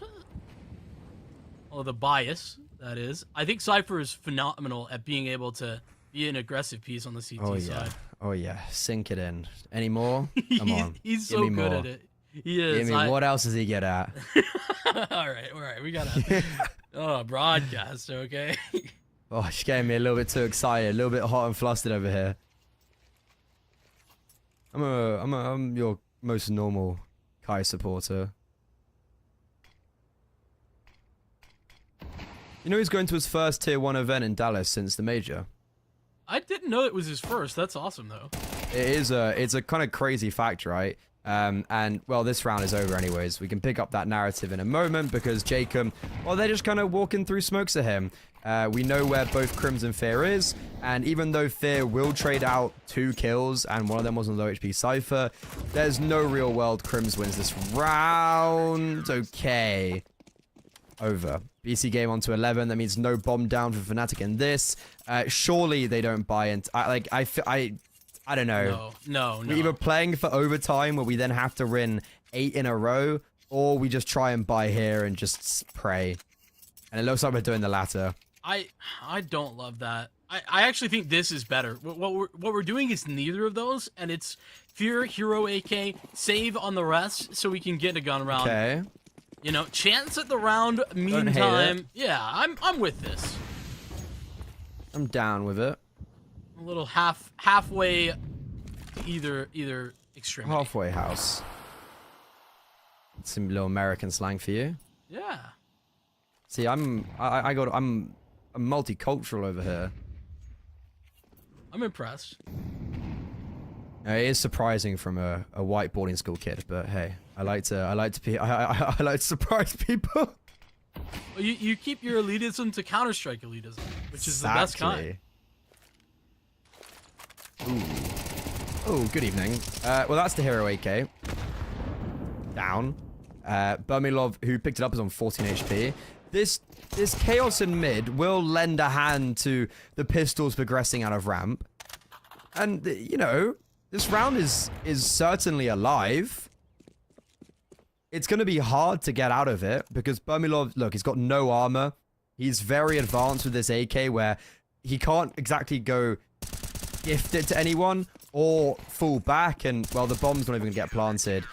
bias, that is. I think Cypher is phenomenal at being able to be an aggressive piece on the CT side. Oh yeah, sink it in. Any more? Come on. He's so good at it. He is. What else does he get at? All right. We gotta. Broadcast, okay? Oh, she's getting me a little bit too excited, a little bit hot and flustered over here. I'm your most normal Kai supporter. You know he's going to his first Tier 1 event in Dallas since the Major? I didn't know it was his first. That's awesome, though. It's a kind of crazy fact, right? And, well, this round is over anyways. We can pick up that narrative in a moment because Jacob, well, they're just kind of walking through smokes at him. We know where both Crims and Fear is, and even though Fear will trade out 2 kills, and one of them was on low HP Cypher, there's no real world Crims wins this round. Okay. Over. BC game on to 11. That means no bomb down for Fnatic in this. Surely they don't buy into... I don't know. No. We're either playing for overtime where we then have to win 8 in a row, or we just try and buy here and just pray. And it looks like we're doing the latter. I don't love that. I actually think this is better. What we're doing is neither of those, and it's Fear, Hero, AK, save on the rest so we can get a gun round. Okay. You know, chance at the round, meantime. Yeah, I'm with this. I'm down with it. A little halfway either extremity. Halfway house. Some little American slang for you. Yeah. See, I'm multicultural over here. I'm impressed. It is surprising from a white boarding school kid, but hey, I like to surprise people. Well, you keep your elitism to Counter-Strike elitism, which is the best kind. Ooh. Oh, good evening. Well, that's the Hero AK. Down. Burmilov, who picked it up, is on 14 HP. This chaos in mid will lend a hand to the pistols progressing out of ramp. And, you know, this round is certainly alive. It's going to be hard to get out of it because Burmilov, look, he's got no armor. He's very advanced with this AK where he can't exactly go gift it to anyone or fall back, and well, the bomb's not even gonna get planted.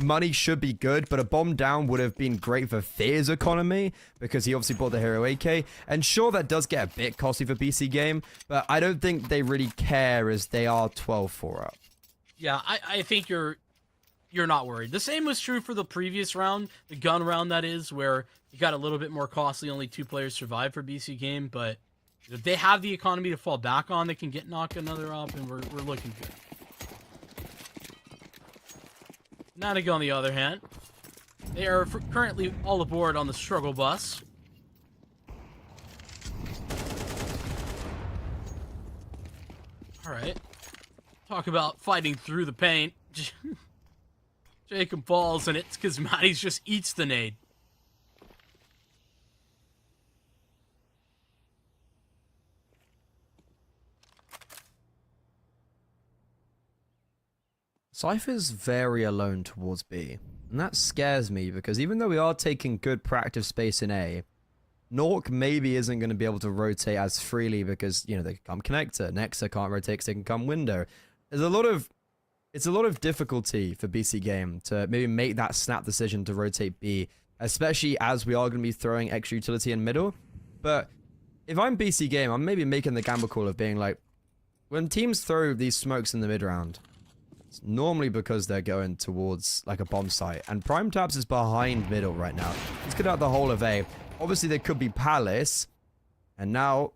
Money should be good, but a bomb down would have been great for Fear's economy because he obviously bought the Hero AK, and sure, that does get a bit costly for BC game, but I don't think they really care as they are 12-4 up. Yeah, I think you're not worried. The same was true for the previous round, the gun round that is, where it got a little bit more costly, only 2 players survived for BC game, but if they have the economy to fall back on, they can knock another up, and we're looking good. Fnatic, on the other hand, they are currently all aboard on the struggle bus. All right. Talk about fighting through the paint. Jacob falls, and it's because Maddie's just eats the nade. Cypher's very alone towards B, and that scares me because even though we are taking good proactive space in A, Nork maybe isn't going to be able to rotate as freely because, you know, they can come connector, Nexa can't rotate because they can come window. It's a lot of difficulty for BC game to maybe make that snap decision to rotate B, especially as we are going to be throwing extra utility in middle. But if I'm BC game, I'm maybe making the gamble call of being like, when teams throw these smokes in the mid round, it's normally because they're going towards like a bomb site, and Prime Tabs is behind middle right now. Let's get out the whole of A. Obviously there could be Palace, and now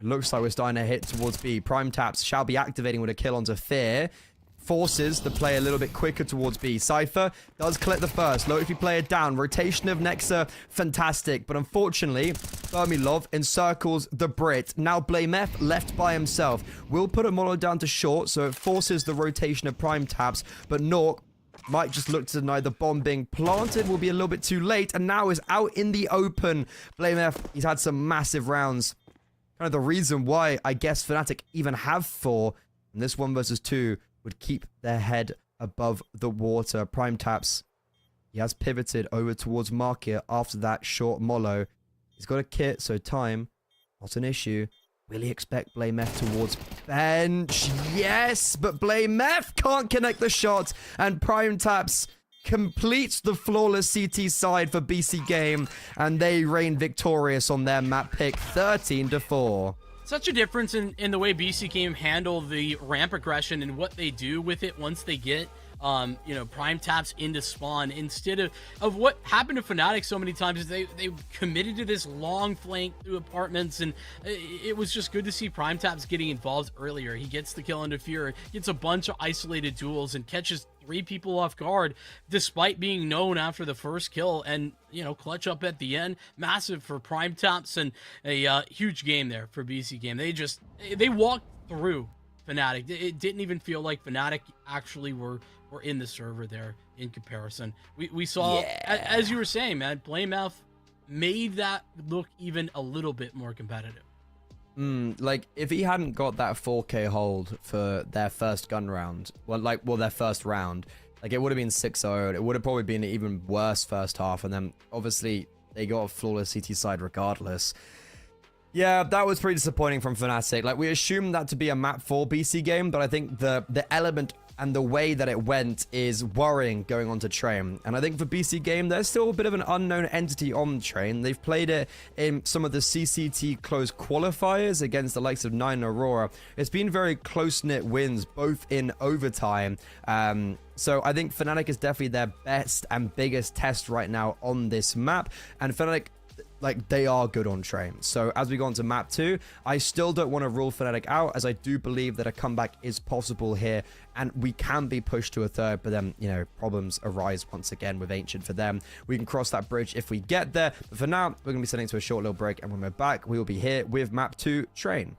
it looks like we're starting to hit towards B. Prime Taps shall be activating with a kill onto Fear. Forces the play a little bit quicker towards B. Cypher does collect the first. Low HP player down. Rotation of Nexa, fantastic. But unfortunately, Burmilov encircles the Brit. Now BlameF left by himself. Will put a mono down to short, so it forces the rotation of Prime Taps. But Nork might just look to deny the bomb being planted. Will be a little bit too late, and now is out in the open. BlameF, he's had some massive rounds. Kind of the reason why I guess Fnatic even have 4 in this 1 versus 2 would keep their head above the water. Prime Taps, he has pivoted over towards Market after that short mollo. He's got a kit, so time, not an issue. Will he expect Blame F towards bench? Yes, but Blame F can't connect the shot, and Prime Taps completes the flawless CT side for BC Game, and they reign victorious on their map pick 13-4. Such a difference in the way BC Game handle the ramp aggression and what they do with it once they get Prime Taps into spawn, instead of what happened to Fnatic so many times is they committed to this long flank through apartments, and it was just good to see Prime Taps getting involved earlier. He gets the kill into Fear, gets a bunch of isolated duels, and catches 3 people off guard despite being known after the first kill, and clutch up at the end. Massive for Prime Taps, and a huge game there for BC Game. They walked through Fnatic. It didn't even feel like Fnatic actually were in the server there in comparison. We saw, as you were saying, man, Blame F made that look even a little bit more competitive. Like, if he hadn't got that 4K hold for their first gun round, their first round, like, it would have been 6-0. It would have probably been an even worse first half, and then obviously they got a flawless CT side regardless. Yeah, that was pretty disappointing from Fnatic. Like, we assumed that to be a map 4 BC Game, but I think the element and the way that it went is worrying going on to Train. And I think for BC Game, there's still a bit of an unknown entity on Train. They've played it in some of the CCT close qualifiers against the likes of Nine and Aurora. It's been very close-knit wins, both in overtime. So I think Fnatic is definitely their best and biggest test right now on this map. And Fnatic, like, they are good on Train. So as we go on to map 2, I still don't want to rule Fnatic out, as I do believe that a comeback is possible here, and we can be pushed to a third, but then, problems arise once again with Ancient for them. We can cross that bridge if we get there, but for now, we're going to be sending to a short little break, and when we're back, we will be here with map 2, Train.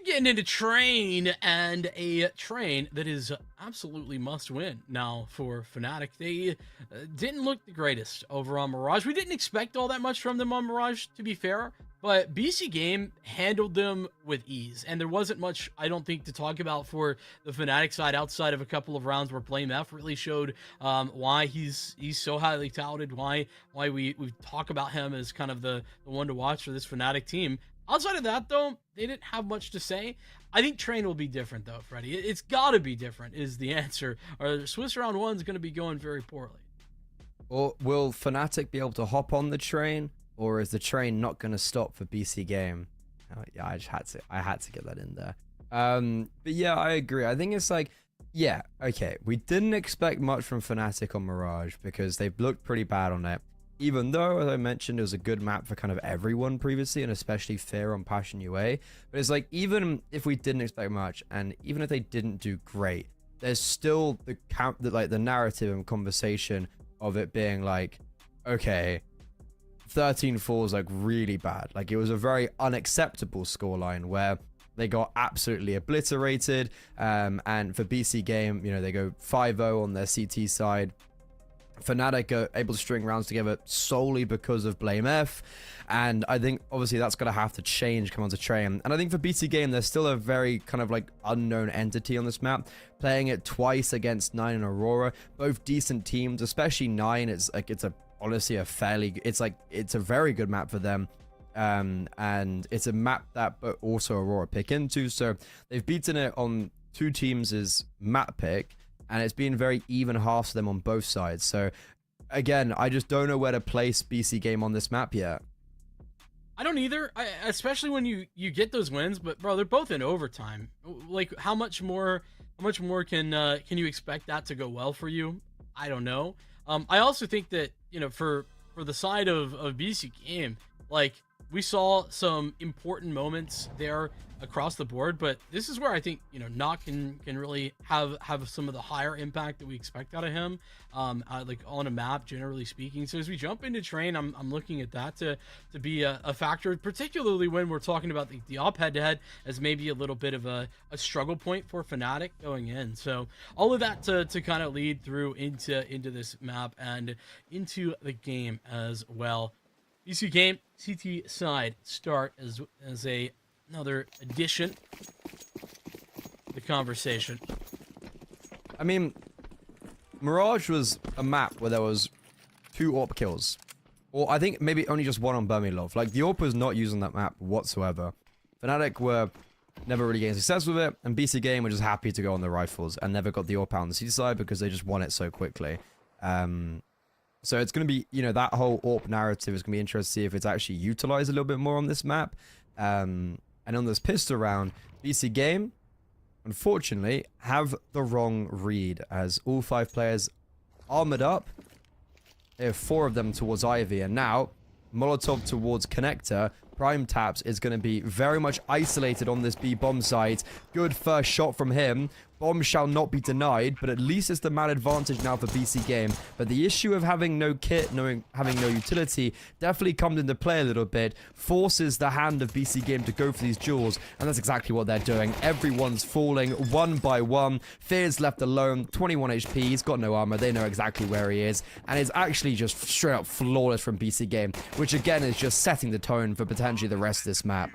getting into Train, and a Train that is absolutely must win now for Fnatic. They didn't look the greatest over on Mirage. We didn't expect all that much from them on Mirage, to be fair, but BC Game handled them with ease, and there wasn't much, I don't think, to talk about for the Fnatic side outside of a couple of rounds where Blame F really showed why he's so highly touted, why we talk about him as kind of the one to watch for this Fnatic team. Outside of that, though, they didn't have much to say. I think Train will be different, though, Freddie. It's got to be different is the answer. Or Swiss Round 1 is going to be going very poorly. Or will Fnatic be able to hop on the train, or is the train not going to stop for BC Game? Oh, yeah, I had to get that in there. But yeah, I agree. I think it's like, yeah, okay. We didn't expect much from Fnatic on Mirage because they've looked pretty bad on it. Even though, as I mentioned, it was a good map for kind of everyone previously, and especially Fear on Passion UA. But it's like, even if we didn't expect much, and even if they didn't do great, there's still the narrative and conversation of it being like, okay, 13-4 is like really bad. Like, it was a very unacceptable scoreline where they got absolutely obliterated. And for BC Game, you know, they go 5-0 on their CT side. Fnatic are able to string rounds together solely because of Blame F, and I think obviously that's going to have to change come on to Train. And I think for BC Game, there's still a very kind of like unknown entity on this map, playing it twice against 9 and Aurora, both decent teams, especially 9. It's like, it's a very good map for them. And it's a map that but also Aurora pick into, so they've beaten it on 2 teams' map pick, and it's been very even halves for them on both sides. So again, I just don't know where to place BC Game on this map yet. I don't either, especially when you get those wins. But bro, they're both in overtime. Like, how much more can you expect that to go well for you? I don't know. I also think that, you know, for the side of BC Game, like, we saw some important moments there across the board, but this is where I think, you know, Nock can really have some of the higher impact that we expect out of him, like on a map, generally speaking. So as we jump into Train, I'm looking at that to be a factor, particularly when we're talking about the op head-to-head as maybe a little bit of a struggle point for Fnatic going in. So all of that to kind of lead through into this map and into the game as well. BC Game CT side start as another addition to the conversation. I mean, Mirage was a map where there was 2 AWP kills, or I think maybe only just 1 on Burmilov. Like, the AWP was not used on that map whatsoever. Fnatic were never really getting success with it, and BC Game were just happy to go on the rifles and never got the AWP out on the CT side because they just won it so quickly. So it's going to be, you know, that whole AWP narrative is going to be interesting to see if it's actually utilized a little bit more on this map. And on this pistol round, BC Game, unfortunately, have the wrong read as all 5 players armored up. They have 4 of them towards Ivy, and now Molotov towards Connector. Prime Taps is going to be very much isolated on this B bomb site. Good first shot from him. Bomb shall not be denied, but at least it's the man advantage now for BC Game. But the issue of having no kit, having no utility, definitely comes into play a little bit, forces the hand of BC Game to go for these duels, and that's exactly what they're doing. Everyone's falling one by one. Fear's left alone, 21 HP, he's got no armor, they know exactly where he is, and it's actually just straight up flawless from BC Game, which again is just setting the tone for potentially the rest of this map.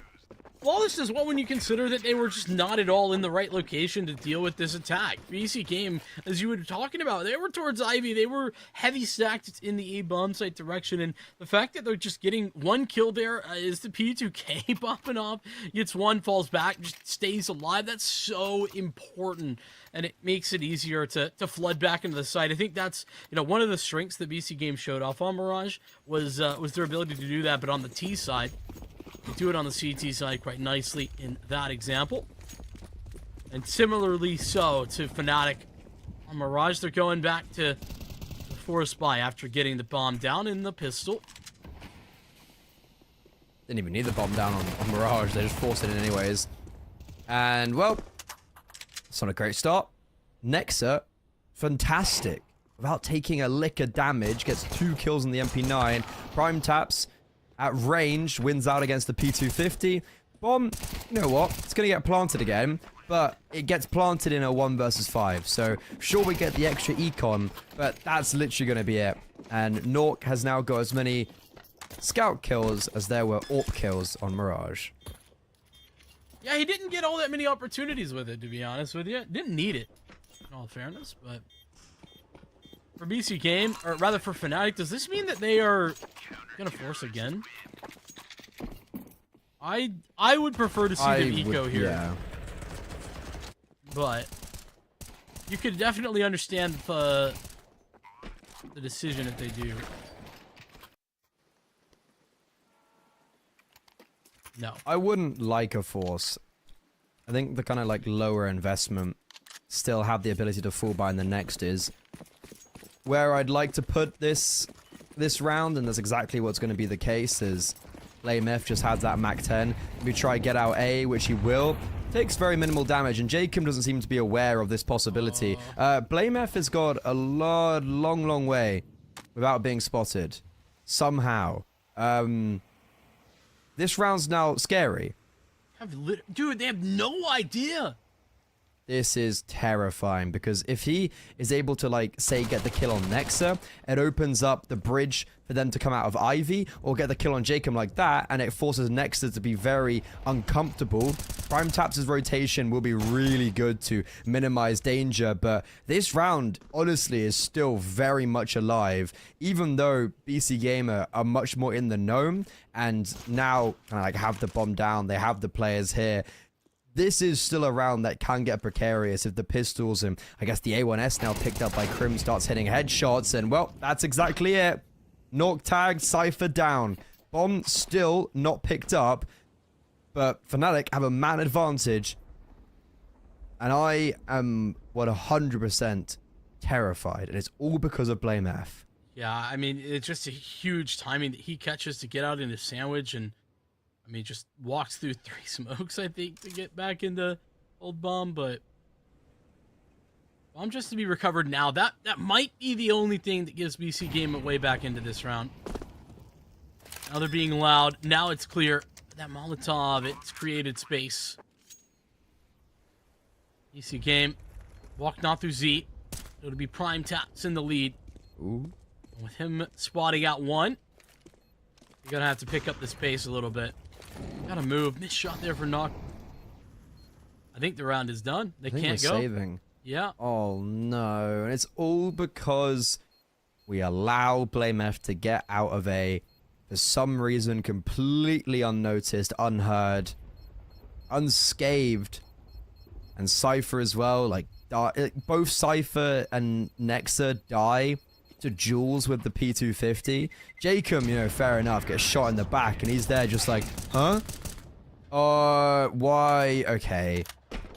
Flawless as well when you consider that they were just not at all in the right location to deal with this attack. BC Game, as you were talking about, they were towards Ivy. They were heavy stacked in the A bomb site direction, and the fact that they're just getting 1 kill there is the P2K popping off. Gets 1, falls back, just stays alive. That's so important, and it makes it easier to flood back into the site. I think that's, you know, one of the strengths that BC Game showed off on Mirage was their ability to do that, but on the T side, they do it on the CT side quite nicely in that example. And similarly so to Fnatic on Mirage, they're going back to the Forest Spy after getting the bomb down in the pistol. Didn't even need the bomb down on Mirage, they just forced it in anyways. And, well, it's not a great start. Nexa, fantastic. Without taking a lick of damage, gets 2 kills on the MP9. Prime Taps at range wins out against the P250. Bomb, you know what? It's going to get planted again, but it gets planted in a 1 versus 5. So, sure, we get the extra econ, but that's literally going to be it. And Nork has now got as many scout kills as there were AWP kills on Mirage. Yeah, he didn't get all that many opportunities with it, to be honest with you. Didn't need it, in all fairness, but... For BC Game, or rather for Fnatic, does this mean that they are going to force again? I would prefer to see them eco here. Yeah. But you could definitely understand the decision if they do. No. I wouldn't like a force. I think the kind of like lower investment still have the ability to fall by in the next is where I'd like to put this round, and that's exactly what's going to be the case, is BlameF just has that Mach 10. We try get out A, which he will. Takes very minimal damage, and Jacob doesn't seem to be aware of this possibility. BlameF has got a long way without being spotted. Somehow. This round's now scary. Dude, they have no idea. This is terrifying, because if he is able to, like, say, get the kill on Nexa, it opens up the bridge for them to come out of Ivy, or get the kill on Jacob like that, and it forces Nexa to be very uncomfortable. Prime Taps' rotation will be really good to minimize danger, but this round, honestly, is still very much alive, even though BC Gamer are much more in the know, and now kind of like have the bomb down, they have the players here. This is still a round that can get precarious if the pistols and I guess the A1S now picked up by Crim starts hitting headshots, and well, that's exactly it. Nork tagged, Cypher down. Bomb still not picked up, but Fnatic have a man advantage, and I am 100% terrified, and it's all because of BlameF. Yeah, I mean, it's just a huge timing that he catches to get out in his sandwich, and I mean, just walks through 3 smokes, I think, to get back into Old Bomb, but Bomb just to be recovered now. That might be the only thing that gives BC Game a way back into this round. Now they're being loud. Now it's clear. That Molotov, it's created space. BC Game, walk not through Z. It'll be Prime Taps in the lead. Ooh. With him spotting out 1, you're gonna have to pick up the space a little bit. Gotta move. Missed shot there for Knock. I think the round is done. They can't go. Saving. Yeah. Oh no. And it's all because we allow BlameF to get out of A, for some reason, completely unnoticed, unheard, unscathed. And Cypher as well. Like, both Cypher and Nexa die to Jules with the P250. Jacob, you know, fair enough, gets shot in the back, and he's there just like, huh? Why? Okay.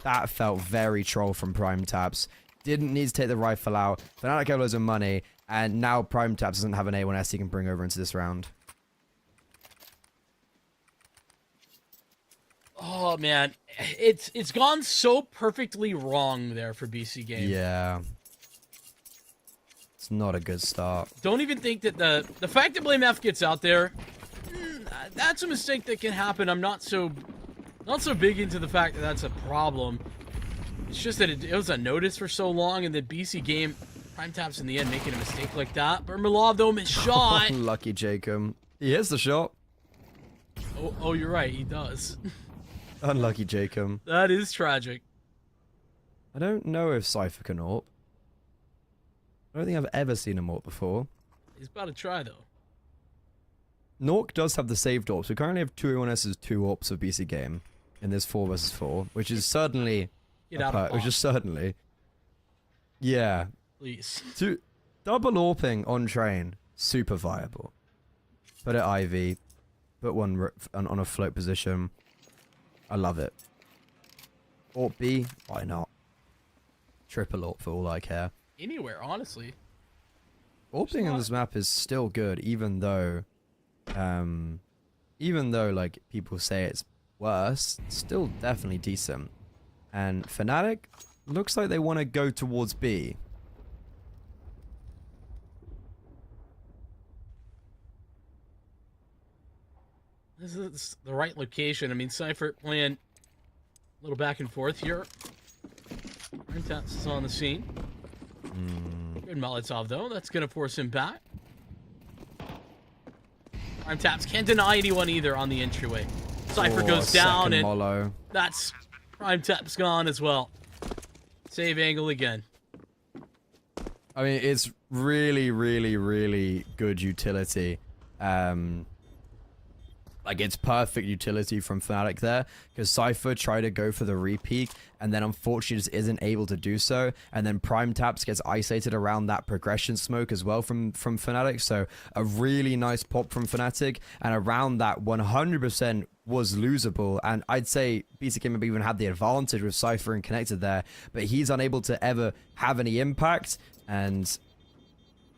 That felt very troll from Prime Taps. Didn't need to take the rifle out. Fnatic have loads of money, and now Prime Taps doesn't have an A1S he can bring over into this round. Oh, man. It's gone so perfectly wrong there for BC Game. Yeah. It's not a good start. Don't even think that the fact that BlameF gets out there, that's a mistake that can happen. I'm not so big into the fact that that's a problem. It's just that it was unnoticed for so long, and then BC Game, Prime Taps in the end making a mistake like that. Bermilov though missed shot. Lucky Jacob. He hits the shot. Oh, you're right. He does. Unlucky Jacob. That is tragic. I don't know if Cypher can AWP. I don't think I've ever seen him AWP before. He's about to try, though. Nork does have the saved AWPs. We currently have 2 A1Ss, 2 AWPs of BC Game in this 4 versus 4, which is certainly... which is certainly... Yeah. Please. Double AWPing on train, super viable. Put it Ivy, put one on a float position. I love it. AWP B, why not? Triple AWP for all I care. Anywhere, honestly. AWPing on this map is still good, even though like people say it's worse, it's still definitely decent. And Fnatic looks like they want to go towards B. This this the right location? I mean, Cypher playing a little back and forth here. Primetabs is on the scene. Good Molotov, though. That's going to force him back. Primetabs can't deny anyone either on the entryway. Cypher goes down, and Molo. that's Primetabs gone as well. Save angle again. I mean, it's really, really, really good utility. Like, it's perfect utility from Fnatic there, because Cypher tried to go for the repeat, and then unfortunately just isn't able to do so, and then Primetaps gets isolated around that progression smoke as well from Fnatic, so a really nice pop from Fnatic, and around that 100% was losable, and I'd say BCK maybe even had the advantage with Cypher and connected there, but he's unable to ever have any impact, and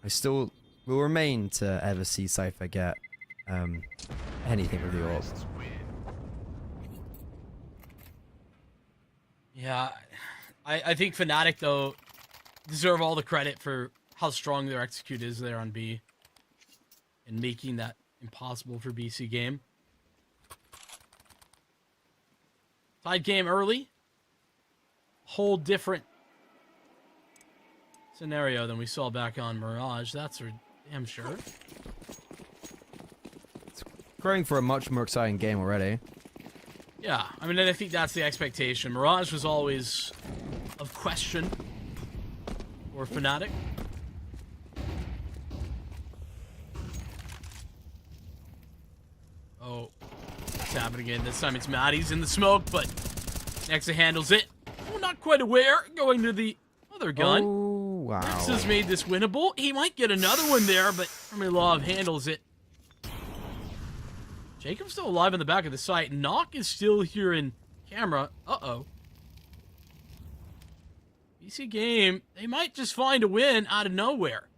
I still will remain to ever see Cypher get anything with the orb. Yeah, I think Fnatic, though, deserve all the credit for how strong their execute is there on B and making that impossible for BC game. Tied game early. Whole different scenario than we saw back on Mirage, that's for damn sure. Growing for a much more exciting game already. Yeah, I mean, I think that's the expectation. Mirage was always of question for Fnatic. Oh, it's happening again. This time it's Maddie's in the smoke, but Nexa handles it. Oh, not quite aware. Going to the other gun. Oh, wow. Nexa's made this winnable. He might get another one there, but Love handles it. Jacob's still alive in the back of the site. Knock is still here in camera. Uh-oh. BC game, they might just find a win out of nowhere.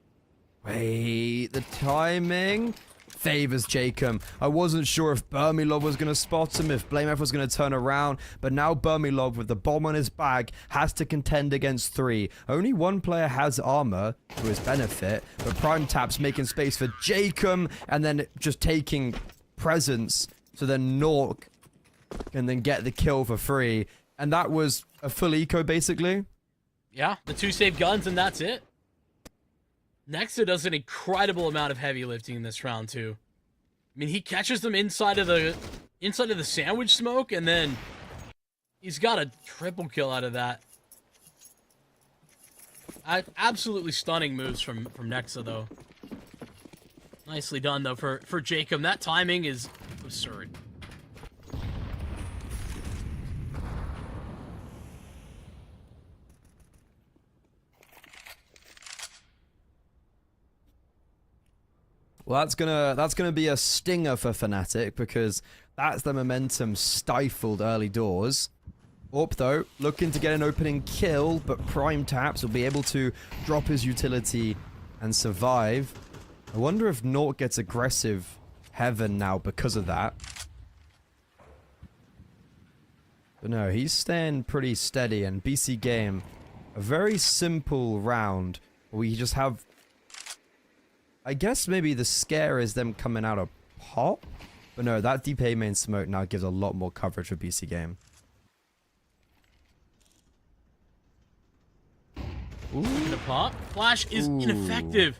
Wait, the timing favors Jacob. I wasn't sure if Burmilov was going to spot him, if BlameF was going to turn around, but now Burmilov, with the bomb on his back, has to contend against 3. Only one player has armor to his benefit, but Primetaps making space for Jacob, and then just taking presence, so then Nork can then get the kill for free, and that was a full eco basically. Yeah, the 2 save guns, and that's it. Nexa does an incredible amount of heavy lifting in this round too. I mean, he catches them inside of the sandwich smoke, and then he's got a triple kill out of that. Absolutely stunning moves from Nexa though. Nicely done, though, for Jacob. That timing is absurd. Well, that's gonna be a stinger for Fnatic, because that's the momentum stifled early doors. Orp, though, looking to get an opening kill, but Primetaps will be able to drop his utility and survive. I wonder if Nort gets aggressive Heaven now because of that. But no, he's staying pretty steady, and BC game, a very simple round where we just have, I guess maybe the scare is them coming out of pop, but no, that deep A main smoke now gives a lot more coverage for BC game. Ooh. The pop flash is ineffective.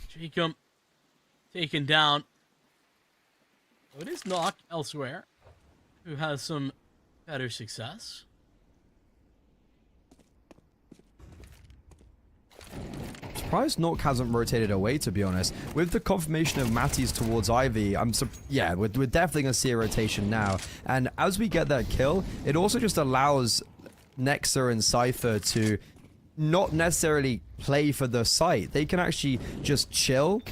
Jacob taken down. So it is Knock elsewhere, who has some better success. Surprised Nork hasn't rotated away, to be honest. With the confirmation of Matty's towards Ivy, yeah, we're definitely going to see a rotation now. And as we get that kill, it also just allows Nexa and Cypher to not necessarily play for the site. They can actually just chill.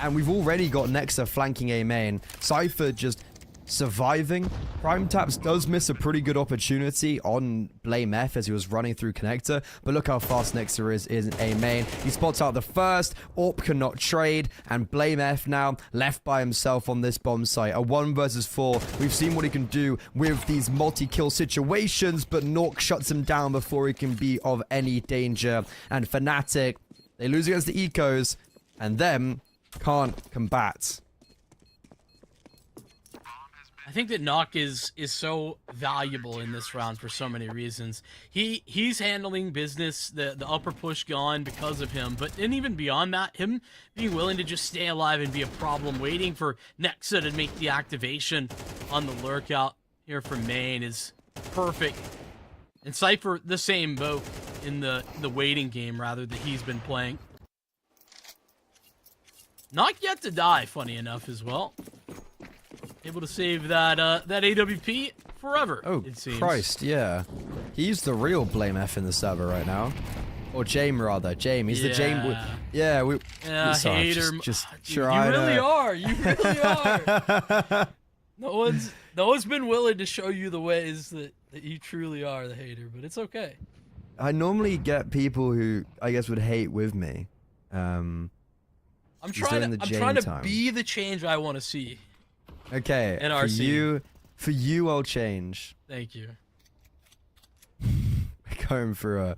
And we've already got Nexa flanking A main. Cypher just surviving. Primetaps does miss a pretty good opportunity on BlameF as he was running through connector, but look how fast Nexa is in A main. He spots out the first, Orp cannot trade, and BlameF now left by himself on this bomb site. A 1 versus 4. We've seen what he can do with these multi-kill situations, but Nork shuts him down before he can be of any danger. And Fnatic, they lose against the Ecos, and them can't combat. think that Nock is so valuable in this round for so many reasons. He's handling business, the upper push gone because of him, but then even beyond that, him being willing to just stay alive and be a problem, waiting for Nexa to make the activation on the lurkout here from main is perfect. And Cypher, the same boat in the waiting game, rather, that he's been playing. Not yet to die, funny enough, as well. Able to save that that AWP forever, Oh, it seems. Christ, yeah. He's the real blame F in the server right now. Or Jame, rather. Jame, he's the Jame. Yeah, sorry, hater. just You really are. You really are. No one's been willing to show you the ways that you truly are the hater, but it's okay. I normally get people who, I guess, would hate with me. I'm trying to be the change I want to see. Okay, in our for you, I'll change. Thank you. We're going for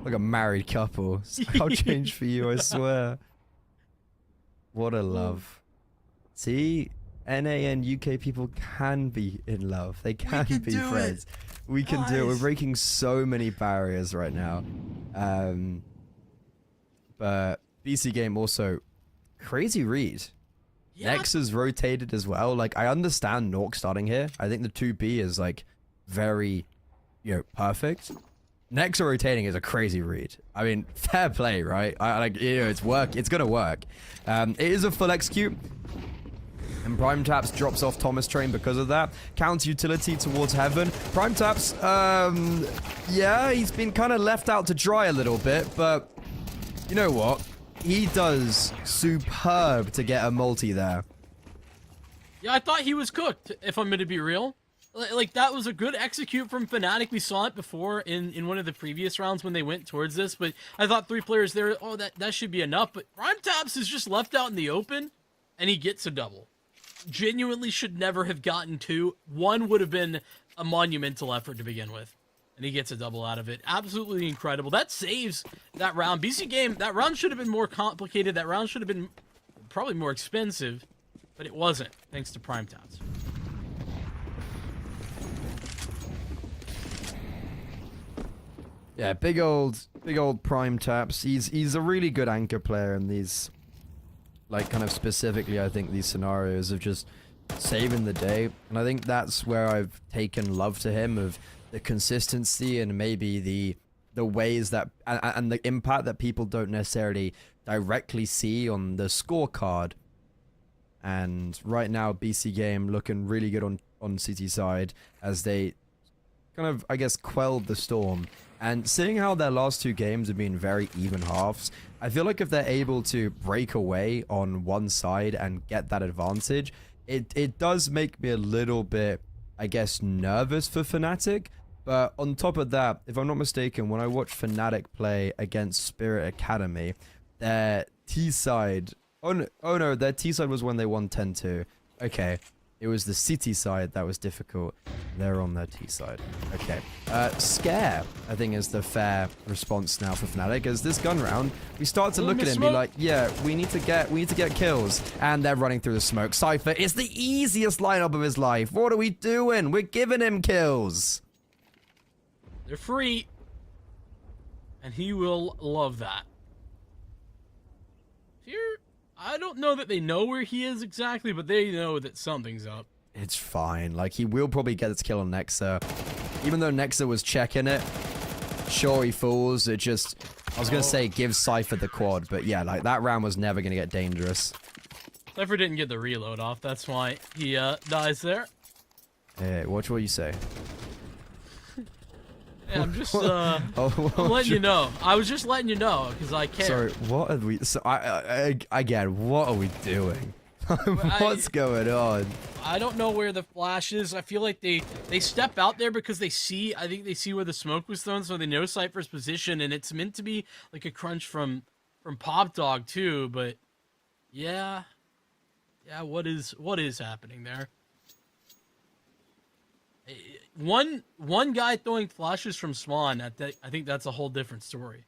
like a married couple. So I'll change for you, I swear. What a love. See, NA and UK people can be in love. They can be friends. We can do it. We're breaking so many barriers right now. But BC game also crazy read. Yeah. Nexa's rotated as well. Like, I understand Nork starting here. I think the 2B is like very, perfect. Nexa rotating is a crazy read. I mean, fair play, right? It's gonna work. It is a full execute. And Prime Taps drops off Thomas Train because of that. Counter utility towards Heaven. Prime Taps, yeah, he's been kind of left out to dry a little bit, but you know what? He does superb to get a multi there. Yeah, I thought he was cooked, if I'm going to be real. Like, that was a good execute from Fnatic. We saw it before in one of the previous rounds when they went towards this, but I thought 3 players there, that should be enough. But Prime Taps is just left out in the open, and he gets a double. Genuinely should never have gotten 2. 1 would have been a monumental effort to begin with. And he gets a double out of it. Absolutely incredible. That saves that round. BC game, that round should have been more complicated. That round should have been probably more expensive. But it wasn't, thanks to Prime Taps. Yeah, big old Prime Taps. He's a really good anchor player in these, like, kind of specifically, I think, these scenarios of just saving the day. And I think that's where I've taken love to him, of the consistency and maybe the ways that and the impact that people don't necessarily directly see on the scorecard. And right now, BC game looking really good on CT side as they kind of, I guess, quelled the storm. And seeing how their last 2 games have been very even halves, I feel like if they're able to break away on one side and get that advantage, it does make me a little bit, I guess, nervous for Fnatic. But on top of that, if I'm not mistaken, when I watched Fnatic play against Spirit Academy, their T side... Oh no, their T side was when they won 10-2. Okay, it was the City side that was difficult. They're on their T side. Okay. Scare, I think, is the fair response now for Fnatic. As this gun round, we start to look at it and be like, yeah, we need to get kills. And they're running through the smoke. Cypher is the easiest lineup of his life. What are we doing? We're giving him kills. They're free. And he will love that. Here, I don't know that they know where he is exactly, but they know that something's up. It's fine. Like, he will probably get his kill on Nexa. Even though Nexa was checking it, sure, he falls. It just... I was going to say give Cypher the quad, but yeah, like, that round was never going to get dangerous. Cypher didn't get the reload off. That's why he dies there. Hey, watch what you say. Yeah, I'm just, I'm letting you know. I was just letting you know, because I care. Sorry, what are we... So, again, what are we doing? What's going on? I don't know where the flash is. I feel like they step out there because they see... I think they see where the smoke was thrown, so they know Cypher's position, and it's meant to be like a crunch from Pop Dog, too, but... Yeah. Yeah, what is happening there? One guy throwing flashes from Swan, I think that's a whole different story.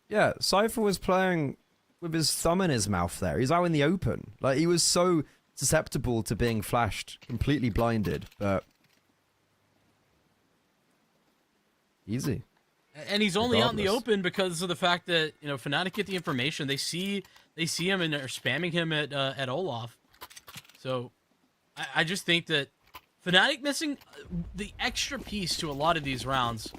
Yeah, Cypher was playing with his thumb in his mouth there. He's out in the open. Like, he was so susceptible to being flashed, completely blinded, but easy. And he's only out in the open because of the fact that, you know, Fnatic get the information. They see him and they're spamming him at Olaf. So I just think that Fnatic missing the extra piece to a lot of these rounds.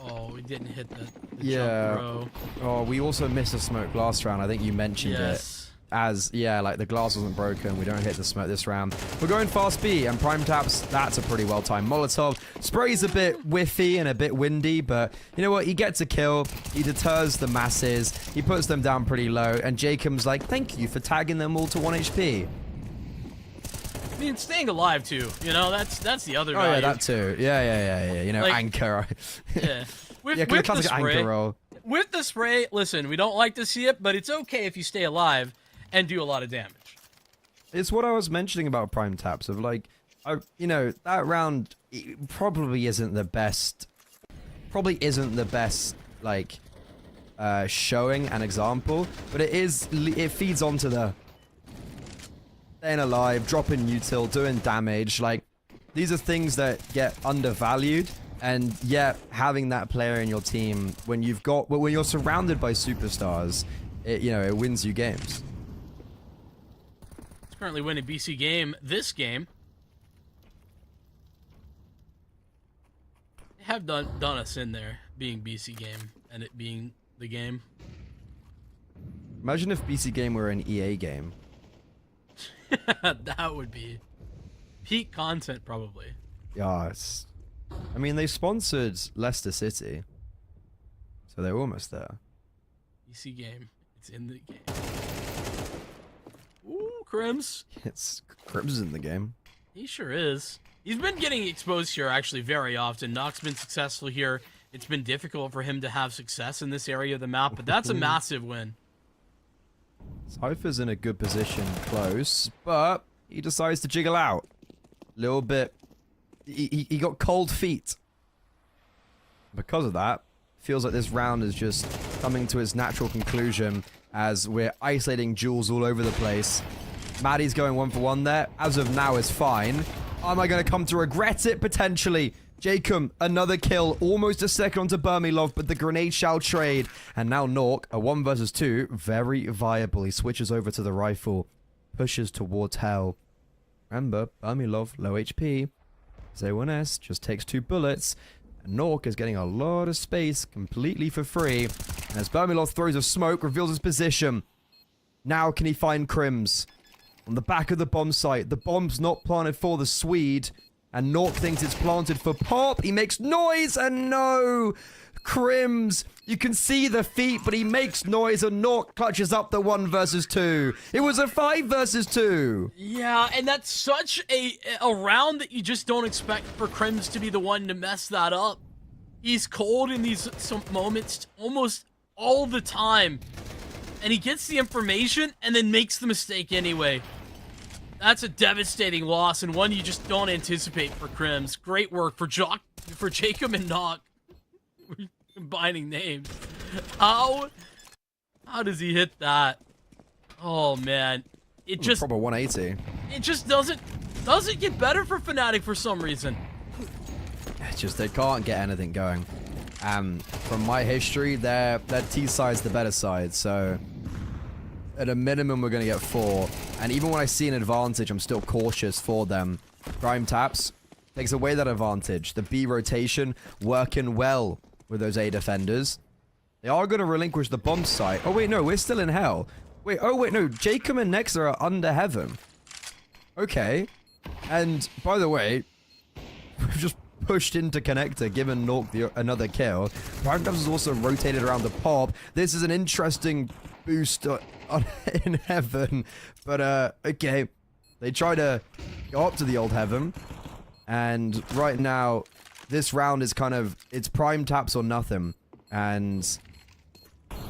Oh, we didn't hit the jump throw. Oh, we also missed a smoke last round. I think you mentioned it. As, like the glass wasn't broken. We don't hit the smoke this round. We're going fast B, and Prime Taps, that's a pretty well-timed Molotov. Spray's a bit whiffy and a bit windy, but you know what? He gets a kill. He deters the masses. He puts them down pretty low, and Jacob's like, thank you for tagging them all to 1 HP. I mean, staying alive, too. You know, that's the other value. Oh, yeah, that too. Yeah. You know, like, anchor. Yeah. With classic anchor roll. With the spray, listen, we don't like to see it, but it's okay if you stay alive and do a lot of damage. It's what I was mentioning about Prime Taps of like, you know, that round probably isn't the best. Like showing an example, but it feeds onto the staying alive, dropping util, doing damage. Like, these are things that get undervalued, and yet having that player in your team when you're surrounded by superstars, it wins you games. Currently winning BC game this game. They have done us in there being BC game and it being the game. Imagine if BC game were an EA game. That would be peak content probably. Yeah, I mean, they sponsored Leicester City, so they're almost there. BC game, it's in the game. Ooh, Crims. It's Crims in the game. He sure is. He's been getting exposed here actually very often. Nock's been successful here. It's been difficult for him to have success in this area of the map, but that's a massive win. Cypher's in a good position close, but he decides to jiggle out. Little bit. He got cold feet. Because of that, feels like this round is just coming to its natural conclusion as we're isolating Jules all over the place. Maddie's going 1-for-1 there. As of now, is fine. Am I going to come to regret it? Potentially. Jacob, another kill. Almost a second onto Burmilov, but the grenade shall trade. And now Nork, a 1 versus 2. Very viable. He switches over to the rifle. Pushes towards hell. Remember, Burmilov, low HP. Z1S just takes 2 bullets. And Nork is getting a lot of space completely for free. And as Burmilov throws a smoke, reveals his position. Now can he find Crims? On the back of the bomb site. The bomb's not planted for the Swede. And Nork thinks it's planted for Pop. He makes noise and no! Crims. You can see the feet, but he makes noise and Nork clutches up the 1 versus 2. It was a 5 versus 2. Yeah, and that's such a round that you just don't expect for Crims to be the one to mess that up. He's cold in these moments almost all the time. And he gets the information and then makes the mistake anyway. That's a devastating loss and one you just don't anticipate for Crims. Great work for Jacob and Nock. Combining names. How does he hit that? Oh man. It just proper 180. It just doesn't get better for Fnatic for some reason. It's just they can't get anything going. From my history, their T side's the better side, so at a minimum we're gonna get 4. And even when I see an advantage, I'm still cautious for them. Prime Taps takes away that advantage. The B rotation working well with those A defenders. They are gonna relinquish the bomb site. Oh wait, no, we're still in hell. Wait, oh wait, no, Jacob and Nexa are under heaven. Okay. And by the way, we've just pushed into connector, given Nork another kill. Prime Taps is also rotated around the pop. This is an interesting boost in heaven. But okay. They try to go up to the old heaven. And right now, this round is kind of, it's Prime Taps or nothing. And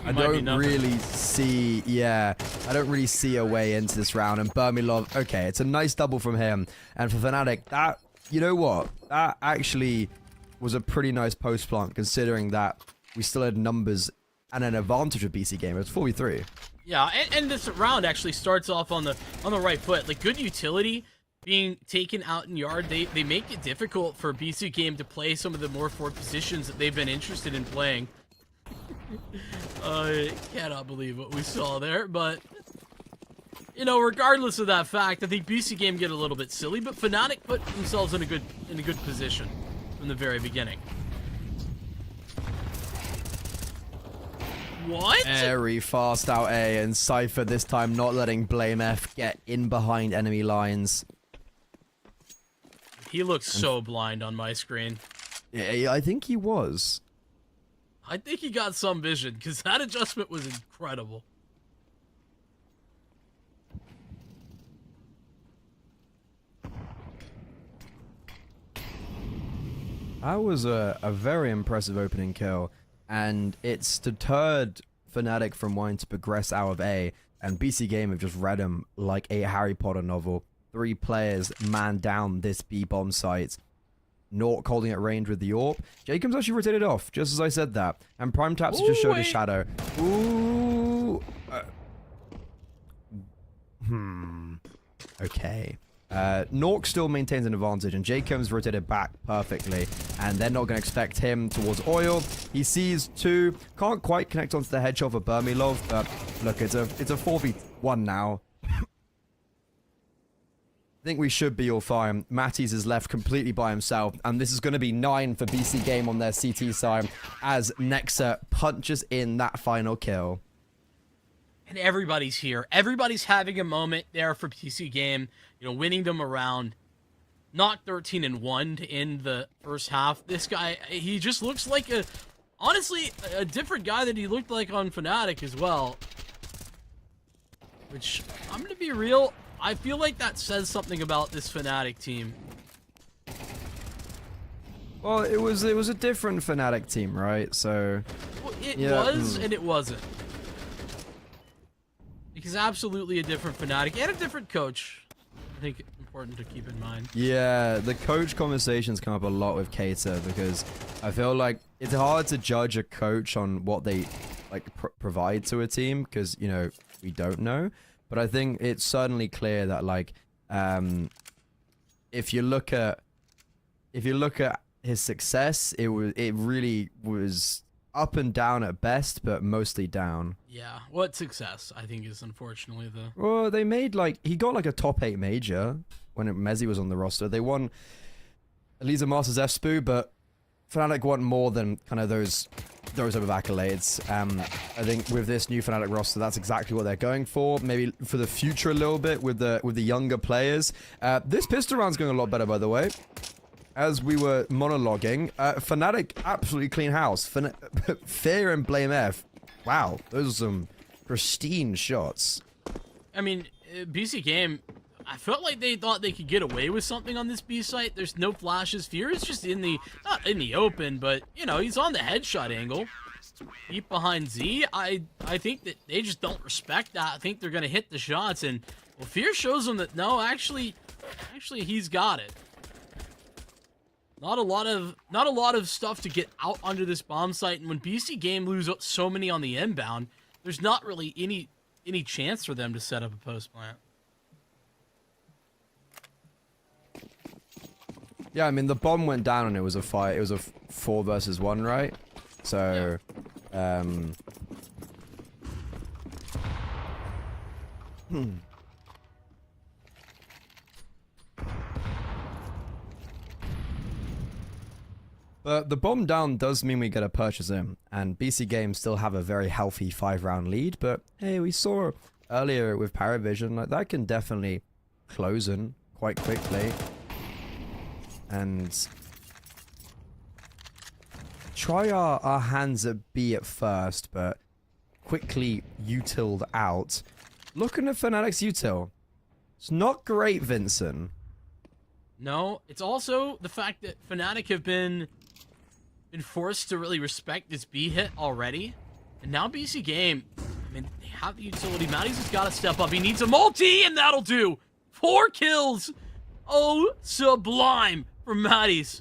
I don't really see, I don't really see a way into this round. And Burmilov, okay, it's a nice double from him. And for Fnatic, that, you know what? That actually was a pretty nice post plant, considering that we still had numbers and an advantage with BC Game. It was 4v3. Yeah, and this round actually starts off on the right foot. Like, good utility being taken out in yard. They make it difficult for BC Game to play some of the more forward positions that they've been interested in playing. I cannot believe what we saw there, but you know, regardless of that fact, I think BC Game get a little bit silly, but Fnatic put themselves in a good position from the very beginning. What? Very fast out A, and Cypher this time not letting Blame F get in behind enemy lines. He looks so blind on my screen. Yeah, I think he was. I think he got some vision, because that adjustment was incredible. That was a very impressive opening kill, and it's deterred Fnatic from wanting to progress out of A, and BC Game have just read him like a Harry Potter novel. 3 players man down this B bomb site. Nork holding at range with the AWP. Jacob's actually rotated off, just as I said that. And Prime Taps just showed his shadow. Ooh. Okay. Nork still maintains an advantage, and Jacob's rotated back perfectly. And they're not going to expect him towards Oil. He sees 2. Can't quite connect onto the headshot for Burmilov, but look, it's a 4v1 now. I think we should be all fine. Matties is left completely by himself, and this is going to be 9 for BC Game on their CT side as Nexa punches in that final kill. And everybody's here. Everybody's having a moment there for BC Game, you know, winning them around. Not 13-1 to end the first half. This guy, he just looks like honestly, a different guy than he looked like on Fnatic as well. Which, I'm going to be real, I feel like that says something about this Fnatic team. Well, it was a different Fnatic team, right? So well, it was and it wasn't. Because absolutely a different Fnatic and a different coach. I think important to keep in mind. Yeah, the coach conversations come up a lot with Cater, because I feel like it's hard to judge a coach on what they like provide to a team, because you know we don't know. But I think it's certainly clear that like if you look at his success, it really was up and down at best, but mostly down. Yeah, what success I think is unfortunately the. Well, they made he got like a top 8 major when Mezzi was on the roster. They won Elisa Masters FSPU, but Fnatic want more than kind of those type of accolades. I think with this new Fnatic roster, that's exactly what they're going for. Maybe for the future a little bit with the younger players. This pistol round's going a lot better, by the way. As we were monologuing, Fnatic absolutely clean house. Fear and Blame F. Wow, those are some pristine shots. I mean, BC Game, I felt like they thought they could get away with something on this B site. There's no flashes. Fear is just not in the open, but, you know, he's on the headshot angle. Deep behind Z. I think that they just don't respect that. I think they're going to hit the shots, and, well, Fear shows them that, no, actually, he's got it. Not a lot of stuff to get out under this bomb site, and when BC Game lose so many on the inbound, there's not really any chance for them to set up a post plant. Yeah, I mean the bomb went down and it was a fight. It was a 4 versus 1, right? So, yeah. But the bomb down does mean we get a purchase in, and BC Games still have a very healthy 5-round lead, but hey, we saw earlier with Paravision, like that can definitely close in quite quickly. And try our hands at B at first, but quickly utiled out. Looking at Fnatic's util. It's not great, Vincent. No, it's also the fact that Fnatic have been forced to really respect this B hit already. And now BC Game, I mean, they have the utility. Matty's just got to step up. He needs a multi, and that'll do. 4 kills. Oh, sublime for Matty's.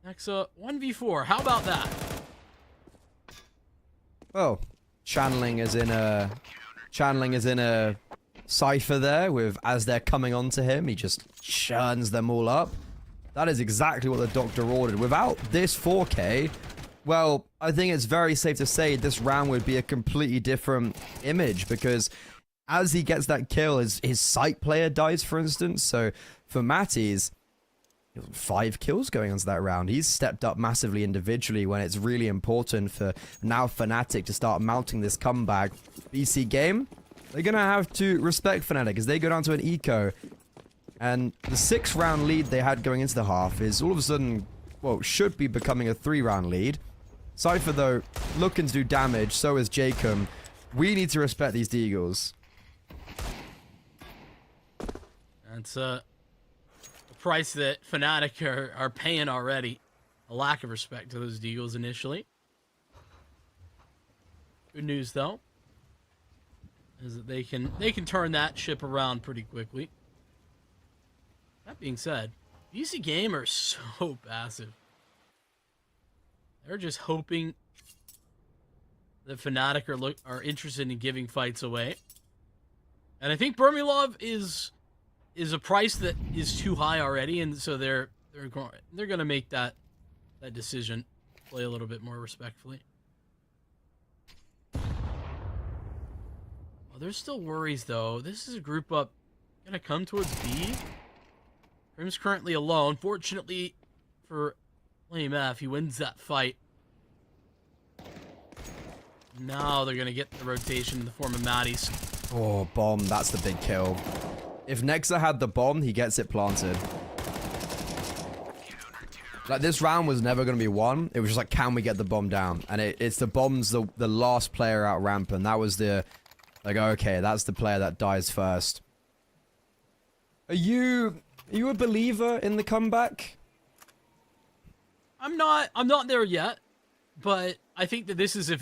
Next, 1v4. How about that? Well, channeling is in a cipher there with as they're coming onto him, he just churns them all up. That is exactly what the doctor ordered. Without this 4K, well, I think it's very safe to say this round would be a completely different image, because as he gets that kill, his sight player dies, for instance. So for Matty's 5 kills going onto that round. He's stepped up massively individually when it's really important for now Fnatic to start mounting this comeback. BC game, they're going to have to respect Fnatic as they go down to an eco. And the 6-round lead they had going into the half is all of a sudden, well, should be becoming a 3-round lead. Cypher, though, looking to do damage. So is Jacob. We need to respect these Deagles. That's a price that Fnatic are paying already. A lack of respect to those Deagles initially. Good news, though, is that they can turn that ship around pretty quickly. That being said, BC Game are so passive. They're just hoping that Fnatic are interested in giving fights away. And I think Burmilov is a price that is too high already, and so they're going to make that decision, play a little bit more respectfully. Oh, there's still worries though. This is a group up gonna come towards B. Grim's currently alone. Fortunately for Flame F, he wins that fight. Now they're gonna get the rotation in the form of Matty's. Oh, bomb. That's the big kill. If Nexa had the bomb, he gets it planted. Like, this round was never going to be won. It was just like, can we get the bomb down? And it's the bomb's the last player out ramp, and that was the... Like, okay, that's the player that dies first. Are you a believer in the comeback? I'm not there yet, but I think that this is a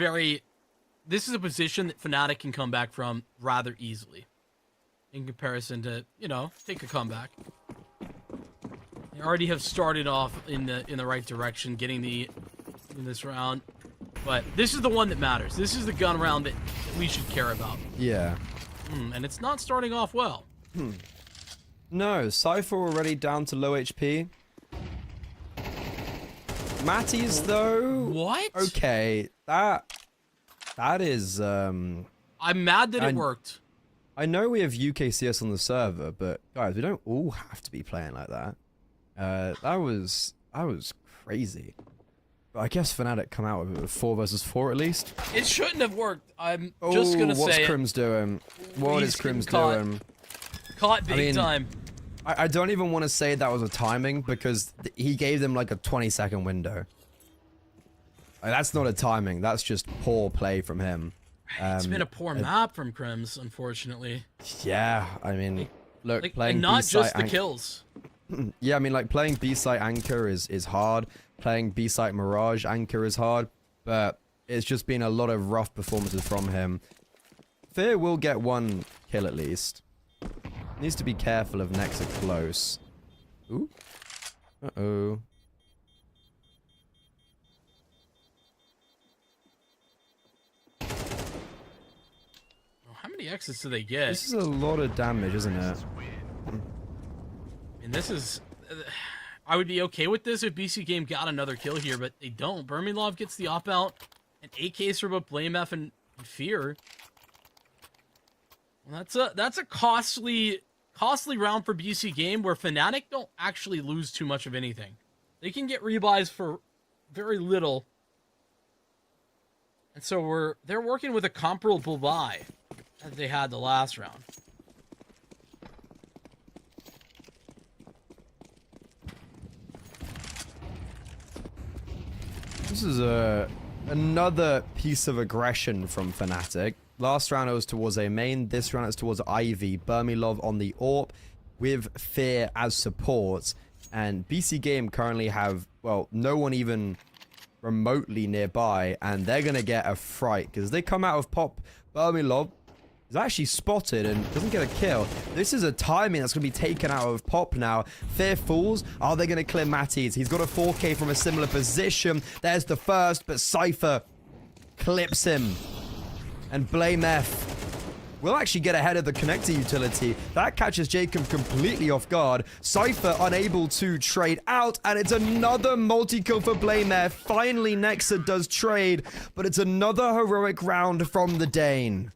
position that Fnatic can come back from rather easily in comparison to, take a comeback. They already have started off in the right direction, getting in this round. But this is the one that matters. This is the gun round that we should care about. Yeah. And it's not starting off well. No, Cypher already down to low HP. Matty's though. What? Okay, that is. I'm mad that it worked. I know we have UKCS on the server, but guys, we don't all have to be playing like that. That was crazy. But I guess Fnatic come out with a 4 versus 4 at least. It shouldn't have worked. I'm just gonna say what's Crim's doing? What is Crim's doing? Caught big time. I don't even want to say that was a timing, because he gave them like a 20-second window. Like, that's not a timing. That's just poor play from him. It's been a poor map from Crims, unfortunately. Yeah, I mean, look, like, playing and not B-site just the kills. Yeah, I mean, like, playing B-site Anchor is hard. Playing B-site Mirage Anchor is hard. But it's just been a lot of rough performances from him. Fear will get 1 kill at least. Needs to be careful of Nexa close. Ooh. Uh-oh. How many exits do they get? This is a lot of damage, isn't it? And this is... I would be okay with this if BC Game got another kill here, but they don't. Burmilov gets the op-out, and AKs for both Blame F and Fear. Well, that's a costly round for BC Game, where Fnatic don't actually lose too much of anything. They can get rebuys for very little. And so they're working with a comparable buy as they had the last round. This is another piece of aggression from Fnatic. Last round it was towards a main, this round it's towards Ivy. Burmilov on the AWP with Fear as support. And BC Game currently have, well, no one even remotely nearby. And they're going to get a fright, because they come out of pop. Burmilov He's actually spotted and doesn't get a kill. This is a timing that's going to be taken out of Pop now. Fear falls. Are they going to clear Matties? He's got a 4K from a similar position. There's the first, but Cypher clips him. And Blame F will actually get ahead of the connector utility. That catches Jacob completely off guard. Cypher unable to trade out, and it's another multi-kill for Blame F. Finally, Nexa does trade, but it's another heroic round from the Dane.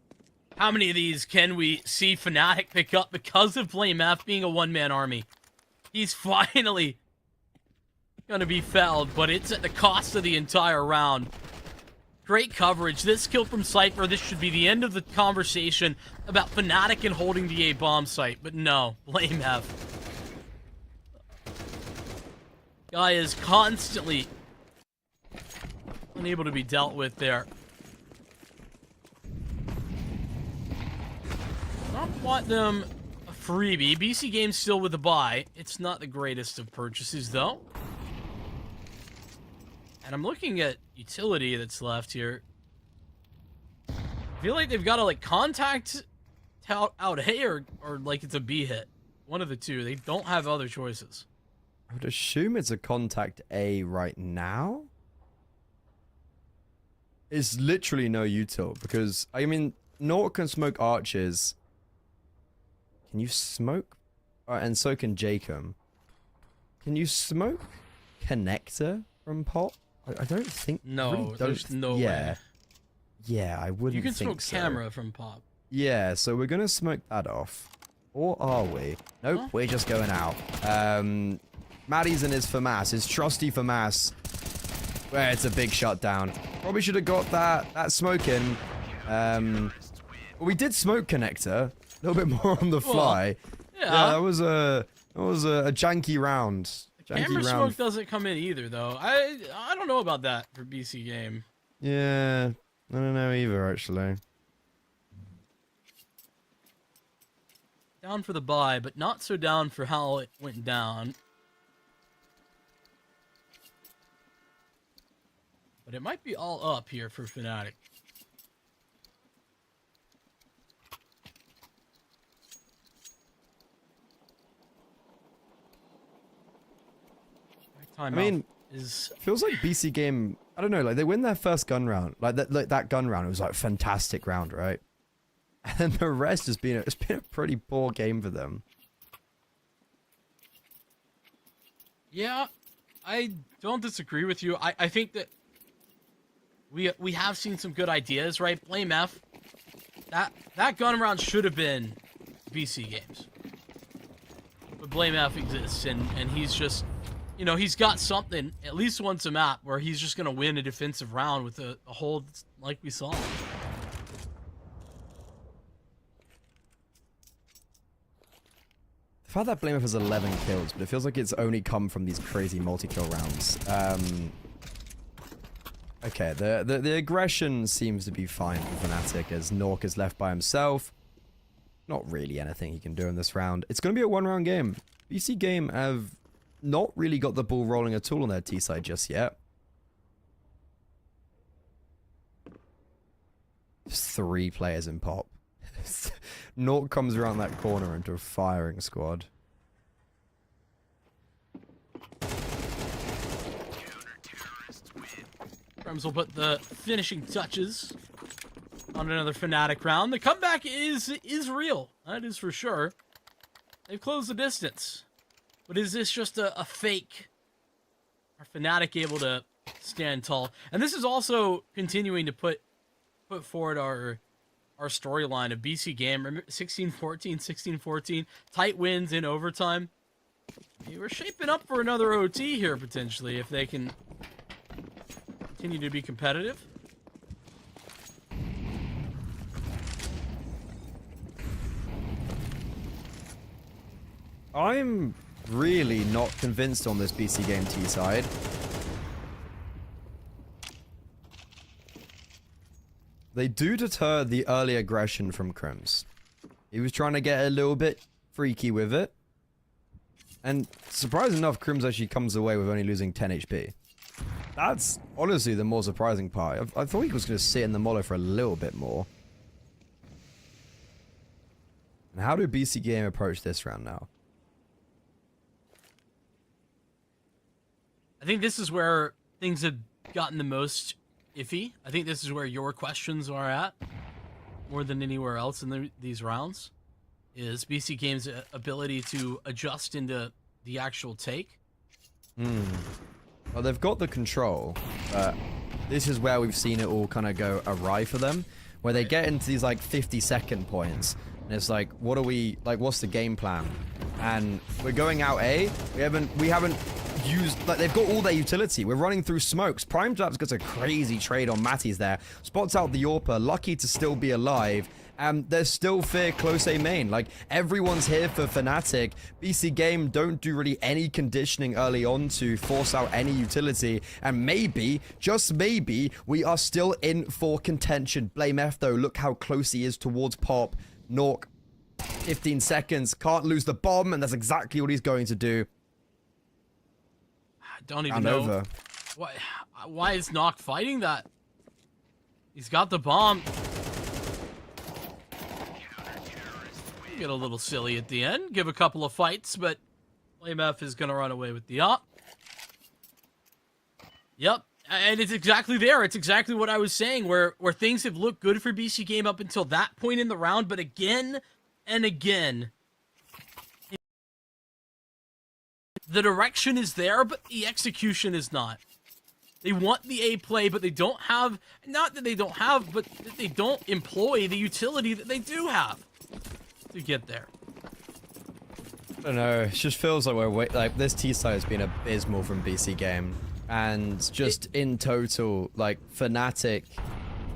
How many of these can we see Fnatic pick up because of Blame F being a one-man army? He's finally gonna be felled, but it's at the cost of the entire round. Great coverage. This kill from Cypher, this should be the end of the conversation about Fnatic and holding the A bomb site, but no, Blame F. Guy is constantly unable to be dealt with there. I don't want them a freebie. BC Games still with a buy. It's not the greatest of purchases, though. And I'm looking at utility that's left here. I feel like they've got to, like, contact out A or like, it's a B hit. One of the two. They don't have other choices. I would assume it's a contact A right now. It's literally no util, because, I mean, Nort can smoke archers. Can you smoke? And so can Jacob. Can you smoke connector from Pop? I don't think. No, really there's no way. Yeah, I wouldn't. You can think smoke so. camera from Pop. Yeah, so we're gonna smoke that off, or are we? Nope, Huh? we're just going out. Maddie's in his FAMAS, his trusty FAMAS. Where it's a big shutdown. Probably should have got that smoke in. Well, we did smoke connector. A little bit more on the fly. Yeah. That was a janky round. Camera smoke doesn't come in either, though. I don't know about that for BC Game. Yeah, I don't know either, actually. Down for the buy, but not so down for how it went down. But it might be all up here for Fnatic. I mean, feels like BC Game, I don't know, like they win their first gun round. Like that gun round, it was like a fantastic round, right? And the rest has been, it's been a pretty poor game for them. Yeah, I don't disagree with you. I think that we have seen some good ideas, right? Blame F. That gun round should have been BC Games. But Blame F exists, and he's just, you know, he's got something, at least once a map, where he's just going to win a defensive round with a hold like we saw. The fact that Blame F has 11 kills, but it feels like it's only come from these crazy multi-kill rounds. Okay, the aggression seems to be fine for Fnatic as Nork is left by himself. Not really anything he can do in this round. It's going to be a one-round game. BC Game have not really got the ball rolling at all on their T side just yet. There's 3 players in Pop. Nork comes around that corner into a firing squad. Krems will put the finishing touches on another Fnatic round. The comeback is real. That is for sure. They've closed the distance. But is this just a fake? Are Fnatic able to stand tall? And this is also continuing to put forward our storyline of BC Game. Remember 16-14, 16-14. Tight wins in overtime. We're shaping up for another OT here, potentially, if they can continue to be competitive. I'm really not convinced on this BC Game T side. They do deter the early aggression from Krems. He was trying to get a little bit freaky with it. And surprising enough, Krems actually comes away with only losing 10 HP. That's honestly the more surprising part. I thought he was going to sit in the mollo for a little bit more. And how do BC Game approach this round now? I think this is where things have gotten the most iffy. I think this is where your questions are at, more than anywhere else in these rounds, is BC Game's ability to adjust into the actual take. Well, they've got the control, but this is where we've seen it all kind of go awry for them, where they get into these like 50-second points, and it's like, what are we, like, what's the game plan? And we're going out A, we haven't used, like, they've got all their utility. We're running through smokes. Prime Japs gets a crazy trade on Matty's there. Spots out the Yorper, lucky to still be alive. And there's still Fear close A main. Like, everyone's here for Fnatic. BC Game don't do really any conditioning early on to force out any utility. And maybe, just maybe, we are still in for contention. Blame F though, look how close he is towards Pop. Nork, 15 seconds, can't lose the bomb, and that's exactly what he's going to do. I don't even know. Over. Why is Nock fighting that? He's got the bomb. Get a little silly at the end, give a couple of fights, but Blame F is going to run away with the op. Yep, and it's exactly there. It's exactly what I was saying, where things have looked good for BC Game up until that point in the round, but again and again, the direction is there, but the execution is not. They want the A play, but they don't have, not that they don't have, but that they don't employ the utility that they do have to get there. I don't know, it just feels like like this T-side has been abysmal from BC Game. And just in total, like, Fnatic,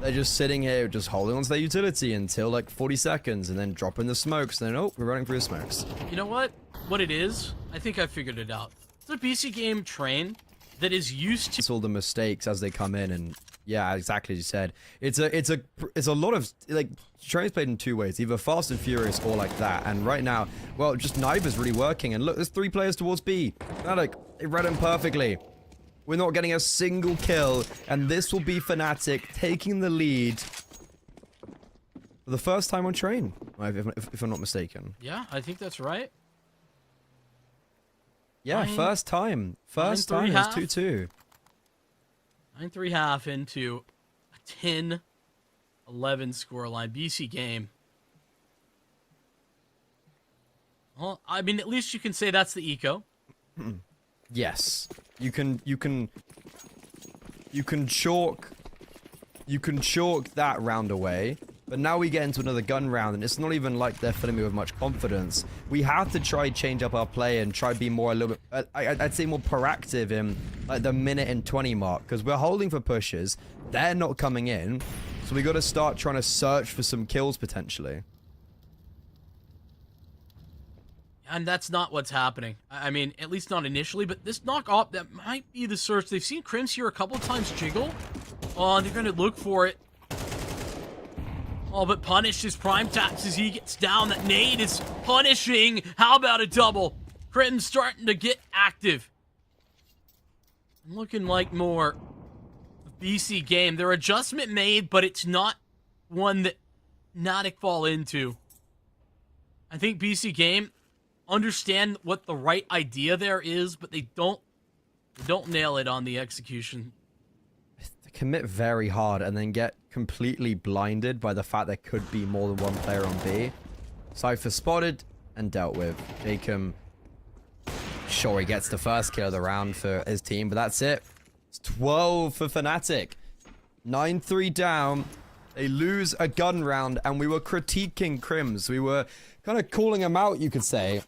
they're just sitting here just holding onto their utility until like 40 seconds and then dropping the smokes, and then, oh, we're running through the smokes. You know what? What it is? I think I figured it out. It's a BC Game train that is used to... It's all the mistakes as they come in, and yeah, exactly as you said. It's a lot of, like, train's played in two ways, either fast and furious or like that. And right now, well, just neither's really working. And look, there's 3 players towards B. Fnatic, they read him perfectly. We're not getting a single kill, and this will be Fnatic taking the lead for the first time on train, if I'm not mistaken. Yeah, I think that's right. Yeah, first time. First time is 2-2. 9-3 into a 10-11 scoreline. BC Game. Well, I mean, at least you can say that's the eco. Yes. You can chalk that round away. But now we get into another gun round, and it's not even like they're filling me with much confidence. We have to try change up our play and try be more a little bit, I'd say more proactive in like the minute and 20 mark, because we're holding for pushes. They're not coming in, so we got to start trying to search for some kills potentially. And that's not what's happening. I mean, at least not initially, but this knock-off, that might be the search. They've seen Crims here a couple of times jiggle. Oh, they're going to look for it. Oh, but Punish his prime taps as he gets down. That nade is punishing. How about a double? Crims starting to get active. Looking like more BC Game. Their adjustment made, but it's not one that Fnatic fall into. I think BC Game understand what the right idea there is, but they don't nail it on the execution. They commit very hard and then get completely blinded by the fact there could be more than one player on B. Cypher spotted and dealt with. Jacob, sure, he gets the first kill of the round for his team, but that's it. It's 12 for Fnatic. 9-3 down. They lose a gun round, and we were critiquing Crims. We were kind of calling him out, you could say,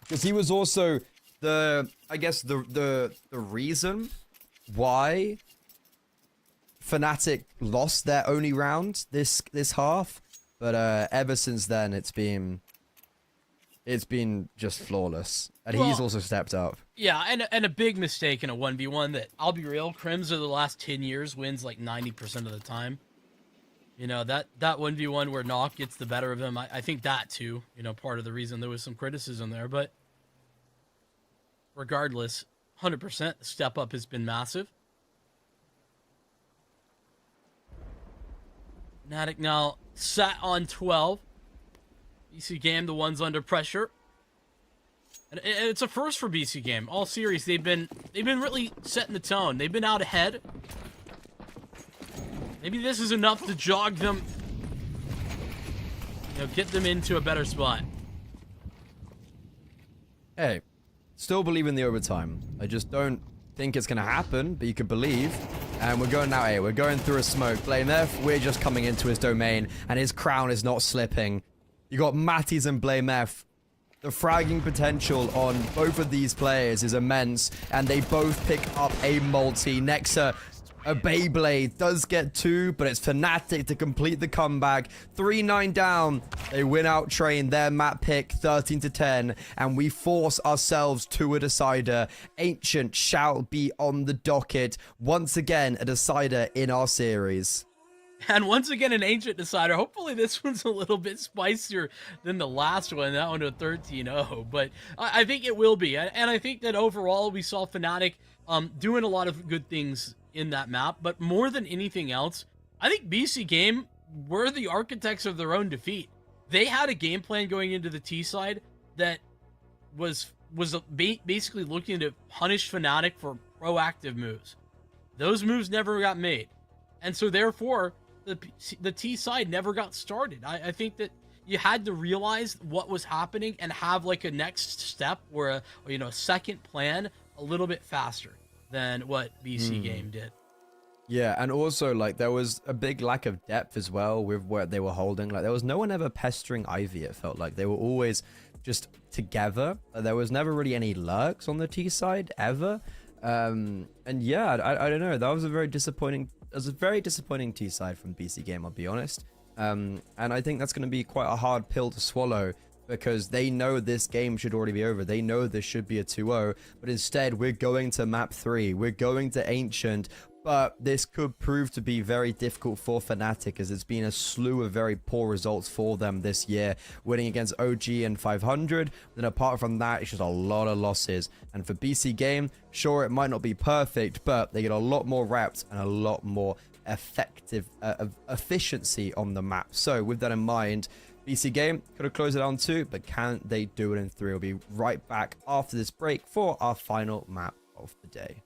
because he was also the, I guess, the reason why Fnatic lost their only round this half. But ever since then, it's been just flawless, and he's also stepped up. Yeah, and a big mistake in a 1v1 that, I'll be real, Crims of the last 10 years wins like 90% of the time. You know, that 1v1 where Nock gets the better of him, I think that too, you know, part of the reason there was some criticism there. But regardless, 100% the step up has been massive. Fnatic now sat on 12. BC Game, the ones under pressure. And it's a first for BC Game. All series, they've been really setting the tone. They've been out ahead. Maybe this is enough to jog them, get them into a better spot. Hey, still believe in the overtime. I just don't think it's going to happen, but you could believe. And we're going now, hey, we're going through a smoke. Blame F, we're just coming into his domain, and his crown is not slipping. You got Matties and Blame F. The fragging potential on both of these players is immense, and they both pick up a multi. Nexa, a Beyblade, does get 2, but it's Fnatic to complete the comeback. 3-9 down. They win out Train, their map pick, 13-10, and we force ourselves to a decider. Ancient shall be on the docket. Once again, a decider in our series. And once again, an Ancient decider. Hopefully this one's a little bit spicier than the last one. That one to 13-0. But I think it will be. And I think that overall we saw Fnatic doing a lot of good things in that map. But more than anything else, I think BC Game were the architects of their own defeat. They had a game plan going into the T side that was basically looking to punish Fnatic for proactive moves. Those moves never got made. And so therefore, the T side never got started. I think that you had to realize what was happening and have like a next step or a second plan a little bit faster than what BC Game did. Yeah, and also like there was a big lack of depth as well with what they were holding. Like there was no one ever pestering Ivy. It felt like they were always just together. There was never really any lurks on the T side ever. And yeah, I don't know. That was a very disappointing. It was a very disappointing T side from BC Game, I'll be honest. And I think that's going to be quite a hard pill to swallow because they know this game should already be over. They know this should be a 2-0, but instead we're going to map 3. We're going to Ancient, but this could prove to be very difficult for Fnatic as it's been a slew of very poor results for them this year, winning against OG and 500. Then apart from that, it's just a lot of losses. And for BC Game, sure, it might not be perfect, but they get a lot more reps and a lot more effective efficiency on the map. So with that in mind, BC Game could have closed it on 2, but can they do it in 3? We'll be right back after this break for our final map of the day.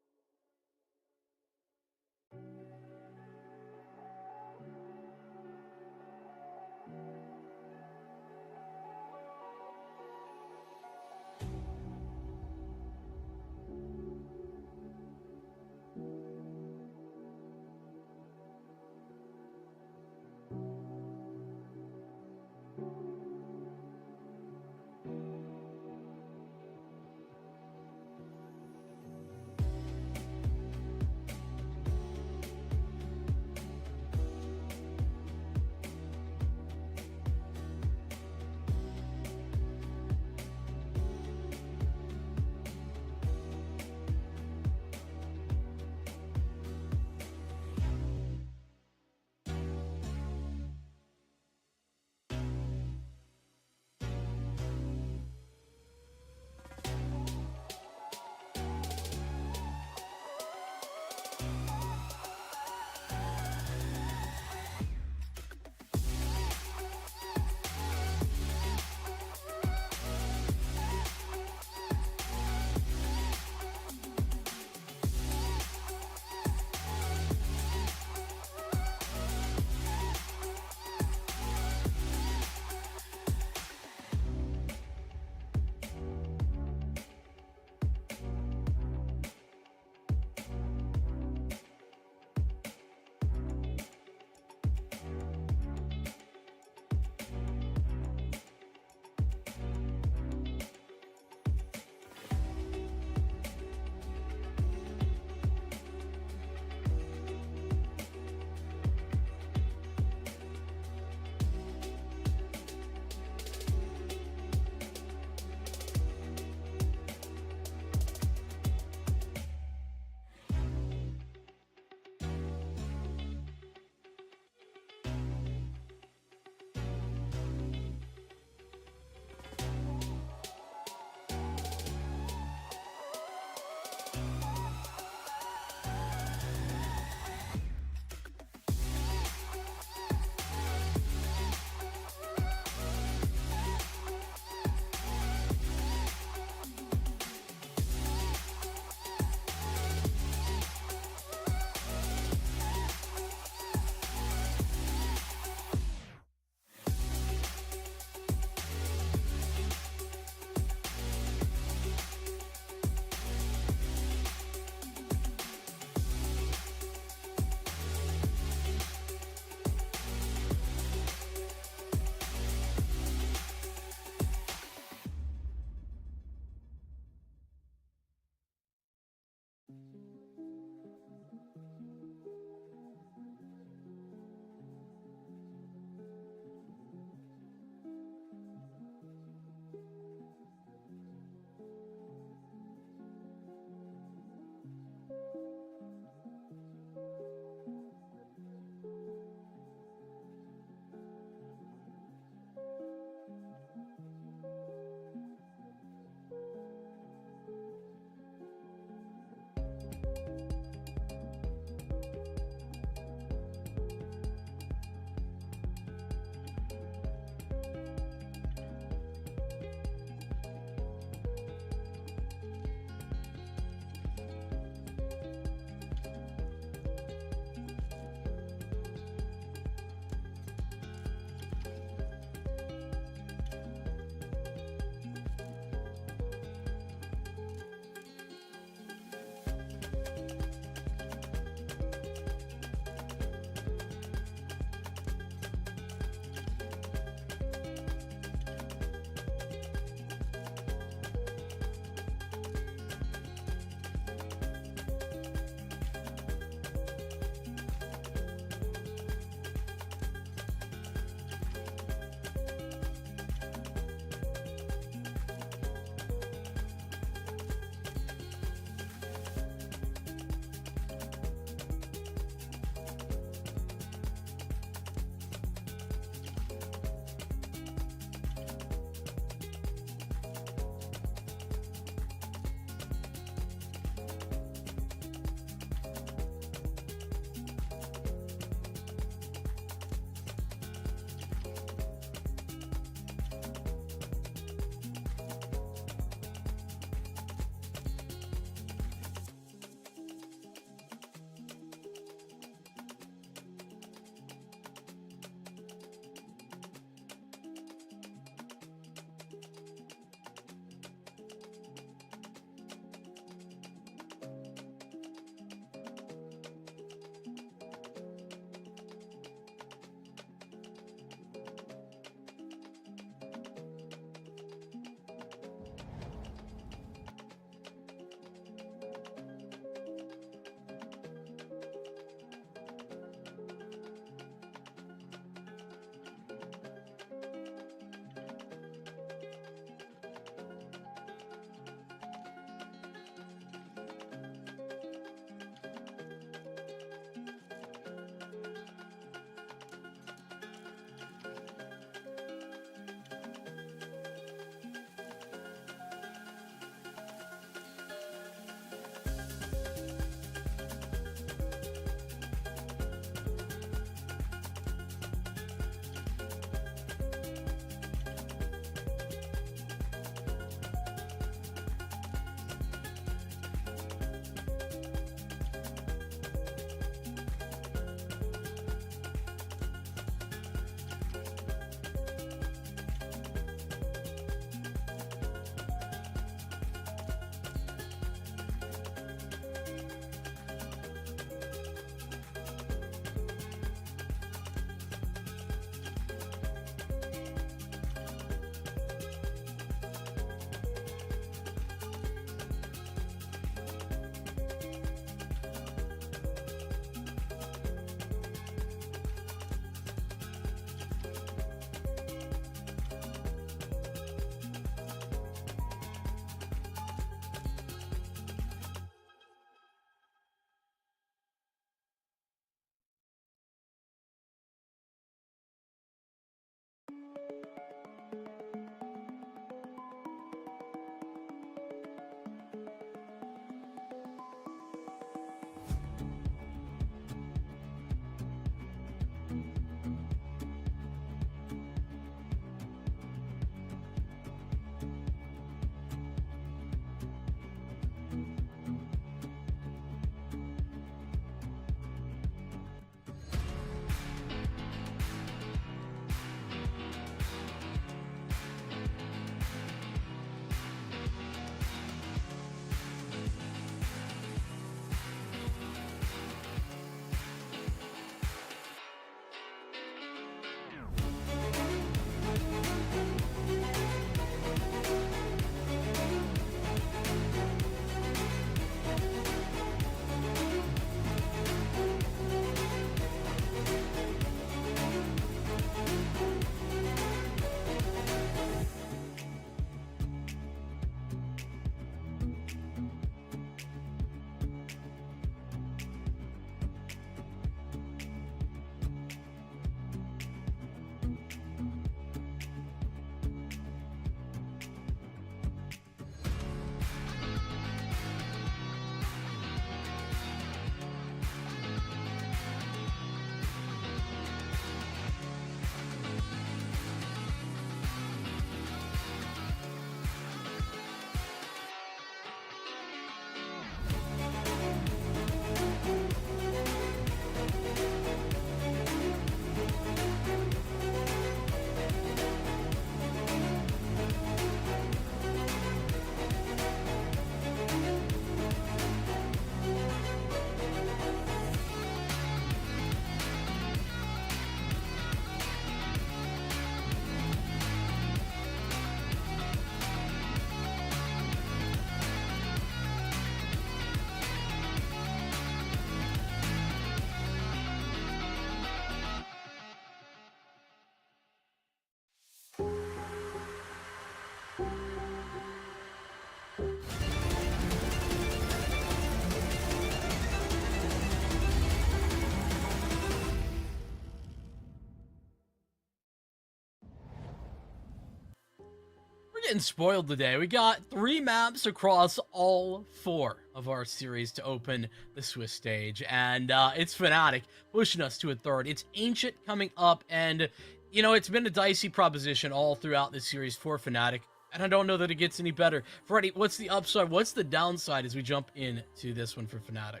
getting spoiled today. We got 3 maps across all 4 of our series to open the Swiss stage, and it's Fnatic pushing us to a 3rd. It's Ancient coming up, and you know, it's been a dicey proposition all throughout this series for Fnatic, and I don't know that it gets any better. Freddie, what's the upside? What's the downside as we jump into this one for Fnatic?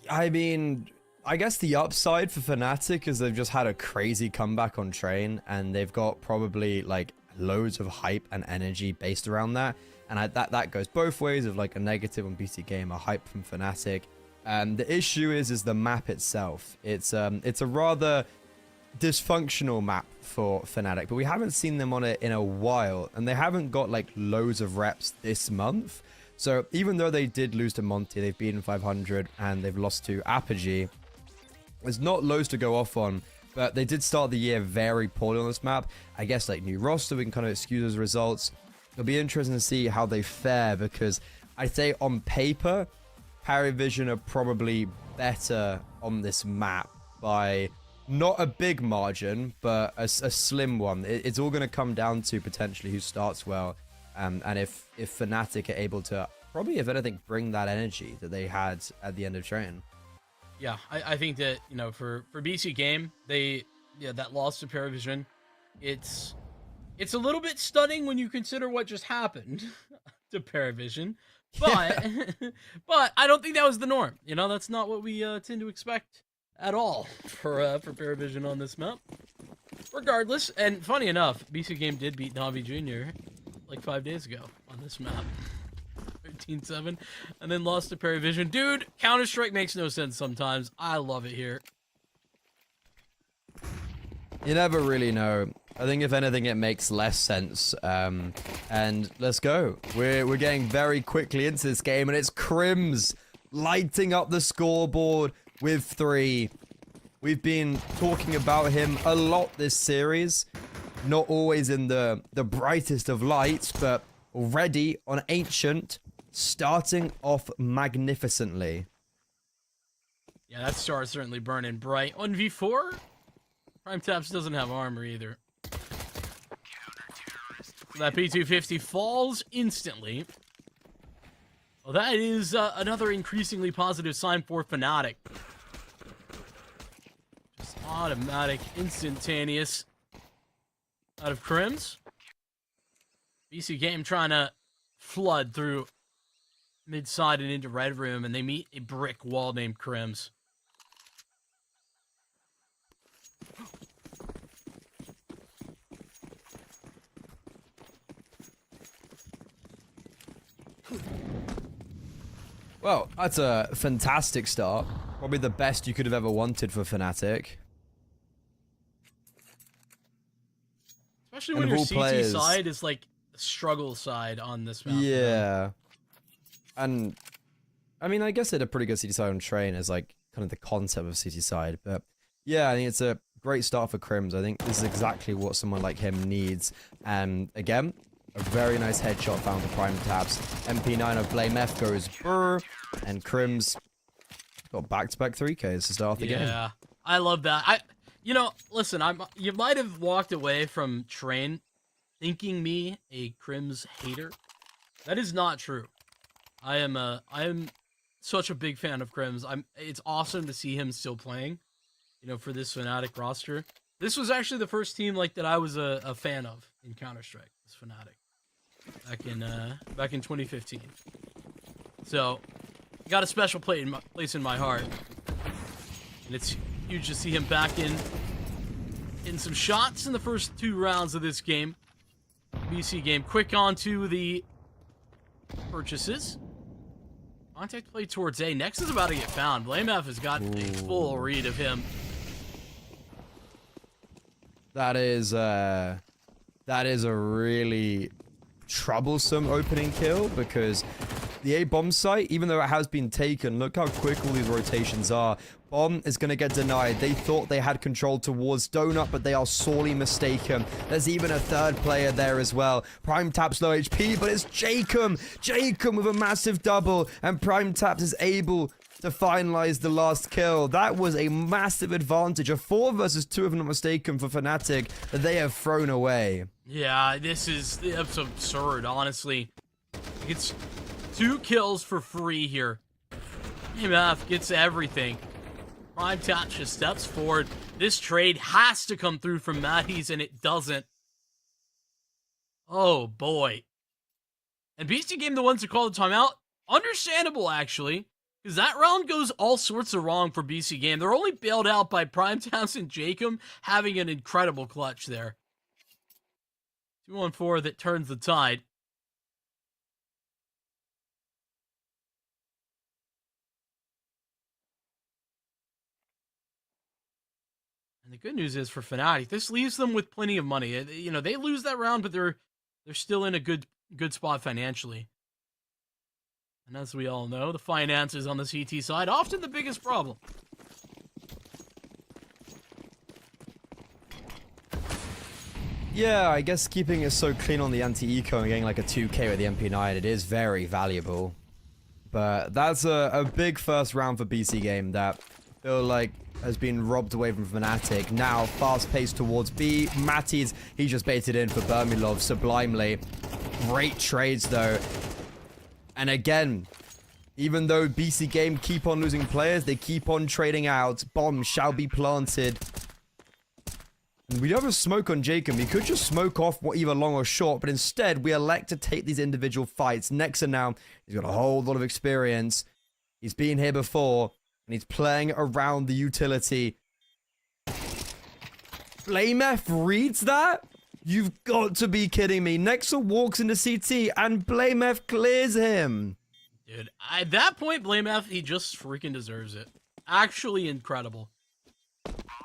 I mean, I guess the upside for Fnatic is they've just had a crazy comeback on Train, and they've got probably like loads of hype and energy based around that, and that goes both ways, of like a negative on BC Game, a hype from Fnatic. The issue is the map itself. It's a rather dysfunctional map for Fnatic, but we haven't seen them on it in a while, and they haven't got like loads of reps this month. So even though they did lose to Monty, they've beaten 500 and they've lost to Apogee, there's not loads to go off on. But they did start the year very poorly on this map. I guess like new roster, we can kind of excuse those results. It'll be interesting to see how they fare, because I'd say on paper, Paravision are probably better on this map by not a big margin, but a slim one. It's all going to come down to potentially who starts well, and if Fnatic are able to probably, if anything, bring that energy that they had at the end of Train. Yeah, I think that, you know, for BC Game, that loss to Paravision, it's a little bit stunning when you consider what just happened to Paravision, but but I don't think that was the norm. You know, that's not what we tend to expect at all for Paravision on this map. Regardless, and funny enough, BC Game did beat Navi Jr. like 5 days ago on this map. 13-7, and then lost to Paravision. Dude, Counter-Strike makes no sense sometimes. I love it here. You never really know. I think if anything, it makes less sense. And let's go. We're getting very quickly into this game, and it's Crims lighting up the scoreboard with 3. We've been talking about him a lot this series. Not always in the brightest of lights, but already on Ancient, starting off magnificently. Yeah, that star is certainly burning bright. On V4, Prime Taps doesn't have armor either. That P250 falls instantly. Well, that is another increasingly positive sign for Fnatic. Just automatic, instantaneous out of Crims. BC Game trying to flood through mid-side and into Red Room, and they meet a brick wall named Crims. Well, that's a fantastic start. Probably the best you could have ever wanted for Fnatic. Especially when your CT side is like the struggle side on this map. Yeah. And I mean, I guess they had a pretty good CT side on Train as like kind of the concept of CT side. But yeah, I think it's a great start for Crims. I think this is exactly what someone like him needs. And again, a very nice headshot found for Prime Taps. MP9 of Blame F goes brr, and Crims got back-to-back 3Ks to start off the game. Yeah, I love that. You know, listen, you might have walked away from Train thinking me a Crims hater. That is not true. I am such a big fan of Crims. It's awesome to see him still playing, you know, for this Fnatic roster. This was actually the first team like that I was a fan of in Counter-Strike, this Fnatic. Back in 2015. So, got a special place in my heart. And it's huge to see him back in some shots in the first 2 rounds of this game. BC Game quick onto the purchases. Contact play towards A. Next is about to get found. Blame F has got a full read of him. That is a really troublesome opening kill, because the A bomb site, even though it has been taken, look how quick all these rotations are. Bomb is going to get denied. They thought they had control towards Donut, but they are sorely mistaken. There's even a 3rd player there as well. Prime Taps low HP, but it's Jacob with a massive double, and Prime Taps is able to finalize the last kill. That was a massive advantage. A 4 versus 2, if I'm not mistaken, for Fnatic that they have thrown away. Yeah, that's absurd, honestly. It's 2 kills for free here. MF gets everything. Primetime just steps forward. This trade has to come through from Matties, and it doesn't. Oh, boy. And BC Game, the ones who call the timeout, understandable, actually, because that round goes all sorts of wrong for BC Game. They're only bailed out by Primetime and Jacob having an incredible clutch there. 2-on-4 that turns the tide. And the good news is for Fnatic, this leaves them with plenty of money. You know, they lose that round, but they're still in a good spot financially. And as we all know, the finances on the CT side often the biggest problem. Yeah, I guess keeping it so clean on the anti-eco and getting like a 2k with the MP9, it is very valuable. But that's a big first round for BC Game that I feel like has been robbed away from Fnatic. Now, fast pace towards B. Matties, he just baited in for Burmilov sublimely. Great trades, though. And again, even though BC Game keep on losing players, they keep on trading out. Bomb shall be planted. We have a smoke on Jacob. He could just smoke off either long or short, but instead, we elect to take these individual fights. Nexa now, he's got a whole lot of experience. He's been here before. And he's playing around the utility. BlameF reads that? You've got to be kidding me. Nexa walks into CT and BlameF clears him. Dude, at that point, BlameF, he just freaking deserves it. Actually incredible.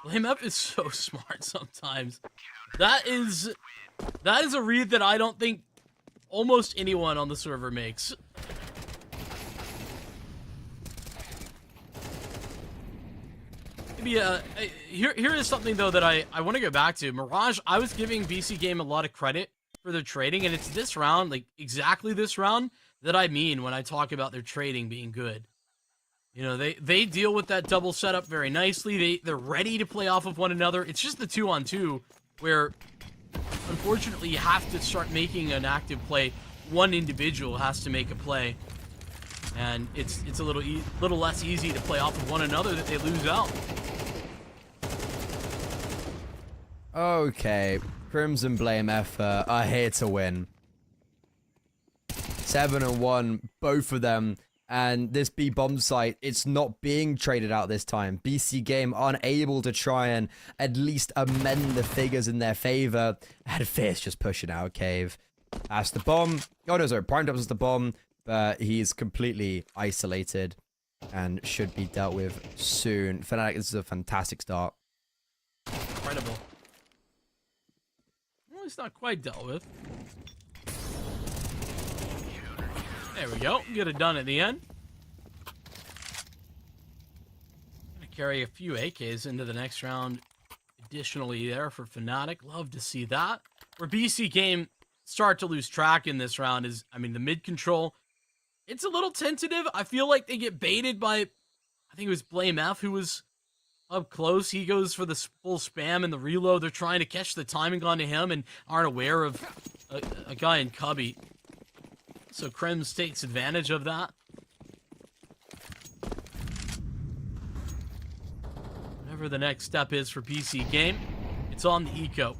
BlameF is so smart sometimes. That is a read that I don't think almost anyone on the server makes. Here is something, though, that I want to go back to. Mirage, I was giving BC Game a lot of credit for their trading, and it's this round, like exactly this round, that I mean when I talk about their trading being good. You know, they deal with that double setup very nicely. They're ready to play off of one another. It's just the 2-on-2 where, unfortunately, you have to start making an active play. One individual has to make a play. And it's a little less easy to play off of one another that they lose out. Okay, Crimson BlameF are here to win. 7-1, both of them. And this B bomb site, it's not being traded out this time. BC Game unable to try and at least amend the figures in their favor. And Fierce just pushing out Cave. That's the bomb. Oh no, sorry, Prime Drops is the bomb. But he's completely isolated and should be dealt with soon. Fnatic, this is a fantastic start. Incredible. Well, it's not quite dealt with. There we go. Get it done at the end. Gonna carry a few AKs into the next round. Additionally there for Fnatic. Love to see that. Where BC Game start to lose track in this round is, I mean, the mid control. It's a little tentative. I feel like they get baited by, I think it was BlameF who was up close. He goes for the full spam and the reload. They're trying to catch the timing onto him and aren't aware of a guy in Cubby. So Krems takes advantage of that. Whatever the next step is for BC Game, it's on the eco.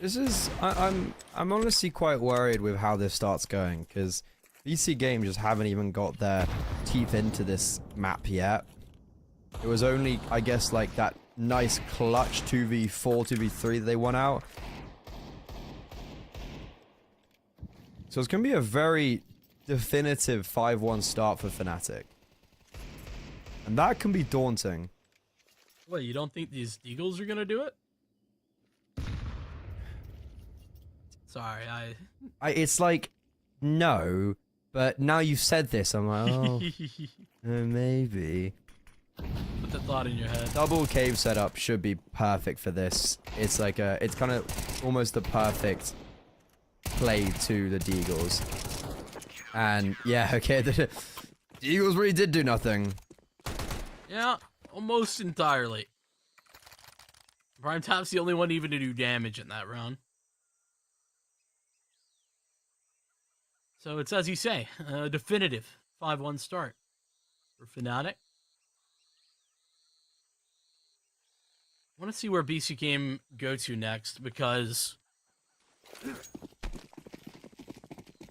This is, I'm honestly quite worried with how this starts going, because BC Game just haven't even got their teeth into this map yet. It was only, I guess, like that nice clutch 2v4, 2v3 that they won out. So it's going to be a very definitive 5-1 start for Fnatic. And that can be daunting. What, you don't think these Eagles are going to do it? Sorry, it's like, no, but now you've said this, I'm like, oh, maybe. Put the thought in your head. Double cave setup should be perfect for this. It's like it's kind of almost the perfect play to the Deagles. And yeah, okay, the Eagles really did do nothing. Yeah, almost entirely. Prime Tap's the only one even to do damage in that round. So it's as you say, a definitive 5-1 start for Fnatic. I want to see where BC Game go to next, because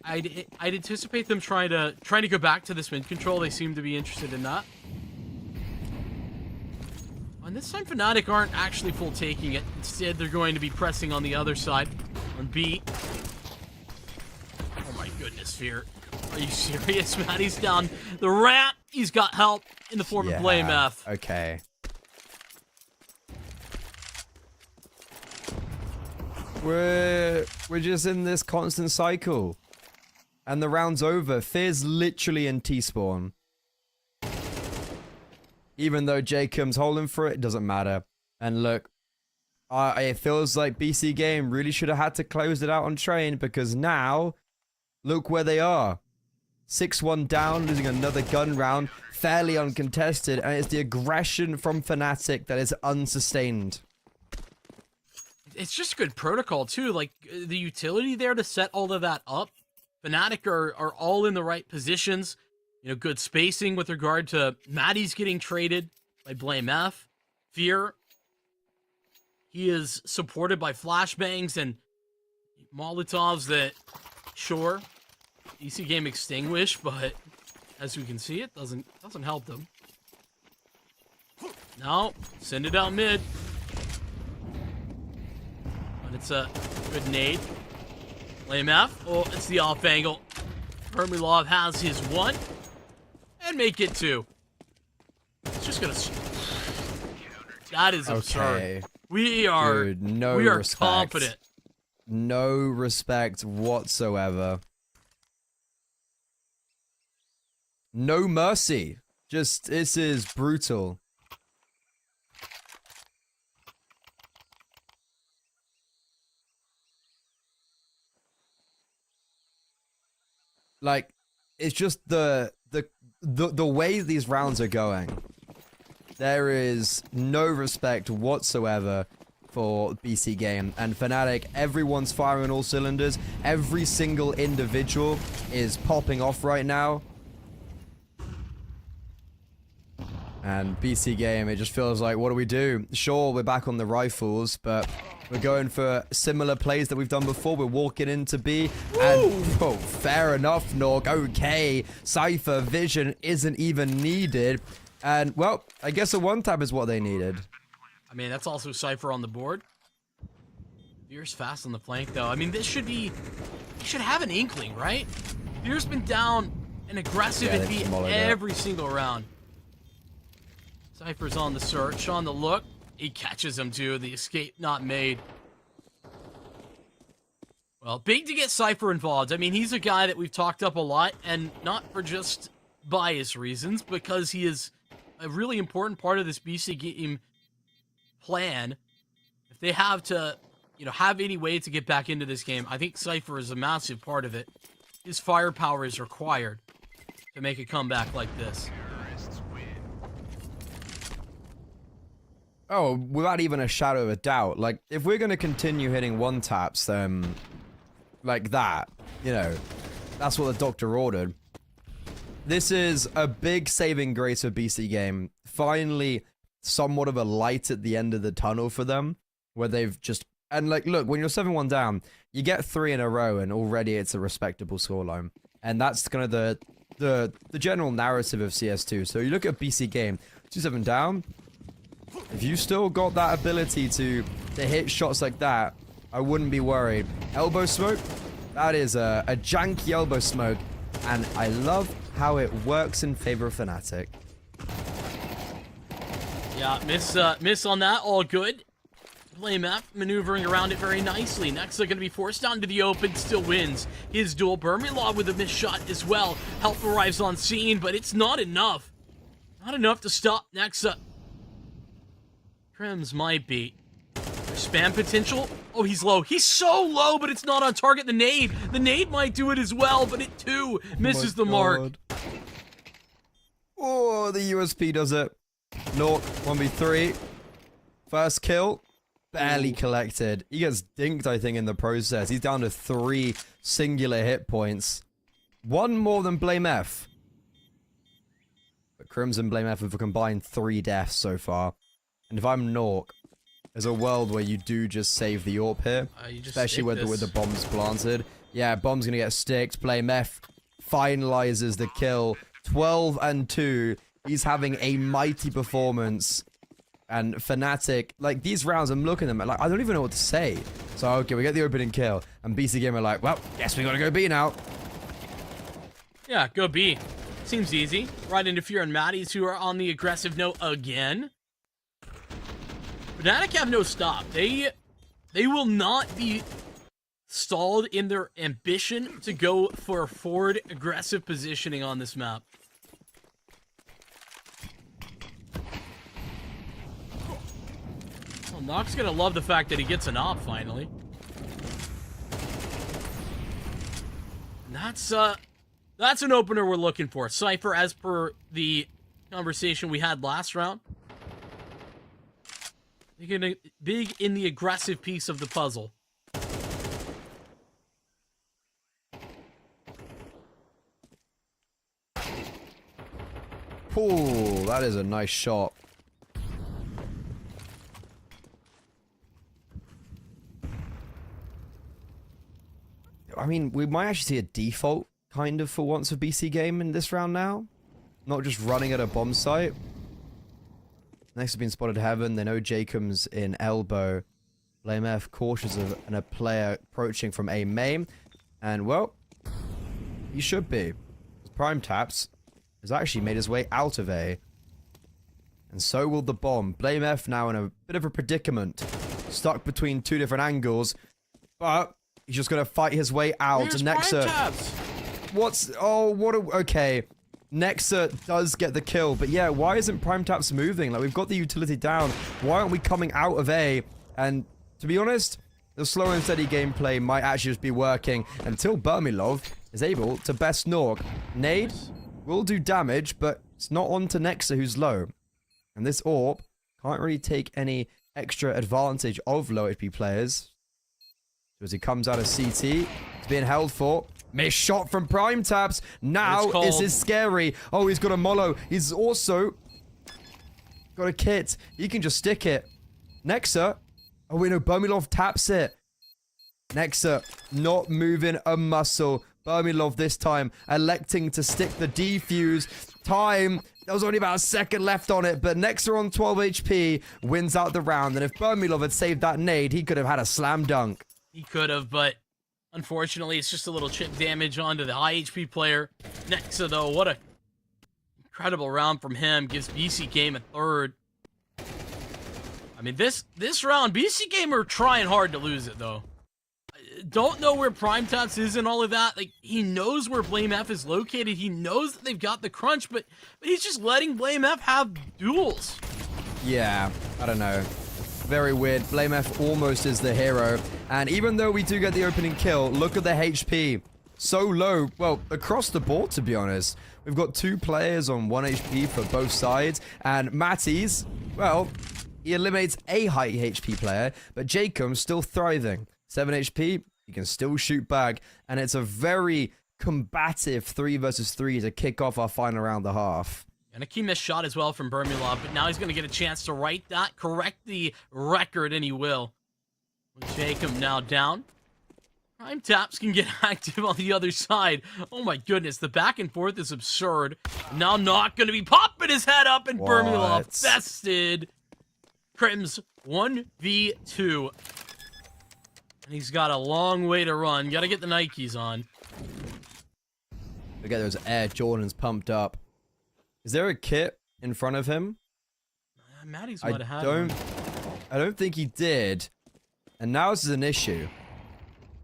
I'd anticipate them trying to go back to this mid control. They seem to be interested in that. And this time Fnatic aren't actually full taking it. Instead, they're going to be pressing on the other side on B. Oh my goodness, Fear. Are you serious, man? He's down the ramp. He's got help in the form of Blame F. Okay. We're just in this constant cycle. And the round's over. Fear's literally in T-spawn. Even though Jacob's holding for it, doesn't matter. And look, it feels like BC Game really should have had to close it out on Train, because now, look where they are. 6-1 down, losing another gun round, fairly uncontested, and it's the aggression from Fnatic that is unsustained. It's just good protocol, too. Like, the utility there to set all of that up. Fnatic are all in the right positions. You know, good spacing with regard to Maddie's getting traded by Blame F. Fear, he is supported by flashbangs and Molotovs that, sure, EC Game extinguish, but as we can see, it doesn't help them. No, send it out mid. But it's a good nade. Blame F. Oh, it's the off angle. Permilov has his one. And make it two. It's just gonna. That is absurd. Okay. We are. Dude, no we are respect. confident. No respect whatsoever. No mercy. Just, this is brutal. Like, it's just the way these rounds are going. There is no respect whatsoever for BC Game. And Fnatic, everyone's firing on all cylinders. Every single individual is popping off right now. And BC Game, it just feels like, what do we do? Sure, we're back on the rifles, but we're going for similar plays that we've done before. We're walking into B, and oh, fair enough, Nork. Okay, Cypher vision isn't even needed. And, well, I guess a one-tap is what they needed. I mean, that's also Cypher on the board. Veer's fast on the flank, though. I mean, this should be... You should have an inkling, right? Veer's been down and aggressive in B every single round. Cypher's on the search, on the look. He catches him, too. The escape not made. Well, big to get Cypher involved. I mean, he's a guy that we've talked up a lot, and not for just bias reasons, because he is a really important part of this BC Game plan. If they have to, you know, have any way to get back into this game, I think Cypher is a massive part of it. His firepower is required to make a comeback like this. Oh, without even a shadow of a doubt. Like, if we're going to continue hitting one-taps, then like that, you know, that's what the doctor ordered. This is a big saving grace for BC Game. Finally, somewhat of a light at the end of the tunnel for them, where they've just... And, like, look, when you're 7-1 down, you get 3 in a row, and already it's a respectable scoreline. And that's kind of the general narrative of CS2. So you look at BC Game, 2-7 down... If you still got that ability to hit shots like that, I wouldn't be worried. Elbow smoke, that is a janky elbow smoke, and I love how it works in favor of Fnatic. Yeah, miss on that, all good. Blame F maneuvering around it very nicely. Next, they're going to be forced down to the open, still wins. His duel, Burmilov with a missed shot as well. Help arrives on scene, but it's not enough. Not enough to stop Nexa. Crims might be. Spam potential. Oh, he's low. He's so low, but it's not on target. The nade might do it as well, but it too misses the mark. Oh, the USP does it. Nork, 1v3. First kill. Barely collected. He gets dinked, I think, in the process. He's down to 3 singular hit points. One more than Blame F. But Crims and Blame F have combined 3 deaths so far. And if I'm Nork, there's a world where you do just save the AWP here. Especially with the bombs planted. Yeah, bomb's gonna get sticked. Blame F finalizes the kill. 12 and 2. He's having a mighty performance. And Fnatic, like, these rounds, I'm looking at them, like, I don't even know what to say. So, okay, we get the opening kill. And BC Gamer like, well, guess we gotta go B now. Yeah, go B. Seems easy. Right into Fear and Matties, who are on the aggressive note again. Fnatic have no stop. They will not be stalled in their ambition to go for forward aggressive positioning on this map. Well, Nox gonna love the fact that he gets an op finally. And that's an opener we're looking for. Cypher, as per the conversation we had last round, big in the aggressive piece of the puzzle. Ooh, that is a nice shot. I mean, we might actually see a default, kind of, for once, of BC Game in this round now. Not just running at a bomb site. Next has been spotted Heaven. They know Jacob's in elbow. Blame F cautious of a player approaching from A main. And, well, he should be. Prime Taps has actually made his way out of A. And so will the bomb. Blame F now in a bit of a predicament. Stuck between 2 different angles. But he's just going to fight his way out. Here's Nexa. What's... Oh, what a... Okay. Nexa does get the kill, but yeah, why isn't Prime Taps moving? Like, we've got the utility down. Why aren't we coming out of A? And to be honest, the slow and steady gameplay might actually just be working until Burmilov is able to best Nork. Nade will do damage, but it's not on to Nexa, who's low. And this AWP can't really take any extra advantage of low HP players. So as he comes out of CT, he's being held for. Missed shot from Prime Taps. Now this is scary. Oh, he's got a Molo. He's also got a kit. He can just stick it. Nexa. Oh, wait, no. Burmilov taps it. Nexa not moving a muscle. Burmilov this time electing to stick the defuse. Time. There was only about a second left on it, but Nexa on 12 HP wins out the round. And if Burmilov had saved that nade, he could have had a slam dunk. He could have, but unfortunately, it's just a little chip damage onto the high HP player. Nexa, though, what a incredible round from him. Gives BC Game a third. I mean, this round, BC Game are trying hard to lose it, though. Don't know where Prime Taps is and all of that. Like, he knows where Blame F is located. He knows that they've got the crunch, but he's just letting Blame F have duels. Yeah, I don't know. Very weird. Blame F almost is the hero. And even though we do get the opening kill, look at the HP. So low. Well, across the board, to be honest. We've got 2 players on 1 HP for both sides. And Matties, well, he eliminates a high HP player, but Jacob's still thriving. 7 HP, he can still shoot back. And it's a very combative 3 versus 3 to kick off our final round and a half. And a key missed shot as well from Burmilov, but now he's going to get a chance to right that, correct the record, and he will. With Jacob now down. Prime Taps can get active on the other side. Oh my goodness, the back and forth is absurd. Now not going to be popping his head up, and Burmilov bested. Crims 1v2. And he's got a long way to run. Got to get the Nikes on. Look at those Air Jordans pumped up. Is there a kit in front of him? Matties might have had one. I don't think he did. And now this is an issue.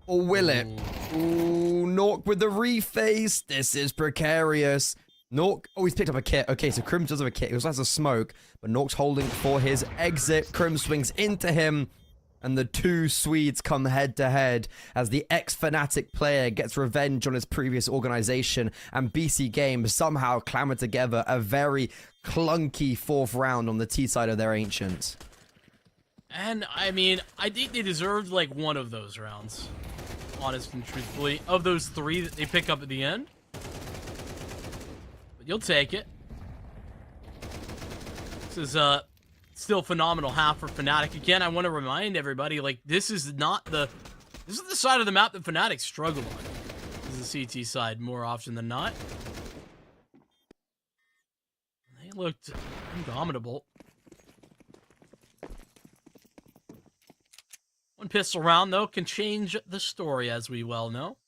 Or will it? Ooh, Nork with the reface. This is precarious. Nork. Oh, he's picked up a kit. Okay, so Crim does have a kit. He also has a smoke. But Nork's holding for his exit. Crim swings into him. And the two Swedes come head to head as the ex-Fnatic player gets revenge on his previous organization, and BC Games somehow clamor together a very clunky 4th round on the T side of their Ancients. And, I mean, I think they deserved, like, one of those rounds. Honest and truthfully. Of those 3 that they pick up at the end. But you'll take it. This is, still phenomenal half for Fnatic. Again, I want to remind everybody, like, this is the side of the map that Fnatic struggle on. This is the CT side more often than not. They looked indomitable. One pistol round, though, can change the story, as we well know.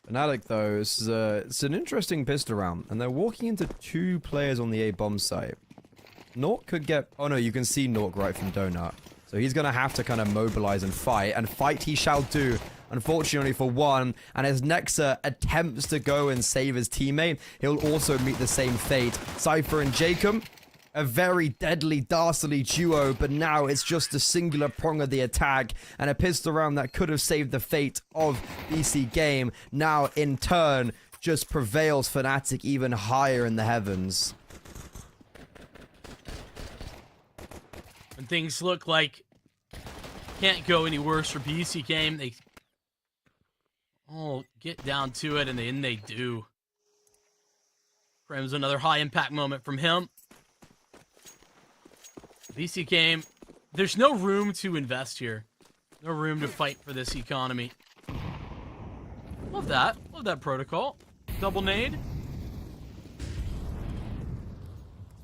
Fnatic, though, it's an interesting pistol round, and they're walking into 2 players on the A bomb site. Nork could get... Oh no, you can see Nork right from Donut. So he's going to have to kind of mobilize and fight he shall do. Unfortunately for one, and as Nexa attempts to go and save his teammate, he'll also meet the same fate. Cypher and Jacob, a very deadly, dastardly duo, but now it's just a singular prong of the attack, and a pistol round that could have saved the fate of BC Game, now in turn just prevails Fnatic even higher in the heavens. When things look like can't go any worse for BC Game, they all get down to it, and then they do. Frames another high impact moment from him. BC Game, there's no room to invest here. No room to fight for this economy. Love that. Love that protocol. Double nade.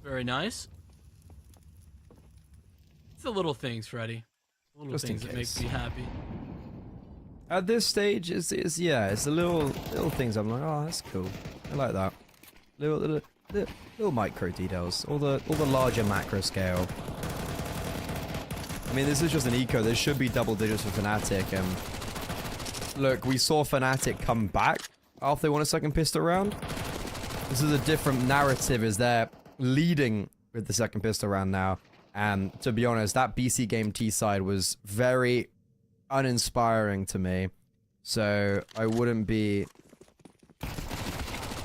Very nice. It's the little things, Freddy. The little Just things in that make case. me happy. At this stage, it's the little things. I'm like, oh, that's cool. I like that. Little micro details, all the larger macro scale. I mean, this is just an eco. There should be double digits for Fnatic, and look, we saw Fnatic come back after they won a second pistol round. This is a different narrative, as they're leading with the second pistol round now. And to be honest, that BC Game T side was very uninspiring to me. So I wouldn't be...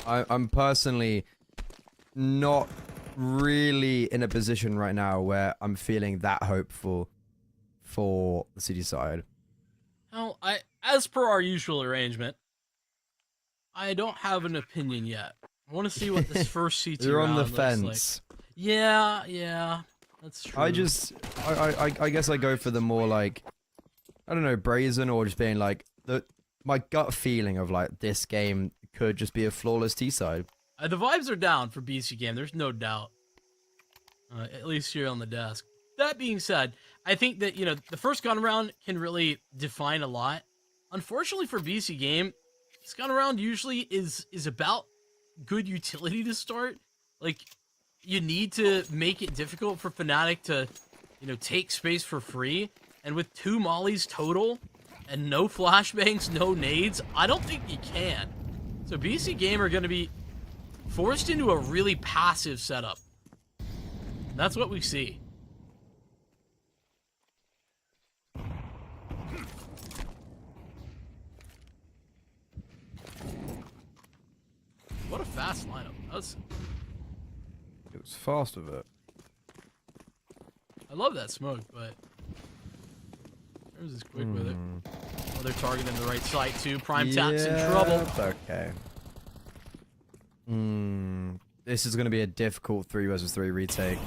I'm personally not really in a position right now where I'm feeling that hopeful for the city side. Now, as per our usual arrangement, I don't have an opinion yet. I want to see what this first CT You're on round the looks fence. like. Yeah, that's true. I guess I go for the more like, I don't know, brazen, or just being like, my gut feeling of like this game could just be a flawless T side. The vibes are down for BC Game. There's no doubt. At least here on the desk. That being said, I think that, the first gun round can really define a lot. Unfortunately for BC Game, this gun round usually is about good utility to start. Like, you need to make it difficult for Fnatic to, take space for free. And with 2 mollies total and no flashbangs, no nades, I don't think you can. So BC Game are going to be forced into a really passive setup. That's what we see. What a fast lineup. It was fast with it. I love that smoke, but Rose is quick with it. Oh, they're targeting the right site too. Prime Tap's in trouble. Okay. This is going to be a difficult 3 versus 3 retake.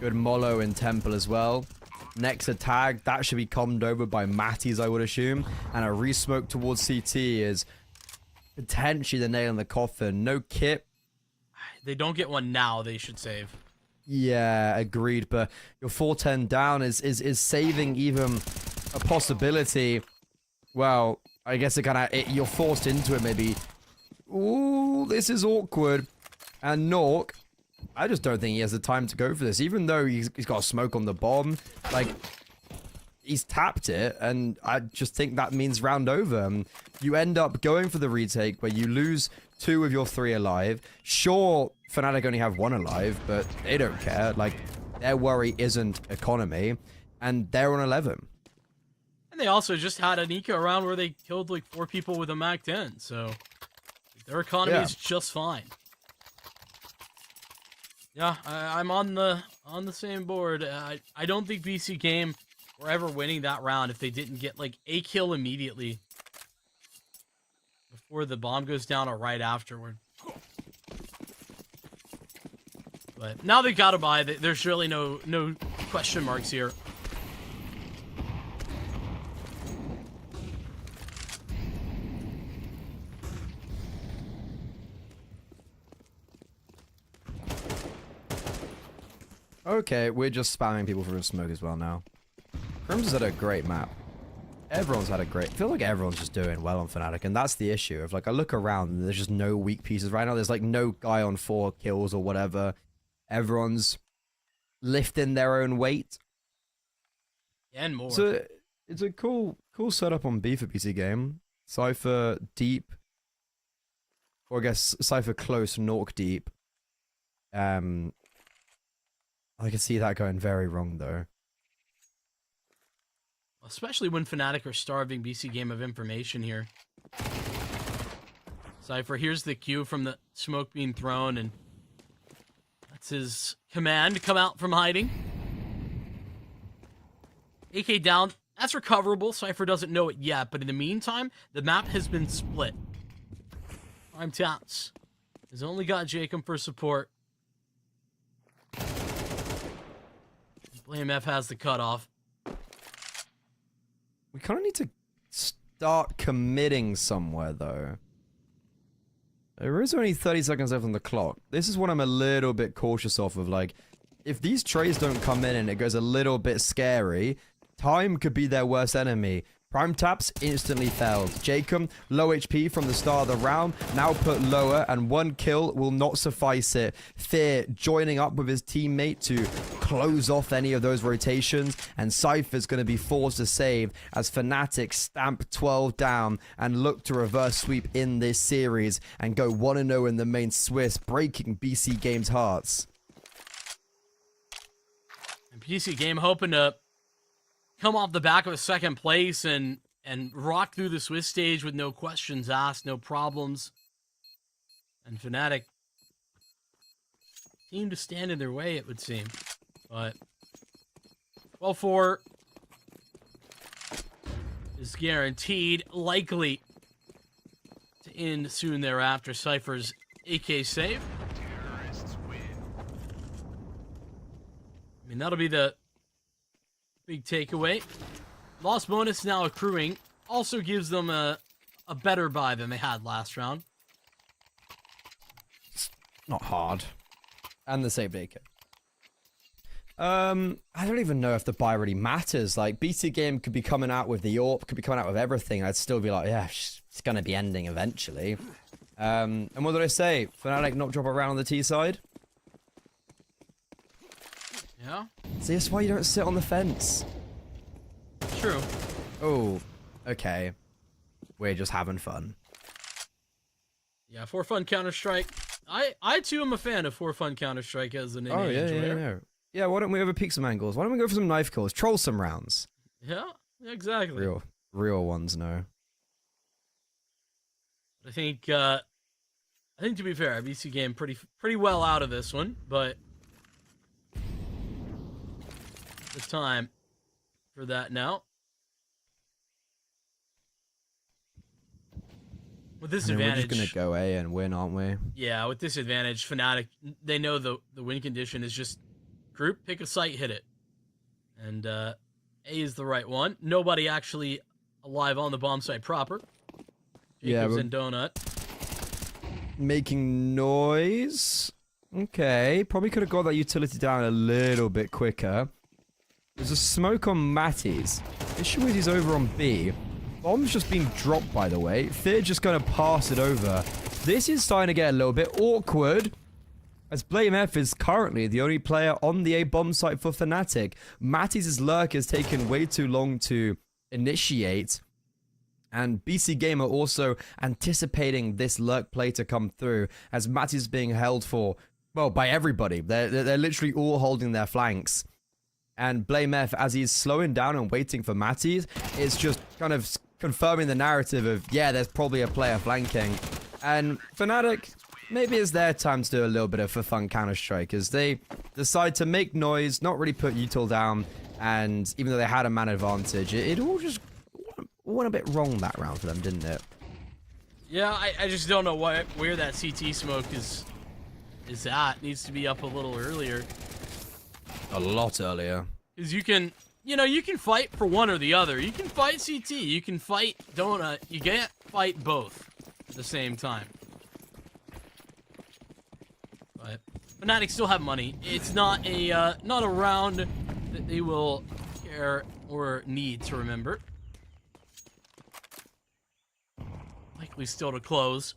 Good Molo in Temple as well. Next attack, that should be calmed over by Matties, I would assume. And a resmoke towards CT is potentially the nail in the coffin. No kit. They don't get one now. They should save. Yeah, agreed. But your 410 down is saving even a possibility. Well, I guess you're forced into it maybe. Ooh, this is awkward. And Nork I just don't think he has the time to go for this. Even though he's got a smoke on the bomb, like, he's tapped it, and I just think that means round over. You end up going for the retake where you lose 2 of your 3 alive. Sure, Fnatic only have 1 alive, but they don't care. Like, their worry isn't economy, and they're on 11. And they also just had an eco round where they killed like 4 people with a Mac 10, so their economy is just fine. Yeah, I'm on the same board. I don't think BC Game were ever winning that round if they didn't get like a kill immediately before the bomb goes down or right afterward. But now they gotta buy. There's really no question marks here. Okay, we're just spamming people for a smoke as well now. Crimson's had a great map. Everyone's had a great... I feel like everyone's just doing well on Fnatic, and that's the issue. Of like, I look around and there's just no weak pieces right now. There's like no guy on 4 kills or whatever. Everyone's lifting their own weight. And more. So it's a cool setup on B for PC Game. Cypher deep. Or I guess Cypher close, Nork deep. I can see that going very wrong, though. Especially when Fnatic are starving BC Game of information here. Cypher, here's the cue from the smoke being thrown, and that's his command to come out from hiding. AK down. That's recoverable. Cypher doesn't know it yet, but in the meantime, the map has been split. Prime Taps has only got Jacob for support. Blame F has the cutoff. We kind of need to start committing somewhere, though. There is only 30 seconds left on the clock. This is what I'm a little bit cautious of like, if these trays don't come in and it goes a little bit scary, time could be their worst enemy. Prime Taps instantly failed. Jacob, low HP from the start of the round, now put lower, and 1 kill will not suffice it. Fear joining up with his teammate to close off any of those rotations, and Cypher's going to be forced to save as Fnatic stamp 12 down and look to reverse sweep in this series and go 1-0 in the main Swiss, breaking BC Game's hearts. And BC Game hoping to come off the back of a 2nd place and rock through the Swiss stage with no questions asked, no problems. And Fnatic seem to stand in their way, it would seem. But 12-4 is guaranteed, likely to end soon thereafter. Cypher's AK save. I mean, that'll be the big takeaway. Loss bonus now accruing. Also gives them a better buy than they had last round. Not hard. And the save AK. I don't even know if the buy really matters. Like, BC Game could be coming out with the AWP, could be coming out with everything. I'd still be like, yeah, it's going to be ending eventually. And what did I say? Fnatic not drop around on the T side? Yeah. See, that's why you don't sit on the fence. True. Oh, okay. We're just having fun. Yeah, for fun Counter-Strike. I too am a fan of for fun Counter-Strike as an innate enjoyer. Yeah. Yeah, why don't we overpeak some angles? Why don't we go for some knife kills? Troll some rounds. Yeah, exactly. Real ones, no. I think to be fair, BC Game pretty well out of this one, but the time for that now. With this advantage, we're just gonna go A and win, aren't we? Yeah, with this advantage, Fnatic, they know the win condition is just group, pick a site, hit it. And A is the right one. Nobody actually alive on the bomb site proper. Jacobs and Donut. Making noise. Okay, probably could have got that utility down a little bit quicker. There's a smoke on Matty's. Issue is he's over on B. Bomb's just being dropped, by the way. Fear just gonna pass it over. This is starting to get a little bit awkward. as Blame F is currently the only player on the A bomb site for Fnatic. Matty's lurk has taken way too long to initiate, and BC Gamer also anticipating this lurk play to come through, as Matty's being held for, well, by everybody. They're literally all holding their flanks. And Blame F, as he's slowing down and waiting for Matty's, is just kind of confirming the narrative of, yeah, there's probably a player flanking. And Fnatic, maybe it's their time to do a little bit of for fun Counter-Strike, as they decide to make noise, not really put util down, and even though they had a man advantage, it all just went a bit wrong that round for them, didn't it? Yeah, I just don't know where that CT smoke is at. Needs to be up a little earlier. A lot earlier. Because you can fight for one or the other. You can fight CT, you can fight Donut, you can't fight both at the same time. But Fnatic still have money. It's not a round that they will care or need to remember. Likely still to close.